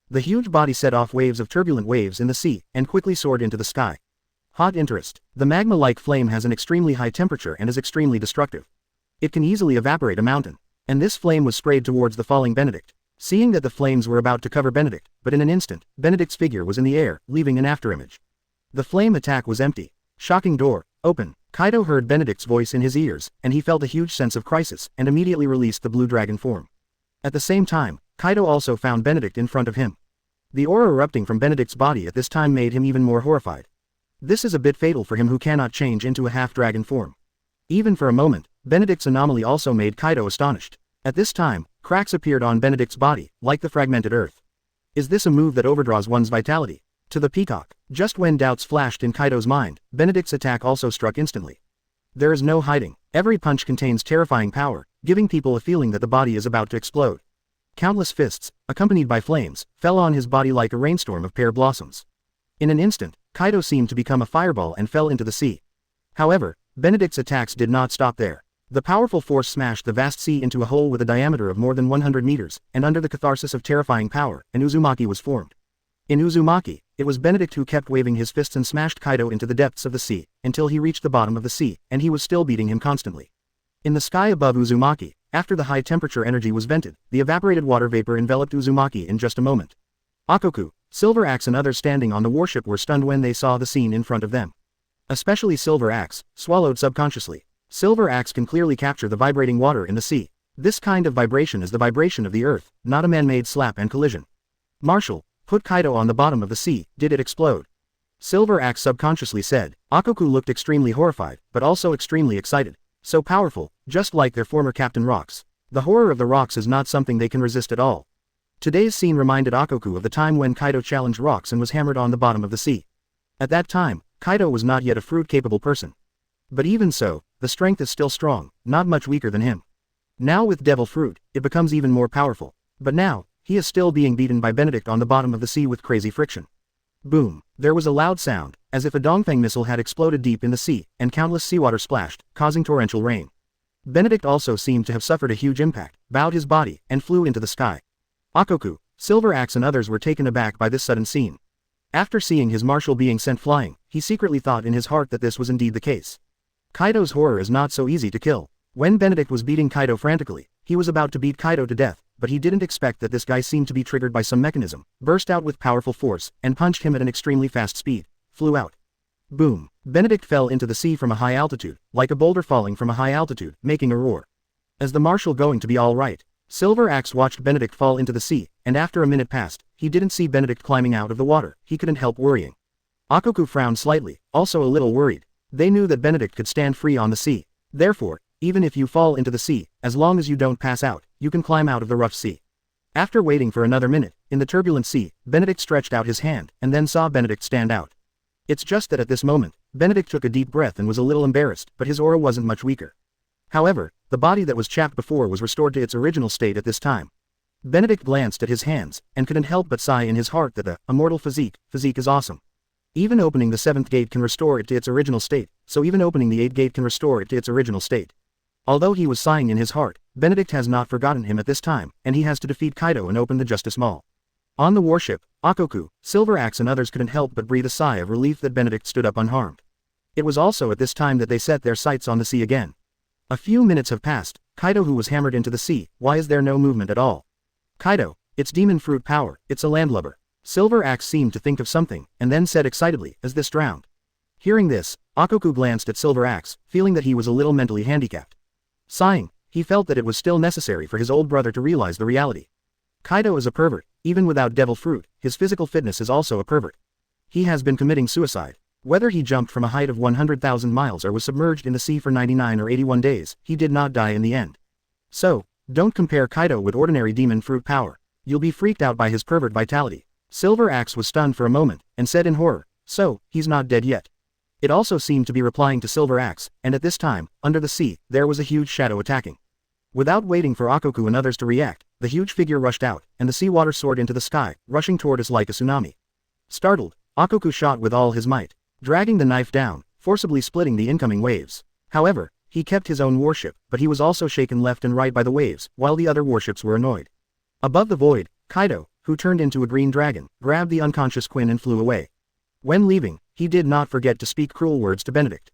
The huge body set off waves of turbulent waves in the sea, and quickly soared into the sky. Hot interest. The magma-like flame has an extremely high temperature and is extremely destructive. It can easily evaporate a mountain. And this flame was sprayed towards the falling Benedict. Seeing that the flames were about to cover Benedict, but in an instant, Benedict's figure was in the air, leaving an afterimage. The flame attack was empty. Shocking door, open. Kaido heard Benedict's voice in his ears, and he felt a huge sense of crisis, and immediately released the blue dragon form. At the same time, Kaido also found Benedict in front of him. The aura erupting from Benedict's body at this time made him even more horrified. This is a bit fatal for him who cannot change into a half-dragon form. Even for a moment, Benedict's anomaly also made Kaido astonished. At this time, cracks appeared on Benedict's body, like the fragmented earth. Is this a move that overdraws one's vitality? To the peacock. Just when doubts flashed in Kaido's mind, Benedict's attack also struck instantly. There is no hiding. Every punch contains terrifying power, giving people a feeling that the body is about to explode. Countless fists, accompanied by flames, fell on his body like a rainstorm of pear blossoms. In an instant, Kaido seemed to become a fireball and fell into the sea. However, Benedict's attacks did not stop there. The powerful force smashed the vast sea into a hole with a diameter of more than 100 meters, and under the catharsis of terrifying power, an Uzumaki was formed. In Uzumaki, it was Benedict who kept waving his fists and smashed Kaido into the depths of the sea, until he reached the bottom of the sea, and he was still beating him constantly. In the sky above Uzumaki, after the high-temperature energy was vented, the evaporated water vapor enveloped Uzumaki in just a moment. Ochoku, Silver Axe and others standing on the warship were stunned when they saw the scene in front of them. Especially Silver Axe, swallowed subconsciously. Silver Axe can clearly capture the vibrating water in the sea. This kind of vibration is the vibration of the earth, not a man-made slap and collision. Marshal, Put Kaido on the bottom of the sea, did it explode? Silver Axe subconsciously said. Ochoku looked extremely horrified, but also extremely excited. So powerful, just like their former Captain Rocks. The horror of the rocks is not something they can resist at all. Today's scene reminded Ochoku of the time when Kaido challenged rocks and was hammered on the bottom of the sea. At that time, Kaido was not yet a fruit-capable person. But even so, the strength is still strong, not much weaker than him. Now with Devil Fruit, it becomes even more powerful. But now, he is still being beaten by Benedict on the bottom of the sea with crazy friction. Boom! There was a loud sound, as if a Dongfeng missile had exploded deep in the sea, and countless seawater splashed, causing torrential rain. Benedict also seemed to have suffered a huge impact, bowed his body, and flew into the sky. Ochoku, Silver Axe and others were taken aback by this sudden scene. After seeing his marshal being sent flying, he secretly thought in his heart that this was indeed the case. Kaido's horror is not so easy to kill. When Benedict was beating Kaido frantically, he was about to beat Kaido to death, but he didn't expect that this guy seemed to be triggered by some mechanism, burst out with powerful force, and punched him at an extremely fast speed. Flew out. Boom! Benedict fell into the sea from a high altitude, like a boulder falling from a high altitude, making a roar. Is the marshal going to be all right? Silver Axe watched Benedict fall into the sea, and after a minute passed, he didn't see Benedict climbing out of the water. He couldn't help worrying. Ochoku frowned slightly, also a little worried. They knew that Benedict could stand free on the sea. Therefore, even if you fall into the sea, as long as you don't pass out, you can climb out of the rough sea. After waiting for another minute, in the turbulent sea, Benedict stretched out his hand, and then saw Benedict stand out. It's just that at this moment, Benedict took a deep breath and was a little embarrassed, but his aura wasn't much weaker. However, the body that was chapped before was restored to its original state at this time. Benedict glanced at his hands, and couldn't help but sigh in his heart that the immortal physique is awesome. Even opening the 7th gate can restore it to its original state, so even opening the 8th gate can restore it to its original state. Although he was sighing in his heart, Benedict has not forgotten him at this time, and he has to defeat Kaido and open the Justice Maul. On the warship, Ochoku, Silver Axe and others couldn't help but breathe a sigh of relief that Benedict stood up unharmed. It was also at this time that they set their sights on the sea again. A few minutes have passed. Kaido who was hammered into the sea, why is there no movement at all? Kaido, it's demon fruit power, it's a landlubber. Silver Axe seemed to think of something, and then said excitedly, is this drowned? Hearing this, Ochoku glanced at Silver Axe, feeling that he was a little mentally handicapped. Sighing, he felt that it was still necessary for his old brother to realize the reality. Kaido is a pervert, even without devil fruit, his physical fitness is also a pervert. He has been committing suicide. Whether he jumped from a height of 100,000 miles or was submerged in the sea for 99 or 81 days, he did not die in the end. So, don't compare Kaido with ordinary demon fruit power. You'll be freaked out by his pervert vitality. Silver Axe was stunned for a moment, and said in horror, so, he's not dead yet. It also seemed to be replying to Silver Axe, and at this time, under the sea, there was a huge shadow attacking. Without waiting for Ochoku and others to react, the huge figure rushed out, and the seawater soared into the sky, rushing toward us like a tsunami. Startled, Ochoku shot with all his might, dragging the knife down, forcibly splitting the incoming waves. However, he kept his own warship, but he was also shaken left and right by the waves, while the other warships were annoyed. Above the void, Kaido, who turned into a green dragon, grabbed the unconscious Quinn and flew away. When leaving, he did not forget to speak cruel words to Benedict.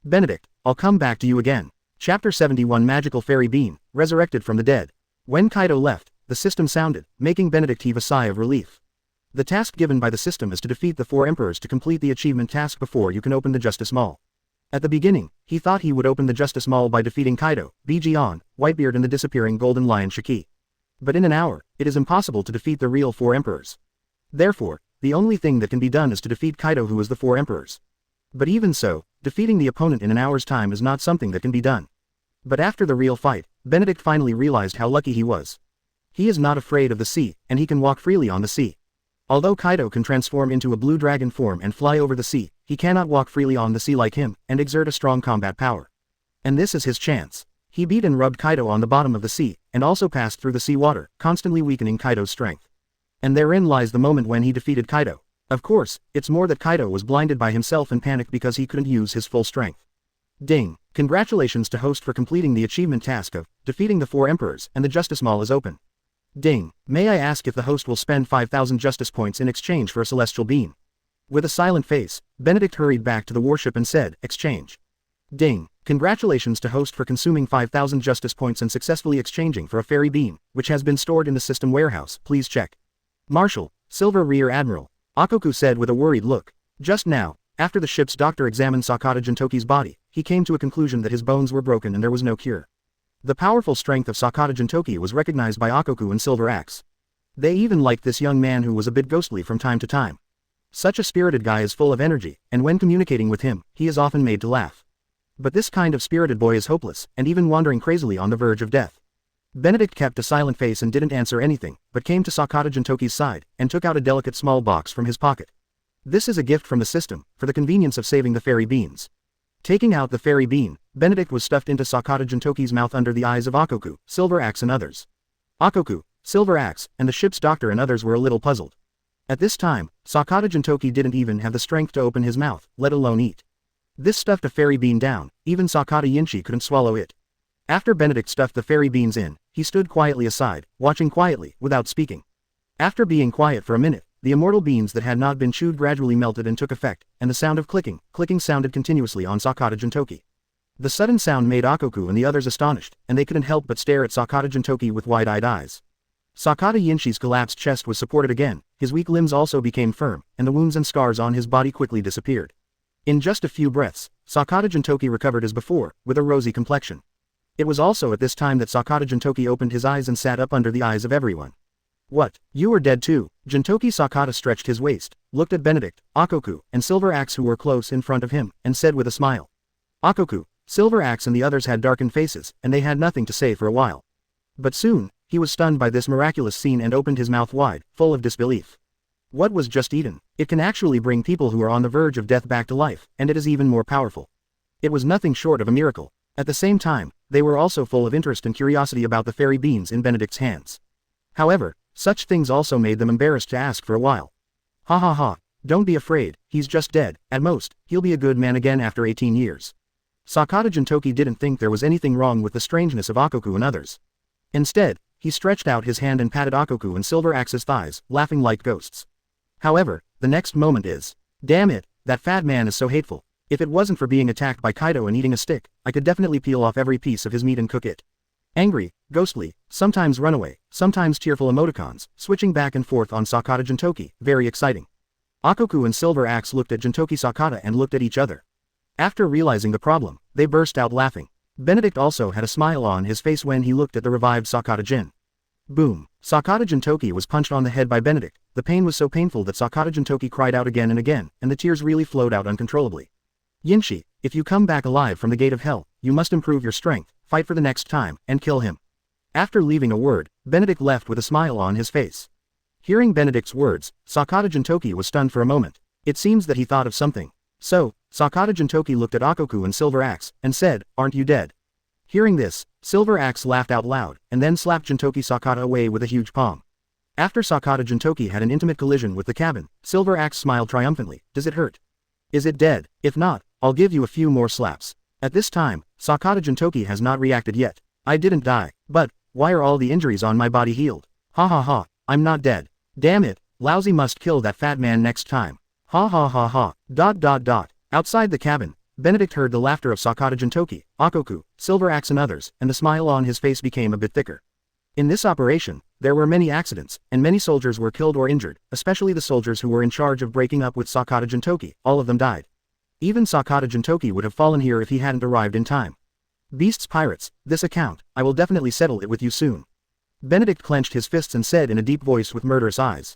Benedict, I'll come back to you again. Chapter 71 Magical Fairy Beam, Resurrected from the Dead. When Kaido left, the system sounded, making Benedict heave a sigh of relief. The task given by the system is to defeat the 4 emperors to complete the achievement task before you can open the Justice Maul. At the beginning, he thought he would open the Justice Maul by defeating Kaido, Buggy, Whitebeard and the disappearing Golden Lion Shiki. But in an hour, it is impossible to defeat the real 4 emperors. Therefore, the only thing that can be done is to defeat Kaido who is the 4 emperors. But even so, defeating the opponent in an hour's time is not something that can be done. But after the real fight, Benedict finally realized how lucky he was. He is not afraid of the sea, and he can walk freely on the sea. Although Kaido can transform into a blue dragon form and fly over the sea, he cannot walk freely on the sea like him, and exert a strong combat power. And this is his chance. He beat and rubbed Kaido on the bottom of the sea, and also passed through the sea water, constantly weakening Kaido's strength. And therein lies the moment when he defeated Kaido. Of course, it's more that Kaido was blinded by himself and panicked because he couldn't use his full strength. Ding! Congratulations to host for completing the achievement task of defeating the 4 emperors, and the Justice Maul is open. Ding! May I ask if the host will spend 5,000 justice points in exchange for a celestial beam? With a silent face, Benedict hurried back to the warship and said, exchange. Ding! Congratulations to host for consuming 5,000 justice points and successfully exchanging for a fairy beam, which has been stored in the system warehouse, please check. Marshal, Silver Rear Admiral, Ochoku said with a worried look. Just now, after the ship's doctor examined Sakata Jintoki's body, he came to a conclusion that his bones were broken and there was no cure. The powerful strength of Sakata Jintoki was recognized by Ochoku and Silver Axe. They even liked this young man who was a bit ghostly from time to time. Such a spirited guy is full of energy, and when communicating with him, he is often made to laugh. But this kind of spirited boy is hopeless, and even wandering crazily on the verge of death. Benedict kept a silent face and didn't answer anything, but came to Sakata Jintoki's side, and took out a delicate small box from his pocket. This is a gift from the system, for the convenience of saving the fairy beans. Taking out the fairy bean, Benedict was stuffed into Sakata Jintoki's mouth under the eyes of Ochoku, Silver Axe and others. Ochoku, Silver Axe, and the ship's doctor and others were a little puzzled. At this time, Sakata Jintoki didn't even have the strength to open his mouth, let alone eat. This stuffed a fairy bean down, even Sakata Yinshi couldn't swallow it. After Benedict stuffed the fairy beans in, he stood quietly aside, watching quietly, without speaking. After being quiet for a minute, the immortal beans that had not been chewed gradually melted and took effect, and the sound of clicking sounded continuously on Sakata Jintoki. The sudden sound made Ochoku and the others astonished, and they couldn't help but stare at Sakata Jintoki with wide-eyed eyes. Sakata Yinshi's collapsed chest was supported again, his weak limbs also became firm, and the wounds and scars on his body quickly disappeared. In just a few breaths, Sakata Jintoki recovered as before, with a rosy complexion. It was also at this time that Sakata Jintoki opened his eyes and sat up under the eyes of everyone. What, you are dead too? Jintoki Sakata stretched his waist, looked at Benedict, Ochoku, and Silver Axe who were close in front of him, and said with a smile. Ochoku, Silver Axe and the others had darkened faces, and they had nothing to say for a while. But soon, he was stunned by this miraculous scene and opened his mouth wide, full of disbelief. What was just eaten? It can actually bring people who are on the verge of death back to life, and it is even more powerful. It was nothing short of a miracle. At the same time, they were also full of interest and curiosity about the fairy beans in Benedict's hands. However, such things also made them embarrassed to ask for a while. Ha ha ha, don't be afraid, he's just dead, at most, he'll be a good man again after 18 years. Sakata Jintoki didn't think there was anything wrong with the strangeness of Ochoku and others. Instead, he stretched out his hand and patted Ochoku and Silver Axe's thighs, laughing like ghosts. However, the next moment is, damn it, that fat man is so hateful. If it wasn't for being attacked by Kaido and eating a stick, I could definitely peel off every piece of his meat and cook it. Angry, ghostly, sometimes runaway, sometimes tearful emoticons, switching back and forth on Sakata Jintoki, very exciting. Ochoku and Silver Axe looked at Jintoki Sakata and looked at each other. After realizing the problem, they burst out laughing. Benedict also had a smile on his face when he looked at the revived Sakata Jin. Boom! Sakata Jintoki was punched on the head by Benedict. The pain was so painful that Sakata Jintoki cried out again and again, and the tears really flowed out uncontrollably. Yinshi, if you come back alive from the gate of hell, you must improve your strength, fight for the next time, and kill him. After leaving a word, Benedict left with a smile on his face. Hearing Benedict's words, Sakata Jintoki was stunned for a moment. It seems that he thought of something. So, Sakata Jintoki looked at Ochoku and Silver Axe, and said, aren't you dead? Hearing this, Silver Axe laughed out loud, and then slapped Jintoki Sakata away with a huge palm. After Sakata Jintoki had an intimate collision with the cabin, Silver Axe smiled triumphantly. Does it hurt? Is it dead? If not, I'll give you a few more slaps. At this time, Sakata Jintoki has not reacted yet. I didn't die, but, why are all the injuries on my body healed? Ha ha ha, I'm not dead. Damn it, Lousy must kill that fat man next time. Ha ha ha ha. Outside the cabin, Benedict heard the laughter of Sakata Jintoki, Ochoku, Silver Axe and others, and the smile on his face became a bit thicker. In this operation, there were many accidents, and many soldiers were killed or injured, especially the soldiers who were in charge of breaking up with Sakata Jintoki, all of them died. Even Sakata Jintoki would have fallen here if he hadn't arrived in time. Beasts pirates, this account, I will definitely settle it with you soon. Benedict clenched his fists and said in a deep voice with murderous eyes.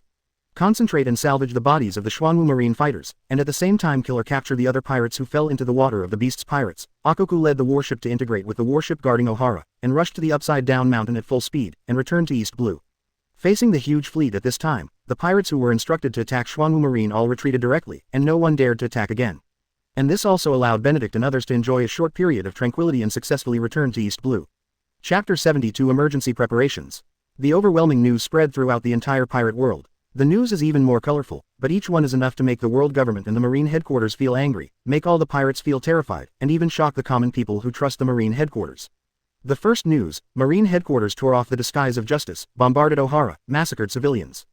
Concentrate and salvage the bodies of the Xuanwu Marine fighters, and at the same time kill or capture the other pirates who fell into the water of the Beast's pirates. Ochoku led the warship to integrate with the warship guarding Ohara, and rushed to the upside-down mountain at full speed, and returned to East Blue. Facing the huge fleet at this time, the pirates who were instructed to attack Xuanwu Marine all retreated directly, and no one dared to attack again. And this also allowed Benedict and others to enjoy a short period of tranquility and successfully return to East Blue. Chapter 72 Emergency Preparations. The overwhelming news spread throughout the entire pirate world. The news is even more colorful, but each one is enough to make the world government and the Marine Headquarters feel angry, make all the pirates feel terrified, and even shock the common people who trust the Marine Headquarters. The first news, Marine Headquarters tore off the disguise of justice, bombarded Ohara, massacred civilians.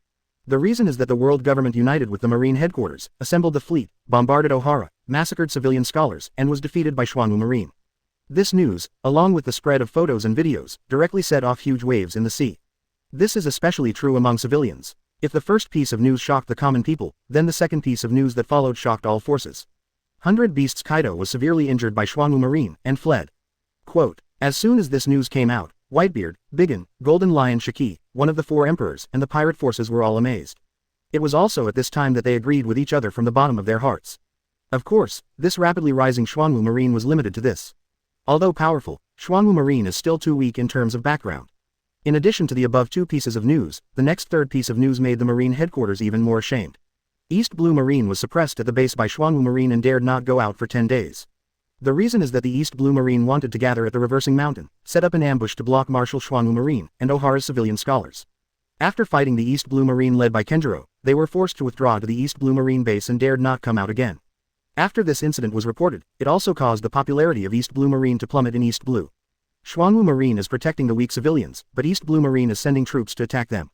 The reason is that the world government united with the Marine Headquarters, assembled the fleet, bombarded Ohara, massacred civilian scholars, and was defeated by Xuanwu Marine. This news, along with the spread of photos and videos, directly set off huge waves in the sea. This is especially true among civilians. If the first piece of news shocked the common people, then the second piece of news that followed shocked all forces. 100 Beasts Kaido was severely injured by Xuanwu Marine, and fled. Quote, as soon as this news came out, Whitebeard, Biggin, Golden Lion Shiki, one of the four emperors, and the pirate forces were all amazed. It was also at this time that they agreed with each other from the bottom of their hearts. Of course, this rapidly rising Xuanwu Marine was limited to this. Although powerful, Xuanwu Marine is still too weak in terms of background. In addition to the above two pieces of news, the next third piece of news made the Marine headquarters even more ashamed. East Blue Marine was suppressed at the base by Xuanwu Marine and dared not go out for 10 days. The reason is that the East Blue Marine wanted to gather at the Reversing Mountain, set up an ambush to block Marshal Xuanwu Marine, and Ohara's civilian scholars. After fighting the East Blue Marine led by Kenjiro, they were forced to withdraw to the East Blue Marine base and dared not come out again. After this incident was reported, it also caused the popularity of East Blue Marine to plummet in East Blue. Xuanwu Marine is protecting the weak civilians, but East Blue Marine is sending troops to attack them.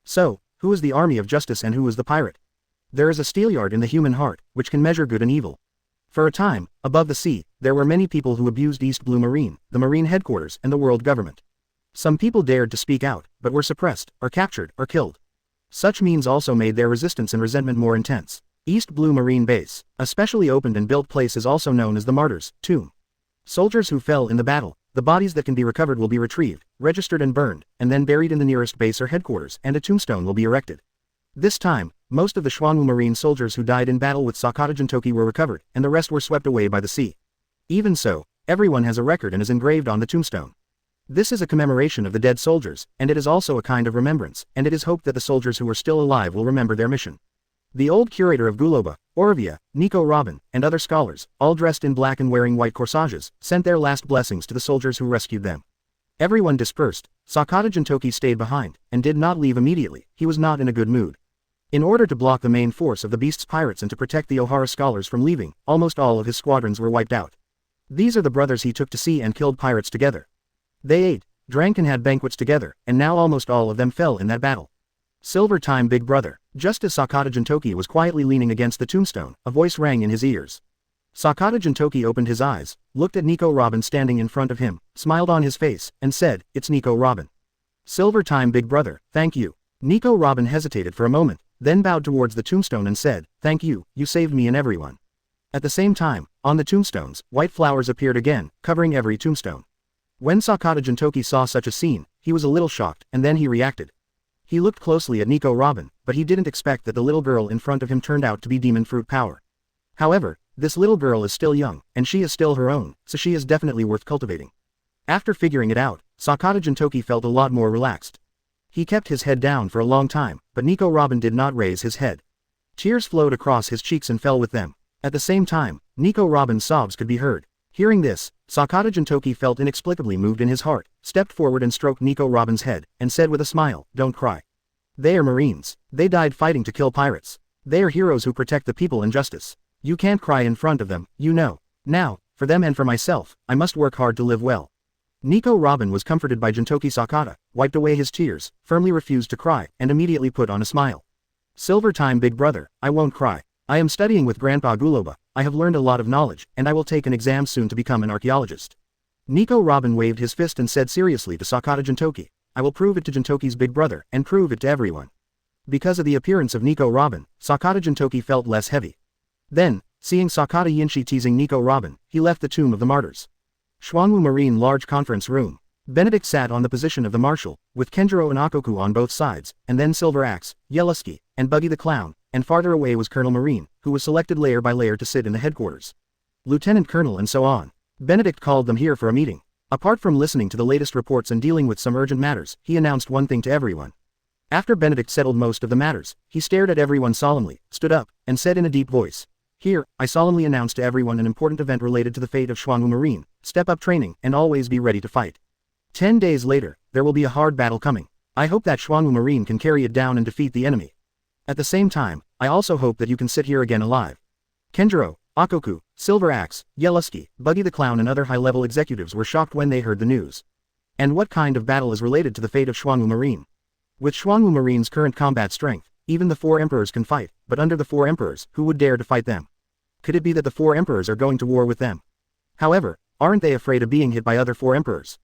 So, who is the army of justice and who is the pirate? There is a steelyard in the human heart, which can measure good and evil. For a time, above the sea, there were many people who abused East Blue Marine, the Marine headquarters, and the world government. Some people dared to speak out, but were suppressed, or captured, or killed. Such means also made their resistance and resentment more intense. East Blue Marine Base, a specially opened and built place, is also known as the Martyrs' Tomb. Soldiers who fell in the battle, the bodies that can be recovered will be retrieved, registered and burned, and then buried in the nearest base or headquarters, and a tombstone will be erected. This time, most of the Xuanwu Marine soldiers who died in battle with Sakata Jintoki were recovered, and the rest were swept away by the sea. Even so, everyone has a record and is engraved on the tombstone. This is a commemoration of the dead soldiers, and it is also a kind of remembrance, and it is hoped that the soldiers who are still alive will remember their mission. The old curator of Guloba, Orvia, Nico Robin, and other scholars, all dressed in black and wearing white corsages, sent their last blessings to the soldiers who rescued them. Everyone dispersed. Sakata Jintoki stayed behind, and did not leave immediately. He was not in a good mood. In order to block the main force of the Beast's pirates and to protect the Ohara scholars from leaving, almost all of his squadrons were wiped out. These are the brothers he took to sea and killed pirates together. They ate, drank and had banquets together, and now almost all of them fell in that battle. Silver time big brother. Just as Sakata Jintoki was quietly leaning against the tombstone, a voice rang in his ears. Sakata Jintoki opened his eyes, looked at Nico Robin standing in front of him, smiled on his face, and said, "It's Nico Robin." Silver time big brother, thank you. Nico Robin hesitated for a moment, then bowed towards the tombstone and said, "Thank you, you saved me and everyone." At the same time, on the tombstones, white flowers appeared again, covering every tombstone. When Sakata Jintoki saw such a scene, he was a little shocked, and then he reacted. He looked closely at Nico Robin, but he didn't expect that the little girl in front of him turned out to be demon fruit power. However, this little girl is still young, and she is still her own, so she is definitely worth cultivating. After figuring it out, Sakata Jintoki felt a lot more relaxed. He kept his head down for a long time, but Nico Robin did not raise his head. Tears flowed across his cheeks and fell with them. At the same time, Nico Robin's sobs could be heard. Hearing this, Sakata Jintoki felt inexplicably moved in his heart, stepped forward and stroked Nico Robin's head, and said with a smile, "Don't cry. They are Marines. They died fighting to kill pirates. They are heroes who protect the people and justice. You can't cry in front of them, you know. Now, for them and for myself, I must work hard to live well." Nico Robin was comforted by Jintoki Sakata, wiped away his tears, firmly refused to cry, and immediately put on a smile. "Silver time big brother, I won't cry. I am studying with Grandpa Guloba, I have learned a lot of knowledge, and I will take an exam soon to become an archaeologist." Nico Robin waved his fist and said seriously to Sakata Jintoki, "I will prove it to Jintoki's big brother, and prove it to everyone." Because of the appearance of Nico Robin, Sakata Jintoki felt less heavy. Then, seeing Sakata Yinshi teasing Nico Robin, he left the Tomb of the Martyrs. Xuanwu Marine large conference room. Benedict sat on the position of the Marshal, with Kenjiro and Ochoku on both sides, and then Silver Axe, Yellowski, and Buggy the Clown, and farther away was Colonel Marine, who was selected layer by layer to sit in the headquarters. Lieutenant Colonel and so on. Benedict called them here for a meeting. Apart from listening to the latest reports and dealing with some urgent matters, he announced one thing to everyone. After Benedict settled most of the matters, he stared at everyone solemnly, stood up, and said in a deep voice, "Here, I solemnly announce to everyone an important event related to the fate of Xuanwu Marine. Step up training, and always be ready to fight. 10 days later, there will be a hard battle coming. I hope that Xuanwu Marine can carry it down and defeat the enemy. At the same time, I also hope that you can sit here again alive." Kenjiro, Ochoku, Silver Axe, Yellowski, Buggy the Clown and other high-level executives were shocked when they heard the news. And what kind of battle is related to the fate of Xuanwu Marine? With Xuanwu Marine's current combat strength, even the four emperors can fight, but under the four emperors, who would dare to fight them? Could it be that the four emperors are going to war with them? However, aren't they afraid of being hit by other four emperors?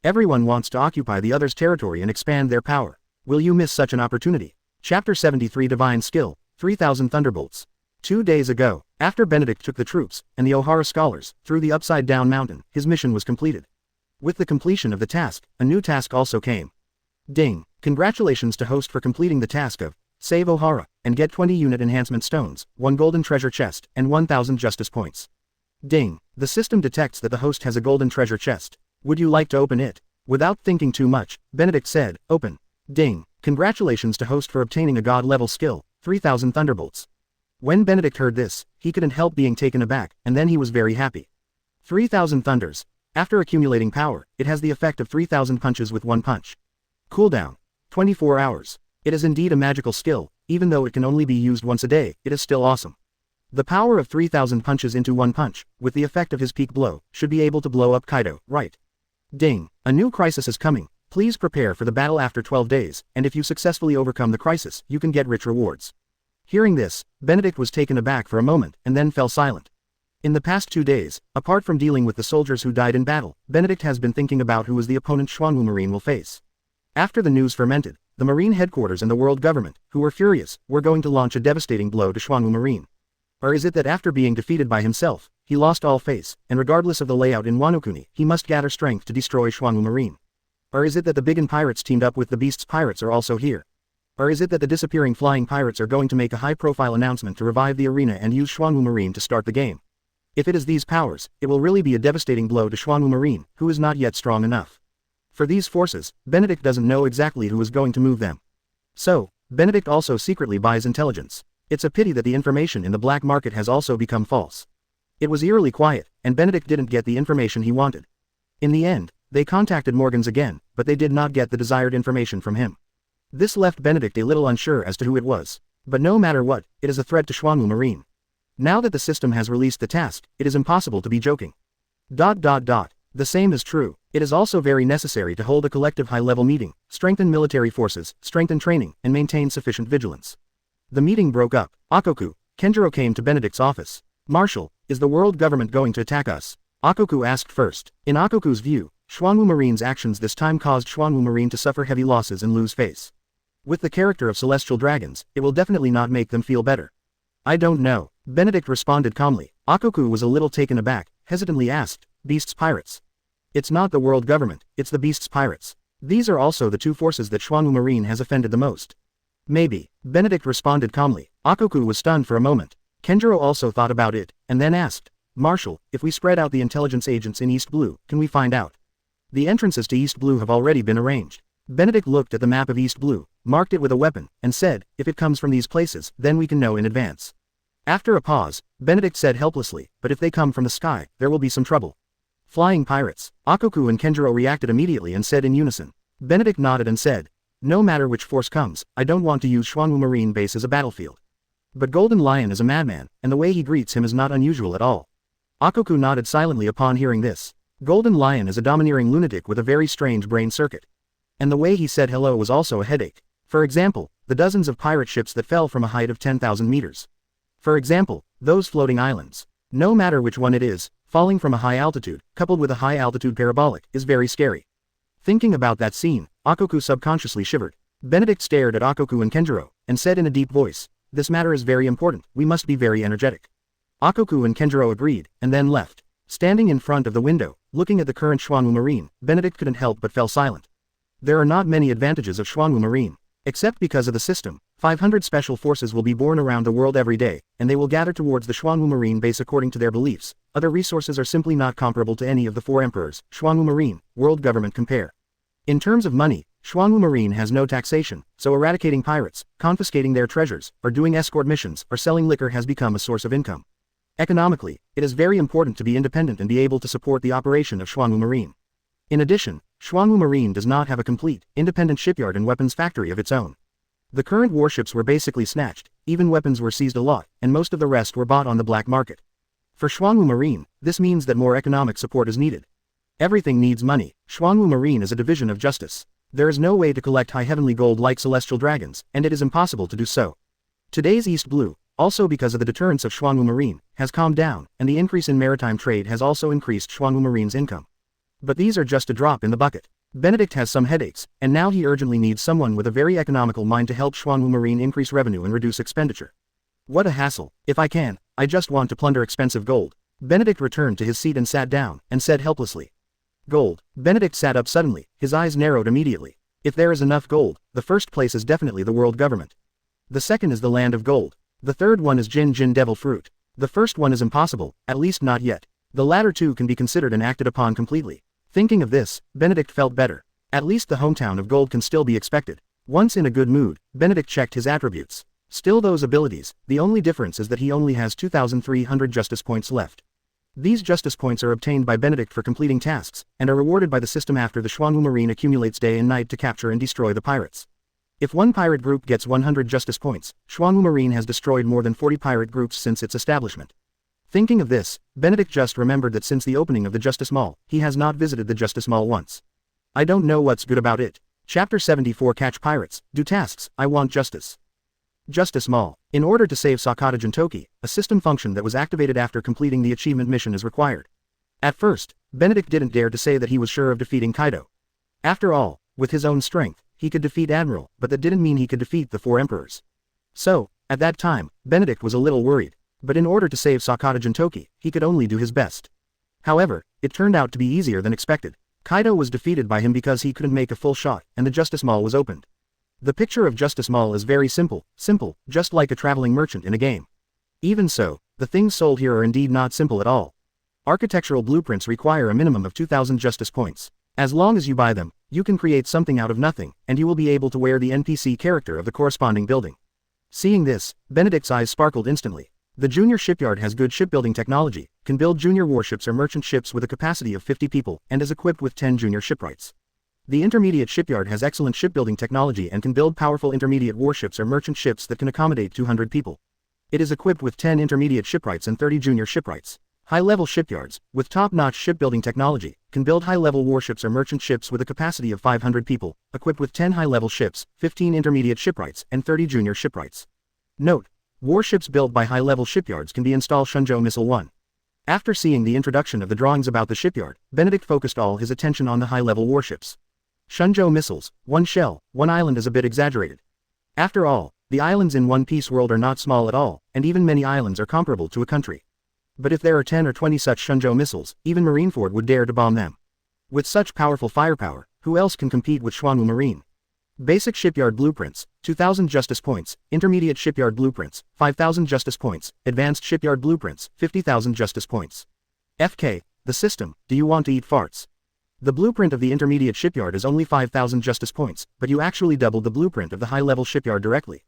Everyone wants to occupy the other's territory and expand their power. Will you miss such an opportunity? Chapter 73 Divine Skill, 3000 Thunderbolts. 2 days ago, after Benedict took the troops, and the Ohara scholars, through the upside-down mountain, his mission was completed. With the completion of the task, a new task also came. Ding. Congratulations to host for completing the task of Save Ohara, and get 20 unit enhancement stones, 1 golden treasure chest, and 1000 justice points. Ding. The system detects that the host has a golden treasure chest. Would you like to open it? Without thinking too much, Benedict said, open. Ding. Congratulations to host for obtaining a god-level skill, 3000 thunderbolts. When Benedict heard this, he couldn't help being taken aback, and then he was very happy. 3000 thunders. After accumulating power, it has the effect of 3000 punches with 1 punch. Cooldown. 24 hours. It is indeed a magical skill, even though it can only be used once a day, it is still awesome. The power of 3000 punches into 1 punch, with the effect of his peak blow, should be able to blow up Kaido, right? Ding. A new crisis is coming. Please prepare for the battle after 12 days, and if you successfully overcome the crisis, you can get rich rewards. Hearing this, Benedict was taken aback for a moment, and then fell silent. In the past 2 days, apart from dealing with the soldiers who died in battle, Benedict has been thinking about who is the opponent Xuanwu Marine will face. After the news fermented, the Marine Headquarters and the world government, who were furious, were going to launch a devastating blow to Xuanwu Marine. Or is it that after being defeated by himself, he lost all face, and regardless of the layout in Wano-kuni, he must gather strength to destroy Xuanwu Marine? Or is it that the Biggin pirates teamed up with the Beast's pirates are also here? Or is it that the disappearing flying pirates are going to make a high-profile announcement to revive the arena and use Xuanwu Marine to start the game? If it is these powers, it will really be a devastating blow to Xuanwu Marine, who is not yet strong enough. For these forces, Benedict doesn't know exactly who is going to move them. So, Benedict also secretly buys intelligence. It's a pity that the information in the black market has also become false. It was eerily quiet, and Benedict didn't get the information he wanted. In the end, they contacted Morgans again, but they did not get the desired information from him. This left Benedict a little unsure as to who it was. But no matter what, it is a threat to Xuanwu Marine. Now that the system has released the task, it is impossible to be joking. The same is true. It is also very necessary to hold a collective high-level meeting, strengthen military forces, strengthen training, and maintain sufficient vigilance. The meeting broke up. Ochoku, Kenjiro came to Benedict's office. Marshal, is the world government going to attack us? Ochoku asked first. In Ochoku's view, Xuanwu Marine's actions this time caused Xuanwu Marine to suffer heavy losses and lose face. With the character of celestial dragons, it will definitely not make them feel better. I don't know. Benedict responded calmly. Ochoku was a little taken aback, hesitantly asked, Beast's pirates? It's not the world government, it's the Beast's pirates. These are also the 2 forces that Xuanwu Marine has offended the most. Maybe. Benedict responded calmly. Ochoku was stunned for a moment. Kenjiro also thought about it, and then asked, Marshal, if we spread out the intelligence agents in East Blue, can we find out? The entrances to East Blue have already been arranged. Benedict looked at the map of East Blue, marked it with a weapon, and said, if it comes from these places, then we can know in advance. After a pause, Benedict said helplessly, but if they come from the sky, there will be some trouble. Flying pirates. Ochoku and Kenjiro reacted immediately and said in unison. Benedict nodded and said, no matter which force comes, I don't want to use Xuanwu Marine base as a battlefield. But Golden Lion is a madman, and the way he greets him is not unusual at all. Ochoku nodded silently upon hearing this. Golden Lion is a domineering lunatic with a very strange brain circuit. And the way he said hello was also a headache. For example, the dozens of pirate ships that fell from a height of 10,000 meters. For example, those floating islands. No matter which one it is, falling from a high altitude, coupled with a high altitude parabolic, is very scary. Thinking about that scene, Ochoku subconsciously shivered. Benedict stared at Ochoku and Kenjiro, and said in a deep voice, this matter is very important, we must be very energetic. Ochoku and Kenjiro agreed, and then left. Standing in front of the window, looking at the current Xuanwu Marine, Benedict couldn't help but fell silent. There are not many advantages of Xuanwu Marine. Except because of the system, 500 special forces will be born around the world every day, and they will gather towards the Xuanwu Marine base according to their beliefs. Other resources are simply not comparable to any of the 4 emperors, Xuanwu Marine, world government compare. In terms of money, Xuanwu Marine has no taxation, so eradicating pirates, confiscating their treasures, or doing escort missions, or selling liquor has become a source of income. Economically, it is very important to be independent and be able to support the operation of Xuanwu Marine. In addition, Xuanwu Marine does not have a complete, independent shipyard and weapons factory of its own. The current warships were basically snatched, even weapons were seized a lot, and most of the rest were bought on the black market. For Xuanwu Marine, this means that more economic support is needed. Everything needs money. Xuanwu Marine is a division of justice. There is no way to collect high heavenly gold like celestial dragons, and it is impossible to do so. Today's East Blue, also because of the deterrence of Xuanwu Marine, has calmed down, and the increase in maritime trade has also increased Xuanwu Marine's income. But these are just a drop in the bucket. Benedict has some headaches, and now he urgently needs someone with a very economical mind to help Xuanwu Marine increase revenue and reduce expenditure. What a hassle. If I can, I just want to plunder expensive gold. Benedict returned to his seat and sat down, and said helplessly. Gold. Benedict sat up suddenly, his eyes narrowed immediately. If there is enough gold, the first place is definitely the world government. The second is the land of gold. The third one is Jin devil fruit. The first one is impossible, at least not yet. The latter two can be considered and acted upon completely. Thinking of this, Benedict felt better. At least the hometown of gold can still be expected. Once in a good mood, Benedict checked his attributes. Still those abilities, the only difference is that he only has 2,300 justice points left. These justice points are obtained by Benedict for completing tasks, and are rewarded by the system after the Xuanwu Marine accumulates day and night to capture and destroy the pirates. If one pirate group gets 100 justice points, Xuanwu Marine has destroyed more than 40 pirate groups since its establishment. Thinking of this, Benedict just remembered that since the opening of the Justice Mall, he has not visited the Justice Mall once. I don't know what's good about it. Chapter 74 Catch Pirates, Do Tasks, I Want Justice. Justice Mall. In order to save Sakata Jintoki, a system function that was activated after completing the achievement mission is required. At first, Benedict didn't dare to say that he was sure of defeating Kaido. After all, with his own strength, he could defeat Admiral, but that didn't mean he could defeat the 4 emperors. So, at that time, Benedict was a little worried. But in order to save Sakata Jintoki, he could only do his best. However, it turned out to be easier than expected. Kaido was defeated by him because he couldn't make a full shot, and the Justice Mall was opened. The picture of Justice Mall is very simple, just like a traveling merchant in a game. Even so, the things sold here are indeed not simple at all. Architectural blueprints require a minimum of 2,000 justice points. As long as you buy them, you can create something out of nothing, and you will be able to wear the NPC character of the corresponding building. Seeing this, Benedict's eyes sparkled instantly. The junior shipyard has good shipbuilding technology, can build junior warships or merchant ships with a capacity of 50 people, and is equipped with 10 junior shipwrights. The intermediate shipyard has excellent shipbuilding technology and can build powerful intermediate warships or merchant ships that can accommodate 200 people. It is equipped with 10 intermediate shipwrights and 30 junior shipwrights. High-level shipyards, with top-notch shipbuilding technology, can build high-level warships or merchant ships with a capacity of 500 people, equipped with 10 high-level ships, 15 intermediate shipwrights, and 30 junior shipwrights. Note: warships built by high-level shipyards can be installed Shunjo Missile 1. After seeing the introduction of the drawings about the shipyard, Benedict focused all his attention on the high-level warships. Shunjo missiles, 1 shell, 1 island is a bit exaggerated. After all, the islands in One Piece world are not small at all, and even many islands are comparable to a country. But if there are 10 or 20 such Shunjo missiles, even Marineford would dare to bomb them. With such powerful firepower, who else can compete with Xuanwu Marine? Basic shipyard blueprints, 2,000 justice points, intermediate shipyard blueprints, 5,000 justice points, advanced shipyard blueprints, 50,000 justice points. FK, the system, do you want to eat farts? The blueprint of the intermediate shipyard is only 5,000 justice points, but you actually doubled the blueprint of the high-level shipyard directly.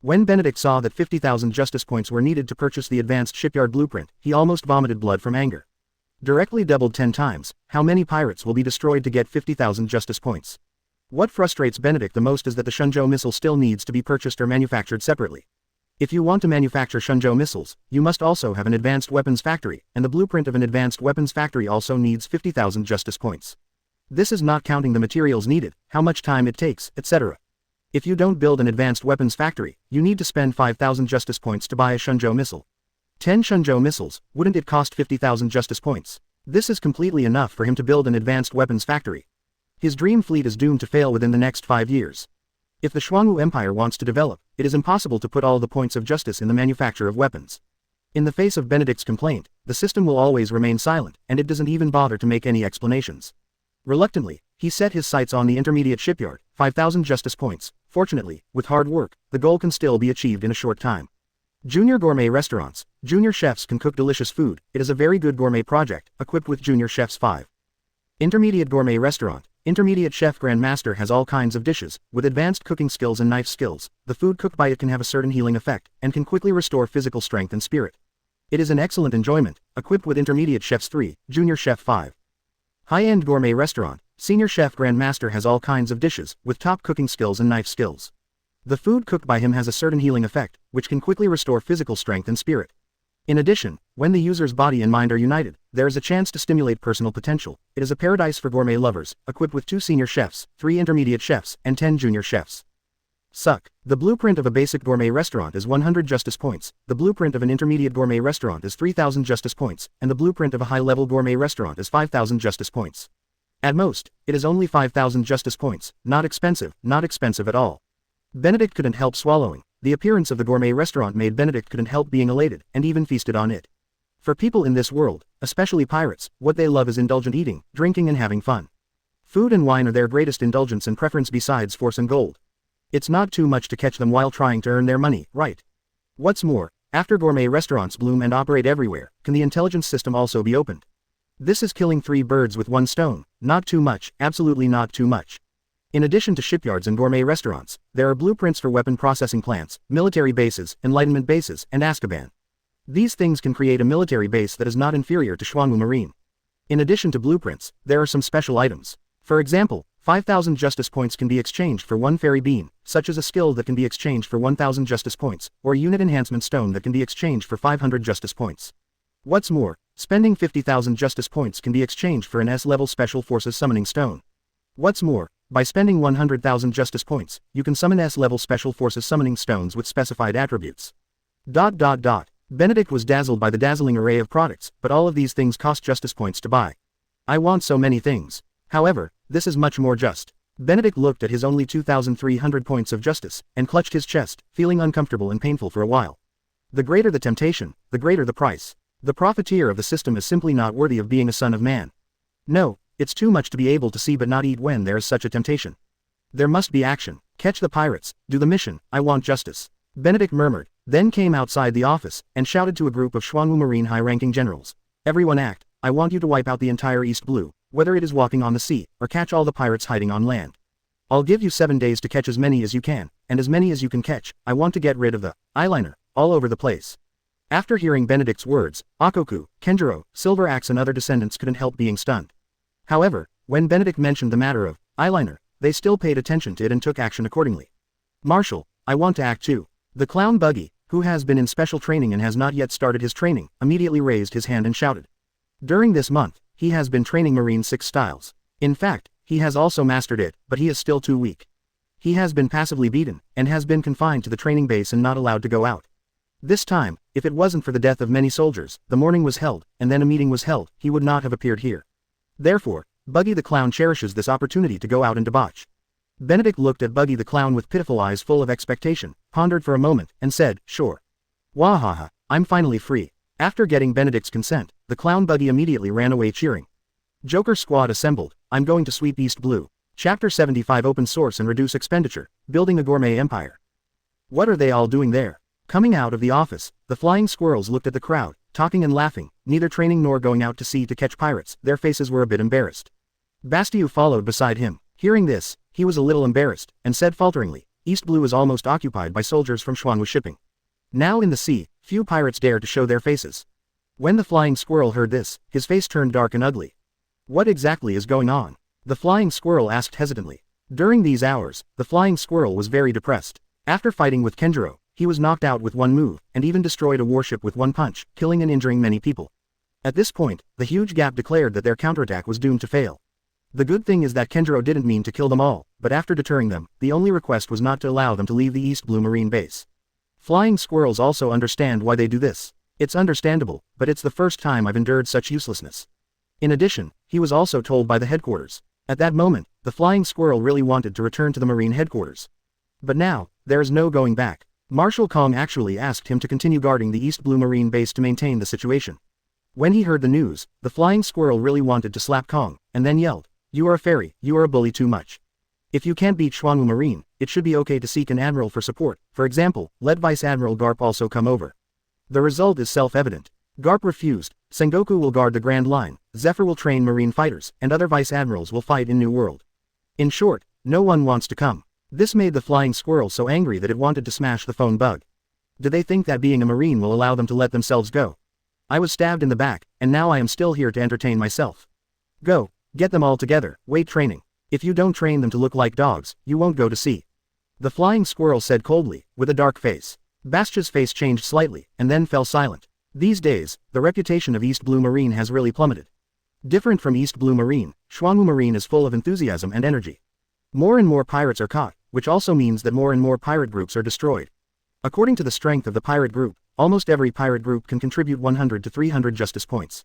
When Benedict saw that 50,000 justice points were needed to purchase the advanced shipyard blueprint, he almost vomited blood from anger. Directly doubled 10 times, how many pirates will be destroyed to get 50,000 justice points? What frustrates Benedict the most is that the Shunjo missile still needs to be purchased or manufactured separately. If you want to manufacture Shunjo missiles, you must also have an advanced weapons factory, and the blueprint of an advanced weapons factory also needs 50,000 justice points. This is not counting the materials needed, how much time it takes, etc. If you don't build an advanced weapons factory, you need to spend 5,000 justice points to buy a Shunjo missile. 10 Shunjo missiles, wouldn't it cost 50,000 justice points? This is completely enough for him to build an advanced weapons factory. His dream fleet is doomed to fail within the next 5 years. If the Xuanwu Empire wants to develop, it is impossible to put all the points of justice in the manufacture of weapons. In the face of Benedict's complaint, the system will always remain silent, and it doesn't even bother to make any explanations. Reluctantly, he set his sights on the intermediate shipyard, 5,000 justice points. Fortunately, with hard work, the goal can still be achieved in a short time. Junior gourmet restaurants, junior chefs can cook delicious food, it is a very good gourmet project, equipped with junior chefs 5. Intermediate gourmet restaurant, intermediate chef grandmaster has all kinds of dishes, with advanced cooking skills and knife skills. The food cooked by it can have a certain healing effect, and can quickly restore physical strength and spirit. It is an excellent enjoyment, equipped with intermediate chefs 3, junior chef 5. High-end gourmet restaurant, senior chef grandmaster has all kinds of dishes, with top cooking skills and knife skills. The food cooked by him has a certain healing effect, which can quickly restore physical strength and spirit. In addition, when the user's body and mind are united, there is a chance to stimulate personal potential. It is a paradise for gourmet lovers, equipped with 2 senior chefs, 3 intermediate chefs, and 10 junior chefs. Suck. The blueprint of a basic gourmet restaurant is 100 justice points, the blueprint of an intermediate gourmet restaurant is 3,000 justice points, and the blueprint of a high-level gourmet restaurant is 5,000 justice points. At most, it is only 5,000 justice points, not expensive at all. Benedict couldn't help swallowing. The appearance of the gourmet restaurant made Benedict couldn't help being elated, and even feasted on it. For people in this world, especially pirates, what they love is indulgent eating, drinking and having fun. Food and wine are their greatest indulgence and preference besides force and gold. It's not too much to catch them while trying to earn their money, right? What's more, after gourmet restaurants bloom and operate everywhere, can the intelligence system also be opened? This is killing 3 birds with 1 stone, not too much, absolutely not too much. In addition to shipyards and gourmet restaurants, there are blueprints for weapon processing plants, military bases, enlightenment bases, and Azkaban. These things can create a military base that is not inferior to Xuanwu Marine. In addition to blueprints, there are some special items. For example, 5,000 justice points can be exchanged for 1 fairy bean, such as a skill that can be exchanged for 1,000 justice points, or a unit enhancement stone that can be exchanged for 500 justice points. What's more, spending 50,000 justice points can be exchanged for an S-level Special Forces summoning stone. What's more, by spending 100,000 justice points, you can summon S-level Special Forces summoning stones with specified attributes. Benedict was dazzled by the dazzling array of products, but all of these things cost justice points to buy. I want so many things. However, this is much more just. Benedict looked at his only 2,300 points of justice, and clutched his chest, feeling uncomfortable and painful for a while. The greater the temptation, the greater the price. The profiteer of the system is simply not worthy of being a son of man. No, it's too much to be able to see but not eat when there is such a temptation. There must be action. Catch the pirates, do the mission, I want justice. Benedict murmured, then came outside the office, and shouted to a group of Xuanwu Marine high-ranking generals. Everyone act, I want you to wipe out the entire East Blue, whether it is walking on the sea, or catch all the pirates hiding on land. I'll give you 7 days to catch as many as you can, and as many as you can catch. I want to get rid of the eyeliner all over the place. After hearing Benedict's words, Ochoku, Kenjiro, Silver Axe and other descendants couldn't help being stunned. However, when Benedict mentioned the matter of eyeliner, they still paid attention to it and took action accordingly. Marshal, I want to act too. The clown Buggy, who has been in special training and has not yet started his training, immediately raised his hand and shouted. During this month, he has been training Marine 6 styles. In fact, he has also mastered it, but he is still too weak. He has been passively beaten, and has been confined to the training base and not allowed to go out. This time, if it wasn't for the death of many soldiers, the morning was held, and then a meeting was held, he would not have appeared here. Therefore, Buggy the Clown cherishes this opportunity to go out and debauch. Benedict looked at Buggy the Clown with pitiful eyes full of expectation, pondered for a moment, and said, sure. Wahaha, I'm finally free. After getting Benedict's consent, the clown Buggy immediately ran away cheering. Joker Squad assembled, I'm going to sweep East Blue. Chapter 75 Open Source and Reduce Expenditure, Building a Gourmet Empire. What are they all doing there? Coming out of the office, the flying squirrels looked at the crowd, talking and laughing, neither training nor going out to sea to catch pirates. Their faces were a bit embarrassed. Bastiu followed beside him. Hearing this, he was a little embarrassed, and said falteringly, East Blue is almost occupied by soldiers from Xuanwu shipping. Now in the sea, few pirates dare to show their faces. When the flying squirrel heard this, his face turned dark and ugly. What exactly is going on? The flying squirrel asked hesitantly. During these hours, the flying squirrel was very depressed. After fighting with Kenjiro, he was knocked out with 1 move, and even destroyed a warship with 1 punch, killing and injuring many people. At this point, the huge Gap declared that their counterattack was doomed to fail. The good thing is that Kenjiro didn't mean to kill them all, but after deterring them, the only request was not to allow them to leave the East Blue Marine base. Flying squirrels also understand why they do this. It's understandable, but it's the first time I've endured such uselessness. In addition, he was also told by the headquarters. At that moment, the flying squirrel really wanted to return to the Marine headquarters. But now, there is no going back. Marshal Kong actually asked him to continue guarding the East Blue Marine base to maintain the situation. When he heard the news, the flying squirrel really wanted to slap Kong, and then yelled, You are a fairy, you are a bully too much. If you can't beat Xuanwu Marine, it should be okay to seek an admiral for support. For example, let Vice Admiral Garp also come over. The result is self-evident. Garp refused. Sengoku will guard the Grand Line, Zephyr will train marine fighters, and other vice admirals will fight in New World. In short, no one wants to come. This made the flying squirrel so angry that it wanted to smash the phone bug. Do they think that being a marine will allow them to let themselves go? I was stabbed in the back, and now I am still here to entertain myself. Go, get them all together, wait training. If you don't train them to look like dogs, you won't go to sea. The flying squirrel said coldly, with a dark face. Bastia's face changed slightly, and then fell silent. These days, the reputation of East Blue Marine has really plummeted. Different from East Blue Marine, Xuanwu Marine is full of enthusiasm and energy. More and more pirates are caught, which also means that more and more pirate groups are destroyed. According to the strength of the pirate group, almost every pirate group can contribute 100 to 300 justice points.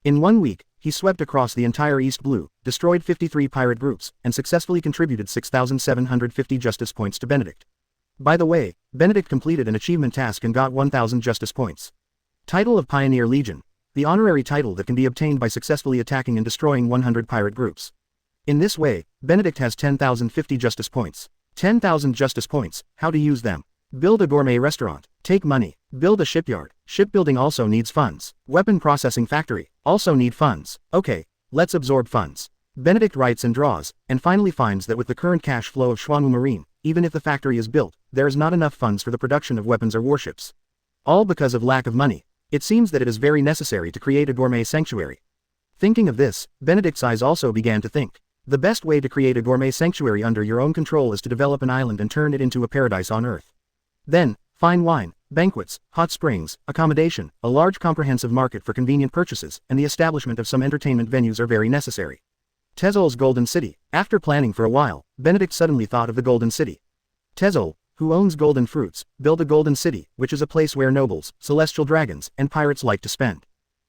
In 1 week, he swept across the entire East Blue, destroyed 53 pirate groups, and successfully contributed 6,750 justice points to Benedict. By the way, Benedict completed an achievement task and got 1,000 justice points. Title of Pioneer Legion, the honorary title that can be obtained by successfully attacking and destroying 100 pirate groups. In this way, Benedict has 10,050 justice points. 10,000 justice points, how to use them. Build a gourmet restaurant, take money. Build a shipyard, shipbuilding also needs funds. Weapon processing factory, also need funds. Okay, let's absorb funds. Benedict writes and draws, and finally finds that with the current cash flow of Xuanwu Marine, even if the factory is built, there is not enough funds for the production of weapons or warships. All because of lack of money. It seems that it is very necessary to create a gourmet sanctuary. Thinking of this, Benedict's eyes also began to think. The best way to create a gourmet sanctuary under your own control is to develop an island and turn it into a paradise on Earth. Then, fine wine, banquets, hot springs, accommodation, a large comprehensive market for convenient purchases, and the establishment of some entertainment venues are very necessary. Tezol's Golden City. After planning for a while, Benedict suddenly thought of the Golden City. Tezol, who owns golden fruits, built a golden city, which is a place where nobles, celestial dragons, and pirates like to spend.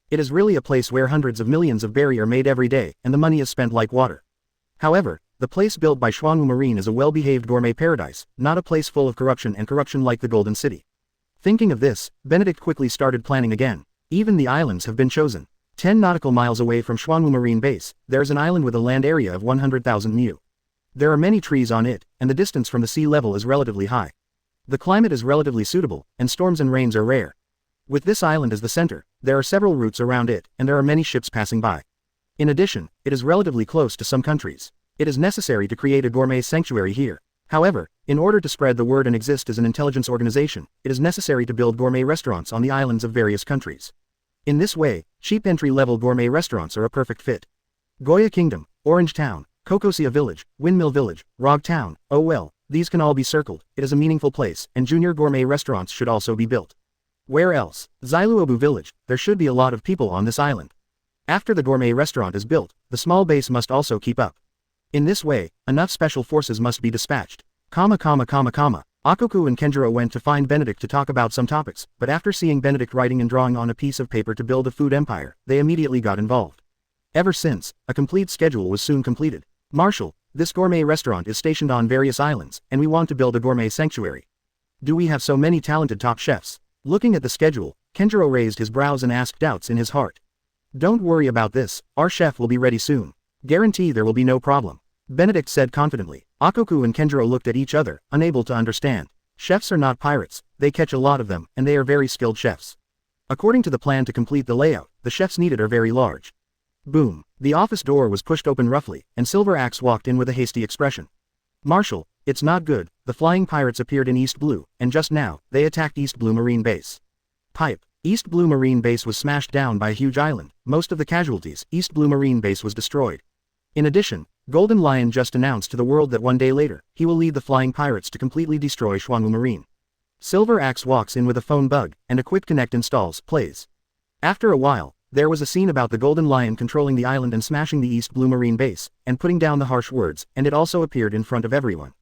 It is really a place where hundreds of millions of berry are made every day, and the money is spent like water. However, the place built by Xuanwu Marine is a well-behaved gourmet paradise, not a place full of corruption like the Golden City. Thinking of this, Benedict quickly started planning again. Even the islands have been chosen. 10 nautical miles away from Xuanwu Marine Base, there is an island with a land area of 100,000 mu. There are many trees on it, and the distance from the sea level is relatively high. The climate is relatively suitable, and storms and rains are rare. With this island as the center, there are several routes around it, and there are many ships passing by. In addition, it is relatively close to some countries. It is necessary to create a gourmet sanctuary here. However, in order to spread the word and exist as an intelligence organization, it is necessary to build gourmet restaurants on the islands of various countries. In this way, cheap entry-level gourmet restaurants are a perfect fit. Goya Kingdom, Orange Town, Kokosia Village, Windmill Village, Rog Town, oh well, these can all be circled. It is a meaningful place, and junior gourmet restaurants should also be built. Where else? Zailuobu Village, there should be a lot of people on this island. After the gourmet restaurant is built, the small base must also keep up. In this way, enough special forces must be dispatched. Ochoku and Kenjiro went to find Benedict to talk about some topics, but after seeing Benedict writing and drawing on a piece of paper to build a food empire, they immediately got involved. Ever since, a complete schedule was soon completed. Marshal, this gourmet restaurant is stationed on various islands, and we want to build a gourmet sanctuary. Do we have so many talented top chefs? Looking at the schedule, Kenjiro raised his brows and asked doubts in his heart. Don't worry about this, our chef will be ready soon. Guarantee there will be no problem. Benedict said confidently. Ochoku and Kenjiro looked at each other, unable to understand. Chefs are not pirates, they catch a lot of them, and they are very skilled chefs. According to the plan to complete the layout, the chefs needed are very large. Boom. The office door was pushed open roughly, and Silver Axe walked in with a hasty expression. Marshal, it's not good, the flying pirates appeared in East Blue, and just now, they attacked East Blue Marine Base. Pipe. East Blue Marine Base was smashed down by a huge island. Most of the casualties, East Blue Marine Base was destroyed. In addition, Golden Lion just announced to the world that one day later, he will lead the flying pirates to completely destroy Xuanwu Marine. Silver Axe walks in with a phone bug, and a quick connect installs, plays. After a while, there was a scene about the Golden Lion controlling the island and smashing the East Blue Marine Base, and putting down the harsh words, and it also appeared in front of everyone.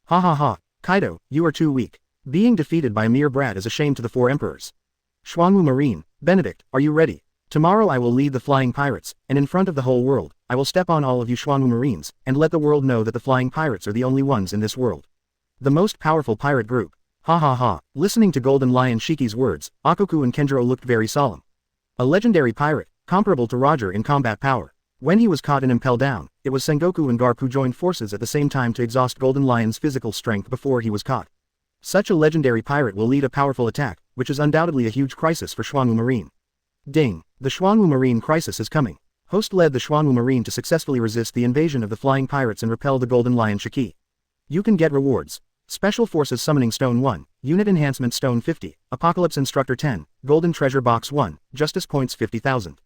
Ha ha ha, Kaido, you are too weak. Being defeated by a mere brat is a shame to the 4 emperors. Xuanwu Marine, Benedict, are you ready? Tomorrow I will lead the flying pirates, and in front of the whole world, I will step on all of you Xuanwu Marines, and let the world know that the flying pirates are the only ones in this world. The most powerful pirate group. Ha ha ha. Listening to Golden Lion Shiki's words, Ochoku and Kenjiro looked very solemn. A legendary pirate, comparable to Roger in combat power. When he was caught and impelled down, it was Sengoku and Garp who joined forces at the same time to exhaust Golden Lion's physical strength before he was caught. Such a legendary pirate will lead a powerful attack, which is undoubtedly a huge crisis for Xuanwu Marine. Ding. The Xuanwu Marine crisis is coming. Host led the Xuanwu Marine to successfully resist the invasion of the flying pirates and repel the Golden Lion Shiki. You can get rewards. Special Forces Summoning Stone 1, Unit Enhancement Stone 50, Apocalypse Instructor 10, Golden Treasure Box 1, Justice Points 50,000.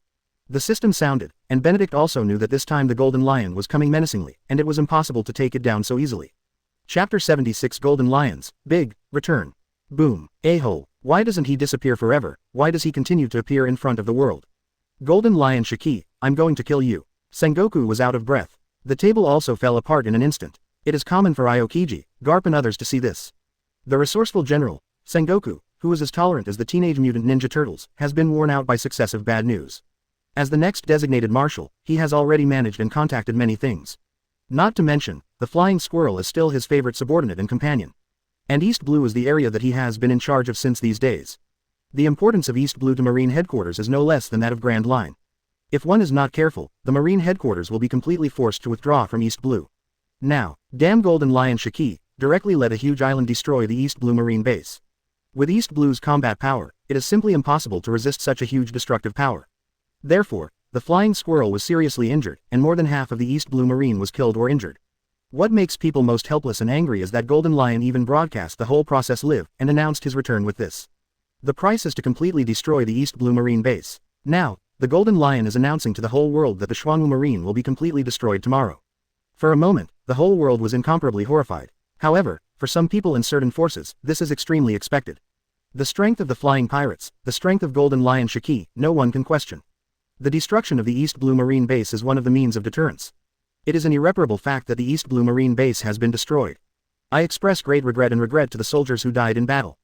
The system sounded, and Benedict also knew that this time the Golden Lion was coming menacingly, and it was impossible to take it down so easily. Chapter 76 Golden Lions, Big, Return. Boom. A-hole. Why doesn't he disappear forever? Why does he continue to appear in front of the world? Golden Lion Shiki, I'm going to kill you. Sengoku was out of breath. The table also fell apart in an instant. It is common for Aokiji, Garp and others to see this. The resourceful general, Sengoku, who is as tolerant as the Teenage Mutant Ninja Turtles, has been worn out by successive bad news. As the next designated marshal, he has already managed and contacted many things. Not to mention, the flying squirrel is still his favorite subordinate and companion. And East Blue is the area that he has been in charge of since these days. The importance of East Blue to Marine Headquarters is no less than that of Grand Line. If one is not careful, the Marine Headquarters will be completely forced to withdraw from East Blue. Now, damn Golden Lion Shiki, directly let a huge island destroy the East Blue Marine base. With East Blue's combat power, it is simply impossible to resist such a huge destructive power. Therefore, the flying squirrel was seriously injured, and more than half of the East Blue Marine was killed or injured. What makes people most helpless and angry is that Golden Lion even broadcast the whole process live, and announced his return with this. The price is to completely destroy the East Blue Marine base. Now, the Golden Lion is announcing to the whole world that the Xuanwu Marine will be completely destroyed tomorrow. For a moment, the whole world was incomparably horrified. However, for some people in certain forces, this is extremely expected. The strength of the flying pirates, the strength of Golden Lion Shiki, no one can question. The destruction of the East Blue Marine base is one of the means of deterrence. It is an irreparable fact that the East Blue Marine base has been destroyed. I express great regret to the soldiers who died in battle.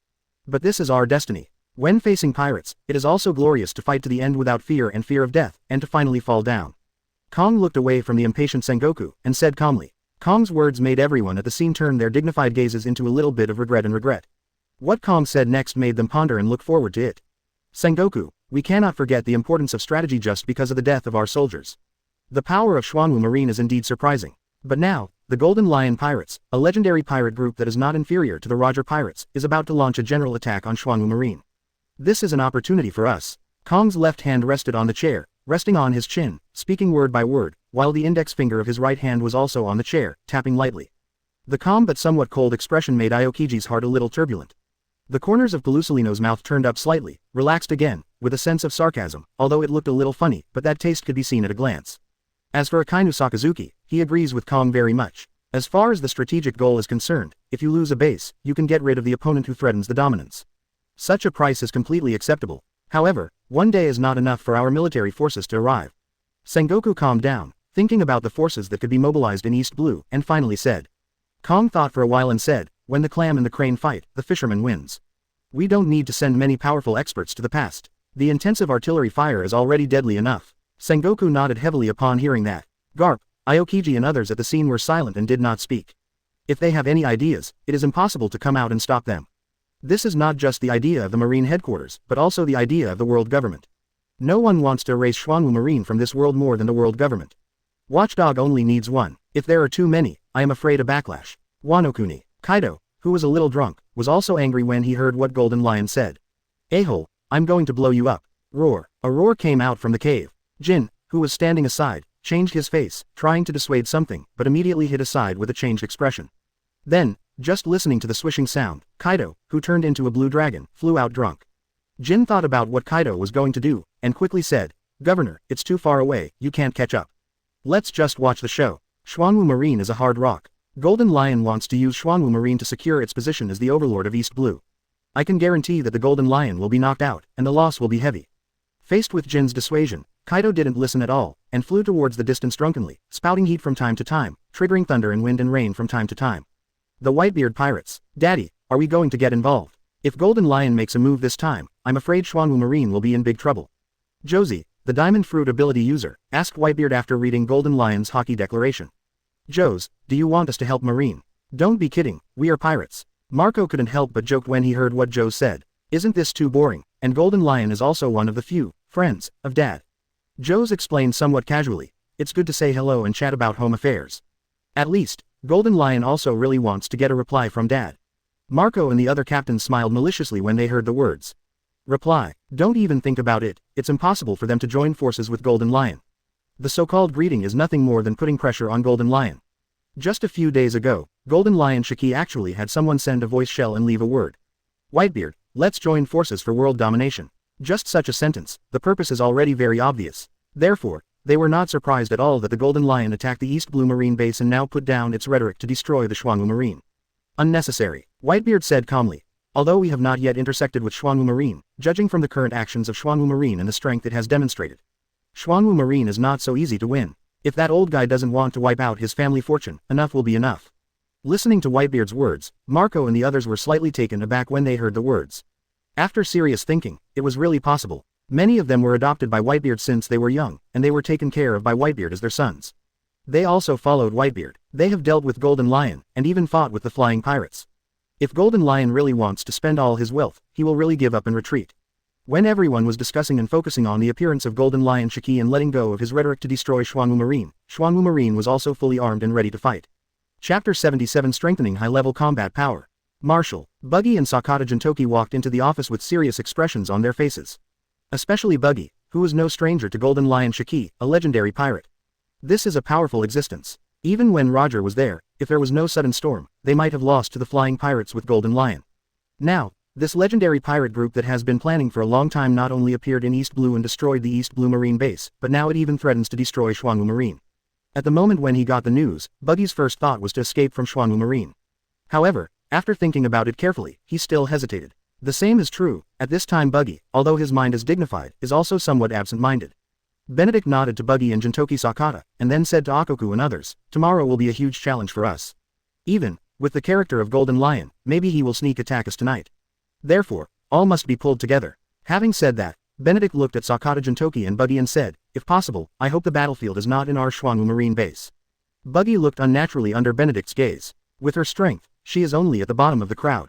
But this is our destiny. When facing pirates, it is also glorious to fight to the end without fear and fear of death, and to finally fall down. Kong looked away from the impatient Sengoku, and said calmly. Kong's words made everyone at the scene turn their dignified gazes into a little bit of regret. What Kong said next made them ponder and look forward to it. Sengoku, we cannot forget the importance of strategy just because of the death of our soldiers. The power of Xuanwu Marine is indeed surprising. But now, the Golden Lion Pirates, a legendary pirate group that is not inferior to the Roger Pirates, is about to launch a general attack on Xuanwu Marine. This is an opportunity for us. Kong's left hand rested on the chair, resting on his chin, speaking word by word, while the index finger of his right hand was also on the chair, tapping lightly. The calm but somewhat cold expression made Aokiji's heart a little turbulent. The corners of Pelusolino's mouth turned up slightly, relaxed again, with a sense of sarcasm, although it looked a little funny, but that taste could be seen at a glance. As for Akainu Sakazuki, he agrees with Kong very much. As far as the strategic goal is concerned, if you lose a base, you can get rid of the opponent who threatens the dominance. Such a price is completely acceptable. However, one day is not enough for our military forces to arrive. Sengoku calmed down, thinking about the forces that could be mobilized in East Blue, and finally said. Kong thought for a while and said, when the clam and the crane fight, the fisherman wins. We don't need to send many powerful experts to the past. The intensive artillery fire is already deadly enough. Sengoku nodded heavily upon hearing that. Garp, Aokiji and others at the scene were silent and did not speak. If they have any ideas, it is impossible to come out and stop them. This is not just the idea of the Marine Headquarters, but also the idea of the world government. No one wants to erase Xuanwu Marine from this world more than the world government. Watchdog only needs one. If there are too many, I am afraid a backlash. Wanokuni. Kaido, who was a little drunk, was also angry when he heard what Golden Lion said. A-hole, I'm going to blow you up. Roar. A roar came out from the cave. Jin, who was standing aside, changed his face, trying to dissuade something, but immediately hid aside with a changed expression. Then, just listening to the swishing sound, Kaido, who turned into a blue dragon, flew out drunk. Jin thought about what Kaido was going to do, and quickly said, Governor, it's too far away, you can't catch up. Let's just watch the show. Xuanwu Marine is a hard rock. Golden Lion wants to use Xuanwu Marine to secure its position as the overlord of East Blue. I can guarantee that the Golden Lion will be knocked out, and the loss will be heavy. Faced with Jin's dissuasion, Kaido didn't listen at all, and flew towards the distance drunkenly, spouting heat from time to time, triggering thunder and wind and rain from time to time. The Whitebeard Pirates. Daddy, are we going to get involved? If Golden Lion makes a move this time, I'm afraid Xuanwu Marine will be in big trouble. Josie, the Diamond Fruit ability user, asked Whitebeard after reading Golden Lion's hockey declaration. Jose, do you want us to help Marine? Don't be kidding, we are pirates. Marco couldn't help but joke when he heard what Jose said. Isn't this too boring? And Golden Lion is also one of the few friends of Dad. Jose explained somewhat casually, it's good to say hello and chat about home affairs. At least, Golden Lion also really wants to get a reply from Dad. Marco and the other captains smiled maliciously when they heard the words. Reply, don't even think about it, it's impossible for them to join forces with Golden Lion. The so-called greeting is nothing more than putting pressure on Golden Lion. Just a few days ago, Golden Lion Shiki actually had someone send a voice shell and leave a word. Whitebeard, let's join forces for world domination. Just such a sentence, the purpose is already very obvious. Therefore, they were not surprised at all that the Golden Lion attacked the East Blue Marine base and now put down its rhetoric to destroy the Xuanwu Marine. Unnecessary, Whitebeard said calmly. Although we have not yet intersected with Xuanwu Marine, judging from the current actions of Xuanwu Marine and the strength it has demonstrated, Xuanwu Marine is not so easy to win. If that old guy doesn't want to wipe out his family fortune, enough will be enough. Listening to Whitebeard's words, Marco and the others were slightly taken aback when they heard the words. After serious thinking, it was really possible. Many of them were adopted by Whitebeard since they were young, and they were taken care of by Whitebeard as their sons. They also followed Whitebeard. They have dealt with Golden Lion, and even fought with the Flying Pirates. If Golden Lion really wants to spend all his wealth, he will really give up and retreat. When everyone was discussing and focusing on the appearance of Golden Lion Shiki and letting go of his rhetoric to destroy Xuanwu Marine was also fully armed and ready to fight. Chapter 77 Strengthening High-Level Combat Power. Marshal, Buggy and Sakata Jintoki walked into the office with serious expressions on their faces. Especially Buggy, who was no stranger to Golden Lion Shiki, a legendary pirate. This is a powerful existence. Even when Roger was there, if there was no sudden storm, they might have lost to the flying pirates with Golden Lion. Now, this legendary pirate group that has been planning for a long time not only appeared in East Blue and destroyed the East Blue Marine base, but now it even threatens to destroy Xuanwu Marine. At the moment when he got the news, Buggy's first thought was to escape from Xuanwu Marine. However, after thinking about it carefully, he still hesitated. The same is true, at this time Buggy, although his mind is dignified, is also somewhat absent-minded. Benedict nodded to Buggy and Jintoki Sakata, and then said to Ochoku and others, "Tomorrow will be a huge challenge for us. Even, with the character of Golden Lion, maybe he will sneak attack us tonight. Therefore, all must be pulled together." Having said that, Benedict looked at Sakata Jintoki and Buggy and said, "If possible, I hope the battlefield is not in our Xuanwu Marine base." Buggy looked unnaturally under Benedict's gaze. With her strength, she is only at the bottom of the crowd.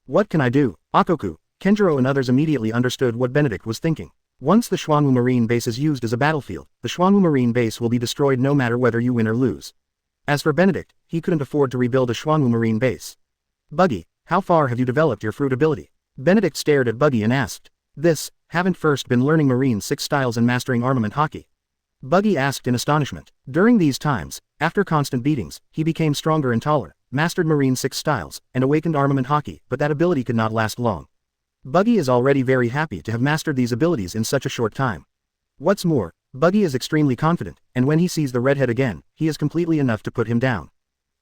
"What can I do?" Ochoku, Kenjiro and others immediately understood what Benedict was thinking. Once the Xuanwu Marine base is used as a battlefield, the Xuanwu Marine base will be destroyed no matter whether you win or lose. As for Benedict, he couldn't afford to rebuild a Xuanwu Marine base. "Buggy, how far have you developed your fruit ability?" Benedict stared at Buggy and asked. Haven't first been learning Marine 6 styles and mastering armament hockey?" Buggy asked in astonishment. During these times, after constant beatings, he became stronger and taller, mastered Marine 6 styles, and awakened armament hockey, but that ability could not last long. Buggy is already very happy to have mastered these abilities in such a short time. What's more, Buggy is extremely confident, and when he sees the redhead again, he is completely enough to put him down.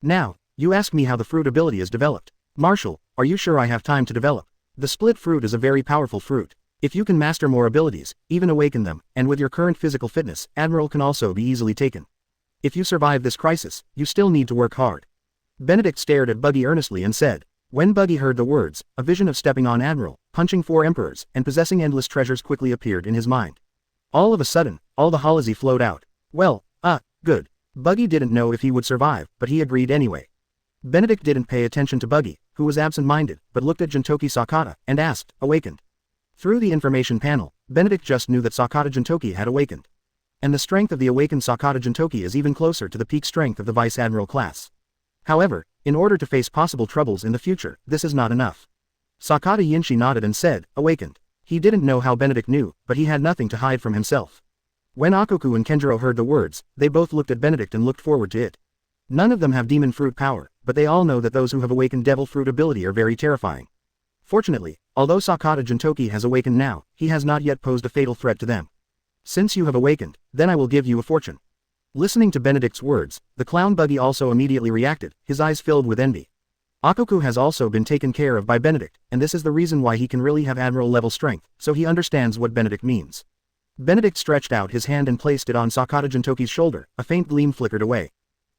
"Now, you ask me how the fruit ability is developed. Marshal, are you sure I have time to develop? The split fruit is a very powerful fruit. If you can master more abilities, even awaken them, and with your current physical fitness, Admiral can also be easily taken. If you survive this crisis, you still need to work hard." Benedict stared at Buggy earnestly and said. When Buggy heard the words, a vision of stepping on Admiral, punching 4 emperors, and possessing endless treasures quickly appeared in his mind. All of a sudden, all the holiday flowed out. Well, good. Buggy didn't know if he would survive, but he agreed anyway. Benedict didn't pay attention to Buggy, who was absent-minded, but looked at Jintoki Sakata, and asked, "Awakened?" Through the information panel, Benedict just knew that Sakata Jintoki had awakened. And the strength of the awakened Sakata Jintoki is even closer to the peak strength of the Vice Admiral class. However, in order to face possible troubles in the future, this is not enough. Sakata Yinshi nodded and said, "Awakened." He didn't know how Benedict knew, but he had nothing to hide from himself. When Ochoku and Kenjiro heard the words, they both looked at Benedict and looked forward to it. None of them have demon fruit power, but they all know that those who have awakened devil fruit ability are very terrifying. Fortunately, although Sakata Jintoki has awakened now, he has not yet posed a fatal threat to them. "Since you have awakened, then I will give you a fortune." Listening to Benedict's words, the clown Buggy also immediately reacted, his eyes filled with envy. Ochoku has also been taken care of by Benedict, and this is the reason why he can really have admiral-level strength, so he understands what Benedict means. Benedict stretched out his hand and placed it on Sakata Jintoki's shoulder, a faint gleam flickered away.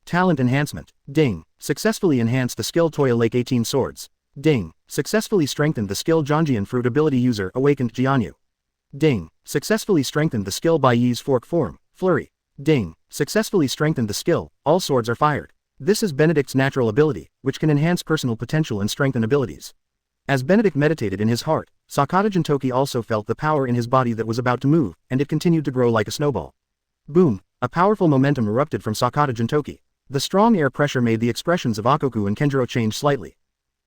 Talent enhancement. Ding. Successfully enhanced the skill Toya Lake 18 Swords. Ding. Successfully strengthened the skill Janjian Fruit ability user Awakened Jianyu. Ding. Successfully strengthened the skill Bai Yi's Fork Form, Flurry. Ding. Successfully strengthened the skill, All Swords Are Fired. This is Benedict's natural ability, which can enhance personal potential and strengthen abilities. As Benedict meditated in his heart, Sakata Jintoki also felt the power in his body that was about to move, and it continued to grow like a snowball. Boom! A powerful momentum erupted from Sakata Jintoki. The strong air pressure made the expressions of Ochoku and Kenjiro change slightly.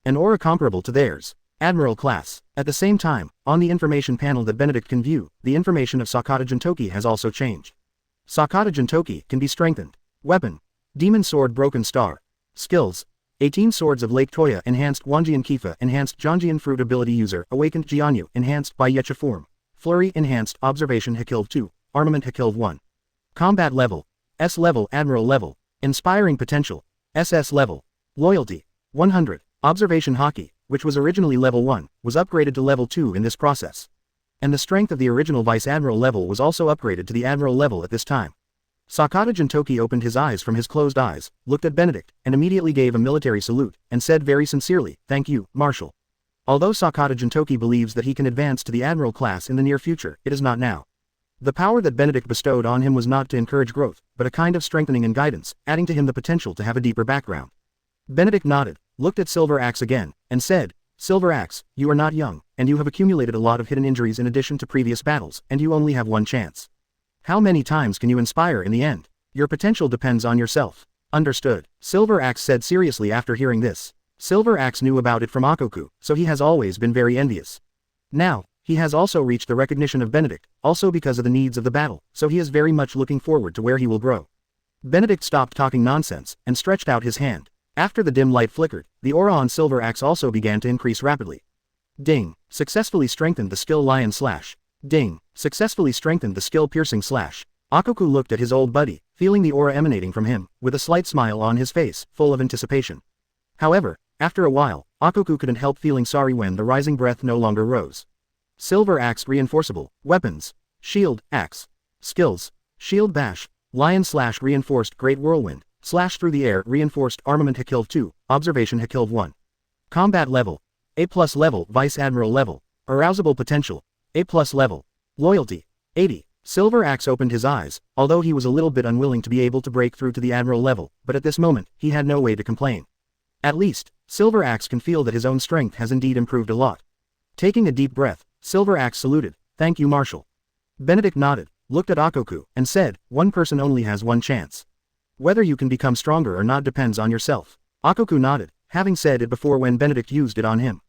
An aura comparable to theirs. Admiral class. At the same time, on the information panel that Benedict can view, the information of Sakata Jintoki has also changed. Sakata Jintoki can be strengthened. Weapon. Demon Sword Broken Star. Skills. 18 Swords of Lake Toya Enhanced Wanjian Kifa Enhanced Janjian Fruit Ability User Awakened Jianyu Enhanced by Yecha Form. Flurry Enhanced Observation Hakilv 2. Armament Hakilv 1. Combat Level. S Level Admiral Level. Inspiring Potential. SS Level. Loyalty. 100. Observation Hockey, which was originally Level 1, was upgraded to Level 2 in this process. And the strength of the original Vice Admiral level was also upgraded to the Admiral level at this time. Sakata Jintoki opened his eyes from his closed eyes, looked at Benedict, and immediately gave a military salute, and said very sincerely, "Thank you, Marshal." Although Sakata Jintoki believes that he can advance to the Admiral class in the near future, it is not now. The power that Benedict bestowed on him was not to encourage growth, but a kind of strengthening and guidance, adding to him the potential to have a deeper background. Benedict nodded, looked at Silver Axe again, and said, Silver Axe, you are not young, and you have accumulated a lot of hidden injuries in addition to previous battles, and you only have one chance. How many times can you inspire in the end? Your potential depends on yourself. Understood, Silver Axe said seriously after hearing this. Silver Axe knew about it from Ochoku, so he has always been very envious. Now, he has also reached the recognition of Benedict, also because of the needs of the battle, so he is very much looking forward to where he will grow. Benedict stopped talking nonsense, and stretched out his hand. After the dim light flickered, the aura on Silver Axe also began to increase rapidly. Ding, successfully strengthened the skill Lion Slash. Ding, successfully strengthened the skill Piercing Slash. Ochoku looked at his old buddy, feeling the aura emanating from him, with a slight smile on his face, full of anticipation. However, after a while, Ochoku couldn't help feeling sorry when the rising breath no longer rose. Silver Axe Reinforceable, Weapons, Shield, Axe. Skills, Shield Bash, Lion Slash Reinforced Great Whirlwind, Slash Through the Air Reinforced Armament Hekilv 2, Observation Hekilv 1. Combat Level, A+ level, Vice Admiral level, Arousable Potential, A+ level, Loyalty, 80. Silver Axe opened his eyes, although he was a little bit unwilling to be able to break through to the Admiral level, but at this moment, he had no way to complain. At least, Silver Axe can feel that his own strength has indeed improved a lot. Taking a deep breath, Silver Axe saluted. Thank you, Marshal. Benedict nodded, looked at Ochoku, and said, one person only has one chance. Whether you can become stronger or not depends on yourself. Ochoku nodded, having said it before when Benedict used it on him.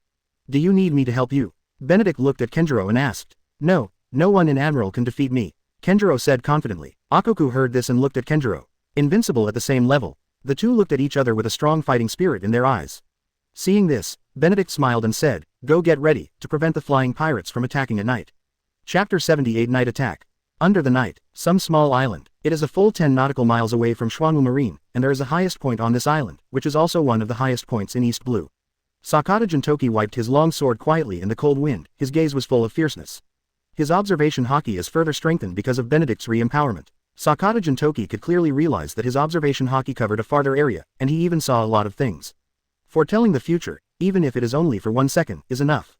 Do you need me to help you? Benedict looked at Kenjiro and asked. No, no one in Admiral can defeat me, Kenjiro said confidently. Ochoku heard this and looked at Kenjiro. Invincible at the same level. The two looked at each other with a strong fighting spirit in their eyes. Seeing this, Benedict smiled and said, go get ready, to prevent the flying pirates from attacking at night. Chapter 78 Night Attack. Under the night, some small island. It is a full 10 nautical miles away from Xuanwu Marine, and there is a highest point on this island, which is also one of the highest points in East Blue. Sakata Jintoki wiped his long sword quietly in the cold wind, his gaze was full of fierceness. His observation haki is further strengthened because of Benedict's re-empowerment. Sakata Jintoki could clearly realize that his observation haki covered a farther area, and he even saw a lot of things. Foretelling the future, even if it is only for 1 second, is enough.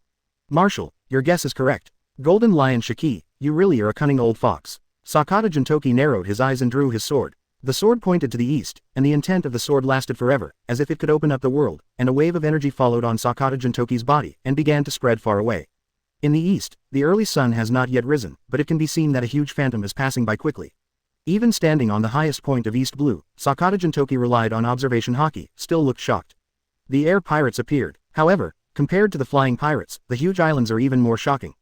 Marshal, your guess is correct. Golden Lion Shiki, you really are a cunning old fox. Sakata Jintoki narrowed his eyes and drew his sword. The sword pointed to the east, and the intent of the sword lasted forever, as if it could open up the world, and a wave of energy followed on Sakata Jintoki's body, and began to spread far away. In the east, the early sun has not yet risen, but it can be seen that a huge phantom is passing by quickly. Even standing on the highest point of East Blue, Sakata Jintoki relied on observation haki, still looked shocked. The air pirates appeared. However, compared to the flying pirates, the huge islands are even more shocking.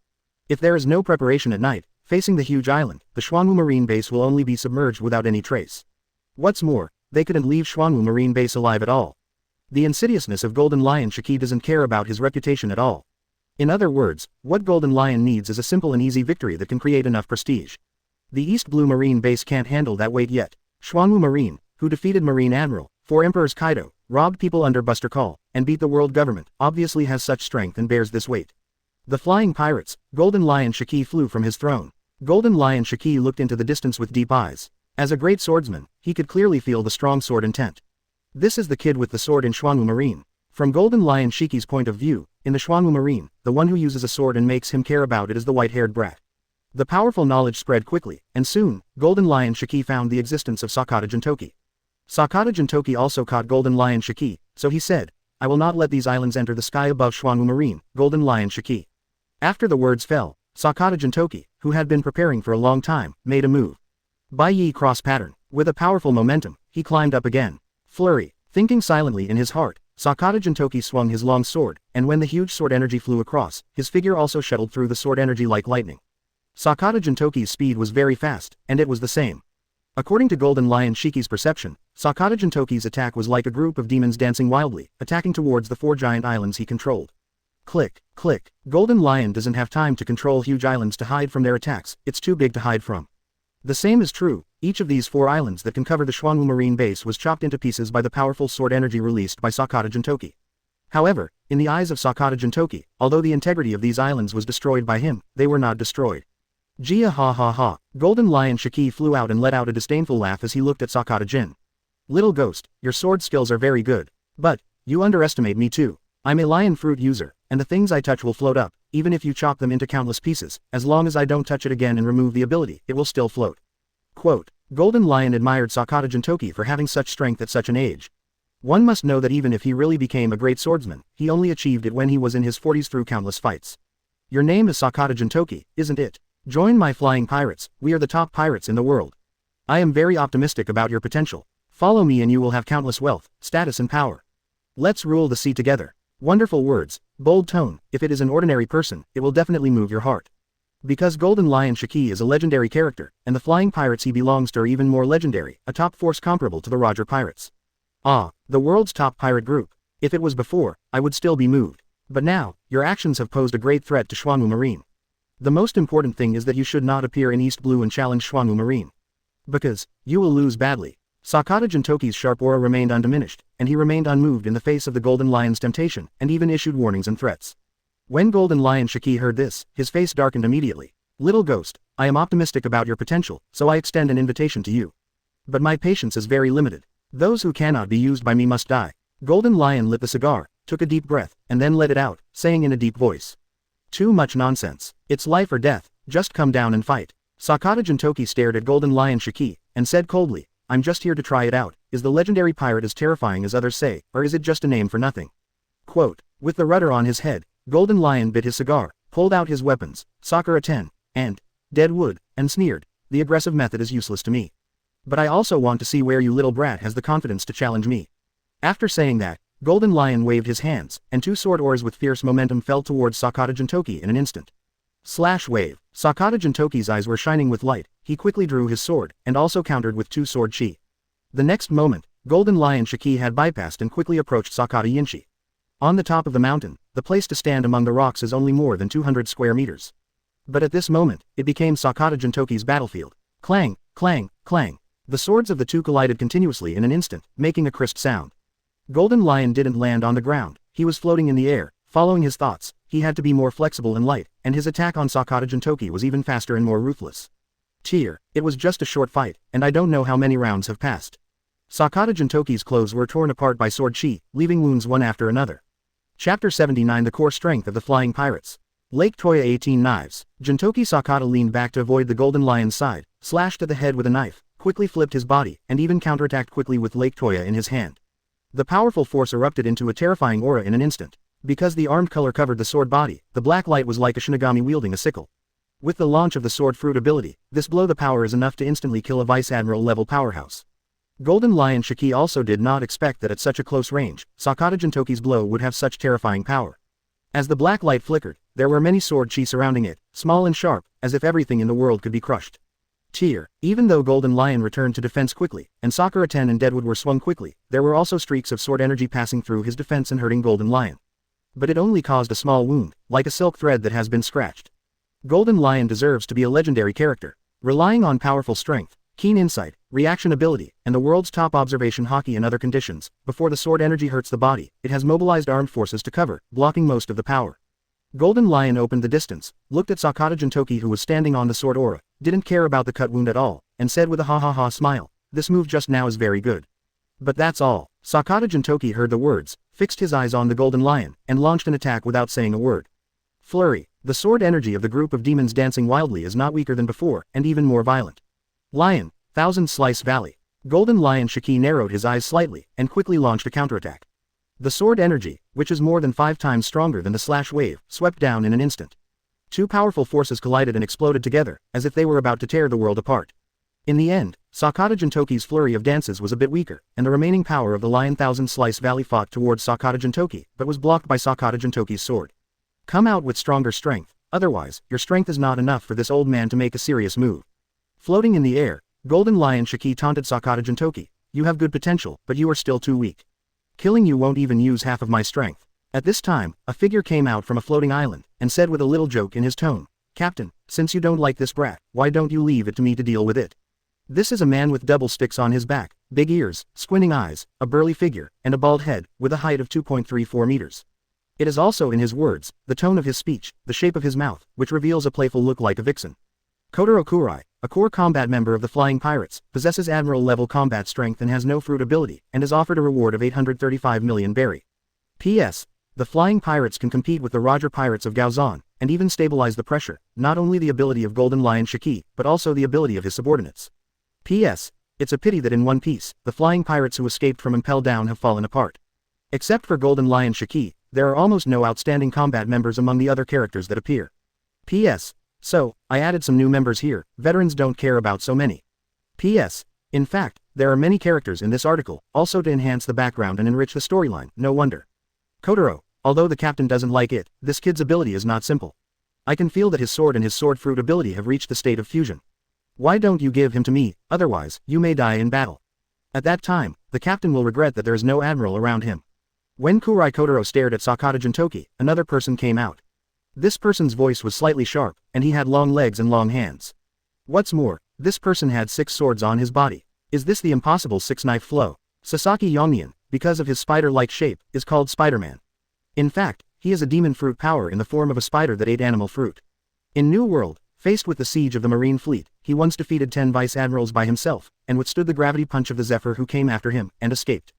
If there is no preparation at night, facing the huge island, the Xuanwu Marine base will only be submerged without any trace. What's more, they couldn't leave Xuanwu Marine base alive at all. The insidiousness of Golden Lion Shiki doesn't care about his reputation at all. In other words, what Golden Lion needs is a simple and easy victory that can create enough prestige. The East Blue Marine base can't handle that weight yet. Xuanwu Marine, who defeated Marine Admiral, 4 Emperors Kaido, robbed people under Buster Call, and beat the world government, obviously has such strength and bears this weight. The flying pirates, Golden Lion Shiki flew from his throne. Golden Lion Shiki looked into the distance with deep eyes. As a great swordsman, he could clearly feel the strong sword intent. This is the kid with the sword in Xuanwu Marine. From Golden Lion Shiki's point of view, in the Xuanwu Marine, the one who uses a sword and makes him care about it is the white-haired brat. The powerful knowledge spread quickly, and soon, Golden Lion Shiki found the existence of Sakata Jintoki. Sakata Jintoki also caught Golden Lion Shiki, so he said, I will not let these islands enter the sky above Xuanwu Marine, Golden Lion Shiki. After the words fell, Sakata Jintoki, who had been preparing for a long time, made a move. Bai Yi cross pattern. With a powerful momentum, he climbed up again. Flurry. Thinking silently in his heart, Sakata Jintoki swung his long sword, and when the huge sword energy flew across, his figure also shuttled through the sword energy like lightning. Sakata Jintoki's speed was very fast, and it was the same. According to Golden Lion Shiki's perception, Sakata Jintoki's attack was like a group of demons dancing wildly, attacking towards the 4 giant islands he controlled. Click, click. Golden Lion doesn't have time to control huge islands to hide from their attacks, it's too big to hide from. The same is true, each of these 4 islands that can cover the Xuanwu Marine base was chopped into pieces by the powerful sword energy released by Sakata Jintoki. However, in the eyes of Sakata Jintoki, although the integrity of these islands was destroyed by him, they were not destroyed. Jia ha ha ha. Golden Lion Shiki flew out and let out a disdainful laugh as he looked at Sakata Jin. Little ghost, your sword skills are very good. But, you underestimate me too. I'm a lion fruit user, and the things I touch will float up, even if you chop them into countless pieces, as long as I don't touch it again and remove the ability, it will still float. Quote, Golden Lion admired Sakata Jintoki for having such strength at such an age. One must know that even if he really became a great swordsman, he only achieved it when he was in his 40s through countless fights. Your name is Sakata Jintoki, isn't it? Join my flying pirates, we are the top pirates in the world. I am very optimistic about your potential. Follow me and you will have countless wealth, status and power. Let's rule the sea together. Wonderful words, bold tone, if it is an ordinary person, it will definitely move your heart. Because Golden Lion Shiki is a legendary character, and the flying pirates he belongs to are even more legendary, a top force comparable to the Roger Pirates. Ah, the world's top pirate group. If it was before, I would still be moved. But now, your actions have posed a great threat to Xuanwu Marine. The most important thing is that you should not appear in East Blue and challenge Xuanwu Marine. Because, you will lose badly. Sakata Jintoki's sharp aura remained undiminished, and he remained unmoved in the face of the Golden Lion's temptation, and even issued warnings and threats. When Golden Lion Shiki heard this, his face darkened immediately. Little ghost, I am optimistic about your potential, so I extend an invitation to you. But my patience is very limited. Those who cannot be used by me must die. Golden Lion lit the cigar, took a deep breath, and then let it out, saying in a deep voice. Too much nonsense. It's life or death, just come down and fight. Sakata Jintoki stared at Golden Lion Shiki, and said coldly, I'm just here to try it out. Is the legendary pirate as terrifying as others say, or is it just a name for nothing? Quote, with the rudder on his head, Golden Lion bit his cigar, pulled out his weapons, Sakura 10, and dead wood, and sneered, the aggressive method is useless to me. But I also want to see where you little brat has the confidence to challenge me. After saying that, Golden Lion waved his hands, and two sword oars with fierce momentum fell towards Sakata Jintoki in an instant. Slash wave. Sakata Jintoki's eyes were shining with light, he quickly drew his sword, and also countered with two sword chi. The next moment, Golden Lion Shiki had bypassed and quickly approached Sakata Yinshi. On the top of the mountain, the place to stand among the rocks is only more than 200 square meters. But at this moment, it became Sakata Jintoki's battlefield. Clang, clang, clang. The swords of the two collided continuously in an instant, making a crisp sound. Golden Lion didn't land on the ground, he was floating in the air. Following his thoughts, he had to be more flexible and light, and his attack on Sakata Jintoki was even faster and more ruthless. It was just a short fight, and I don't know how many rounds have passed. Sakata Jintoki's clothes were torn apart by sword chi, leaving wounds one after another. Chapter 79 The Core Strength of the Flying Pirates. Lake Toya 18 Knives. Jintoki Sakata leaned back to avoid the Golden Lion's side, slashed at the head with a knife, quickly flipped his body, and even counterattacked quickly with Lake Toya in his hand. The powerful force erupted into a terrifying aura in an instant. Because the armed color covered the sword body, the black light was like a Shinigami wielding a sickle. With the launch of the sword fruit ability, this blow the power is enough to instantly kill a Vice Admiral level powerhouse. Golden Lion Shiki also did not expect that at such a close range, Sakata Jintoki's blow would have such terrifying power. As the black light flickered, there were many sword chi surrounding it, small and sharp, as if everything in the world could be crushed. Even though Golden Lion returned to defense quickly, and Sakura 10 and Deadwood were swung quickly, there were also streaks of sword energy passing through his defense and hurting Golden Lion. But it only caused a small wound, like a silk thread that has been scratched. Golden Lion deserves to be a legendary character. Relying on powerful strength, keen insight, reaction ability, and the world's top observation haki in other conditions, before the sword energy hurts the body, it has mobilized armed forces to cover, blocking most of the power. Golden Lion opened the distance, looked at Sakata Jintoki who was standing on the sword aura, didn't care about the cut wound at all, and said with a ha-ha-ha smile, this move just now is very good. But that's all. Sakata Jintoki heard the words, fixed his eyes on the Golden Lion, and launched an attack without saying a word. Flurry. The sword energy of the group of demons dancing wildly is not weaker than before, and even more violent. Lion. Thousand Slice Valley. Golden Lion Shiki narrowed his eyes slightly, and quickly launched a counterattack. The sword energy, which is more than 5 times stronger than the slash wave, swept down in an instant. Two powerful forces collided and exploded together, as if they were about to tear the world apart. In the end, Sakata Jintoki's flurry of dances was a bit weaker, and the remaining power of the Lion Thousand Slice Valley fought towards Sakata Jintoki, but was blocked by Sakata Jintoki's sword. Come out with stronger strength, otherwise, your strength is not enough for this old man to make a serious move. Floating in the air, Golden Lion Shiki taunted Sakata Jintoki, you have good potential, but you are still too weak. Killing you won't even use half of my strength. At this time, a figure came out from a floating island, and said with a little joke in his tone, Captain, since you don't like this brat, why don't you leave it to me to deal with it? This is a man with double sticks on his back, big ears, squinting eyes, a burly figure, and a bald head, with a height of 2.34 meters. It is also in his words, the tone of his speech, the shape of his mouth, which reveals a playful look like a vixen. Kotaro Kurai, a core combat member of the Flying Pirates, possesses admiral-level combat strength and has no fruit ability, and is offered a reward of 835 million berry. P.S. The Flying Pirates can compete with the Roger Pirates of Gaozan, and even stabilize the pressure, not only the ability of Golden Lion Shiki, but also the ability of his subordinates. P.S. It's a pity that in One Piece, the flying pirates who escaped from Impel Down have fallen apart. Except for Golden Lion Shiki, there are almost no outstanding combat members among the other characters that appear. P.S. So, I added some new members here, veterans don't care about so many. P.S. In fact, there are many characters in this article, also to enhance the background and enrich the storyline, no wonder. Kotaro, although the captain doesn't like it, this kid's ability is not simple. I can feel that his sword and his sword fruit ability have reached the state of fusion. Why don't you give him to me, otherwise, you may die in battle. At that time, the captain will regret that there is no admiral around him. When Kurai Kotaro stared at Sakata Jintoki, another person came out. This person's voice was slightly sharp, and he had long legs and long hands. What's more, this person had 6 swords on his body. Is this the impossible 6-knife flow? Sasaki Yongnian, because of his spider-like shape, is called Spider-Man. In fact, he has a demon fruit power in the form of a spider that ate animal fruit. In New World, faced with the siege of the Marine fleet, he once defeated 10 vice-admirals by himself, and withstood the gravity punch of the Zephyr who came after him, and escaped.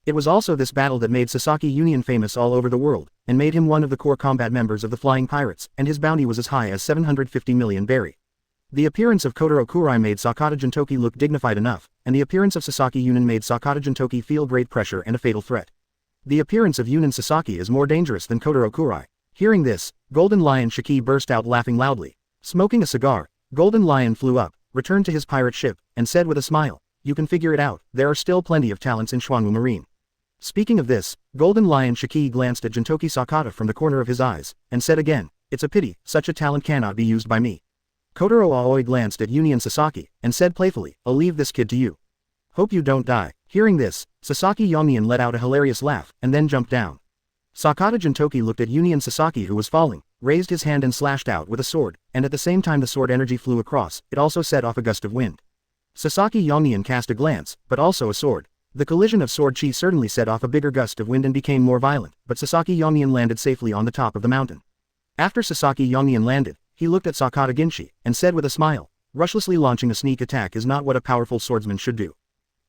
It was also this battle that made Sasaki Union famous all over the world, and made him one of the core combat members of the Flying Pirates, and his bounty was as high as 750 million berry. The appearance of Kotaro Kurai made Sakata Jintoki look dignified enough, and the appearance of Sasaki Yunin made Sakata Jintoki feel great pressure and a fatal threat. The appearance of Yunin Sasaki is more dangerous than Kotaro Kurai. Hearing this, Golden Lion Shiki burst out laughing loudly. Smoking a cigar, Golden Lion flew up, returned to his pirate ship, and said with a smile, "You can figure it out, there are still plenty of talents in Xuanwu Marine." Speaking of this, Golden Lion Shiki glanced at Jintoki Sakata from the corner of his eyes, and said again, "It's a pity, such a talent cannot be used by me." Kotaro Aoi glanced at Union Sasaki, and said playfully, "I'll leave this kid to you. Hope you don't die." Hearing this, Sasaki Yongnian let out a hilarious laugh, and then jumped down. Sakata Jintoki looked at Union Sasaki who was falling, raised his hand and slashed out with a sword, and at the same time the sword energy flew across, it also set off a gust of wind. Sasaki Yongnian cast a glance, but also a sword. The collision of sword chi certainly set off a bigger gust of wind and became more violent, but Sasaki Yongnian landed safely on the top of the mountain. After Sasaki Yongnian landed, he looked at Sakata Ginshi, and said with a smile, "Rushlessly launching a sneak attack is not what a powerful swordsman should do."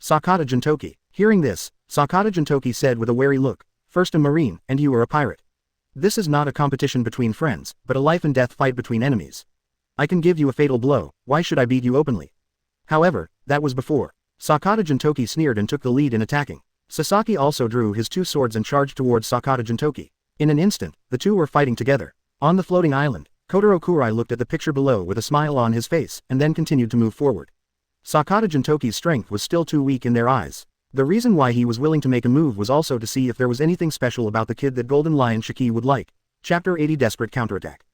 Sakata Jintoki. Hearing this, Sakata Jintoki said with a wary look, "First a marine, and you are a pirate. This is not a competition between friends, but a life and death fight between enemies. I can give you a fatal blow, why should I beat you openly?" However, that was before. Sakata Jintoki sneered and took the lead in attacking. Sasaki also drew his 2 swords and charged towards Sakata Jintoki. In an instant, the two were fighting together. On the floating island, Kotaro Kurai looked at the picture below with a smile on his face, and then continued to move forward. Sakata Jintoki's strength was still too weak in their eyes. The reason why he was willing to make a move was also to see if there was anything special about the kid that Golden Lion Shiki would like. Chapter 80 Desperate Counterattack.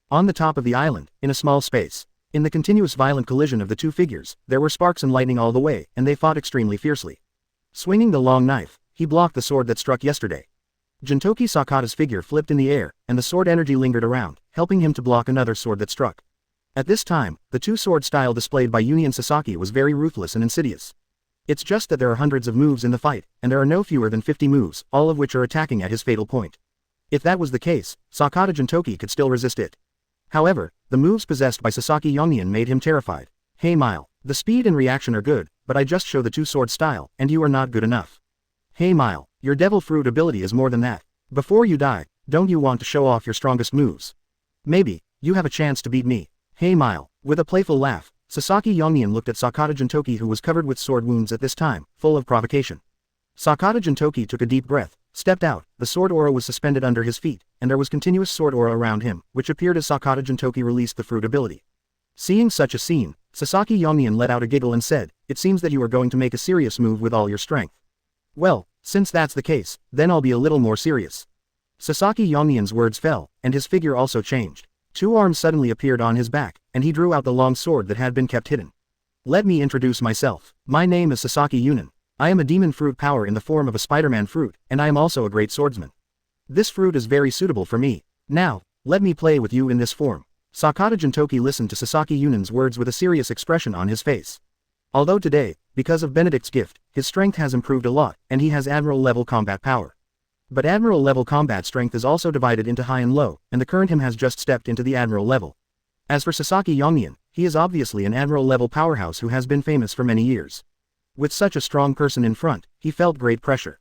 On the top of the island, in a small space. In the continuous violent collision of the two figures, there were sparks and lightning all the way, and they fought extremely fiercely. Swinging the long knife, he blocked the sword that struck yesterday. Jintoki Sakata's figure flipped in the air, and the sword energy lingered around, helping him to block another sword that struck. At this time, the two-sword style displayed by Union Sasaki was very ruthless and insidious. It's just that there are hundreds of moves in the fight, and there are no fewer than 50 moves, all of which are attacking at his fatal point. If that was the case, Sakata Jintoki could still resist it. However, the moves possessed by Sasaki Yongnian made him terrified. "Hey Mile, the speed and reaction are good, but I just show the two-sword style, and you are not good enough. Hey Mile, your devil fruit ability is more than that. Before you die, don't you want to show off your strongest moves? Maybe, you have a chance to beat me. Hey Mile." With a playful laugh, Sasaki Yongnian looked at Sakata Jintoki who was covered with sword wounds at this time, full of provocation. Sakata Jintoki took a deep breath, stepped out, the sword aura was suspended under his feet, and there was continuous sword aura around him, which appeared as Sakata Jintoki released the fruit ability. Seeing such a scene, Sasaki Yongnian let out a giggle and said, "It seems that you are going to make a serious move with all your strength. Well, since that's the case, then I'll be a little more serious." Sasaki Yongnian's words fell, and his figure also changed. 2 arms suddenly appeared on his back, and he drew out the long sword that had been kept hidden. "Let me introduce myself. My name is Sasaki Yunin. I am a demon fruit power in the form of a Spider-Man fruit, and I am also a great swordsman. This fruit is very suitable for me. Now, let me play with you in this form." Sakata Jintoki listened to Sasaki Yunin's words with a serious expression on his face. Although today, because of Benedict's gift, his strength has improved a lot, and he has Admiral-level combat power. But Admiral-level combat strength is also divided into high and low, and the current him has just stepped into the Admiral level. As for Sasaki Yongnian, he is obviously an Admiral-level powerhouse who has been famous for many years. With such a strong person in front, he felt great pressure.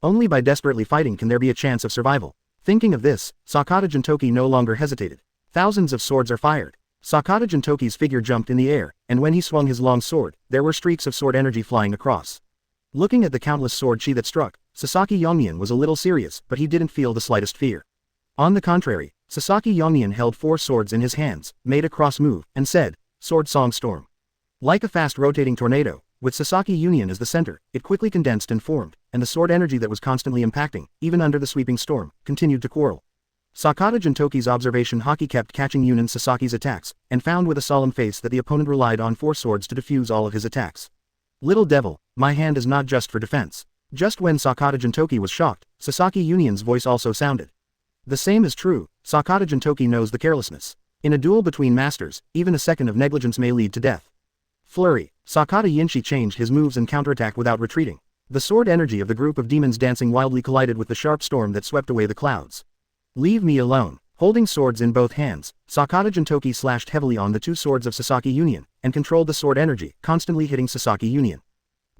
Only by desperately fighting can there be a chance of survival. Thinking of this, Sakata Jintoki no longer hesitated. Thousands of swords are fired. Sakata Jintoki's figure jumped in the air, and when he swung his long sword, there were streaks of sword energy flying across. Looking at the countless sword chi that struck, Sasaki Yongnian was a little serious, but he didn't feel the slightest fear. On the contrary, Sasaki Yongnian held 4 swords in his hands, made a cross move, and said, "Sword Song Storm." Like a fast-rotating tornado, with Sasaki Union as the center, it quickly condensed and formed, and the sword energy that was constantly impacting, even under the sweeping storm, continued to quarrel. Sakata Jintoki's observation haki kept catching Yunin Sasaki's attacks, and found with a solemn face that the opponent relied on 4 swords to defuse all of his attacks. "Little devil, my hand is not just for defense." Just when Sakata Jintoki was shocked, Sasaki Union's voice also sounded. The same is true, Sakata Jintoki knows the carelessness. In a duel between masters, even a second of negligence may lead to death. Flurry, Sakata Yinshi changed his moves and counterattacked without retreating. The sword energy of the group of demons dancing wildly collided with the sharp storm that swept away the clouds. "Leave me alone." Holding swords in both hands, Sakata Jintoki slashed heavily on the 2 swords of Sasaki Union, and controlled the sword energy, constantly hitting Sasaki Union.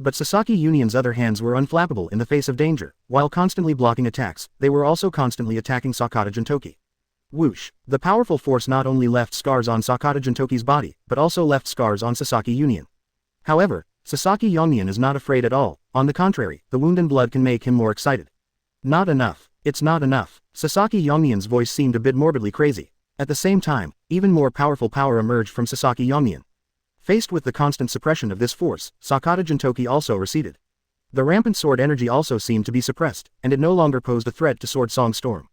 But Sasaki Union's other hands were unflappable in the face of danger, while constantly blocking attacks, they were also constantly attacking Sakata Jintoki. Whoosh! The powerful force not only left scars on Sakata Jintoki's body, but also left scars on Sasaki Union. However, Sasaki Yongnian is not afraid at all, on the contrary, the wound and blood can make him more excited. "Not enough. It's not enough." Sasaki Yongnian's voice seemed a bit morbidly crazy. At the same time, even more powerful power emerged from Sasaki Yongnian. Faced with the constant suppression of this force, Sakata Jintoki also receded. The rampant sword energy also seemed to be suppressed, and it no longer posed a threat to Sword Song Storm.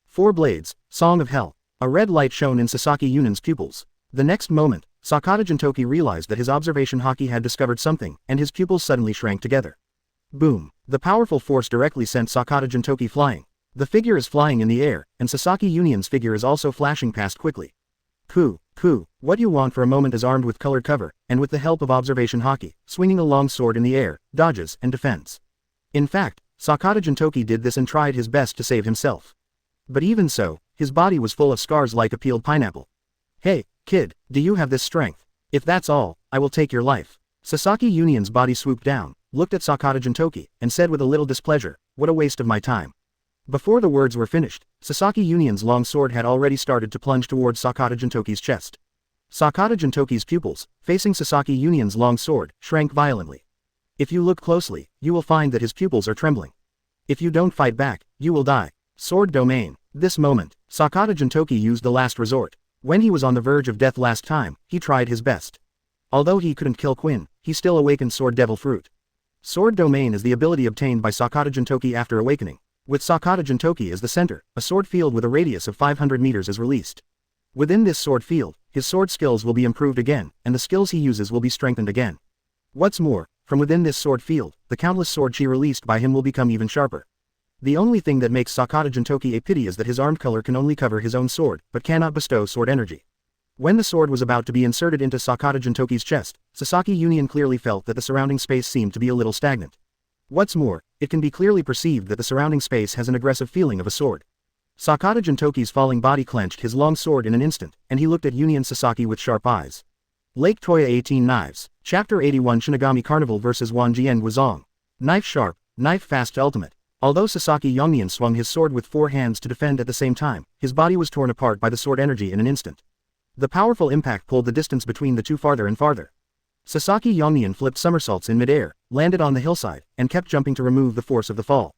4 blades, Song of Hell. A red light shone in Sasaki Union's pupils. The next moment, Sakata Jintoki realized that his observation haki had discovered something, and his pupils suddenly shrank together. Boom! The powerful force directly sent Sakata Jintoki flying. The figure is flying in the air, and Sasaki Union's figure is also flashing past quickly. What you want for a moment is armed with colored cover, and with the help of observation haki, swinging a long sword in the air, dodges and defends. In fact, Sakata Jintoki did this and tried his best to save himself. But even so, his body was full of scars like a peeled pineapple. "Hey, kid, do you have this strength? If that's all, I will take your life." Sasaki Union's body swooped down, looked at Sakata Jintoki, and said with a little displeasure, "What a waste of my time." Before the words were finished, Sasaki Union's long sword had already started to plunge towards Sakata Jintoki's chest. Sakata Jintoki's pupils, facing Sasaki Union's long sword, shrank violently. If you look closely, you will find that his pupils are trembling. If you don't fight back, you will die. Sword domain. This moment, Sakata Jintoki used the last resort. When he was on the verge of death last time, he tried his best. Although he couldn't kill Quinn, he still awakened Sword Devil Fruit. Sword domain is the ability obtained by Sakata Jintoki after awakening. With Sakata Jintoki as the center, a sword field with a radius of 500 meters is released. Within this sword field, his sword skills will be improved again, and the skills he uses will be strengthened again. What's more, from within this sword field, the countless sword chi released by him will become even sharper. The only thing that makes Sakata Jintoki a pity is that his armed color can only cover his own sword, but cannot bestow sword energy. When the sword was about to be inserted into Sakata Jintoki's chest, Sasaki Union clearly felt that the surrounding space seemed to be a little stagnant. What's more, it can be clearly perceived that the surrounding space has an aggressive feeling of a sword. Sakata Jintoki's falling body clenched his long sword in an instant, and he looked at Union Sasaki with sharp eyes. Lake Toya 18 Knives, Chapter 81 Shinigami Carnival vs Wanjian Guizhong. Knife sharp, knife fast ultimate. Although Sasaki Yongnian swung his sword with 4 hands to defend at the same time, his body was torn apart by the sword energy in an instant. The powerful impact pulled the distance between the two farther and farther. Sasaki Yongnian flipped somersaults in midair, landed on the hillside, and kept jumping to remove the force of the fall.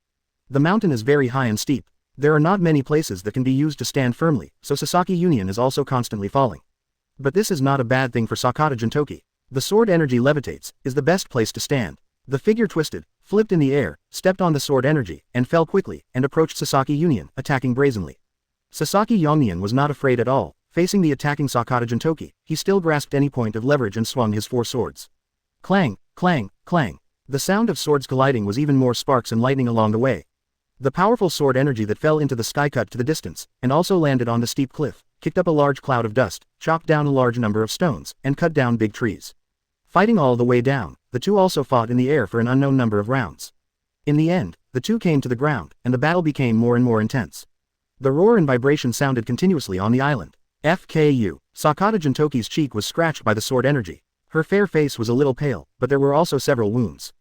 The mountain is very high and steep. There are not many places that can be used to stand firmly, so Sasaki Union is also constantly falling. But this is not a bad thing for Sakata Jintoki. The sword energy levitates, is the best place to stand. The figure twisted, flipped in the air, stepped on the sword energy, and fell quickly, and approached Sasaki Union, attacking brazenly. Sasaki Yongnian was not afraid at all. Facing the attacking Sakata Jintoki, he still grasped any point of leverage and swung his 4 swords. Clang, clang, clang. The sound of swords colliding was even more sparks and lightning along the way. The powerful sword energy that fell into the sky cut to the distance, and also landed on the steep cliff, kicked up a large cloud of dust, chopped down a large number of stones, and cut down big trees. Fighting all the way down, the two also fought in the air for an unknown number of rounds. In the end, the two came to the ground, and the battle became more and more intense. The roar and vibration sounded continuously on the island. FKU. Sakata Jintoki's cheek was scratched by the sword energy. Her fair face was a little pale, but there were also several wounds.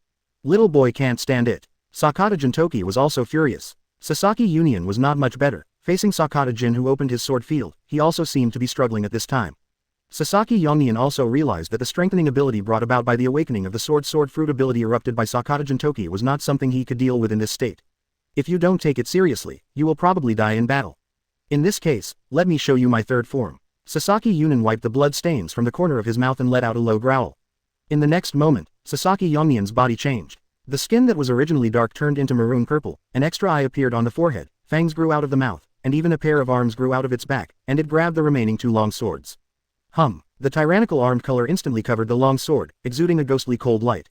Little boy can't stand it. Sakata Jintoki was also furious. Sasaki Union was not much better. Facing Sakata Jin who opened his sword field, he also seemed to be struggling at this time. Sasaki Yongnian also realized that the strengthening ability brought about by the awakening of the sword fruit ability erupted by Sakata Jintoki was not something he could deal with in this state. If you don't take it seriously, you will probably die in battle. In this case, let me show you my third form. Sasaki Yunin wiped the blood stains from the corner of his mouth and let out a low growl. In the next moment, Sasaki Yongnian's body changed. The skin that was originally dark turned into maroon purple, an extra eye appeared on the forehead, fangs grew out of the mouth, and even a pair of arms grew out of its back, and it grabbed the remaining two long swords. The tyrannical armed color instantly covered the long sword, exuding a ghostly cold light.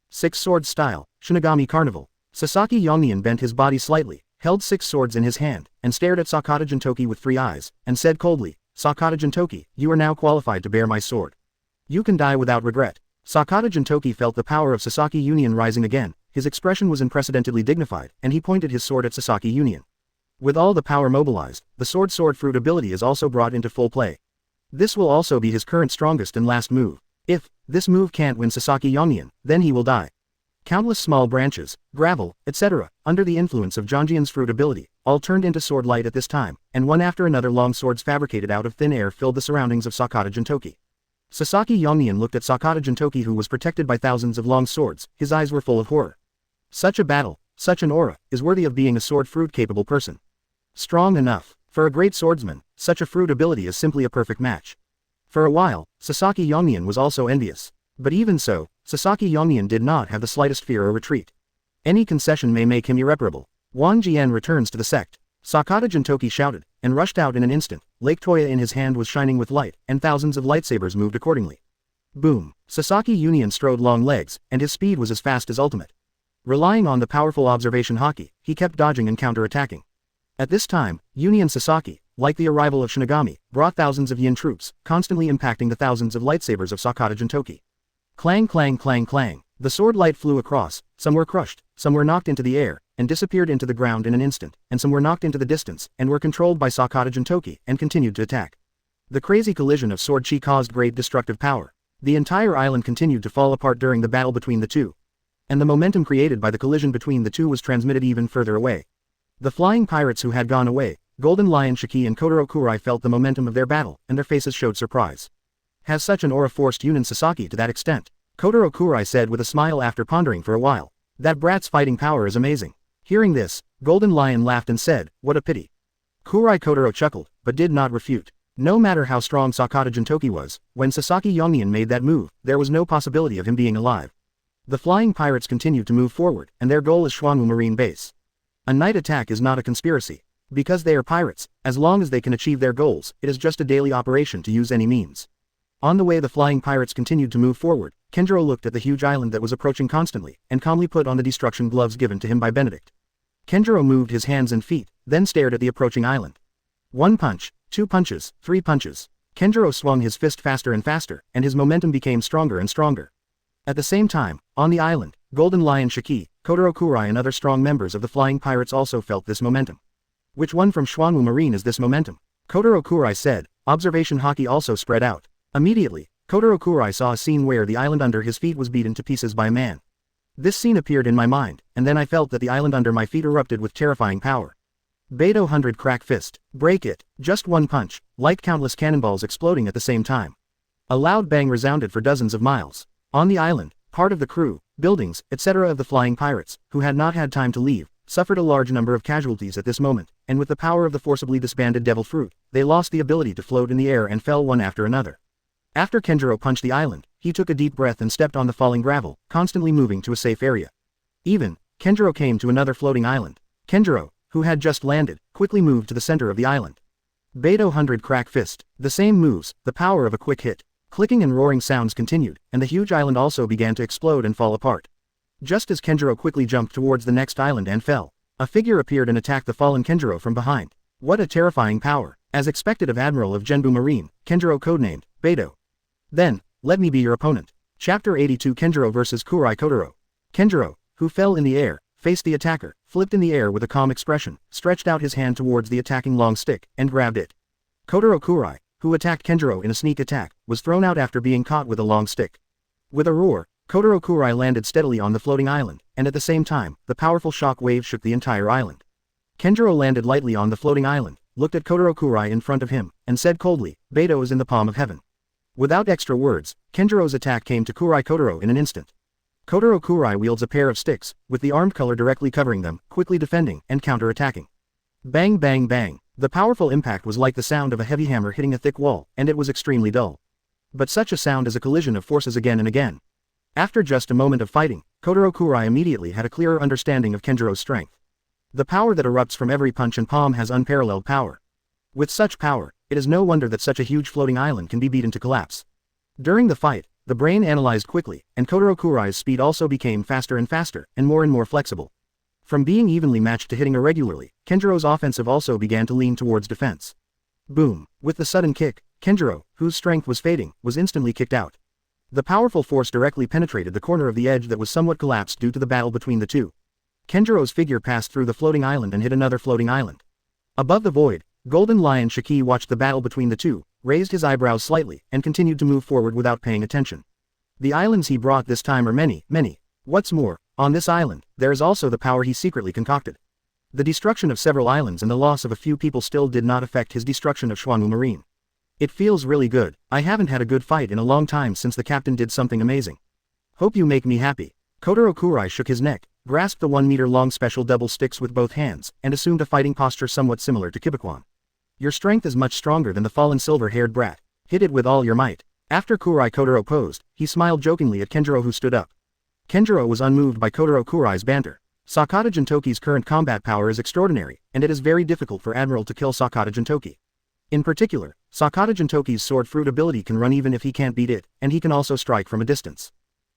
Six swords style, Shinigami Carnival. Sasaki Yongnian bent his body slightly, held six swords in his hand, and stared at Sakata Jintoki with 3 eyes, and said coldly, Sakata Jintoki, you are now qualified to bear my sword. You can die without regret. Sakata Jintoki felt the power of Sasaki Union rising again, his expression was unprecedentedly dignified, and he pointed his sword at Sasaki Union. With all the power mobilized, the sword fruit ability is also brought into full play. This will also be his current strongest and last move. If this move can't win Sasaki Yongnian, then he will die. Countless small branches, gravel, etc., under the influence of Jonjian's fruit ability, all turned into sword light at this time, and one after another long swords fabricated out of thin air filled the surroundings of Sakata Jintoki. Sasaki Yongnian looked at Sakata Jintoki, who was protected by thousands of long swords, his eyes were full of horror. Such a battle, such an aura, is worthy of being a sword fruit capable person. Strong enough. For a great swordsman, such a fruit ability is simply a perfect match. For a while, Sasaki Yongnian was also envious. But even so, Sasaki Yongnian did not have the slightest fear or retreat. Any concession may make him irreparable. Wang Jian returns to the sect. Sakata Jintoki shouted, and rushed out in an instant. Lake Toya in his hand was shining with light, and thousands of lightsabers moved accordingly. Boom! Sasaki Union strode long legs, and his speed was as fast as ultimate. Relying on the powerful observation haki, he kept dodging and counter-attacking. At this time, Union Sasaki, like the arrival of Shinigami, brought thousands of yin troops, constantly impacting the thousands of lightsabers of Sakata Jintoki. Clang clang clang clang, the sword light flew across, some were crushed, some were knocked into the air, and disappeared into the ground in an instant, and some were knocked into the distance, and were controlled by Sakata Jintoki, and continued to attack. The crazy collision of sword chi caused great destructive power. The entire island continued to fall apart during the battle between the two. And the momentum created by the collision between the two was transmitted even further away. The flying pirates who had gone away, Golden Lion Shiki and Kotaro Kurai, felt the momentum of their battle, and their faces showed surprise. Has such an aura forced Yunin Sasaki to that extent? Kotaro Kurai said with a smile after pondering for a while. That brat's fighting power is amazing. Hearing this, Golden Lion laughed and said, what a pity. Kurai Kotaro chuckled, but did not refute. No matter how strong Sakata Jintoki was, when Sasaki Yongnian made that move, there was no possibility of him being alive. The flying pirates continued to move forward, and their goal is Xuanwu Marine base. A night attack is not a conspiracy. Because they are pirates, as long as they can achieve their goals, it is just a daily operation to use any means. On the way the flying pirates continued to move forward, Kenjiro looked at the huge island that was approaching constantly, and calmly put on the destruction gloves given to him by Benedict. Kenjiro moved his hands and feet, then stared at the approaching island. 1 punch, 2 punches, 3 punches. Kenjiro swung his fist faster and faster, and his momentum became stronger and stronger. At the same time, on the island, Golden Lion Shiki, Kotaro Kurai and other strong members of the flying pirates also felt this momentum. Which one from Xuanwu Marine is this momentum? Kotaro Kurai said. Observation haki also spread out. Immediately, Kotaro Kurai saw a scene where the island under his feet was beaten to pieces by a man. This scene appeared in my mind, and then I felt that the island under my feet erupted with terrifying power. Beidou 100 crack fist. Break it. Just 1 punch, like countless cannonballs exploding at the same time. A loud bang resounded for dozens of miles. On the island, part of the crew, buildings, etc. of the flying pirates, who had not had time to leave, suffered a large number of casualties at this moment, and with the power of the forcibly disbanded devil fruit, they lost the ability to float in the air and fell one after another. After Kenjiro punched the island, he took a deep breath and stepped on the falling gravel, constantly moving to a safe area. Kenjiro came to another floating island. Kenjiro, who had just landed, quickly moved to the center of the island. Beidou 100 crack fist. The same moves, the power of a quick hit. Clicking and roaring sounds continued, and the huge island also began to explode and fall apart. Just as Kenjiro quickly jumped towards the next island and fell, a figure appeared and attacked the fallen Kenjiro from behind. What a terrifying power! As expected of Admiral of Genbu Marine, Kenjiro codenamed Beidou. Then, let me be your opponent. Chapter 82 Kenjiro vs Kurai Kotaro. Kenjiro, who fell in the air, faced the attacker, flipped in the air with a calm expression, stretched out his hand towards the attacking long stick, and grabbed it. Kotaro Kurai, who attacked Kenjiro in a sneak attack, was thrown out after being caught with a long stick. With a roar, Kotaro Kurai landed steadily on the floating island, and at the same time, the powerful shock wave shook the entire island. Kenjiro landed lightly on the floating island, looked at Kotaro Kurai in front of him, and said coldly, Beidou is in the palm of heaven. Without extra words, Kenjiro's attack came to Kurai Kotaro in an instant. Kotaro Kurai wields a pair of sticks, with the armed color directly covering them, quickly defending and counter-attacking. Bang bang bang. The powerful impact was like the sound of a heavy hammer hitting a thick wall, and it was extremely dull. But such a sound is a collision of forces again and again. After just a moment of fighting, Kotaro Kurai immediately had a clearer understanding of Kenjiro's strength. The power that erupts from every punch and palm has unparalleled power. With such power, it is no wonder that such a huge floating island can be beaten to collapse. During the fight, the brain analyzed quickly, and Kotaro Kurai's speed also became faster and more flexible. From being evenly matched to hitting irregularly, Kenjiro's offensive also began to lean towards defense. Boom! With the sudden kick, Kenjiro, whose strength was fading, was instantly kicked out. The powerful force directly penetrated the corner of the edge that was somewhat collapsed due to the battle between the two. Kenjiro's figure passed through the floating island and hit another floating island. Above the void, Golden Lion Shiki watched the battle between the two, raised his eyebrows slightly, and continued to move forward without paying attention. The islands he brought this time are many. What's more, on this island, there is also the power he secretly concocted. The destruction of several islands and the loss of a few people still did not affect his destruction of Xuanwu Marine. It feels really good. I haven't had a good fight in a long time since the captain did something amazing. Hope you make me happy. Kotaro Kurai shook his neck, grasped the 1-meter-long special double sticks with both hands, and assumed a fighting posture somewhat similar to Kibakwan. Your strength is much stronger than the fallen silver-haired brat. Hit it with all your might. After Kurai Kotaro posed, he smiled jokingly at Kenjiro, who stood up. Kenjiro was unmoved by Kotaro Kurai's banter. Sakata Jintoki's current combat power is extraordinary, and it is very difficult for Admiral to kill Sakata Jintoki. In particular, Sakata Jintoki's sword fruit ability can run even if he can't beat it, and he can also strike from a distance.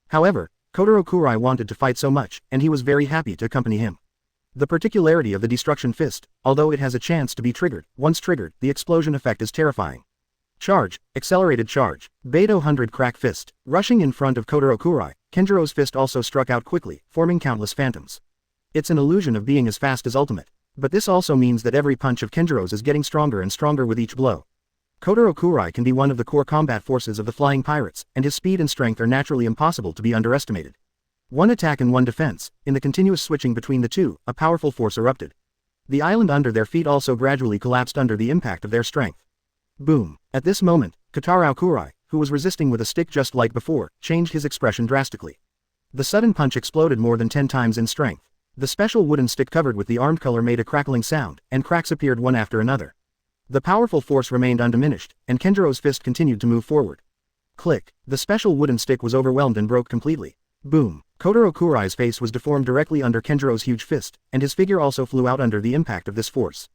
However, Kotaro Kurai wanted to fight so much, and he was very happy to accompany him. The particularity of the Destruction Fist, although it has a chance to be triggered, once triggered, the explosion effect is terrifying. Charge, accelerated charge, Beidou 100 crack fist. Rushing in front of Kotaro Kurai, Kenjiro's fist also struck out quickly, forming countless phantoms. It's an illusion of being as fast as ultimate. But this also means that every punch of Kenjiro's is getting stronger and stronger with each blow. Kotaro Kurai can be one of the core combat forces of the Flying Pirates, and his speed and strength are naturally impossible to be underestimated. One attack and one defense, in the continuous switching between the two, a powerful force erupted. The island under their feet also gradually collapsed under the impact of their strength. Boom! At this moment, Kotaro Kurai, who was resisting with a stick just like before, changed his expression drastically. The sudden punch exploded more than 10 times in strength. The special wooden stick covered with the armed color made a crackling sound, and cracks appeared one after another. The powerful force remained undiminished, and Kenjiro's fist continued to move forward. Click! The special wooden stick was overwhelmed and broke completely. Boom! Kotaro Kurai's face was deformed directly under Kenjiro's huge fist, and his figure also flew out under the impact of this force.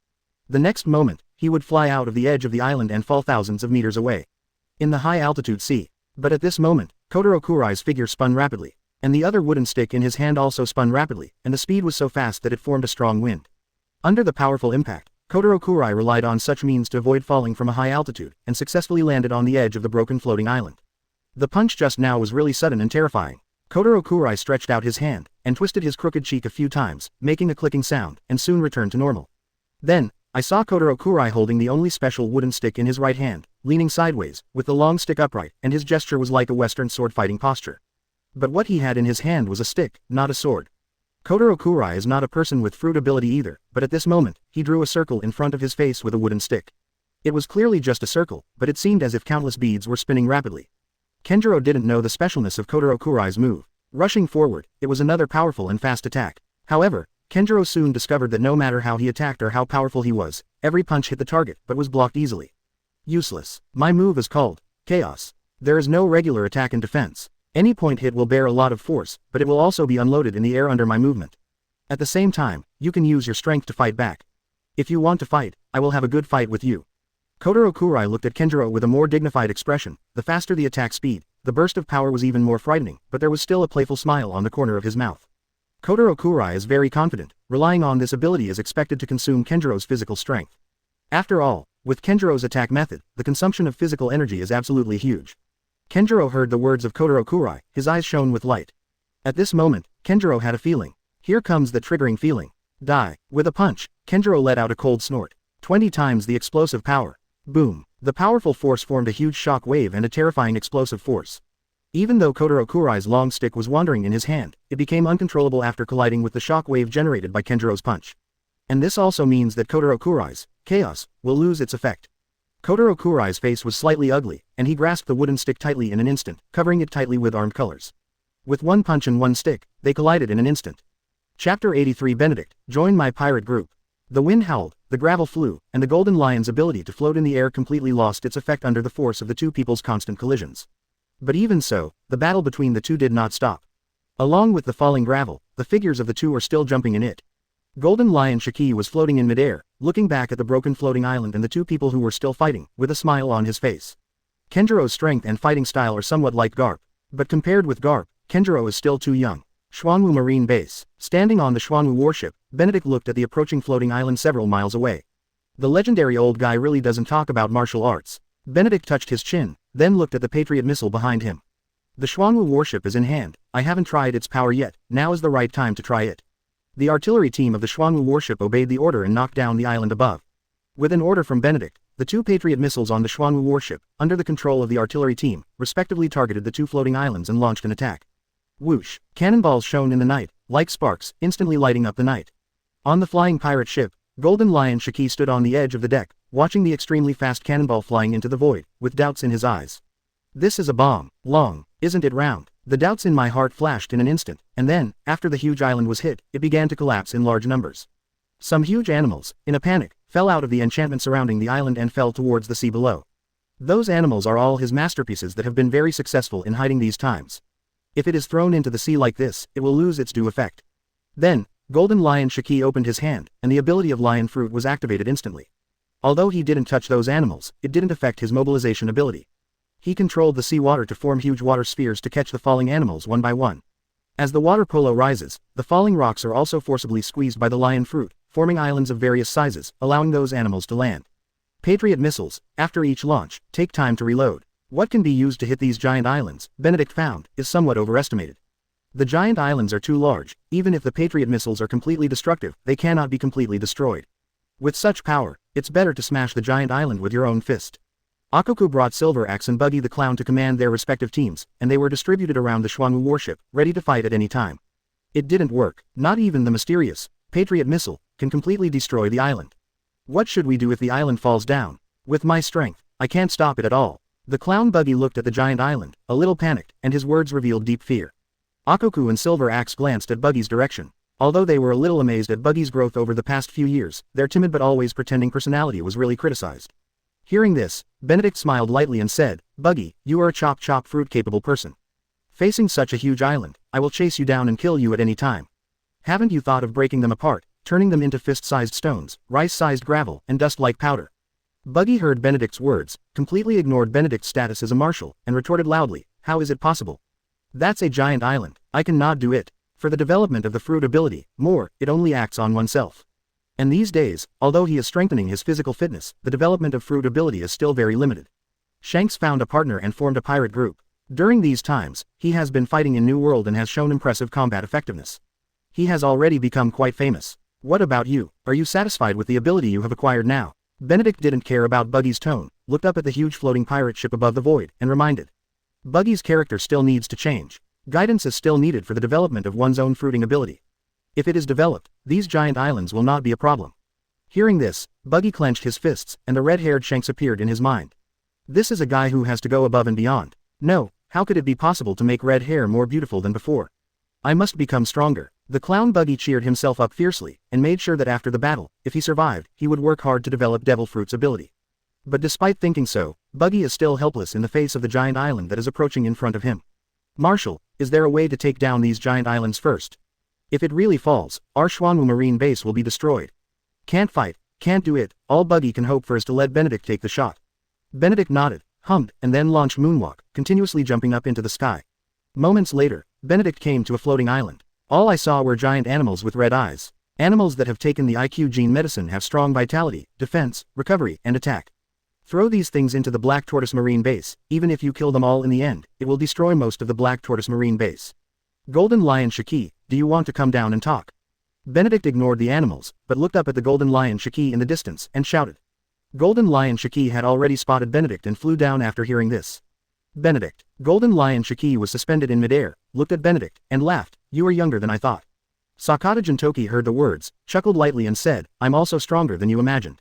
The next moment, he would fly out of the edge of the island and fall thousands of meters away. In the high-altitude sea. But at this moment, Kotaro Kurai's figure spun rapidly, and the other wooden stick in his hand also spun rapidly, and the speed was so fast that it formed a strong wind. Under the powerful impact, Kotaro Kurai relied on such means to avoid falling from a high altitude, and successfully landed on the edge of the broken floating island. The punch just now was really sudden and terrifying. Kotaro Kurai stretched out his hand, and twisted his crooked cheek a few times, making a clicking sound, and soon returned to normal. Then, I saw Kotaro Kurai holding the only special wooden stick in his right hand, leaning sideways, with the long stick upright, and his gesture was like a Western sword-fighting posture. But what he had in his hand was a stick, not a sword. Kotaro Kurai is not a person with fruit ability either, but at this moment, he drew a circle in front of his face with a wooden stick. It was clearly just a circle, but it seemed as if countless beads were spinning rapidly. Kenjiro didn't know the specialness of Kotaro Kurai's move. Rushing forward, it was another powerful and fast attack. However, Kenjiro soon discovered that no matter how he attacked or how powerful he was, every punch hit the target but was blocked easily. Useless. My move is called Chaos. There is no regular attack and defense. Any point hit will bear a lot of force, but it will also be unloaded in the air under my movement. At the same time, you can use your strength to fight back. If you want to fight, I will have a good fight with you. Kotaro Kurai looked at Kenjiro with a more dignified expression. The faster the attack speed, the burst of power was even more frightening, but there was still a playful smile on the corner of his mouth. Kotaro Kurai is very confident, relying on this ability is expected to consume Kenjiro's physical strength. After all, with Kenjiro's attack method, the consumption of physical energy is absolutely huge. Kenjiro heard the words of Kotaro Kurai, his eyes shone with light. At this moment, Kenjiro had a feeling. Here comes the triggering feeling. Die. With a punch, Kenjiro let out a cold snort. 20 times the explosive power. Boom. The powerful force formed a huge shock wave and a terrifying explosive force. Even though Kotaro Kurai's long stick was wandering in his hand, it became uncontrollable after colliding with the shock wave generated by Kenjiro's punch. And this also means that Kotaro Kurai's Chaos will lose its effect. Kotaro Kurai's face was slightly ugly, and he grasped the wooden stick tightly in an instant, covering it tightly with armed colors. With one punch and one stick, they collided in an instant. Chapter 83 Benedict, join my pirate group. The wind howled, the gravel flew, and the Golden Lion's ability to float in the air completely lost its effect under the force of the two people's constant collisions. But even so, the battle between the two did not stop. Along with the falling gravel, the figures of the two were still jumping in it. Golden Lion Shiki was floating in midair, looking back at the broken floating island and the two people who were still fighting, with a smile on his face. Kenjiro's strength and fighting style are somewhat like Garp. But compared with Garp, Kenjiro is still too young. Xuanwu Marine Base. Standing on the Xuanwu warship, Benedict looked at the approaching floating island several miles away. The legendary old guy really doesn't talk about martial arts. Benedict touched his chin, then looked at the Patriot missile behind him. The Xuanwu warship is in hand. I haven't tried its power yet, now is the right time to try it. The artillery team of the Xuanwu warship obeyed the order and knocked down the island above. With an order from Benedict, the two Patriot missiles on the Xuanwu warship, under the control of the artillery team, respectively targeted the two floating islands and launched an attack. Whoosh! Cannonballs shone in the night, like sparks, instantly lighting up the night. On the flying pirate ship, Golden Lion Shiki stood on the edge of the deck, watching the extremely fast cannonball flying into the void, with doubts in his eyes. This is a bomb. Long, isn't it round? The doubts in my heart flashed in an instant, and then, after the huge island was hit, it began to collapse in large numbers. Some huge animals, in a panic, fell out of the enchantment surrounding the island and fell towards the sea below. Those animals are all his masterpieces that have been very successful in hiding these times. If it is thrown into the sea like this, it will lose its due effect. Then, Golden Lion Shiki opened his hand, and the ability of lion fruit was activated instantly. Although he didn't touch those animals, it didn't affect his mobilization ability. He controlled the seawater to form huge water spheres to catch the falling animals one by one. As the water polo rises, the falling rocks are also forcibly squeezed by the lion fruit, forming islands of various sizes, allowing those animals to land. Patriot missiles, after each launch, take time to reload. What can be used to hit these giant islands, Benedict found, is somewhat overestimated. The giant islands are too large. Even if the Patriot missiles are completely destructive, they cannot be completely destroyed. With such power, it's better to smash the giant island with your own fist. Ochoku brought Silver Axe and Buggy the Clown to command their respective teams, and they were distributed around the Xuanwu warship, ready to fight at any time. It didn't work. Not even the mysterious Patriot missile can completely destroy the island. What should we do if the island falls down? With my strength, I can't stop it at all. The clown Buggy looked at the giant island, a little panicked, and his words revealed deep fear. Ochoku and Silver Axe glanced at Buggy's direction. Although they were a little amazed at Buggy's growth over the past few years, their timid but always pretending personality was really criticized. Hearing this, Benedict smiled lightly and said, Buggy, you are a chop fruit-capable person. Facing such a huge island, I will chase you down and kill you at any time. Haven't you thought of breaking them apart, turning them into fist-sized stones, rice-sized gravel, and dust-like powder? Buggy heard Benedict's words, completely ignored Benedict's status as a marshal, and retorted loudly, how is it possible? That's a giant island, I cannot do it. For the development of the fruit ability, it only acts on oneself. And these days, although he is strengthening his physical fitness, the development of fruit ability is still very limited. Shanks found a partner and formed a pirate group. During these times, he has been fighting in New World and has shown impressive combat effectiveness. He has already become quite famous. What about you? Are you satisfied with the ability you have acquired now? Benedict didn't care about Buggy's tone, looked up at the huge floating pirate ship above the void, and reminded. Buggy's character still needs to change. Guidance is still needed for the development of one's own fruiting ability. If it is developed, these giant islands will not be a problem. Hearing this, Buggy clenched his fists, and the red-haired Shanks appeared in his mind. This is a guy who has to go above and beyond. No, how could it be possible to make red hair more beautiful than before? I must become stronger. The clown Buggy cheered himself up fiercely, and made sure that after the battle, if he survived, he would work hard to develop Devil Fruit's ability. But despite thinking so, Buggy is still helpless in the face of the giant island that is approaching in front of him. Marshal, is there a way to take down these giant islands first? If it really falls, our Xuanwu Marine base will be destroyed. Can't fight, can't do it, all Buggy can hope for is to let Benedict take the shot. Benedict nodded, hummed, and then launched moonwalk, continuously jumping up into the sky. Moments later, Benedict came to a floating island. All I saw were giant animals with red eyes. Animals that have taken the IQ gene medicine have strong vitality, defense, recovery, and attack. Throw these things into the Black Tortoise Marine base. Even if you kill them all in the end, it will destroy most of the Black Tortoise Marine base. Golden Lion Shiki, do you want to come down and talk? Benedict ignored the animals, but looked up at the Golden Lion Shiki in the distance, and shouted. Golden Lion Shiki had already spotted Benedict and flew down after hearing this. Benedict. Golden Lion Shiki was suspended in midair, looked at Benedict, and laughed, you are younger than I thought. Sakata Jintoki heard the words, chuckled lightly and said, I'm also stronger than you imagined.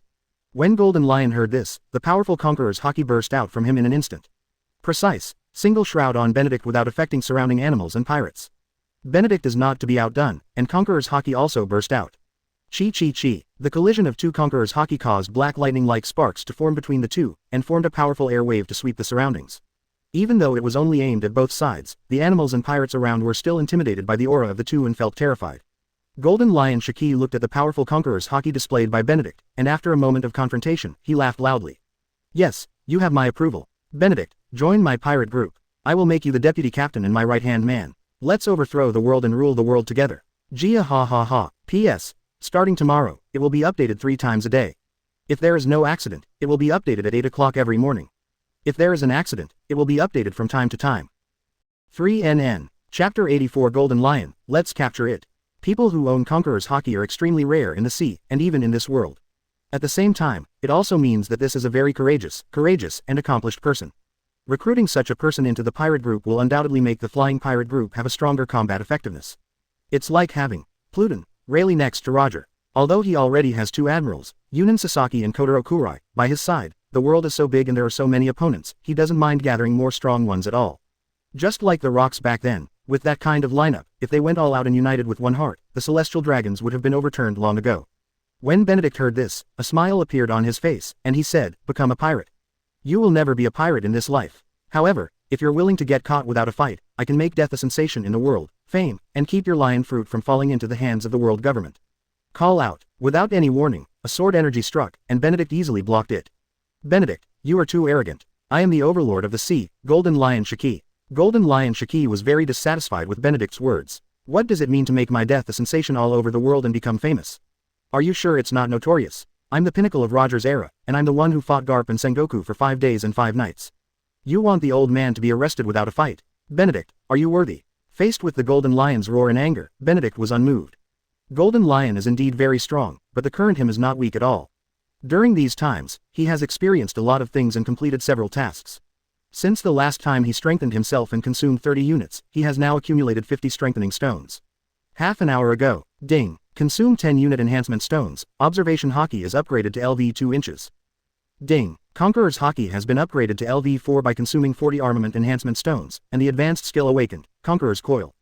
When Golden Lion heard this, the powerful Conqueror's haki burst out from him in an instant. Precise, single shroud on Benedict without affecting surrounding animals and pirates. Benedict is not to be outdone, and Conqueror's haki also burst out. Chi. The collision of two Conqueror's haki caused black lightning-like sparks to form between the two, and formed a powerful air wave to sweep the surroundings. Even though it was only aimed at both sides, the animals and pirates around were still intimidated by the aura of the two and felt terrified. Golden Lion Shiki looked at the powerful Conqueror's haki displayed by Benedict, and after a moment of confrontation, he laughed loudly. Yes, you have my approval. Benedict, join my pirate group. I will make you the deputy captain and my right-hand man. Let's overthrow the world and rule the world together. Gia ha ha ha. P.S. Starting tomorrow, it will be updated 3 times a day. If there is no accident, it will be updated at 8 o'clock every morning. If there is an accident, it will be updated from time to time. 3NN. Chapter 84 Golden Lion, let's capture it. People who own Conqueror's haki are extremely rare in the sea, and even in this world. At the same time, it also means that this is a very courageous, and accomplished person. Recruiting such a person into the pirate group will undoubtedly make the flying pirate group have a stronger combat effectiveness. It's like having Pluton, Rayleigh next to Roger. Although he already has 2 admirals, Yunin Sasaki and Kotaro Kurai, by his side, the world is so big and there are so many opponents, he doesn't mind gathering more strong ones at all. Just like the rocks back then, with that kind of lineup, if they went all out and united with one heart, the celestial dragons would have been overturned long ago. When Benedict heard this, a smile appeared on his face, and he said, become a pirate. You will never be a pirate in this life. However, if you're willing to get caught without a fight, I can make death a sensation in the world, fame, and keep your lion fruit from falling into the hands of the world government. Call out. Without any warning, a sword energy struck, and Benedict easily blocked it. Benedict, you are too arrogant. I am the overlord of the sea, Golden Lion Shiki. Golden Lion Shiki was very dissatisfied with Benedict's words. What does it mean to make my death a sensation all over the world and become famous? Are you sure it's not notorious? I'm the pinnacle of Roger's era, and I'm the one who fought Garp and Sengoku for 5 days and 5 nights. You want the old man to be arrested without a fight? Benedict, are you worthy? Faced with the Golden Lion's roar in anger, Benedict was unmoved. Golden Lion is indeed very strong, but the current him is not weak at all. During these times, he has experienced a lot of things and completed several tasks. Since the last time he strengthened himself and consumed 30 units, he has now accumulated 50 strengthening stones. Half an hour ago, ding, consume 10 unit enhancement stones, observation haki is upgraded to LV 2 inches. Ding, Conqueror's haki has been upgraded to LV 4 by consuming 40 armament enhancement stones, and the advanced skill awakened, Conqueror's Coil.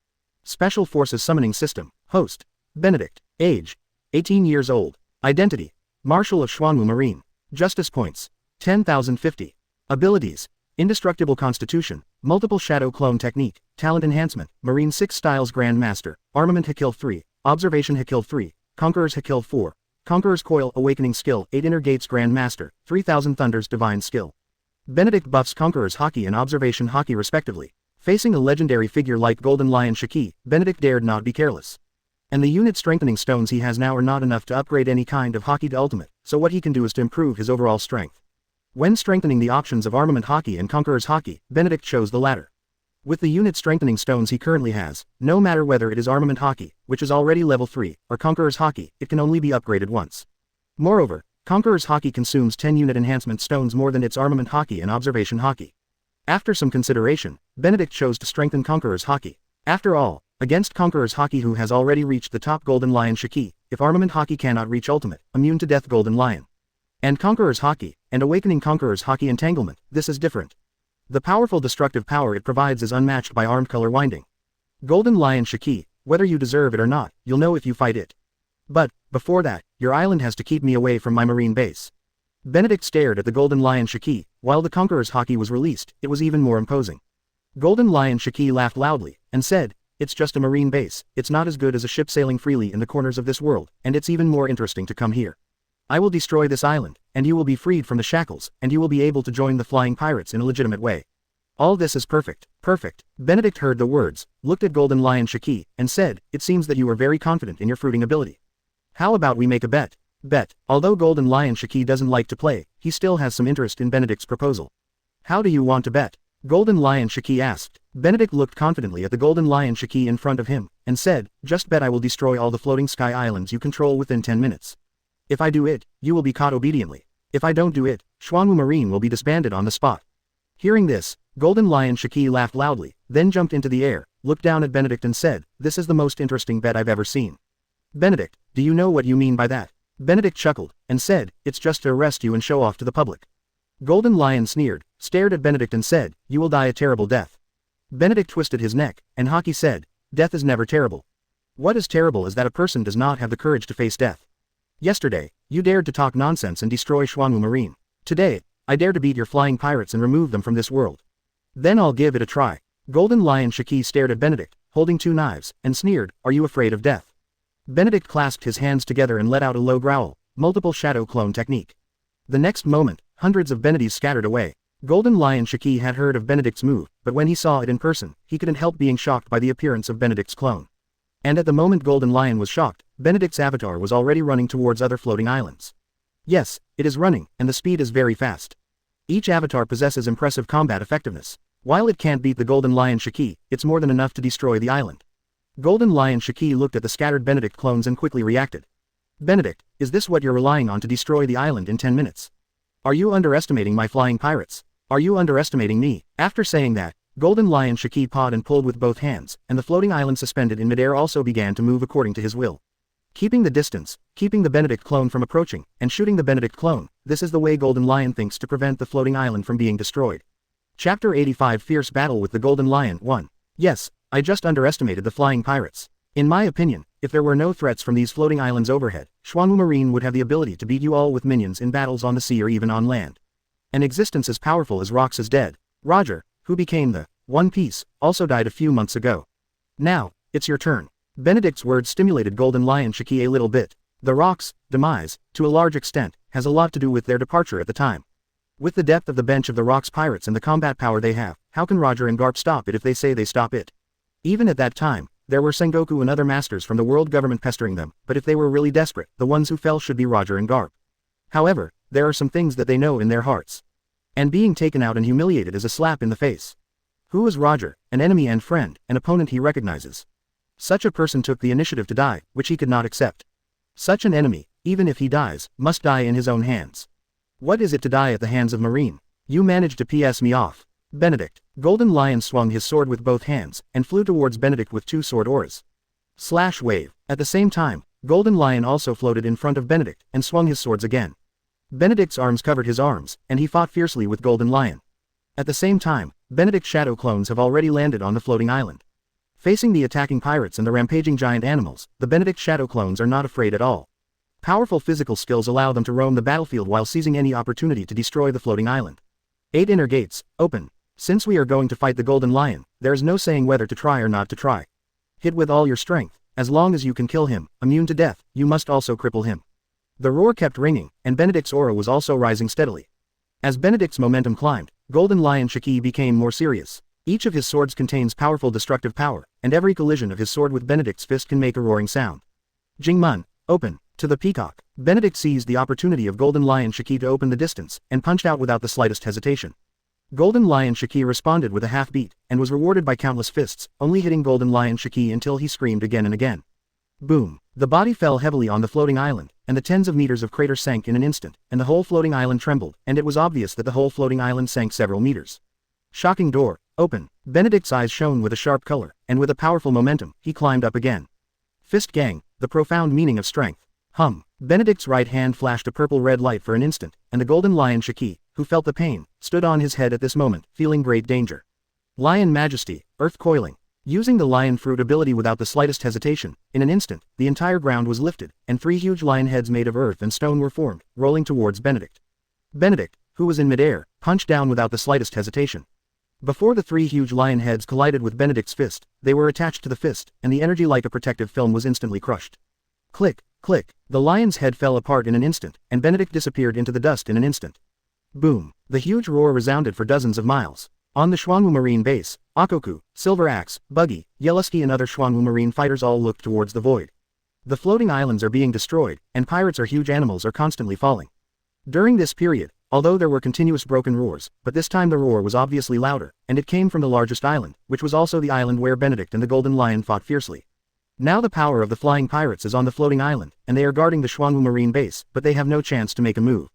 Special Forces Summoning System, Host, Benedict, Age, 18 years old, Identity, Marshal of Xuanwu Marine, Justice Points, 10,050, Abilities, Indestructible Constitution, Multiple Shadow Clone Technique, Talent Enhancement, Marine 6 Styles Grand Master, Armament Hakil 3, Observation Hakil 3, Conqueror's Hakil 4, Conqueror's Coil Awakening Skill 8 Inner Gates Grand Master, 3000 Thunders Divine Skill. Benedict buffs Conqueror's haki and Observation haki respectively. Facing a legendary figure like Golden Lion Shiki, Benedict dared not be careless. And the unit strengthening stones he has now are not enough to upgrade any kind of haki to ultimate, so what he can do is to improve his overall strength. When strengthening the options of Armament haki and Conqueror's haki, Benedict chose the latter. With the unit strengthening stones he currently has, no matter whether it is Armament haki, which is already level 3, or Conqueror's haki, it can only be upgraded once. Moreover, Conqueror's haki consumes 10 unit enhancement stones more than its Armament haki and Observation haki. After some consideration, Benedict chose to strengthen Conqueror's haki. After all, against Conqueror's haki who has already reached the top Golden Lion Shiki, if Armament haki cannot reach ultimate, immune to death Golden Lion. And Conqueror's haki, and awakening Conqueror's haki entanglement, this is different. The powerful destructive power it provides is unmatched by armed color winding. Golden Lion Shiki, whether you deserve it or not, you'll know if you fight it. But, before that, your island has to keep me away from my marine base. Benedict stared at the Golden Lion Shiki, while the Conqueror's haki was released, it was even more imposing. Golden Lion Shiki laughed loudly, and said, it's just a marine base, it's not as good as a ship sailing freely in the corners of this world, and it's even more interesting to come here. I will destroy this island, and you will be freed from the shackles, and you will be able to join the flying pirates in a legitimate way. All this is perfect, perfect. Benedict heard the words, looked at Golden Lion Shiki, and said, it seems that you are very confident in your fruiting ability. How about we make a bet? Bet. Although Golden Lion Shiki doesn't like to play, he still has some interest in Benedict's proposal. How do you want to bet? Golden Lion Shiki asked. Benedict looked confidently at the Golden Lion Shiki in front of him, and said, just bet I will destroy all the floating sky islands you control within 10 minutes. If I do it, you will be caught obediently. If I don't do it, Xuanwu Marine will be disbanded on the spot. Hearing this, Golden Lion Shiki laughed loudly, then jumped into the air, looked down at Benedict and said, this is the most interesting bet I've ever seen. Benedict, do you know what you mean by that? Benedict chuckled, and said, "It's just to arrest you and show off to the public." Golden Lion sneered, stared at Benedict and said, "You will die a terrible death." Benedict twisted his neck, and Haki said, "Death is never terrible. What is terrible is that a person does not have the courage to face death. Yesterday, you dared to talk nonsense and destroy Xuanwu Marine. Today, I dare to beat your flying pirates and remove them from this world. Then I'll give it a try." Golden Lion Shiki stared at Benedict, holding two knives, and sneered, "Are you afraid of death?" Benedict clasped his hands together and let out a low growl, multiple shadow clone technique. The next moment, hundreds of Benedis scattered away. Golden Lion Shiki had heard of Benedict's move, but when he saw it in person, he couldn't help being shocked by the appearance of Benedict's clone. And at the moment Golden Lion was shocked, Benedict's avatar was already running towards other floating islands. Yes, it is running, and the speed is very fast. Each avatar possesses impressive combat effectiveness. While it can't beat the Golden Lion Shiki, it's more than enough to destroy the island. Golden Lion Shiki looked at the scattered Benedict clones and quickly reacted. "Benedict, is this what you're relying on to destroy the island in 10 minutes? Are you underestimating my flying pirates? Are you underestimating me?" After saying that, Golden Lion Shiki pawed and pulled with both hands, and the floating island suspended in midair also began to move according to his will. Keeping the distance, keeping the Benedict clone from approaching, and shooting the Benedict clone, this is the way Golden Lion thinks to prevent the floating island from being destroyed. Chapter 85 Fierce Battle with the Golden Lion 1. Yes, I just underestimated the flying pirates. In my opinion, if there were no threats from these floating islands overhead, Xuanwu Marine would have the ability to beat you all with minions in battles on the sea or even on land. An existence as powerful as rocks is dead. Roger, who became the One Piece, also died a few months ago. Now, it's your turn. Benedict's words stimulated Golden Lion Shiki a little bit. The rock's demise, to a large extent, has a lot to do with their departure at the time. With the depth of the bench of the rock's pirates and the combat power they have, how can Roger and Garp stop it if they say they stop it? Even at that time, there were Sengoku and other masters from the world government pestering them, but if they were really desperate, the ones who fell should be Roger and Garp. However, there are some things that they know in their hearts. And being taken out and humiliated is a slap in the face. Who is Roger? An enemy and friend, an opponent he recognizes. Such a person took the initiative to die, which he could not accept. Such an enemy, even if he dies, must die in his own hands. What is it to die at the hands of Marine? You managed to piss me off. Benedict. Golden Lion swung his sword with both hands, and flew towards Benedict with two sword auras. Slash wave. At the same time, Golden Lion also floated in front of Benedict, and swung his swords again. Benedict's arms covered his arms, and he fought fiercely with Golden Lion. At the same time, Benedict's shadow clones have already landed on the floating island. Facing the attacking pirates and the rampaging giant animals, the Benedict shadow clones are not afraid at all. Powerful physical skills allow them to roam the battlefield while seizing any opportunity to destroy the floating island. 8 inner gates, open. Since we are going to fight the Golden Lion, there is no saying whether to try or not to try. Hit with all your strength, as long as you can kill him, immune to death, you must also cripple him. The roar kept ringing, and Benedict's aura was also rising steadily. As Benedict's momentum climbed, Golden Lion Shiki became more serious. Each of his swords contains powerful destructive power, and every collision of his sword with Benedict's fist can make a roaring sound. Jingmun, open. To the peacock. Benedict seized the opportunity of Golden Lion Shiki to open the distance, and punched out without the slightest hesitation. Golden Lion Shiki responded with a half beat, and was rewarded by countless fists, only hitting Golden Lion Shiki until he screamed again and again. Boom. The body fell heavily on the floating island, and the tens of meters of crater sank in an instant, and the whole floating island trembled, and it was obvious that the whole floating island sank several meters. Shocking door, open. Benedict's eyes shone with a sharp color, and with a powerful momentum, he climbed up again. Fist gang, the profound meaning of strength. Hum. Benedict's right hand flashed a purple-red light for an instant, and the Golden Lion Shiki, who felt the pain, stood on his head at this moment, feeling great danger. Lion Majesty, Earth Coiling. Using the Lion Fruit ability without the slightest hesitation, in an instant, the entire ground was lifted, and 3 huge lion heads made of earth and stone were formed, rolling towards Benedict. Benedict, who was in midair, punched down without the slightest hesitation. Before the 3 huge lion heads collided with Benedict's fist, they were attached to the fist, and the energy like a protective film was instantly crushed. Click, click, the lion's head fell apart in an instant, and Benedict disappeared into the dust in an instant. Boom, the huge roar resounded for dozens of miles. On the Xuanwu Marine base, Ochoku, Silver Axe, Buggy, Yellowski and other Xuanwu Marine fighters all looked towards the void. The floating islands are being destroyed, and pirates or huge animals are constantly falling. During this period, although there were continuous broken roars, but this time the roar was obviously louder, and it came from the largest island, which was also the island where Benedict and the Golden Lion fought fiercely. Now the power of the flying pirates is on the floating island, and they are guarding the Xuanwu Marine base, but they have no chance to make a move.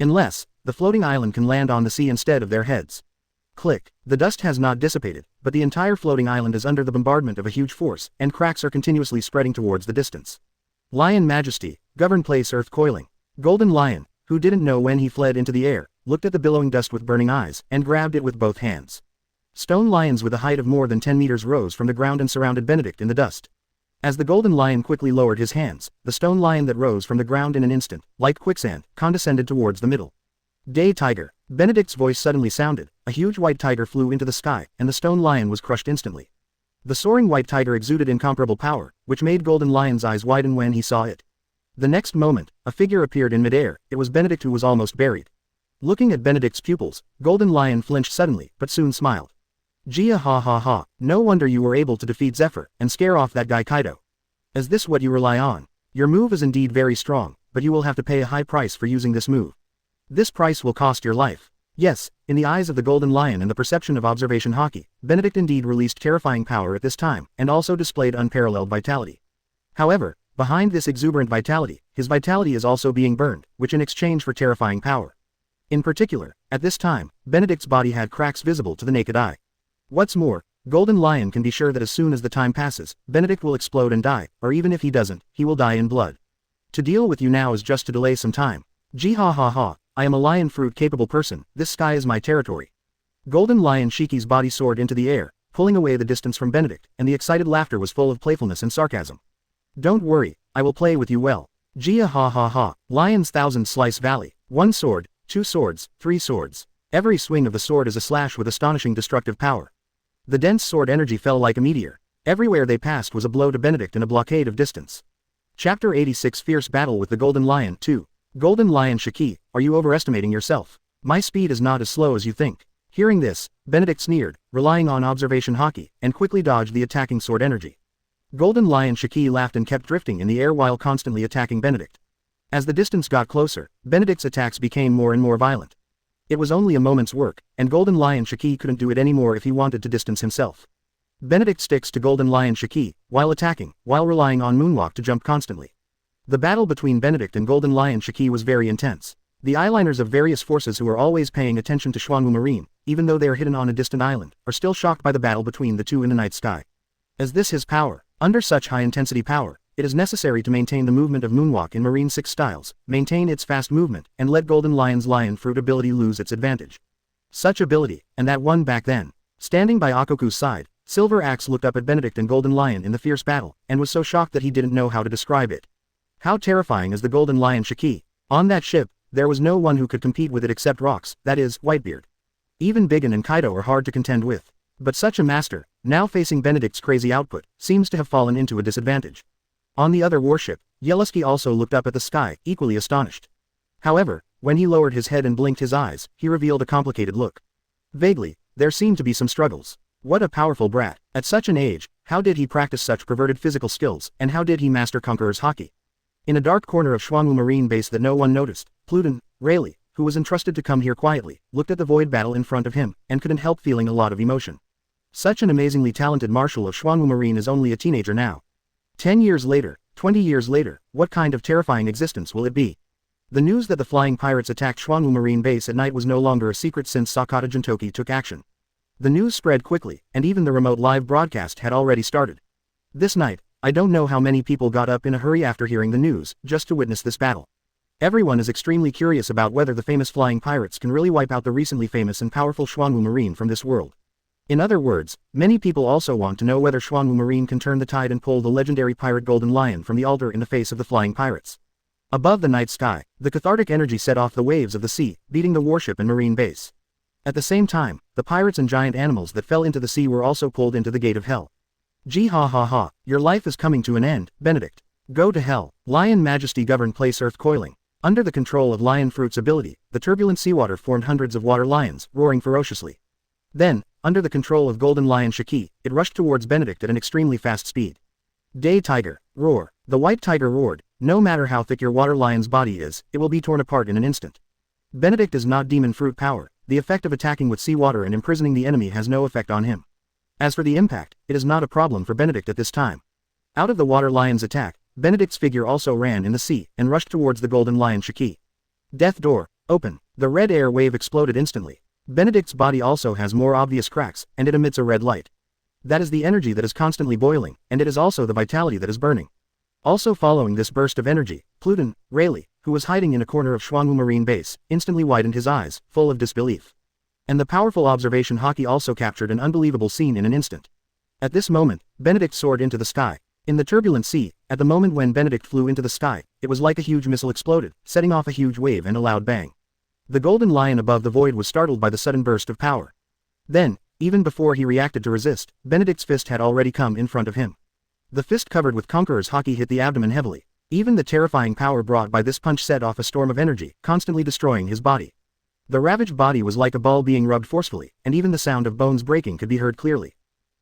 Unless, the floating island can land on the sea instead of their heads. Click. The dust has not dissipated, but the entire floating island is under the bombardment of a huge force, and cracks are continuously spreading towards the distance. Lion Majesty, Govern place earth coiling. Golden Lion, who didn't know when he fled into the air, looked at the billowing dust with burning eyes, and grabbed it with both hands. Stone lions with a height of more than 10 meters rose from the ground and surrounded Benedict in the dust. As the Golden Lion quickly lowered his hands, the stone lion that rose from the ground in an instant, like quicksand, condescended towards the middle. Day Tiger. Benedict's voice suddenly sounded, a huge white tiger flew into the sky, and the stone lion was crushed instantly. The soaring white tiger exuded incomparable power, which made Golden Lion's eyes widen when he saw it. The next moment, a figure appeared in midair. It was Benedict, who was almost buried. Looking at Benedict's pupils, Golden Lion flinched suddenly, but soon smiled. Gia ha ha ha, no wonder you were able to defeat Zephyr, and scare off that guy Kaido. Is this what you rely on? Your move is indeed very strong, but you will have to pay a high price for using this move. This price will cost your life. Yes, in the eyes of the Golden Lion and the perception of observation Haki, Benedict indeed released terrifying power at this time, and also displayed unparalleled vitality. However, behind this exuberant vitality, his vitality is also being burned, which in exchange for terrifying power. In particular, at this time, Benedict's body had cracks visible to the naked eye. What's more, Golden Lion can be sure that as soon as the time passes, Benedict will explode and die, or even if he doesn't, he will die in blood. To deal with you now is just to delay some time. Gee ha ha ha, I am a lion fruit capable person, this sky is my territory. Golden Lion Shiki's body soared into the air, pulling away the distance from Benedict, and the excited laughter was full of playfulness and sarcasm. Don't worry, I will play with you well. Gia ha ha ha, Lion's Thousand Slice Valley. 1 sword, 2 swords, 3 swords. Every swing of the sword is a slash with astonishing destructive power. The dense sword energy fell like a meteor. Everywhere they passed was a blow to Benedict in a blockade of distance. Chapter 86 Fierce Battle with the Golden Lion 2. Golden Lion Shiki, are you overestimating yourself? My speed is not as slow as you think. Hearing this, Benedict sneered, relying on observation Haki, and quickly dodged the attacking sword energy. Golden Lion Shiki laughed and kept drifting in the air while constantly attacking Benedict. As the distance got closer, Benedict's attacks became more and more violent. It was only a moment's work, and Golden Lion Shiki couldn't do it anymore if he wanted to distance himself. Benedict sticks to Golden Lion Shiki, while attacking, while relying on Moonwalk to jump constantly. The battle between Benedict and Golden Lion Shiki was very intense. The eyeliners of various forces who are always paying attention to Xuanwu Marine, even though they are hidden on a distant island, are still shocked by the battle between the two in the night sky. As this is power, under such high-intensity power, it is necessary to maintain the movement of Moonwalk in Marine 6 styles, maintain its fast movement, and let Golden Lion's Lion Fruit ability lose its advantage. Such ability, and that one back then. Standing by Ochoku's side, Silver Axe looked up at Benedict and Golden Lion in the fierce battle, and was so shocked that he didn't know how to describe it. How terrifying is the Golden Lion Shiki? On that ship, there was no one who could compete with it except Rocks, that is, Whitebeard. Even Buggy and Kaido are hard to contend with. But such a master, now facing Benedict's crazy output, seems to have fallen into a disadvantage. On the other warship, Yellowski also looked up at the sky, equally astonished. However, when he lowered his head and blinked his eyes, he revealed a complicated look. Vaguely, there seemed to be some struggles. What a powerful brat. At such an age, how did he practice such perverted physical skills, and how did he master Conqueror's Haki? In a dark corner of Xuanwu Marine base that no one noticed, Pluton, Rayleigh, who was entrusted to come here quietly, looked at the void battle in front of him, and couldn't help feeling a lot of emotion. Such an amazingly talented Marshal of Xuanwu Marine is only a teenager now. 10 years later, 20 years later, what kind of terrifying existence will it be? The news that the flying pirates attacked Xuanwu Marine base at night was no longer a secret since Sakata Jintoki took action. The news spread quickly, and even the remote live broadcast had already started. This night, I don't know how many people got up in a hurry after hearing the news, just to witness this battle. Everyone is extremely curious about whether the famous flying pirates can really wipe out the recently famous and powerful Xuanwu Marine from this world. In other words, many people also want to know whether Xuanwu Marine can turn the tide and pull the legendary pirate Golden Lion from the altar in the face of the flying pirates. Above the night sky, the cathartic energy set off the waves of the sea, beating the warship and marine base. At the same time, the pirates and giant animals that fell into the sea were also pulled into the gate of hell. Gee ha ha ha, your life is coming to an end, Benedict. Go to hell. Lion Majesty govern place earth coiling. Under the control of Lion Fruit's ability, the turbulent seawater formed hundreds of water lions, roaring ferociously. Then, under the control of Golden Lion Shiki, it rushed towards Benedict at an extremely fast speed. Day Tiger, roar. The white tiger roared, no matter how thick your water lion's body is, it will be torn apart in an instant. Benedict is not demon fruit power, the effect of attacking with seawater and imprisoning the enemy has no effect on him. As for the impact, it is not a problem for Benedict at this time. Out of the water lion's attack, Benedict's figure also ran in the sea, and rushed towards the Golden Lion Shiki. Death door, open. The red air wave exploded instantly. Benedict's body also has more obvious cracks, and it emits a red light. That is the energy that is constantly boiling, and it is also the vitality that is burning. Also following this burst of energy, Pluton, Rayleigh, who was hiding in a corner of Xuanwu Marine base, instantly widened his eyes, full of disbelief. And the powerful observation Haki also captured an unbelievable scene in an instant. At this moment, Benedict soared into the sky. In the turbulent sea, at the moment when Benedict flew into the sky, it was like a huge missile exploded, setting off a huge wave and a loud bang. The Golden Lion above the void was startled by the sudden burst of power. Then, even before he reacted to resist, Benedict's fist had already come in front of him. The fist covered with Conqueror's Haki hit the abdomen heavily. Even the terrifying power brought by this punch set off a storm of energy, constantly destroying his body. The ravaged body was like a ball being rubbed forcefully, and even the sound of bones breaking could be heard clearly.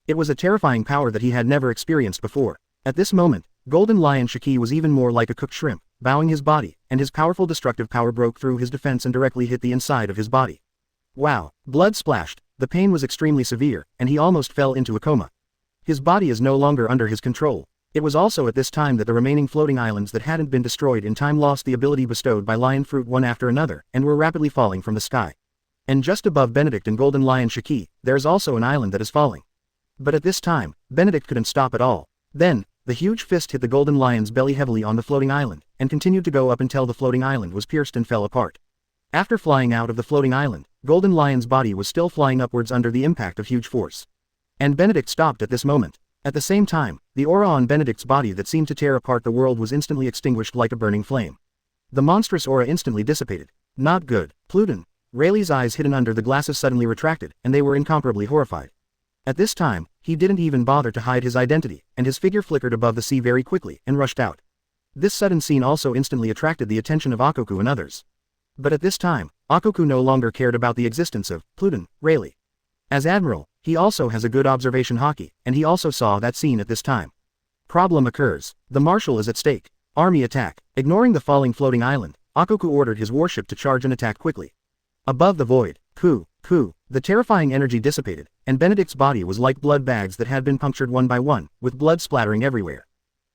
It was a terrifying power that he had never experienced before. At this moment, Golden Lion Shiki was even more like a cooked shrimp, bowing his body, and his powerful destructive power broke through his defense and directly hit the inside of his body. Wow! Blood splashed, the pain was extremely severe, and he almost fell into a coma. His body is no longer under his control. It was also at this time that the remaining floating islands that hadn't been destroyed in time lost the ability bestowed by Lion Fruit one after another, and were rapidly falling from the sky. And just above Benedict and Golden Lion Shiki, there is also an island that is falling. But at this time, Benedict couldn't stop at all. Then, the huge fist hit the Golden Lion's belly heavily on the floating island, and continued to go up until the floating island was pierced and fell apart. After flying out of the floating island, Golden Lion's body was still flying upwards under the impact of huge force. And Benedict stopped at this moment. At the same time, the aura on Benedict's body that seemed to tear apart the world was instantly extinguished like a burning flame. The monstrous aura instantly dissipated. Not good. Pluton. Rayleigh's eyes hidden under the glasses suddenly retracted, and they were incomparably horrified. At this time, he didn't even bother to hide his identity, and his figure flickered above the sea very quickly and rushed out. This sudden scene also instantly attracted the attention of Ochoku and others. But at this time, Ochoku no longer cared about the existence of Pluton, Rayleigh. As Admiral, he also has a good observation Haki, and he also saw that scene at this time. Problem occurs. The Marshal is at stake. Army attack. Ignoring the falling floating island, Ochoku ordered his warship to charge and attack quickly. Above the void, the terrifying energy dissipated, and Benedict's body was like blood bags that had been punctured one by one, with blood splattering everywhere.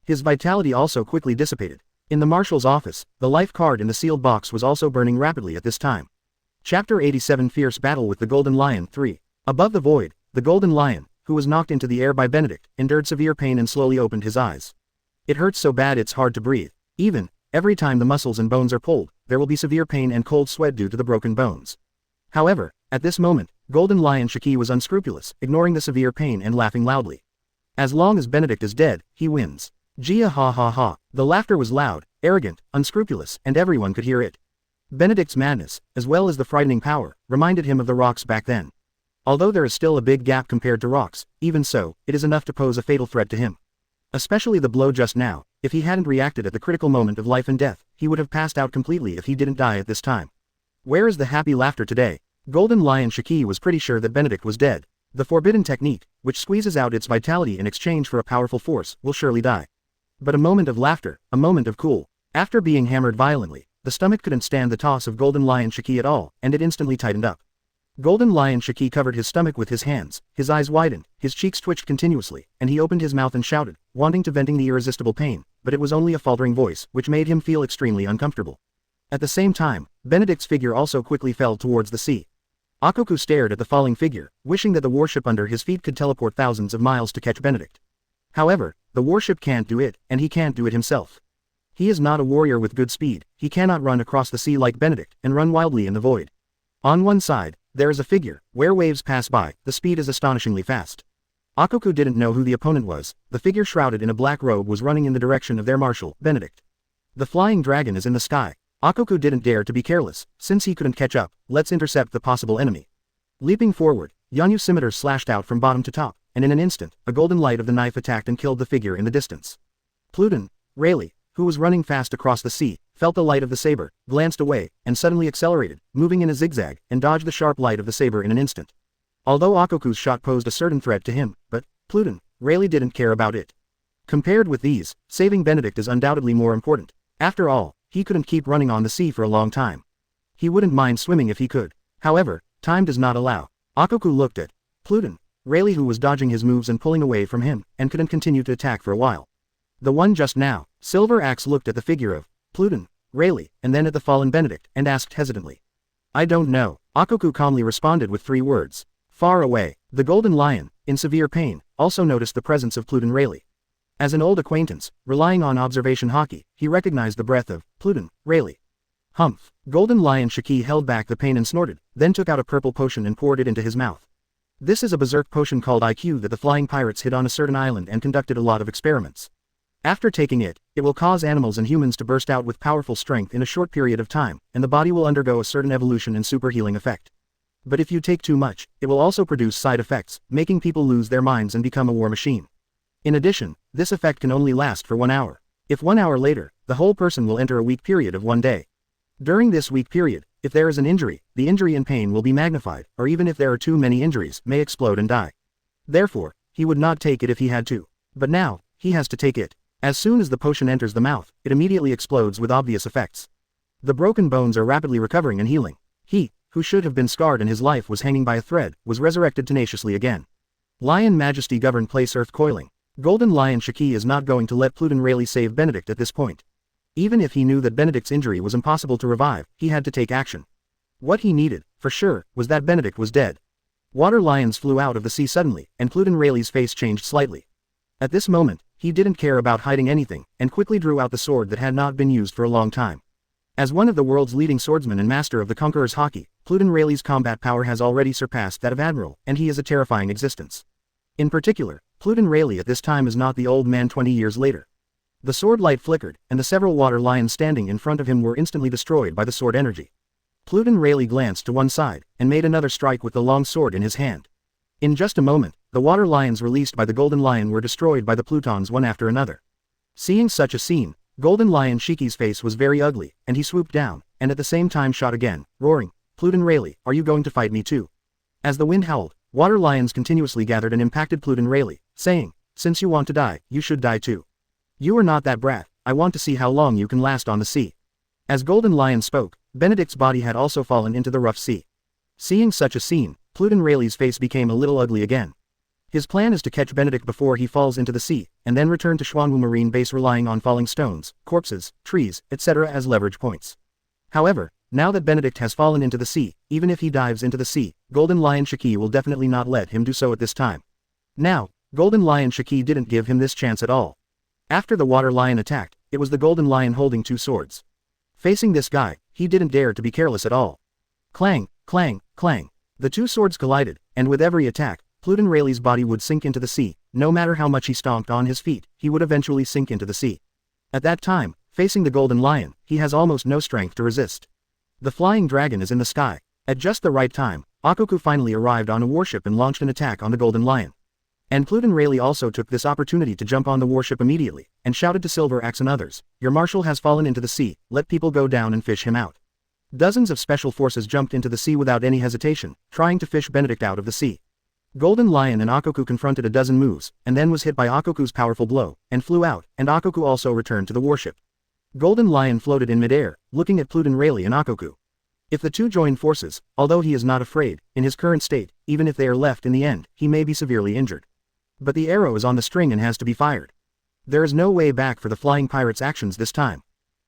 His vitality also quickly dissipated. In the Marshal's office, the life card in the sealed box was also burning rapidly at this time. Chapter 87 Fierce Battle with the Golden Lion 3. Above the void, the Golden Lion, who was knocked into the air by Benedict, endured severe pain and slowly opened his eyes. It hurts so bad it's hard to breathe. Every time the muscles and bones are pulled, there will be severe pain and cold sweat due to the broken bones. However, at this moment, Golden Lion Shiki was unscrupulous, ignoring the severe pain and laughing loudly. As long as Benedict is dead, he wins. Gia ha ha ha. The laughter was loud, arrogant, unscrupulous, and everyone could hear it. Benedict's madness, as well as the frightening power, reminded him of the rocks back then. Although there is still a big gap compared to rocks, even so, it is enough to pose a fatal threat to him. Especially the blow just now. If he hadn't reacted at the critical moment of life and death, he would have passed out completely if he didn't die at this time. Where is the happy laughter today? Golden Lion Shiki was pretty sure that Benedict was dead. The forbidden technique, which squeezes out its vitality in exchange for a powerful force, will surely die. But a moment of laughter, a moment of cool. After being hammered violently, the stomach couldn't stand the toss of Golden Lion Shiki at all, and it instantly tightened up. Golden Lion Shiki covered his stomach with his hands, his eyes widened, his cheeks twitched continuously, and he opened his mouth and shouted, wanting to venting the irresistible pain, but it was only a faltering voice, which made him feel extremely uncomfortable. At the same time, Benedict's figure also quickly fell towards the sea. Ochoku stared at the falling figure, wishing that the warship under his feet could teleport thousands of miles to catch Benedict. However, the warship can't do it, and he can't do it himself. He is not a warrior with good speed, he cannot run across the sea like Benedict, and run wildly in the void. On one side, there is a figure, where waves pass by, the speed is astonishingly fast. Ochoku didn't know who the opponent was, the figure shrouded in a black robe was running in the direction of their Marshal, Benedict. The flying dragon is in the sky. Ochoku didn't dare to be careless, since he couldn't catch up, let's intercept the possible enemy. Leaping forward, Yanyu scimitar slashed out from bottom to top, and in an instant, a golden light of the knife attacked and killed the figure in the distance. Pluton, Rayleigh, who was running fast across the sea, felt the light of the saber, glanced away, and suddenly accelerated, moving in a zigzag, and dodged the sharp light of the saber in an instant. Although Ochoku's shot posed a certain threat to him, but Pluton, Rayleigh didn't care about it. Compared with these, saving Benedict is undoubtedly more important. After all, he couldn't keep running on the sea for a long time. He wouldn't mind swimming if he could. However, time does not allow. Ochoku looked at Pluton, Rayleigh, who was dodging his moves and pulling away from him, and couldn't continue to attack for a while. The one just now, Silver Axe looked at the figure of Pluton, Rayleigh, and then at the fallen Benedict, and asked hesitantly. I don't know. Ochoku calmly responded with 3 words. Far away. The Golden Lion, in severe pain, also noticed the presence of Pluton Rayleigh. As an old acquaintance, relying on observation haki, he recognized the breath of Pluton, Rayleigh. Humph. Golden Lion Shiki held back the pain and snorted, then took out a purple potion and poured it into his mouth. This is a berserk potion called IQ that the flying pirates hid on a certain island and conducted a lot of experiments. After taking it, it will cause animals and humans to burst out with powerful strength in a short period of time, and the body will undergo a certain evolution and super healing effect. But if you take too much, it will also produce side effects, making people lose their minds and become a war machine. In addition, this effect can only last for 1 hour. If 1 hour later, the whole person will enter a weak period of 1 day. During this weak period, if there is an injury, the injury and pain will be magnified, or even if there are too many injuries, may explode and die. Therefore, he would not take it if he had to. But now, he has to take it. As soon as the potion enters the mouth, it immediately explodes with obvious effects. The broken bones are rapidly recovering and healing. He, who should have been scarred and his life was hanging by a thread, was resurrected tenaciously again. Lion Majesty govern place earth coiling. Golden Lion Shiki is not going to let Pluton Rayleigh save Benedict at this point. Even if he knew that Benedict's injury was impossible to revive, he had to take action. What he needed, for sure, was that Benedict was dead. Water lions flew out of the sea suddenly, and Pluton Rayleigh's face changed slightly. At this moment, he didn't care about hiding anything, and quickly drew out the sword that had not been used for a long time. As one of the world's leading swordsmen and master of the Conqueror's haki, Pluton Rayleigh's combat power has already surpassed that of Admiral, and he is a terrifying existence. In particular, Pluton Rayleigh at this time is not the old man 20 years later. The sword light flickered, and the several water lions standing in front of him were instantly destroyed by the sword energy. Pluton Rayleigh glanced to one side, and made another strike with the long sword in his hand. In just a moment, the water lions released by the Golden Lion were destroyed by the Plutons one after another. Seeing such a scene, Golden Lion Shiki's face was very ugly, and he swooped down, and at the same time shot again, roaring, "Pluton Rayleigh, are you going to fight me too?" As the wind howled, water lions continuously gathered and impacted Pluton Rayleigh, saying, "Since you want to die, you should die too. You are not that brat, I want to see how long you can last on the sea." As Golden Lion spoke, Benedict's body had also fallen into the rough sea. Seeing such a scene, Pluton Rayleigh's face became a little ugly again. His plan is to catch Benedict before he falls into the sea, and then return to Xuanwu Marine base relying on falling stones, corpses, trees, etc. as leverage points. However, now that Benedict has fallen into the sea, even if he dives into the sea, Golden Lion Shiki will definitely not let him do so at this time. Now, Golden Lion Shiki didn't give him this chance at all. After the water lion attacked, it was the Golden Lion holding 2 swords. Facing this guy, he didn't dare to be careless at all. Clang, clang, clang. The 2 swords collided, and with every attack, Pluton Rayleigh's body would sink into the sea. No matter how much he stomped on his feet, he would eventually sink into the sea. At that time, facing the Golden Lion, he has almost no strength to resist. The flying dragon is in the sky. At just the right time, Ochoku finally arrived on a warship and launched an attack on the Golden Lion. And Pluton Rayleigh also took this opportunity to jump on the warship immediately, and shouted to Silver Axe and others, "Your marshal has fallen into the sea, let people go down and fish him out." Dozens of special forces jumped into the sea without any hesitation, trying to fish Benedict out of the sea. Golden Lion and Ochoku confronted a dozen moves, and then was hit by Ochoku's powerful blow, and flew out, and Ochoku also returned to the warship. Golden Lion floated in midair, looking at Pluton Rayleigh and Ochoku. If the two join forces, although he is not afraid, in his current state, even if they are left in the end, he may be severely injured. But the arrow is on the string and has to be fired. There is no way back for the flying pirates' actions this time.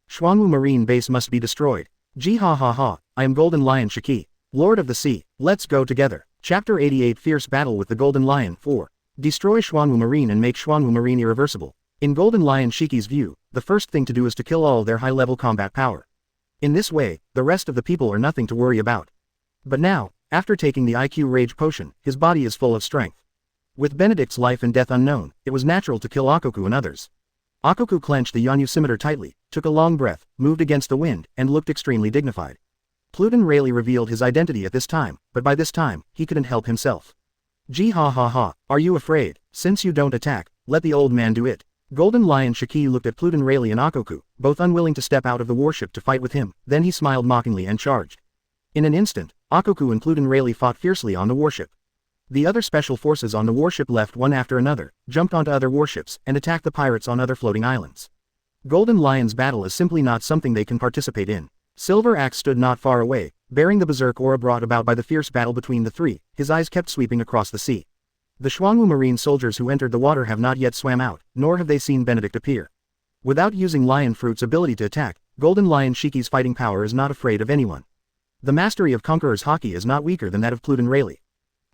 Xuanwu Marine base must be destroyed. Gee ha ha ha, I am Golden Lion Shiki, Lord of the Sea, let's go together. Chapter 88 Fierce Battle with the Golden Lion 4. Destroy Xuanwu Marine and make Xuanwu Marine irreversible. In Golden Lion Shiki's view, the first thing to do is to kill all their high-level combat power. In this way, the rest of the people are nothing to worry about. But now, after taking the IQ Rage Potion, his body is full of strength. With Benedict's life and death unknown, it was natural to kill Ochoku and others. Ochoku clenched the Yanyu scimitar tightly, took a long breath, moved against the wind, and looked extremely dignified. Pluton Rayleigh revealed his identity at this time, but by this time, he couldn't help himself. Gee ha ha ha, are you afraid? Since you don't attack, let the old man do it. Golden Lion Shiki looked at Pluton Rayleigh and Ochoku, both unwilling to step out of the warship to fight with him, then he smiled mockingly and charged. In an instant, Ochoku and Pluton Rayleigh fought fiercely on the warship. The other special forces on the warship left one after another, jumped onto other warships, and attacked the pirates on other floating islands. Golden Lion's battle is simply not something they can participate in. Silver Axe stood not far away, bearing the berserk aura brought about by the fierce battle between the three, his eyes kept sweeping across the sea. The Xuanwu Marine soldiers who entered the water have not yet swam out, nor have they seen Benedict appear. Without using Lion Fruit's ability to attack, Golden Lion Shiki's fighting power is not afraid of anyone. The mastery of Conqueror's haki is not weaker than that of Pluton Rayleigh.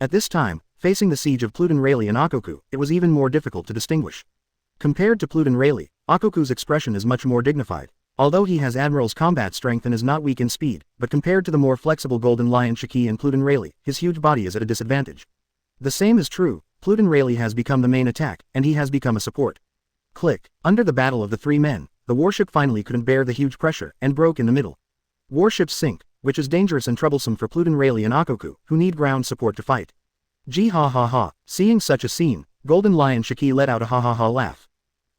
At this time, facing the siege of Pluton Rayleigh and Ochoku, it was even more difficult to distinguish. Compared to Pluden Rayleigh, Ochoku's expression is much more dignified. Although he has Admiral's combat strength and is not weak in speed, but compared to the more flexible Golden Lion Shiki and Pluden Rayleigh, his huge body is at a disadvantage. The same is true, Pluden Rayleigh has become the main attack, and he has become a support. Click. Under the battle of the three men, the warship finally couldn't bear the huge pressure, and broke in the middle. Warships sink, which is dangerous and troublesome for Pluden Rayleigh and Ochoku, who need ground support to fight. Gee ha ha ha, seeing such a scene, Golden Lion Shiki let out a ha ha ha laugh.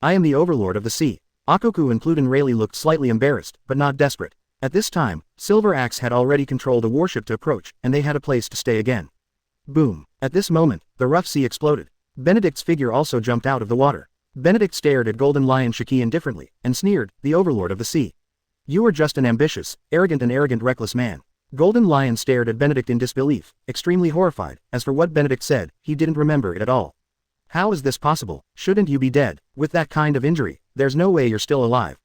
I am the overlord of the sea. Ochoku and Pluden Rayleigh looked slightly embarrassed, but not desperate. At this time, Silver Axe had already controlled a warship to approach, and they had a place to stay again. Boom. At this moment, the rough sea exploded. Benedict's figure also jumped out of the water. Benedict stared at Golden Lion Shiki indifferently, and sneered, the overlord of the sea. You are just an ambitious, arrogant reckless man. Golden Lion stared at Benedict in disbelief, extremely horrified. As for what Benedict said, he didn't remember it at all. How is this possible? Shouldn't you be dead? With that kind of injury, there's no way you're still alive.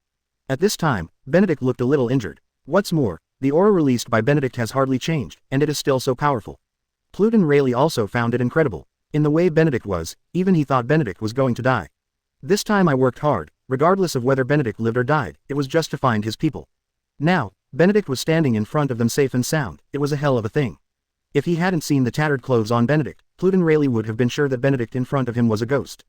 At this time, Benedict looked a little injured. What's more, the aura released by Benedict has hardly changed, and it is still so powerful. Pluden Rayleigh also found it incredible. In the way Benedict was, even he thought Benedict was going to die. This time I worked hard, regardless of whether Benedict lived or died, it was just to find his people. Now, Benedict was standing in front of them safe and sound, it was a hell of a thing. If he hadn't seen the tattered clothes on Benedict, Pluden Rayleigh would have been sure that Benedict in front of him was a ghost.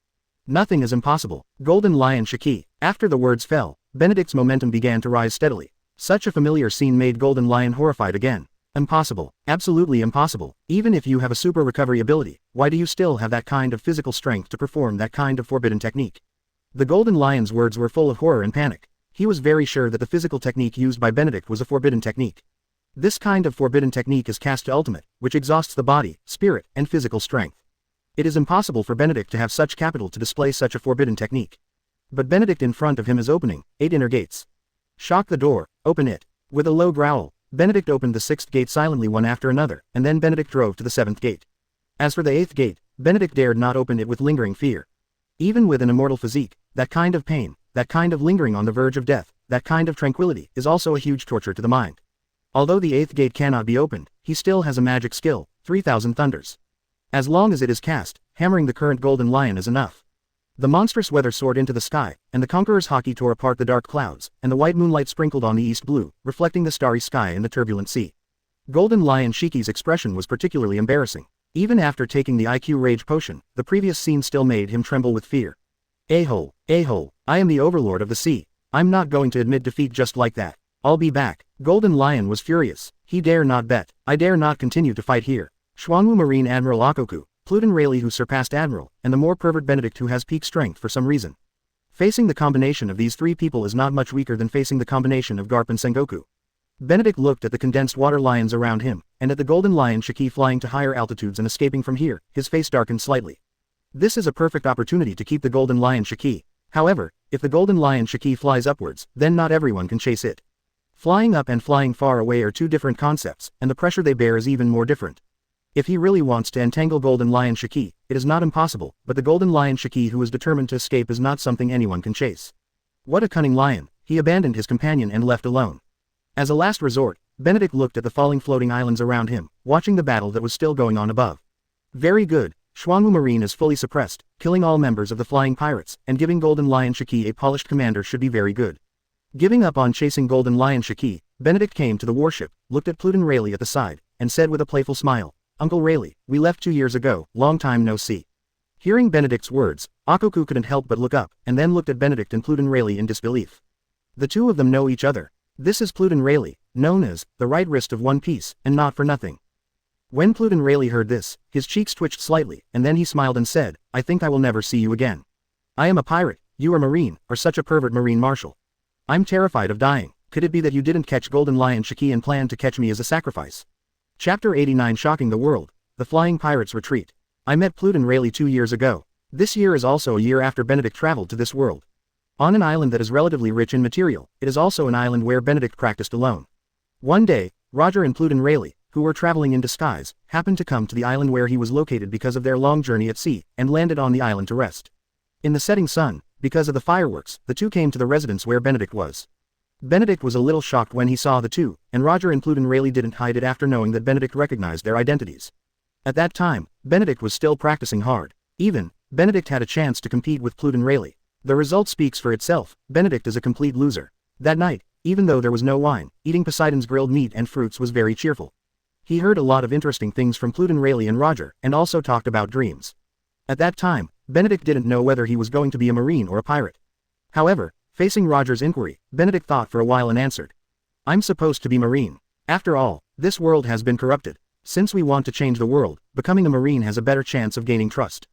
Nothing is impossible. Golden Lion Shiki. After the words fell, Benedict's momentum began to rise steadily. Such a familiar scene made Golden Lion horrified again. Impossible. Absolutely impossible. Even if you have a super recovery ability, why do you still have that kind of physical strength to perform that kind of forbidden technique? The Golden Lion's words were full of horror and panic. He was very sure that the physical technique used by Benedict was a forbidden technique. This kind of forbidden technique is cast to ultimate, which exhausts the body, spirit, and physical strength. It is impossible for Benedict to have such capital to display such a forbidden technique. But Benedict in front of him is opening 8 inner gates. Shock the door, open it. With a low growl, Benedict opened the 6th gate silently one after another, and then Benedict drove to the 7th gate. As for the 8th gate, Benedict dared not open it with lingering fear. Even with an immortal physique, that kind of pain, that kind of lingering on the verge of death, that kind of tranquility is also a huge torture to the mind. Although the 8th gate cannot be opened, he still has a magic skill, 3000 Thunders. As long as it is cast, hammering the current Golden Lion is enough. The monstrous weather soared into the sky, and the Conqueror's haki tore apart the dark clouds, and the white moonlight sprinkled on the east blue, reflecting the starry sky and the turbulent sea. Golden Lion Shiki's expression was particularly embarrassing. Even after taking the IQ Rage Potion, the previous scene still made him tremble with fear. A-hole, I am the overlord of the sea. I'm not going to admit defeat just like that. I'll be back. Golden Lion was furious. He dare not bet. I dare not continue to fight here. Xuanwu Marine Admiral Ochoku, Pluden Rayleigh who surpassed Admiral, and the more pervert Benedict who has peak strength for some reason. Facing the combination of these three people is not much weaker than facing the combination of Garp and Sengoku. Benedict looked at the condensed water lions around him, and at the Golden Lion Shiki flying to higher altitudes and escaping from here, his face darkened slightly. This is a perfect opportunity to keep the Golden Lion Shiki. However, if the Golden Lion Shiki flies upwards, then not everyone can chase it. Flying up and flying far away are two different concepts, and the pressure they bear is even more different. If he really wants to entangle Golden Lion Shiki, it is not impossible, but the Golden Lion Shiki who is determined to escape is not something anyone can chase. What a cunning lion, he abandoned his companion and left alone. As a last resort, Benedict looked at the falling floating islands around him, watching the battle that was still going on above. Very good, Xuanwu Marine is fully suppressed, killing all members of the flying pirates, and giving Golden Lion Shiki a polished commander should be very good. Giving up on chasing Golden Lion Shiki, Benedict came to the warship, looked at Pluden Rayleigh at the side, and said with a playful smile, Uncle Rayleigh, we left 2 years ago, long time no see. Hearing Benedict's words, Ochoku couldn't help but look up, and then looked at Benedict and Pluden Rayleigh in disbelief. The two of them know each other. This is Pluden Rayleigh, known as the right wrist of One Piece, and not for nothing. When Pluden Rayleigh heard this, his cheeks twitched slightly, and then he smiled and said, I think I will never see you again. I am a pirate, you are Marine, or such a pervert Marine Marshal. I'm terrified of dying. Could it be that you didn't catch Golden Lion Shiki and planned to catch me as a sacrifice? Chapter 89 Shocking the World, The Flying Pirates Retreat. I met Pluden Rayleigh 2 years ago. This year is also a year after Benedict traveled to this world. On an island that is relatively rich in material, it is also an island where Benedict practiced alone. One day, Roger and Pluden Rayleigh, who were traveling in disguise, happened to come to the island where he was located because of their long journey at sea, and landed on the island to rest. In the setting sun, because of the fireworks, the two came to the residence where Benedict was. Benedict was a little shocked when he saw the two, and Roger and Pluden Rayleigh didn't hide it after knowing that Benedict recognized their identities. At that time, Benedict was still practicing hard. Even, Benedict had a chance to compete with Pluden Rayleigh. The result speaks for itself, Benedict is a complete loser. That night, even though there was no wine, eating Poseidon's grilled meat and fruits was very cheerful. He heard a lot of interesting things from Pluton, Rayleigh and Roger, and also talked about dreams. At that time, Benedict didn't know whether he was going to be a marine or a pirate. However, facing Roger's inquiry, Benedict thought for a while and answered. I'm supposed to be marine. After all, this world has been corrupted. Since we want to change the world, becoming a marine has a better chance of gaining trust.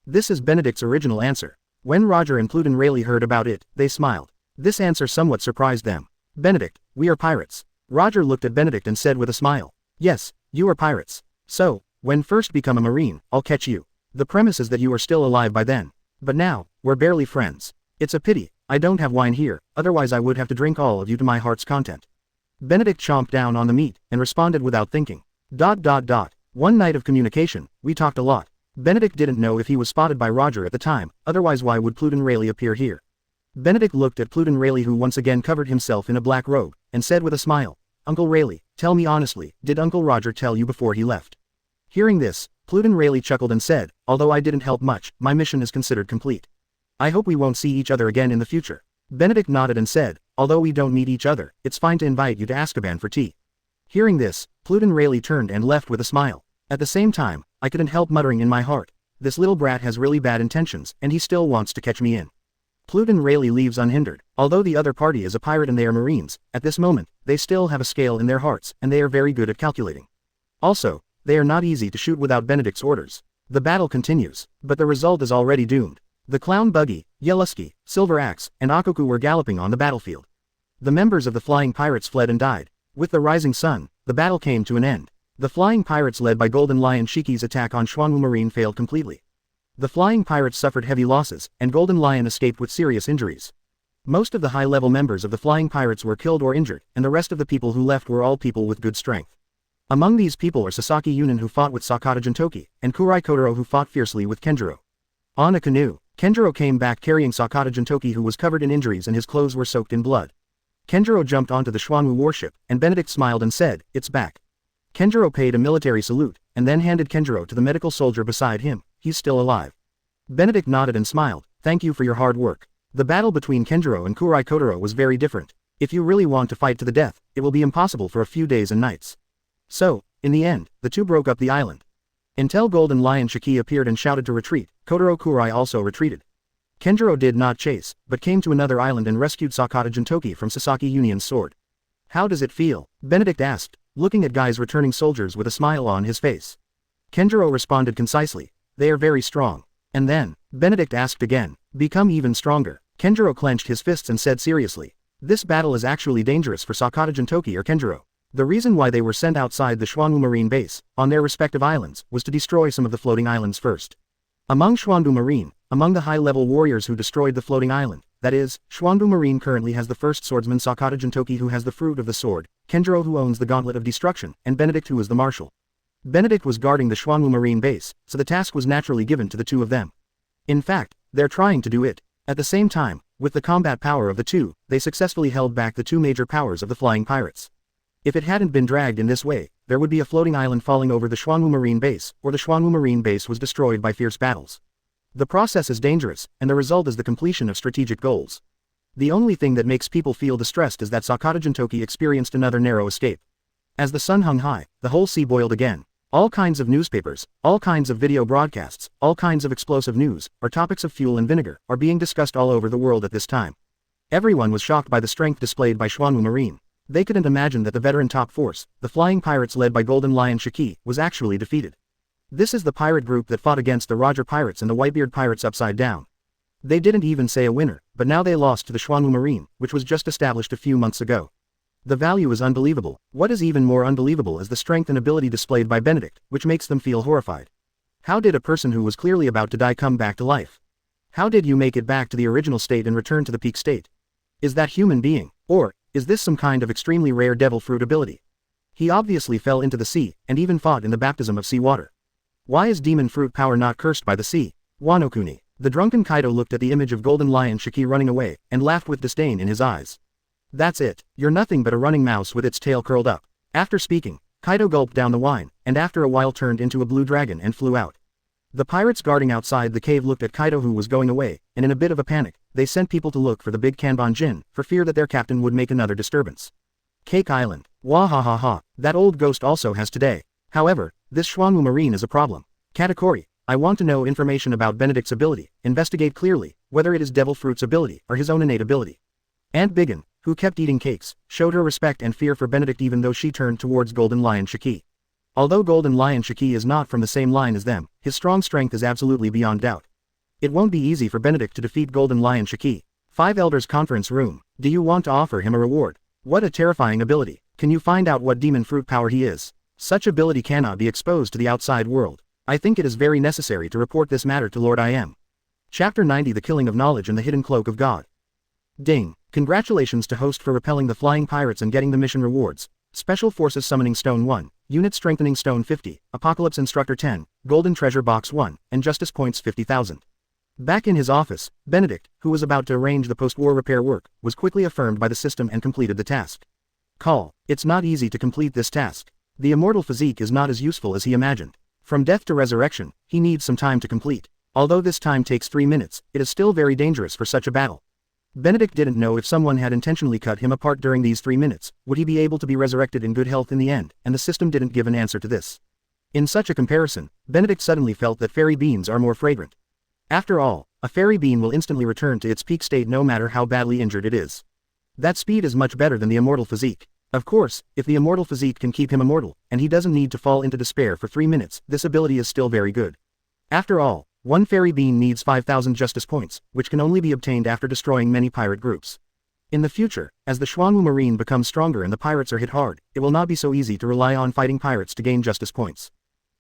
This is Benedict's original answer. When Roger and Pluton Rayleigh heard about it, they smiled. This answer somewhat surprised them. Benedict, we are pirates. Roger looked at Benedict and said with a smile. Yes, you are pirates. So, when first become a marine, I'll catch you. The premise is that you are still alive by then. But now, we're barely friends. It's a pity, I don't have wine here, otherwise I would have to drink all of you to my heart's content. Benedict chomped down on the meat, and responded without thinking. One night of communication, we talked a lot. Benedict didn't know if he was spotted by Roger at the time, otherwise why would Pluton Rayleigh appear here? Benedict looked at Pluton Rayleigh, who once again covered himself in a black robe, and said with a smile, Uncle Rayleigh, tell me honestly, did Uncle Roger tell you before he left? Hearing this, Pluton Rayleigh chuckled and said, although I didn't help much, my mission is considered complete. I hope we won't see each other again in the future. Benedict nodded and said, although we don't meet each other, it's fine to invite you to Azkaban for tea. Hearing this, Pluton Rayleigh turned and left with a smile. At the same time, I couldn't help muttering in my heart, this little brat has really bad intentions, and he still wants to catch me in. Pluton Rayleigh leaves unhindered. Although the other party is a pirate and they are marines, at this moment, they still have a scale in their hearts, and they are very good at calculating. Also, they are not easy to shoot without Benedict's orders. The battle continues, but the result is already doomed. The clown Buggy, Yellowski, Silver Axe, and Ochoku were galloping on the battlefield. The members of the flying pirates fled and died. With the rising sun, the battle came to an end. The flying pirates led by Golden Lion Shiki's attack on Xuanwu Marine failed completely. The flying pirates suffered heavy losses, and Golden Lion escaped with serious injuries. Most of the high-level members of the flying pirates were killed or injured, and the rest of the people who left were all people with good strength. Among these people are Sasaki Yunin, who fought with Sakata Jintoki, and Kurai Kotaro, who fought fiercely with Kenjiro. On a canoe, Kenjiro came back carrying Sakata Jintoki, who was covered in injuries and his clothes were soaked in blood. Kenjiro jumped onto the Xuanwu warship, and Benedict smiled and said, it's back. Kenjiro paid a military salute, and then handed Kenjiro to the medical soldier beside him. He's still alive. Benedict nodded and smiled, thank you for your hard work. The battle between Kenjiro and Kurai Kotaro was very different. If you really want to fight to the death, it will be impossible for a few days and nights. So, in the end, the two broke up the island. Until Golden Lion Shiki appeared and shouted to retreat, Kotaro Kurai also retreated. Kenjiro did not chase, but came to another island and rescued Sakata Jintoki from Sasaki Union's sword. How does it feel? Benedict asked, looking at Guy's returning soldiers with a smile on his face. Kenjiro responded concisely, they are very strong. And then, Benedict asked again, become even stronger. Kenjiro clenched his fists and said seriously, this battle is actually dangerous for Sakata Jintoki or Kenjiro. The reason why they were sent outside the Xuanwu Marine base, on their respective islands, was to destroy some of the floating islands first. Among Xuanwu Marine, among the high-level warriors who destroyed the floating island, that is, Xuanwu Marine currently has the first swordsman Sakata Jintoki, who has the fruit of the sword, Kenjiro, who owns the gauntlet of destruction, and Benedict, who is the marshal. Benedict was guarding the Xuanwu Marine base, so the task was naturally given to the two of them. In fact, they're trying to do it. At the same time, with the combat power of the two, they successfully held back the two major powers of the flying pirates. If it hadn't been dragged in this way, there would be a floating island falling over the Xuanwu Marine base, or the Xuanwu Marine base was destroyed by fierce battles. The process is dangerous, and the result is the completion of strategic goals. The only thing that makes people feel distressed is that Sakata Jintoki experienced another narrow escape. As the sun hung high, the whole sea boiled again. All kinds of newspapers, all kinds of video broadcasts, all kinds of explosive news, or topics of fuel and vinegar, are being discussed all over the world at this time. Everyone was shocked by the strength displayed by Xuanwu Marine. They couldn't imagine that the veteran top force, the flying pirates led by Golden Lion Shiki, was actually defeated. This is the pirate group that fought against the Roger pirates and the Whitebeard pirates upside down. They didn't even say a winner, but now they lost to the Xuanwu Marine, which was just established a few months ago. The value is unbelievable. What is even more unbelievable is the strength and ability displayed by Benedict, which makes them feel horrified. How did a person who was clearly about to die come back to life? How did you make it back to the original state and return to the peak state? Is that human being? Or, is this some kind of extremely rare devil fruit ability? He obviously fell into the sea, and even fought in the baptism of seawater. Why is demon fruit power not cursed by the sea? Wanokuni. The drunken Kaido looked at the image of Golden Lion Shiki running away, and laughed with disdain in his eyes. That's it. You're nothing but a running mouse with its tail curled up. After speaking, Kaido gulped down the wine, and after a while turned into a blue dragon and flew out. The pirates guarding outside the cave looked at Kaido, who was going away, and in a bit of a panic, they sent people to look for the big Kanban Jin, for fear that their captain would make another disturbance. Cake Island. Wahahaha, that old ghost also has today. However, this Xuanwu Marine is a problem. Katakuri, I want to know information about Benedict's ability, investigate clearly, whether it is Devil Fruit's ability, or his own innate ability. Aunt Biggin, who kept eating cakes, showed her respect and fear for Benedict even though she turned towards Golden Lion Shiki. Although Golden Lion Shiki is not from the same line as them, his strong strength is absolutely beyond doubt. It won't be easy for Benedict to defeat Golden Lion Shiki. 5 Elders Conference Room. Do you want to offer him a reward? What a terrifying ability. Can you find out what demon fruit power he is? Such ability cannot be exposed to the outside world. I think it is very necessary to report this matter to Lord I Am. Chapter 90 The Killing of Knowledge and the Hidden Cloak of God. Ding. Congratulations to host for repelling the flying pirates and getting the mission rewards. Special Forces Summoning Stone 1, Unit Strengthening Stone 50, Apocalypse Instructor 10, Golden Treasure Box 1, and Justice Points 50,000. Back in his office, Benedict, who was about to arrange the post-war repair work, was quickly affirmed by the system and completed the task. Call. It's not easy to complete this task. The immortal physique is not as useful as he imagined. From death to resurrection, he needs some time to complete. Although this time takes 3 minutes, it is still very dangerous for such a battle. Benedict didn't know if someone had intentionally cut him apart during these 3 minutes, would he be able to be resurrected in good health in the end, and the system didn't give an answer to this. In such a comparison, Benedict suddenly felt that fairy beans are more fragrant. After all, a fairy bean will instantly return to its peak state no matter how badly injured it is. That speed is much better than the immortal physique. Of course, if the immortal physique can keep him immortal, and he doesn't need to fall into despair for 3 minutes, this ability is still very good. After all, one fairy bean needs 5,000 justice points, which can only be obtained after destroying many pirate groups. In the future, as the Xuanwu Marine becomes stronger and the pirates are hit hard, it will not be so easy to rely on fighting pirates to gain justice points.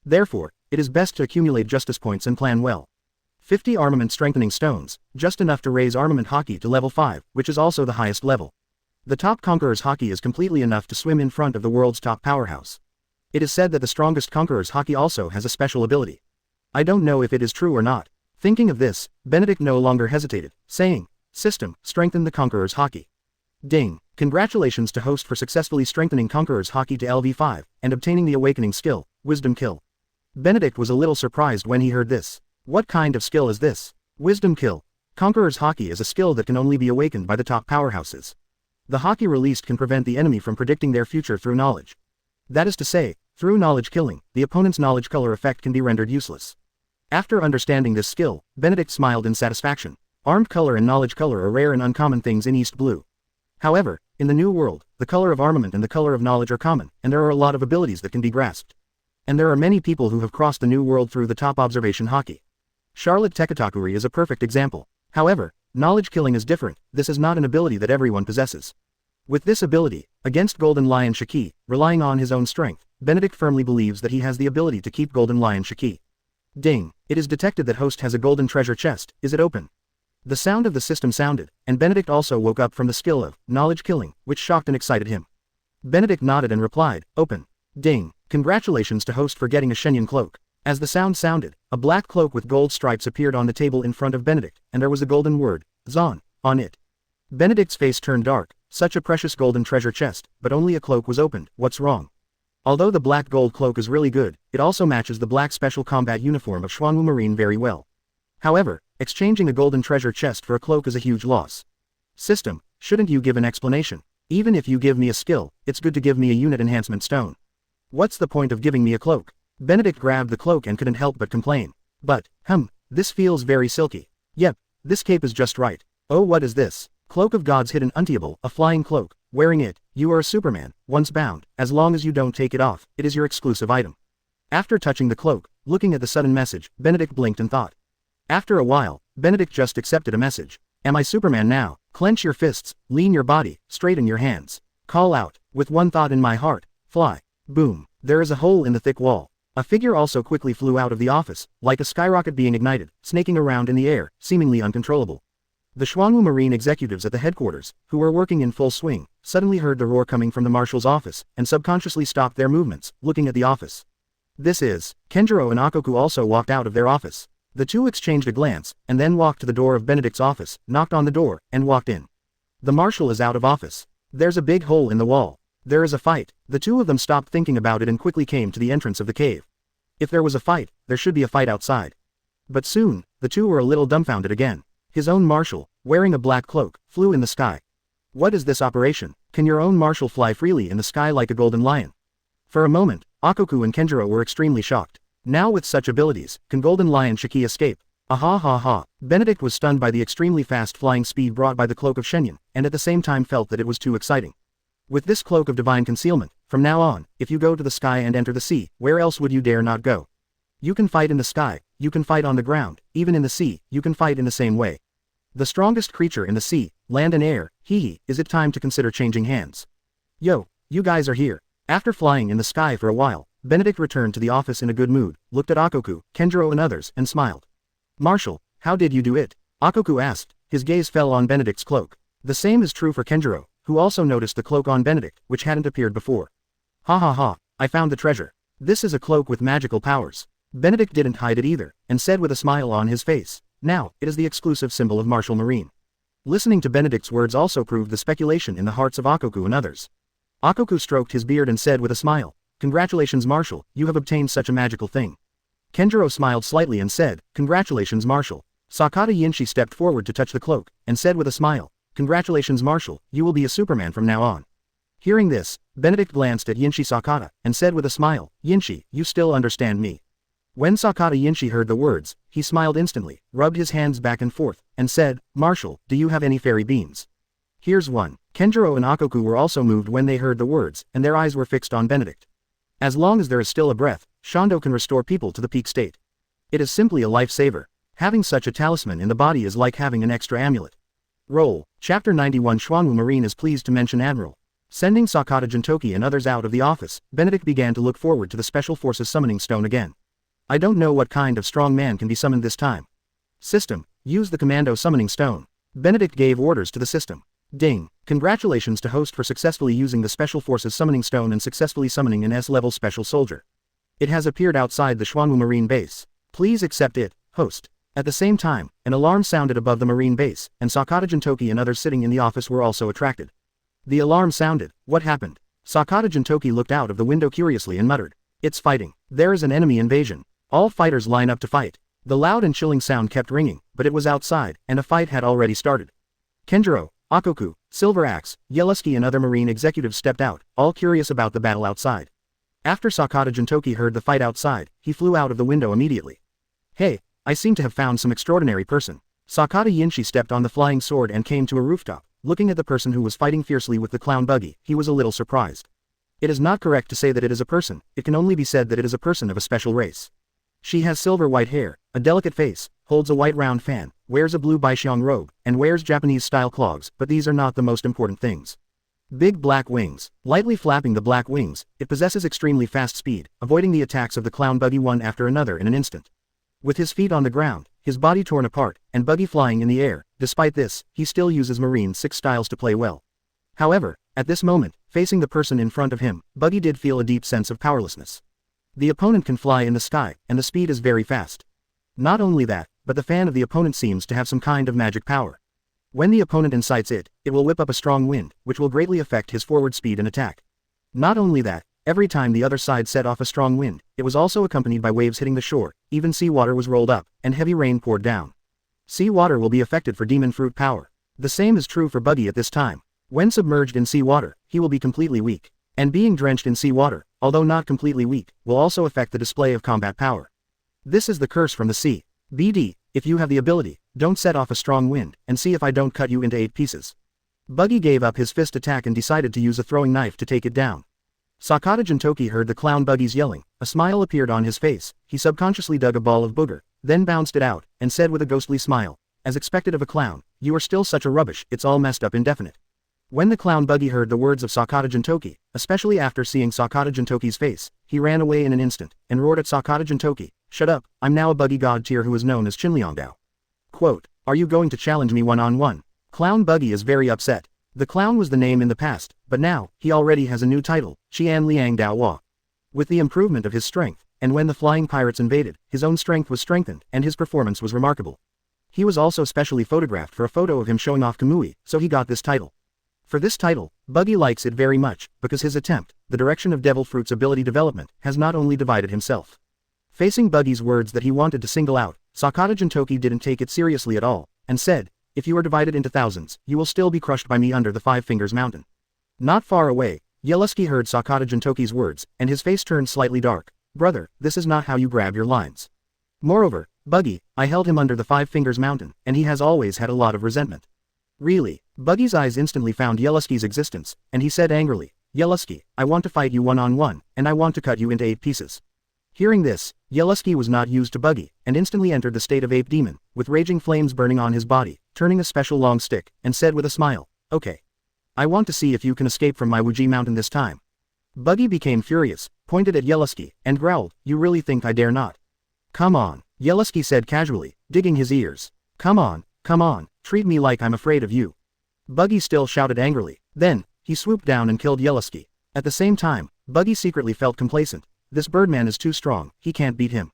Therefore, it is best to accumulate justice points and plan well. 50 armament strengthening stones, just enough to raise armament hockey to level 5, which is also the highest level. The top Conqueror's hockey is completely enough to swim in front of the world's top powerhouse. It is said that the strongest Conqueror's hockey also has a special ability. I don't know if it is true or not. Thinking of this, Benedict no longer hesitated, saying, System, strengthen the Conqueror's hockey. Ding. Congratulations to host for successfully strengthening Conqueror's hockey to LV5, and obtaining the awakening skill, Wisdom Kill. Benedict was a little surprised when he heard this. What kind of skill is this? Wisdom Kill. Conqueror's hockey is a skill that can only be awakened by the top powerhouses. The hockey released can prevent the enemy from predicting their future through knowledge. That is to say, through knowledge killing, the opponent's knowledge color effect can be rendered useless. After understanding this skill, Benedict smiled in satisfaction. Armed color and knowledge color are rare and uncommon things in East Blue. However, in the New World, the color of armament and the color of knowledge are common, and there are a lot of abilities that can be grasped. And there are many people who have crossed the New World through the top observation hockey. Charlotte Tekatakuri is a perfect example. However, knowledge killing is different, this is not an ability that everyone possesses. With this ability, against Golden Lion Shiki, relying on his own strength, Benedict firmly believes that he has the ability to keep Golden Lion Shiki. Ding. It is detected that host has a golden treasure chest, is it open? The sound of the system sounded, and Benedict also woke up from the skill of knowledge killing, which shocked and excited him. Benedict nodded and replied, Open. Ding. Congratulations to host for getting a Shenyang cloak. As the sound sounded, a black cloak with gold stripes appeared on the table in front of Benedict, and there was a golden word, Zon, on it. Benedict's face turned dark. Such a precious golden treasure chest, but only a cloak was opened, what's wrong? Although the black gold cloak is really good, it also matches the black special combat uniform of Xuanwu Marine very well. However, exchanging a golden treasure chest for a cloak is a huge loss. System, shouldn't you give an explanation? Even if you give me a skill, it's good to give me a unit enhancement stone. What's the point of giving me a cloak? Benedict grabbed the cloak and couldn't help but complain. But, this feels very silky. Yep, this cape is just right. Oh, what is this? Cloak of Gods hidden unteable, a flying cloak. Wearing it, you are a Superman, once bound. As long as you don't take it off, it is your exclusive item. After touching the cloak, looking at the sudden message, Benedict blinked and thought. After a while, Benedict just accepted a message. Am I Superman now? Clench your fists, lean your body, straighten your hands. Call out, with one thought in my heart, fly. Boom. There is a hole in the thick wall. A figure also quickly flew out of the office, like a skyrocket being ignited, snaking around in the air, seemingly uncontrollable. The Xuanwu Marine executives at the headquarters, who were working in full swing, suddenly heard the roar coming from the Marshal's office, and subconsciously stopped their movements, looking at the office. This is, Kenjiro and Ochoku also walked out of their office. The two exchanged a glance, and then walked to the door of Benedict's office, knocked on the door, and walked in. The Marshal is out of office. There's a big hole in the wall. There is a fight. The two of them stopped thinking about it and quickly came to the entrance of the cave. If there was a fight, there should be a fight outside. But soon, the two were a little dumbfounded again. His own Marshal, wearing a black cloak, flew in the sky. What is this operation? Can your own marshal fly freely in the sky like a golden lion? For a moment, Ochoku and Kenjiro were extremely shocked. Now with such abilities, can Golden Lion Shiki escape? Ah ha ha. Benedict was stunned by the extremely fast flying speed brought by the cloak of Shenyan, and at the same time felt that it was too exciting. With this cloak of divine concealment, from now on, if you go to the sky and enter the sea, where else would you dare not go? You can fight in the sky, you can fight on the ground, even in the sea, you can fight in the same way. The strongest creature in the sea, land and air, is it time to consider changing hands? Yo, you guys are here. After flying in the sky for a while, Benedict returned to the office in a good mood, looked at Ochoku, Kenjiro and others, and smiled. Marshal, how did you do it? Ochoku asked, his gaze fell on Benedict's cloak. The same is true for Kenjiro, who also noticed the cloak on Benedict, which hadn't appeared before. Ha ha ha, I found the treasure. This is a cloak with magical powers. Benedict didn't hide it either, and said with a smile on his face, now, it is the exclusive symbol of Marshal Marine. Listening to Benedict's words also proved the speculation in the hearts of Ochoku and others. Ochoku stroked his beard and said with a smile, congratulations Marshal, you have obtained such a magical thing. Kenjiro smiled slightly and said, congratulations Marshal. Sakata Yinshi stepped forward to touch the cloak, and said with a smile, congratulations Marshal, you will be a Superman from now on. Hearing this, Benedict glanced at Yinshi Sakata, and said with a smile, Yinshi, you still understand me. When Sakata Yinshi heard the words, he smiled instantly, rubbed his hands back and forth, and said, Marshal, do you have any fairy beans? Here's one. Kenjiro and Ochoku were also moved when they heard the words, and their eyes were fixed on Benedict. As long as there is still a breath, Shondo can restore people to the peak state. It is simply a lifesaver. Having such a talisman in the body is like having an extra amulet. Roll. Chapter 91 Xuanwu Marine is pleased to mention Admiral. Sending Sakata Jintoki and others out of the office, Benedict began to look forward to the Special Forces summoning stone again. I don't know what kind of strong man can be summoned this time. System, use the commando summoning stone. Benedict gave orders to the system. Ding. Congratulations to host for successfully using the Special Forces summoning stone and successfully summoning an S-level special soldier. It has appeared outside the Xuanwu Marine base. Please accept it, host. At the same time, an alarm sounded above the Marine base, and Sakata Jintoki and others sitting in the office were also attracted. The alarm sounded. What happened? Sakata Jintoki looked out of the window curiously and muttered. It's fighting. There is an enemy invasion. All fighters line up to fight. The loud and chilling sound kept ringing, but it was outside, and a fight had already started. Kenjiro, Ochoku, Silver Axe, Yellowski and other Marine executives stepped out, all curious about the battle outside. After Sakata Jintoki heard the fight outside, he flew out of the window immediately. Hey, I seem to have found some extraordinary person. Sakata Yinshi stepped on the flying sword and came to a rooftop. Looking at the person who was fighting fiercely with the clown Buggy, he was a little surprised. It is not correct to say that it is a person, it can only be said that it is a person of a special race. She has silver white hair, a delicate face, holds a white round fan, wears a blue Baixiang robe, and wears Japanese-style clogs, but these are not the most important things. Big black wings. Lightly flapping the black wings, it possesses extremely fast speed, avoiding the attacks of the clown Buggy one after another in an instant. With his feet on the ground, his body torn apart, and Buggy flying in the air, despite this, he still uses Marine 6 styles to play well. However, at this moment, facing the person in front of him, Buggy did feel a deep sense of powerlessness. The opponent can fly in the sky, and the speed is very fast. Not only that, but the fan of the opponent seems to have some kind of magic power. When the opponent incites it, it will whip up a strong wind, which will greatly affect his forward speed and attack. Not only that, every time the other side set off a strong wind, it was also accompanied by waves hitting the shore, even seawater was rolled up, and heavy rain poured down. Seawater will be affected for demon fruit power. The same is true for Buggy at this time. When submerged in seawater, he will be completely weak. And being drenched in seawater, although not completely weak, will also affect the display of combat power. This is the curse from the sea. BD, if you have the ability, don't set off a strong wind, and see if I don't cut you into 8 pieces. Buggy gave up his fist attack and decided to use a throwing knife to take it down. Sakata Jintoki heard the clown Buggy's yelling, a smile appeared on his face, he subconsciously dug a ball of booger, then bounced it out, and said with a ghostly smile, as expected of a clown, you are still such a rubbish, it's all messed up indefinite. When the clown Buggy heard the words of Sakata Jintoki, especially after seeing Sakata Jintoki's face, he ran away in an instant, and roared at Sakata Jintoki, shut up, I'm now a Buggy god tier who is known as Chinliangdao. Quote, are you going to challenge me one-on-one? Clown Buggy is very upset. The clown was the name in the past, but now, he already has a new title, Qian Liang Dao Hua. With the improvement of his strength, and when the flying pirates invaded, his own strength was strengthened, and his performance was remarkable. He was also specially photographed for a photo of him showing off Kamui, so he got this title. For this title, Buggy likes it very much, because his attempt, the direction of Devil Fruit's ability development, has not only divided himself. Facing Buggy's words that he wanted to single out, Sakata Jintoki didn't take it seriously at all, and said, if you are divided into thousands, you will still be crushed by me under the Five Fingers Mountain. Not far away, Yellowski heard Sakata Jintoki's words, and his face turned slightly dark. Brother, this is not how you grab your lines. Moreover, Buggy, I held him under the Five Fingers Mountain, and he has always had a lot of resentment. Really? Buggy's eyes instantly found Yellowski's existence, and he said angrily, Yellowski, I want to fight you one-on-one, and I want to cut you into 8 pieces. Hearing this, Yellowski was not used to Buggy, and instantly entered the state of ape demon, with raging flames burning on his body, turning a special long stick, and said with a smile, okay. I want to see if you can escape from my Wuji mountain this time. Buggy became furious, pointed at Yellowski, and growled, you really think I dare not? Come on, Yellowski said casually, digging his ears. Come on, treat me like I'm afraid of you. Buggy still shouted angrily. Then, he swooped down and killed Yellowski. At the same time, Buggy secretly felt complacent. This birdman is too strong, he can't beat him.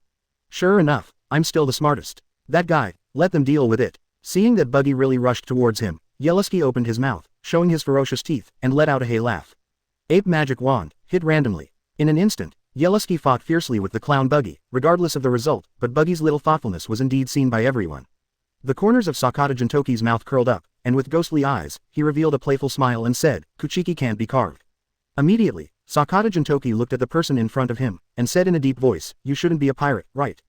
Sure enough, I'm still the smartest. That guy, let them deal with it. Seeing that Buggy really rushed towards him, Yellowski opened his mouth, showing his ferocious teeth, and let out a hey laugh. Ape magic wand, hit randomly. In an instant, Yellowski fought fiercely with the clown Buggy, regardless of the result, but Buggy's little thoughtfulness was indeed seen by everyone. The corners of Sakata Jintoki's mouth curled up, and with ghostly eyes, he revealed a playful smile and said, Kuchiki can't be carved. Immediately, Sakata Jintoki looked at the person in front of him, and said in a deep voice, you shouldn't be a pirate, right?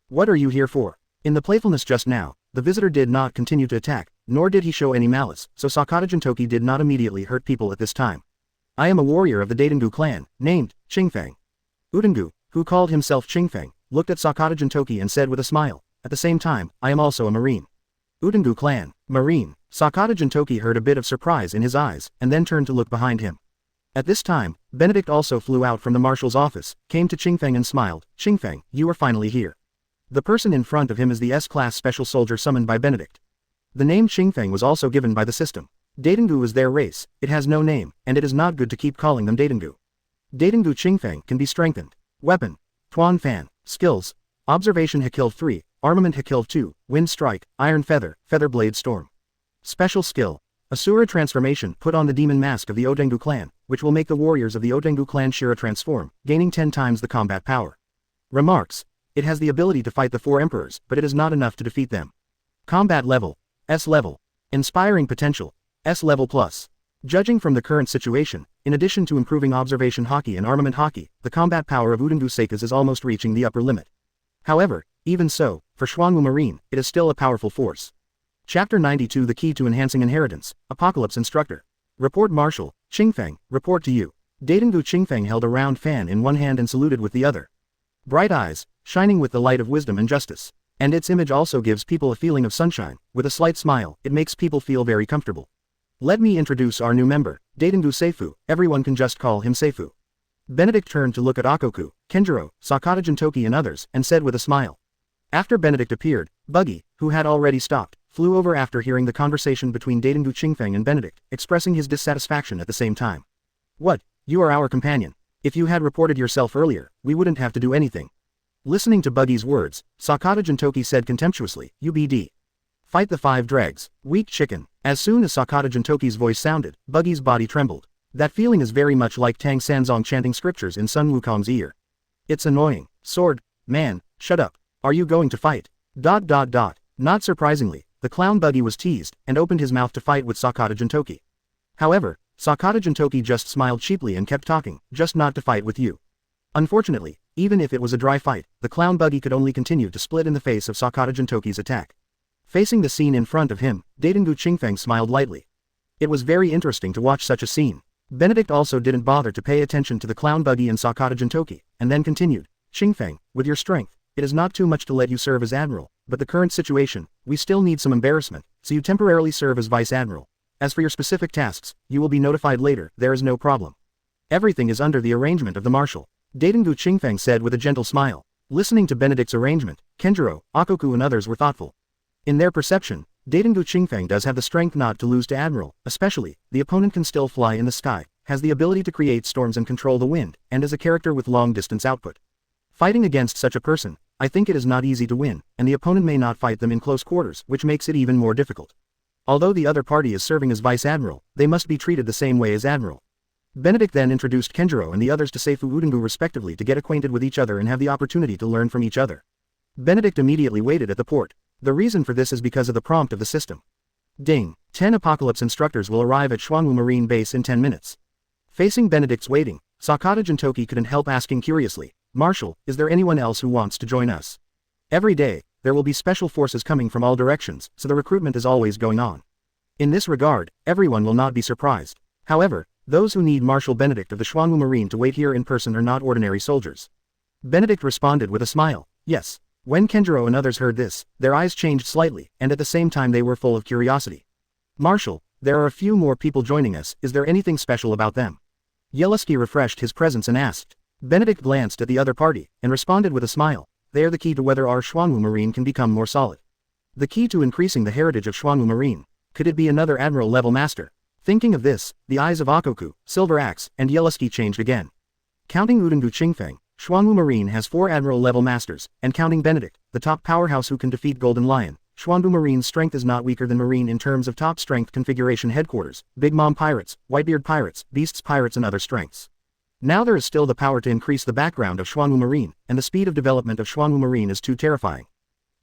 What are you here for? In the playfulness just now, the visitor did not continue to attack, nor did he show any malice, so Sakata Jintoki did not immediately hurt people at this time. I am a warrior of the Daitengu clan, named Qingfeng. Utengu, who called himself Qingfeng, looked at Sakata Jintoki and said with a smile, at the same time, I am also a marine. Utengu clan, marine. Sakata Jintoki heard a bit of surprise in his eyes, and then turned to look behind him. At this time, Benedict also flew out from the marshal's office, came to Qingfeng and smiled, Qingfeng, you are finally here. The person in front of him is the S-class special soldier summoned by Benedict. The name Qingfeng was also given by the system. Daitengu is their race, it has no name, and it is not good to keep calling them Daitengu. Daitengu Qingfeng can be strengthened. Weapon. Tuan Fan. Skills. Observation Hakil 3, Armament Hakil 2, Wind Strike, Iron Feather, Feather Blade Storm. Special skill. Asura Transformation put on the demon mask of the Otengu clan, which will make the warriors of the Otengu clan Shira transform, gaining 10 times the combat power. Remarks. It has the ability to fight the 4 emperors, but it is not enough to defeat them. Combat level. S level. Inspiring potential. S level plus. Judging from the current situation, in addition to improving observation hockey and armament hockey, the combat power of Utengu Seikas is almost reaching the upper limit. However, even so, for Xuanwu Marine, it is still a powerful force. Chapter 92 The Key to Enhancing Inheritance, Apocalypse Instructor. Report Marshal, Qingfeng, report to you. Daitengu Qingfeng held a round fan in one hand and saluted with the other. Bright eyes, shining with the light of wisdom and justice. And its image also gives people a feeling of sunshine, with a slight smile, it makes people feel very comfortable. Let me introduce our new member, Daitengu Seifu, everyone can just call him Seifu. Benedict turned to look at Ochoku, Kenjiro, Sakata Jintoki and others, and said with a smile. After Benedict appeared, Buggy, who had already stopped, flew over after hearing the conversation between Daitengu Qingfeng and Benedict, expressing his dissatisfaction at the same time. What, you are our companion. If you had reported yourself earlier, we wouldn't have to do anything. Listening to Buggy's words, Sakata Jintoki said contemptuously, UBD. Fight the 5 dregs, weak chicken. As soon as Sakata Jintoki's voice sounded, Buggy's body trembled. That feeling is very much like Tang Sanzong chanting scriptures in Sun Wukong's ear. It's annoying. Sword, man, shut up. Are you going to fight? ... Not surprisingly, the clown Buggy was teased, and opened his mouth to fight with Sakata Jintoki. However, Sakata Jintoki just smiled cheaply and kept talking, just not to fight with you. Unfortunately, even if it was a dry fight, the clown Buggy could only continue to split in the face of Sakata Jintoki's attack. Facing the scene in front of him, Daitengu Qingfeng smiled lightly. It was very interesting to watch such a scene. Benedict also didn't bother to pay attention to the clown Buggy and Sakata Jintoki, and then continued, Qingfeng, with your strength, it is not too much to let you serve as admiral, but the current situation, we still need some embarrassment, so you temporarily serve as vice admiral. As for your specific tasks, you will be notified later, there is no problem. Everything is under the arrangement of the marshal. Daitengu Qingfeng said with a gentle smile. Listening to Benedict's arrangement, Kenjiro, Ochoku and others were thoughtful. In their perception, Daitengu Qingfeng does have the strength not to lose to admiral, especially, the opponent can still fly in the sky, has the ability to create storms and control the wind, and is a character with long distance output. Fighting against such a person, I think it is not easy to win, and the opponent may not fight them in close quarters, which makes it even more difficult. Although the other party is serving as vice admiral, they must be treated the same way as admiral. Benedict then introduced Kenjiro and the others to Seifu Utengu respectively to get acquainted with each other and have the opportunity to learn from each other. Benedict immediately waited at the port. The reason for this is because of the prompt of the system. Ding. 10 Apocalypse instructors will arrive at Xuanwu Marine base in 10 minutes. Facing Benedict's waiting, Sakata Jintoki couldn't help asking curiously, Marshal, is there anyone else who wants to join us? Every day, there will be special forces coming from all directions, so the recruitment is always going on. In this regard, everyone will not be surprised. However, those who need Marshal Benedict of the Xuanwu Marine to wait here in person are not ordinary soldiers. Benedict responded with a smile, yes. When Kenjiro and others heard this, their eyes changed slightly, and at the same time they were full of curiosity. Marshal, there are a few more people joining us, is there anything special about them? Yellowski refreshed his presence and asked. Benedict glanced at the other party, and responded with a smile, they are the key to whether our Xuanwu Marine can become more solid. The key to increasing the heritage of Xuanwu Marine. Could it be another Admiral-level master? Thinking of this, the eyes of Ochoku, Silver Axe, and Yellowski changed again. Counting Udengu Qingfeng, Xuanwu Marine has 4 Admiral-level masters, and counting Benedict, the top powerhouse who can defeat Golden Lion, Xuanwu Marine's strength is not weaker than Marine in terms of top strength configuration headquarters, Big Mom pirates, Whitebeard pirates, Beasts pirates and other strengths. Now there is still the power to increase the background of Xuanwu Marine, and the speed of development of Xuanwu Marine is too terrifying.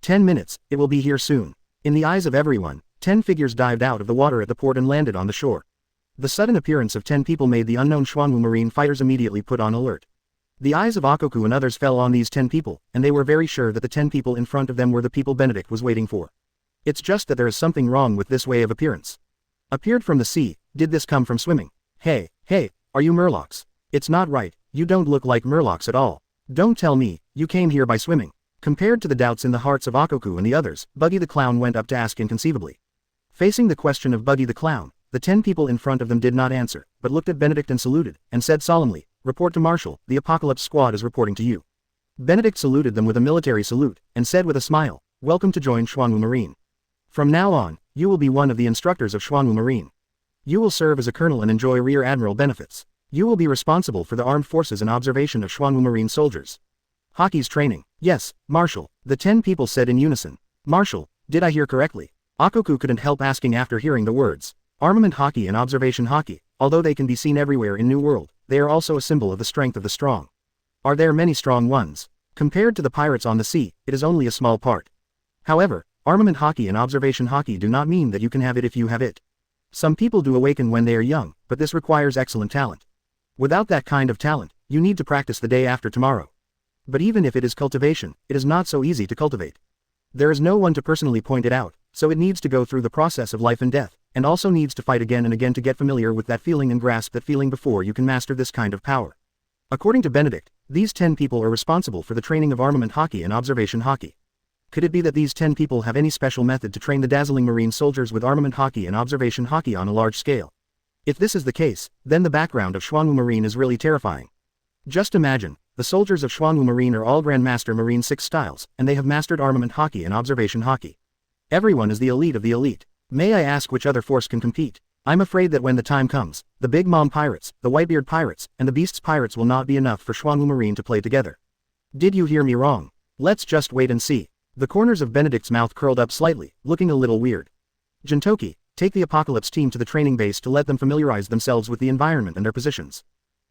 10 minutes, it will be here soon. In the eyes of everyone, 10 figures dived out of the water at the port and landed on the shore. The sudden appearance of 10 people made the unknown Xuanwu Marine fighters immediately put on alert. The eyes of Ochoku and others fell on these 10 people, and they were very sure that the 10 people in front of them were the people Benedict was waiting for. It's just that there is something wrong with this way of appearance. Appeared from the sea, did this come from swimming? Hey, are you Murlocs? It's not right, you don't look like Murlocs at all. Don't tell me, you came here by swimming. Compared to the doubts in the hearts of Ochoku and the others, Buggy the Clown went up to ask inconceivably. Facing the question of Buggy the Clown, the 10 people in front of them did not answer, but looked at Benedict and saluted, and said solemnly, report to Marshal, the Apocalypse Squad is reporting to you. Benedict saluted them with a military salute, and said with a smile, welcome to join Xuanwu Marine. From now on, you will be one of the instructors of Xuanwu Marine. You will serve as a colonel and enjoy Rear Admiral benefits. You will be responsible for the armed forces and observation of Xuanwu Marine soldiers. Hockey's training. Yes, Marshal, the 10 people said in unison. Marshal, did I hear correctly? Ochoku couldn't help asking after hearing the words. Armament hockey and observation hockey, although they can be seen everywhere in New World, they are also a symbol of the strength of the strong. Are there many strong ones? Compared to the pirates on the sea, it is only a small part. However, armament hockey and observation hockey do not mean that you can have it if you have it. Some people do awaken when they are young, but this requires excellent talent. Without that kind of talent, you need to practice the day after tomorrow. But even if it is cultivation, it is not so easy to cultivate. There is no one to personally point it out, so it needs to go through the process of life and death, and also needs to fight again and again to get familiar with that feeling and grasp that feeling before you can master this kind of power. According to Benedict, these 10 people are responsible for the training of armament hockey and observation hockey. Could it be that these 10 people have any special method to train the dazzling Marine soldiers with armament hockey and observation hockey on a large scale? If this is the case, then the background of Xuanwu Marine is really terrifying. Just imagine, the soldiers of Xuanwu Marine are all Grandmaster Marine 6 styles, and they have mastered armament hockey and observation hockey. Everyone is the elite of the elite. May I ask which other force can compete? I'm afraid that when the time comes, the Big Mom pirates, the Whitebeard pirates, and the Beasts pirates will not be enough for Xuanwu Marine to play together. Did you hear me wrong? Let's just wait and see. The corners of Benedict's mouth curled up slightly, looking a little weird. Jintoki, take the Apocalypse team to the training base to let them familiarize themselves with the environment and their positions.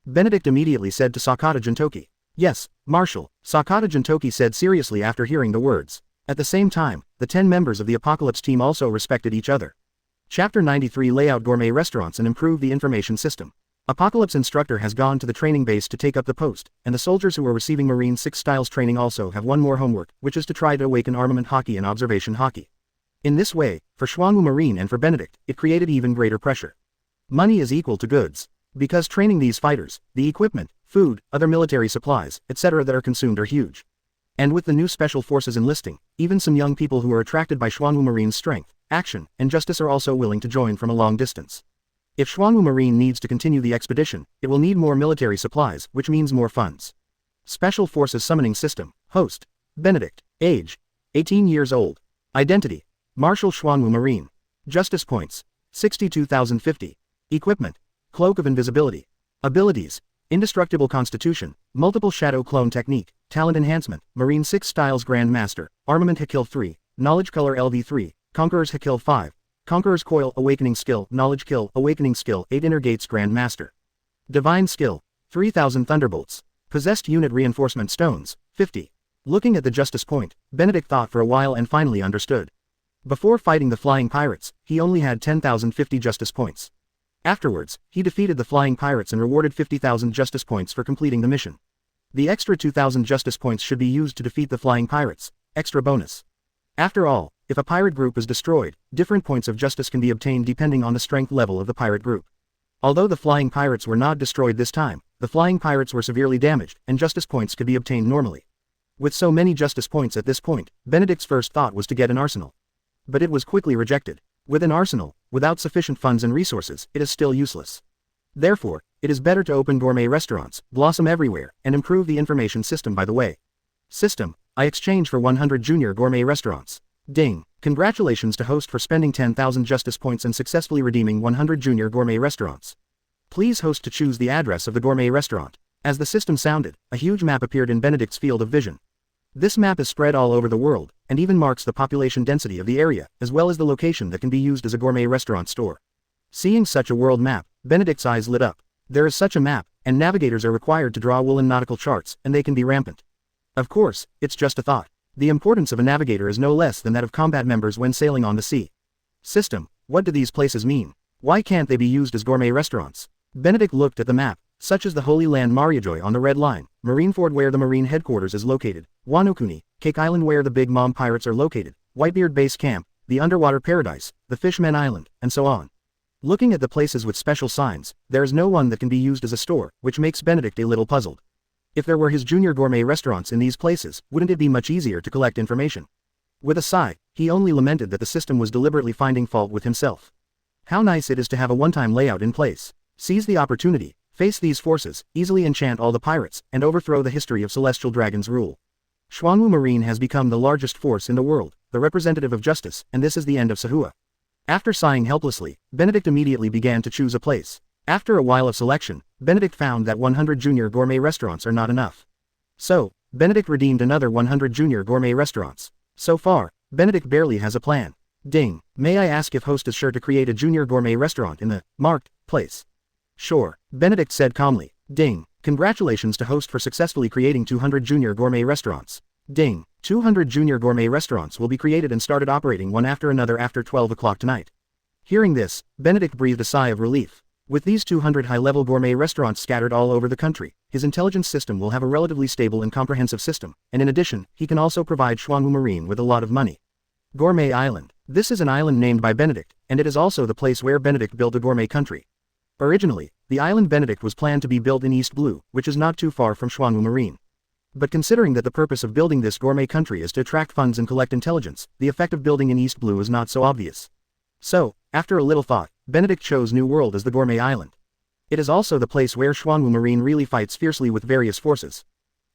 Benedict immediately said to Sakata Jintoki. Yes, Marshal, Sakata Jintoki said seriously after hearing the words. At the same time, the 10 members of the Apocalypse team also respected each other. Chapter 93 Lay out gourmet restaurants and improve the information system. Apocalypse instructor has gone to the training base to take up the post, and the soldiers who are receiving Marine 6 styles training also have one more homework, which is to try to awaken armament hockey and observation hockey. In this way, for Xuanwu Marine and for Benedict, it created even greater pressure. Money is equal to goods. Because training these fighters, the equipment, food, other military supplies, etc. that are consumed are huge. And with the new special forces enlisting, even some young people who are attracted by Xuanwu Marine's strength, action, and justice are also willing to join from a long distance. If Xuanwu Marine needs to continue the expedition, it will need more military supplies, which means more funds. Special Forces Summoning System. Host. Benedict. Age. 18 years old. Identity. Marshal Xuanwu Marine. Justice points. 62,050. Equipment. Cloak of Invisibility. Abilities. Indestructible Constitution, Multiple Shadow Clone Technique, Talent Enhancement, Marine 6 Styles Grand Master, Armament Hakill 3, Knowledge Color LV3, Conqueror's Hakill 5, Conqueror's Coil Awakening Skill, Knowledge Kill Awakening Skill 8 Inner Gates Grand Master. Divine Skill, 3000 Thunderbolts, Possessed Unit Reinforcement Stones, 50. Looking at the Justice Point, Benedict thought for a while and finally understood. Before fighting the flying pirates, he only had 10,050 justice points. Afterwards, he defeated the flying pirates and rewarded 50,000 justice points for completing the mission. The extra 2,000 justice points should be used to defeat the flying pirates, extra bonus. After all, if a pirate group is destroyed, different points of justice can be obtained depending on the strength level of the pirate group. Although the flying pirates were not destroyed this time, the flying pirates were severely damaged, and justice points could be obtained normally. With so many justice points at this point, Benedict's first thought was to get an arsenal. But it was quickly rejected. With an arsenal, without sufficient funds and resources, it is still useless. Therefore, it is better to open gourmet restaurants, blossom everywhere, and improve the information system by the way. System, I exchange for 100 junior gourmet restaurants. Ding. Congratulations to host for spending 10,000 justice points and successfully redeeming 100 junior gourmet restaurants. Please host to choose the address of the gourmet restaurant. As the system sounded, a huge map appeared in Benedict's field of vision. This map is spread all over the world, and even marks the population density of the area, as well as the location that can be used as a gourmet restaurant store. Seeing such a world map, Benedict's eyes lit up. There is such a map, and navigators are required to draw woolen nautical charts, and they can be rampant. Of course, it's just a thought. The importance of a navigator is no less than that of combat members when sailing on the sea. System, what do these places mean? Why can't they be used as gourmet restaurants? Benedict looked at the map, such as the Holy Land Mariajoy on the Red Line, Marineford where the Marine Headquarters is located, Wano-kuni, Cake Island where the Big Mom Pirates are located, Whitebeard Base Camp, the Underwater Paradise, the Fishmen Island, and so on. Looking at the places with special signs, there is no one that can be used as a store, which makes Benedict a little puzzled. If there were his junior gourmet restaurants in these places, wouldn't it be much easier to collect information? With a sigh, he only lamented that the system was deliberately finding fault with himself. How nice it is to have a one-time layout in place. Seize the opportunity, face these forces, easily enchant all the pirates, and overthrow the history of Celestial Dragon's rule. Xuanwu Marine has become the largest force in the world, the representative of justice, and this is the end of Sahua. After sighing helplessly, Benedict immediately began to choose a place. After a while of selection, Benedict found that 100 junior gourmet restaurants are not enough. So, Benedict redeemed another 100 junior gourmet restaurants. So far, Benedict barely has a plan. Ding. May I ask if host is sure to create a junior gourmet restaurant in the marked place? Sure, Benedict said calmly. Ding. Congratulations to host for successfully creating 200 junior gourmet restaurants. Ding. 200 junior gourmet restaurants will be created and started operating one after another after 12 o'clock tonight. Hearing this, Benedict breathed a sigh of relief. With these 200 high-level gourmet restaurants scattered all over the country, his intelligence system will have a relatively stable and comprehensive system, and in addition, he can also provide Xuanwu Marine with a lot of money. Gourmet Island. This is an island named by Benedict, and it is also the place where Benedict built a gourmet country. Originally, the island Benedict was planned to be built in East Blue, which is not too far from Xuanwu Marine. But considering that the purpose of building this gourmet country is to attract funds and collect intelligence, the effect of building in East Blue is not so obvious. So, after a little thought, Benedict chose New World as the gourmet island. It is also the place where Xuanwu Marine really fights fiercely with various forces.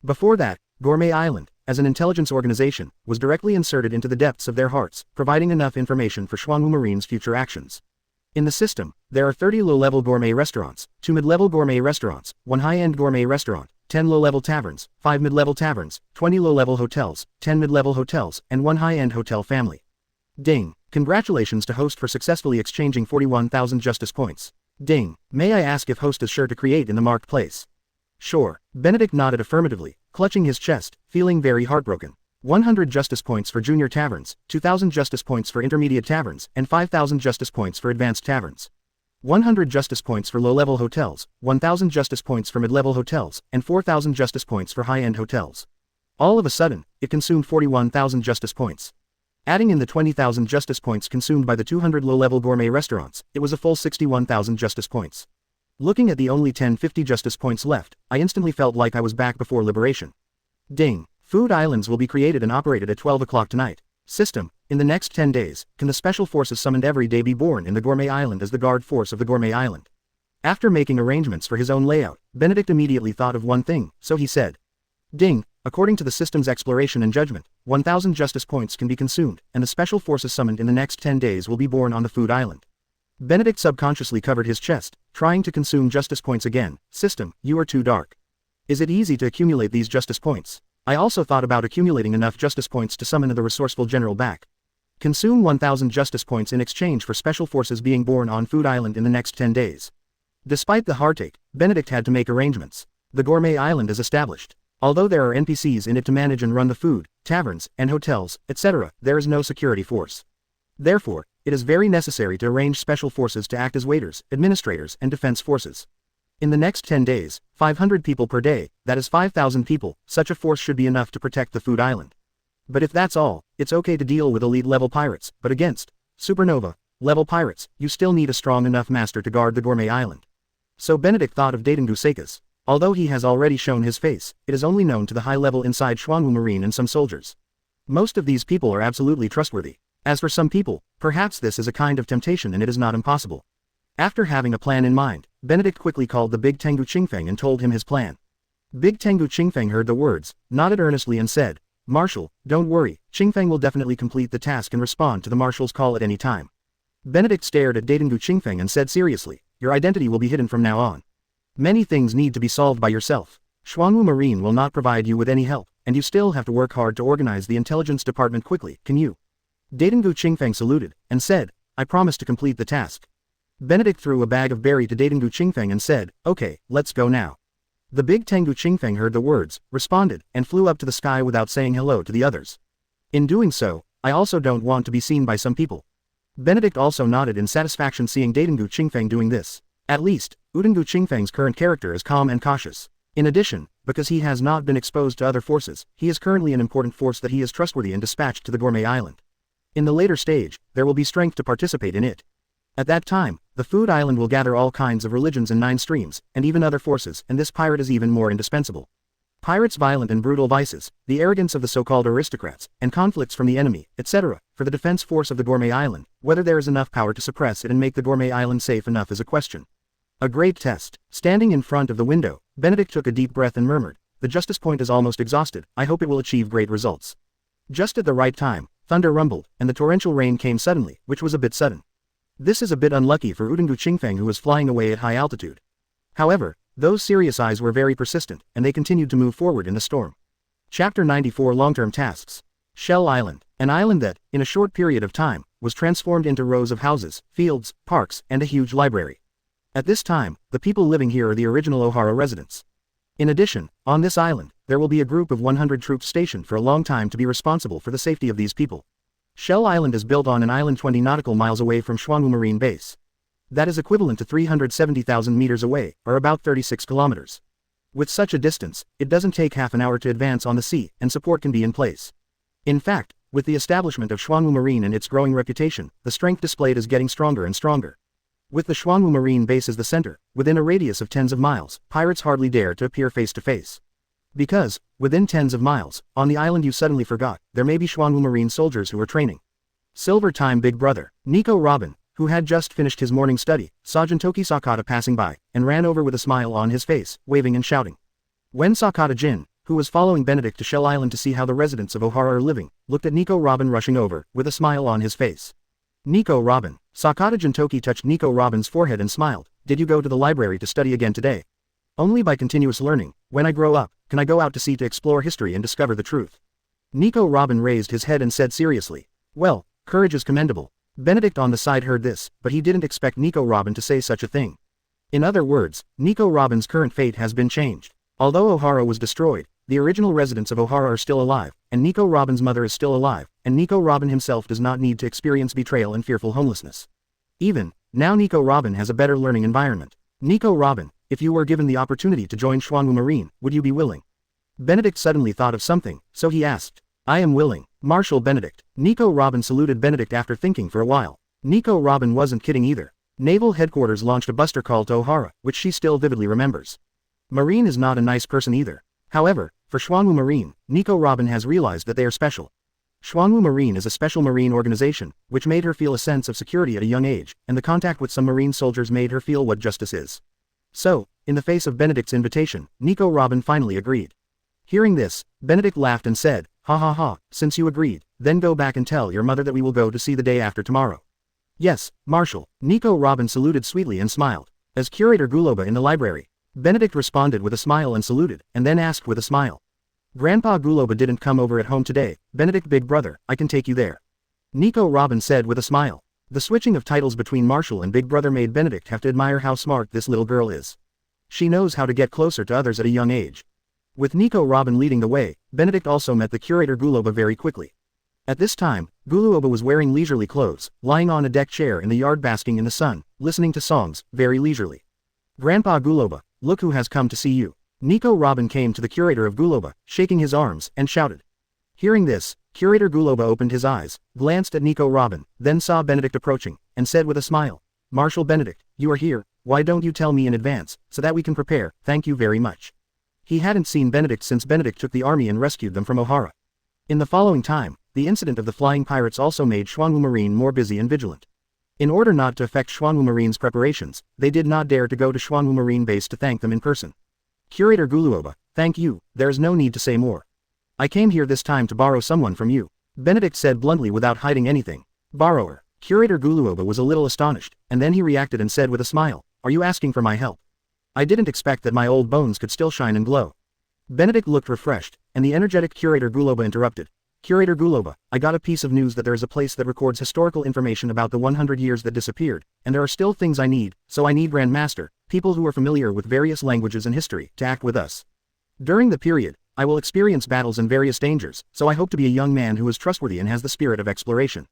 Before that, Gourmet Island, as an intelligence organization, was directly inserted into the depths of their hearts, providing enough information for Xuanwu Marine's future actions. In the system, there are 30 low-level gourmet restaurants, 2 mid-level gourmet restaurants, 1 high-end gourmet restaurant, 10 low-level taverns, 5 mid-level taverns, 20 low-level hotels, 10 mid-level hotels, and 1 high-end hotel family. Ding. Congratulations to host for successfully exchanging 41,000 justice points. Ding. May I ask if host is sure to create in the marked place? Sure. Benedict nodded affirmatively, clutching his chest, feeling very heartbroken. 100 justice points for junior taverns, 2,000 justice points for intermediate taverns, and 5,000 justice points for advanced taverns. 100 justice points for low-level hotels, 1,000 justice points for mid-level hotels, and 4,000 justice points for high-end hotels. All of a sudden, it consumed 41,000 justice points. Adding in the 20,000 justice points consumed by the 200 low-level gourmet restaurants, it was a full 61,000 justice points. Looking at the only 1050 justice points left, I instantly felt like I was back before liberation. Ding. Food islands will be created and operated at 12 o'clock tonight. System. In the next 10 days, can the special forces summoned every day be born in the Gourmet Island as the guard force of the Gourmet Island? After making arrangements for his own layout, Benedict immediately thought of one thing, so he said. Ding. According to the system's exploration and judgment, 1,000 justice points can be consumed, and the special forces summoned in the next 10 days will be born on the food island. Benedict subconsciously covered his chest, trying to consume justice points again. System, you are too dark. Is it easy to accumulate these justice points? I also thought about accumulating enough justice points to summon the resourceful general back. Consume 1,000 justice points in exchange for special forces being born on Food Island in the next 10 days. Despite the heartache, Benedict had to make arrangements. The Gourmet Island is established. Although there are NPCs in it to manage and run the food, taverns, and hotels, etc., there is no security force. Therefore, it is very necessary to arrange special forces to act as waiters, administrators, and defense forces. In the next 10 days, 500 people per day, that is 5,000 people, such a force should be enough to protect the food island. But if that's all, it's okay to deal with elite-level pirates, but against supernova-level pirates, you still need a strong enough master to guard the gourmet island. So Benedict thought of Daidengu Seikas. Although he has already shown his face, it is only known to the high level inside Xuanwu Marine and some soldiers. Most of these people are absolutely trustworthy. As for some people, perhaps this is a kind of temptation and it is not impossible. After having a plan in mind, Benedict quickly called the Big Tengu Qingfeng and told him his plan. Big Tengu Qingfeng heard the words, nodded earnestly and said, "Marshal, don't worry, Qingfeng will definitely complete the task and respond to the Marshal's call at any time." Benedict stared at Daidengu Qingfeng and said seriously, "Your identity will be hidden from now on. Many things need to be solved by yourself. Xuanwu Marine will not provide you with any help, and you still have to work hard to organize the intelligence department quickly, can you?" Daidengu Qingfeng saluted, and said, "I promise to complete the task." Benedict threw a bag of berry to Daidengu Qingfeng and said, "Okay, let's go now." The Big Tengu Qingfeng heard the words, responded, and flew up to the sky without saying hello to the others. In doing so, I also don't want to be seen by some people. Benedict also nodded in satisfaction seeing Daidengu Qingfeng doing this. At least, Udengu Qingfeng's current character is calm and cautious. In addition, because he has not been exposed to other forces, he is currently an important force that he is trustworthy and dispatched to the gourmet island. In the later stage, there will be strength to participate in it. At that time, the food island will gather all kinds of religions and 9 streams, and even other forces, and this pirate is even more indispensable. Pirates' violent and brutal vices, the arrogance of the so-called aristocrats, and conflicts from the enemy, etc., for the defense force of the gourmet island, whether there is enough power to suppress it and make the gourmet island safe enough is a question. A great test. Standing in front of the window, Benedict took a deep breath and murmured, "The justice point is almost exhausted, I hope it will achieve great results." Just at the right time, thunder rumbled, and the torrential rain came suddenly, which was a bit sudden. This is a bit unlucky for Udengu Qingfeng who was flying away at high altitude. However, those serious eyes were very persistent, and they continued to move forward in the storm. Chapter 94 Long-Term Tasks. Shell Island, an island that, in a short period of time, was transformed into rows of houses, fields, parks, and a huge library. At this time, the people living here are the original Ohara residents. In addition, on this island, there will be a group of 100 troops stationed for a long time to be responsible for the safety of these people. Shell Island is built on an island 20 nautical miles away from Xuanwu Marine Base. That is equivalent to 370,000 meters away, or about 36 kilometers. With such a distance, it doesn't take half an hour to advance on the sea, and support can be in place. In fact, with the establishment of Xuanwu Marine and its growing reputation, the strength displayed is getting stronger and stronger. With the Xuanwu Marine Base as the center, within a radius of tens of miles, pirates hardly dare to appear face to face. Because, within tens of miles, on the island you suddenly forgot, there may be Xuanwu Marine soldiers who are training. Silver Time Big Brother, Nico Robin, who had just finished his morning study, saw Jintoki Sakata passing by, and ran over with a smile on his face, waving and shouting. When Sakata Jin, who was following Benedict to Shell Island to see how the residents of Ohara are living, looked at Nico Robin rushing over, with a smile on his face. Nico Robin. Sakata Jintoki touched Nico Robin's forehead and smiled. "Did you go to the library to study again today?" "Only by continuous learning. When I grow up, can I go out to sea to explore history and discover the truth?" Nico Robin raised his head and said seriously. "Well, courage is commendable." Benedict on the side heard this, but he didn't expect Nico Robin to say such a thing. In other words, Nico Robin's current fate has been changed. Although Ohara was destroyed, the original residents of Ohara are still alive, and Nico Robin's mother is still alive, and Nico Robin himself does not need to experience betrayal and fearful homelessness. Even, now Nico Robin has a better learning environment. Nico Robin, if you were given the opportunity to join Xuanwu Marine, would you be willing? Benedict suddenly thought of something, so he asked. "I am willing, Marshal Benedict." Nico Robin saluted Benedict after thinking for a while. Nico Robin wasn't kidding either. Naval Headquarters launched a buster call to Ohara, which she still vividly remembers. Marine is not a nice person either. However, for Xuanwu Marine, Nico Robin has realized that they are special. Xuanwu Marine is a special marine organization, which made her feel a sense of security at a young age, and the contact with some marine soldiers made her feel what justice is. So, in the face of Benedict's invitation, Nico Robin finally agreed. Hearing this, Benedict laughed and said, "Ha ha ha, since you agreed, then go back and tell your mother that we will go to sea the day after tomorrow." "Yes, Marshal." Nico Robin saluted sweetly and smiled. As Curator Guloba in the library, Benedict responded with a smile and saluted, and then asked with a smile. "Grandpa Guloba didn't come over at home today, Benedict big brother, I can take you there." Nico Robin said with a smile. The switching of titles between Marshal and Big Brother made Benedict have to admire how smart this little girl is. She knows how to get closer to others at a young age. With Nico Robin leading the way, Benedict also met the Curator Guloba very quickly. At this time, Guluoba was wearing leisurely clothes, lying on a deck chair in the yard basking in the sun, listening to songs, very leisurely. Grandpa Guluoba, look who has come to see you. Nico Robin came to the curator of Guluoba, shaking his arms, and shouted. Hearing this, Curator Guluoba opened his eyes, glanced at Nico Robin, then saw Benedict approaching, and said with a smile, Marshal Benedict, you are here, why don't you tell me in advance, so that we can prepare, thank you very much. He hadn't seen Benedict since Benedict took the army and rescued them from Ohara. In the following time, the incident of the flying pirates also made Xuanwu Marine more busy and vigilant. In order not to affect Xuanwu Marine's preparations, they did not dare to go to Xuanwu Marine base to thank them in person. Curator Guluoba, thank you, there is no need to say more. I came here this time to borrow someone from you. Benedict said bluntly without hiding anything. Borrower. Curator Guluoba was a little astonished, and then he reacted and said with a smile, are you asking for my help? I didn't expect that my old bones could still shine and glow. Benedict looked refreshed, and the energetic Curator Guluoba interrupted. Curator Guluoba, I got a piece of news that there is a place that records historical information about the 100 years that disappeared, and there are still things I need, so I need Grand Master, people who are familiar with various languages and history, to act with us. During the period, I will experience battles and various dangers, so I hope to be a young man who is trustworthy and has the spirit of exploration.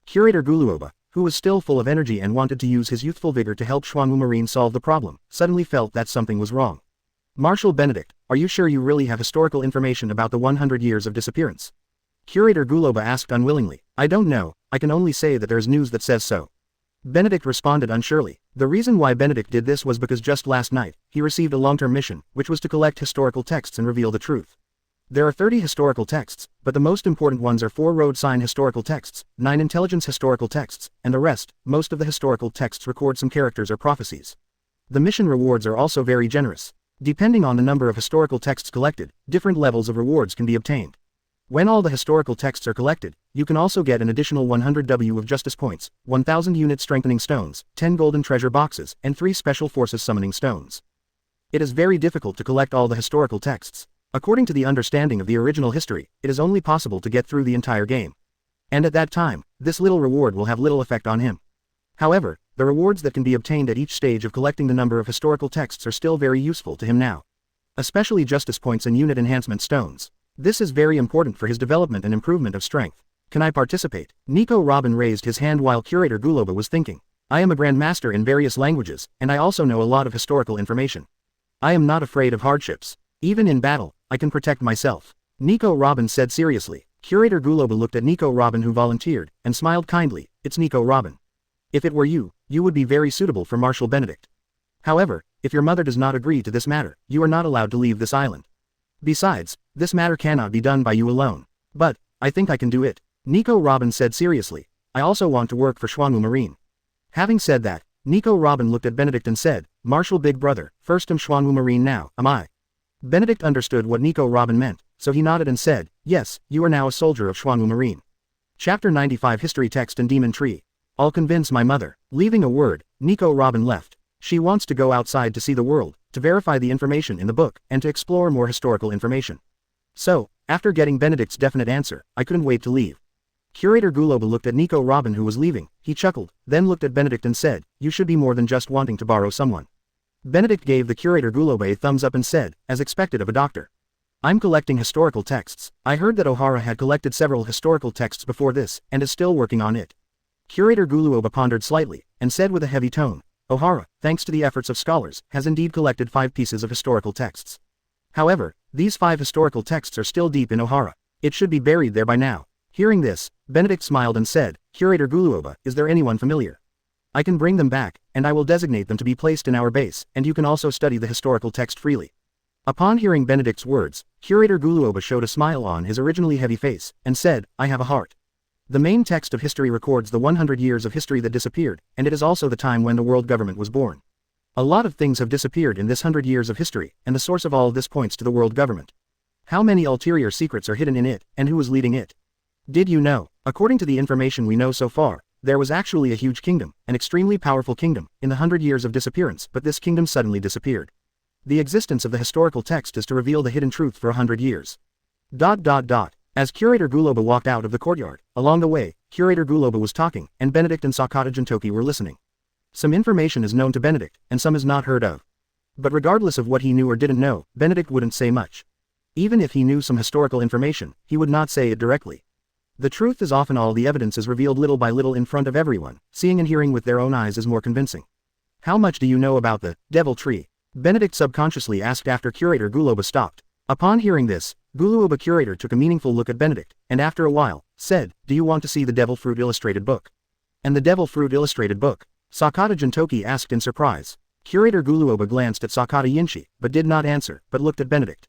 Curator Guluoba, who was still full of energy and wanted to use his youthful vigor to help Xuanwu Marine solve the problem, suddenly felt that something was wrong. Marshal Benedict, are you sure you really have historical information about the 100 years of disappearance? Curator Guluoba asked unwillingly. I don't know, I can only say that there's news that says so. Benedict responded unsurely. The reason why Benedict did this was because just last night, he received a long-term mission, which was to collect historical texts and reveal the truth. There are 30 historical texts, but the most important ones are 4 road sign historical texts, 9 intelligence historical texts, and the rest, most of the historical texts record some characters or prophecies. The mission rewards are also very generous. Depending on the number of historical texts collected, different levels of rewards can be obtained. When all the historical texts are collected, you can also get an additional 100 W of justice points, 1000 unit strengthening stones, 10 golden treasure boxes, and 3 special forces summoning stones. It is very difficult to collect all the historical texts. According to the understanding of the original history, it is only possible to get through the entire game. And at that time, this little reward will have little effect on him. However, the rewards that can be obtained at each stage of collecting the number of historical texts are still very useful to him now. Especially justice points and unit enhancement stones. This is very important for his development and improvement of strength. Can I participate? Nico Robin raised his hand while Curator Guluoba was thinking. I am a Grand Master in various languages, and I also know a lot of historical information. I am not afraid of hardships. Even in battle, I can protect myself. Nico Robin said seriously. Curator Guluoba looked at Nico Robin who volunteered, and smiled kindly. It's Nico Robin. If it were you, you would be very suitable for Marshal Benedict. However, if your mother does not agree to this matter, you are not allowed to leave this island. Besides, this matter cannot be done by you alone. But, I think I can do it. Nico Robin said seriously. I also want to work for Xuanwu Marine. Having said that, Nico Robin looked at Benedict and said, Marshal Big Brother, first am Xuanwu Marine now, am I? Benedict understood what Nico Robin meant, so he nodded and said, yes, you are now a soldier of Xuanwu Marine. Chapter 95 History Text and Demon Tree. I'll convince my mother. Leaving a word, Nico Robin left. She wants to go outside to see the world, to verify the information in the book, and to explore more historical information. So, after getting Benedict's definite answer, I couldn't wait to leave. Curator Guluoba looked at Nico Robin who was leaving, he chuckled, then looked at Benedict and said, you should be more than just wanting to borrow someone. Benedict gave the Curator Guluoba a thumbs up and said, as expected of a doctor. I'm collecting historical texts. I heard that Ohara had collected several historical texts before this, and is still working on it. Curator Guluoba pondered slightly, and said with a heavy tone, Ohara, thanks to the efforts of scholars, has indeed collected 5 pieces of historical texts. However, these 5 historical texts are still deep in Ohara. It should be buried there by now. Hearing this, Benedict smiled and said, Curator Guluoba, is there anyone familiar? I can bring them back, and I will designate them to be placed in our base, and you can also study the historical text freely. Upon hearing Benedict's words, Curator Guluoba showed a smile on his originally heavy face, and said, I have a heart. The main text of history records the 100 years of history that disappeared, and it is also the time when the world government was born. A lot of things have disappeared in this 100 years of history, and the source of all of this points to the world government. How many ulterior secrets are hidden in it, and who is leading it? Did you know, according to the information we know so far, there was actually a huge kingdom, an extremely powerful kingdom, in the 100 years of disappearance, but this kingdom suddenly disappeared. The existence of the historical text is to reveal the hidden truth for 100 years. As Curator Guluoba walked out of the courtyard, along the way, Curator Guluoba was talking, and Benedict and Sakata Jintoki were listening. Some information is known to Benedict, and some is not heard of. But regardless of what he knew or didn't know, Benedict wouldn't say much. Even if he knew some historical information, he would not say it directly. The truth is often all the evidence is revealed little by little in front of everyone, seeing and hearing with their own eyes is more convincing. How much do you know about the Devil Tree? Benedict subconsciously asked after Curator Guloba stopped. Upon hearing this, Guloba Curator took a meaningful look at Benedict, and after a while, said, "Do you want to see the Devil Fruit Illustrated Book?" "And the Devil Fruit Illustrated Book?" Sakata Jintoki asked in surprise. Curator Guloba glanced at Sakata Yinshi, but did not answer, but looked at Benedict.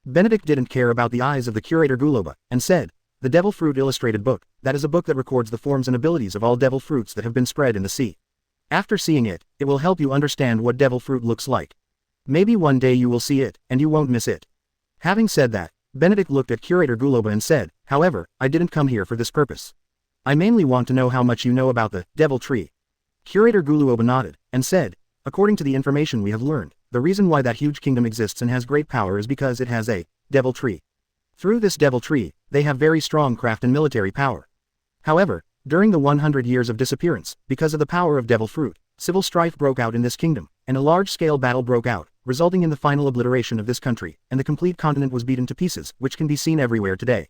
Benedict didn't care about the eyes of the Curator Guloba, and said, "The Devil Fruit Illustrated Book, that is a book that records the forms and abilities of all devil fruits that have been spread in the sea. After seeing it, it will help you understand what devil fruit looks like. Maybe one day you will see it, and you won't miss it." Having said that, Benedict looked at Curator Guloba and said, "However, I didn't come here for this purpose. I mainly want to know how much you know about the Devil Tree." Curator Guloba nodded, and said, "According to the information we have learned, the reason why that huge kingdom exists and has great power is because it has a Devil Tree. Through this Devil Tree, they have very strong craft and military power. However, during the 100 years of disappearance, because of the power of Devil Fruit, civil strife broke out in this kingdom, and a large-scale battle broke out, resulting in the final obliteration of this country, and the complete continent was beaten to pieces, which can be seen everywhere today.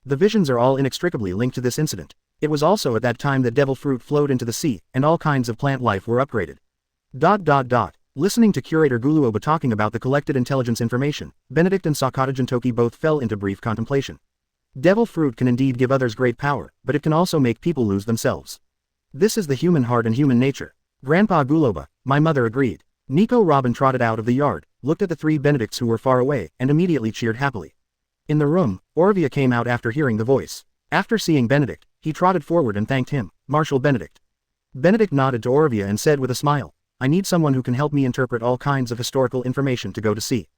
The visions are all inextricably linked to this incident. It was also at that time that Devil Fruit flowed into the sea, and all kinds of plant life were upgraded." Listening to Curator Guloba talking about the collected intelligence information, Benedict and Sakata Jintoki both fell into brief contemplation. Devil Fruit can indeed give others great power, but it can also make people lose themselves. This is the human heart and human nature. Grandpa Guloba, my mother agreed. Nico Robin trotted out of the yard, looked at the three Benedicts who were far away, and immediately cheered happily. In the room, Orvia came out after hearing the voice. After seeing Benedict, he trotted forward and thanked him, Marshal Benedict. Benedict nodded to Orvia and said with a smile, "I need someone who can help me interpret all kinds of historical information to go to sea.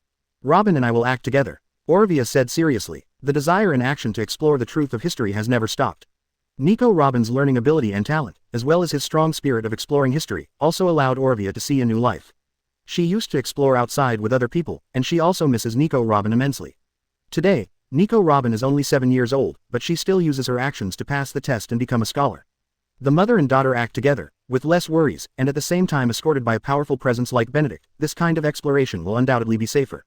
Robin and I will act together." Orvia said seriously. The desire and action to explore the truth of history has never stopped. Nico Robin's learning ability and talent, as well as his strong spirit of exploring history, also allowed Orvia to see a new life. She used to explore outside with other people, and she also misses Nico Robin immensely. Today, Nico Robin is only 7 years old, but she still uses her actions to pass the test and become a scholar. The mother and daughter act together, with less worries, and at the same time escorted by a powerful presence like Benedict. This kind of exploration will undoubtedly be safer.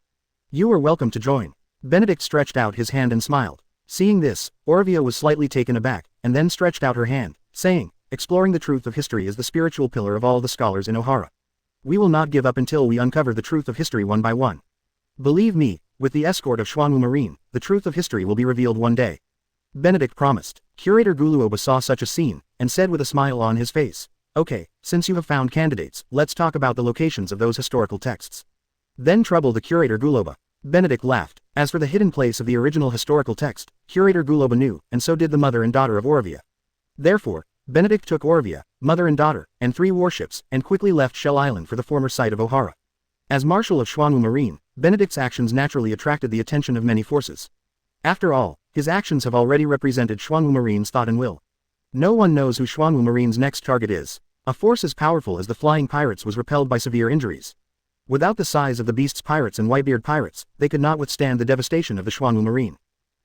You are welcome to join. Benedict stretched out his hand and smiled. Seeing this, Orvia was slightly taken aback, and then stretched out her hand, saying, "Exploring the truth of history is the spiritual pillar of all the scholars in Ohara. We will not give up until we uncover the truth of history one by one. Believe me, with the escort of Xuanwu Marine, the truth of history will be revealed one day." Benedict promised. Curator Guloba saw such a scene, and said with a smile on his face, "Okay, since you have found candidates, let's talk about the locations of those historical texts." Then trouble the Curator Guloba. Benedict laughed. As for the hidden place of the original historical text, Curator Guloba knew, and so did the mother and daughter of Orvia. Therefore, Benedict took Orvia, mother and daughter, and 3 warships, and quickly left Shell Island for the former site of Ohara. As Marshal of Xuanwu Marine, Benedict's actions naturally attracted the attention of many forces. After all, his actions have already represented Xuanwu Marine's thought and will. No one knows who Xuanwu Marine's next target is. A force as powerful as the Flying Pirates was repelled by severe injuries. Without the size of the Beast's pirates and Whitebeard pirates, they could not withstand the devastation of the Xuanwu Marine.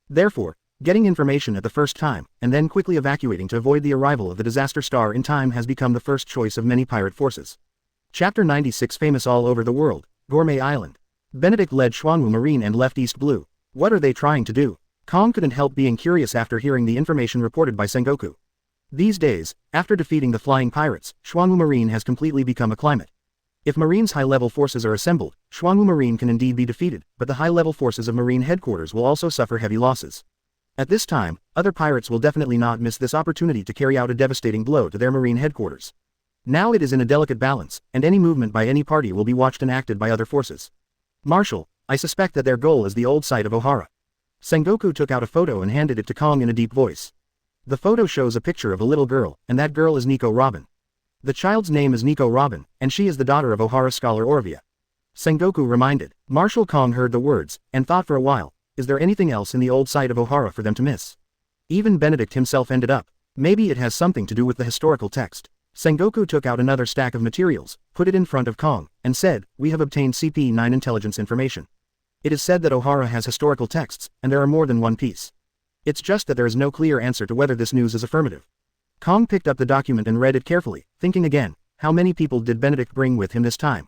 Therefore, getting information at the first time, and then quickly evacuating to avoid the arrival of the disaster star in time has become the first choice of many pirate forces. Chapter 96 Famous all over the world, Gourmet Island. Benedict led Xuanwu Marine and left East Blue. What are they trying to do? Kong couldn't help being curious after hearing the information reported by Sengoku. These days, after defeating the Flying Pirates, Xuanwu Marine has completely become a climate. If Marine's high-level forces are assembled, Xuanwu Marine can indeed be defeated, but the high-level forces of Marine Headquarters will also suffer heavy losses. At this time, other pirates will definitely not miss this opportunity to carry out a devastating blow to their Marine Headquarters. Now it is in a delicate balance, and any movement by any party will be watched and acted by other forces. Marshal, I suspect that their goal is the old site of Ohara. Sengoku took out a photo and handed it to Kong in a deep voice. The photo shows a picture of a little girl, and that girl is Nico Robin. The child's name is Nico Robin, and she is the daughter of Ohara scholar Orvia. Sengoku reminded. Marshal Kong heard the words, and thought for a while, is there anything else in the old site of Ohara for them to miss? Even Benedict himself ended up. Maybe it has something to do with the historical text. Sengoku took out another stack of materials, put it in front of Kong, and said, we have obtained CP9 intelligence information. It is said that Ohara has historical texts, and there are more than one piece. It's just that there is no clear answer to whether this news is affirmative. Kong picked up the document and read it carefully, thinking again, how many people did Benedict bring with him this time?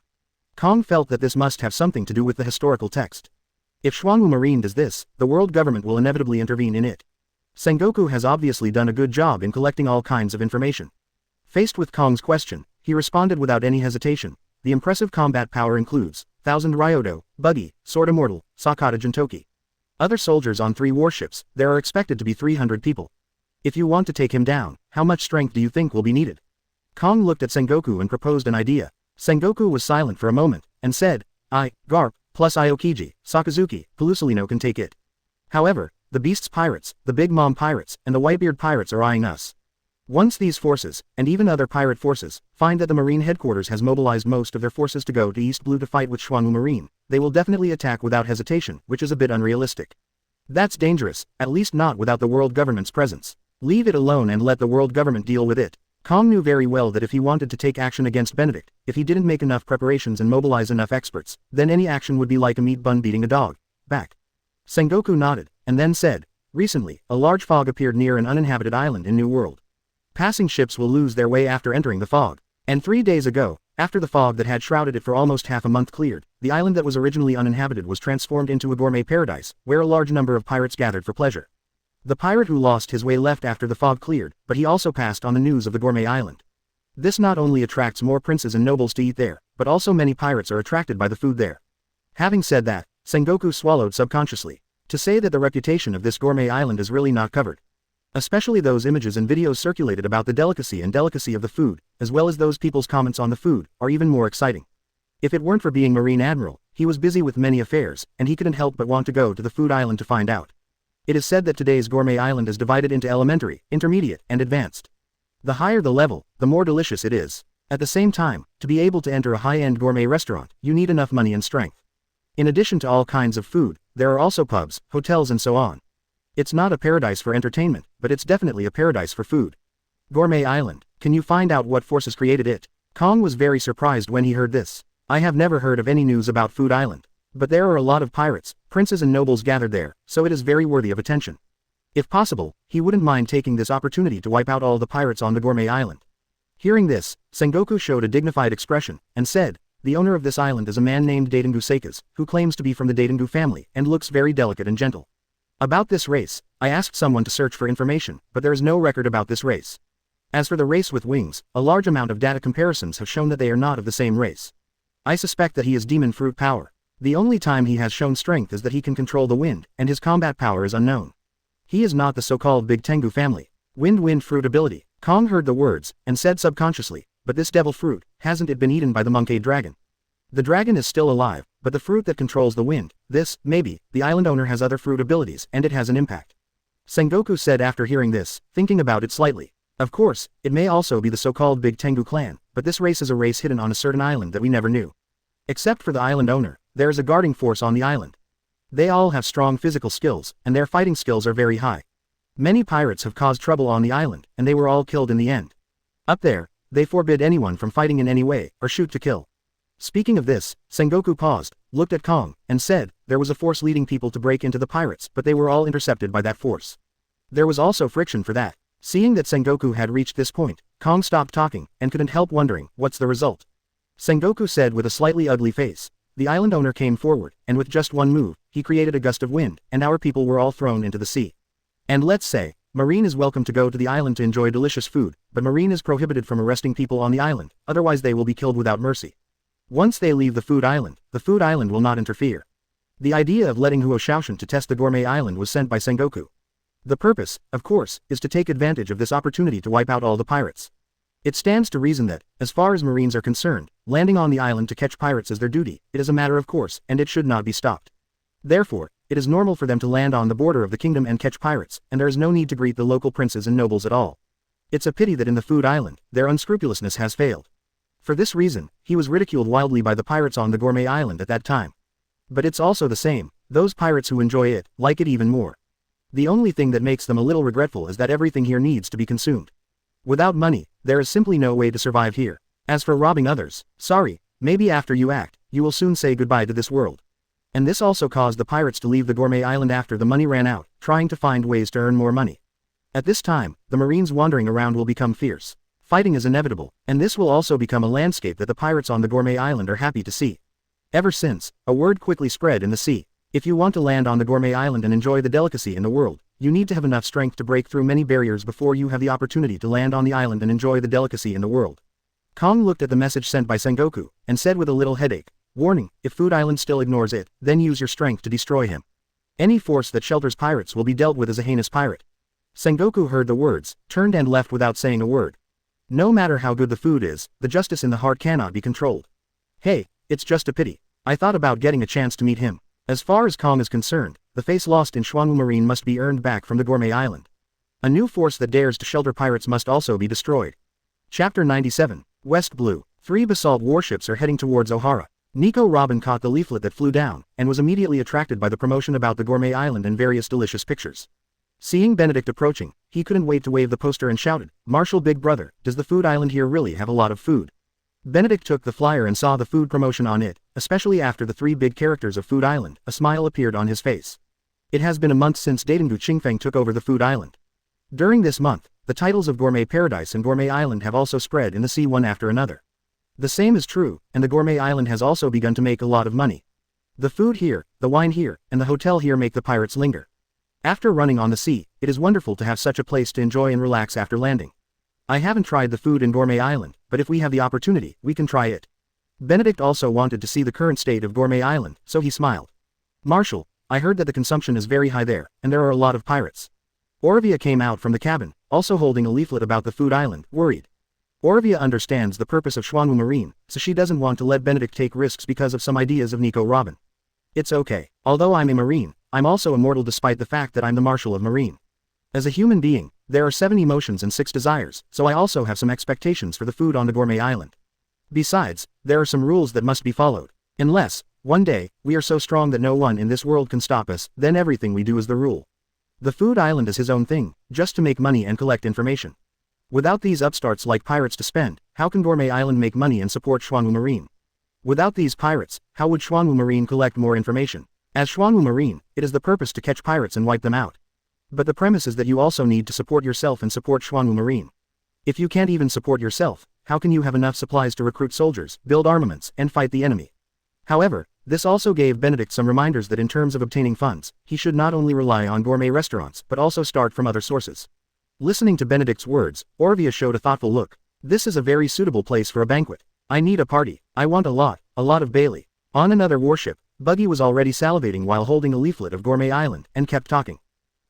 Kong felt that this must have something to do with the historical text. If Xuanwu Marine does this, the world government will inevitably intervene in it. Sengoku has obviously done a good job in collecting all kinds of information. Faced with Kong's question, he responded without any hesitation. The impressive combat power includes 1,000 Ryodo, Buggy, Sword Immortal, Sakata Jintoki. Other soldiers on 3 warships, there are expected to be 300 people. If you want to take him down, how much strength do you think will be needed? Kong looked at Sengoku and proposed an idea. Sengoku was silent for a moment, and said, Garp, plus Aokiji, Sakazuki, Pelusalino can take it. However, the Beast's pirates, the Big Mom pirates, and the Whitebeard pirates are eyeing us. Once these forces, and even other pirate forces, find that the Marine Headquarters has mobilized most of their forces to go to East Blue to fight with Xuanwu Marine, they will definitely attack without hesitation, which is a bit unrealistic. That's dangerous, at least not without the world government's presence. Leave it alone and let the world government deal with it. Kong knew very well that if he wanted to take action against Benedict, if he didn't make enough preparations and mobilize enough experts, then any action would be like a meat bun beating a dog. Back. Sengoku nodded, and then said, recently, a large fog appeared near an uninhabited island in New World. Passing ships will lose their way after entering the fog. And 3 days ago, after the fog that had shrouded it for almost half a month cleared, the island that was originally uninhabited was transformed into a gourmet paradise, where a large number of pirates gathered for pleasure. The pirate who lost his way left after the fog cleared, but he also passed on the news of the gourmet island. This not only attracts more princes and nobles to eat there, but also many pirates are attracted by the food there. Having said that, Sengoku swallowed subconsciously. To say that the reputation of this gourmet island is really not covered. Especially those images and videos circulated about the delicacy of the food, as well as those people's comments on the food, are even more exciting. If it weren't for being Marine Admiral, he was busy with many affairs, and he couldn't help but want to go to the food island to find out. It is said that today's gourmet island is divided into elementary, intermediate, and advanced. The higher the level, the more delicious it is. At the same time, to be able to enter a high-end gourmet restaurant, you need enough money and strength. In addition to all kinds of food, there are also pubs, hotels and so on. It's not a paradise for entertainment, but it's definitely a paradise for food. Gourmet Island, can you find out what forces created it? Kong was very surprised when he heard this. I have never heard of any news about Food Island. But there are a lot of pirates, princes and nobles gathered there, so it is very worthy of attention. If possible, he wouldn't mind taking this opportunity to wipe out all the pirates on the gourmet island. Hearing this, Sengoku showed a dignified expression, and said, the owner of this island is a man named Daidengu Seikas, who claims to be from the Daidengu family, and looks very delicate and gentle. About this race, I asked someone to search for information, but there is no record about this race. As for the race with wings, a large amount of data comparisons have shown that they are not of the same race. I suspect that he is demon fruit power. The only time he has shown strength is that he can control the wind, and his combat power is unknown. He is not the so-called Big Tengu family. Wind fruit ability. Kong heard the words, and said subconsciously, but this devil fruit, hasn't it been eaten by the monkey dragon? The dragon is still alive, but the fruit that controls the wind, maybe, the island owner has other fruit abilities and it has an impact. Sengoku said after hearing this, thinking about it slightly. Of course, it may also be the so-called Big Tengu clan, but this race is a race hidden on a certain island that we never knew. Except for the island owner, there is a guarding force on the island. They all have strong physical skills, and their fighting skills are very high. Many pirates have caused trouble on the island, and they were all killed in the end. Up there, they forbid anyone from fighting in any way, or shoot to kill. Speaking of this, Sengoku paused, looked at Kong, and said, there was a force leading people to break into the pirates, but they were all intercepted by that force. There was also friction for that. Seeing that Sengoku had reached this point, Kong stopped talking, and couldn't help wondering, what's the result? Sengoku said with a slightly ugly face. The island owner came forward, and with just one move, he created a gust of wind, and our people were all thrown into the sea. And let's say, Marine is welcome to go to the island to enjoy delicious food, but Marine is prohibited from arresting people on the island, otherwise they will be killed without mercy. Once they leave the food island will not interfere. The idea of letting Huo Shaoshan to test the gourmet island was sent by Sengoku. The purpose, of course, is to take advantage of this opportunity to wipe out all the pirates. It stands to reason that, as far as Marines are concerned, landing on the island to catch pirates is their duty, it is a matter of course, and it should not be stopped. Therefore, it is normal for them to land on the border of the kingdom and catch pirates, and there is no need to greet the local princes and nobles at all. It's a pity that in the food island, their unscrupulousness has failed. For this reason, he was ridiculed wildly by the pirates on the gourmet island at that time. But it's also the same, those pirates who enjoy it, like it even more. The only thing that makes them a little regretful is that everything here needs to be consumed. Without money, there is simply no way to survive here. As for robbing others, sorry, maybe after you act, you will soon say goodbye to this world. And this also caused the pirates to leave the gourmet island after the money ran out, trying to find ways to earn more money. At this time, the Marines wandering around will become fierce. Fighting is inevitable, and this will also become a landscape that the pirates on the gourmet island are happy to see. Ever since, a word quickly spread in the sea. If you want to land on the gourmet island and enjoy the delicacy in the world, you need to have enough strength to break through many barriers before you have the opportunity to land on the island and enjoy the delicacy in the world. Kong looked at the message sent by Sengoku, and said with a little headache, "Warning, if Food Island still ignores it, then use your strength to destroy him. Any force that shelters pirates will be dealt with as a heinous pirate." Sengoku heard the words, turned and left without saying a word. No matter how good the food is, the justice in the heart cannot be controlled. Hey, it's just a pity. I thought about getting a chance to meet him. As far as Kong is concerned, the face lost in Xuanwu Marine must be earned back from the Gourmet Island. A new force that dares to shelter pirates must also be destroyed. Chapter 97, West Blue. 3 basalt warships are heading towards Ohara. Nico Robin caught the leaflet that flew down, and was immediately attracted by the promotion about the Gourmet Island and various delicious pictures. Seeing Benedict approaching, he couldn't wait to wave the poster and shouted, "Marshal Big Brother, does the food island here really have a lot of food?" Benedict took the flyer and saw the food promotion on it, especially after the 3 big characters of Food Island. A smile appeared on his face. It has been a month since Daidengu Qingfeng took over the Food Island. During this month, the titles of Gourmet Paradise and Gourmet Island have also spread in the sea one after another. The same is true, and the Gourmet Island has also begun to make a lot of money. The food here, the wine here, and the hotel here make the pirates linger. After running on the sea, it is wonderful to have such a place to enjoy and relax after landing. I haven't tried the food in Gourmet Island, but if we have the opportunity, we can try it. Benedict also wanted to see the current state of Gourmet Island, so he smiled. "Marshal, I heard that the consumption is very high there, and there are a lot of pirates." Orvia came out from the cabin, also holding a leaflet about the Food Island, worried. Orvia understands the purpose of Xuanwu Marine, so she doesn't want to let Benedict take risks because of some ideas of Nico Robin. "It's okay. Although I'm a Marine, I'm also immortal despite the fact that I'm the Marshal of Marine. As a human being, there are 7 emotions and 6 desires, so I also have some expectations for the food on the Gourmet Island. Besides, there are some rules that must be followed. Unless, one day, we are so strong that no one in this world can stop us, then everything we do is the rule. The Food Island is his own thing, just to make money and collect information. Without these upstarts like pirates to spend, how can Gourmet Island make money and support Xuanwu Marine? Without these pirates, how would Xuanwu Marine collect more information? As Xuanwu Marine, it is the purpose to catch pirates and wipe them out. But the premise is that you also need to support yourself and support Xuanwu Marine. If you can't even support yourself, how can you have enough supplies to recruit soldiers, build armaments, and fight the enemy?" However, this also gave Benedict some reminders that in terms of obtaining funds, he should not only rely on gourmet restaurants but also start from other sources. Listening to Benedict's words, Orvia showed a thoughtful look. "This is a very suitable place for a banquet. I need a party. I want a lot of Bailey." On another warship, Buggy was already salivating while holding a leaflet of Gourmet Island, and kept talking.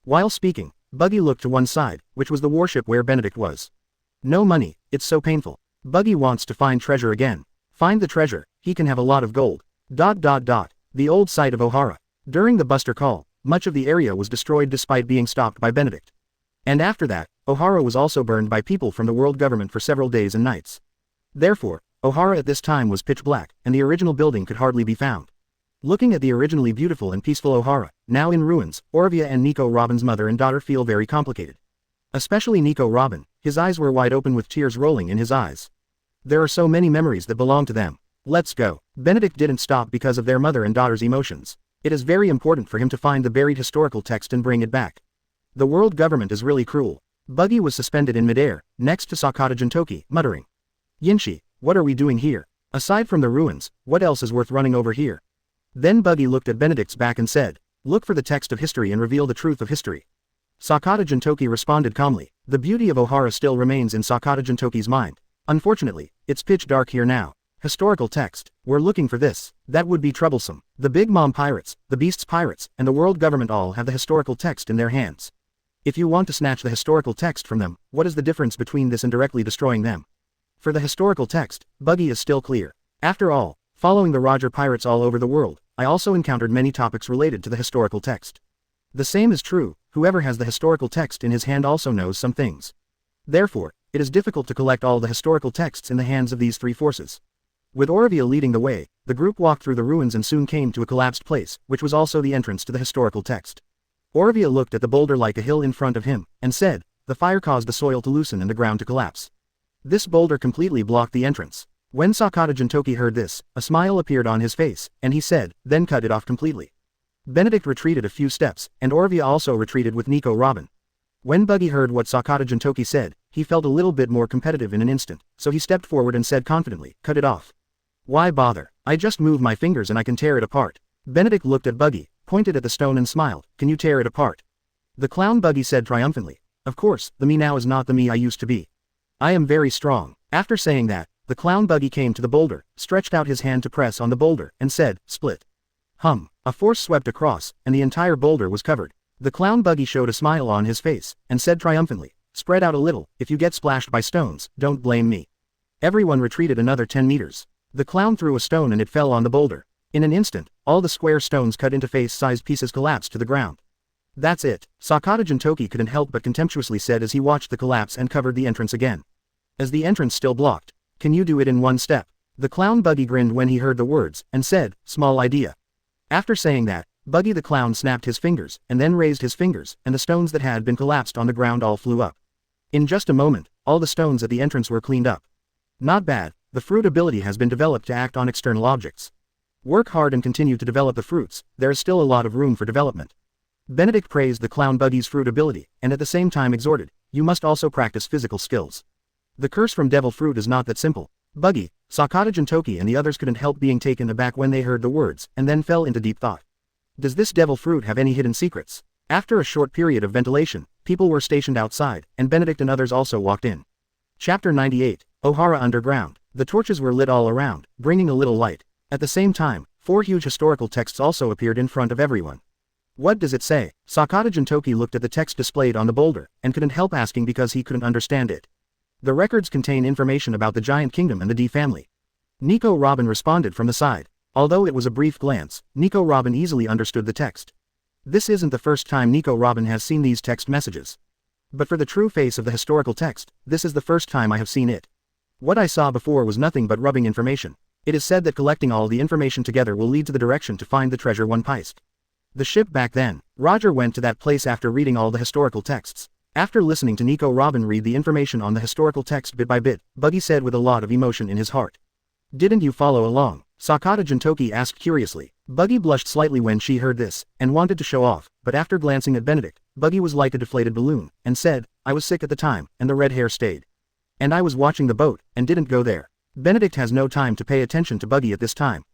While speaking, Buggy looked to one side, which was the warship where Benedict was. "No money, it's so painful. Buggy wants to find treasure again. Find the treasure, he can have a lot of gold. ... The old site of Ohara. During the Buster call, much of the area was destroyed despite being stopped by Benedict. And after that, Ohara was also burned by people from the world government for several days and nights. Therefore, Ohara at this time was pitch black, and the original building could hardly be found. Looking at the originally beautiful and peaceful Ohara, now in ruins, Orvia and Nico Robin's mother and daughter feel very complicated. Especially Nico Robin, his eyes were wide open with tears rolling in his eyes. There are so many memories that belong to them. Let's go. Benedict didn't stop because of their mother and daughter's emotions. It is very important for him to find the buried historical text and bring it back. The world government is really cruel. Buggy was suspended in midair, next to Sakata Jintoki, muttering. "Yinshi, what are we doing here? Aside from the ruins, what else is worth running over here?" Then Buggy looked at Benedict's back and said, "Look for the text of history and reveal the truth of history." Sakata Jintoki responded calmly. The beauty of Ohara still remains in Sakata Jintoki's mind. "Unfortunately, it's pitch dark here now. Historical text, we're looking for this. That would be troublesome. The Big Mom pirates, the Beasts pirates, and the world government all have the historical text in their hands. If you want to snatch the historical text from them, what is the difference between this and directly destroying them? For the historical text, Buggy is still clear. After all, following the Roger pirates all over the world, I also encountered many topics related to the historical text. The same is true, whoever has the historical text in his hand also knows some things. Therefore, it is difficult to collect all the historical texts in the hands of these 3 forces." With Orvia leading the way, the group walked through the ruins and soon came to a collapsed place, which was also the entrance to the historical text. Orvia looked at the boulder like a hill in front of him, and said, "The fire caused the soil to loosen and the ground to collapse. This boulder completely blocked the entrance." When Sakata Jintoki heard this, a smile appeared on his face, and he said, "Then cut it off completely." Benedict retreated a few steps, and Orvia also retreated with Nico Robin. When Buggy heard what Sakata Jintoki said, he felt a little bit more competitive in an instant, so he stepped forward and said confidently, "Cut it off. Why bother? I just move my fingers and I can tear it apart." Benedict looked at Buggy, pointed at the stone and smiled, "Can you tear it apart?" The clown Buggy said triumphantly. Of course, the me now is not the me I used to be. I am very strong. After saying that, the clown Buggy came to the boulder, stretched out his hand to press on the boulder, and said, split. A force swept across, and the entire boulder was covered. The clown Buggy showed a smile on his face, and said triumphantly, spread out a little, if you get splashed by stones, don't blame me. Everyone retreated another 10 meters. The clown threw a stone and it fell on the boulder. In an instant, all the square stones cut into face-sized pieces collapsed to the ground. That's it, Sakata Jintoki couldn't help but contemptuously said as he watched the collapse and covered the entrance again. As the entrance still blocked, can you do it in one step? The clown Buggy grinned when he heard the words, and said, small idea. After saying that, Buggy the clown snapped his fingers, and then raised his fingers, and the stones that had been collapsed on the ground all flew up. In just a moment, all the stones at the entrance were cleaned up. Not bad, the fruit ability has been developed to act on external objects. Work hard and continue to develop the fruits, there is still a lot of room for development. Benedict praised the clown Buggy's fruit ability, and at the same time exhorted, you must also practice physical skills. The curse from devil fruit is not that simple. Buggy, Sakata Jintoki and the others couldn't help being taken aback when they heard the words, and then fell into deep thought. Does this devil fruit have any hidden secrets? After a short period of ventilation, people were stationed outside, and Benedict and others also walked in. Chapter 98, Ohara Underground. The torches were lit all around, bringing a little light. At the same time, 4 huge historical texts also appeared in front of everyone. What does it say? Sakata Jintoki looked at the text displayed on the boulder, and couldn't help asking because he couldn't understand it. The records contain information about the Giant Kingdom and the D family. Nico Robin responded from the side. Although it was a brief glance, Nico Robin easily understood the text. This isn't the first time Nico Robin has seen these text messages. But for the true face of the historical text, this is the first time I have seen it. What I saw before was nothing but rubbing information. It is said that collecting all the information together will lead to the direction to find the treasure one Peist. The ship back then. Roger went to that place after reading all the historical texts. After listening to Nico Robin read the information on the historical text bit by bit, Buggy said with a lot of emotion in his heart. Didn't you follow along? Sakata Jintoki asked curiously. Buggy blushed slightly when she heard this, and wanted to show off, but after glancing at Benedict, Buggy was like a deflated balloon, and said, I was sick at the time, and the red hair stayed. And I was watching the boat, and didn't go there. Benedict has no time to pay attention to Buggy at this time.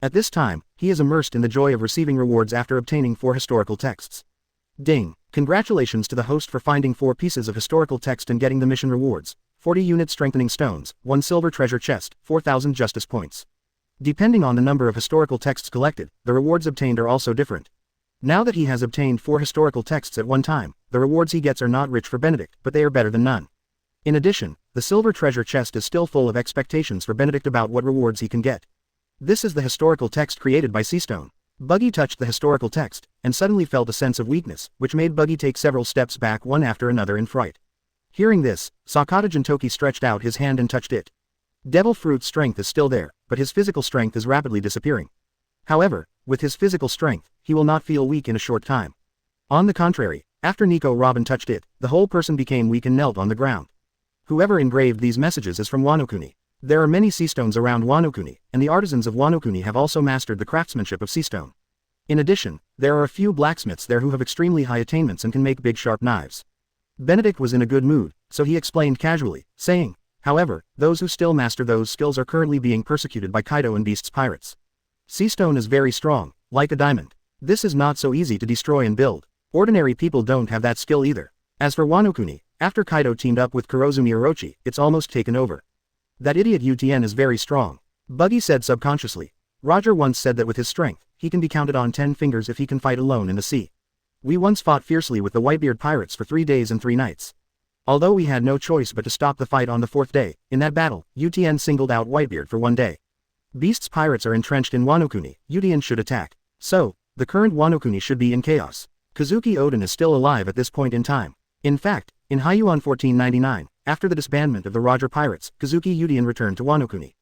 At this time, he is immersed in the joy of receiving rewards after obtaining 4 historical texts. Ding! Congratulations to the host for finding 4 pieces of historical text and getting the mission rewards. 40 unit strengthening stones, 1 silver treasure chest, 4,000 justice points. Depending on the number of historical texts collected, the rewards obtained are also different. Now that he has obtained 4 historical texts at one time, the rewards he gets are not rich for Benedict, but they are better than none. In addition, the silver treasure chest is still full of expectations for Benedict about what rewards he can get. This is the historical text created by Seastone. Buggy touched the historical text, and suddenly felt a sense of weakness, which made Buggy take several steps back one after another in fright. Hearing this, Sakata Jintoki stretched out his hand and touched it. Devil Fruit's strength is still there, but his physical strength is rapidly disappearing. However, with his physical strength, he will not feel weak in a short time. On the contrary, after Nico Robin touched it, the whole person became weak and knelt on the ground. Whoever engraved these messages is from Wano-kuni. There are many seastones around Wano-kuni, and the artisans of Wano-kuni have also mastered the craftsmanship of seastone. In addition, there are a few blacksmiths there who have extremely high attainments and can make big sharp knives. Benedict was in a good mood, so he explained casually, saying, however, those who still master those skills are currently being persecuted by Kaido and Beast's pirates. Seastone is very strong, like a diamond. This is not so easy to destroy and build. Ordinary people don't have that skill either. As for Wano-kuni, after Kaido teamed up with Kurozumi Orochi, it's almost taken over. That idiot UTN is very strong. Buggy said subconsciously. Roger once said that with his strength, he can be counted on 10 fingers if he can fight alone in the sea. We once fought fiercely with the Whitebeard pirates for 3 days and 3 nights. Although we had no choice but to stop the fight on the 4th day, in that battle, UTN singled out Whitebeard for 1 day. Beast's pirates are entrenched in Wano-kuni, UTN should attack. So, the current Wano-kuni should be in chaos. Kazuki Oden is still alive at this point in time. In fact, in Haiyuan 1499, after the disbandment of the Roger pirates, Kazuki Udian returned to Wano-kuni.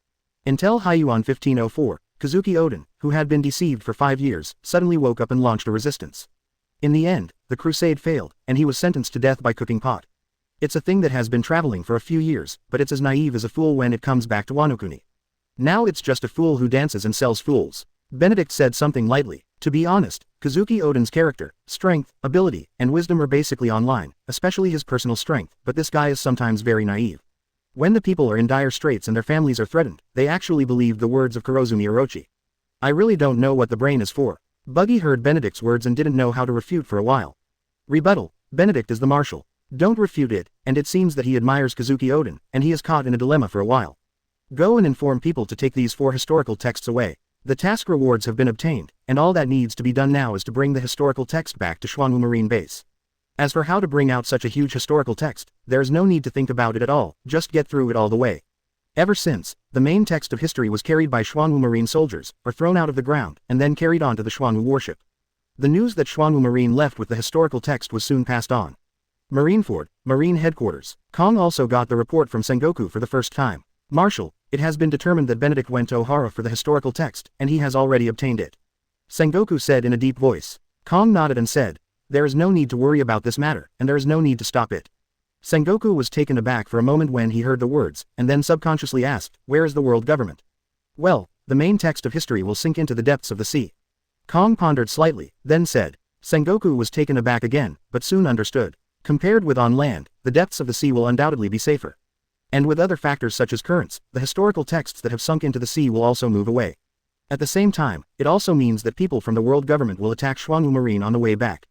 Until Haiyuan 1504, Kazuki Oden, who had been deceived for 5 years, suddenly woke up and launched a resistance. In the end, the crusade failed, and he was sentenced to death by cooking pot. It's a thing that has been traveling for a few years, but it's as naive as a fool when it comes back to Wano-kuni. Now it's just a fool who dances and sells fools. Benedict said something lightly. To be honest, Kazuki Oden's character, strength, ability, and wisdom are basically online, especially his personal strength, but this guy is sometimes very naive. When the people are in dire straits and their families are threatened, they actually believe the words of Kurozumi Orochi. I really don't know what the brain is for. Buggy heard Benedict's words and didn't know how to refute for a while. Rebuttal: Benedict is the Marshal. Don't refute it, and it seems that he admires Kazuki Oden, and he is caught in a dilemma for a while. Go and inform people to take these 4 historical texts away. The task rewards have been obtained, and all that needs to be done now is to bring the historical text back to Xuanwu Marine base. As for how to bring out such a huge historical text, there is no need to think about it at all, just get through it all the way. Ever since, the main text of history was carried by Xuanwu Marine soldiers, or thrown out of the ground, and then carried on to the Xuanwu warship. The news that Xuanwu Marine left with the historical text was soon passed on. Marineford, Marine Headquarters. Kong also got the report from Sengoku for the first time. Marshal, it has been determined that Benedict went to Ohara for the historical text, and he has already obtained it. Sengoku said in a deep voice. Kong nodded and said, there is no need to worry about this matter, and there is no need to stop it. Sengoku was taken aback for a moment when he heard the words, and then subconsciously asked, where is the world government? Well, the main text of history will sink into the depths of the sea. Kong pondered slightly, then said. Sengoku was taken aback again, but soon understood. Compared with on land, the depths of the sea will undoubtedly be safer. And with other factors such as currents, the historical texts that have sunk into the sea will also move away. At the same time, it also means that people from the world government will attack Xuanwu Marine on the way back.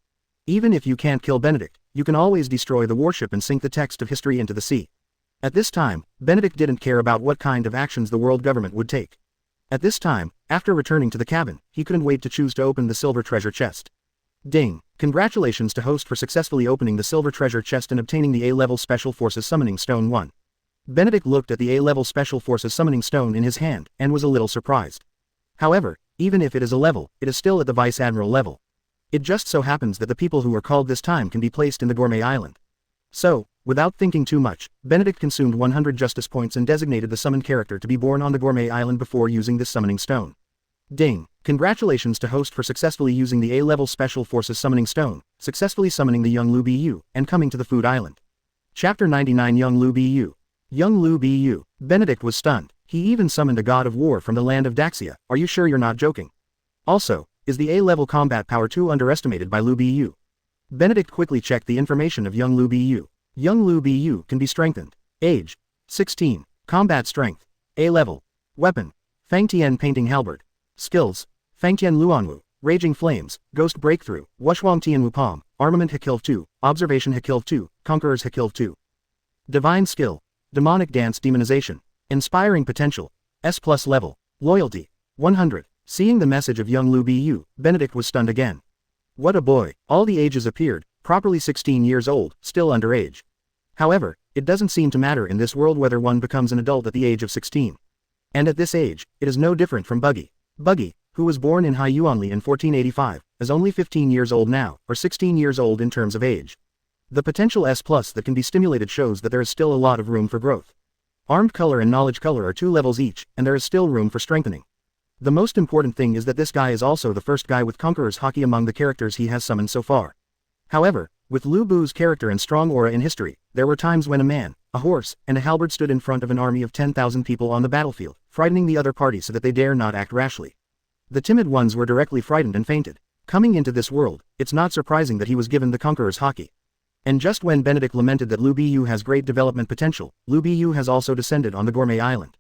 Even if you can't kill Benedict, you can always destroy the warship and sink the text of history into the sea. At this time, Benedict didn't care about what kind of actions the world government would take. At this time, after returning to the cabin, he couldn't wait to choose to open the silver treasure chest. Ding! Congratulations to host for successfully opening the silver treasure chest and obtaining the A-level Special Forces Summoning Stone 1. Benedict looked at the A-level Special Forces Summoning Stone in his hand, and was a little surprised. However, even if it is a level, it is still at the Vice Admiral level. It just so happens that the people who are called this time can be placed in the Gourmet Island. So, without thinking too much, Benedict consumed 100 justice points and designated the summoned character to be born on the Gourmet Island before using this summoning stone. Ding! Congratulations to host for successfully using the A-level Special Forces Summoning Stone, successfully summoning the Young Lu Bu, and coming to the Food Island. Chapter 99 Young Lu Bu. Young Lu Bu. Benedict was stunned. He even summoned a god of war from the land of Daxia. Are you sure you're not joking? Also, is the A-level combat power too underestimated by Lu Bu? Benedict quickly checked the information of Young Lu Bu. Young Lu Bu can be strengthened. Age: 16. Combat strength: A-level. Weapon: Fangtian painting halberd. Skills: Fangtian Luanwu, Raging Flames, Ghost Breakthrough, Wushwang Tianwu Palm, Armament Hikil 2, Observation Hikil 2, Conqueror's Hikil 2. Divine Skill: Demonic Dance Demonization. Inspiring Potential: S+ level. Loyalty: 100. Seeing the message of Young Lu Bu, Benedict was stunned again. What a boy! All the ages appeared, properly 16 years old, still underage. However, it doesn't seem to matter in this world whether one becomes an adult at the age of 16. And at this age, it is no different from Buggy. Buggy, who was born in Haiyuanli in 1485, is only 15 years old now, or 16 years old in terms of age. The potential S+ that can be stimulated shows that there is still a lot of room for growth. Armed color and knowledge color are 2 levels each, and there is still room for strengthening. The most important thing is that this guy is also the first guy with Conqueror's Haki among the characters he has summoned so far. However, with Lu Bu's character and strong aura in history, there were times when a man, a horse, and a halberd stood in front of an army of 10,000 people on the battlefield, frightening the other party so that they dare not act rashly. The timid ones were directly frightened and fainted. Coming into this world, it's not surprising that he was given the Conqueror's Haki. And just when Benedict lamented that Lu Bu has great development potential, Lu Bu has also descended on the Gourmet Island.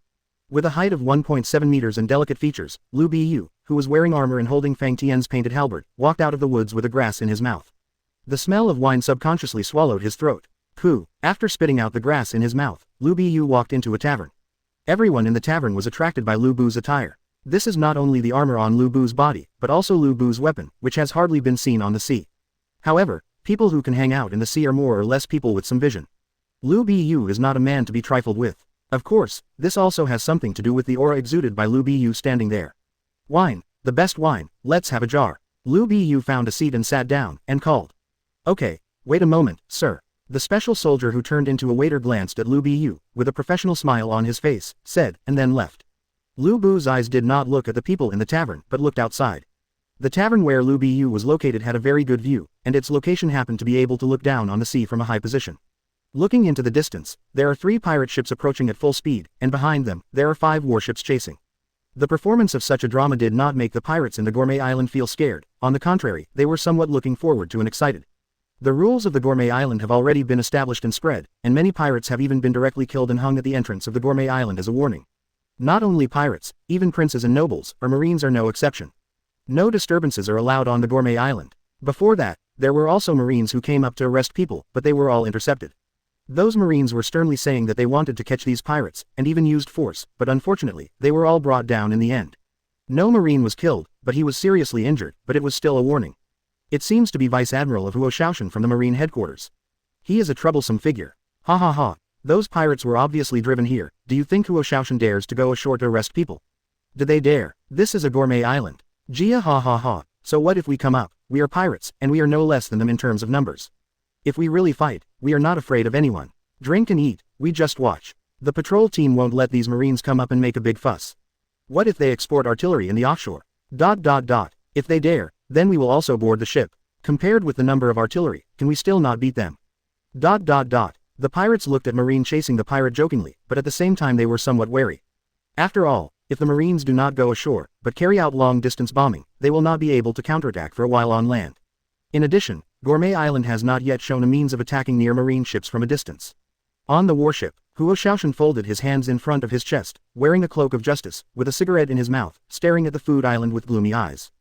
With a height of 1.7 meters and delicate features, Lu Bu, who was wearing armor and holding Fang Tian's painted halberd, walked out of the woods with a grass in his mouth. The smell of wine subconsciously swallowed his throat. After spitting out the grass in his mouth, Lu Bu walked into a tavern. Everyone in the tavern was attracted by Lu Bu's attire. This is not only the armor on Lu Bu's body, but also Lu Bu's weapon, which has hardly been seen on the sea. However, people who can hang out in the sea are more or less people with some vision. Lu Bu is not a man to be trifled with. Of course, this also has something to do with the aura exuded by Lu Bu standing there. Wine, the best wine, let's have a jar. Lu Bu found a seat and sat down, and called. Okay, wait a moment, sir. The special soldier who turned into a waiter glanced at Lu Bu, with a professional smile on his face, said, and then left. Lu Bu's eyes did not look at the people in the tavern, but looked outside. The tavern where Lu Bu was located had a very good view, and its location happened to be able to look down on the sea from a high position. Looking into the distance, there are 3 pirate ships approaching at full speed, and behind them, there are 5 warships chasing. The performance of such a drama did not make the pirates in the Gourmet Island feel scared. On the contrary, they were somewhat looking forward to and excited. The rules of the Gourmet Island have already been established and spread, and many pirates have even been directly killed and hung at the entrance of the Gourmet Island as a warning. Not only pirates, even princes and nobles, or marines are no exception. No disturbances are allowed on the Gourmet Island. Before that, There were also Marines who came up to arrest people, but they were all intercepted. Those Marines were sternly saying that they wanted to catch these pirates, and even used force, but unfortunately, they were all brought down in the end. No Marine was killed, but he was seriously injured, but it was still a warning. It seems to be Vice Admiral of Huoshaoshan from the Marine Headquarters. He is a troublesome figure. Ha ha ha. Those pirates were obviously driven here. Do you think Huoshaoshan dares to go ashore to arrest people? Did they dare? This is a gourmet island. Gia ha ha ha. So what if we come up? We are pirates, and we are no less than them in terms of numbers. If we really fight, we are not afraid of anyone. Drink and eat, we just watch. The patrol team won't let these Marines come up and make a big fuss. What if they export artillery in the offshore? If they dare, then we will also board the ship. Compared with the number of artillery, can we still not beat them? The pirates looked at Marine chasing the pirate jokingly, but at the same time they were somewhat wary. After all, if the Marines do not go ashore, but carry out long-distance bombing, they will not be able to counterattack for a while on land. In addition, Gourmet Island has not yet shown a means of attacking near Marine ships from a distance. On the warship, Huoshaoshan folded his hands in front of his chest, wearing a cloak of justice, with a cigarette in his mouth, staring at the food island with gloomy eyes.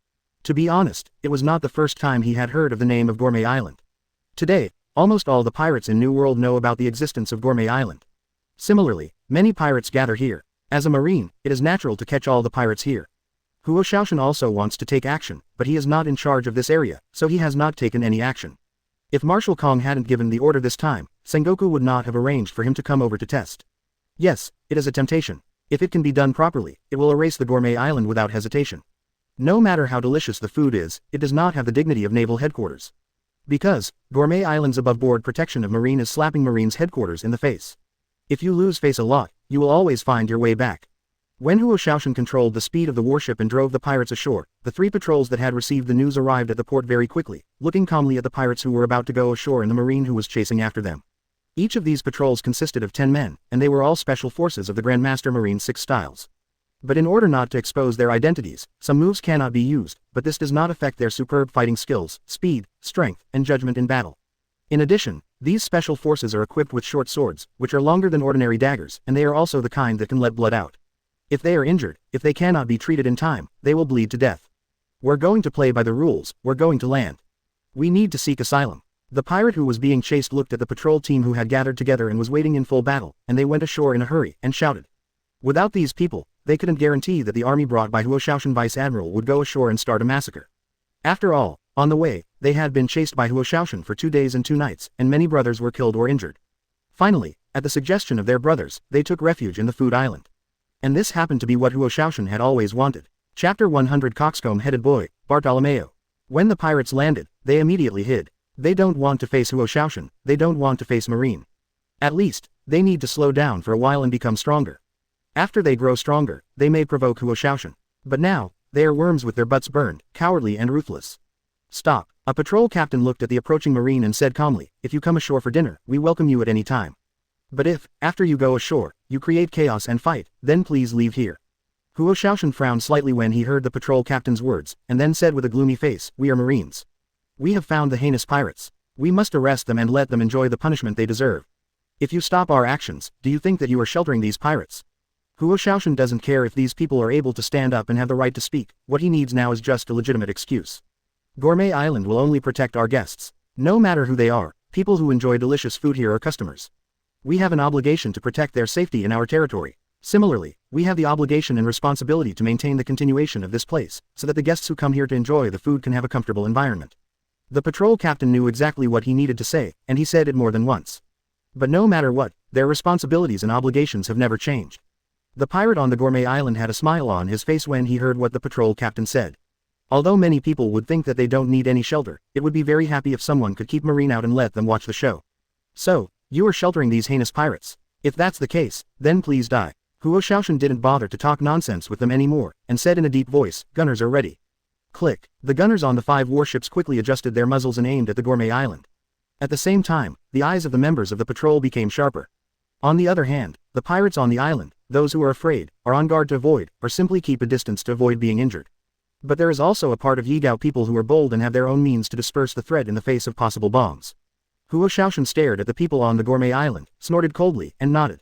To be honest, it was not the first time he had heard of the name of Gourmet Island. Today, almost all the pirates in New World know about the existence of Gourmet Island. Similarly, many pirates gather here. As a Marine, it is natural to catch all the pirates here. Huoshaoshan also wants to take action, but he is not in charge of this area, so he has not taken any action. If Marshal Kong hadn't given the order this time, Sengoku would not have arranged for him to come over to test. Yes, it is a temptation. If it can be done properly, it will erase the Gourmet Island without hesitation. No matter how delicious the food is, it does not have the dignity of Naval Headquarters. Because, Gourmet Island's above-board protection of Marine is slapping Marine's headquarters in the face. If you lose face a lot, you will always find your way back. When Huoshaoshan controlled the speed of the warship and drove the pirates ashore, the 3 patrols that had received the news arrived at the port very quickly, looking calmly at the pirates who were about to go ashore and the Marine who was chasing after them. Each of these patrols consisted of 10 men, and they were all special forces of the Grandmaster Marine 6 styles. But in order not to expose their identities, some moves cannot be used, but this does not affect their superb fighting skills, speed, strength, and judgment in battle. In addition, these special forces are equipped with short swords, which are longer than ordinary daggers, and they are also the kind that can let blood out. If they are injured, if they cannot be treated in time, they will bleed to death. We're going to play by the rules, we're going to land. We need to seek asylum. The pirate who was being chased looked at the patrol team who had gathered together and was waiting in full battle, and they went ashore in a hurry, and shouted. Without these people, they couldn't guarantee that the army brought by Huoshaoshan Vice Admiral would go ashore and start a massacre. After all, on the way, they had been chased by Huoshaoshan for 2 days and 2 nights, and many brothers were killed or injured. Finally, at the suggestion of their brothers, they took refuge in the food island. And this happened to be what Huoshaoshan had always wanted. Chapter 100 Coxcomb-headed boy, Bartolomeo. When the pirates landed, they immediately hid. They don't want to face Huoshaoshan, they don't want to face Marine. At least, they need to slow down for a while and become stronger. After they grow stronger, they may provoke Huoshaoshan. But now, they are worms with their butts burned, cowardly and ruthless. Stop. A patrol captain looked at the approaching Marine and said calmly, if you come ashore for dinner, we welcome you at any time. But if, after you go ashore, you create chaos and fight, then please leave here. Huoshaoshan frowned slightly when he heard the patrol captain's words, and then said with a gloomy face, we are Marines. We have found the heinous pirates. We must arrest them and let them enjoy the punishment they deserve. If you stop our actions, do you think that you are sheltering these pirates? Huoshaoshan doesn't care if these people are able to stand up and have the right to speak, what he needs now is just a legitimate excuse. Gourmet Island will only protect our guests. No matter who they are, people who enjoy delicious food here are customers. We have an obligation to protect their safety in our territory. Similarly, we have the obligation and responsibility to maintain the continuation of this place, so that the guests who come here to enjoy the food can have a comfortable environment. The patrol captain knew exactly what he needed to say, and he said it more than once. But no matter what, their responsibilities and obligations have never changed. The pirate on the Gourmet Island had a smile on his face when he heard what the patrol captain said. Although many people would think that they don't need any shelter, it would be very happy if someone could keep Marine out and let them watch the show. So, you are sheltering these heinous pirates. If that's the case, then please die. Huoshaoshan didn't bother to talk nonsense with them anymore, and said in a deep voice, gunners are ready. Click. The gunners on the 5 warships quickly adjusted their muzzles and aimed at the Gourmet Island. At the same time, the eyes of the members of the patrol became sharper. On the other hand, the pirates on the island, those who are afraid, are on guard to avoid, or simply keep a distance to avoid being injured. But there is also a part of Yigao people who are bold and have their own means to disperse the threat in the face of possible bombs. Huoshaoshan stared at the people on the Gourmet Island, snorted coldly, and nodded.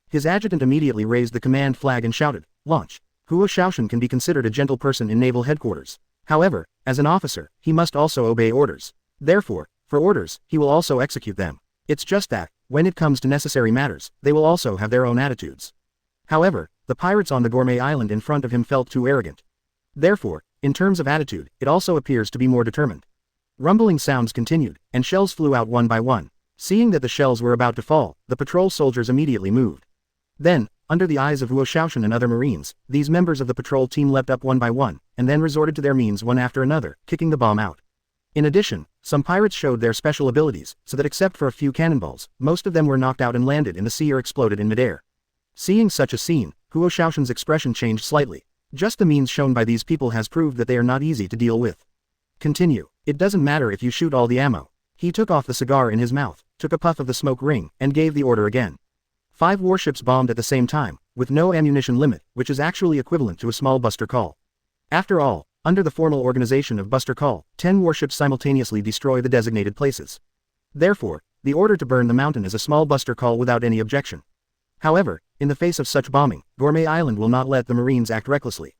His adjutant immediately raised the command flag and shouted, launch. Huoshaoshan can be considered a gentle person in Naval Headquarters. However, as an officer, he must also obey orders. Therefore, for orders, he will also execute them. It's just that, when it comes to necessary matters, they will also have their own attitudes. However, the pirates on the Gourmet Island in front of him felt too arrogant. Therefore, in terms of attitude, it also appears to be more determined. Rumbling sounds continued, and shells flew out one by one. Seeing that the shells were about to fall, the patrol soldiers immediately moved. Then, under the eyes of Huoshaoshan and other Marines, these members of the patrol team leapt up one by one, and then resorted to their means one after another, kicking the bomb out. In addition, some pirates showed their special abilities, so that except for a few cannonballs, most of them were knocked out and landed in the sea or exploded in midair. Seeing such a scene, Huoshaoshan's expression changed slightly. Just the means shown by these people has proved that they are not easy to deal with. Continue. It doesn't matter if you shoot all the ammo. He took off the cigar in his mouth, took a puff of the smoke ring, and gave the order again. 5 warships bombed at the same time, with no ammunition limit, which is actually equivalent to a small buster call. After all, under the formal organization of buster call, 10 warships simultaneously destroy the designated places. Therefore, the order to burn the mountain is a small buster call without any objection. However, in the face of such bombing, Gourmet Island will not let the Marines act recklessly.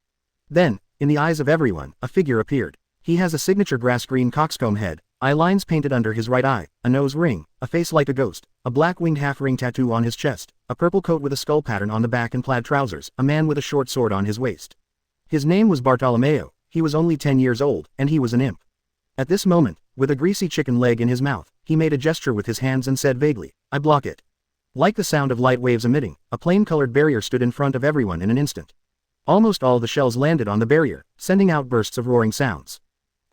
Then, in the eyes of everyone, a figure appeared. He has a signature grass-green coxcomb head, eye lines painted under his right eye, a nose ring, a face like a ghost, a black winged half-ring tattoo on his chest, a purple coat with a skull pattern on the back and plaid trousers, a man with a short sword on his waist. His name was Bartolomeo, he was only 10 years old, and he was an imp. At this moment, with a greasy chicken leg in his mouth, he made a gesture with his hands and said vaguely, "I block it." Like the sound of light waves emitting, a plain-colored barrier stood in front of everyone in an instant. Almost all the shells landed on the barrier, sending out bursts of roaring sounds.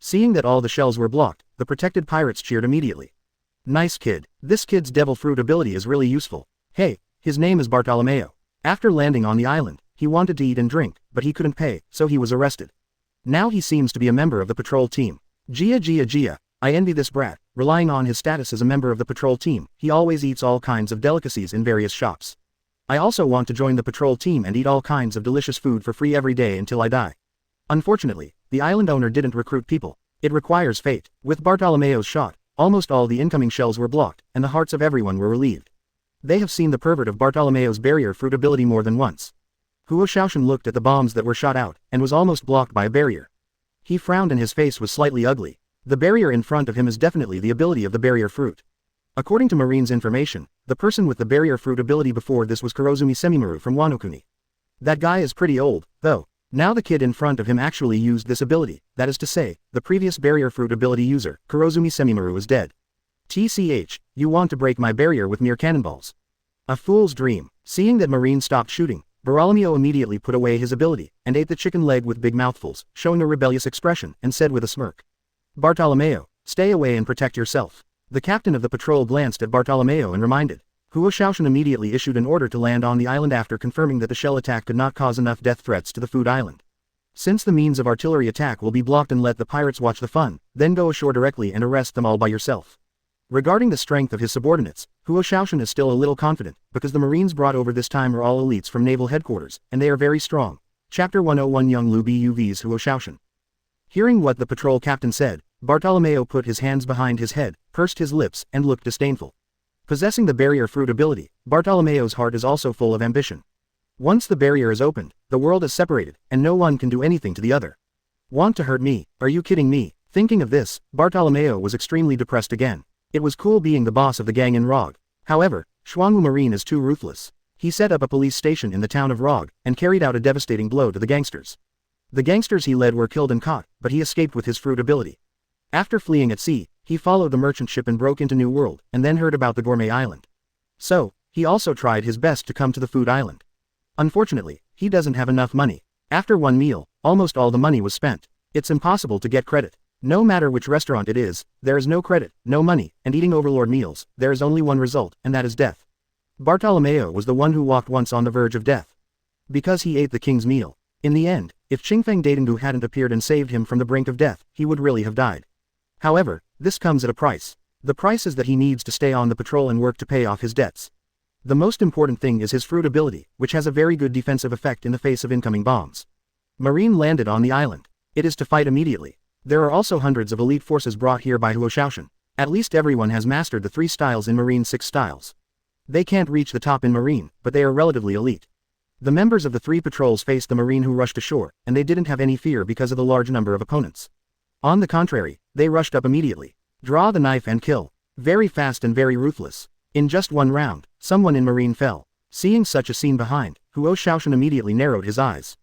Seeing that all the shells were blocked, the protected pirates cheered immediately. "Nice kid. This kid's devil fruit ability is really useful. Hey, his name is Bartolomeo. After landing on the island, he wanted to eat and drink, but he couldn't pay, so he was arrested. Now he seems to be a member of the patrol team. Gia. I envy this brat. Relying on his status as a member of the patrol team, he always eats all kinds of delicacies in various shops. I also want to join the patrol team and eat all kinds of delicious food for free every day until I die." Unfortunately, the island owner didn't recruit people. It requires fate. With Bartolomeo's shot, almost all the incoming shells were blocked, and the hearts of everyone were relieved. They have seen the pervert of Bartolomeo's barrier fruit ability more than once. Huoshaoshan looked at the bombs that were shot out, and was almost blocked by a barrier. He frowned and his face was slightly ugly. The barrier in front of him is definitely the ability of the barrier fruit. According to Marine's information, the person with the barrier fruit ability before this was Kurozumi Semimaru from Wano Kuni. That guy is pretty old, though. Now the kid in front of him actually used this ability, that is to say, the previous barrier fruit ability user, Kurozumi Semimaru, is dead. TCH, you want to break my barrier with mere cannonballs. A fool's dream. Seeing that Marine stopped shooting, Bartolomeo immediately put away his ability, and ate the chicken leg with big mouthfuls, showing a rebellious expression, and said with a smirk, "Bartolomeo, stay away and protect yourself." The captain of the patrol glanced at Bartolomeo and reminded. Huoshaoshan immediately issued an order to land on the island after confirming that the shell attack could not cause enough death threats to the food island. Since the means of artillery attack will be blocked and let the pirates watch the fun, then go ashore directly and arrest them all by yourself. Regarding the strength of his subordinates, Huoshaoshan is still a little confident, because the Marines brought over this time are all elites from Naval Headquarters, and they are very strong. Chapter 101 Young Lu Buv's Huoshaoshan. Hearing what the patrol captain said, Bartolomeo put his hands behind his head, pursed his lips, and looked disdainful. Possessing the barrier fruit ability, Bartolomeo's heart is also full of ambition. Once the barrier is opened, the world is separated, and no one can do anything to the other. Want to hurt me? Are you kidding me? Thinking of this, Bartolomeo was extremely depressed again. It was cool being the boss of the gang in Rog. However, Xuanwu Marine is too ruthless. He set up a police station in the town of Rog, and carried out a devastating blow to the gangsters. The gangsters he led were killed and caught, but he escaped with his fruit ability. After fleeing at sea, he followed the merchant ship and broke into New World, and then heard about the Gourmet Island. So, he also tried his best to come to the food island. Unfortunately, he doesn't have enough money. After one meal, almost all the money was spent. It's impossible to get credit. No matter which restaurant it is, there is no credit, no money, and eating overlord meals, there is only one result, and that is death. Bartolomeo was the one who walked once on the verge of death. Because he ate the king's meal. In the end, if Qingfeng Daidonggu hadn't appeared and saved him from the brink of death, he would really have died. However, this comes at a price. The price is that he needs to stay on the patrol and work to pay off his debts. The most important thing is his fruit ability, which has a very good defensive effect in the face of incoming bombs. Marine landed on the island. It is to fight immediately. There are also hundreds of elite forces brought here by Huoshaoshan. At least everyone has mastered the 3 styles in Marine 6 styles. They can't reach the top in Marine, but they are relatively elite. The members of the 3 patrols faced the Marine who rushed ashore, and they didn't have any fear because of the large number of opponents. On the contrary, they rushed up immediately. Draw the knife and kill. Very fast and very ruthless. In just one round, someone in Marine fell. Seeing such a scene behind, Huo Shaoshan immediately narrowed his eyes.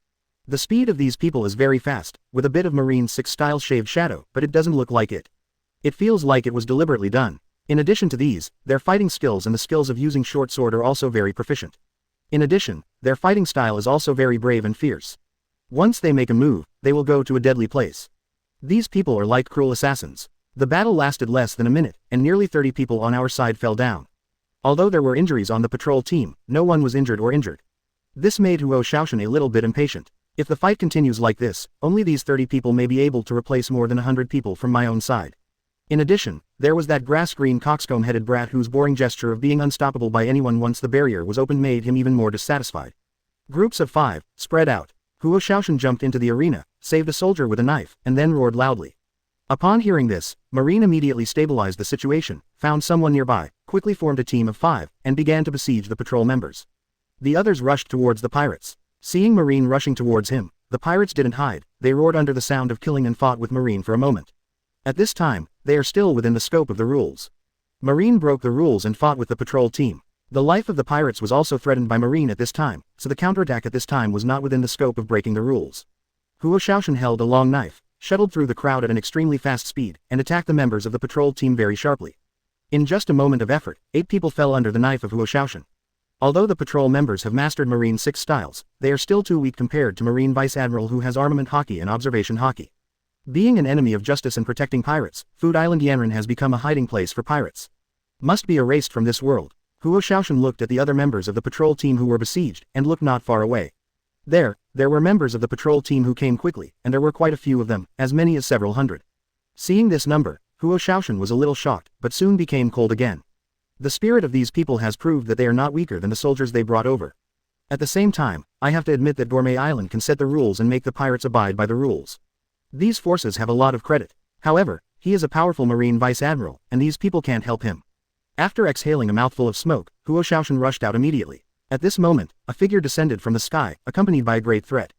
The speed of these people is very fast, with a bit of Marine 6 style shaved shadow, but it doesn't look like it. It feels like it was deliberately done. In addition to these, their fighting skills and the skills of using short sword are also very proficient. In addition, their fighting style is also very brave and fierce. Once they make a move, they will go to a deadly place. These people are like cruel assassins. The battle lasted less than a minute, and nearly 30 people on our side fell down. Although there were injuries on the patrol team, no one was injured or injured. This made Huo Shaoshan a little bit impatient. If the fight continues like this, only these 30 people may be able to replace more than 100 people from my own side. In addition, there was that grass-green coxcomb-headed brat whose boring gesture of being unstoppable by anyone once the barrier was opened made him even more dissatisfied. Groups of 5, spread out. Huo Shaoshan jumped into the arena, saved a soldier with a knife, and then roared loudly. Upon hearing this, Marine immediately stabilized the situation, found someone nearby, quickly formed a team of 5, and began to besiege the patrol members. The others rushed towards the pirates. Seeing Marine rushing towards him, the pirates didn't hide, they roared under the sound of killing and fought with Marine for a moment. At this time, they are still within the scope of the rules. Marine broke the rules and fought with the patrol team. The life of the pirates was also threatened by Marine at this time, so the counterattack at this time was not within the scope of breaking the rules. Huo Shaoshan held a long knife, shuttled through the crowd at an extremely fast speed, and attacked the members of the patrol team very sharply. In just a moment of effort, 8 people fell under the knife of Huo Shaoshan. Although the patrol members have mastered Marine 6 styles, they are still too weak compared to Marine Vice Admiral who has armament hockey and observation hockey. Being an enemy of justice and protecting pirates, Food Island Yanran has become a hiding place for pirates. Must be erased from this world. Huo Shaoshan looked at the other members of the patrol team who were besieged, and looked not far away. There were members of the patrol team who came quickly, and there were quite a few of them, as many as several hundred. Seeing this number, Huo Shaoshan was a little shocked, but soon became cold again. The spirit of these people has proved that they are not weaker than the soldiers they brought over. At the same time, I have to admit that Gourmet Island can set the rules and make the pirates abide by the rules. These forces have a lot of credit. However, he is a powerful Marine Vice Admiral, and these people can't help him. After exhaling a mouthful of smoke, Huo Shaoshan rushed out immediately. At this moment, a figure descended from the sky, accompanied by a great threat.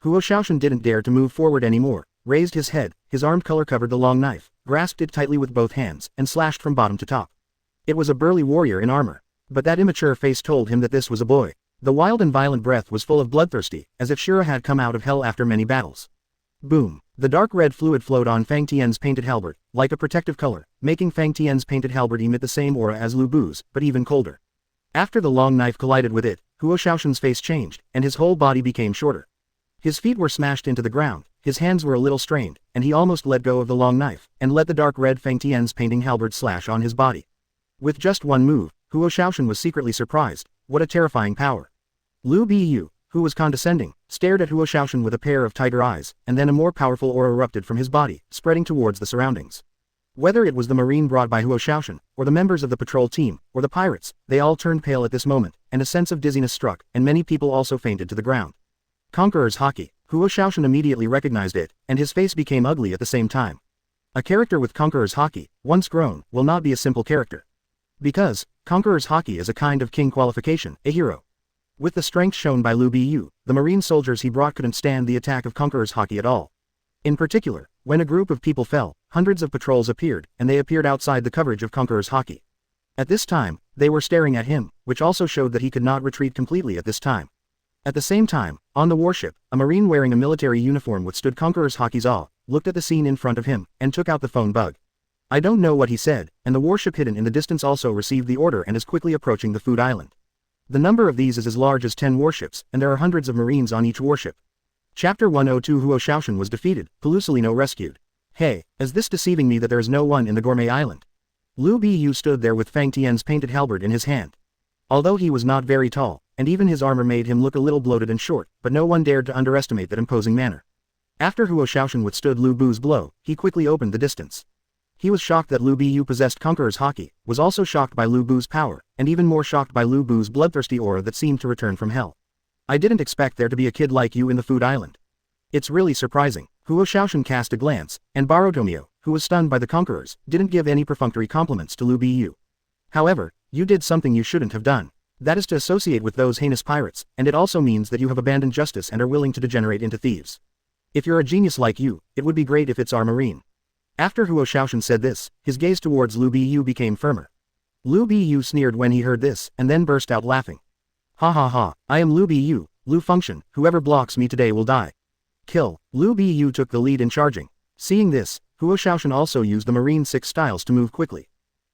Huo Shaoshan didn't dare to move forward anymore, raised his head, his armed color covered the long knife, grasped it tightly with both hands, and slashed from bottom to top. It was a burly warrior in armor. But that immature face told him that this was a boy. The wild and violent breath was full of bloodthirsty, as if Shira had come out of hell after many battles. Boom. The dark red fluid flowed on Fang Tian's painted halberd, like a protective color, making Fang Tian's painted halberd emit the same aura as Lu Bu's, but even colder. After the long knife collided with it, Huo Shaoshan's face changed, and his whole body became shorter. His feet were smashed into the ground, his hands were a little strained, and he almost let go of the long knife, and let the dark red Fang Tian's painting halberd slash on his body. With just one move, Huo Shaoshan was secretly surprised. What a terrifying power. Lu Bu, who was condescending, stared at Huo Shaoshan with a pair of tiger eyes, and then a more powerful aura erupted from his body, spreading towards the surroundings. Whether it was the marine brought by Huo Shaoshan, or the members of the patrol team, or the pirates, they all turned pale at this moment, and a sense of dizziness struck, and many people also fainted to the ground. Conqueror's Haki. Huo Shaoshan immediately recognized it, and his face became ugly at the same time. A character with Conqueror's Haki, once grown, will not be a simple character. Because, Conqueror's Haki is a kind of king qualification, a hero. With the strength shown by Lu Bu, the marine soldiers he brought couldn't stand the attack of Conqueror's Haki at all. In particular, when a group of people fell, hundreds of patrols appeared, and they appeared outside the coverage of Conqueror's Haki. At this time, they were staring at him, which also showed that he could not retreat completely at this time. At the same time, on the warship, a marine wearing a military uniform withstood Conqueror's Haki's awe, looked at the scene in front of him, and took out the phone bug. I don't know what he said, and the warship hidden in the distance also received the order and is quickly approaching the food island. The number of these is as large as 10 warships, and there are hundreds of marines on each warship. Chapter 102 Huo Shaoshan was defeated, Pelusolino rescued. Hey, is this deceiving me that there is no one in the Gourmet Island? Lu Bu stood there with Fang Tian's painted halberd in his hand. Although he was not very tall, and even his armor made him look a little bloated and short, but no one dared to underestimate that imposing manner. After Huo Shaoshan withstood Lu Bu's blow, he quickly opened the distance. He was shocked that Lu Bu possessed Conqueror's Haki, was also shocked by Lu Bu's power, and even more shocked by Lu Bu's bloodthirsty aura that seemed to return from hell. I didn't expect there to be a kid like you in the food island. It's really surprising. Huo Shaoshan cast a glance, and Barotomio, who was stunned by the conquerors, didn't give any perfunctory compliments to Lu Bu. However, you did something you shouldn't have done. That is to associate with those heinous pirates, and it also means that you have abandoned justice and are willing to degenerate into thieves. If you're a genius like you, it would be great if it's our marine. After Huo Shaoxun said this, his gaze towards Lu Biyu became firmer. Lu Biyu sneered when he heard this, and then burst out laughing. Ha ha ha, I am Lu Biyu, Lu Function, whoever blocks me today will die. Kill. Lu Biyu took the lead in charging. Seeing this, Huo Shaoxun also used the Marine 6 styles to move quickly.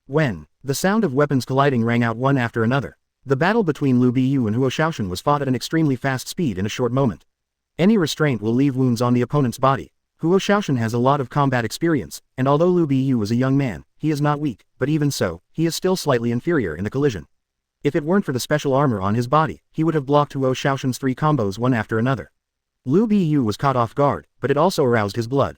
When the sound of weapons colliding rang out one after another, the battle between Lu Biyu and Huo Shaoxun was fought at an extremely fast speed in a short moment. Any restraint will leave wounds on the opponent's body. Huo Shaoxun has a lot of combat experience, and although Lu Biyu is a young man, he is not weak, but even so, he is still slightly inferior in the collision. If it weren't for the special armor on his body, he would have blocked Huo Shaoxun's 3 combos one after another. Lu Biyu was caught off guard, but it also aroused his blood.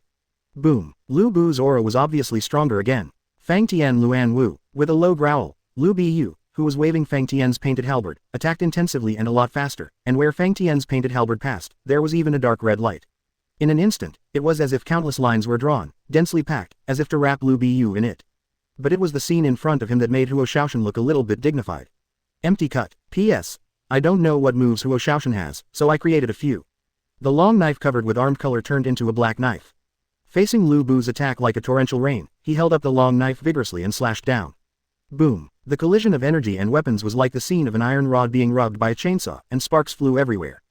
Boom. Lu Bu's aura was obviously stronger again. Fang Tian Luan Wu, with a low growl, Lu Biyu, who was waving Fang Tian's painted halberd, attacked intensively and a lot faster, and where Fang Tian's painted halberd passed, there was even a dark red light. In an instant, it was as if countless lines were drawn, densely packed, as if to wrap Lu Biyu in it. But it was the scene in front of him that made Huo Shaoxun look a little bit dignified. Empty cut. P.S. I don't know what moves Huo Shaoxun has, so I created a few. The long knife covered with armed color turned into a black knife. Facing Lu Bu's attack like a torrential rain, he held up the long knife vigorously and slashed down. Boom. The collision of energy and weapons was like the scene of an iron rod being rubbed by a chainsaw, and sparks flew everywhere.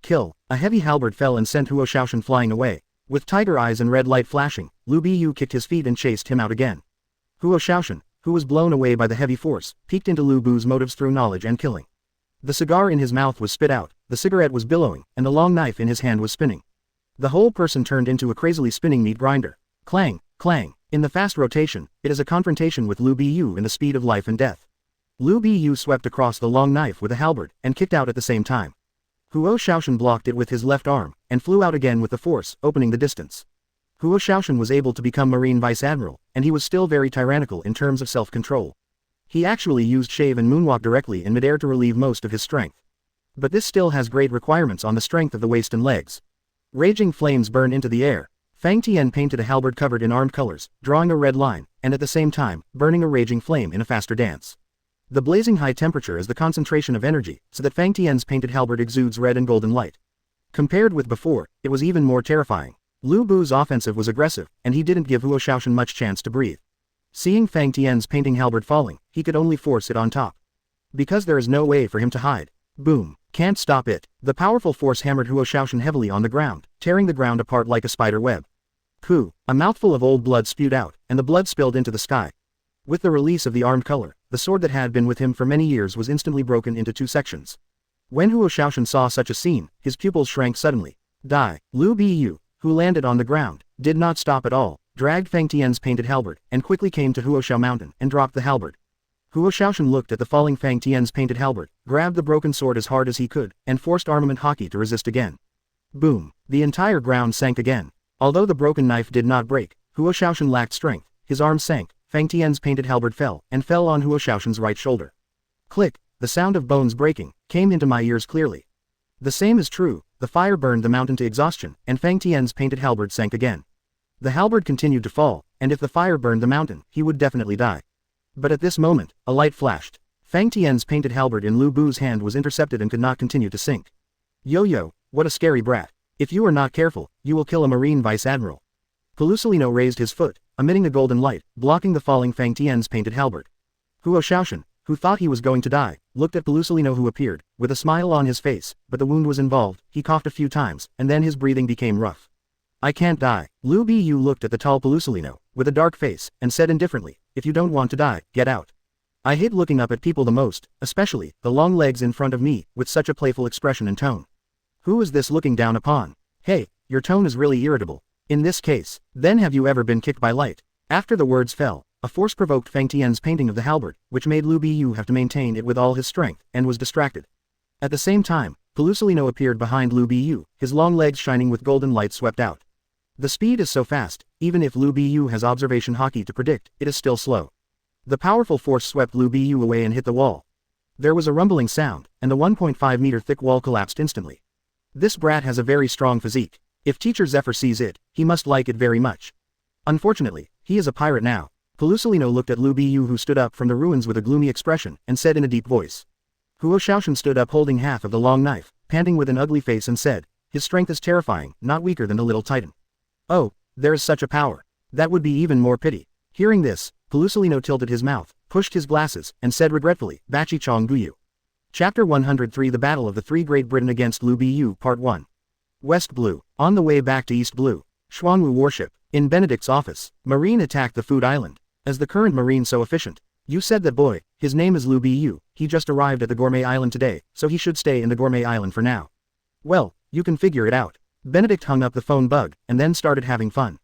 Kill. A heavy halberd fell and sent Huo Shaoxun flying away. With tiger eyes and red light flashing, Lu Biyu kicked his feet and chased him out again. Huo Shaoxun, who was blown away by the heavy force, peeked into Lu Bu's motives through knowledge and killing. The cigar in his mouth was spit out, the cigarette was billowing, and the long knife in his hand was spinning. The whole person turned into a crazily spinning meat grinder. Clang, clang. In the fast rotation, it is a confrontation with Lu Biyu in the speed of life and death. Lu Biyu swept across the long knife with a halberd, and kicked out at the same time. Huo Shaoxun blocked it with his left arm, and flew out again with the force, opening the distance. Huo Shaoxun was able to become Marine Vice Admiral, and he was still very tyrannical in terms of self-control. He actually used shave and moonwalk directly in midair to relieve most of his strength. But this still has great requirements on the strength of the waist and legs. Raging flames burned into the air. Fang Tian painted a halberd covered in armed colors, drawing a red line, and at the same time, burning a raging flame in a faster dance. The blazing high temperature is the concentration of energy, so that Fang Tian's painted halberd exudes red and golden light. Compared with before, it was even more terrifying. Lu Bu's offensive was aggressive, and he didn't give Huo Shaoxun much chance to breathe. Seeing Fang Tian's painting halberd falling, he could only force it on top. Because there is no way for him to hide. Boom. Can't stop it. The powerful force hammered Huo Shaoxun heavily on the ground, tearing the ground apart like a spider web. Pooh. A mouthful of old blood spewed out, and the blood spilled into the sky. With the release of the armed color, the sword that had been with him for many years was instantly broken into 2 sections. When Huo Shaoxun saw such a scene, his pupils shrank suddenly. Die. Lu Biyu, who landed on the ground, did not stop at all, dragged Fang Tian's painted halberd, and quickly came to Huo Shao Mountain, and dropped the halberd. Huo Shaoxun looked at the falling Fang Tian's painted halberd, grabbed the broken sword as hard as he could, and forced armament hockey to resist again. Boom. The entire ground sank again. Although the broken knife did not break, Huo Shaoxun lacked strength, his arms sank, Fang Tian's painted halberd fell on Huo Shaoxun's right shoulder. Click, the sound of bones breaking, came into my ears clearly. The same is true, the fire burned the mountain to exhaustion, and Fang Tian's painted halberd sank again. The halberd continued to fall, and if the fire burned the mountain, he would definitely die. But at this moment, a light flashed. Fang Tian's painted halberd in Lu Bu's hand was intercepted and could not continue to sink. Yo-yo, what a scary brat. If you are not careful, you will kill a Marine Vice Admiral. Pelusolino raised his foot, emitting a golden light, blocking the falling Fang Tian's painted halberd. Huo Shaoxun, who thought he was going to die, looked at Pelusolino who appeared, with a smile on his face, but the wound was involved, he coughed a few times, and then his breathing became rough. I can't die. Lu Biyu looked at the tall Pelusolino, with a dark face, and said indifferently, if you don't want to die, get out. I hate looking up at people the most, especially, the long legs in front of me, with such a playful expression and tone. Who is this looking down upon? Hey, your tone is really irritable. In this case, then have you ever been kicked by light? After the words fell, a force provoked Fang Tian's painting of the halberd, which made Lu Biyu have to maintain it with all his strength, and was distracted. At the same time, Pelusolino appeared behind Lu Biyu, his long legs shining with golden light swept out. The speed is so fast, even if Lu Biyu has observation hockey to predict, it is still slow. The powerful force swept Lu Biyu away and hit the wall. There was a rumbling sound, and the 1.5-meter thick wall collapsed instantly. This brat has a very strong physique. If Teacher Zephyr sees it, he must like it very much. Unfortunately, he is a pirate now. Pelusolino looked at Lu Biyu who stood up from the ruins with a gloomy expression, and said in a deep voice. Huo Shaoxun stood up holding half of the long knife, panting with an ugly face and said, his strength is terrifying, not weaker than the little titan. Oh, there is such a power. That would be even more pity. Hearing this, Pelusilino tilted his mouth, pushed his glasses, and said regretfully, Bachi Chong Guyu. Chapter 103 The Battle of the Three Great Britain against Lu Bu Part 1. West Blue. On the way back to East Blue. Xuanwu Warship. In Benedict's office, Marine attacked the food island. As the current Marine so efficient? You said that boy, his name is Lu Bu, he just arrived at the Gourmet Island today, so he should stay in the Gourmet Island for now. Well, you can figure it out. Benedict hung up the phone bug, and then started having fun.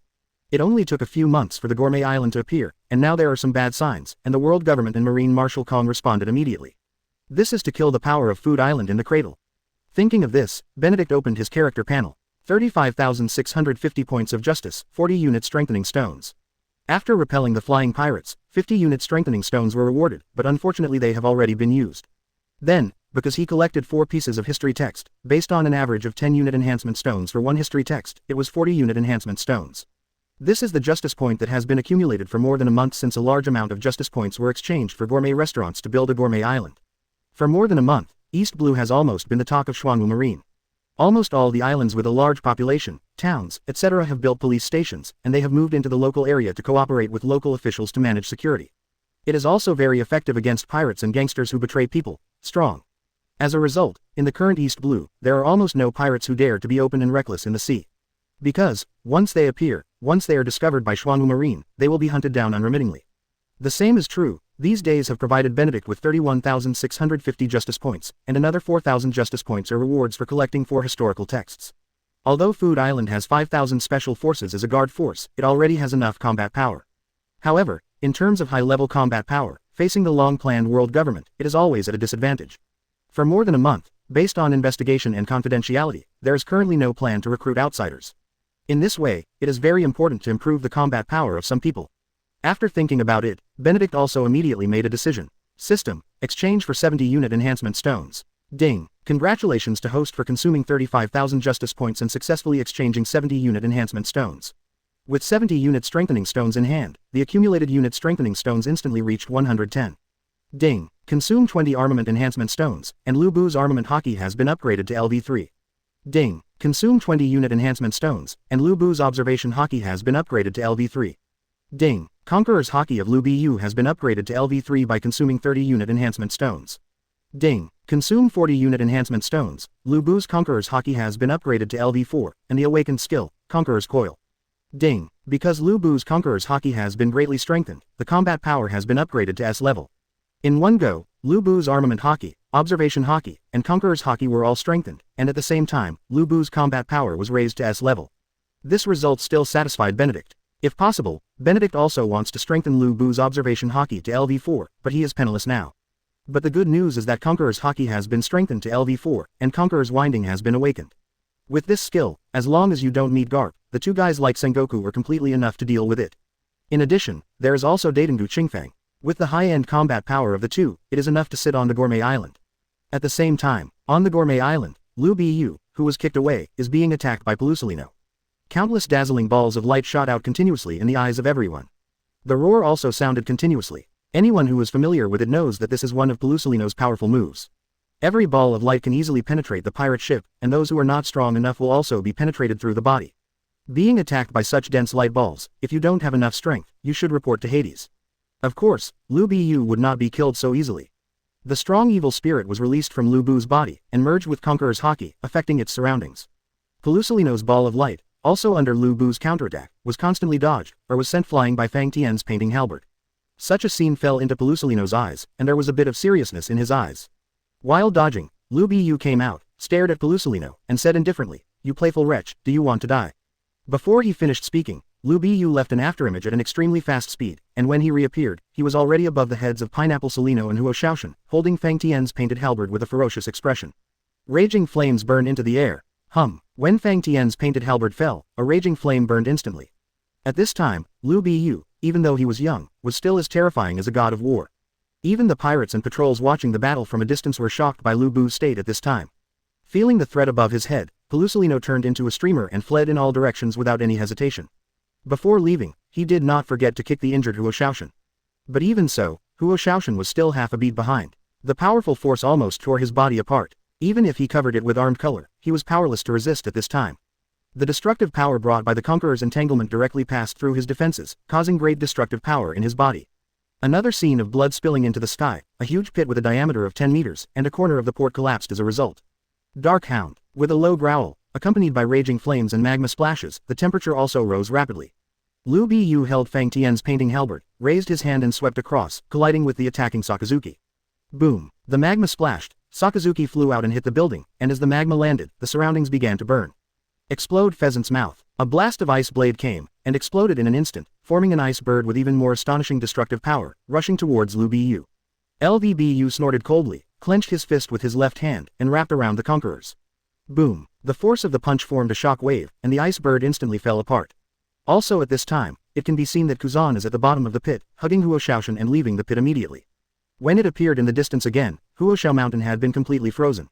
It only took a few months for the Gourmet Island to appear, and now there are some bad signs, and the world government and Marine Marshal Kong responded immediately. This is to kill the power of Food Island in the cradle. Thinking of this, Benedict opened his character panel. 35,650 points of justice, 40 unit strengthening stones. After repelling the flying pirates, 50 unit strengthening stones were rewarded, but unfortunately they have already been used. Then, because he collected 4 pieces of history text, based on an average of 10 unit enhancement stones for 1 history text, it was 40 unit enhancement stones. This is the justice point that has been accumulated for more than a month since a large amount of justice points were exchanged for gourmet restaurants to build a gourmet island. For more than a month, East Blue has almost been the talk of Xuanwu Marine. Almost all the islands with a large population, towns, etc. have built police stations, and they have moved into the local area to cooperate with local officials to manage security. It is also very effective against pirates and gangsters who betray people, strong. As a result, in the current East Blue, there are almost no pirates who dare to be open and reckless in the sea. Because, once they appear, once they are discovered by Xuanwu Marine, they will be hunted down unremittingly. The same is true. These days have provided Benedict with 31,650 justice points, and another 4,000 justice points are rewards for collecting 4 historical texts. Although Food Island has 5,000 special forces as a guard force, it already has enough combat power. However, in terms of high-level combat power, facing the long-planned world government, it is always at a disadvantage. For more than a month, based on investigation and confidentiality, there is currently no plan to recruit outsiders. In this way, it is very important to improve the combat power of some people. After thinking about it, Benedict also immediately made a decision. System, exchange for 70 unit enhancement stones. Ding. Congratulations to host for consuming 35,000 justice points and successfully exchanging 70 unit enhancement stones. With 70 unit strengthening stones in hand, the accumulated unit strengthening stones instantly reached 110. Ding. Consume 20 armament enhancement stones, and Lu Bu's armament hockey has been upgraded to LV3. Ding. Consume 20 unit enhancement stones, and Lu Bu's observation hockey has been upgraded to LV3. Ding. Conqueror's hockey of Lu Bu has been upgraded to LV3 by consuming 30 unit enhancement stones. Ding. Consume 40 unit enhancement stones. Lu Bu's Conqueror's hockey has been upgraded to LV4, and the awakened skill, Conqueror's coil. Ding. Because Lu Bu's Conqueror's hockey has been greatly strengthened, the combat power has been upgraded to S level. In one go, Lu Bu's armament hockey, observation hockey, and Conqueror's hockey were all strengthened, and at the same time, Lu Bu's combat power was raised to S level. This result still satisfied Benedict. If possible, Benedict also wants to strengthen Lu Bu's observation hockey to LV4, but he is penniless now. But the good news is that Conqueror's hockey has been strengthened to LV4, and Conqueror's winding has been awakened. With this skill, as long as you don't meet Garp, the 2 guys like Sengoku are completely enough to deal with it. In addition, there is also Daitengu Qingfang. With the high-end combat power of the 2, it is enough to sit on the Gourmet Island. At the same time, on the Gourmet Island, Lu Bu, who was kicked away, is being attacked by Pelusilino. Countless dazzling balls of light shot out continuously in the eyes of everyone. The roar also sounded continuously. Anyone who is familiar with it knows that this is one of Pelusilino's powerful moves. Every ball of light can easily penetrate the pirate ship, and those who are not strong enough will also be penetrated through the body. Being attacked by such dense light balls, if you don't have enough strength, you should report to Hades. Of course, Lu Bu would not be killed so easily. The strong evil spirit was released from Lu Bu's body, and merged with Conqueror's hockey, affecting its surroundings. Pelusilino's ball of light, also under Lu Bu's counterattack, was constantly dodged, or was sent flying by Fang Tian's painting halberd. Such a scene fell into Pelusilino's eyes, and there was a bit of seriousness in his eyes. While dodging, Lu Bu came out, stared at Pelusilino, and said indifferently, "You playful wretch, do you want to die?" Before he finished speaking, Lu Bu left an afterimage at an extremely fast speed, and when he reappeared, he was already above the heads of Pineapple Celino and Huo Shaoshan, holding Fang Tian's painted halberd with a ferocious expression. Raging flames burned into the air. When Fang Tian's painted halberd fell, a raging flame burned instantly. At this time, Lu Bu, even though he was young, was still as terrifying as a god of war. Even the pirates and patrols watching the battle from a distance were shocked by Lu Bu's state at this time. Feeling the threat above his head, Pelusilino turned into a streamer and fled in all directions without any hesitation. Before leaving, he did not forget to kick the injured Huo Shaoshan. But even so, Huo Shaoshan was still half a beat behind. The powerful force almost tore his body apart. Even if he covered it with armed color, he was powerless to resist at this time. The destructive power brought by the Conqueror's entanglement directly passed through his defenses, causing great destructive power in his body. Another scene of blood spilling into the sky, a huge pit with a diameter of 10 meters, and a corner of the port collapsed as a result. Dark Hound. With a low growl, accompanied by raging flames and magma splashes, the temperature also rose rapidly. Lu Bu held Fang Tian's painting halberd, raised his hand and swept across, colliding with the attacking Sakazuki. Boom! The magma splashed, Sakazuki flew out and hit the building, and as the magma landed, the surroundings began to burn. Explode Pheasant's mouth. A blast of ice blade came, and exploded in an instant, forming an ice bird with even more astonishing destructive power, rushing towards Lu Bu. LVBU snorted coldly, clenched his fist with his left hand, and wrapped around the Conqueror's. Boom! The force of the punch formed a shock wave, and the ice bird instantly fell apart. Also at this time, it can be seen that Kuzan is at the bottom of the pit, hugging Huoshaoshan and leaving the pit immediately. When it appeared in the distance again, Huoshao Mountain had been completely frozen.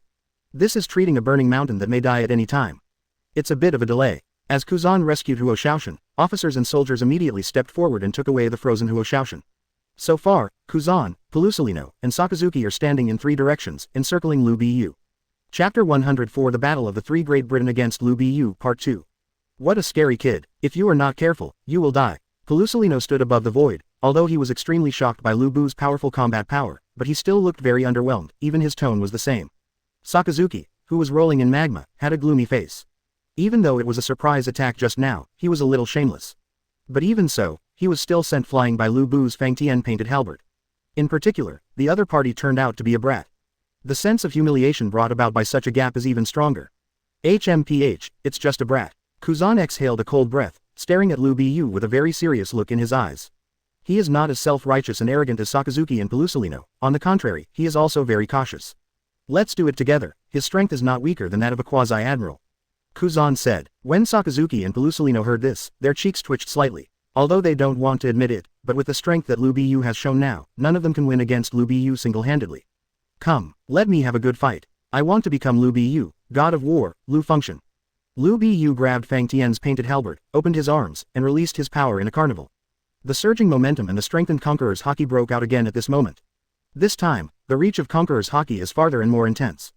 This is treating a burning mountain that may die at any time. It's a bit of a delay. As Kuzan rescued Huoshaoshan, officers and soldiers immediately stepped forward and took away the frozen Huoshaoshan. So far, Kuzan, Pelusalino, and Sakazuki are standing in three directions, encircling Lu Bu. Chapter 104 The Battle of the Three Great Britain against Lu Bu Part 2. What a scary kid. If you are not careful, you will die. Pelusalino stood above the void, although he was extremely shocked by Lu Bu's powerful combat power, but he still looked very underwhelmed, even his tone was the same. Sakazuki, who was rolling in magma, had a gloomy face. Even though it was a surprise attack just now, he was a little shameless. But even so, he was still sent flying by Lu Bu's Fang Tian painted halberd. In particular, the other party turned out to be a brat. The sense of humiliation brought about by such a gap is even stronger. HMPH, it's just a brat. Kuzan exhaled a cold breath, staring at Lu Bu with a very serious look in his eyes. He is not as self-righteous and arrogant as Sakazuki and Pelusalino, on the contrary, he is also very cautious. Let's do it together, his strength is not weaker than that of a quasi-admiral. Kuzan said. When Sakazuki and Pelusalino heard this, their cheeks twitched slightly. Although they don't want to admit it, but with the strength that Lu Bu has shown now, none of them can win against Lu Bu single-handedly. Come, let me have a good fight. I want to become Lu Bu, god of war, Lu Function. Lu Bu grabbed Fang Tian's painted halberd, opened his arms, and released his power in a carnival. The surging momentum and the strengthened Conqueror's haki broke out again at this moment. This time, the reach of Conqueror's haki is farther and more intense.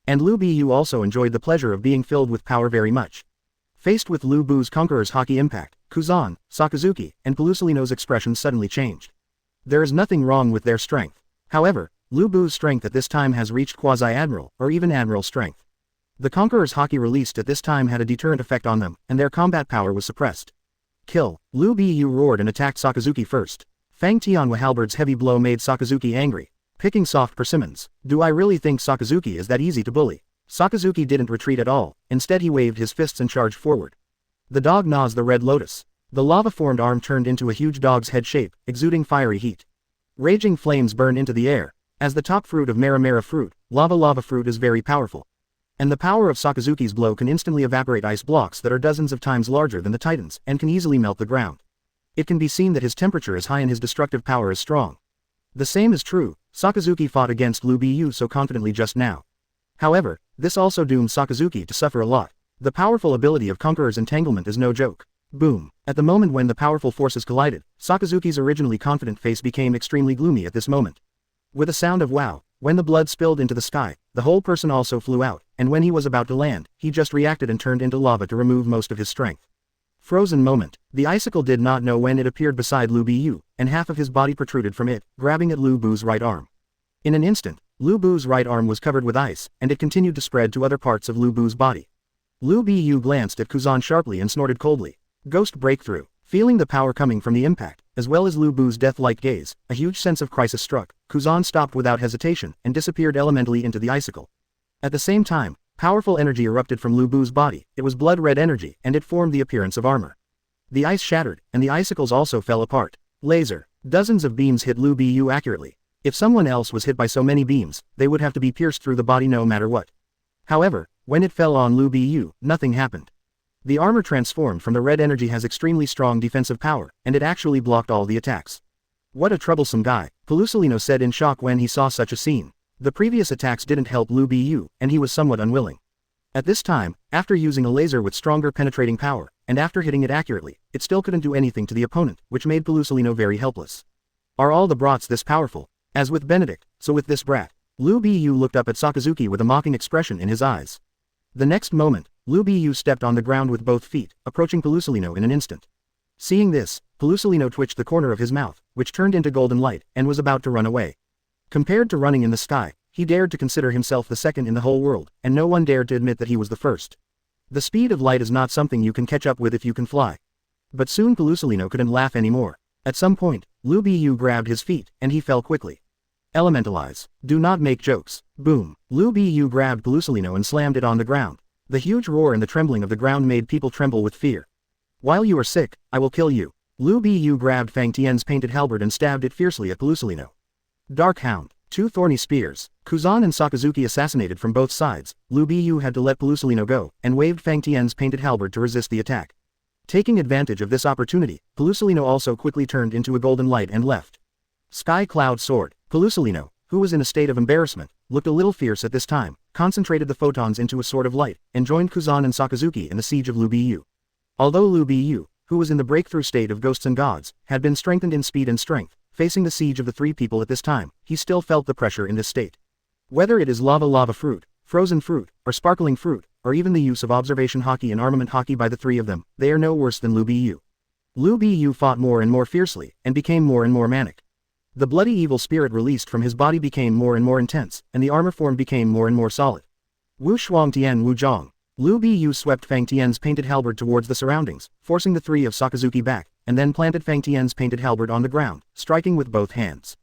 And Lu Bu also enjoyed the pleasure of being filled with power very much. Faced with Lu Bu's Conqueror's haki impact, Kuzan, Sakazuki, and Pelusalino's expressions suddenly changed. There is nothing wrong with their strength. However, Lu Bu's strength at this time has reached quasi-admiral, or even admiral strength. The Conqueror's haki released at this time had a deterrent effect on them, and their combat power was suppressed. Kill! Lu Bu roared and attacked Sakazuki first. Fang Tianwa halberd's heavy blow made Sakazuki angry. Picking soft persimmons. Do I really think Sakazuki is that easy to bully? Sakazuki didn't retreat at all, instead he waved his fists and charged forward. The dog gnaws the red lotus. The lava-formed arm turned into a huge dog's head shape, exuding fiery heat. Raging flames burned into the air. As the top fruit of Mara fruit, lava fruit is very powerful. And the power of Sakazuki's blow can instantly evaporate ice blocks that are dozens of times larger than the Titans, and can easily melt the ground. It can be seen that his temperature is high and his destructive power is strong. The same is true, Sakazuki fought against Lu Bu so confidently just now. However, this also doomed Sakazuki to suffer a lot. The powerful ability of Conqueror's entanglement is no joke. Boom. At the moment when the powerful forces collided, Sakazuki's originally confident face became extremely gloomy at this moment. With a sound of wow, when the blood spilled into the sky, the whole person also flew out, and when he was about to land, he just reacted and turned into lava to remove most of his strength. Frozen moment. The icicle did not know when it appeared beside Lu Bu, and half of his body protruded from it, grabbing at Lu Bu's right arm. In an instant, Lu Bu's right arm was covered with ice, and it continued to spread to other parts of Lu Bu's body. Lu Bu glanced at Kuzan sharply and snorted coldly. Ghost breakthrough. Feeling the power coming from the impact, as well as Lu Bu's death-like gaze, a huge sense of crisis struck. Kuzan stopped without hesitation, and disappeared elementally into the icicle. At the same time, powerful energy erupted from Lu Bu's body. It was blood-red energy, and it formed the appearance of armor. The ice shattered, and the icicles also fell apart. Laser. Dozens of beams hit Lu Bu accurately. If someone else was hit by so many beams, they would have to be pierced through the body no matter what. However, when it fell on Lu Bu, nothing happened. The armor transformed from the red energy has extremely strong defensive power, and it actually blocked all the attacks. What a troublesome guy, Pelusalino said in shock when he saw such a scene. The previous attacks didn't help Lu Bu, and he was somewhat unwilling. At this time, after using a laser with stronger penetrating power, and after hitting it accurately, it still couldn't do anything to the opponent, which made Pelusalino very helpless. Are all the brats this powerful? As with Benedict, so with this brat. Lu Bu looked up at Sakazuki with a mocking expression in his eyes. The next moment, Lu Bu stepped on the ground with both feet, approaching Pelusolino in an instant. Seeing this, Pelusolino twitched the corner of his mouth, which turned into golden light, and was about to run away. Compared to running in the sky, he dared to consider himself the second in the whole world, and no one dared to admit that he was the first. The speed of light is not something you can catch up with if you can fly. But soon Pelusolino couldn't laugh anymore. At some point, Lu Bu grabbed his feet, and he fell quickly. Elementalize. Do not make jokes. Boom. Lu Bu grabbed Pelusolino and slammed it on the ground. The huge roar and the trembling of the ground made people tremble with fear. While you are sick, I will kill you. Lu Bu grabbed Fang Tian's painted halberd and stabbed it fiercely at Pelusolino. Dark Hound. 2 thorny spears. Kuzan and Sakazuki assassinated from both sides. Lu Bu had to let Pelusolino go, and waved Fang Tian's painted halberd to resist the attack. Taking advantage of this opportunity, Pelusolino also quickly turned into a golden light and left. Sky Cloud Sword. Pelusolino, who was in a state of embarrassment, looked a little fierce at this time, concentrated the photons into a sword of light, and joined Kuzan and Sakazuki in the siege of Lu Bu. Although Lu Bu, who was in the breakthrough state of ghosts and gods, had been strengthened in speed and strength, facing the siege of the 3 people at this time, he still felt the pressure in this state. Whether it is lava fruit, frozen fruit, or sparkling fruit, or even the use of observation hockey and armament hockey by the 3 of them, they are no worse than Lu Bu. Lu Bu fought more and more fiercely, and became more and more manic. The bloody evil spirit released from his body became more and more intense, and the armor form became more and more solid. Wu Shuang Tian Wu Zhang. Lu Bu swept Fang Tian's painted halberd towards the surroundings, forcing the 3 of Sakazuki back, and then planted Fang Tian's painted halberd on the ground, striking with both hands.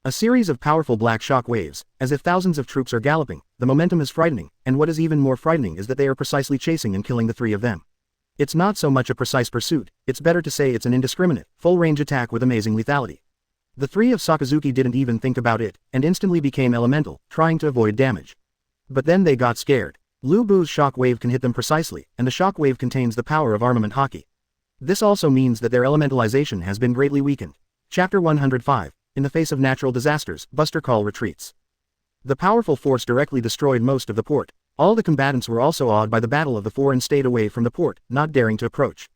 A series of powerful black shock waves, as if thousands of troops are galloping. The momentum is frightening, and what is even more frightening is that they are precisely chasing and killing the 3 of them. It's not so much a precise pursuit, it's better to say it's an indiscriminate, full-range attack with amazing lethality. The 3 of Sakazuki didn't even think about it, and instantly became elemental, trying to avoid damage. But then they got scared. Lu Bu's shock wave can hit them precisely, and the shock wave contains the power of armament hockey. This also means that their elementalization has been greatly weakened. Chapter 105. In the face of natural disasters, Buster Call retreats. The powerful force directly destroyed most of the port. All the combatants were also awed by the Battle of the Four and stayed away from the port, not daring to approach.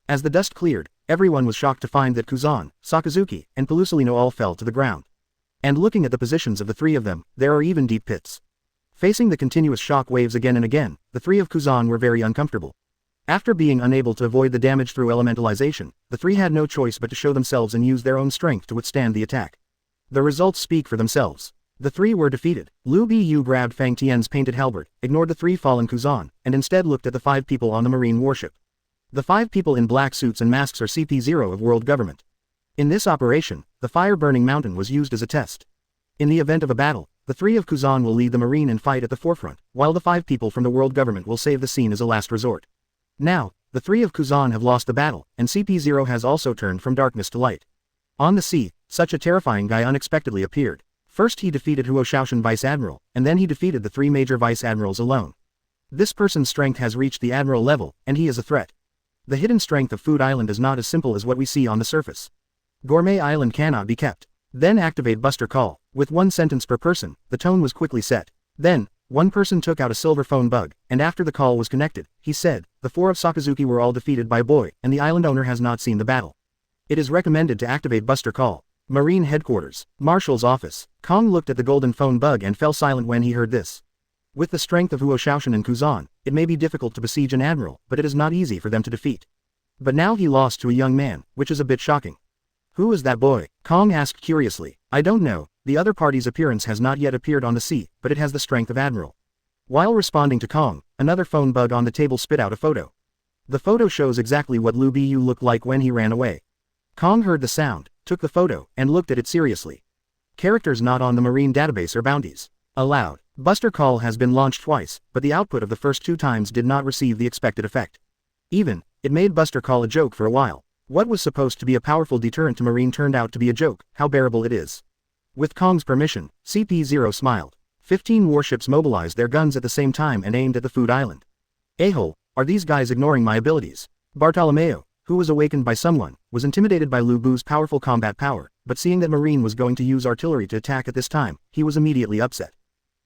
As the dust cleared, everyone was shocked to find that Kuzan, Sakazuki, and Pelusolino all fell to the ground. And looking at the positions of the 3 of them, there are even deep pits. Facing the continuous shock waves again and again, the 3 of Kuzan were very uncomfortable. After being unable to avoid the damage through elementalization, the 3 had no choice but to show themselves and use their own strength to withstand the attack. The results speak for themselves. The 3 were defeated. Lu Bu grabbed Fang Tian's painted halberd, ignored the 3 fallen Kuzan, and instead looked at the 5 people on the marine warship. The 5 people in black suits and masks are CP0 of world government. In this operation, the fire-burning mountain was used as a test. In the event of a battle, the 3 of Kuzan will lead the marine and fight at the forefront, while the 5 people from the world government will save the scene as a last resort. Now, the 3 of Kuzan have lost the battle, and CP0 has also turned from darkness to light. On the sea, such a terrifying guy unexpectedly appeared. First he defeated Huo Shaoshan Vice Admiral, and then he defeated the 3 major Vice Admirals alone. This person's strength has reached the Admiral level, and he is a threat. The hidden strength of Food Island is not as simple as what we see on the surface. Gourmet Island cannot be kept. Then activate Buster Call. With 1 sentence per person, the tone was quickly set. Then, one person took out a silver phone bug, and after the call was connected, he said, the 4 of Sakazuki were all defeated by Boy, and the island owner has not seen the battle. It is recommended to activate Buster Call. Marine Headquarters. Marshal's office. Kong looked at the golden phone bug and fell silent when he heard this. With the strength of Huo Shaoshan and Kuzan, it may be difficult to besiege an admiral, but it is not easy for them to defeat. But now he lost to a young man, which is a bit shocking. Who is that boy? Kong asked curiously. I don't know, the other party's appearance has not yet appeared on the sea, but it has the strength of admiral. While responding to Kong, another phone bug on the table spit out a photo. The photo shows exactly what Lu Bu looked like when he ran away. Kong heard the sound, took the photo, and looked at it seriously. Characters not on the marine database are bounties. Aloud. Buster Call has been launched twice, but the output of the first 2 times did not receive the expected effect. Even, it made Buster Call a joke for a while. What was supposed to be a powerful deterrent to marine turned out to be a joke. How bearable it is. With Kong's permission, CP0 smiled. 15 warships mobilized their guns at the same time and aimed at the Food Island. A-hole, are these guys ignoring my abilities? Bartolomeo, who was awakened by someone, was intimidated by Lu Bu's powerful combat power, but seeing that Marine was going to use artillery to attack at this time, he was immediately upset.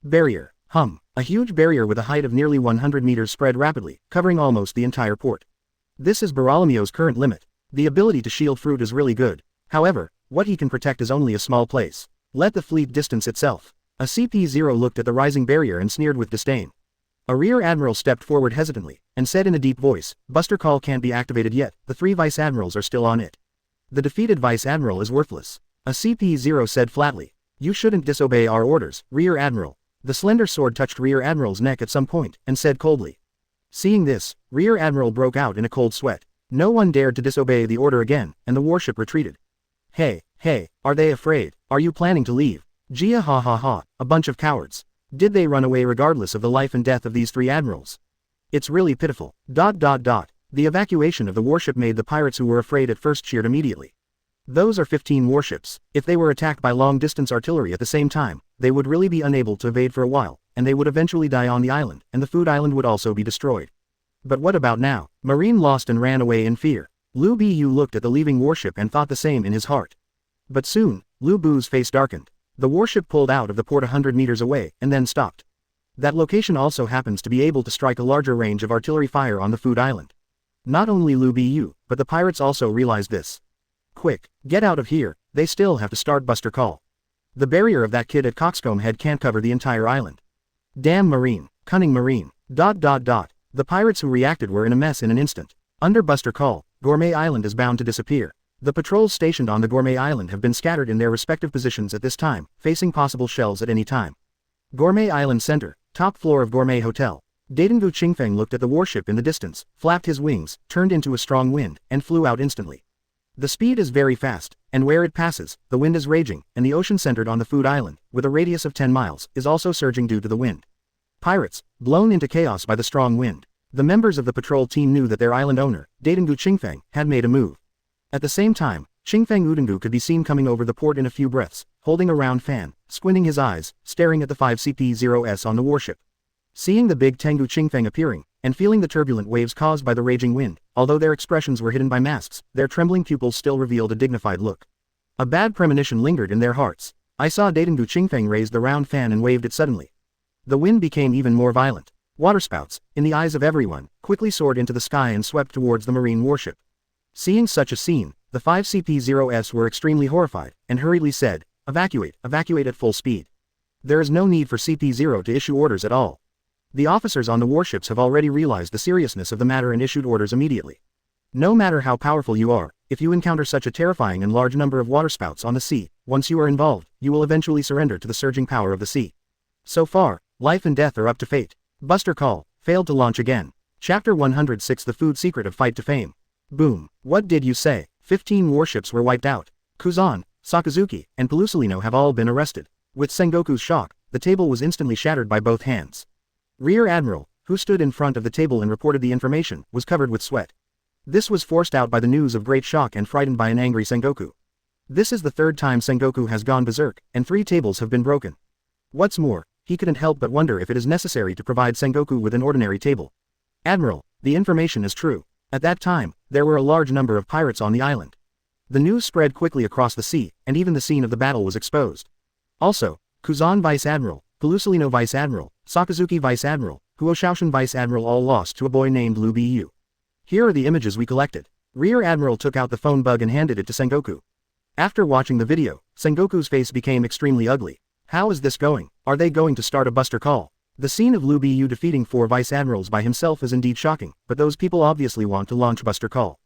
Barrier. A huge barrier with a height of nearly 100 meters spread rapidly, covering almost the entire port. This is Bartolomeo's current limit. The ability to shield fruit is really good. However, what he can protect is only a small place. Let the fleet distance itself. A CP0 looked at the rising barrier and sneered with disdain. A rear admiral stepped forward hesitantly, and said in a deep voice, "Buster Call can't be activated yet, the 3 vice admirals are still on it. The defeated vice admiral is worthless." A CP0 said flatly, "You shouldn't disobey our orders, Rear Admiral." The slender sword touched Rear Admiral's neck at some point, and said coldly. Seeing this, Rear Admiral broke out in a cold sweat. No one dared to disobey the order again, and the warship retreated. Hey, are they afraid? Are you planning to leave? Gia ha ha ha, a bunch of cowards. Did they run away regardless of the life and death of these 3 admirals? It's really pitiful. The evacuation of the warship made the pirates who were afraid at first cheered immediately. Those are 15 warships. If they were attacked by long-distance artillery at the same time, they would really be unable to evade for a while, and they would eventually die on the island, and the food island would also be destroyed. But what about now? Marine lost and ran away in fear. Lu Bu looked at the leaving warship and thought the same in his heart. But soon, Lu Bu's face darkened. The warship pulled out of the port 100 meters away, and then stopped. That location also happens to be able to strike a larger range of artillery fire on the food island. Not only Lu Bu, but the pirates also realized this. Quick, get out of here, they still have to start Buster Call. The barrier of that kid at Coxcomb Head can't cover the entire island. Damn Marine, cunning Marine. The pirates who reacted were in a mess in an instant. Under Buster Call, Gourmet Island is bound to disappear. The patrols stationed on the Gourmet Island have been scattered in their respective positions at this time, facing possible shells at any time. Gourmet Island Center, top floor of Gourmet Hotel. Dadengu Qingfeng looked at the warship in the distance, flapped his wings, turned into a strong wind, and flew out instantly. The speed is very fast, and where it passes, the wind is raging, and the ocean centered on the food island, with a radius of 10 miles, is also surging due to the wind. Pirates, blown into chaos by the strong wind. The members of the patrol team knew that their island owner, Dadengu Qingfeng, had made a move. At the same time, Qingfeng Udengu could be seen coming over the port in a few breaths, holding a round fan, squinting his eyes, staring at the 5 CP0s on the warship. Seeing the big Tengu Qingfeng appearing, and feeling the turbulent waves caused by the raging wind, although their expressions were hidden by masks, their trembling pupils still revealed a dignified look. A bad premonition lingered in their hearts. I saw Dadengu Qingfeng raise the round fan and waved it suddenly. The wind became even more violent. Waterspouts, in the eyes of everyone, quickly soared into the sky and swept towards the marine warship. Seeing such a scene, the 5 CP0s were extremely horrified, and hurriedly said, "Evacuate at full speed. There is no need for CP0 to issue orders at all." The officers on the warships have already realized the seriousness of the matter and issued orders immediately. No matter how powerful you are, if you encounter such a terrifying and large number of waterspouts on the sea, once you are involved, you will eventually surrender to the surging power of the sea. So far, life and death are up to fate. Buster Call, failed to launch again. Chapter 106 The Food Secret of Fight to Fame. Boom. What did you say? 15 warships were wiped out. Kuzan, Sakazuki, and Pelusolino have all been arrested. With Sengoku's shock, the table was instantly shattered by both hands. Rear Admiral, who stood in front of the table and reported the information, was covered with sweat. This was forced out by the news of great shock and frightened by an angry Sengoku. This is the 3rd time Sengoku has gone berserk, and 3 tables have been broken. What's more, he couldn't help but wonder if it is necessary to provide Sengoku with an ordinary table. Admiral, the information is true. At that time, there were a large number of pirates on the island. The news spread quickly across the sea, and even the scene of the battle was exposed. Also, Kuzan Vice Admiral, Pelusolino Vice Admiral, Sakazuki Vice Admiral, Huoshaoshan Vice Admiral all lost to a boy named Lu Bu. Here are the images we collected. Rear Admiral took out the phone bug and handed it to Sengoku. After watching the video, Sengoku's face became extremely ugly. How is this going? Are they going to start a Buster Call? The scene of Lu Bu defeating 4 Vice Admirals by himself is indeed shocking, but those people obviously want to launch Buster Call.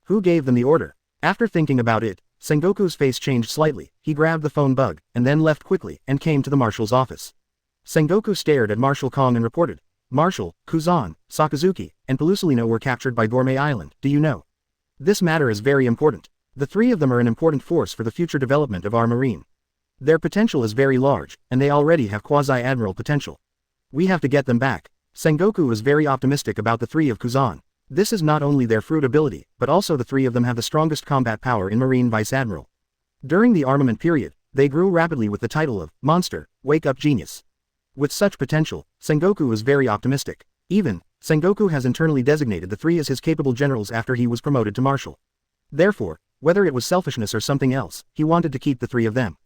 Who gave them the order? After thinking about it, Sengoku's face changed slightly. He grabbed the phone bug, and then left quickly, and came to the Marshal's office. Sengoku stared at Marshal Kong and reported, "Marshal, Kuzan, Sakazuki, and Pelusolino were captured by Gourmet Island, do you know? This matter is very important. The 3 of them are an important force for the future development of our marine. Their potential is very large, and they already have quasi-admiral potential. We have to get them back." Sengoku was very optimistic about the 3 of Kuzan. This is not only their fruit ability, but also the 3 of them have the strongest combat power in Marine Vice Admiral. During the armament period, they grew rapidly with the title of Monster, Wake Up Genius. With such potential, Sengoku was very optimistic. Even, Sengoku has internally designated the 3 as his capable generals after he was promoted to Marshal. Therefore, whether it was selfishness or something else, he wanted to keep the 3 of them.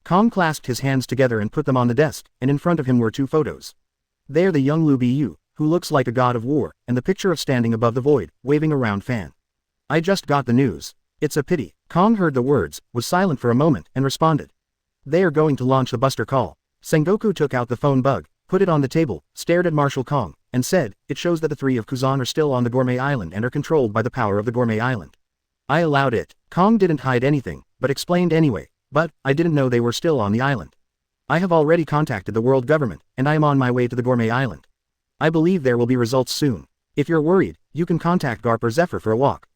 Kong clasped his hands together and put them on the desk, and in front of him were 2 photos. They are the young Lu Bu, who looks like a god of war, and the picture of standing above the void, waving a round fan. I just got the news. It's a pity. Kong heard the words, was silent for a moment, and responded. They are going to launch the Buster Call. Sengoku took out the phone bug, put it on the table, stared at Marshal Kong, and said, "It shows that the three of Kuzan are still on the Gourmet Island and are controlled by the power of the Gourmet Island." I allowed it. Kong didn't hide anything, but explained anyway, "But, I didn't know they were still on the island. I have already contacted the world government, and I am on my way to the Gourmet Island. I believe there will be results soon. If you're worried, you can contact Garp or Zephyr for a walk."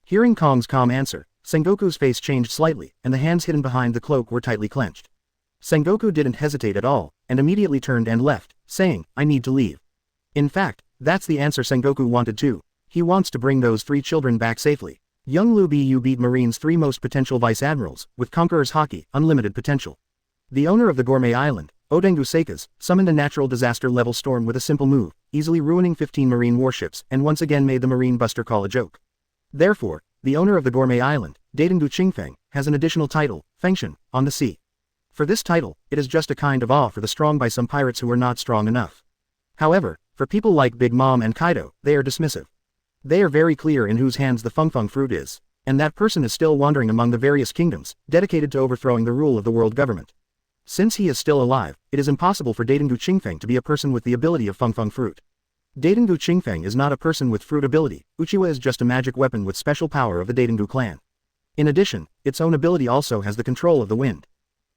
Hearing Kong's calm answer, Sengoku's face changed slightly, and the hands hidden behind the cloak were tightly clenched. Sengoku didn't hesitate at all, and immediately turned and left, saying, "I need to leave." In fact, that's the answer Sengoku wanted too. He wants to bring those three children back safely. Young Liu Bu beat Marine's three most potential vice admirals, with Conqueror's Haki, unlimited potential. The owner of the Gourmet Island, Odengu Seikas, summoned a natural disaster-level storm with a simple move, easily ruining 15 marine warships, and once again made the marine buster call a joke. Therefore, the owner of the Gourmet Island, Dadengu Qingfeng, has an additional title, Fengshan, on the sea. For this title, it is just a kind of awe for the strong by some pirates who are not strong enough. However, for people like Big Mom and Kaido, they are dismissive. They are very clear in whose hands the Feng fruit is, and that person is still wandering among the various kingdoms, dedicated to overthrowing the rule of the world government. Since he is still alive, it is impossible for Dadengu Qingfeng to be a person with the ability of Feng fruit. Dadengu Qingfeng is not a person with fruit ability. Uchiwa is just a magic weapon with special power of the Dadengu clan. In addition, its own ability also has the control of the wind.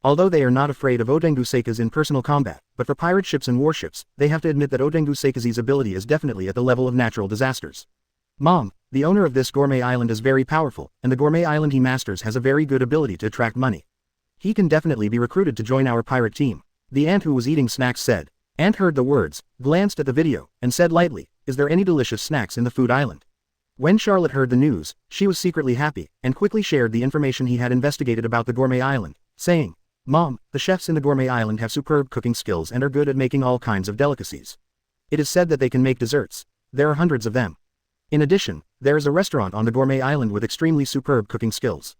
Although they are not afraid of Odengu Seikas in personal combat, but for pirate ships and warships, they have to admit that Odengu Seika's ability is definitely at the level of natural disasters. Mom, the owner of this Gourmet Island is very powerful, and the Gourmet Island he masters has a very good ability to attract money. He can definitely be recruited to join our pirate team. The ant who was eating snacks said. Ant heard the words, glanced at the video, and said lightly, "Is there any delicious snacks in the food island?" When Charlotte heard the news, she was secretly happy, and quickly shared the information he had investigated about the Gourmet Island, saying, "Mom, the chefs in the Gourmet Island have superb cooking skills and are good at making all kinds of delicacies. It is said that they can make desserts. There are hundreds of them. In addition, there is a restaurant on the Gourmet Island with extremely superb cooking skills.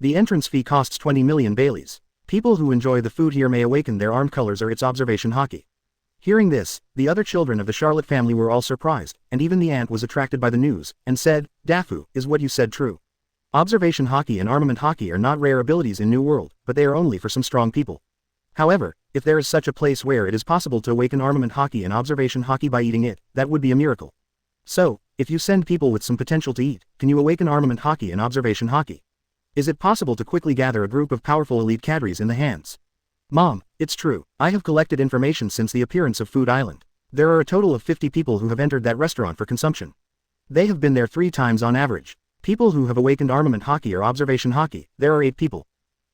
The entrance fee costs 20 million Baileys. People who enjoy the food here may awaken their armed colors or its observation haki." Hearing this, the other children of the Charlotte family were all surprised, and even the ant was attracted by the news, and said, "Dafu, is what you said true? Observation haki and armament haki are not rare abilities in New World, but they are only for some strong people. However, if there is such a place where it is possible to awaken armament haki and observation haki by eating it, that would be a miracle. So, if you send people with some potential to eat, can you awaken armament haki and observation haki? Is it possible to quickly gather a group of powerful elite cadres in the hands?" "Mom, it's true. I have collected information since the appearance of Food Island. There are a total of 50 people who have entered that restaurant for consumption. They have been there 3 times on average. People who have awakened armament haki or observation haki, there are 8 people.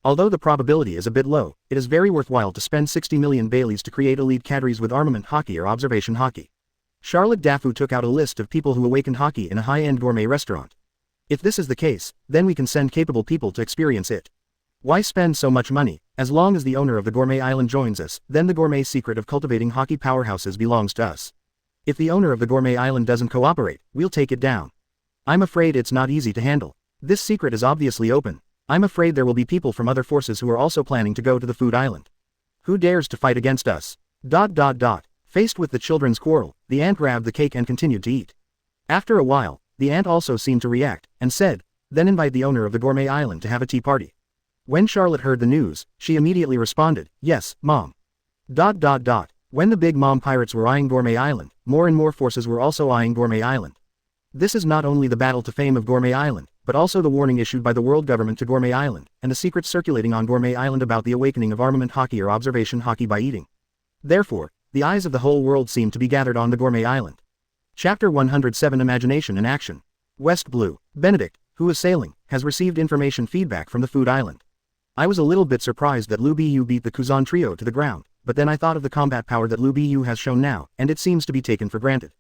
Although the probability is a bit low, it is very worthwhile to spend 60 million Baileys to create elite cadres with armament haki or observation haki." Charlotte Dafu took out a list of people who awakened haki in a high-end gourmet restaurant. "If this is the case, then we can send capable people to experience it. Why spend so much money? As long as the owner of the Gourmet Island joins us, then the gourmet secret of cultivating haki powerhouses belongs to us. If the owner of the Gourmet Island doesn't cooperate, we'll take it down. I'm afraid it's not easy to handle. This secret is obviously open. I'm afraid there will be people from other forces who are also planning to go to the Food Island. Who dares to fight against us?" Faced with the children's quarrel, the ant grabbed the cake and continued to eat. After a while, the ant also seemed to react, and said, "Then invite the owner of the Gourmet Island to have a tea party." When Charlotte heard the news, she immediately responded, "Yes, Mom." When the Big Mom pirates were eyeing Gourmet Island, more and more forces were also eyeing Gourmet Island. This is not only the battle to fame of Gourmet Island, but also the warning issued by the world government to Gourmet Island, and the secrets circulating on Gourmet Island about the awakening of armament haki or observation haki by eating. Therefore, the eyes of the whole world seem to be gathered on the Gourmet Island. Chapter 107 Imagination in Action. West Blue. Benedict, who is sailing, has received information feedback from the Food Island. I was a little bit surprised that Liu Bu beat the Kuzan trio to the ground, but then I thought of the combat power that Liu Bu has shown now, and it seems to be taken for granted.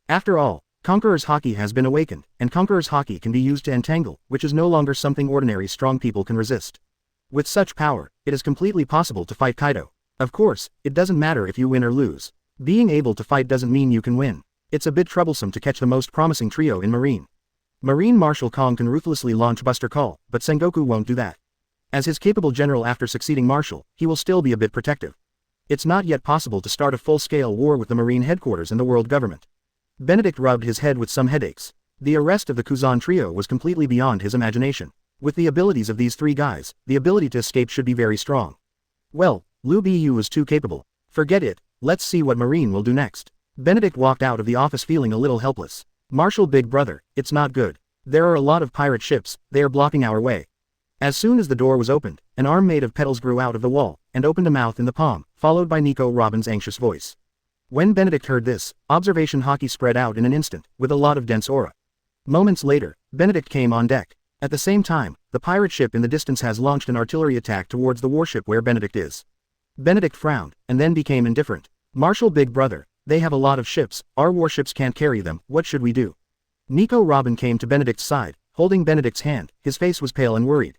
After all, Conqueror's haki has been awakened, and Conqueror's haki can be used to entangle, which is no longer something ordinary strong people can resist. With such power, it is completely possible to fight Kaido. Of course, it doesn't matter if you win or lose. Being able to fight doesn't mean you can win. It's a bit troublesome to catch the most promising trio in Marine. Marine Marshal Kong can ruthlessly launch Buster Call, but Sengoku won't do that. As his capable general after succeeding Marshal, he will still be a bit protective. It's not yet possible to start a full-scale war with the Marine Headquarters and the world government. Benedict rubbed his head with some headaches. The arrest of the Kuzan trio was completely beyond his imagination. With the abilities of these 3 guys, the ability to escape should be very strong. Well, Liu Bu was too capable. Forget it, let's see what Marine will do next. Benedict walked out of the office feeling a little helpless. Marshal big brother, it's not good. There are a lot of pirate ships, they are blocking our way. As soon as the door was opened, an arm made of petals grew out of the wall, and opened a mouth in the palm, followed by Nico Robin's anxious voice. When Benedict heard this, observation hockey spread out in an instant, with a lot of dense aura. Moments later, Benedict came on deck. At the same time, the pirate ship in the distance has launched an artillery attack towards the warship where Benedict is. Benedict frowned, and then became indifferent. Marshal big brother, they have a lot of ships, our warships can't carry them, what should we do? Nico Robin came to Benedict's side, holding Benedict's hand, his face was pale and worried.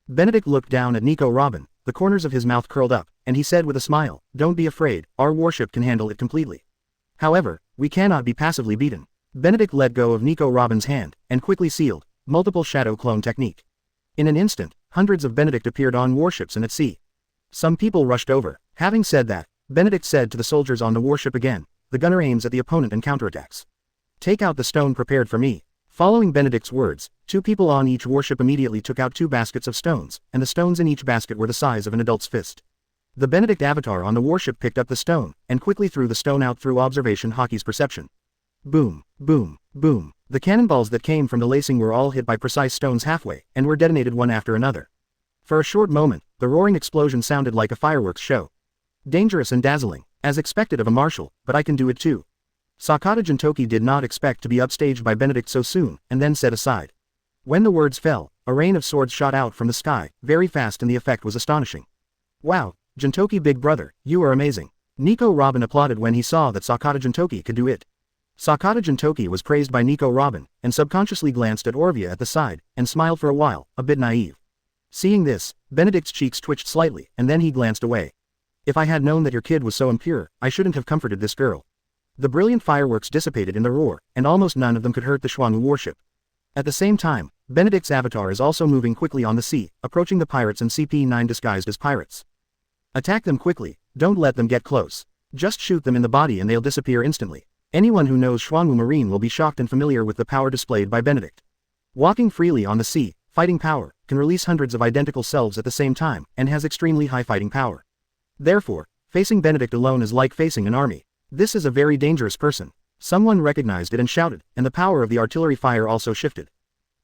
Benedict looked down at Nico Robin, the corners of his mouth curled up, and he said with a smile, don't be afraid, our warship can handle it completely. However, we cannot be passively beaten. Benedict let go of Nico Robin's hand, and quickly sealed, multiple shadow clone technique. In an instant, hundreds of Benedict appeared on warships and at sea. Some people rushed over. Having said that, Benedict said to the soldiers on the warship again, the gunner aims at the opponent and counterattacks. Take out the stone prepared for me. Following Benedict's words, 2 people on each warship immediately took out 2 baskets of stones, and the stones in each basket were the size of an adult's fist. The Benedict avatar on the warship picked up the stone, and quickly threw the stone out through observation hockey's perception. Boom, boom, boom. The cannonballs that came from the lacing were all hit by precise stones halfway, and were detonated one after another. For a short moment, the roaring explosion sounded like a fireworks show. Dangerous and dazzling, as expected of a marshal, but I can do it too. Sakata Jintoki did not expect to be upstaged by Benedict so soon, and then said aside. When the words fell, a rain of swords shot out from the sky, very fast, and the effect was astonishing. Wow, Jintoki big brother, you are amazing. Nico Robin applauded when he saw that Sakata Jintoki could do it. Sakata Jintoki was praised by Nico Robin, and subconsciously glanced at Orvia at the side, and smiled for a while, a bit naive. Seeing this, Benedict's cheeks twitched slightly, and then he glanced away. If I had known that your kid was so impure, I shouldn't have comforted this girl. The brilliant fireworks dissipated in the roar, and almost none of them could hurt the Xuanwu warship. At the same time, Benedict's avatar is also moving quickly on the sea, approaching the pirates and CP9 disguised as pirates. Attack them quickly, don't let them get close. Just shoot them in the body and they'll disappear instantly. Anyone who knows Xuanwu Marine will be shocked and familiar with the power displayed by Benedict. Walking freely on the sea, fighting power, can release hundreds of identical selves at the same time, and has extremely high fighting power. Therefore, facing Benedict alone is like facing an army. This is a very dangerous person. Someone recognized it and shouted, and the power of the artillery fire also shifted.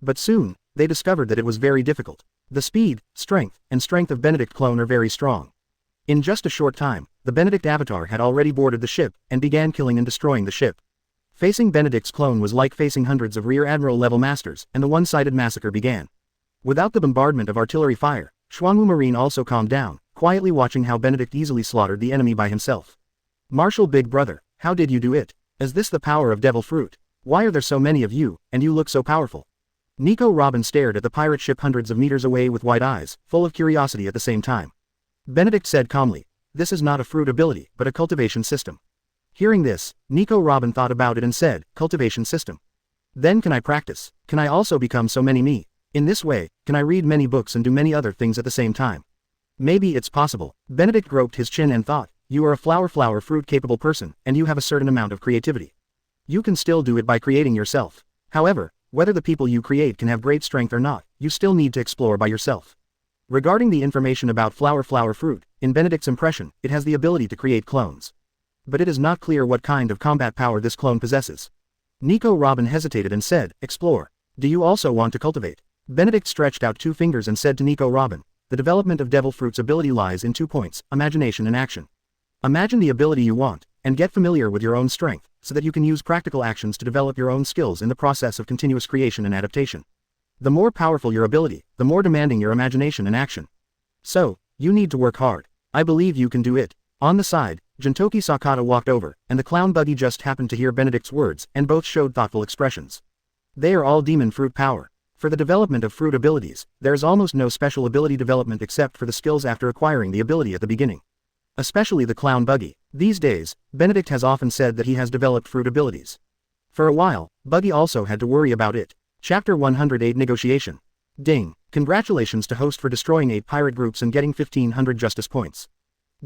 But soon, they discovered that it was very difficult. The speed, strength, and strength of Benedict clone are very strong. In just a short time, the Benedict avatar had already boarded the ship, and began killing and destroying the ship. Facing Benedict's clone was like facing hundreds of Rear Admiral level masters, and the one-sided massacre began. Without the bombardment of artillery fire, Xuanwu Marine also calmed down, quietly watching how Benedict easily slaughtered the enemy by himself. Marshal big brother, how did you do it? Is this the power of devil fruit? Why are there so many of you, and you look so powerful? Nico Robin stared at the pirate ship hundreds of meters away with wide eyes, full of curiosity at the same time. Benedict said calmly, this is not a fruit ability, but a cultivation system. Hearing this, Nico Robin thought about it and said, cultivation system. Then can I practice? Can I also become so many me? In this way, can I read many books and do many other things at the same time? Maybe it's possible. Benedict groped his chin and thought, you are a flower fruit capable person, and you have a certain amount of creativity. You can still do it by creating yourself. However, whether the people you create can have great strength or not, you still need to explore by yourself. Regarding the information about flower fruit, in Benedict's impression, it has the ability to create clones. But it is not clear what kind of combat power this clone possesses. Nico Robin hesitated and said, explore. Do you also want to cultivate? Benedict stretched out 2 fingers and said to Nico Robin, the development of devil fruit's ability lies in 2 points, imagination and action. Imagine the ability you want, and get familiar with your own strength, so that you can use practical actions to develop your own skills in the process of continuous creation and adaptation. The more powerful your ability, the more demanding your imagination and action. So, you need to work hard. I believe you can do it. On the side, Jintoki Sakata walked over, and the clown Buggy just happened to hear Benedict's words, and both showed thoughtful expressions. They are all demon fruit power. For the development of fruit abilities, there is almost no special ability development except for the skills after acquiring the ability at the beginning. Especially the clown Buggy. These days, Benedict has often said that he has developed fruit abilities. For a while, Buggy also had to worry about it. Chapter 108 Negotiation. Ding. Congratulations to host for destroying 8 pirate groups and getting 1500 justice points.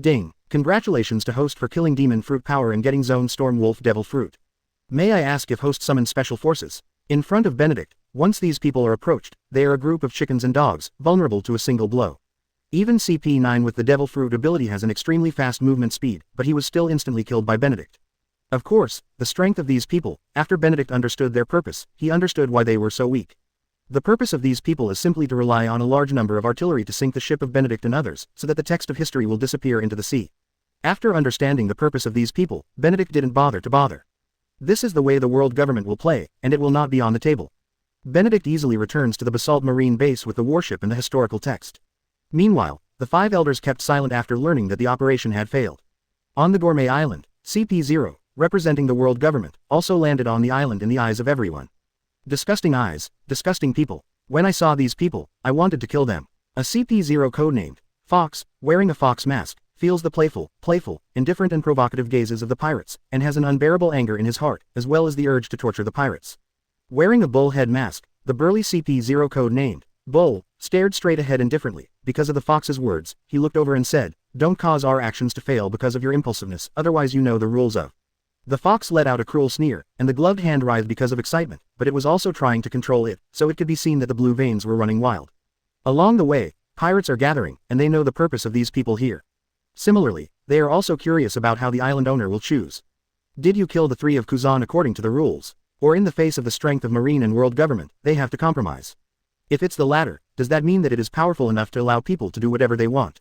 Ding. Congratulations to host for killing demon fruit power and getting zone storm wolf devil fruit. May I ask if host summoned special forces? In front of Benedict, once these people are approached, they are a group of chickens and dogs, vulnerable to a single blow. Even CP9 with the Devil Fruit ability has an extremely fast movement speed, but he was still instantly killed by Benedict. Of course, the strength of these people, after Benedict understood their purpose, he understood why they were so weak. The purpose of these people is simply to rely on a large number of artillery to sink the ship of Benedict and others, so that the text of history will disappear into the sea. After understanding the purpose of these people, Benedict didn't bother. This is the way the world government will play, and it will not be on the table. Benedict easily returns to the Basalt Marine base with the warship and the historical text. Meanwhile, the 5 elders kept silent after learning that the operation had failed. On the Gourmet Island, CP0, representing the world government, also landed on the island in the eyes of everyone. Disgusting eyes, disgusting people. When I saw these people, I wanted to kill them. A CP0 codenamed Fox, wearing a fox mask, feels the playful, indifferent and provocative gazes of the pirates, and has an unbearable anger in his heart, as well as the urge to torture the pirates. Wearing a bull head mask, the burly CP0 codenamed Bull stared straight ahead indifferently. Because of the fox's words, he looked over and said, "Don't cause our actions to fail because of your impulsiveness, otherwise you know the rules of." The fox let out a cruel sneer, and the gloved hand writhed because of excitement, but it was also trying to control it, so it could be seen that the blue veins were running wild. Along the way, pirates are gathering, and they know the purpose of these people here. Similarly, they are also curious about how the island owner will choose. Did you kill the 3 of Kuzan according to the rules? Or in the face of the strength of marine and world government, they have to compromise? If it's the latter, does that mean that it is powerful enough to allow people to do whatever they want?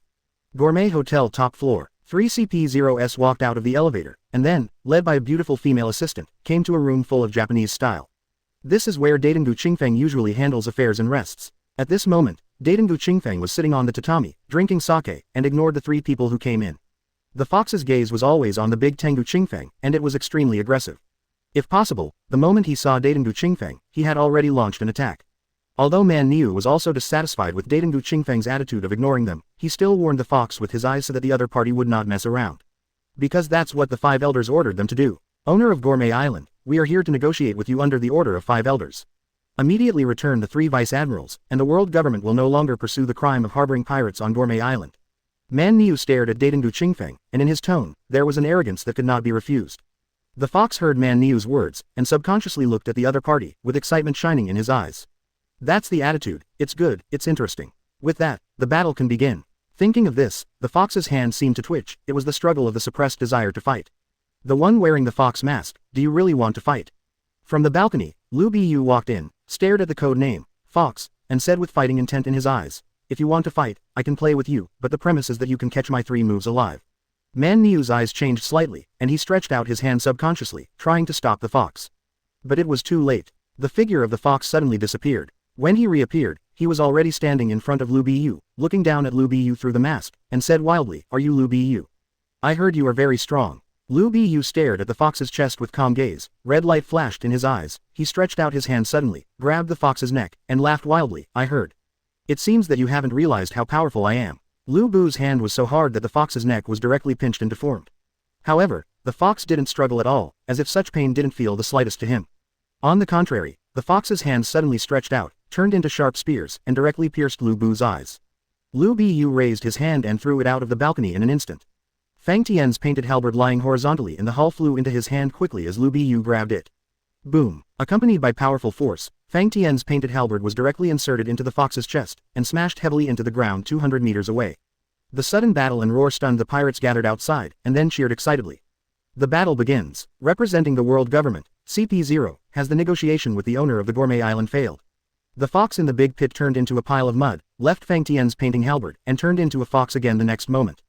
Gourmet Hotel top floor. 3 CP0s walked out of the elevator, and then, led by a beautiful female assistant, came to a room full of Japanese style. This is where Daidengu Qingfeng usually handles affairs and rests. At this moment, Daidengu Qingfeng was sitting on the tatami, drinking sake, and ignored the 3 people who came in. The fox's gaze was always on the big Tengu Qingfeng, and it was extremely aggressive. If possible, the moment he saw Daidengu Qingfeng, he had already launched an attack. Although Man Niu was also dissatisfied with Daidengu Qingfeng's attitude of ignoring them, he still warned the fox with his eyes so that the other party would not mess around. Because that's what the 5 elders ordered them to do. Owner of Gourmet Island, we are here to negotiate with you under the order of 5 elders. Immediately return the 3 vice-admirals, and the world government will no longer pursue the crime of harboring pirates on Gourmet Island. Man Niu stared at Daidengu Qingfeng, and in his tone, there was an arrogance that could not be refused. The fox heard Man Niu's words, and subconsciously looked at the other party, with excitement shining in his eyes. That's the attitude, it's good, it's interesting. With that, the battle can begin. Thinking of this, the fox's hand seemed to twitch. It was the struggle of the suppressed desire to fight. The one wearing the fox mask, do you really want to fight? From the balcony, Lu Biyu walked in, stared at the code name, Fox, and said with fighting intent in his eyes, if you want to fight, I can play with you, but the premise is that you can catch my 3 moves alive. Man Niu's eyes changed slightly, and he stretched out his hand subconsciously, trying to stop the fox. But it was too late. The figure of the fox suddenly disappeared. When he reappeared, he was already standing in front of Lu Biyu, looking down at Lu Biyu through the mask, and said wildly, "Are you Lu Biyu? I heard you are very strong." Lu Biyu stared at the fox's chest with calm gaze. Red light flashed in his eyes. He stretched out his hand suddenly, grabbed the fox's neck, and laughed wildly, "I heard. It seems that you haven't realized how powerful I am." Lu Bu's hand was so hard that the fox's neck was directly pinched and deformed. However, the fox didn't struggle at all, as if such pain didn't feel the slightest to him. On the contrary, the fox's hand suddenly stretched out, turned into sharp spears, and directly pierced Lu Bu's eyes. Lu Biyu raised his hand and threw it out of the balcony in an instant. Fang Tian's painted halberd lying horizontally in the hall flew into his hand quickly as Lu Biyu grabbed it. Boom! Accompanied by powerful force, Fang Tian's painted halberd was directly inserted into the fox's chest, and smashed heavily into the ground 200 meters away. The sudden battle and roar stunned the pirates gathered outside, and then cheered excitedly. The battle begins. Representing the world government, CP0, has the negotiation with the owner of the Gourmet Island failed. The fox in the big pit turned into a pile of mud, left Fang Tian's painting halberd, and turned into a fox again the next moment.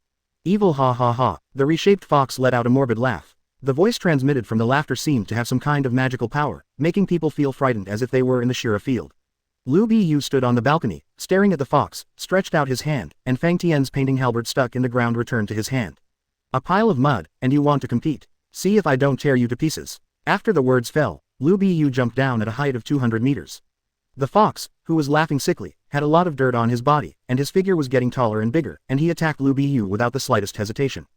Evil ha ha ha. The reshaped fox let out a morbid laugh. The voice transmitted from the laughter seemed to have some kind of magical power, making people feel frightened as if they were in the Shira field. Lu Biyu stood on the balcony, staring at the fox, stretched out his hand, and Fang Tian's painting halberd stuck in the ground returned to his hand. A pile of mud, and you want to compete? See if I don't tear you to pieces. After the words fell, Lu Biyu jumped down at a height of 200 meters. The fox, who was laughing sickly, had a lot of dirt on his body, and his figure was getting taller and bigger, and he attacked Lu Biyu without the slightest hesitation.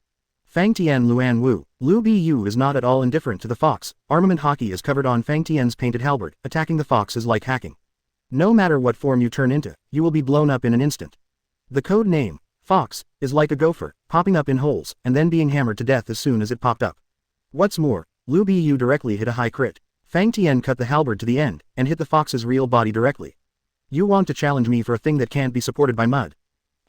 Fang Tian Luan Wu. Lu Biyu is not at all indifferent to the fox. Armament hockey is covered on Fang Tian's painted halberd. Attacking the fox is like hacking. No matter what form you turn into, you will be blown up in an instant. The code name, Fox, is like a gopher, popping up in holes, and then being hammered to death as soon as it popped up. What's more, Lu Biyu directly hit a high crit. Fang Tian cut the halberd to the end, and hit the fox's real body directly. You want to challenge me for a thing that can't be supported by mud?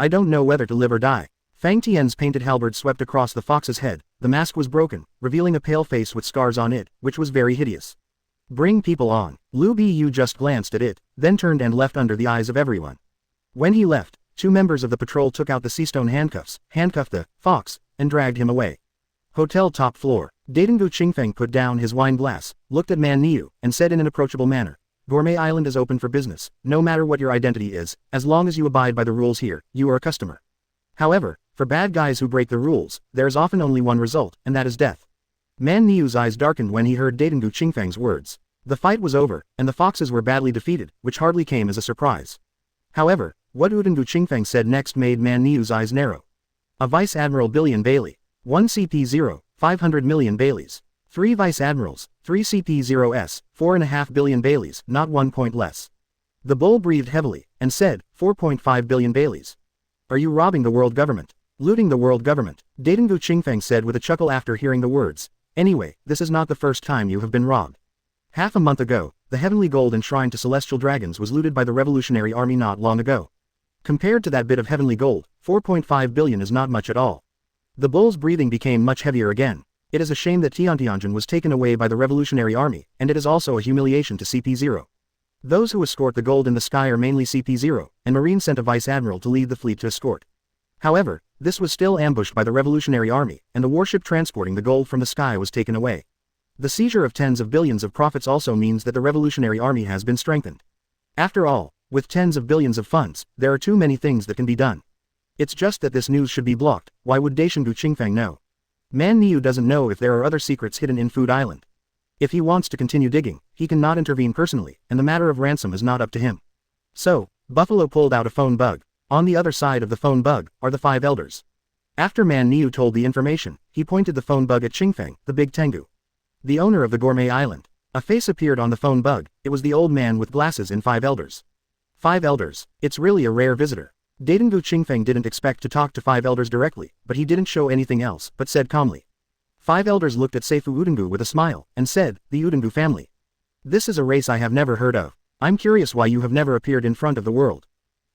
I don't know whether to live or die. Fang Tian's painted halberd swept across the fox's head. The mask was broken, revealing a pale face with scars on it, which was very hideous. Bring people on. Lu Bu just glanced at it, then turned and left under the eyes of everyone. When he left, 2 members of the patrol took out the seastone handcuffs, handcuffed the fox, and dragged him away. Hotel top floor. Dadengu Qingfeng put down his wine glass, looked at Man Niu, and said in an approachable manner, Gourmet Island is open for business, no matter what your identity is, as long as you abide by the rules here, you are a customer. However, for bad guys who break the rules, there is often only one result, and that is death. Man Niu's eyes darkened when he heard Dadengu Qingfeng's words. The fight was over, and the foxes were badly defeated, which hardly came as a surprise. However, what Dadengu Qingfeng said next made Man Niu's eyes narrow. A Vice Admiral billion Bailey. 1 CP0, 500 million Baileys. 3 Vice Admirals, 3 CP0s, 4.5 billion Baileys, not 1 point less. The bull breathed heavily, and said, 4.5 billion Baileys. Are you robbing the world government? Looting the world government, Dadengu Qingfeng said with a chuckle after hearing the words. Anyway, this is not the first time you have been robbed. Half a month ago, the heavenly gold enshrined to celestial dragons was looted by the Revolutionary Army not long ago. Compared to that bit of heavenly gold, 4.5 billion is not much at all. The bull's breathing became much heavier again. It is a shame that Tiantianjin was taken away by the Revolutionary Army, and it is also a humiliation to CP0. Those who escort the gold in the sky are mainly CP0, and Marine sent a Vice Admiral to lead the fleet to escort. However, this was still ambushed by the Revolutionary Army, and the warship transporting the gold from the sky was taken away. The seizure of tens of billions of profits also means that the Revolutionary Army has been strengthened. After all, with tens of billions of funds, there are too many things that can be done. It's just that this news should be blocked. Why would Daishengu Qingfeng know? Man Niu doesn't know if there are other secrets hidden in Food Island. If he wants to continue digging, he cannot intervene personally, and the matter of ransom is not up to him. So, Buffalo pulled out a phone bug. On the other side of the phone bug are the 5 elders. After Man Niu told the information, he pointed the phone bug at Qingfeng, the big Tengu, the owner of the Gourmet Island. A face appeared on the phone bug. It was the old man with glasses in 5 elders. 5 elders. It's really a rare visitor. Dadengu Qingfeng didn't expect to talk to 5 elders directly, but he didn't show anything else, but said calmly. 5 elders looked at Seifu Udengu with a smile, and said, the Udengu family. This is a race I have never heard of. I'm curious why you have never appeared in front of the world.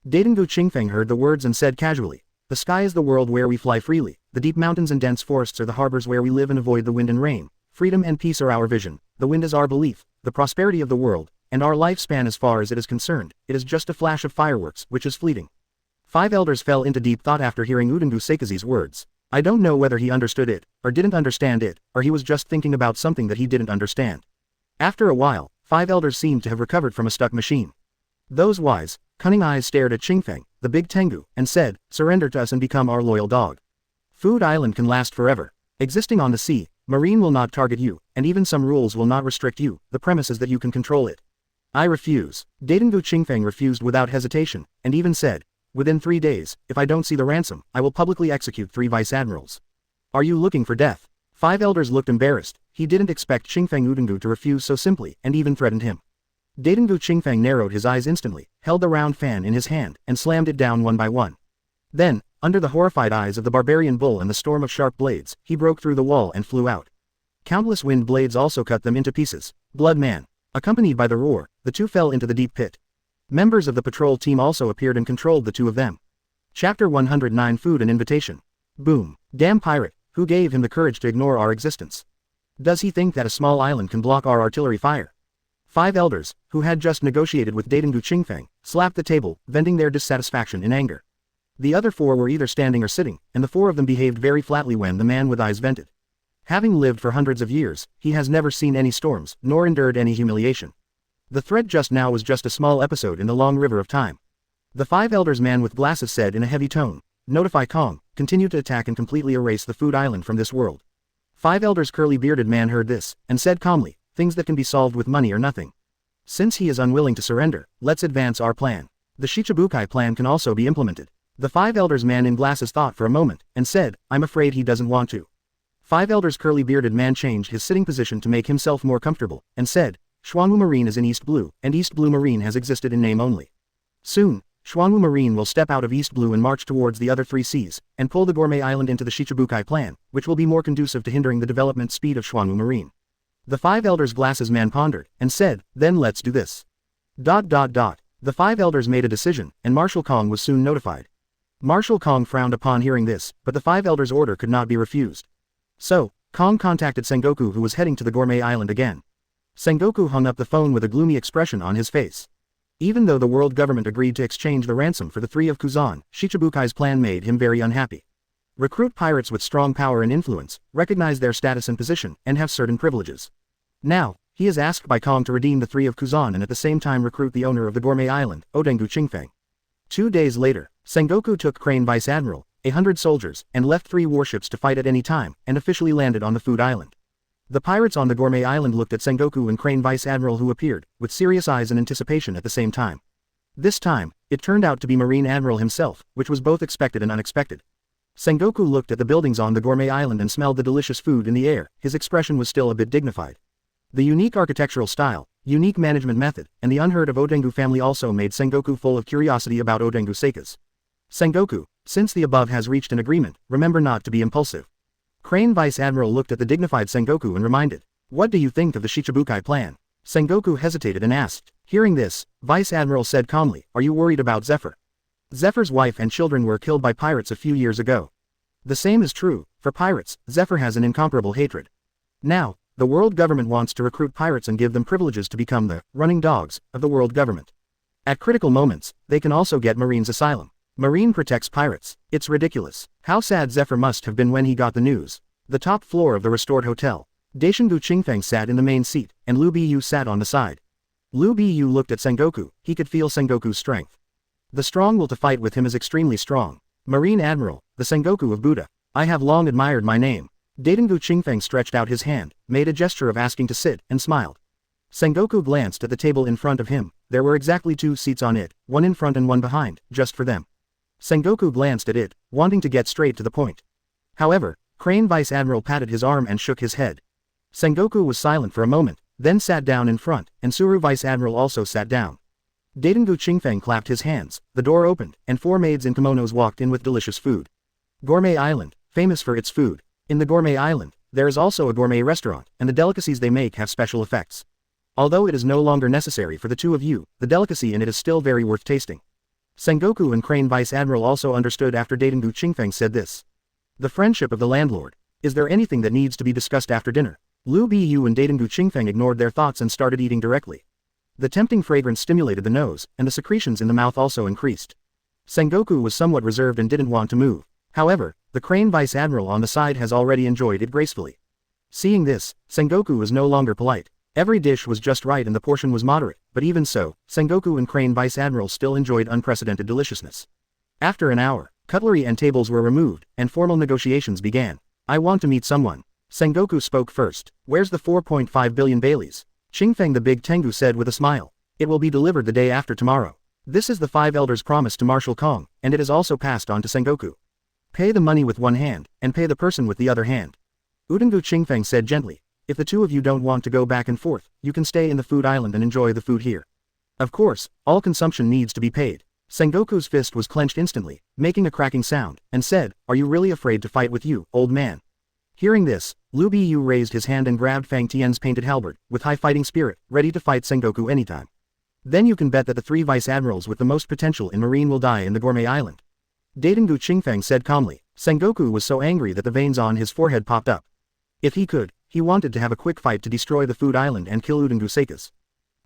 Dadengu Qingfeng heard the words and said casually, the sky is the world where we fly freely, the deep mountains and dense forests are the harbors where we live and avoid the wind and rain, freedom and peace are our vision, the wind is our belief, the prosperity of the world, and our lifespan as far as it is concerned, it is just a flash of fireworks, which is fleeting. 5 elders fell into deep thought after hearing Udengu Seikazi's words. I don't know whether he understood it, or didn't understand it, or he was just thinking about something that he didn't understand. After a while, 5 elders seemed to have recovered from a stuck machine. Those wise, cunning eyes stared at Qingfeng, the big Tengu, and said, surrender to us and become our loyal dog. Food Island can last forever. Existing on the sea, Marine will not target you, and even some rules will not restrict you, the premise is that you can control it. I refuse. Dadengu Qingfeng refused without hesitation, and even said, within 3 days, if I don't see the ransom, I will publicly execute 3 vice admirals. Are you looking for death? 5 elders looked embarrassed. He didn't expect Qingfeng Udengu to refuse so simply, and even threatened him. Dadengu Qingfeng narrowed his eyes instantly, held the round fan in his hand, and slammed it down one by one. Then, under the horrified eyes of the barbarian bull and the storm of sharp blades, he broke through the wall and flew out. Countless wind blades also cut them into pieces. Blood man. Accompanied by the roar, the 2 fell into the deep pit. Members of the patrol team also appeared and controlled the 2 of them. Chapter 109 Food and Invitation. Boom. Damn pirate, who gave him the courage to ignore our existence? Does he think that a small island can block our artillery fire? 5 elders, who had just negotiated with Dadengu Qingfeng, slapped the table, venting their dissatisfaction in anger. The other 4 were either standing or sitting, and the 4 of them behaved very flatly when the man with eyes vented. Having lived for hundreds of years, he has never seen any storms, nor endured any humiliation. The threat just now was just a small episode in the long river of time. The 5 elders man with glasses said in a heavy tone, notify Kong, continue to attack and completely erase the Food Island from this world. 5 elders curly-bearded man heard this, and said calmly, things that can be solved with money are nothing. Since he is unwilling to surrender, let's advance our plan. The Shichibukai Plan can also be implemented. The 5 elders man in glasses thought for a moment, and said, I'm afraid he doesn't want to. 5 elders curly-bearded man changed his sitting position to make himself more comfortable, and said, Xuanwu Marine is in East Blue, and East Blue Marine has existed in name only. Soon, Xuanwu Marine will step out of East Blue and march towards the other 3 seas, and pull the Gourmet Island into the Shichibukai Plan, which will be more conducive to hindering the development speed of Xuanwu Marine. The 5 elders glasses man pondered, and said, then let's do this. The 5 elders made a decision, and Marshal Kong was soon notified. Marshal Kong frowned upon hearing this, but the five elders' order could not be refused. So, Kong contacted Sengoku, who was heading to the Gourmet Island again. Sengoku hung up the phone with a gloomy expression on his face. Even though the world government agreed to exchange the ransom for the three of Kuzan, Shichibukai's plan made him very unhappy. Recruit pirates with strong power and influence, recognize their status and position, and have certain privileges. Now, he is asked by Kong to redeem the three of Kuzan and at the same time recruit the owner of the Gourmet Island, Odengu Qingfeng. 2 days later, Sengoku took Crane Vice Admiral, 100 soldiers, and left 3 warships to fight at any time, and officially landed on the Food Island. The pirates on the Gourmet Island looked at Sengoku and Crane Vice Admiral, who appeared, with serious eyes and anticipation at the same time. This time, it turned out to be Marine Admiral himself, which was both expected and unexpected. Sengoku looked at the buildings on the Gourmet Island and smelled the delicious food in the air. His expression was still a bit dignified. The unique architectural style, unique management method, and the unheard of Odengu family also made Sengoku full of curiosity about Odengu Seika's. Sengoku, since the above has reached an agreement, remember not to be impulsive. Crane Vice Admiral looked at the dignified Sengoku and reminded, "What do you think of the Shichibukai Plan?" Sengoku hesitated and asked. Hearing this, Vice Admiral said calmly, "Are you worried about Zephyr? Zephyr's wife and children were killed by pirates a few years ago. The same is true, for pirates, Zephyr has an incomparable hatred. Now, the world government wants to recruit pirates and give them privileges to become the running dogs of the world government. At critical moments, they can also get Marine's asylum. Marine protects pirates. It's ridiculous. How sad Zephyr must have been when he got the news." The top floor of the restored hotel. Daishingu Qingfeng sat in the main seat, and Liu Biyu sat on the side. Liu Biyu looked at Sengoku. He could feel Sengoku's strength. The strong will to fight with him is extremely strong. Marine Admiral, the Sengoku of Buddha. I have long admired my name. Daishingu Qingfeng stretched out his hand, made a gesture of asking to sit, and smiled. Sengoku glanced at the table in front of him. There were exactly 2 seats on it, one in front and one behind, just for them. Sengoku glanced at it, wanting to get straight to the point. However, Crane Vice Admiral patted his arm and shook his head. Sengoku was silent for a moment, then sat down in front, and Suru Vice Admiral also sat down. Daishingu Qingfeng clapped his hands, the door opened, and 4 maids in kimonos walked in with delicious food. Gourmet Island, famous for its food. In the Gourmet Island, there is also a gourmet restaurant, and the delicacies they make have special effects. Although it is no longer necessary for the 2 of you, the delicacy in it is still very worth tasting. Sengoku and Crane Vice Admiral also understood after Daishingu Qingfeng said this. The friendship of the landlord. Is there anything that needs to be discussed after dinner? Liu Biyu and Daishingu Qingfeng ignored their thoughts and started eating directly. The tempting fragrance stimulated the nose, and the secretions in the mouth also increased. Sengoku was somewhat reserved and didn't want to move. However, the Crane Vice Admiral on the side has already enjoyed it gracefully. Seeing this, Sengoku was no longer polite. Every dish was just right and the portion was moderate, but even so, Sengoku and Crane Vice Admiral still enjoyed unprecedented deliciousness. After an hour, cutlery and tables were removed, and formal negotiations began. I want to meet someone. Sengoku spoke first. Where's the 4.5 billion Baileys? Qingfeng the Big Tengu said with a smile. It will be delivered the day after tomorrow. This is the 5 elders' promise to Marshal Kong, and it is also passed on to Sengoku. Pay the money with one hand, and pay the person with the other hand. Odengu Qingfeng said gently. If the 2 of you don't want to go back and forth, you can stay in the Food Island and enjoy the food here. Of course, all consumption needs to be paid. Sengoku's fist was clenched instantly, making a cracking sound, and said, Are you really afraid to fight with you, old man? Hearing this, Liu Biyu raised his hand and grabbed Fang Tian's painted halberd, with high fighting spirit, ready to fight Sengoku anytime. Then you can bet that the 3 vice admirals with the most potential in Marine will die in the Gourmet Island. Daishingu Qingfeng said calmly. Sengoku was so angry that the veins on his forehead popped up. If he could, he wanted to have a quick fight to destroy the Food Island and kill Odengu Seika's.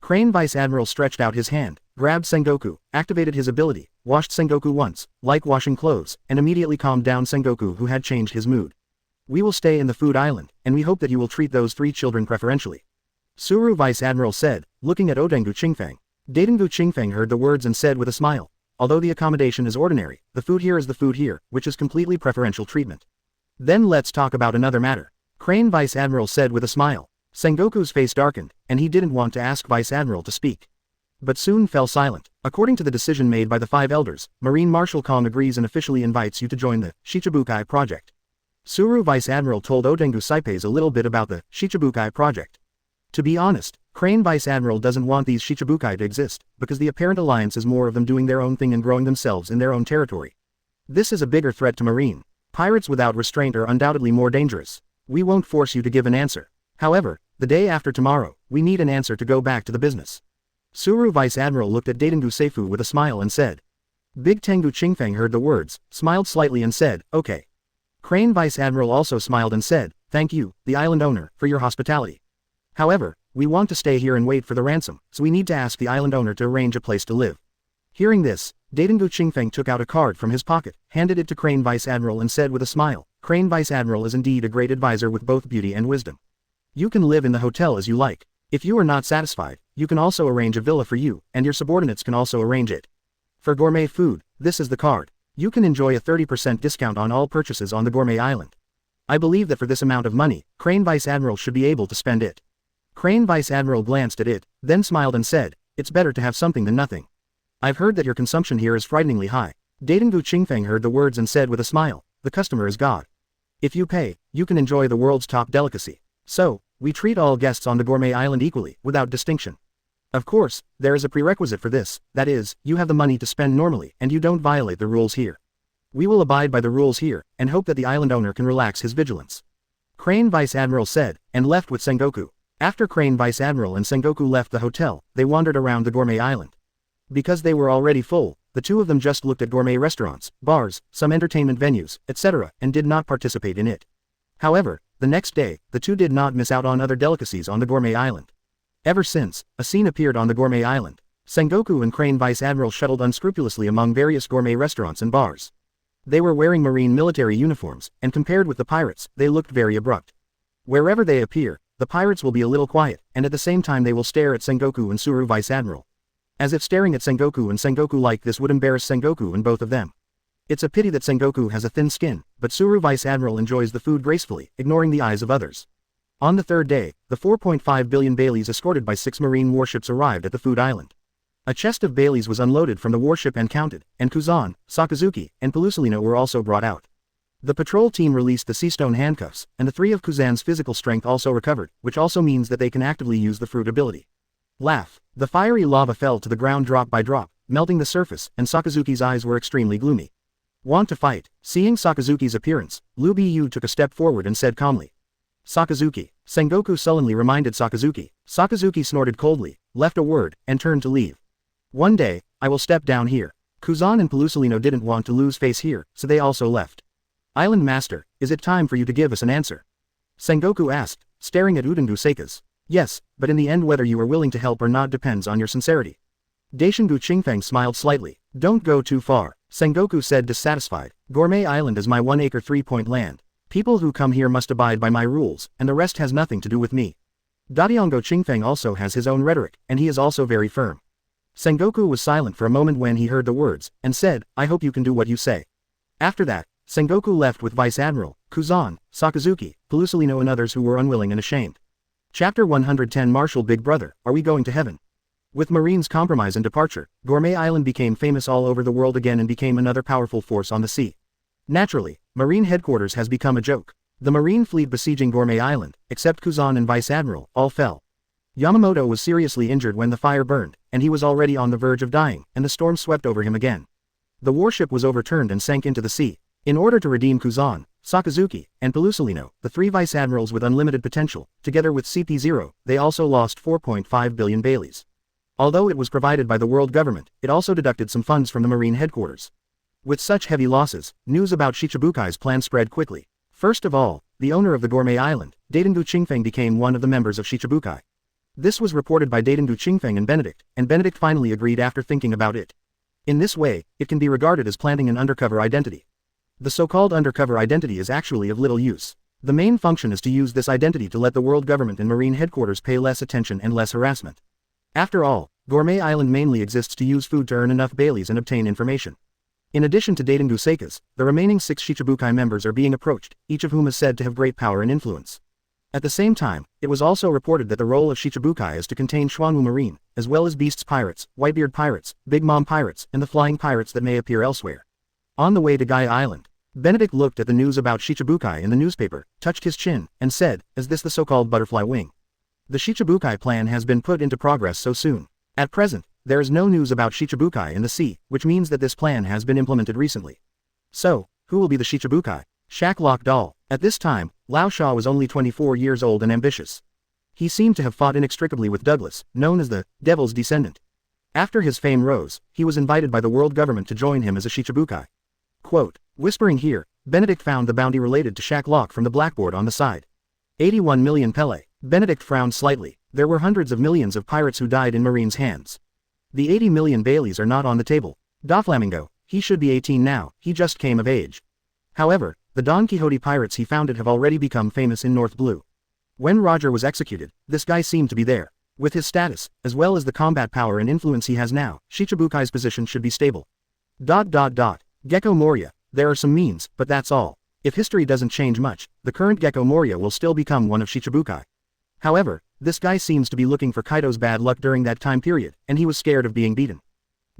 Crane Vice Admiral stretched out his hand, grabbed Sengoku, activated his ability, washed Sengoku once, like washing clothes, and immediately calmed down Sengoku, who had changed his mood. We will stay in the Food Island, and we hope that you will treat those 3 children preferentially. Suru Vice Admiral said, looking at Odengu Qingfeng. Daishingu Qingfeng heard the words and said with a smile. Although the accommodation is ordinary, the food here is the food here, which is completely preferential treatment. Then let's talk about another matter. Crane Vice Admiral said with a smile. Sengoku's face darkened, and he didn't want to ask Vice Admiral to speak. But soon fell silent. According to the decision made by the 5 elders, Marine Marshal Kong agrees and officially invites you to join the Shichibukai project. Suru Vice Admiral told Odengu Saipes a little bit about the Shichibukai project. To be honest, Crane Vice Admiral doesn't want these Shichibukai to exist, because the apparent alliance is more of them doing their own thing and growing themselves in their own territory. This is a bigger threat to Marine. Pirates without restraint are undoubtedly more dangerous. We won't force you to give an answer. However, the day after tomorrow, we need an answer to go back to the business. Suru Vice Admiral looked at Daishingu Seifu with a smile and said. Big Tengu Qingfeng heard the words, smiled slightly and said, okay. Crane Vice Admiral also smiled and said, thank you, the island owner, for your hospitality. However, we want to stay here and wait for the ransom, so we need to ask the island owner to arrange a place to live. Hearing this, Daitengu Qingfeng took out a card from his pocket, handed it to Crane Vice Admiral and said with a smile, Crane Vice Admiral is indeed a great advisor with both beauty and wisdom. You can live in the hotel as you like. If you are not satisfied, you can also arrange a villa for you, and your subordinates can also arrange it. For gourmet food, this is the card. You can enjoy a 30% discount on all purchases on the gourmet island. I believe that for this amount of money, Crane Vice Admiral should be able to spend it. Crane Vice Admiral glanced at it, then smiled and said, it's better to have something than nothing. I've heard that your consumption here is frighteningly high. Daitengu Qingfeng heard the words and said with a smile, the customer is God. If you pay, you can enjoy the world's top delicacy. So, we treat all guests on the gourmet island equally, without distinction. Of course, there is a prerequisite for this, that is, you have the money to spend normally and you don't violate the rules here. We will abide by the rules here, and hope that the island owner can relax his vigilance. Crane Vice Admiral said, and left with Sengoku. After Crane Vice Admiral and Sengoku left the hotel, they wandered around the gourmet island. Because they were already full, the two of them just looked at gourmet restaurants, bars, some entertainment venues, etc., and did not participate in it. However, the next day, the two did not miss out on other delicacies on the gourmet island. Ever since, a scene appeared on the gourmet island. Sengoku and Crane Vice Admiral shuttled unscrupulously among various gourmet restaurants and bars. They were wearing marine military uniforms, and compared with the pirates, they looked very abrupt. Wherever they appear, the pirates will be a little quiet, and at the same time they will stare at Sengoku and Suru Vice Admiral. As if staring at Sengoku and Sengoku like this would embarrass Sengoku and both of them. It's a pity that Sengoku has a thin skin, but Suru Vice Admiral enjoys the food gracefully, ignoring the eyes of others. On the third day, the 4.5 billion Baileys escorted by 6 marine warships arrived at the food island. A chest of Baileys was unloaded from the warship and counted, and Kuzan, Sakazuki, and Pelusalino were also brought out. The patrol team released the sea stone handcuffs, and the 3 of Kuzan's physical strength also recovered, which also means that they can actively use the fruit ability. Laugh. The fiery lava fell to the ground drop by drop, melting the surface, and Sakazuki's eyes were extremely gloomy. Want to fight? Seeing Sakazuki's appearance, Liu Biyu took a step forward and said calmly. Sakazuki. Sengoku sullenly reminded Sakazuki. Sakazuki snorted coldly, left a word, and turned to leave. One day, I will step down here. Kuzan and Pelusalino didn't want to lose face here, so they also left. Island Master, is it time for you to give us an answer? Sengoku asked, staring at Udengu Seika's. Yes, but in the end whether you are willing to help or not depends on your sincerity. Daishingu Qingfeng smiled slightly. Don't go too far. Sengoku said dissatisfied. Gourmet Island is my 1-acre 3-point land. People who come here must abide by my rules, and the rest has nothing to do with me. Datiango Qingfeng also has his own rhetoric, and he is also very firm. Sengoku was silent for a moment when he heard the words, and said, I hope you can do what you say. After that, Sengoku left with Vice Admiral, Kuzan, Sakazuki, Pelusalino and others who were unwilling and ashamed. Chapter 110 Marshal Big Brother, Are We Going to Heaven? With Marine's compromise and departure, Gourmet Island became famous all over the world again and became another powerful force on the sea. Naturally, Marine Headquarters has become a joke. The Marine fleet besieging Gourmet Island, except Kuzan and Vice Admiral, all fell. Yamamoto was seriously injured when the fire burned, and he was already on the verge of dying, and the storm swept over him again. The warship was overturned and sank into the sea. In order to redeem Kuzan, Sakazuki, and Pelusalino, the 3 Vice Admirals with unlimited potential, together with CP0, they also lost 4.5 billion Baileys. Although it was provided by the world government, it also deducted some funds from the Marine Headquarters. With such heavy losses, news about Shichibukai's plan spread quickly. First of all, the owner of the Gourmet Island, Daitengu Qingfeng became one of the members of Shichibukai. This was reported by Daitengu Qingfeng and Benedict finally agreed after thinking about it. In this way, it can be regarded as planting an undercover identity. The so-called undercover identity is actually of little use. The main function is to use this identity to let the world government and Marine Headquarters pay less attention and less harassment. After all, Gourmet Island mainly exists to use food to earn enough Baileys and obtain information. In addition to Daitengu Seika's, the remaining 6 Shichibukai members are being approached, each of whom is said to have great power and influence. At the same time, it was also reported that the role of Shichibukai is to contain Xuanwu Marine, as well as Beasts Pirates, Whitebeard Pirates, Big Mom Pirates, and the Flying Pirates that may appear elsewhere. On the way to Gaia Island, Benedict looked at the news about Shichibukai in the newspaper, touched his chin, and said, is this the so-called butterfly wing? The Shichibukai plan has been put into progress so soon. At present, there is no news about Shichibukai in the sea, which means that this plan has been implemented recently. So, who will be the Shichibukai? Shacklock Doll. At this time, Lao Sha was only 24 years old and ambitious. He seemed to have fought inextricably with Douglas, known as the Devil's Descendant. After his fame rose, he was invited by the world government to join him as a Shichibukai. Quote, whispering here, Benedict found the bounty related to Shack Lock from the blackboard on the side. 81 million Pele. Benedict frowned slightly. There were hundreds of millions of pirates who died in Marine's hands. The 80 million Baileys are not on the table. Doflamingo, he should be 18 now, he just came of age. However, the Don Quixote pirates he founded have already become famous in North Blue. When Roger was executed, this guy seemed to be there. With his status, as well as the combat power and influence he has now, Shichibukai's position should be stable. Gecko Moria, there are some means, but that's all. If history doesn't change much, the current Gecko Moria will still become one of Shichibukai. However, this guy seems to be looking for Kaido's bad luck during that time period, and he was scared of being beaten.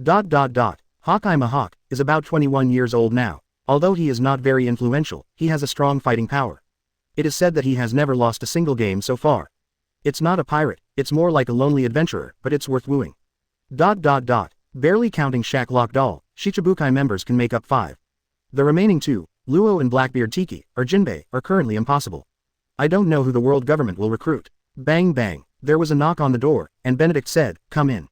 Hawkeye Mahawk is about 21 years old now. Although he is not very influential, he has a strong fighting power. It is said that he has never lost a single game so far. It's not a pirate, it's more like a lonely adventurer, but it's worth wooing. Barely counting Shack Lock Doll, Shichibukai members can make up 5. The remaining 2, Luo and Blackbeard Tiki, or Jinbei, are currently impossible. I don't know who the world government will recruit. Bang bang, there was a knock on the door, and Benedict said, come in.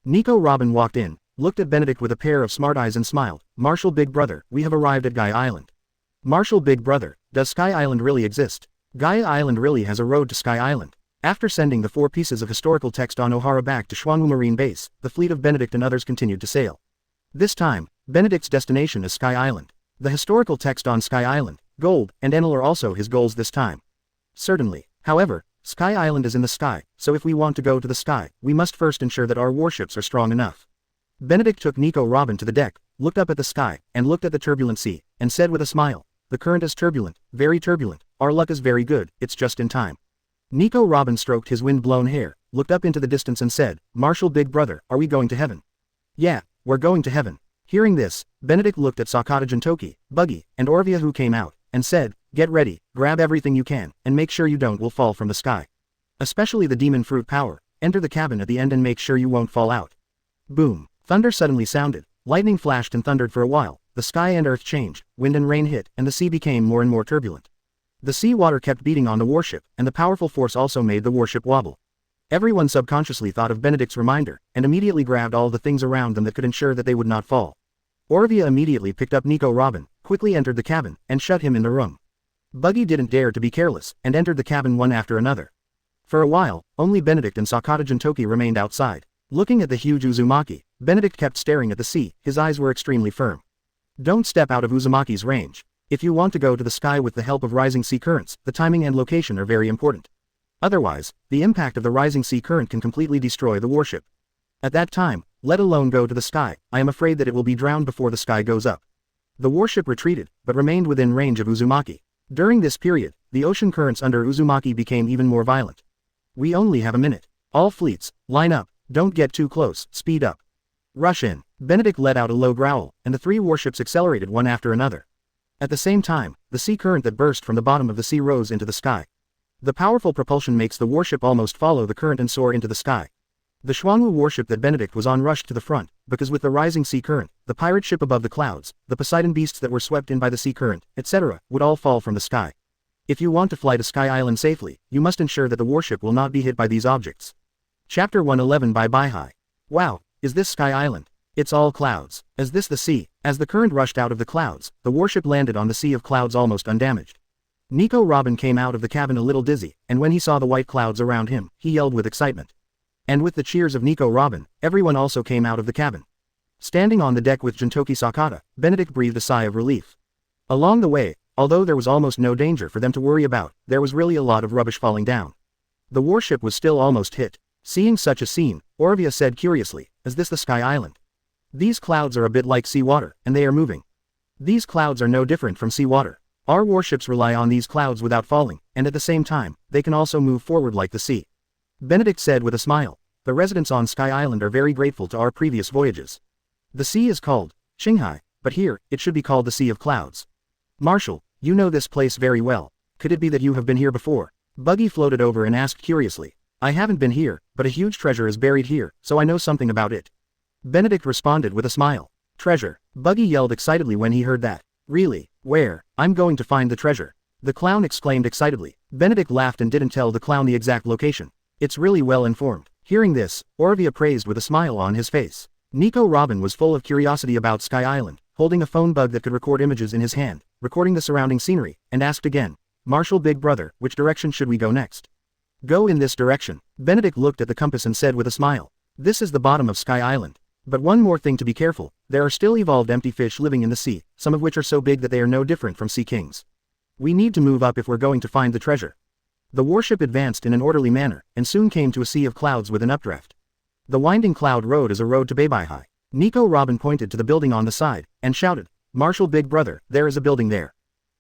Nico Robin walked in, looked at Benedict with a pair of smart eyes and smiled. Marshal Big Brother, we have arrived at Gaia Island. Marshal Big Brother, does Sky Island really exist? Gaia Island really has a road to Sky Island. After sending the 4 pieces of historical text on Ohara back to Xuanwu Marine base, the fleet of Benedict and others continued to sail. This time, Benedict's destination is Sky Island. The historical text on Sky Island, gold, and Enel are also his goals this time. Certainly, however, Sky Island is in the sky, so if we want to go to the sky, we must first ensure that our warships are strong enough. Benedict took Nico Robin to the deck, looked up at the sky, and looked at the turbulent sea, and said with a smile, the current is turbulent, very turbulent, our luck is very good, it's just in time. Nico Robin stroked his wind-blown hair, looked up into the distance and said, Marshal Big Brother, are we going to heaven? Yeah, we're going to heaven. Hearing this, Benedict looked at Sakata Jintoki, Buggy, and Orvia who came out, and said, get ready, grab everything you can, and make sure you will fall from the sky. Especially the demon fruit power, enter the cabin at the end and make sure you won't fall out. Boom. Thunder suddenly sounded, lightning flashed and thundered for a while, the sky and earth changed, wind and rain hit, and the sea became more and more turbulent. The sea water kept beating on the warship, and the powerful force also made the warship wobble. Everyone subconsciously thought of Benedict's reminder, and immediately grabbed all the things around them that could ensure that they would not fall. Orvia immediately picked up Nico Robin, quickly entered the cabin, and shut him in the room. Buggy didn't dare to be careless, and entered the cabin one after another. For a while, only Benedict and Sakata Jintoki remained outside. Looking at the huge Uzumaki, Benedict kept staring at the sea, his eyes were extremely firm. Don't step out of Uzumaki's range. If you want to go to the sky with the help of rising sea currents, the timing and location are very important. Otherwise, the impact of the rising sea current can completely destroy the warship. At that time, let alone go to the sky, I am afraid that it will be drowned before the sky goes up. The warship retreated, but remained within range of Uzumaki. During this period, the ocean currents under Uzumaki became even more violent. We only have a minute. All fleets, line up, don't get too close, speed up. Rush in. Benedict let out a low growl, and the 3 warships accelerated one after another. At the same time, the sea current that burst from the bottom of the sea rose into the sky. The powerful propulsion makes the warship almost follow the current and soar into the sky. The Xuanwu warship that Benedict was on rushed to the front, because with the rising sea current, the pirate ship above the clouds, the Poseidon beasts that were swept in by the sea current, etc., would all fall from the sky. If you want to fly to Sky Island safely, you must ensure that the warship will not be hit by these objects. Chapter 111 by Baihai. Wow, is this Sky Island? It's all clouds. Is this the sea? As the current rushed out of the clouds, the warship landed on the sea of clouds almost undamaged. Nico Robin came out of the cabin a little dizzy, and when he saw the white clouds around him, he yelled with excitement. And with the cheers of Nico Robin, everyone also came out of the cabin. Standing on the deck with Jintoki Sakata, Benedict breathed a sigh of relief. Along the way, although there was almost no danger for them to worry about, there was really a lot of rubbish falling down. The warship was still almost hit. Seeing such a scene, Orvia said curiously, is this the Sky Island? These clouds are a bit like seawater, and they are moving. These clouds are no different from seawater. Our warships rely on these clouds without falling, and at the same time, they can also move forward like the sea. Benedict said with a smile, the residents on Sky Island are very grateful to our previous voyages. The sea is called Qinghai, but here, it should be called the Sea of Clouds. Marshal, you know this place very well. Could it be that you have been here before? Buggy floated over and asked curiously. I haven't been here, but a huge treasure is buried here, so I know something about it. Benedict responded with a smile. Treasure. Buggy yelled excitedly when he heard that. Really? Where? I'm going to find the treasure. The clown exclaimed excitedly. Benedict laughed and didn't tell the clown the exact location. It's really well informed. Hearing this, Orvia praised with a smile on his face. Nico Robin was full of curiosity about Sky Island, holding a phone bug that could record images in his hand, recording the surrounding scenery, and asked again, Marshal Big Brother, which direction should we go next? Go in this direction. Benedict looked at the compass and said with a smile. This is the bottom of Sky Island. But one more thing to be careful, there are still evolved empty fish living in the sea, some of which are so big that they are no different from sea kings. We need to move up if we're going to find the treasure. The warship advanced in an orderly manner, and soon came to a sea of clouds with an updraft. The winding cloud road is a road to Beibai. Nico Robin pointed to the building on the side, and shouted, Marshal Big Brother, there is a building there.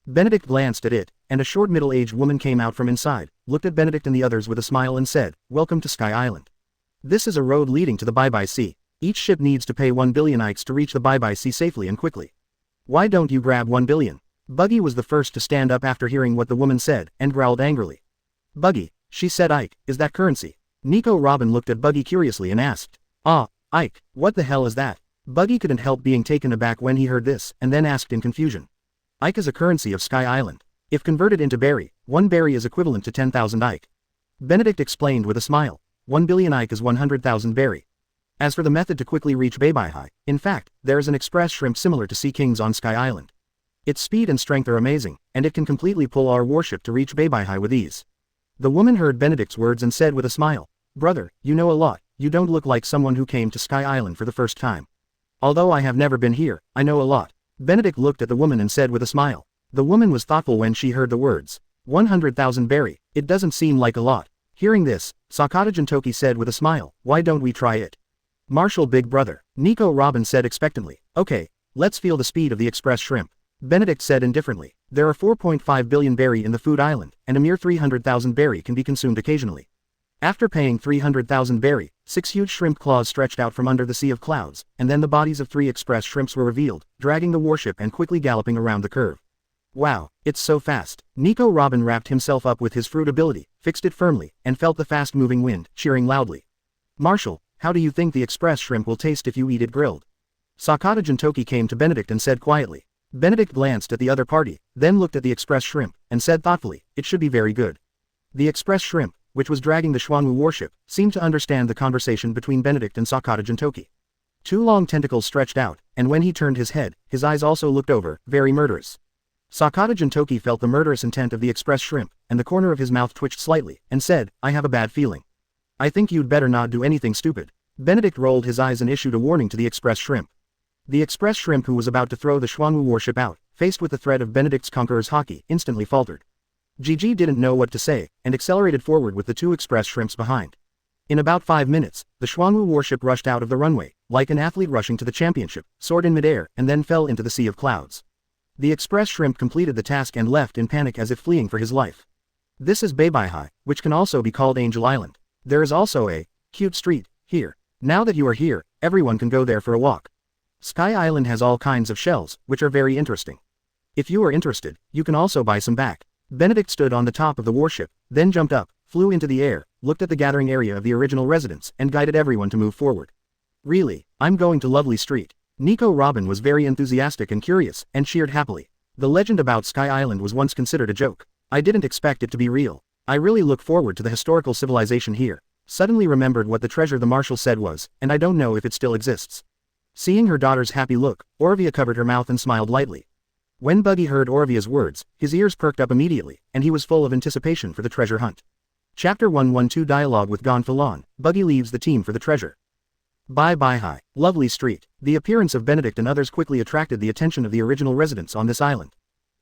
Benedict glanced at it, and a short middle-aged woman came out from inside, looked at Benedict and the others with a smile and said, Welcome to Sky Island. This is a road leading to the Beibai Sea. Each ship needs to pay 1 billion ikes to reach the Beibai Sea safely and quickly. Why don't you grab 1 billion? Buggy was the first to stand up after hearing what the woman said, and growled angrily. Buggy, she said Ike, is that currency? Nico Robin looked at Buggy curiously and asked, Ah, Ike, what the hell is that? Buggy couldn't help being taken aback when he heard this, and then asked in confusion. Ike is a currency of Sky Island. If converted into berry, 1 berry is equivalent to 10,000 Ike. Benedict explained with a smile. 1 billion Ike is 100,000 berry. As for the method to quickly reach Beibai, in fact, there is an express shrimp similar to Sea King's on Sky Island. Its speed and strength are amazing, and it can completely pull our warship to reach Beibai with ease. The woman heard Benedict's words and said with a smile, Brother, you know a lot, you don't look like someone who came to Sky Island for the first time. Although I have never been here, I know a lot. Benedict looked at the woman and said with a smile. The woman was thoughtful when she heard the words. 100,000 berry, it doesn't seem like a lot. Hearing this, Sakata Jintoki said with a smile, Why don't we try it? Marshal Big Brother, Nico Robin said expectantly. Okay, let's feel the speed of the express shrimp. Benedict said indifferently. There are 4.5 billion berry in the food island, and a mere 300,000 berry can be consumed occasionally. After paying 300,000 berry, 6 huge shrimp claws stretched out from under the sea of clouds, and then the bodies of 3 express shrimps were revealed, dragging the warship and quickly galloping around the curve. Wow, it's so fast. Nico Robin wrapped himself up with his fruit ability, fixed it firmly, and felt the fast-moving wind, cheering loudly. Marshal, how do you think the express shrimp will taste if you eat it grilled? Sakata Jintoki came to Benedict and said quietly. Benedict glanced at the other party, then looked at the express shrimp, and said thoughtfully, It should be very good. The express shrimp, which was dragging the Xuanwu warship, seemed to understand the conversation between Benedict and Sakata Jintoki. 2 long tentacles stretched out, and when he turned his head, his eyes also looked over, very murderous. Sakata Jintoki felt the murderous intent of the express shrimp, and the corner of his mouth twitched slightly, and said, I have a bad feeling. I think you'd better not do anything stupid. Benedict rolled his eyes and issued a warning to the express shrimp. The express shrimp who was about to throw the Xuanwu warship out, faced with the threat of Benedict's Conqueror's hockey, instantly faltered. Gigi didn't know what to say, and accelerated forward with the 2 express shrimps behind. In about 5 minutes, the Xuanwu warship rushed out of the runway, like an athlete rushing to the championship, soared in midair, and then fell into the sea of clouds. The express shrimp completed the task and left in panic as if fleeing for his life. This is Beibai, which can also be called Angel Island. There is also a cute street here. Now that you are here, everyone can go there for a walk. Sky Island has all kinds of shells, which are very interesting. If you are interested, you can also buy some back. Benedict stood on the top of the warship, then jumped up, flew into the air, looked at the gathering area of the original residents, and guided everyone to move forward. Really, I'm going to Lovely Street. Nico Robin was very enthusiastic and curious, and cheered happily. The legend about Sky Island was once considered a joke. I didn't expect it to be real. I really look forward to the historical civilization here. Suddenly remembered what the treasure the Marshal said was, and I don't know if it still exists. Seeing her daughter's happy look, Orvia covered her mouth and smiled lightly. When Buggy heard Orvia's words, his ears perked up immediately, and he was full of anticipation for the treasure hunt. Chapter 112 Dialogue with Gonfalon, Buggy leaves the team for the treasure. Bye-bye. Lovely Street. The appearance of Benedict and others quickly attracted the attention of the original residents on this island.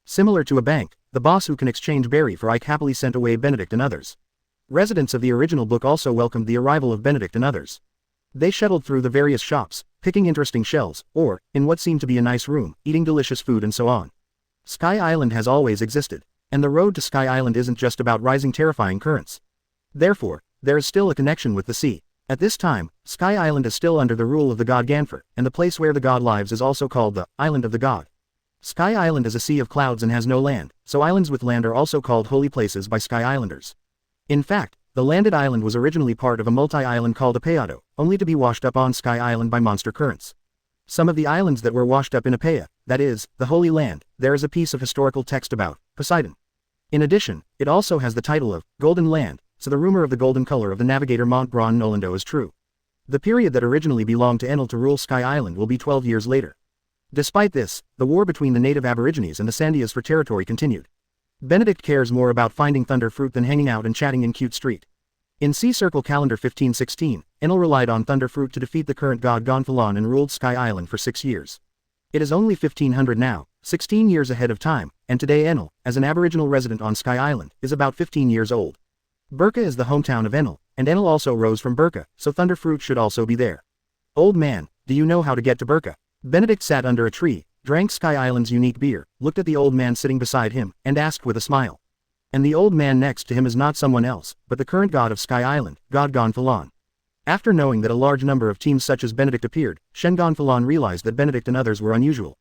Similar to a bank, the boss who can exchange berry for Ike happily sent away Benedict and others. Residents of the original book also welcomed the arrival of Benedict and others. They shuttled through the various shops, picking interesting shells, or, in what seemed to be a nice room, eating delicious food and so on. Sky Island has always existed, and the road to Sky Island isn't just about rising terrifying currents. Therefore, there is still a connection with the sea. At this time, Sky Island is still under the rule of the god Ganfer, and the place where the god lives is also called the Island of the God. Sky Island is a sea of clouds and has no land, so islands with land are also called holy places by Sky Islanders. In fact, the landed island was originally part of a multi-island called Apayado, only to be washed up on Sky Island by monster currents. Some of the islands that were washed up in Apaya, that is, the Holy Land, there is a piece of historical text about Poseidon. In addition, it also has the title of Golden Land, so the rumor of the golden color of the navigator Mont Bron Nolando is true. The period that originally belonged to Enel to rule Sky Island will be 12 years later. Despite this, the war between the native aborigines and the Sandias for territory continued. Benedict cares more about finding thunder fruit than hanging out and chatting in cute street. In Sea Circle Calendar 1516, Enel relied on thunder fruit to defeat the current god Gonfalon and ruled Sky Island for 6 years. It is only 1500 now, 16 years ahead of time, and today Enel, as an aboriginal resident on Sky Island, is about 15 years old. Burka is the hometown of Enel, and Enel also rose from Burka, so thunder fruit should also be there. Old man, do you know how to get to Burka? Benedict sat under a tree, drank Sky Island's unique beer, looked at the old man sitting beside him, and asked with a smile. And the old man next to him is not someone else, but the current god of Sky Island, God Gonfalon. After knowing that a large number of teams such as Benedict appeared, Shen Gonfalon realized that Benedict and others were unusual.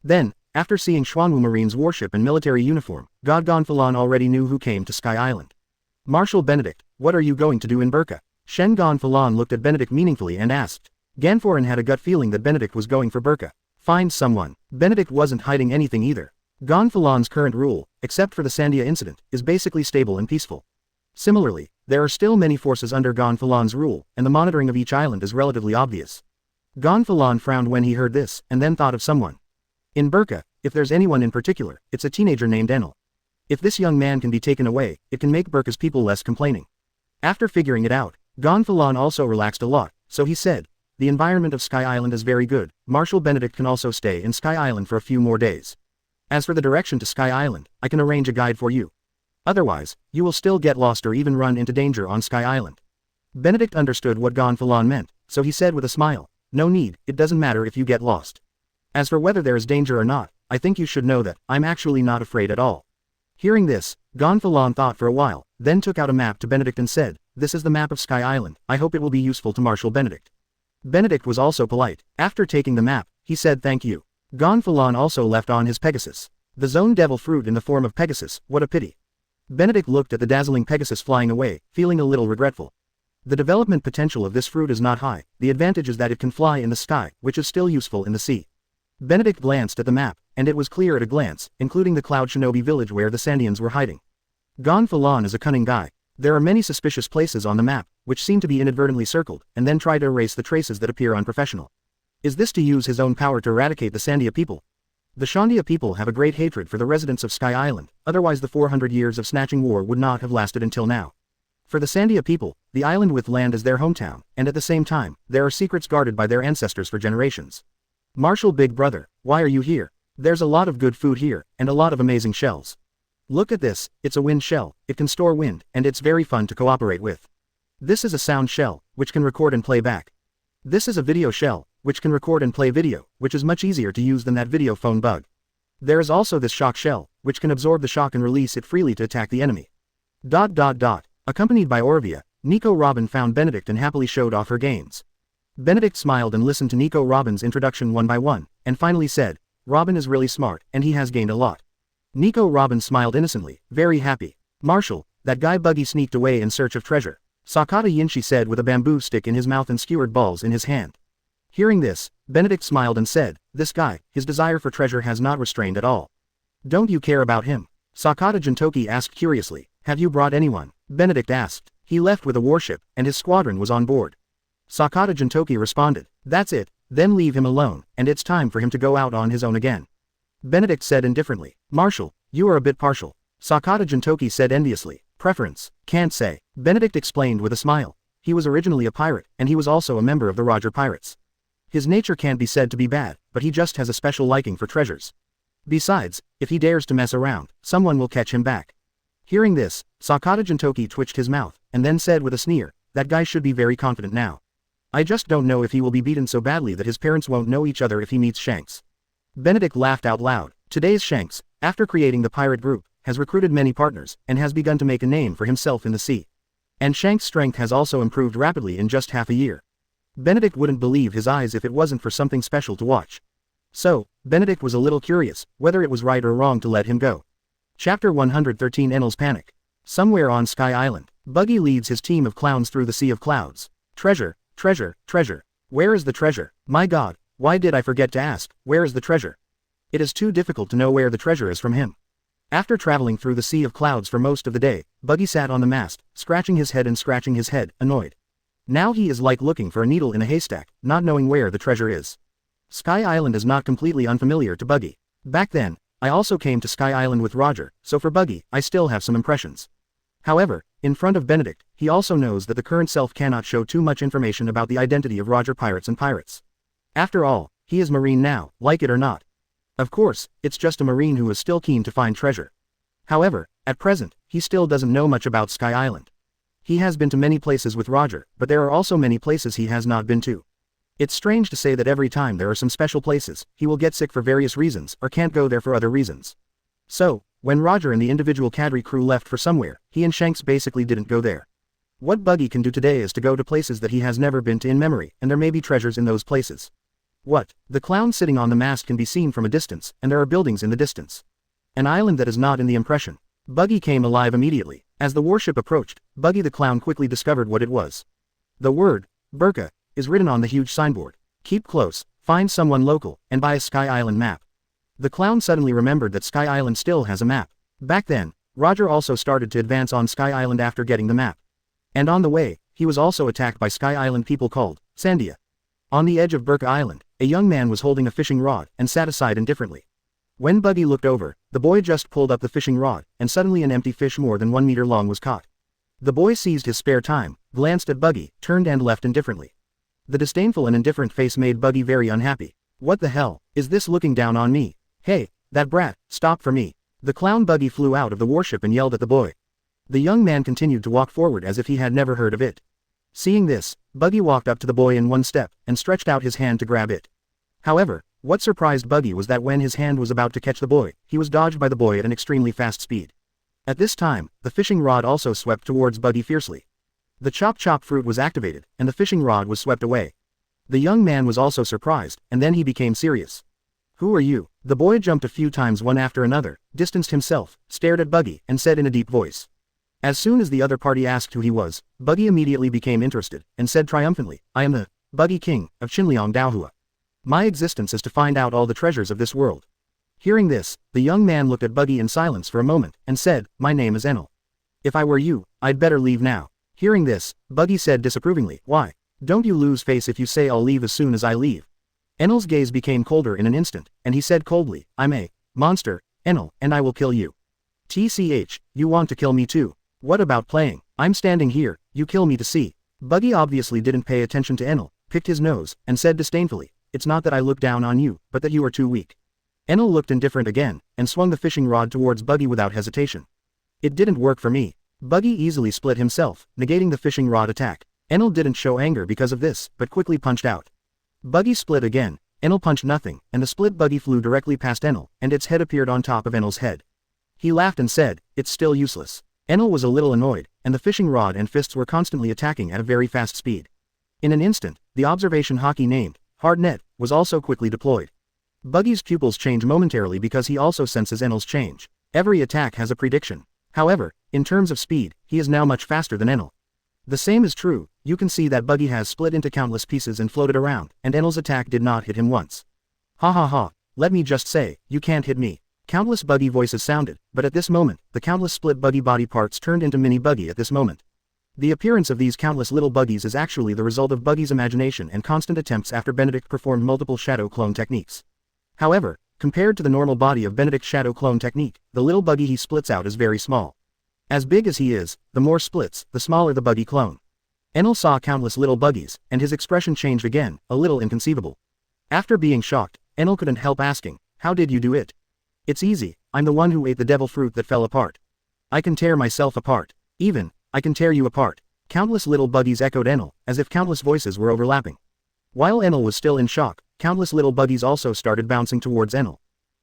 Then, after seeing Xuanwu Marine's warship and military uniform, God Gonfalon already knew who came to Sky Island. Marshal Benedict, what are you going to do in Burka? Shen Gonfalon looked at Benedict meaningfully and asked. Ganforan had a gut feeling that Benedict was going for Burka. Find someone. Benedict wasn't hiding anything either. Gonfalon's current rule, except for the Sandia incident, is basically stable and peaceful. Similarly, there are still many forces under Gonfalon's rule, and the monitoring of each island is relatively obvious. Gonfalon frowned when he heard this, and then thought of someone. In Burka, if there's anyone in particular, it's a teenager named Enel. If this young man can be taken away, it can make Burka's people less complaining. After figuring it out, Gonfalon also relaxed a lot, so he said, the environment of Sky Island is very good. Marshal Benedict can also stay in Sky Island for a few more days. As for the direction to Sky Island, I can arrange a guide for you. Otherwise, you will still get lost or even run into danger on Sky Island. Benedict understood what Gonfalon meant, so he said with a smile, no need, it doesn't matter if you get lost. As for whether there is danger or not, I think you should know that I'm actually not afraid at all. Hearing this, Gonfalon thought for a while, then took out a map to Benedict and said, this is the map of Sky Island, I hope it will be useful to Marshal Benedict. Benedict was also polite. After taking the map, he said thank you. Gonfalon also left on his Pegasus. The Zone Devil fruit in the form of Pegasus, what a pity. Benedict looked at the dazzling Pegasus flying away, feeling a little regretful. The development potential of this fruit is not high, the advantage is that it can fly in the sky, which is still useful in the sea. Benedict glanced at the map, and it was clear at a glance, including the Cloud Shinobi village where the Sandians were hiding. Gonfalon is a cunning guy. There are many suspicious places on the map, which seem to be inadvertently circled, and then try to erase the traces that appear unprofessional. Is this to use his own power to eradicate the Sandia people? The Shandia people have a great hatred for the residents of Sky Island, otherwise the 400 years of Snatching War would not have lasted until now. For the Sandia people, the island with land is their hometown, and at the same time, there are secrets guarded by their ancestors for generations. Marshal Big Brother, why are you here? There's a lot of good food here, and a lot of amazing shells. Look at this, it's a wind shell, it can store wind, and it's very fun to cooperate with. This is a sound shell, which can record and play back. This is a video shell, which can record and play video, which is much easier to use than that video phone bug. There is also this shock shell, which can absorb the shock and release it freely to attack the enemy. Accompanied by Orvia, Nico Robin found Benedict and happily showed off her gains. Benedict smiled and listened to Nico Robin's introduction one by one, and finally said, Robin is really smart, and he has gained a lot. Nico Robin smiled innocently, very happy. Marshal, that guy Buggy sneaked away in search of treasure. Sakata Yinshi said with a bamboo stick in his mouth and skewered balls in his hand. Hearing this, Benedict smiled and said, this guy, his desire for treasure has not restrained at all. Don't you care about him? Sakata Jintoki asked curiously, have you brought anyone? Benedict asked. He left with a warship, and his squadron was on board. Sakata Jintoki responded, that's it, then leave him alone, and it's time for him to go out on his own again. Benedict said indifferently, Marshal, you are a bit partial. Sakata Jintoki said enviously, preference, can't say. Benedict explained with a smile. He was originally a pirate, and he was also a member of the Roger Pirates. His nature can't be said to be bad, but he just has a special liking for treasures. Besides, if he dares to mess around, someone will catch him back. Hearing this, Sakata Jintoki twitched his mouth, and then said with a sneer, that guy should be very confident now. I just don't know if he will be beaten so badly that his parents won't know each other if he meets Shanks. Benedict laughed out loud. Today's Shanks, after creating the pirate group, has recruited many partners, and has begun to make a name for himself in the sea. And Shanks' strength has also improved rapidly in just half a year. Benedict wouldn't believe his eyes if it wasn't for something special to watch. So, Benedict was a little curious, whether it was right or wrong to let him go. Chapter 113 Enel's Panic. Somewhere on Sky Island, Buggy leads his team of clowns through the sea of clouds. Treasure, treasure, treasure. Where is the treasure? My god, why did I forget to ask, where is the treasure? It is too difficult to know where the treasure is from him. After traveling through the sea of clouds for most of the day, Buggy sat on the mast, scratching his head, annoyed. Now he is like looking for a needle in a haystack, not knowing where the treasure is. Sky Island is not completely unfamiliar to Buggy. Back then, I also came to Sky Island with Roger, so for Buggy, I still have some impressions. However, in front of Benedict, he also knows that the current self cannot show too much information about the identity of Roger pirates and pirates. After all, he is Marine now, like it or not. Of course, it's just a Marine who is still keen to find treasure. However, at present, he still doesn't know much about Sky Island. He has been to many places with Roger, but there are also many places he has not been to. It's strange to say that every time there are some special places, he will get sick for various reasons or can't go there for other reasons. So, when Roger and the individual cadre crew left for somewhere, he and Shanks basically didn't go there. What Buggy can do today is to go to places that he has never been to in memory, and there may be treasures in those places. What? The clown sitting on the mast can be seen from a distance, and there are buildings in the distance. An island that is not in the impression. Buggy came alive immediately. As the warship approached, Buggy the clown quickly discovered what it was. The word, Burka, is written on the huge signboard. Keep close, find someone local, and buy a Sky Island map. The clown suddenly remembered that Sky Island still has a map. Back then, Roger also started to advance on Sky Island after getting the map. And on the way, he was also attacked by Sky Island people called Sandia. On the edge of Burka Island, a young man was holding a fishing rod and sat aside indifferently. When Buggy looked over, the boy just pulled up the fishing rod, and suddenly an empty fish more than 1 meter long was caught. The boy seized his spare time, glanced at Buggy, turned and left indifferently. The disdainful and indifferent face made Buggy very unhappy. What the hell, is this looking down on me? Hey, that brat, stop for me. The clown Buggy flew out of the warship and yelled at the boy. The young man continued to walk forward as if he had never heard of it. Seeing this, Buggy walked up to the boy in one step, and stretched out his hand to grab it. However, what surprised Buggy was that when his hand was about to catch the boy, he was dodged by the boy at an extremely fast speed. At this time, the fishing rod also swept towards Buggy fiercely. The chop fruit was activated, and the fishing rod was swept away. The young man was also surprised, and then he became serious. Who are you? The boy jumped a few times one after another, distanced himself, stared at Buggy, and said in a deep voice. As soon as the other party asked who he was, Buggy immediately became interested, and said triumphantly, I am the Buggy King of Xinliang Daohua. My existence is to find out all the treasures of this world. Hearing this, the young man looked at Buggy in silence for a moment, and said, my name is Enel. If I were you, I'd better leave now. Hearing this, Buggy said disapprovingly, why? Don't you lose face if you say I'll leave as soon as I leave. Enel's gaze became colder in an instant, and he said coldly, I'm a monster, Enel, and I will kill you. TCH, you want to kill me too? What about playing? I'm standing here, you kill me to see. Buggy obviously didn't pay attention to Enel, picked his nose, and said disdainfully, it's not that I look down on you, but that you are too weak. Enel looked indifferent again, and swung the fishing rod towards Buggy without hesitation. It didn't work for me. Buggy easily split himself, negating the fishing rod attack. Enel didn't show anger because of this, but quickly punched out. Buggy split again, Enel punched nothing, and the split Buggy flew directly past Enel, and its head appeared on top of Enel's head. He laughed and said, it's still useless. Enel was a little annoyed, and the fishing rod and fists were constantly attacking at a very fast speed. In an instant, the observation hockey named Hard Net was also quickly deployed. Buggy's pupils change momentarily because he also senses Enel's change. Every attack has a prediction. However, in terms of speed, he is now much faster than Enel. The same is true, you can see that Buggy has split into countless pieces and floated around, and Enel's attack did not hit him once. Ha ha ha, let me just say, you can't hit me. Countless Buggy voices sounded, but at this moment, the countless split Buggy body parts turned into mini Buggy at this moment. The appearance of these countless little Buggies is actually the result of Buggy's imagination and constant attempts after Benedict performed multiple shadow clone techniques. However, compared to the normal body of Benedict's shadow clone technique, the little Buggy he splits out is very small. As big as he is, the more splits, the smaller the Buggy clone. Enel saw countless little Buggies, and his expression changed again, a little inconceivable. After being shocked, Enel couldn't help asking, how did you do it? It's easy, I'm the one who ate the devil fruit that fell apart. I can tear myself apart. Even, I can tear you apart. Countless little Buggies echoed Enel, as if countless voices were overlapping. While Enel was still in shock, countless little Buggies also started bouncing towards Enel.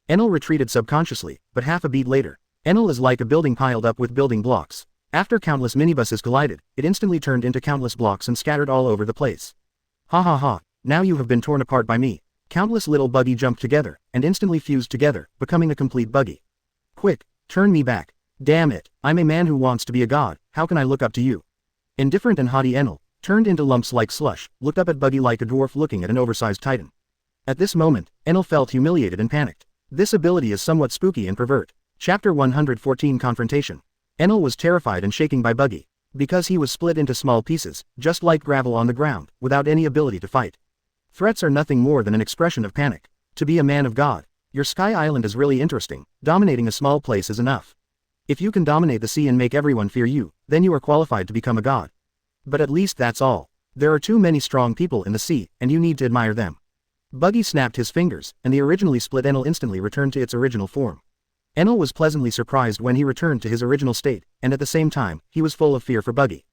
Enel retreated subconsciously, but half a beat later. Enel is like a building piled up with building blocks. After countless minibuses collided, it instantly turned into countless blocks and scattered all over the place. Ha ha ha, now you have been torn apart by me. Countless little Buggy jumped together, and instantly fused together, becoming a complete Buggy. Quick, turn me back. Damn it, I'm a man who wants to be a god, how can I look up to you? Indifferent and haughty Enel, turned into lumps like slush, looked up at Buggy like a dwarf looking at an oversized titan. At this moment, Enel felt humiliated and panicked. This ability is somewhat spooky and pervert. Chapter 114 Confrontation. Enel was terrified and shaking by Buggy. Because he was split into small pieces, just like gravel on the ground, without any ability to fight. Threats are nothing more than an expression of panic. To be a man of God, your Sky Island is really interesting. Dominating a small place is enough. If you can dominate the sea and make everyone fear you, then you are qualified to become a god. But at least that's all. There are too many strong people in the sea, and you need to admire them. Buggy snapped his fingers, and the originally split Enel instantly returned to its original form. Enel was pleasantly surprised when he returned to his original state, and at the same time, he was full of fear for Buggy.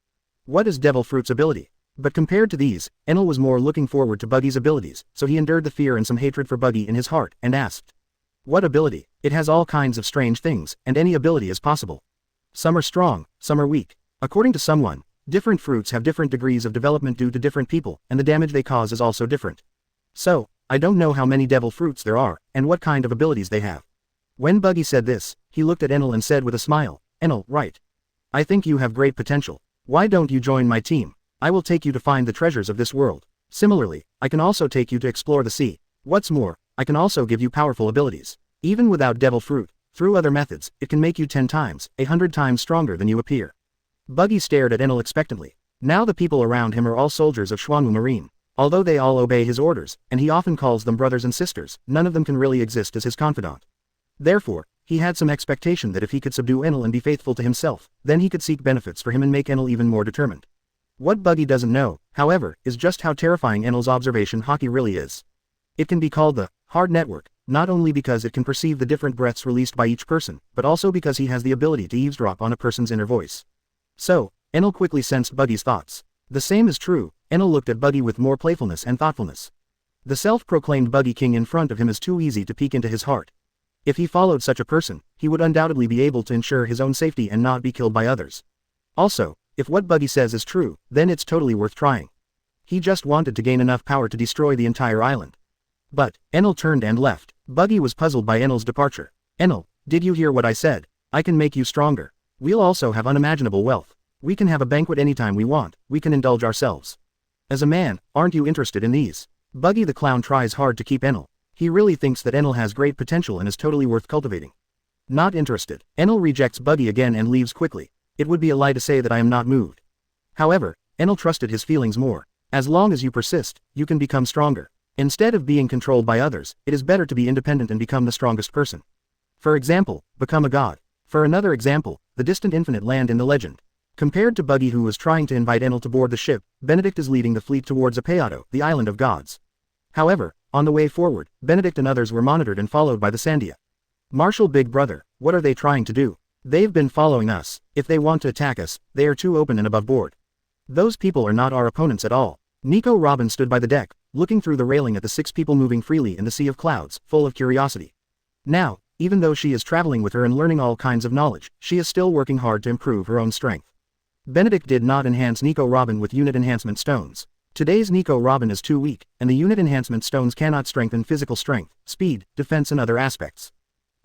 What is Devil Fruit's ability? But compared to these, Enel was more looking forward to Buggy's abilities, so he endured the fear and some hatred for Buggy in his heart, and asked. What ability? It has all kinds of strange things, and any ability is possible. Some are strong, some are weak. According to someone, different fruits have different degrees of development due to different people, and the damage they cause is also different. So, I don't know how many devil fruits there are, and what kind of abilities they have. When Buggy said this, he looked at Enel and said with a smile, Enel, right. I think you have great potential. Why don't you join my team? I will take you to find the treasures of this world. Similarly, I can also take you to explore the sea. What's more, I can also give you powerful abilities. Even without devil fruit, through other methods, it can make you 10 times, 100 times stronger than you appear. Buggy stared at Enel expectantly. Now the people around him are all soldiers of Xuanwu Marine. Although they all obey his orders, and he often calls them brothers and sisters, none of them can really exist as his confidant. Therefore, he had some expectation that if he could subdue Enel and be faithful to himself, then he could seek benefits for him and make Enel even more determined. What Buggy doesn't know, however, is just how terrifying Enel's observation hockey really is. It can be called the hard network, not only because it can perceive the different breaths released by each person, but also because he has the ability to eavesdrop on a person's inner voice. So, Enel quickly sensed Buggy's thoughts. The same is true, Enel looked at Buggy with more playfulness and thoughtfulness. The self-proclaimed Buggy King in front of him is too easy to peek into his heart. If he followed such a person, he would undoubtedly be able to ensure his own safety and not be killed by others. Also, if what Buggy says is true, then it's totally worth trying. He just wanted to gain enough power to destroy the entire island. But, Enel turned and left. Buggy was puzzled by Enel's departure. Enel, did you hear what I said? I can make you stronger. We'll also have unimaginable wealth. We can have a banquet anytime we want, we can indulge ourselves. As a man, aren't you interested in these? Buggy the clown tries hard to keep Enel. He really thinks that Enel has great potential and is totally worth cultivating. Not interested. Enel rejects Buggy again and leaves quickly. It would be a lie to say that I am not moved. However, Enel trusted his feelings more. As long as you persist, you can become stronger. Instead of being controlled by others, it is better to be independent and become the strongest person. For example, become a god. For another example, the distant infinite land in the legend. Compared to Buggy who was trying to invite Enel to board the ship, Benedict is leading the fleet towards Apayado, the island of gods. However, on the way forward, Benedict and others were monitored and followed by the Sandia. Marshal Big Brother, what are they trying to do? They've been following us. If they want to attack us, they are too open and above board. Those people are not our opponents at all. Nico Robin stood by the deck, looking through the railing at the 6 people moving freely in the sea of clouds, full of curiosity. Now, even though she is traveling with her and learning all kinds of knowledge, she is still working hard to improve her own strength. Benedict did not enhance Nico Robin with unit enhancement stones. Today's Nico Robin is too weak, and the unit enhancement stones cannot strengthen physical strength, speed, defense and other aspects.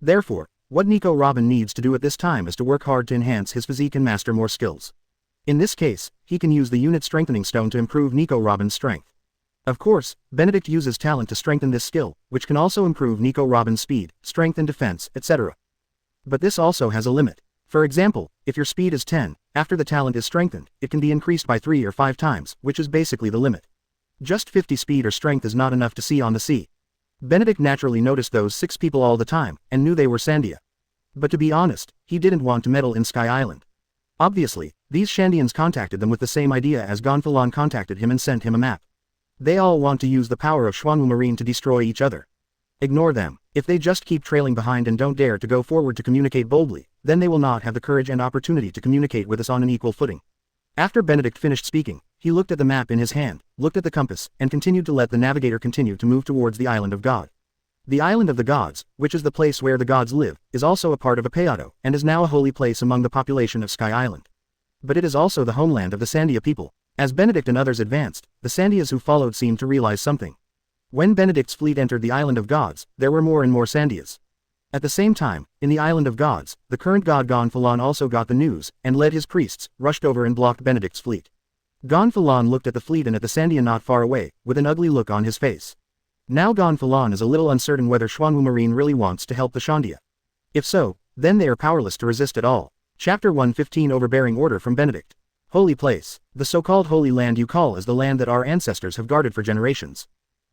Therefore, what Nico Robin needs to do at this time is to work hard to enhance his physique and master more skills. In this case, he can use the unit strengthening stone to improve Nico Robin's strength. Of course, Benedict uses talent to strengthen this skill, which can also improve Nico Robin's speed, strength and defense, etc. But this also has a limit. For example, if your speed is 10, after the talent is strengthened, it can be increased by 3 or 5 times, which is basically the limit. Just 50 speed or strength is not enough to see on the sea. Benedict naturally noticed those 6 people all the time, and knew they were Sandia. But to be honest, he didn't want to meddle in Sky Island. Obviously, these Shandians contacted them with the same idea as Gonfalon contacted him and sent him a map. They all want to use the power of Xuanwu Marine to destroy each other. Ignore them. If they just keep trailing behind and don't dare to go forward to communicate boldly, then they will not have the courage and opportunity to communicate with us on an equal footing. After Benedict finished speaking, he looked at the map in his hand, looked at the compass, and continued to let the navigator continue to move towards the island of God. The island of the gods, which is the place where the gods live, is also a part of Apayado, and is now a holy place among the population of Sky Island. But it is also the homeland of the Sandia people. As Benedict and others advanced, the Sandias who followed seemed to realize something. When Benedict's fleet entered the island of gods, there were more and more Sandias. At the same time, in the island of gods, the current god Gonfalon also got the news, and led his priests, rushed over and blocked Benedict's fleet. Gonfalon looked at the fleet and at the Sandia not far away, with an ugly look on his face. Now Gonfalon is a little uncertain whether Xuanwu Marine really wants to help the Shandia. If so, then they are powerless to resist at all. Chapter 115 Overbearing Order from Benedict. Holy Place. The so-called Holy Land you call is the land that our ancestors have guarded for generations.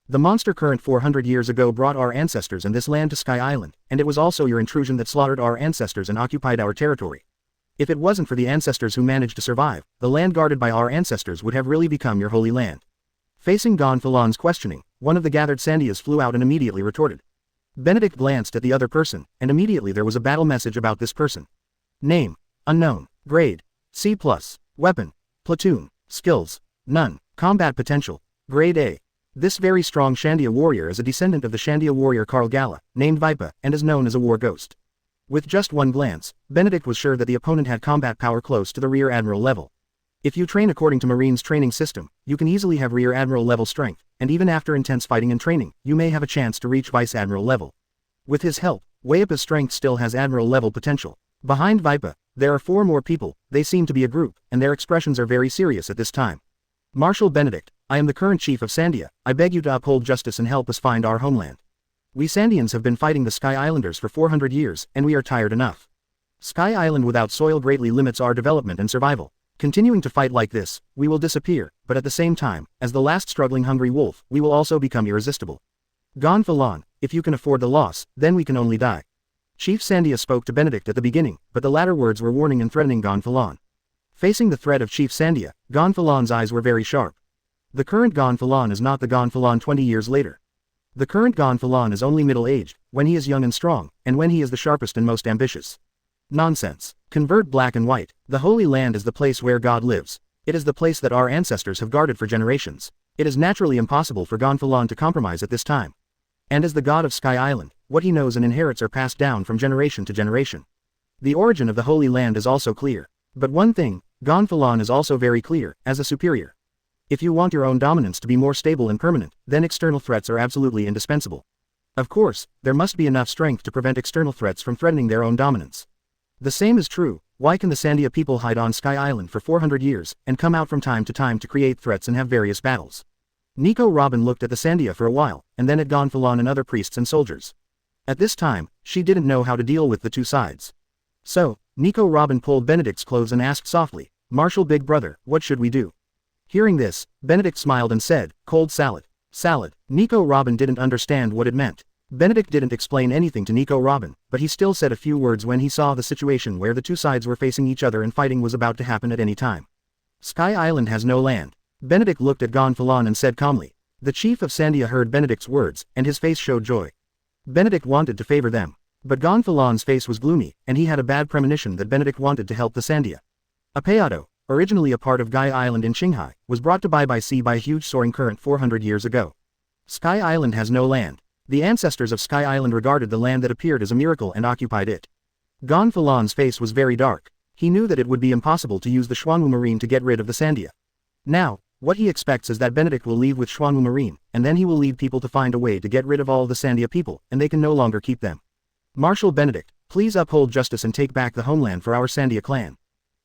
The monster current 400 years ago brought our ancestors and this land to Sky Island, and it was also your intrusion that slaughtered our ancestors and occupied our territory. If it wasn't for the ancestors who managed to survive, the land guarded by our ancestors would have really become your holy land. Facing Gonfalon's questioning, one of the gathered Sandias flew out and immediately retorted. Benedict glanced at the other person, and immediately there was a battle message about this person. Name: unknown. Grade: C+. Weapon: platoon. Skills: none. Combat potential: Grade A. This very strong Shandia warrior is a descendant of the Shandia warrior Karl Gala, named Vipa, and is known as a war ghost. With just one glance, Benedict was sure that the opponent had combat power close to the Rear Admiral level. If you train according to Marine's training system, you can easily have Rear Admiral level strength, and even after intense fighting and training, you may have a chance to reach Vice Admiral level. With his help, Weipa's strength still has Admiral level potential. Behind Vipa, there are 4 more people. They seem to be a group, and their expressions are very serious at this time. Marshal Benedict, I am the current chief of Sandia. I beg you to uphold justice and help us find our homeland. We Sandians have been fighting the Sky Islanders for 400 years, and we are tired enough. Sky Island without soil greatly limits our development and survival. Continuing to fight like this, we will disappear, but at the same time, as the last struggling hungry wolf, we will also become irresistible. Gonfalon, if you can afford the loss, then we can only die. Chief Sandia spoke to Benedict at the beginning, but the latter words were warning and threatening Gonfalon. Facing the threat of Chief Sandia, Gonfalon's eyes were very sharp. The current Gonfalon is not the Gonfalon 20 years later. The current Gonfalon is only middle-aged, when he is young and strong, and when he is the sharpest and most ambitious. Nonsense. Convert black and white. The Holy Land is the place where God lives. It is the place that our ancestors have guarded for generations. It is naturally impossible for Gonfalon to compromise at this time. And as the god of Sky Island, what he knows and inherits are passed down from generation to generation. The origin of the Holy Land is also clear. But one thing, Gonfalon is also very clear, as a superior. If you want your own dominance to be more stable and permanent, then external threats are absolutely indispensable. Of course, there must be enough strength to prevent external threats from threatening their own dominance. The same is true. Why can the Sandia people hide on Sky Island for 400 years, and come out from time to time to create threats and have various battles? Nico Robin looked at the Sandia for a while, and then at Gonfalon and other priests and soldiers. At this time, she didn't know how to deal with the two sides. So, Nico Robin pulled Benedict's clothes and asked softly, Marshal Big Brother, what should we do? Hearing this, Benedict smiled and said, cold salad. Salad. Nico Robin didn't understand what it meant. Benedict didn't explain anything to Nico Robin, but he still said a few words when he saw the situation where the two sides were facing each other and fighting was about to happen at any time. Sky Island has no land. Benedict looked at Gonfalon and said calmly. The chief of Sandia heard Benedict's words, and his face showed joy. Benedict wanted to favor them. But Gonfalon's face was gloomy, and he had a bad premonition that Benedict wanted to help the Sandia. Apeado, originally a part of Gaia Island in Qinghai, was brought to by sea by a huge soaring current 400 years ago. Sky Island has no land. The ancestors of Sky Island regarded the land that appeared as a miracle and occupied it. Gonfalon's face was very dark. He knew that it would be impossible to use the Xuanwu Marine to get rid of the Sandia. Now, what he expects is that Benedict will leave with Xuanwu Marine, and then he will lead people to find a way to get rid of all the Sandia people, and they can no longer keep them. Marshal Benedict, please uphold justice and take back the homeland for our Sandia clan.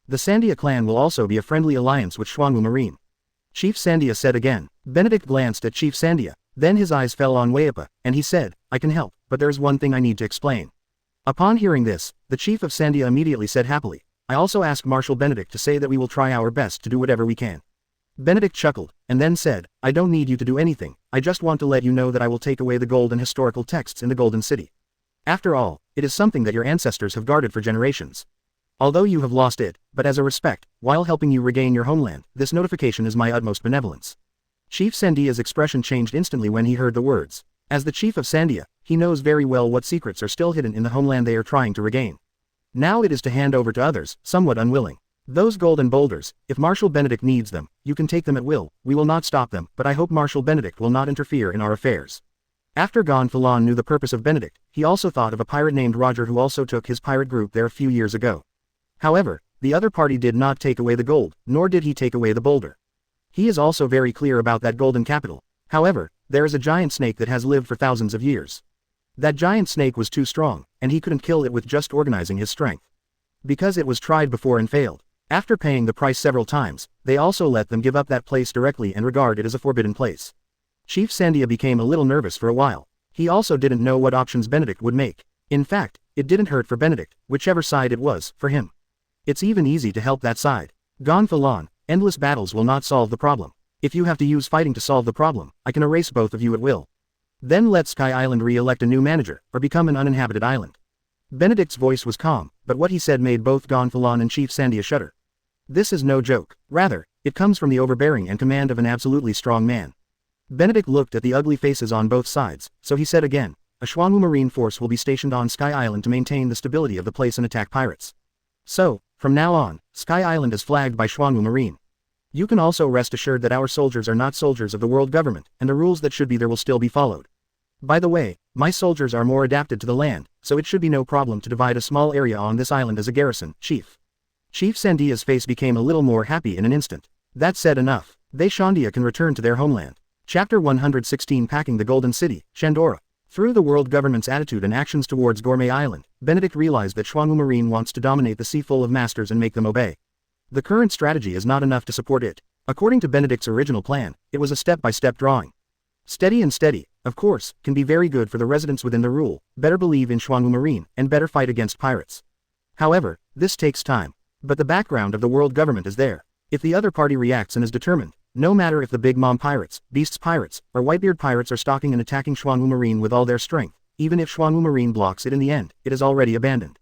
The Sandia clan will also be a friendly alliance with Xuanwu Marine. Chief Sandia said again. Benedict glanced at Chief Sandia, then his eyes fell on Weipa, and he said, I can help, but there's one thing I need to explain. Upon hearing this, the Chief of Sandia immediately said happily, I also ask Marshal Benedict to say that we will try our best to do whatever we can. Benedict chuckled, and then said, I don't need you to do anything, I just want to let you know that I will take away the gold and historical texts in the Golden City. After all, it is something that your ancestors have guarded for generations. Although you have lost it, but as a respect, while helping you regain your homeland, this notification is my utmost benevolence. Chief Sandia's expression changed instantly when he heard the words. As the Chief of Sandia, he knows very well what secrets are still hidden in the homeland they are trying to regain. Now it is to hand over to others, somewhat unwilling. Those golden boulders, if Marshal Benedict needs them, you can take them at will, we will not stop them, but I hope Marshal Benedict will not interfere in our affairs. After Gonfalon knew the purpose of Benedict, he also thought of a pirate named Roger who also took his pirate group there a few years ago. However, the other party did not take away the gold, nor did he take away the boulder. He is also very clear about that golden capital. However, there is a giant snake that has lived for thousands of years. That giant snake was too strong, and he couldn't kill it with just organizing his strength. Because it was tried before and failed. After paying the price several times, they also let them give up that place directly and regard it as a forbidden place. Chief Sandia became a little nervous for a while. He also didn't know what options Benedict would make. In fact, it didn't hurt for Benedict, whichever side it was, for him. It's even easy to help that side. Gonfalon, endless battles will not solve the problem. If you have to use fighting to solve the problem, I can erase both of you at will. Then let Sky Island re-elect a new manager, or become an uninhabited island. Benedict's voice was calm, but what he said made both Gonfalon and Chief Sandia shudder. This is no joke. Rather, it comes from the overbearing and command of an absolutely strong man. Benedict looked at the ugly faces on both sides, so he said again, a Xuanwu Marine force will be stationed on Sky Island to maintain the stability of the place and attack pirates. So, from now on, Sky Island is flagged by Xuanwu Marine. You can also rest assured that our soldiers are not soldiers of the world government, and the rules that should be there will still be followed. By the way, my soldiers are more adapted to the land, so it should be no problem to divide a small area on this island as a garrison, Chief. Chief Sandia's face became a little more happy in an instant. That said enough. They Shandia can return to their homeland. Chapter 116 Packing the Golden City, Shandora. Through the world government's attitude and actions towards Gourmet Island, Benedict realized that Xuanwu Marine wants to dominate the sea full of masters and make them obey. The current strategy is not enough to support it. According to Benedict's original plan, it was a step-by-step drawing. Steady and steady, of course, can be very good for the residents within the rule, better believe in Xuanwu Marine, and better fight against pirates. However, this takes time. But the background of the world government is there. If the other party reacts and is determined, no matter if the Big Mom pirates, Beasts pirates, or Whitebeard pirates are stalking and attacking Xuanwu Marine with all their strength, even if Xuanwu Marine blocks it in the end, it is already abandoned.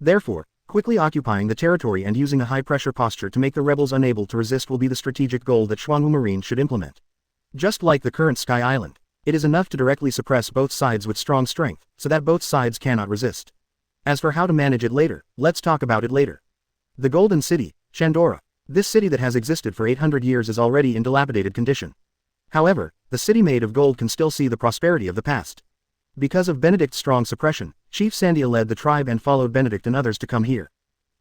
Therefore, quickly occupying the territory and using a high-pressure posture to make the rebels unable to resist will be the strategic goal that Xuanwu Marine should implement. Just like the current Sky Island, it is enough to directly suppress both sides with strong strength, so that both sides cannot resist. As for how to manage it later, let's talk about it later. The Golden City, Shandora. This city that has existed for 800 years is already in dilapidated condition. However, the city made of gold can still see the prosperity of the past. Because of Benedict's strong suppression, Chief Sandia led the tribe and followed Benedict and others to come here.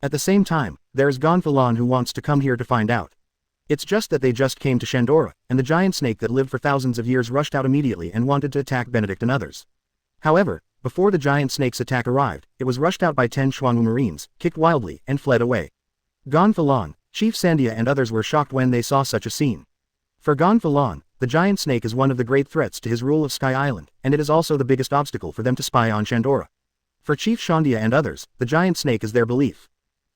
At the same time, there is Gonfalon who wants to come here to find out. It's just that they just came to Shandora, and the giant snake that lived for thousands of years rushed out immediately and wanted to attack Benedict and others. However, before the giant snake's attack arrived, it was rushed out by 10 Xuanwu Marines, kicked wildly, and fled away. Gonfalon, Chief Sandia and others were shocked when they saw such a scene. For Gonfalon, the giant snake is one of the great threats to his rule of Sky Island, and it is also the biggest obstacle for them to spy on Shandora. For Chief Shandia and others, the giant snake is their belief.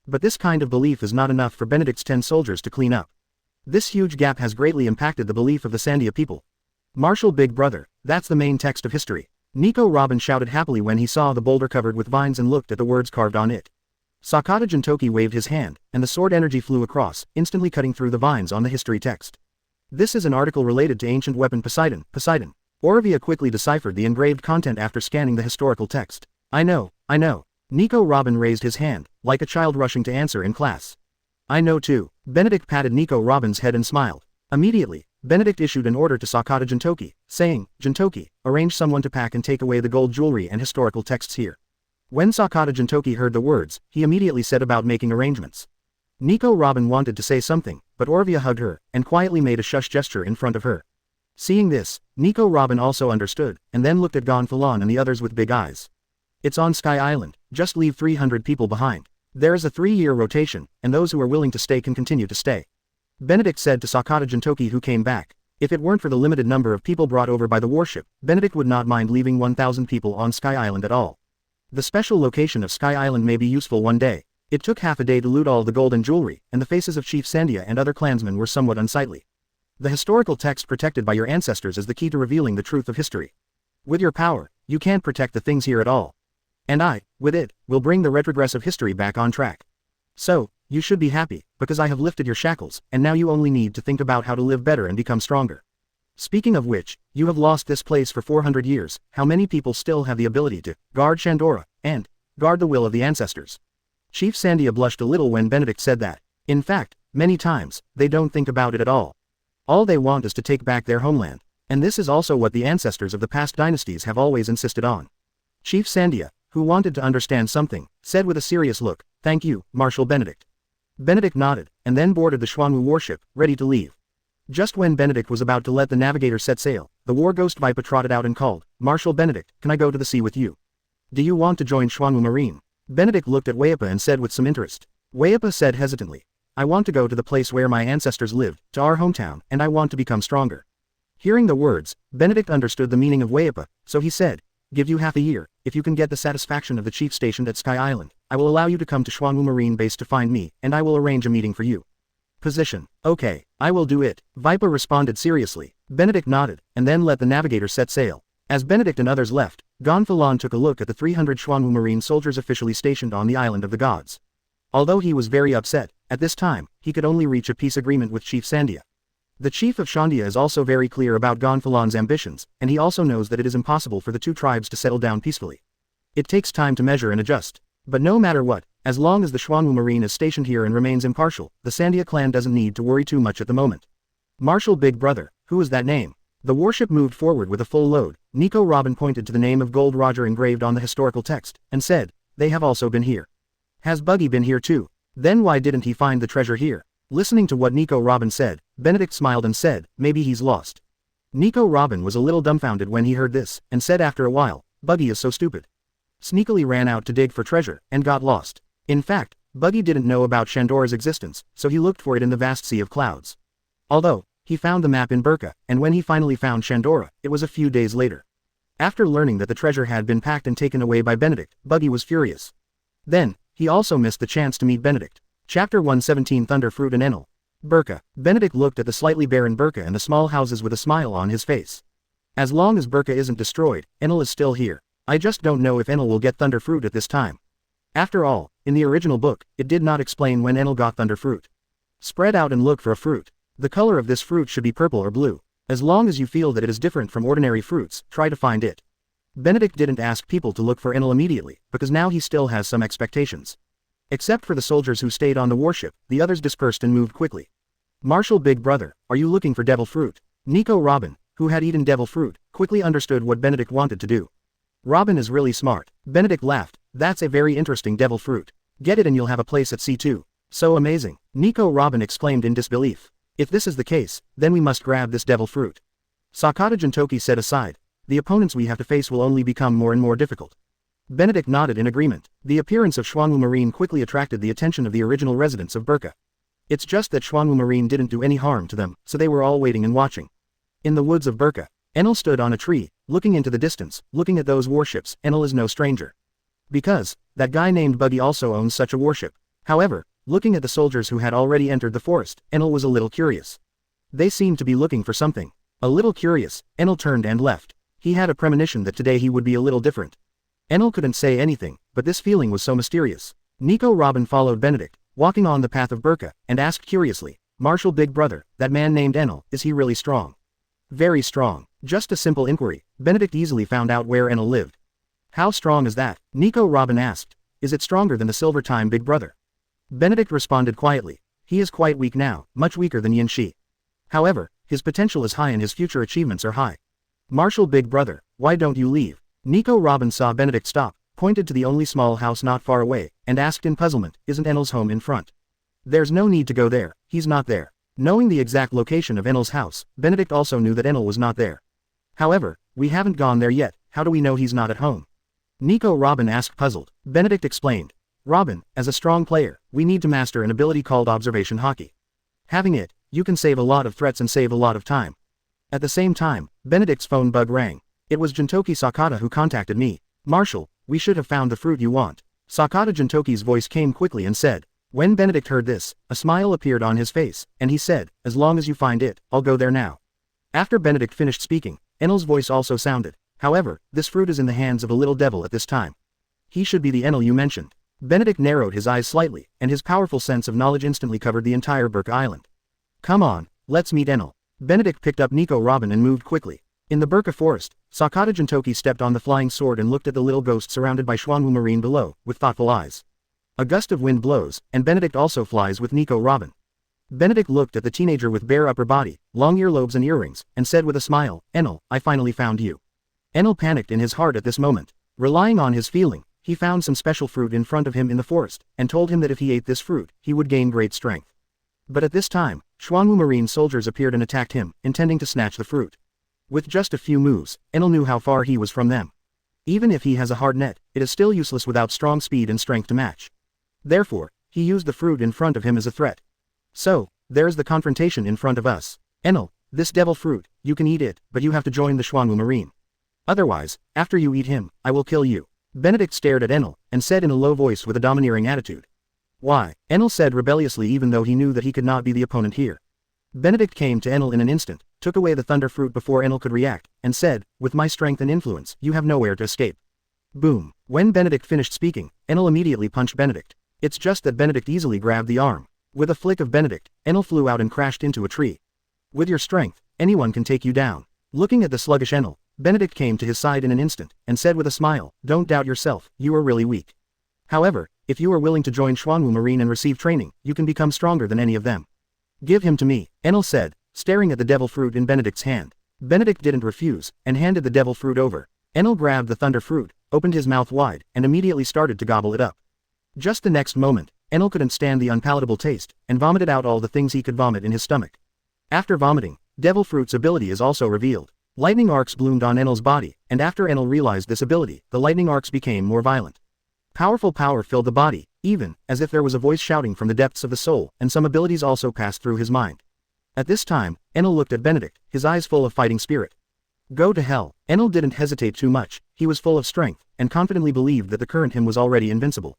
But this kind of belief is not enough for Benedict's 10 soldiers to clean up. This huge gap has greatly impacted the belief of the Sandia people. Marshal Big Brother, that's the main text of history. Nico Robin shouted happily when he saw the boulder covered with vines and looked at the words carved on it. Sakata Jintoki waved his hand, and the sword energy flew across, instantly cutting through the vines on the history text. This is an article related to ancient weapon Poseidon. Orvia quickly deciphered the engraved content after scanning the historical text. I know. Nico Robin raised his hand, like a child rushing to answer in class. I know too. Benedict patted Nico Robin's head and smiled. Immediately, Benedict issued an order to Sakata Jintoki, saying, Jintoki, arrange someone to pack and take away the gold jewelry and historical texts here. When Sakata Jintoki heard the words, he immediately set about making arrangements. Nico Robin wanted to say something, but Orvia hugged her, and quietly made a shush gesture in front of her. Seeing this, Nico Robin also understood, and then looked at Gonfalon and the others with big eyes. It's on Sky Island, just leave 300 people behind. There is a 3-year rotation, and those who are willing to stay can continue to stay. Benedict said to Sakata Jintoki who came back. If it weren't for the limited number of people brought over by the warship, Benedict would not mind leaving 1,000 people on Sky Island at all. The special location of Sky Island may be useful one day. It took half a day to loot all the gold and jewelry, and the faces of Chief Sandia and other clansmen were somewhat unsightly. The historical text protected by your ancestors is the key to revealing the truth of history. With your power, you can't protect the things here at all. And I, with it, will bring the retrogressive history back on track. So, you should be happy, because I have lifted your shackles, and now you only need to think about how to live better and become stronger. Speaking of which, you have lost this place for 400 years, how many people still have the ability to guard Shandora, and guard the will of the ancestors? Chief Sandia blushed a little when Benedict said that. In fact, many times, they don't think about it at all. All they want is to take back their homeland, and this is also what the ancestors of the past dynasties have always insisted on. Chief Sandia, who wanted to understand something, said with a serious look, "Thank you, Marshal Benedict." Benedict nodded, and then boarded the Xuanwu warship, ready to leave. Just when Benedict was about to let the navigator set sail, the war ghost Viper trotted out and called, "Marshal Benedict, can I go to the sea with you? Do you want to join Xuanwu Marine?" Benedict looked at Weapa and said with some interest. Weapa said hesitantly, "I want to go to the place where my ancestors lived, to our hometown, and I want to become stronger." Hearing the words, Benedict understood the meaning of Weapa, so he said, Give you half a year. If you can get the satisfaction of the chief stationed at Sky Island, I will allow you to come to Xuanwu Marine base to find me, and I will arrange a meeting for you. Position. Okay, I will do it, Viper responded seriously. Benedict nodded, and then let the navigator set sail. As Benedict and others left, Gonfalon took a look at the 300 Xuanwu Marine soldiers officially stationed on the Island of the Gods. Although he was very upset, at this time, he could only reach a peace agreement with Chief Sandia. The chief of Shandia is also very clear about Gonfalon's ambitions, and he also knows that it is impossible for the two tribes to settle down peacefully. It takes time to measure and adjust. But no matter what, as long as the Xuanwu Marine is stationed here and remains impartial, the Sandia clan doesn't need to worry too much at the moment. Marshal Big Brother, who is that name? The warship moved forward with a full load. Nico Robin pointed to the name of Gold Roger engraved on the historical text, and said, they have also been here. Has Buggy been here too? Then why didn't he find the treasure here? Listening to what Nico Robin said, Benedict smiled and said, maybe he's lost. Nico Robin was a little dumbfounded when he heard this, and said after a while, Buggy is so stupid. Sneakily ran out to dig for treasure, and got lost. In fact, Buggy didn't know about Shandora's existence, so he looked for it in the vast sea of clouds. Although, he found the map in Burka, and when he finally found Shandora, it was a few days later. After learning that the treasure had been packed and taken away by Benedict, Buggy was furious. Then, he also missed the chance to meet Benedict. Chapter 117 Thunder Fruit and Enel. Burka. Benedict looked at the slightly barren Burka and the small houses with a smile on his face. As long as Burka isn't destroyed, Enel is still here. I just don't know if Enel will get Thunder Fruit at this time. After all, in the original book, it did not explain when Enel got Thunder Fruit. Spread out and look for a fruit. The color of this fruit should be purple or blue. As long as you feel that it is different from ordinary fruits, try to find it. Benedict didn't ask people to look for Enel immediately, because now he still has some expectations. Except for the soldiers who stayed on the warship, the others dispersed and moved quickly. Marshal Big Brother, are you looking for devil fruit? Nico Robin, who had eaten devil fruit, quickly understood what Benedict wanted to do. Robin is really smart. Benedict laughed, that's a very interesting devil fruit. Get it and you'll have a place at C2. So amazing. Nico Robin exclaimed in disbelief. If this is the case, then we must grab this devil fruit. Sakata Jintoki said aside, the opponents we have to face will only become more and more difficult. Benedict nodded in agreement. The appearance of Xuanwu Marine quickly attracted the attention of the original residents of Burka. It's just that Xuanwu Marine didn't do any harm to them, so they were all waiting and watching. In the woods of Burka, Enel stood on a tree, looking into the distance, looking at those warships. Enel is no stranger. Because, that guy named Buggy also owns such a warship. However, looking at the soldiers who had already entered the forest, Enel was a little curious. They seemed to be looking for something. A little curious, Enel turned and left. He had a premonition that today he would be a little different. Enel couldn't say anything, but this feeling was so mysterious. Nico Robin followed Benedict, walking on the path of Burka, and asked curiously, Marshal Big Brother, that man named Enel, is he really strong? Very strong. Just a simple inquiry, Benedict easily found out where Enel lived. How strong is that? Nico Robin asked. Is it stronger than the Silver Time Big Brother? Benedict responded quietly. He is quite weak now, much weaker than Yin Shi. However, his potential is high and his future achievements are high. Marshal Big Brother, why don't you leave? Nico Robin saw Benedict stop, pointed to the only small house not far away, and asked in puzzlement, isn't Enel's home in front? There's no need to go there, he's not there. Knowing the exact location of Enel's house, Benedict also knew that Enel was not there. However, we haven't gone there yet, how do we know he's not at home? Nico Robin asked puzzled. Benedict explained. Robin, as a strong player, we need to master an ability called observation hockey. Having it, you can save a lot of threats and save a lot of time. At the same time, Benedict's phone bug rang. It was Jintoki Sakata who contacted me. Marshal, we should have found the fruit you want. Sakata Jintoki's voice came quickly and said. When Benedict heard this, a smile appeared on his face, and he said, as long as you find it, I'll go there now. After Benedict finished speaking, Enel's voice also sounded. However, this fruit is in the hands of a little devil at this time. He should be the Enel you mentioned. Benedict narrowed his eyes slightly, and his powerful sense of knowledge instantly covered the entire Burka Island. Come on, let's meet Enel. Benedict picked up Nico Robin and moved quickly. In the Burka forest, Sakata Jintoki stepped on the flying sword and looked at the little ghost surrounded by Xuanwu Marine below, with thoughtful eyes. A gust of wind blows, and Benedict also flies with Nico Robin. Benedict looked at the teenager with bare upper body, long earlobes and earrings, and said with a smile, Enel, I finally found you. Enel panicked in his heart at this moment. Relying on his feeling, he found some special fruit in front of him in the forest, and told him that if he ate this fruit, he would gain great strength. But at this time, Xuanwu Marine soldiers appeared and attacked him, intending to snatch the fruit. With just a few moves, Enel knew how far he was from them. Even if he has a hard net, it is still useless without strong speed and strength to match. Therefore, he used the fruit in front of him as a threat. So, there's the confrontation in front of us. Enel, this devil fruit, you can eat it, but you have to join the Xuanwu Marine. Otherwise, after you eat him, I will kill you. Benedict stared at Enel, and said in a low voice with a domineering attitude. Why? Enel said rebelliously even though he knew that he could not be the opponent here. Benedict came to Enel in an instant, took away the thunder fruit before Enel could react, and said, with my strength and influence, you have nowhere to escape. Boom. When Benedict finished speaking, Enel immediately punched Benedict. It's just that Benedict easily grabbed the arm. With a flick of Benedict, Enel flew out and crashed into a tree. With your strength, anyone can take you down. Looking at the sluggish Enel, Benedict came to his side in an instant, and said with a smile, don't doubt yourself, you are really weak. However, if you are willing to join Xuanwu Marine and receive training, you can become stronger than any of them. Give him to me, Enel said, staring at the devil fruit in Benedict's hand. Benedict didn't refuse, and handed the devil fruit over. Enel grabbed the thunder fruit, opened his mouth wide, and immediately started to gobble it up. Just the next moment, Enel couldn't stand the unpalatable taste, and vomited out all the things he could vomit in his stomach. After vomiting, devil fruit's ability is also revealed. Lightning arcs bloomed on Enel's body, and after Enel realized this ability, the lightning arcs became more violent. Powerful power filled the body, even, as if there was a voice shouting from the depths of the soul, and some abilities also passed through his mind. At this time, Enel looked at Benedict, his eyes full of fighting spirit. Go to hell. Enel didn't hesitate too much, he was full of strength, and confidently believed that the current him was already invincible.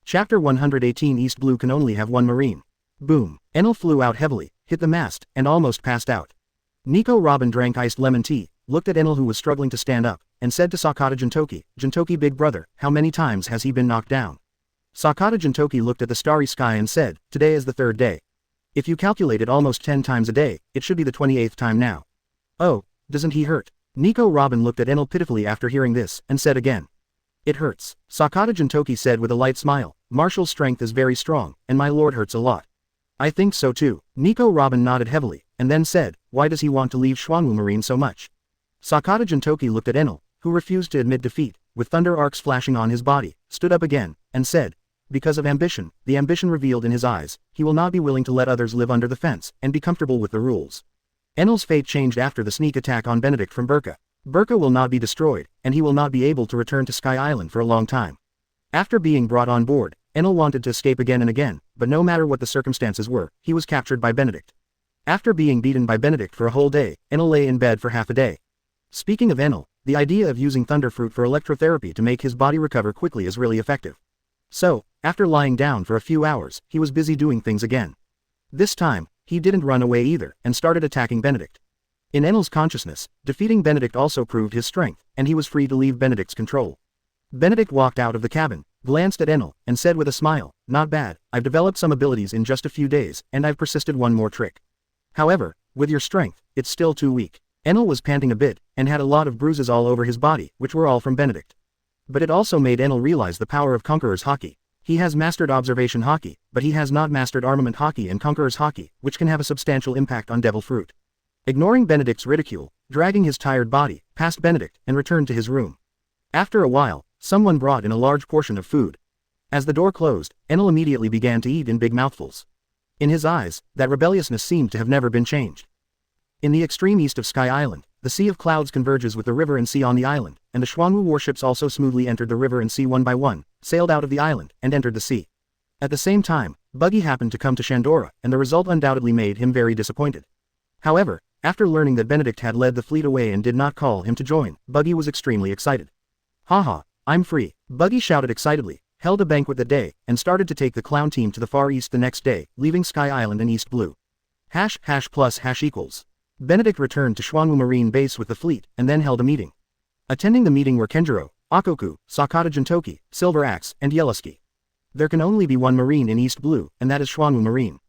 Chapter 118 East Blue can only have one marine. Boom. Enel flew out heavily, hit the mast, and almost passed out. Nico Robin drank iced lemon tea, looked at Enel who was struggling to stand up, and said to Sakata Jintoki big brother, how many times has he been knocked down? Sakata Jintoki looked at the starry sky and said, today is the 3rd day. If you calculate it almost 10 times a day, it should be the 28th time now. Oh, doesn't he hurt? Nico Robin looked at Enel pitifully after hearing this, and said again. It hurts. Sakata Jintoki said with a light smile, Marshal's strength is very strong, and my lord hurts a lot. I think so too. Nico Robin nodded heavily, and then said, why does he want to leave Xuanwu Marine so much? Sakata Jintoki looked at Enel, who refused to admit defeat, with thunder arcs flashing on his body, stood up again, and said, because of ambition, the ambition revealed in his eyes, he will not be willing to let others live under the fence, and be comfortable with the rules. Enel's fate changed after the sneak attack on Benedict from Burka. Burka will not be destroyed, and he will not be able to return to Sky Island for a long time. After being brought on board, Enel wanted to escape again and again, but no matter what the circumstances were, he was captured by Benedict. After being beaten by Benedict for a whole day, Enel lay in bed for half a day. Speaking of Enel, the idea of using thunderfruit for electrotherapy to make his body recover quickly is really effective. So, after lying down for a few hours, he was busy doing things again. This time, he didn't run away either, and started attacking Benedict. In Enel's consciousness, defeating Benedict also proved his strength, and he was free to leave Benedict's control. Benedict walked out of the cabin, glanced at Enel, and said with a smile, not bad, I've developed some abilities in just a few days, and I've persisted one more trick. However, with your strength, it's still too weak. Enel was panting a bit, and had a lot of bruises all over his body, which were all from Benedict. But it also made Enel realize the power of Conqueror's Haki. He has mastered observation Haki, but he has not mastered armament Haki and Conqueror's Haki, which can have a substantial impact on Devil Fruit. Ignoring Benedict's ridicule, dragging his tired body, past Benedict, and returned to his room. After a while, someone brought in a large portion of food. As the door closed, Enel immediately began to eat in big mouthfuls. In his eyes, that rebelliousness seemed to have never been changed. In the extreme east of Sky Island, the Sea of Clouds converges with the river and sea on the island, and the Xuanwu warships also smoothly entered the river and sea one by one, sailed out of the island, and entered the sea. At the same time, Buggy happened to come to Shandora, and the result undoubtedly made him very disappointed. However, after learning that Benedict had led the fleet away and did not call him to join, Buggy was extremely excited. Haha, I'm free, Buggy shouted excitedly, held a banquet that day, and started to take the clown team to the Far East the next day, leaving Sky Island in East Blue. #+# Benedict returned to Xuanwu Marine base with the fleet, and then held a meeting. Attending the meeting were Kenjiro, Ochoku, Sakata Jintoki, Silver Axe, and Yellowski. There can only be one Marine in East Blue, and that is Xuanwu Marine.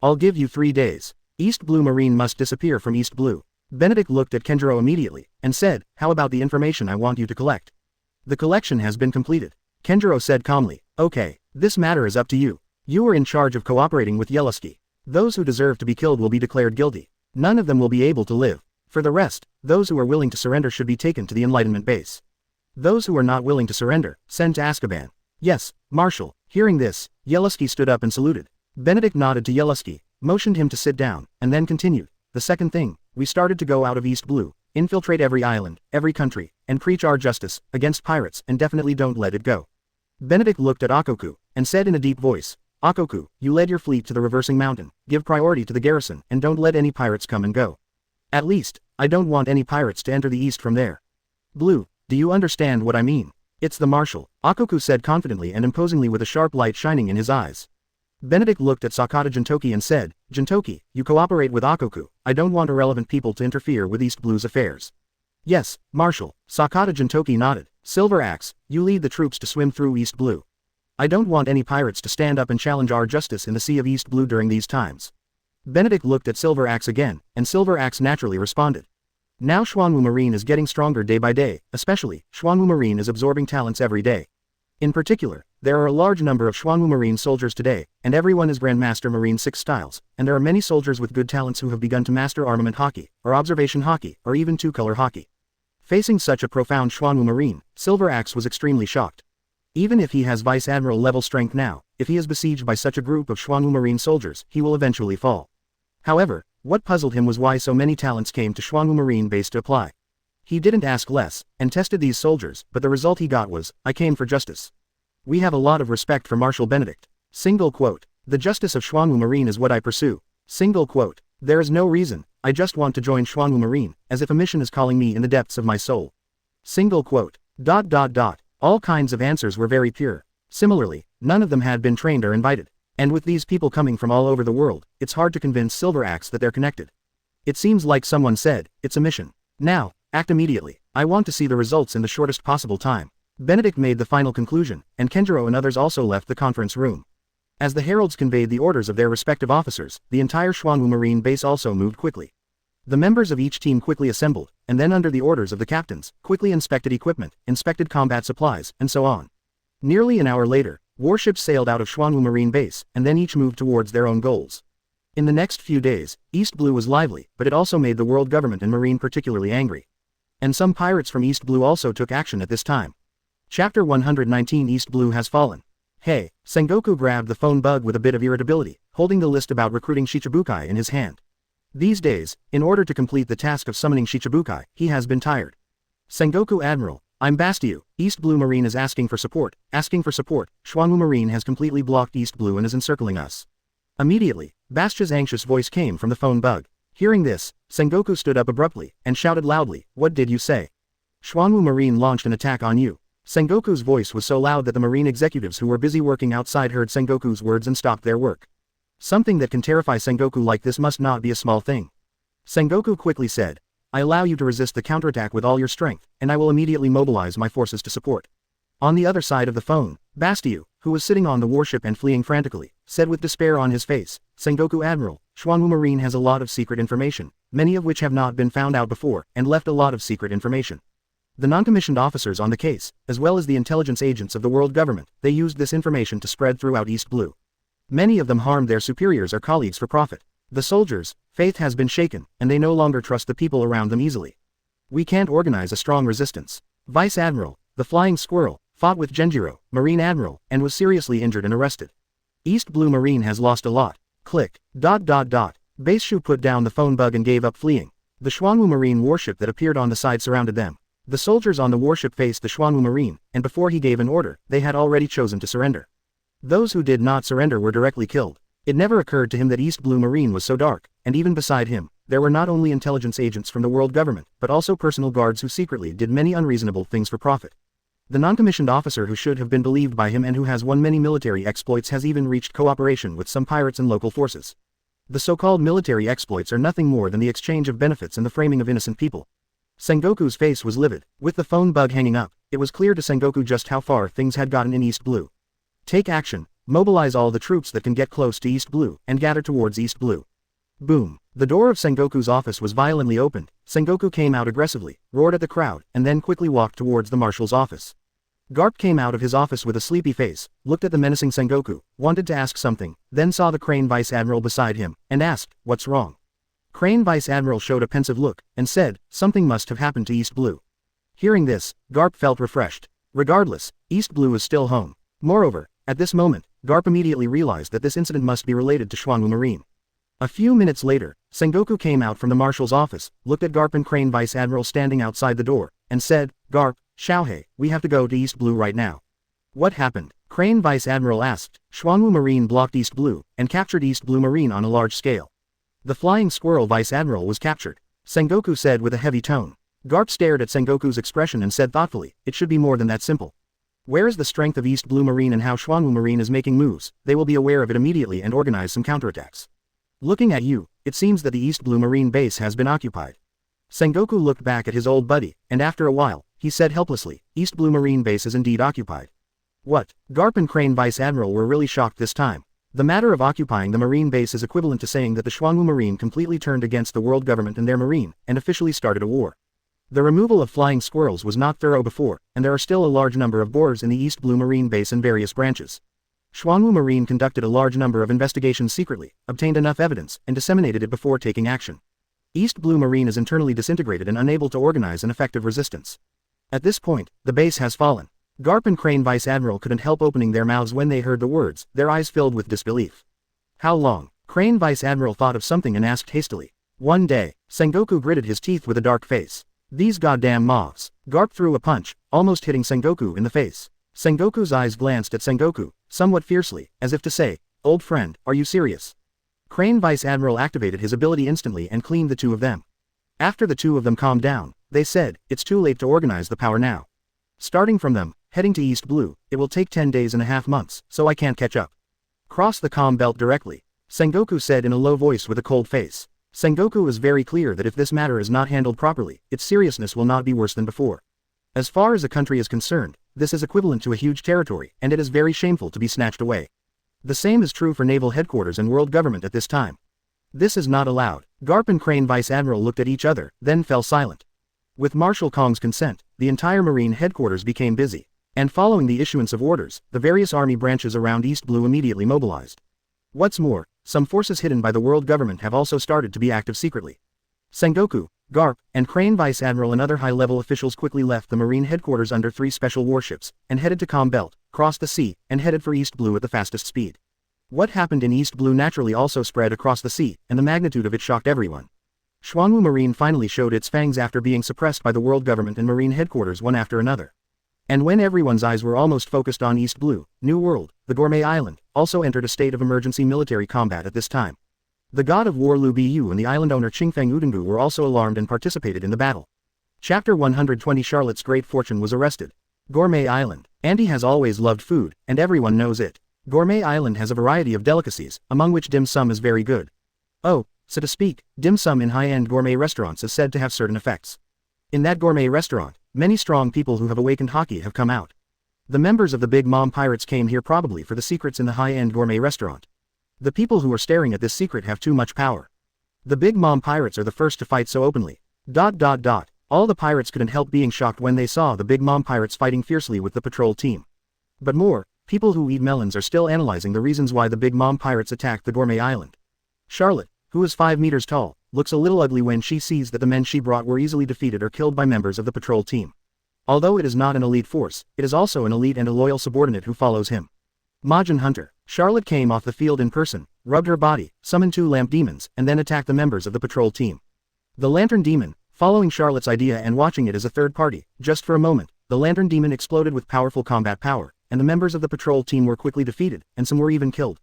I'll give you 3 days. East Blue Marine must disappear from East Blue. Benedict looked at Kenjiro immediately, and said, how about the information I want you to collect? The collection has been completed. Kenjiro said calmly, okay, this matter is up to you. You are in charge of cooperating with Yellowski. Those who deserve to be killed will be declared guilty. None of them will be able to live. For the rest, those who are willing to surrender should be taken to the Enlightenment base. Those who are not willing to surrender, sent to Azkaban. Yes, Marshal. Hearing this, Yellowski stood up and saluted. Benedict nodded to Yellowski, motioned him to sit down, and then continued. The second thing, we started to go out of East Blue, infiltrate every island, every country, and preach our justice, against pirates, and definitely don't let it go. Benedict looked at Ochoku, and said in a deep voice, Ochoku, you led your fleet to the Reversing Mountain, give priority to the garrison, and don't let any pirates come and go. At least, I don't want any pirates to enter the east from there. Blue, do you understand what I mean? It's the Marshal, Ochoku said confidently and imposingly with a sharp light shining in his eyes. Benedict looked at Sakata Jintoki and said, Jintoki, you cooperate with Ochoku, I don't want irrelevant people to interfere with East Blue's affairs. Yes, Marshal, Sakata Jintoki nodded. Silver Axe, you lead the troops to swim through East Blue. I don't want any pirates to stand up and challenge our justice in the Sea of East Blue during these times. Benedict looked at Silver Axe again, and Silver Axe naturally responded. Now Xuanwu Marine is getting stronger day by day, especially, Xuanwu Marine is absorbing talents every day. In particular, there are a large number of Xuanwu Marine soldiers today, and everyone is Grandmaster Marine 6 styles, and there are many soldiers with good talents who have begun to master armament hockey, or observation hockey, or even two-color hockey. Facing such a profound Xuanwu Marine, Silver Axe was extremely shocked. Even if he has Vice Admiral level strength now, if he is besieged by such a group of Xuanwu Marine soldiers, he will eventually fall. However, what puzzled him was why so many talents came to Xuanwu Marine base to apply. He didn't ask less, and tested these soldiers, but the result he got was, I came for justice. We have a lot of respect for Marshal Benedict. Single quote. The justice of Xuanwu Marine is what I pursue. Single quote. There is no reason, I just want to join Xuanwu Marine, as if a mission is calling me in the depths of my soul. Single quote. All kinds of answers were very pure. Similarly, none of them had been trained or invited. And with these people coming from all over the world, it's hard to convince Silver Axe that they're connected. It seems like someone said, it's a mission. Now, act immediately. I want to see the results in the shortest possible time. Benedict made the final conclusion, and Kenjiro and others also left the conference room. As the heralds conveyed the orders of their respective officers, the entire Xuanwu Marine base also moved quickly. The members of each team quickly assembled, and then under the orders of the captains, quickly inspected equipment, inspected combat supplies, and so on. Nearly an hour later, warships sailed out of Xuanwu Marine base, and then each moved towards their own goals. In the next few days, East Blue was lively, but it also made the world government and Marine particularly angry. And some pirates from East Blue also took action at this time. Chapter 119 East Blue has fallen. Hey, Sengoku grabbed the phone bug with a bit of irritability, holding the list about recruiting Shichibukai in his hand. These days, in order to complete the task of summoning Shichibukai, he has been tired. Sengoku Admiral, I'm Bastiu, East Blue Marine is asking for support, Xuanwu Marine has completely blocked East Blue and is encircling us. Immediately, Bastia's anxious voice came from the phone bug. Hearing this, Sengoku stood up abruptly, and shouted loudly, what did you say? Xuanwu Marine launched an attack on you. Sengoku's voice was so loud that the Marine executives who were busy working outside heard Sengoku's words and stopped their work. Something that can terrify Sengoku like this must not be a small thing. Sengoku quickly said, I allow you to resist the counterattack with all your strength, and I will immediately mobilize my forces to support. On the other side of the phone, Bastiu, who was sitting on the warship and fleeing frantically, said with despair on his face, Sengoku Admiral, Xuanwu Marine has a lot of secret information, many of which have not been found out before, and left a lot of secret information. The non-commissioned officers on the case, as well as the intelligence agents of the world government, they used this information to spread throughout East Blue. Many of them harmed their superiors or colleagues for profit. The soldiers' faith has been shaken, and they no longer trust the people around them easily. We can't organize a strong resistance. Vice Admiral, the Flying Squirrel, fought with Genjiro, Marine Admiral, and was seriously injured and arrested. East Blue Marine has lost a lot. Click. Bastiu put down the phone bug and gave up fleeing. The Xuanwu Marine warship that appeared on the side surrounded them. The soldiers on the warship faced the Xuanwu Marine, and before he gave an order, they had already chosen to surrender. Those who did not surrender were directly killed. It never occurred to him that East Blue Marine was so dark, and even beside him, there were not only intelligence agents from the world government, but also personal guards who secretly did many unreasonable things for profit. The non-commissioned officer who should have been believed by him and who has won many military exploits has even reached cooperation with some pirates and local forces. The so-called military exploits are nothing more than the exchange of benefits and the framing of innocent people. Sengoku's face was livid. With the phone bug hanging up, it was clear to Sengoku just how far things had gotten in East Blue. Take action, mobilize all the troops that can get close to East Blue, and gather towards East Blue. Boom. The door of Sengoku's office was violently opened. Sengoku came out aggressively, roared at the crowd, and then quickly walked towards the marshal's office. Garp came out of his office with a sleepy face, looked at the menacing Sengoku, wanted to ask something, then saw the Crane Vice Admiral beside him, and asked, what's wrong? Crane Vice Admiral showed a pensive look, and said, something must have happened to East Blue. Hearing this, Garp felt refreshed. Regardless, East Blue is still home. Moreover, at this moment, Garp immediately realized that this incident must be related to Xuanwu Marine. A few minutes later, Sengoku came out from the marshal's office, looked at Garp and Crane Vice Admiral standing outside the door, and said, Garp, Xiaohei, we have to go to East Blue right now. What happened? Crane Vice Admiral asked. Xuanwu Marine blocked East Blue, and captured East Blue Marine on a large scale. The Flying Squirrel Vice Admiral was captured. Sengoku said with a heavy tone. Garp stared at Sengoku's expression and said thoughtfully, it should be more than that simple. Where is the strength of East Blue Marine and how Xuanwu Marine is making moves, they will be aware of it immediately and organize some counterattacks. Looking at you, it seems that the East Blue Marine base has been occupied. Sengoku looked back at his old buddy, and after a while, he said helplessly, East Blue Marine base is indeed occupied. What? Garp and Crane Vice Admiral were really shocked this time. The matter of occupying the Marine base is equivalent to saying that the Xuanwu Marine completely turned against the world government and their Marine, and officially started a war. The removal of flying squirrels was not thorough before, and there are still a large number of boars in the East Blue Marine base and various branches. Xuanwu Marine conducted a large number of investigations secretly, obtained enough evidence, and disseminated it before taking action. East Blue Marine is internally disintegrated and unable to organize an effective resistance. At this point, the base has fallen. Garp and Crane Vice Admiral couldn't help opening their mouths when they heard the words, their eyes filled with disbelief. How long? Crane Vice Admiral thought of something and asked hastily. One day. Sengoku gritted his teeth with a dark face. These goddamn moths. Garp threw a punch, almost hitting Sengoku in the face. Sengoku's eyes glanced at Sengoku, somewhat fiercely, as if to say, old friend, are you serious? Crane Vice Admiral activated his ability instantly and cleaned the two of them. After the two of them calmed down, they said, it's too late to organize the power now. Starting from them, heading to East Blue, it will take 10 days and a half months, so I can't catch up. Cross the comm belt directly. Sengoku said in a low voice with a cold face. Sengoku is very clear that if this matter is not handled properly, its seriousness will not be worse than before. As far as a country is concerned, this is equivalent to a huge territory, and it is very shameful to be snatched away. The same is true for Naval Headquarters and world government at this time. This is not allowed. Garp and Crane Vice Admiral looked at each other, then fell silent. With Marshal Kong's consent, the entire Marine Headquarters became busy. And following the issuance of orders, the various army branches around East Blue immediately mobilized. What's more, some forces hidden by the world government have also started to be active secretly. Sengoku, Garp, and Crane Vice Admiral and other high-level officials quickly left the Marine Headquarters under 3 special warships, and headed to Comm Belt, crossed the sea, and headed for East Blue at the fastest speed. What happened in East Blue naturally also spread across the sea, and the magnitude of it shocked everyone. Xuanwu Marine finally showed its fangs after being suppressed by the world government and Marine Headquarters one after another. And when everyone's eyes were almost focused on East Blue, New World, the Gourmet Island, also entered a state of emergency military combat at this time. The god of war Lu Biyu and the island owner Qingfeng Udengu were also alarmed and participated in the battle. Chapter 120 Charlotte's great fortune was arrested. Gourmet Island. Andy has always loved food, and everyone knows it. Gourmet Island has a variety of delicacies, among which dim sum is very good. Oh, so to speak, dim sum in high-end gourmet restaurants is said to have certain effects. In that gourmet restaurant, many strong people who have awakened hockey have come out. The members of the Big Mom Pirates came here probably for the secrets in the high-end gourmet restaurant. The people who are staring at this secret have too much power. The Big Mom Pirates are the first to fight so openly. All the pirates couldn't help being shocked when they saw the Big Mom Pirates fighting fiercely with the patrol team. But more, people who eat melons are still analyzing the reasons why the Big Mom Pirates attacked the Gourmet Island. Charlotte, who is 5 meters tall, looks a little ugly when she sees that the men she brought were easily defeated or killed by members of the patrol team. Although it is not an elite force, it is also an elite and a loyal subordinate who follows him. Majin Hunter. Charlotte came off the field in person, rubbed her body, summoned 2 lamp demons, and then attacked the members of the patrol team. The Lantern Demon, following Charlotte's idea and watching it as a third party, just for a moment, the Lantern Demon exploded with powerful combat power, and the members of the patrol team were quickly defeated, and some were even killed.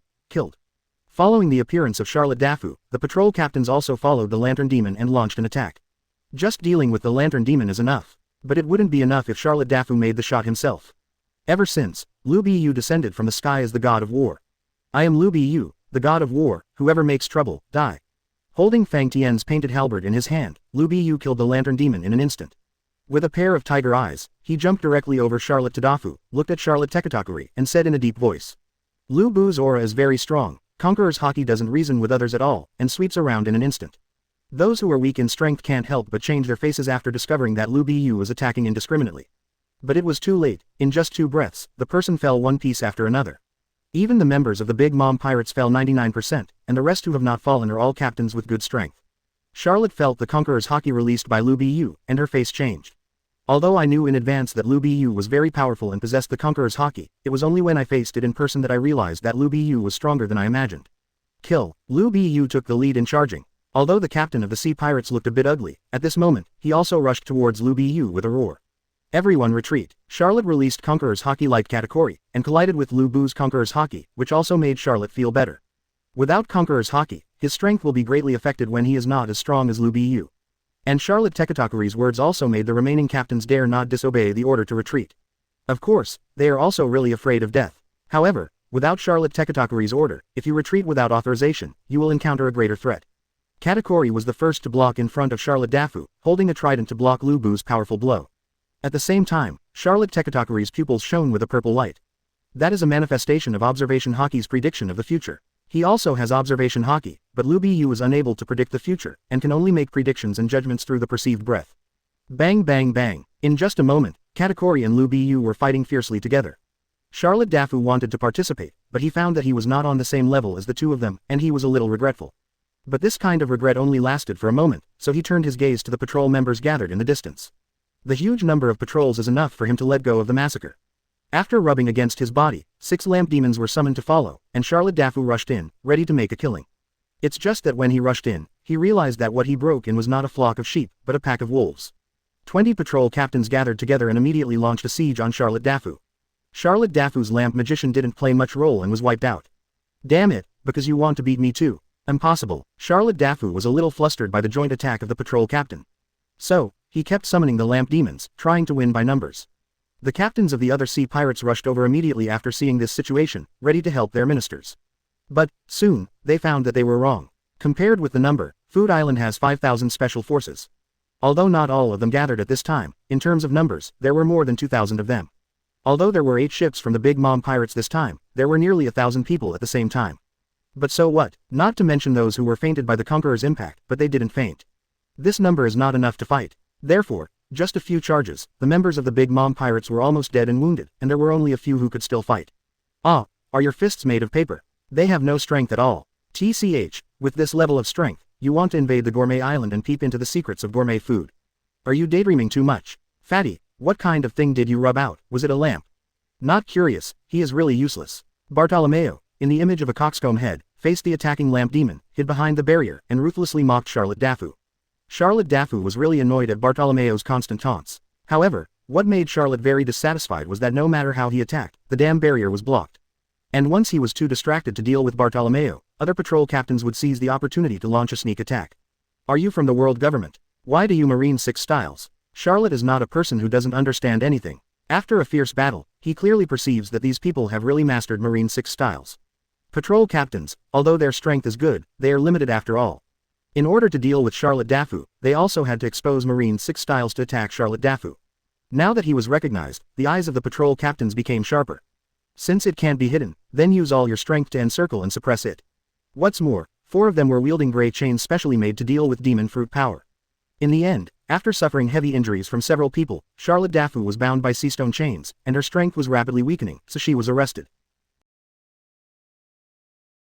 Following the appearance of Charlotte Dafu, the patrol captains also followed the Lantern Demon and launched an attack. Just dealing with the Lantern Demon is enough. But it wouldn't be enough if Charlotte Dafu made the shot himself. Ever since, Lu Biyu descended from the sky as the god of war. I am Lu Biyu, the god of war, whoever makes trouble, die. Holding Fang Tian's painted halberd in his hand, Lu Biyu killed the Lantern Demon in an instant. With a pair of tiger eyes, he jumped directly over Charlotte Tadafu, looked at Charlotte Tekatakuri, and said in a deep voice. Lu Bu's aura is very strong. Conqueror's haki doesn't reason with others at all, and sweeps around in an instant. Those who are weak in strength can't help but change their faces after discovering that Lu Biyu was attacking indiscriminately. But it was too late. In just 2 breaths, the person fell one piece after another. Even the members of the Big Mom Pirates fell 99%, and the rest who have not fallen are all captains with good strength. Charlotte felt the Conqueror's haki released by Lu Biyu, and her face changed. Although I knew in advance that Lu Biyu was very powerful and possessed the Conqueror's haki, it was only when I faced it in person that I realized that Lu Biyu was stronger than I imagined. Kill. Lu Biyu took the lead in charging. Although the captain of the Sea Pirates looked a bit ugly, at this moment, he also rushed towards Lu Biyu with a roar. Everyone retreat. Charlotte released Conqueror's haki like Katakuri, and collided with Lu Bu's Conqueror's haki, which also made Charlotte feel better. Without Conqueror's haki, his strength will be greatly affected when he is not as strong as Lu Biyu. And Charlotte Tekatakuri's words also made the remaining captains dare not disobey the order to retreat. Of course, they are also really afraid of death. However, without Charlotte Tekatakuri's order, if you retreat without authorization, you will encounter a greater threat. Katakuri was the first to block in front of Charlotte Dafu, holding a trident to block Lu Bu's powerful blow. At the same time, Charlotte Tekatakuri's pupils shone with a purple light. That is a manifestation of Observation Haki's prediction of the future. He also has Observation Haki, but Lu Bu is unable to predict the future, and can only make predictions and judgments through the perceived breath. Bang bang bang. In just a moment, Katakuri and Lu Bu were fighting fiercely together. Charlotte Dafu wanted to participate, but he found that he was not on the same level as the two of them, and he was a little regretful. But this kind of regret only lasted for a moment, so he turned his gaze to the patrol members gathered in the distance. The huge number of patrols is enough for him to let go of the massacre. After rubbing against his body, 6 lamp demons were summoned to follow, and Charlotte Dafu rushed in, ready to make a killing. It's just that when he rushed in, he realized that what he broke in was not a flock of sheep, but a pack of wolves. 20 patrol captains gathered together and immediately launched a siege on Charlotte Dafu. Charlotte Dafu's lamp magician didn't play much role and was wiped out. Damn it, because you want to beat me too. Impossible. Charlotte Dafu was a little flustered by the joint attack of the patrol captain. So, he kept summoning the lamp demons, trying to win by numbers. The captains of the other sea pirates rushed over immediately after seeing this situation, ready to help their ministers. But, soon, they found that they were wrong. Compared with the number, Food Island has 5,000 special forces. Although not all of them gathered at this time, in terms of numbers, there were more than 2,000 of them. Although there were 8 ships from the Big Mom pirates this time, there were nearly 1,000 people at the same time. But so what, not to mention those who were fainted by the Conqueror's impact, but they didn't faint. This number is not enough to fight. Therefore, just a few charges, the members of the Big Mom pirates were almost dead and wounded, and there were only a few who could still fight. Ah, are your fists made of paper? They have no strength at all. TCH, with this level of strength, you want to invade the gourmet island and peep into the secrets of gourmet food. Are you daydreaming too much? Fatty, what kind of thing did you rub out? Was it a lamp? Not curious, he is really useless. Bartolomeo, in the image of a coxcomb head, faced the attacking lamp demon, hid behind the barrier, and ruthlessly mocked Charlotte Dafu. Charlotte Dafu was really annoyed at Bartolomeo's constant taunts. However, what made Charlotte very dissatisfied was that no matter how he attacked, the damn barrier was blocked. And once he was too distracted to deal with Bartolomeo, other patrol captains would seize the opportunity to launch a sneak attack. Are you from the world government? Why do you Marine 6 styles? Charlotte is not a person who doesn't understand anything. After a fierce battle, he clearly perceives that these people have really mastered Marine 6 styles. Patrol captains, although their strength is good, they are limited after all. In order to deal with Charlotte Dafu, they also had to expose Marine 6 styles to attack Charlotte Dafu. Now that he was recognized, the eyes of the patrol captains became sharper. Since it can't be hidden, then use all your strength to encircle and suppress it. What's more, 4 of them were wielding gray chains specially made to deal with demon fruit power. In the end, after suffering heavy injuries from several people, Charlotte Dafu was bound by sea stone chains, and her strength was rapidly weakening, so she was arrested.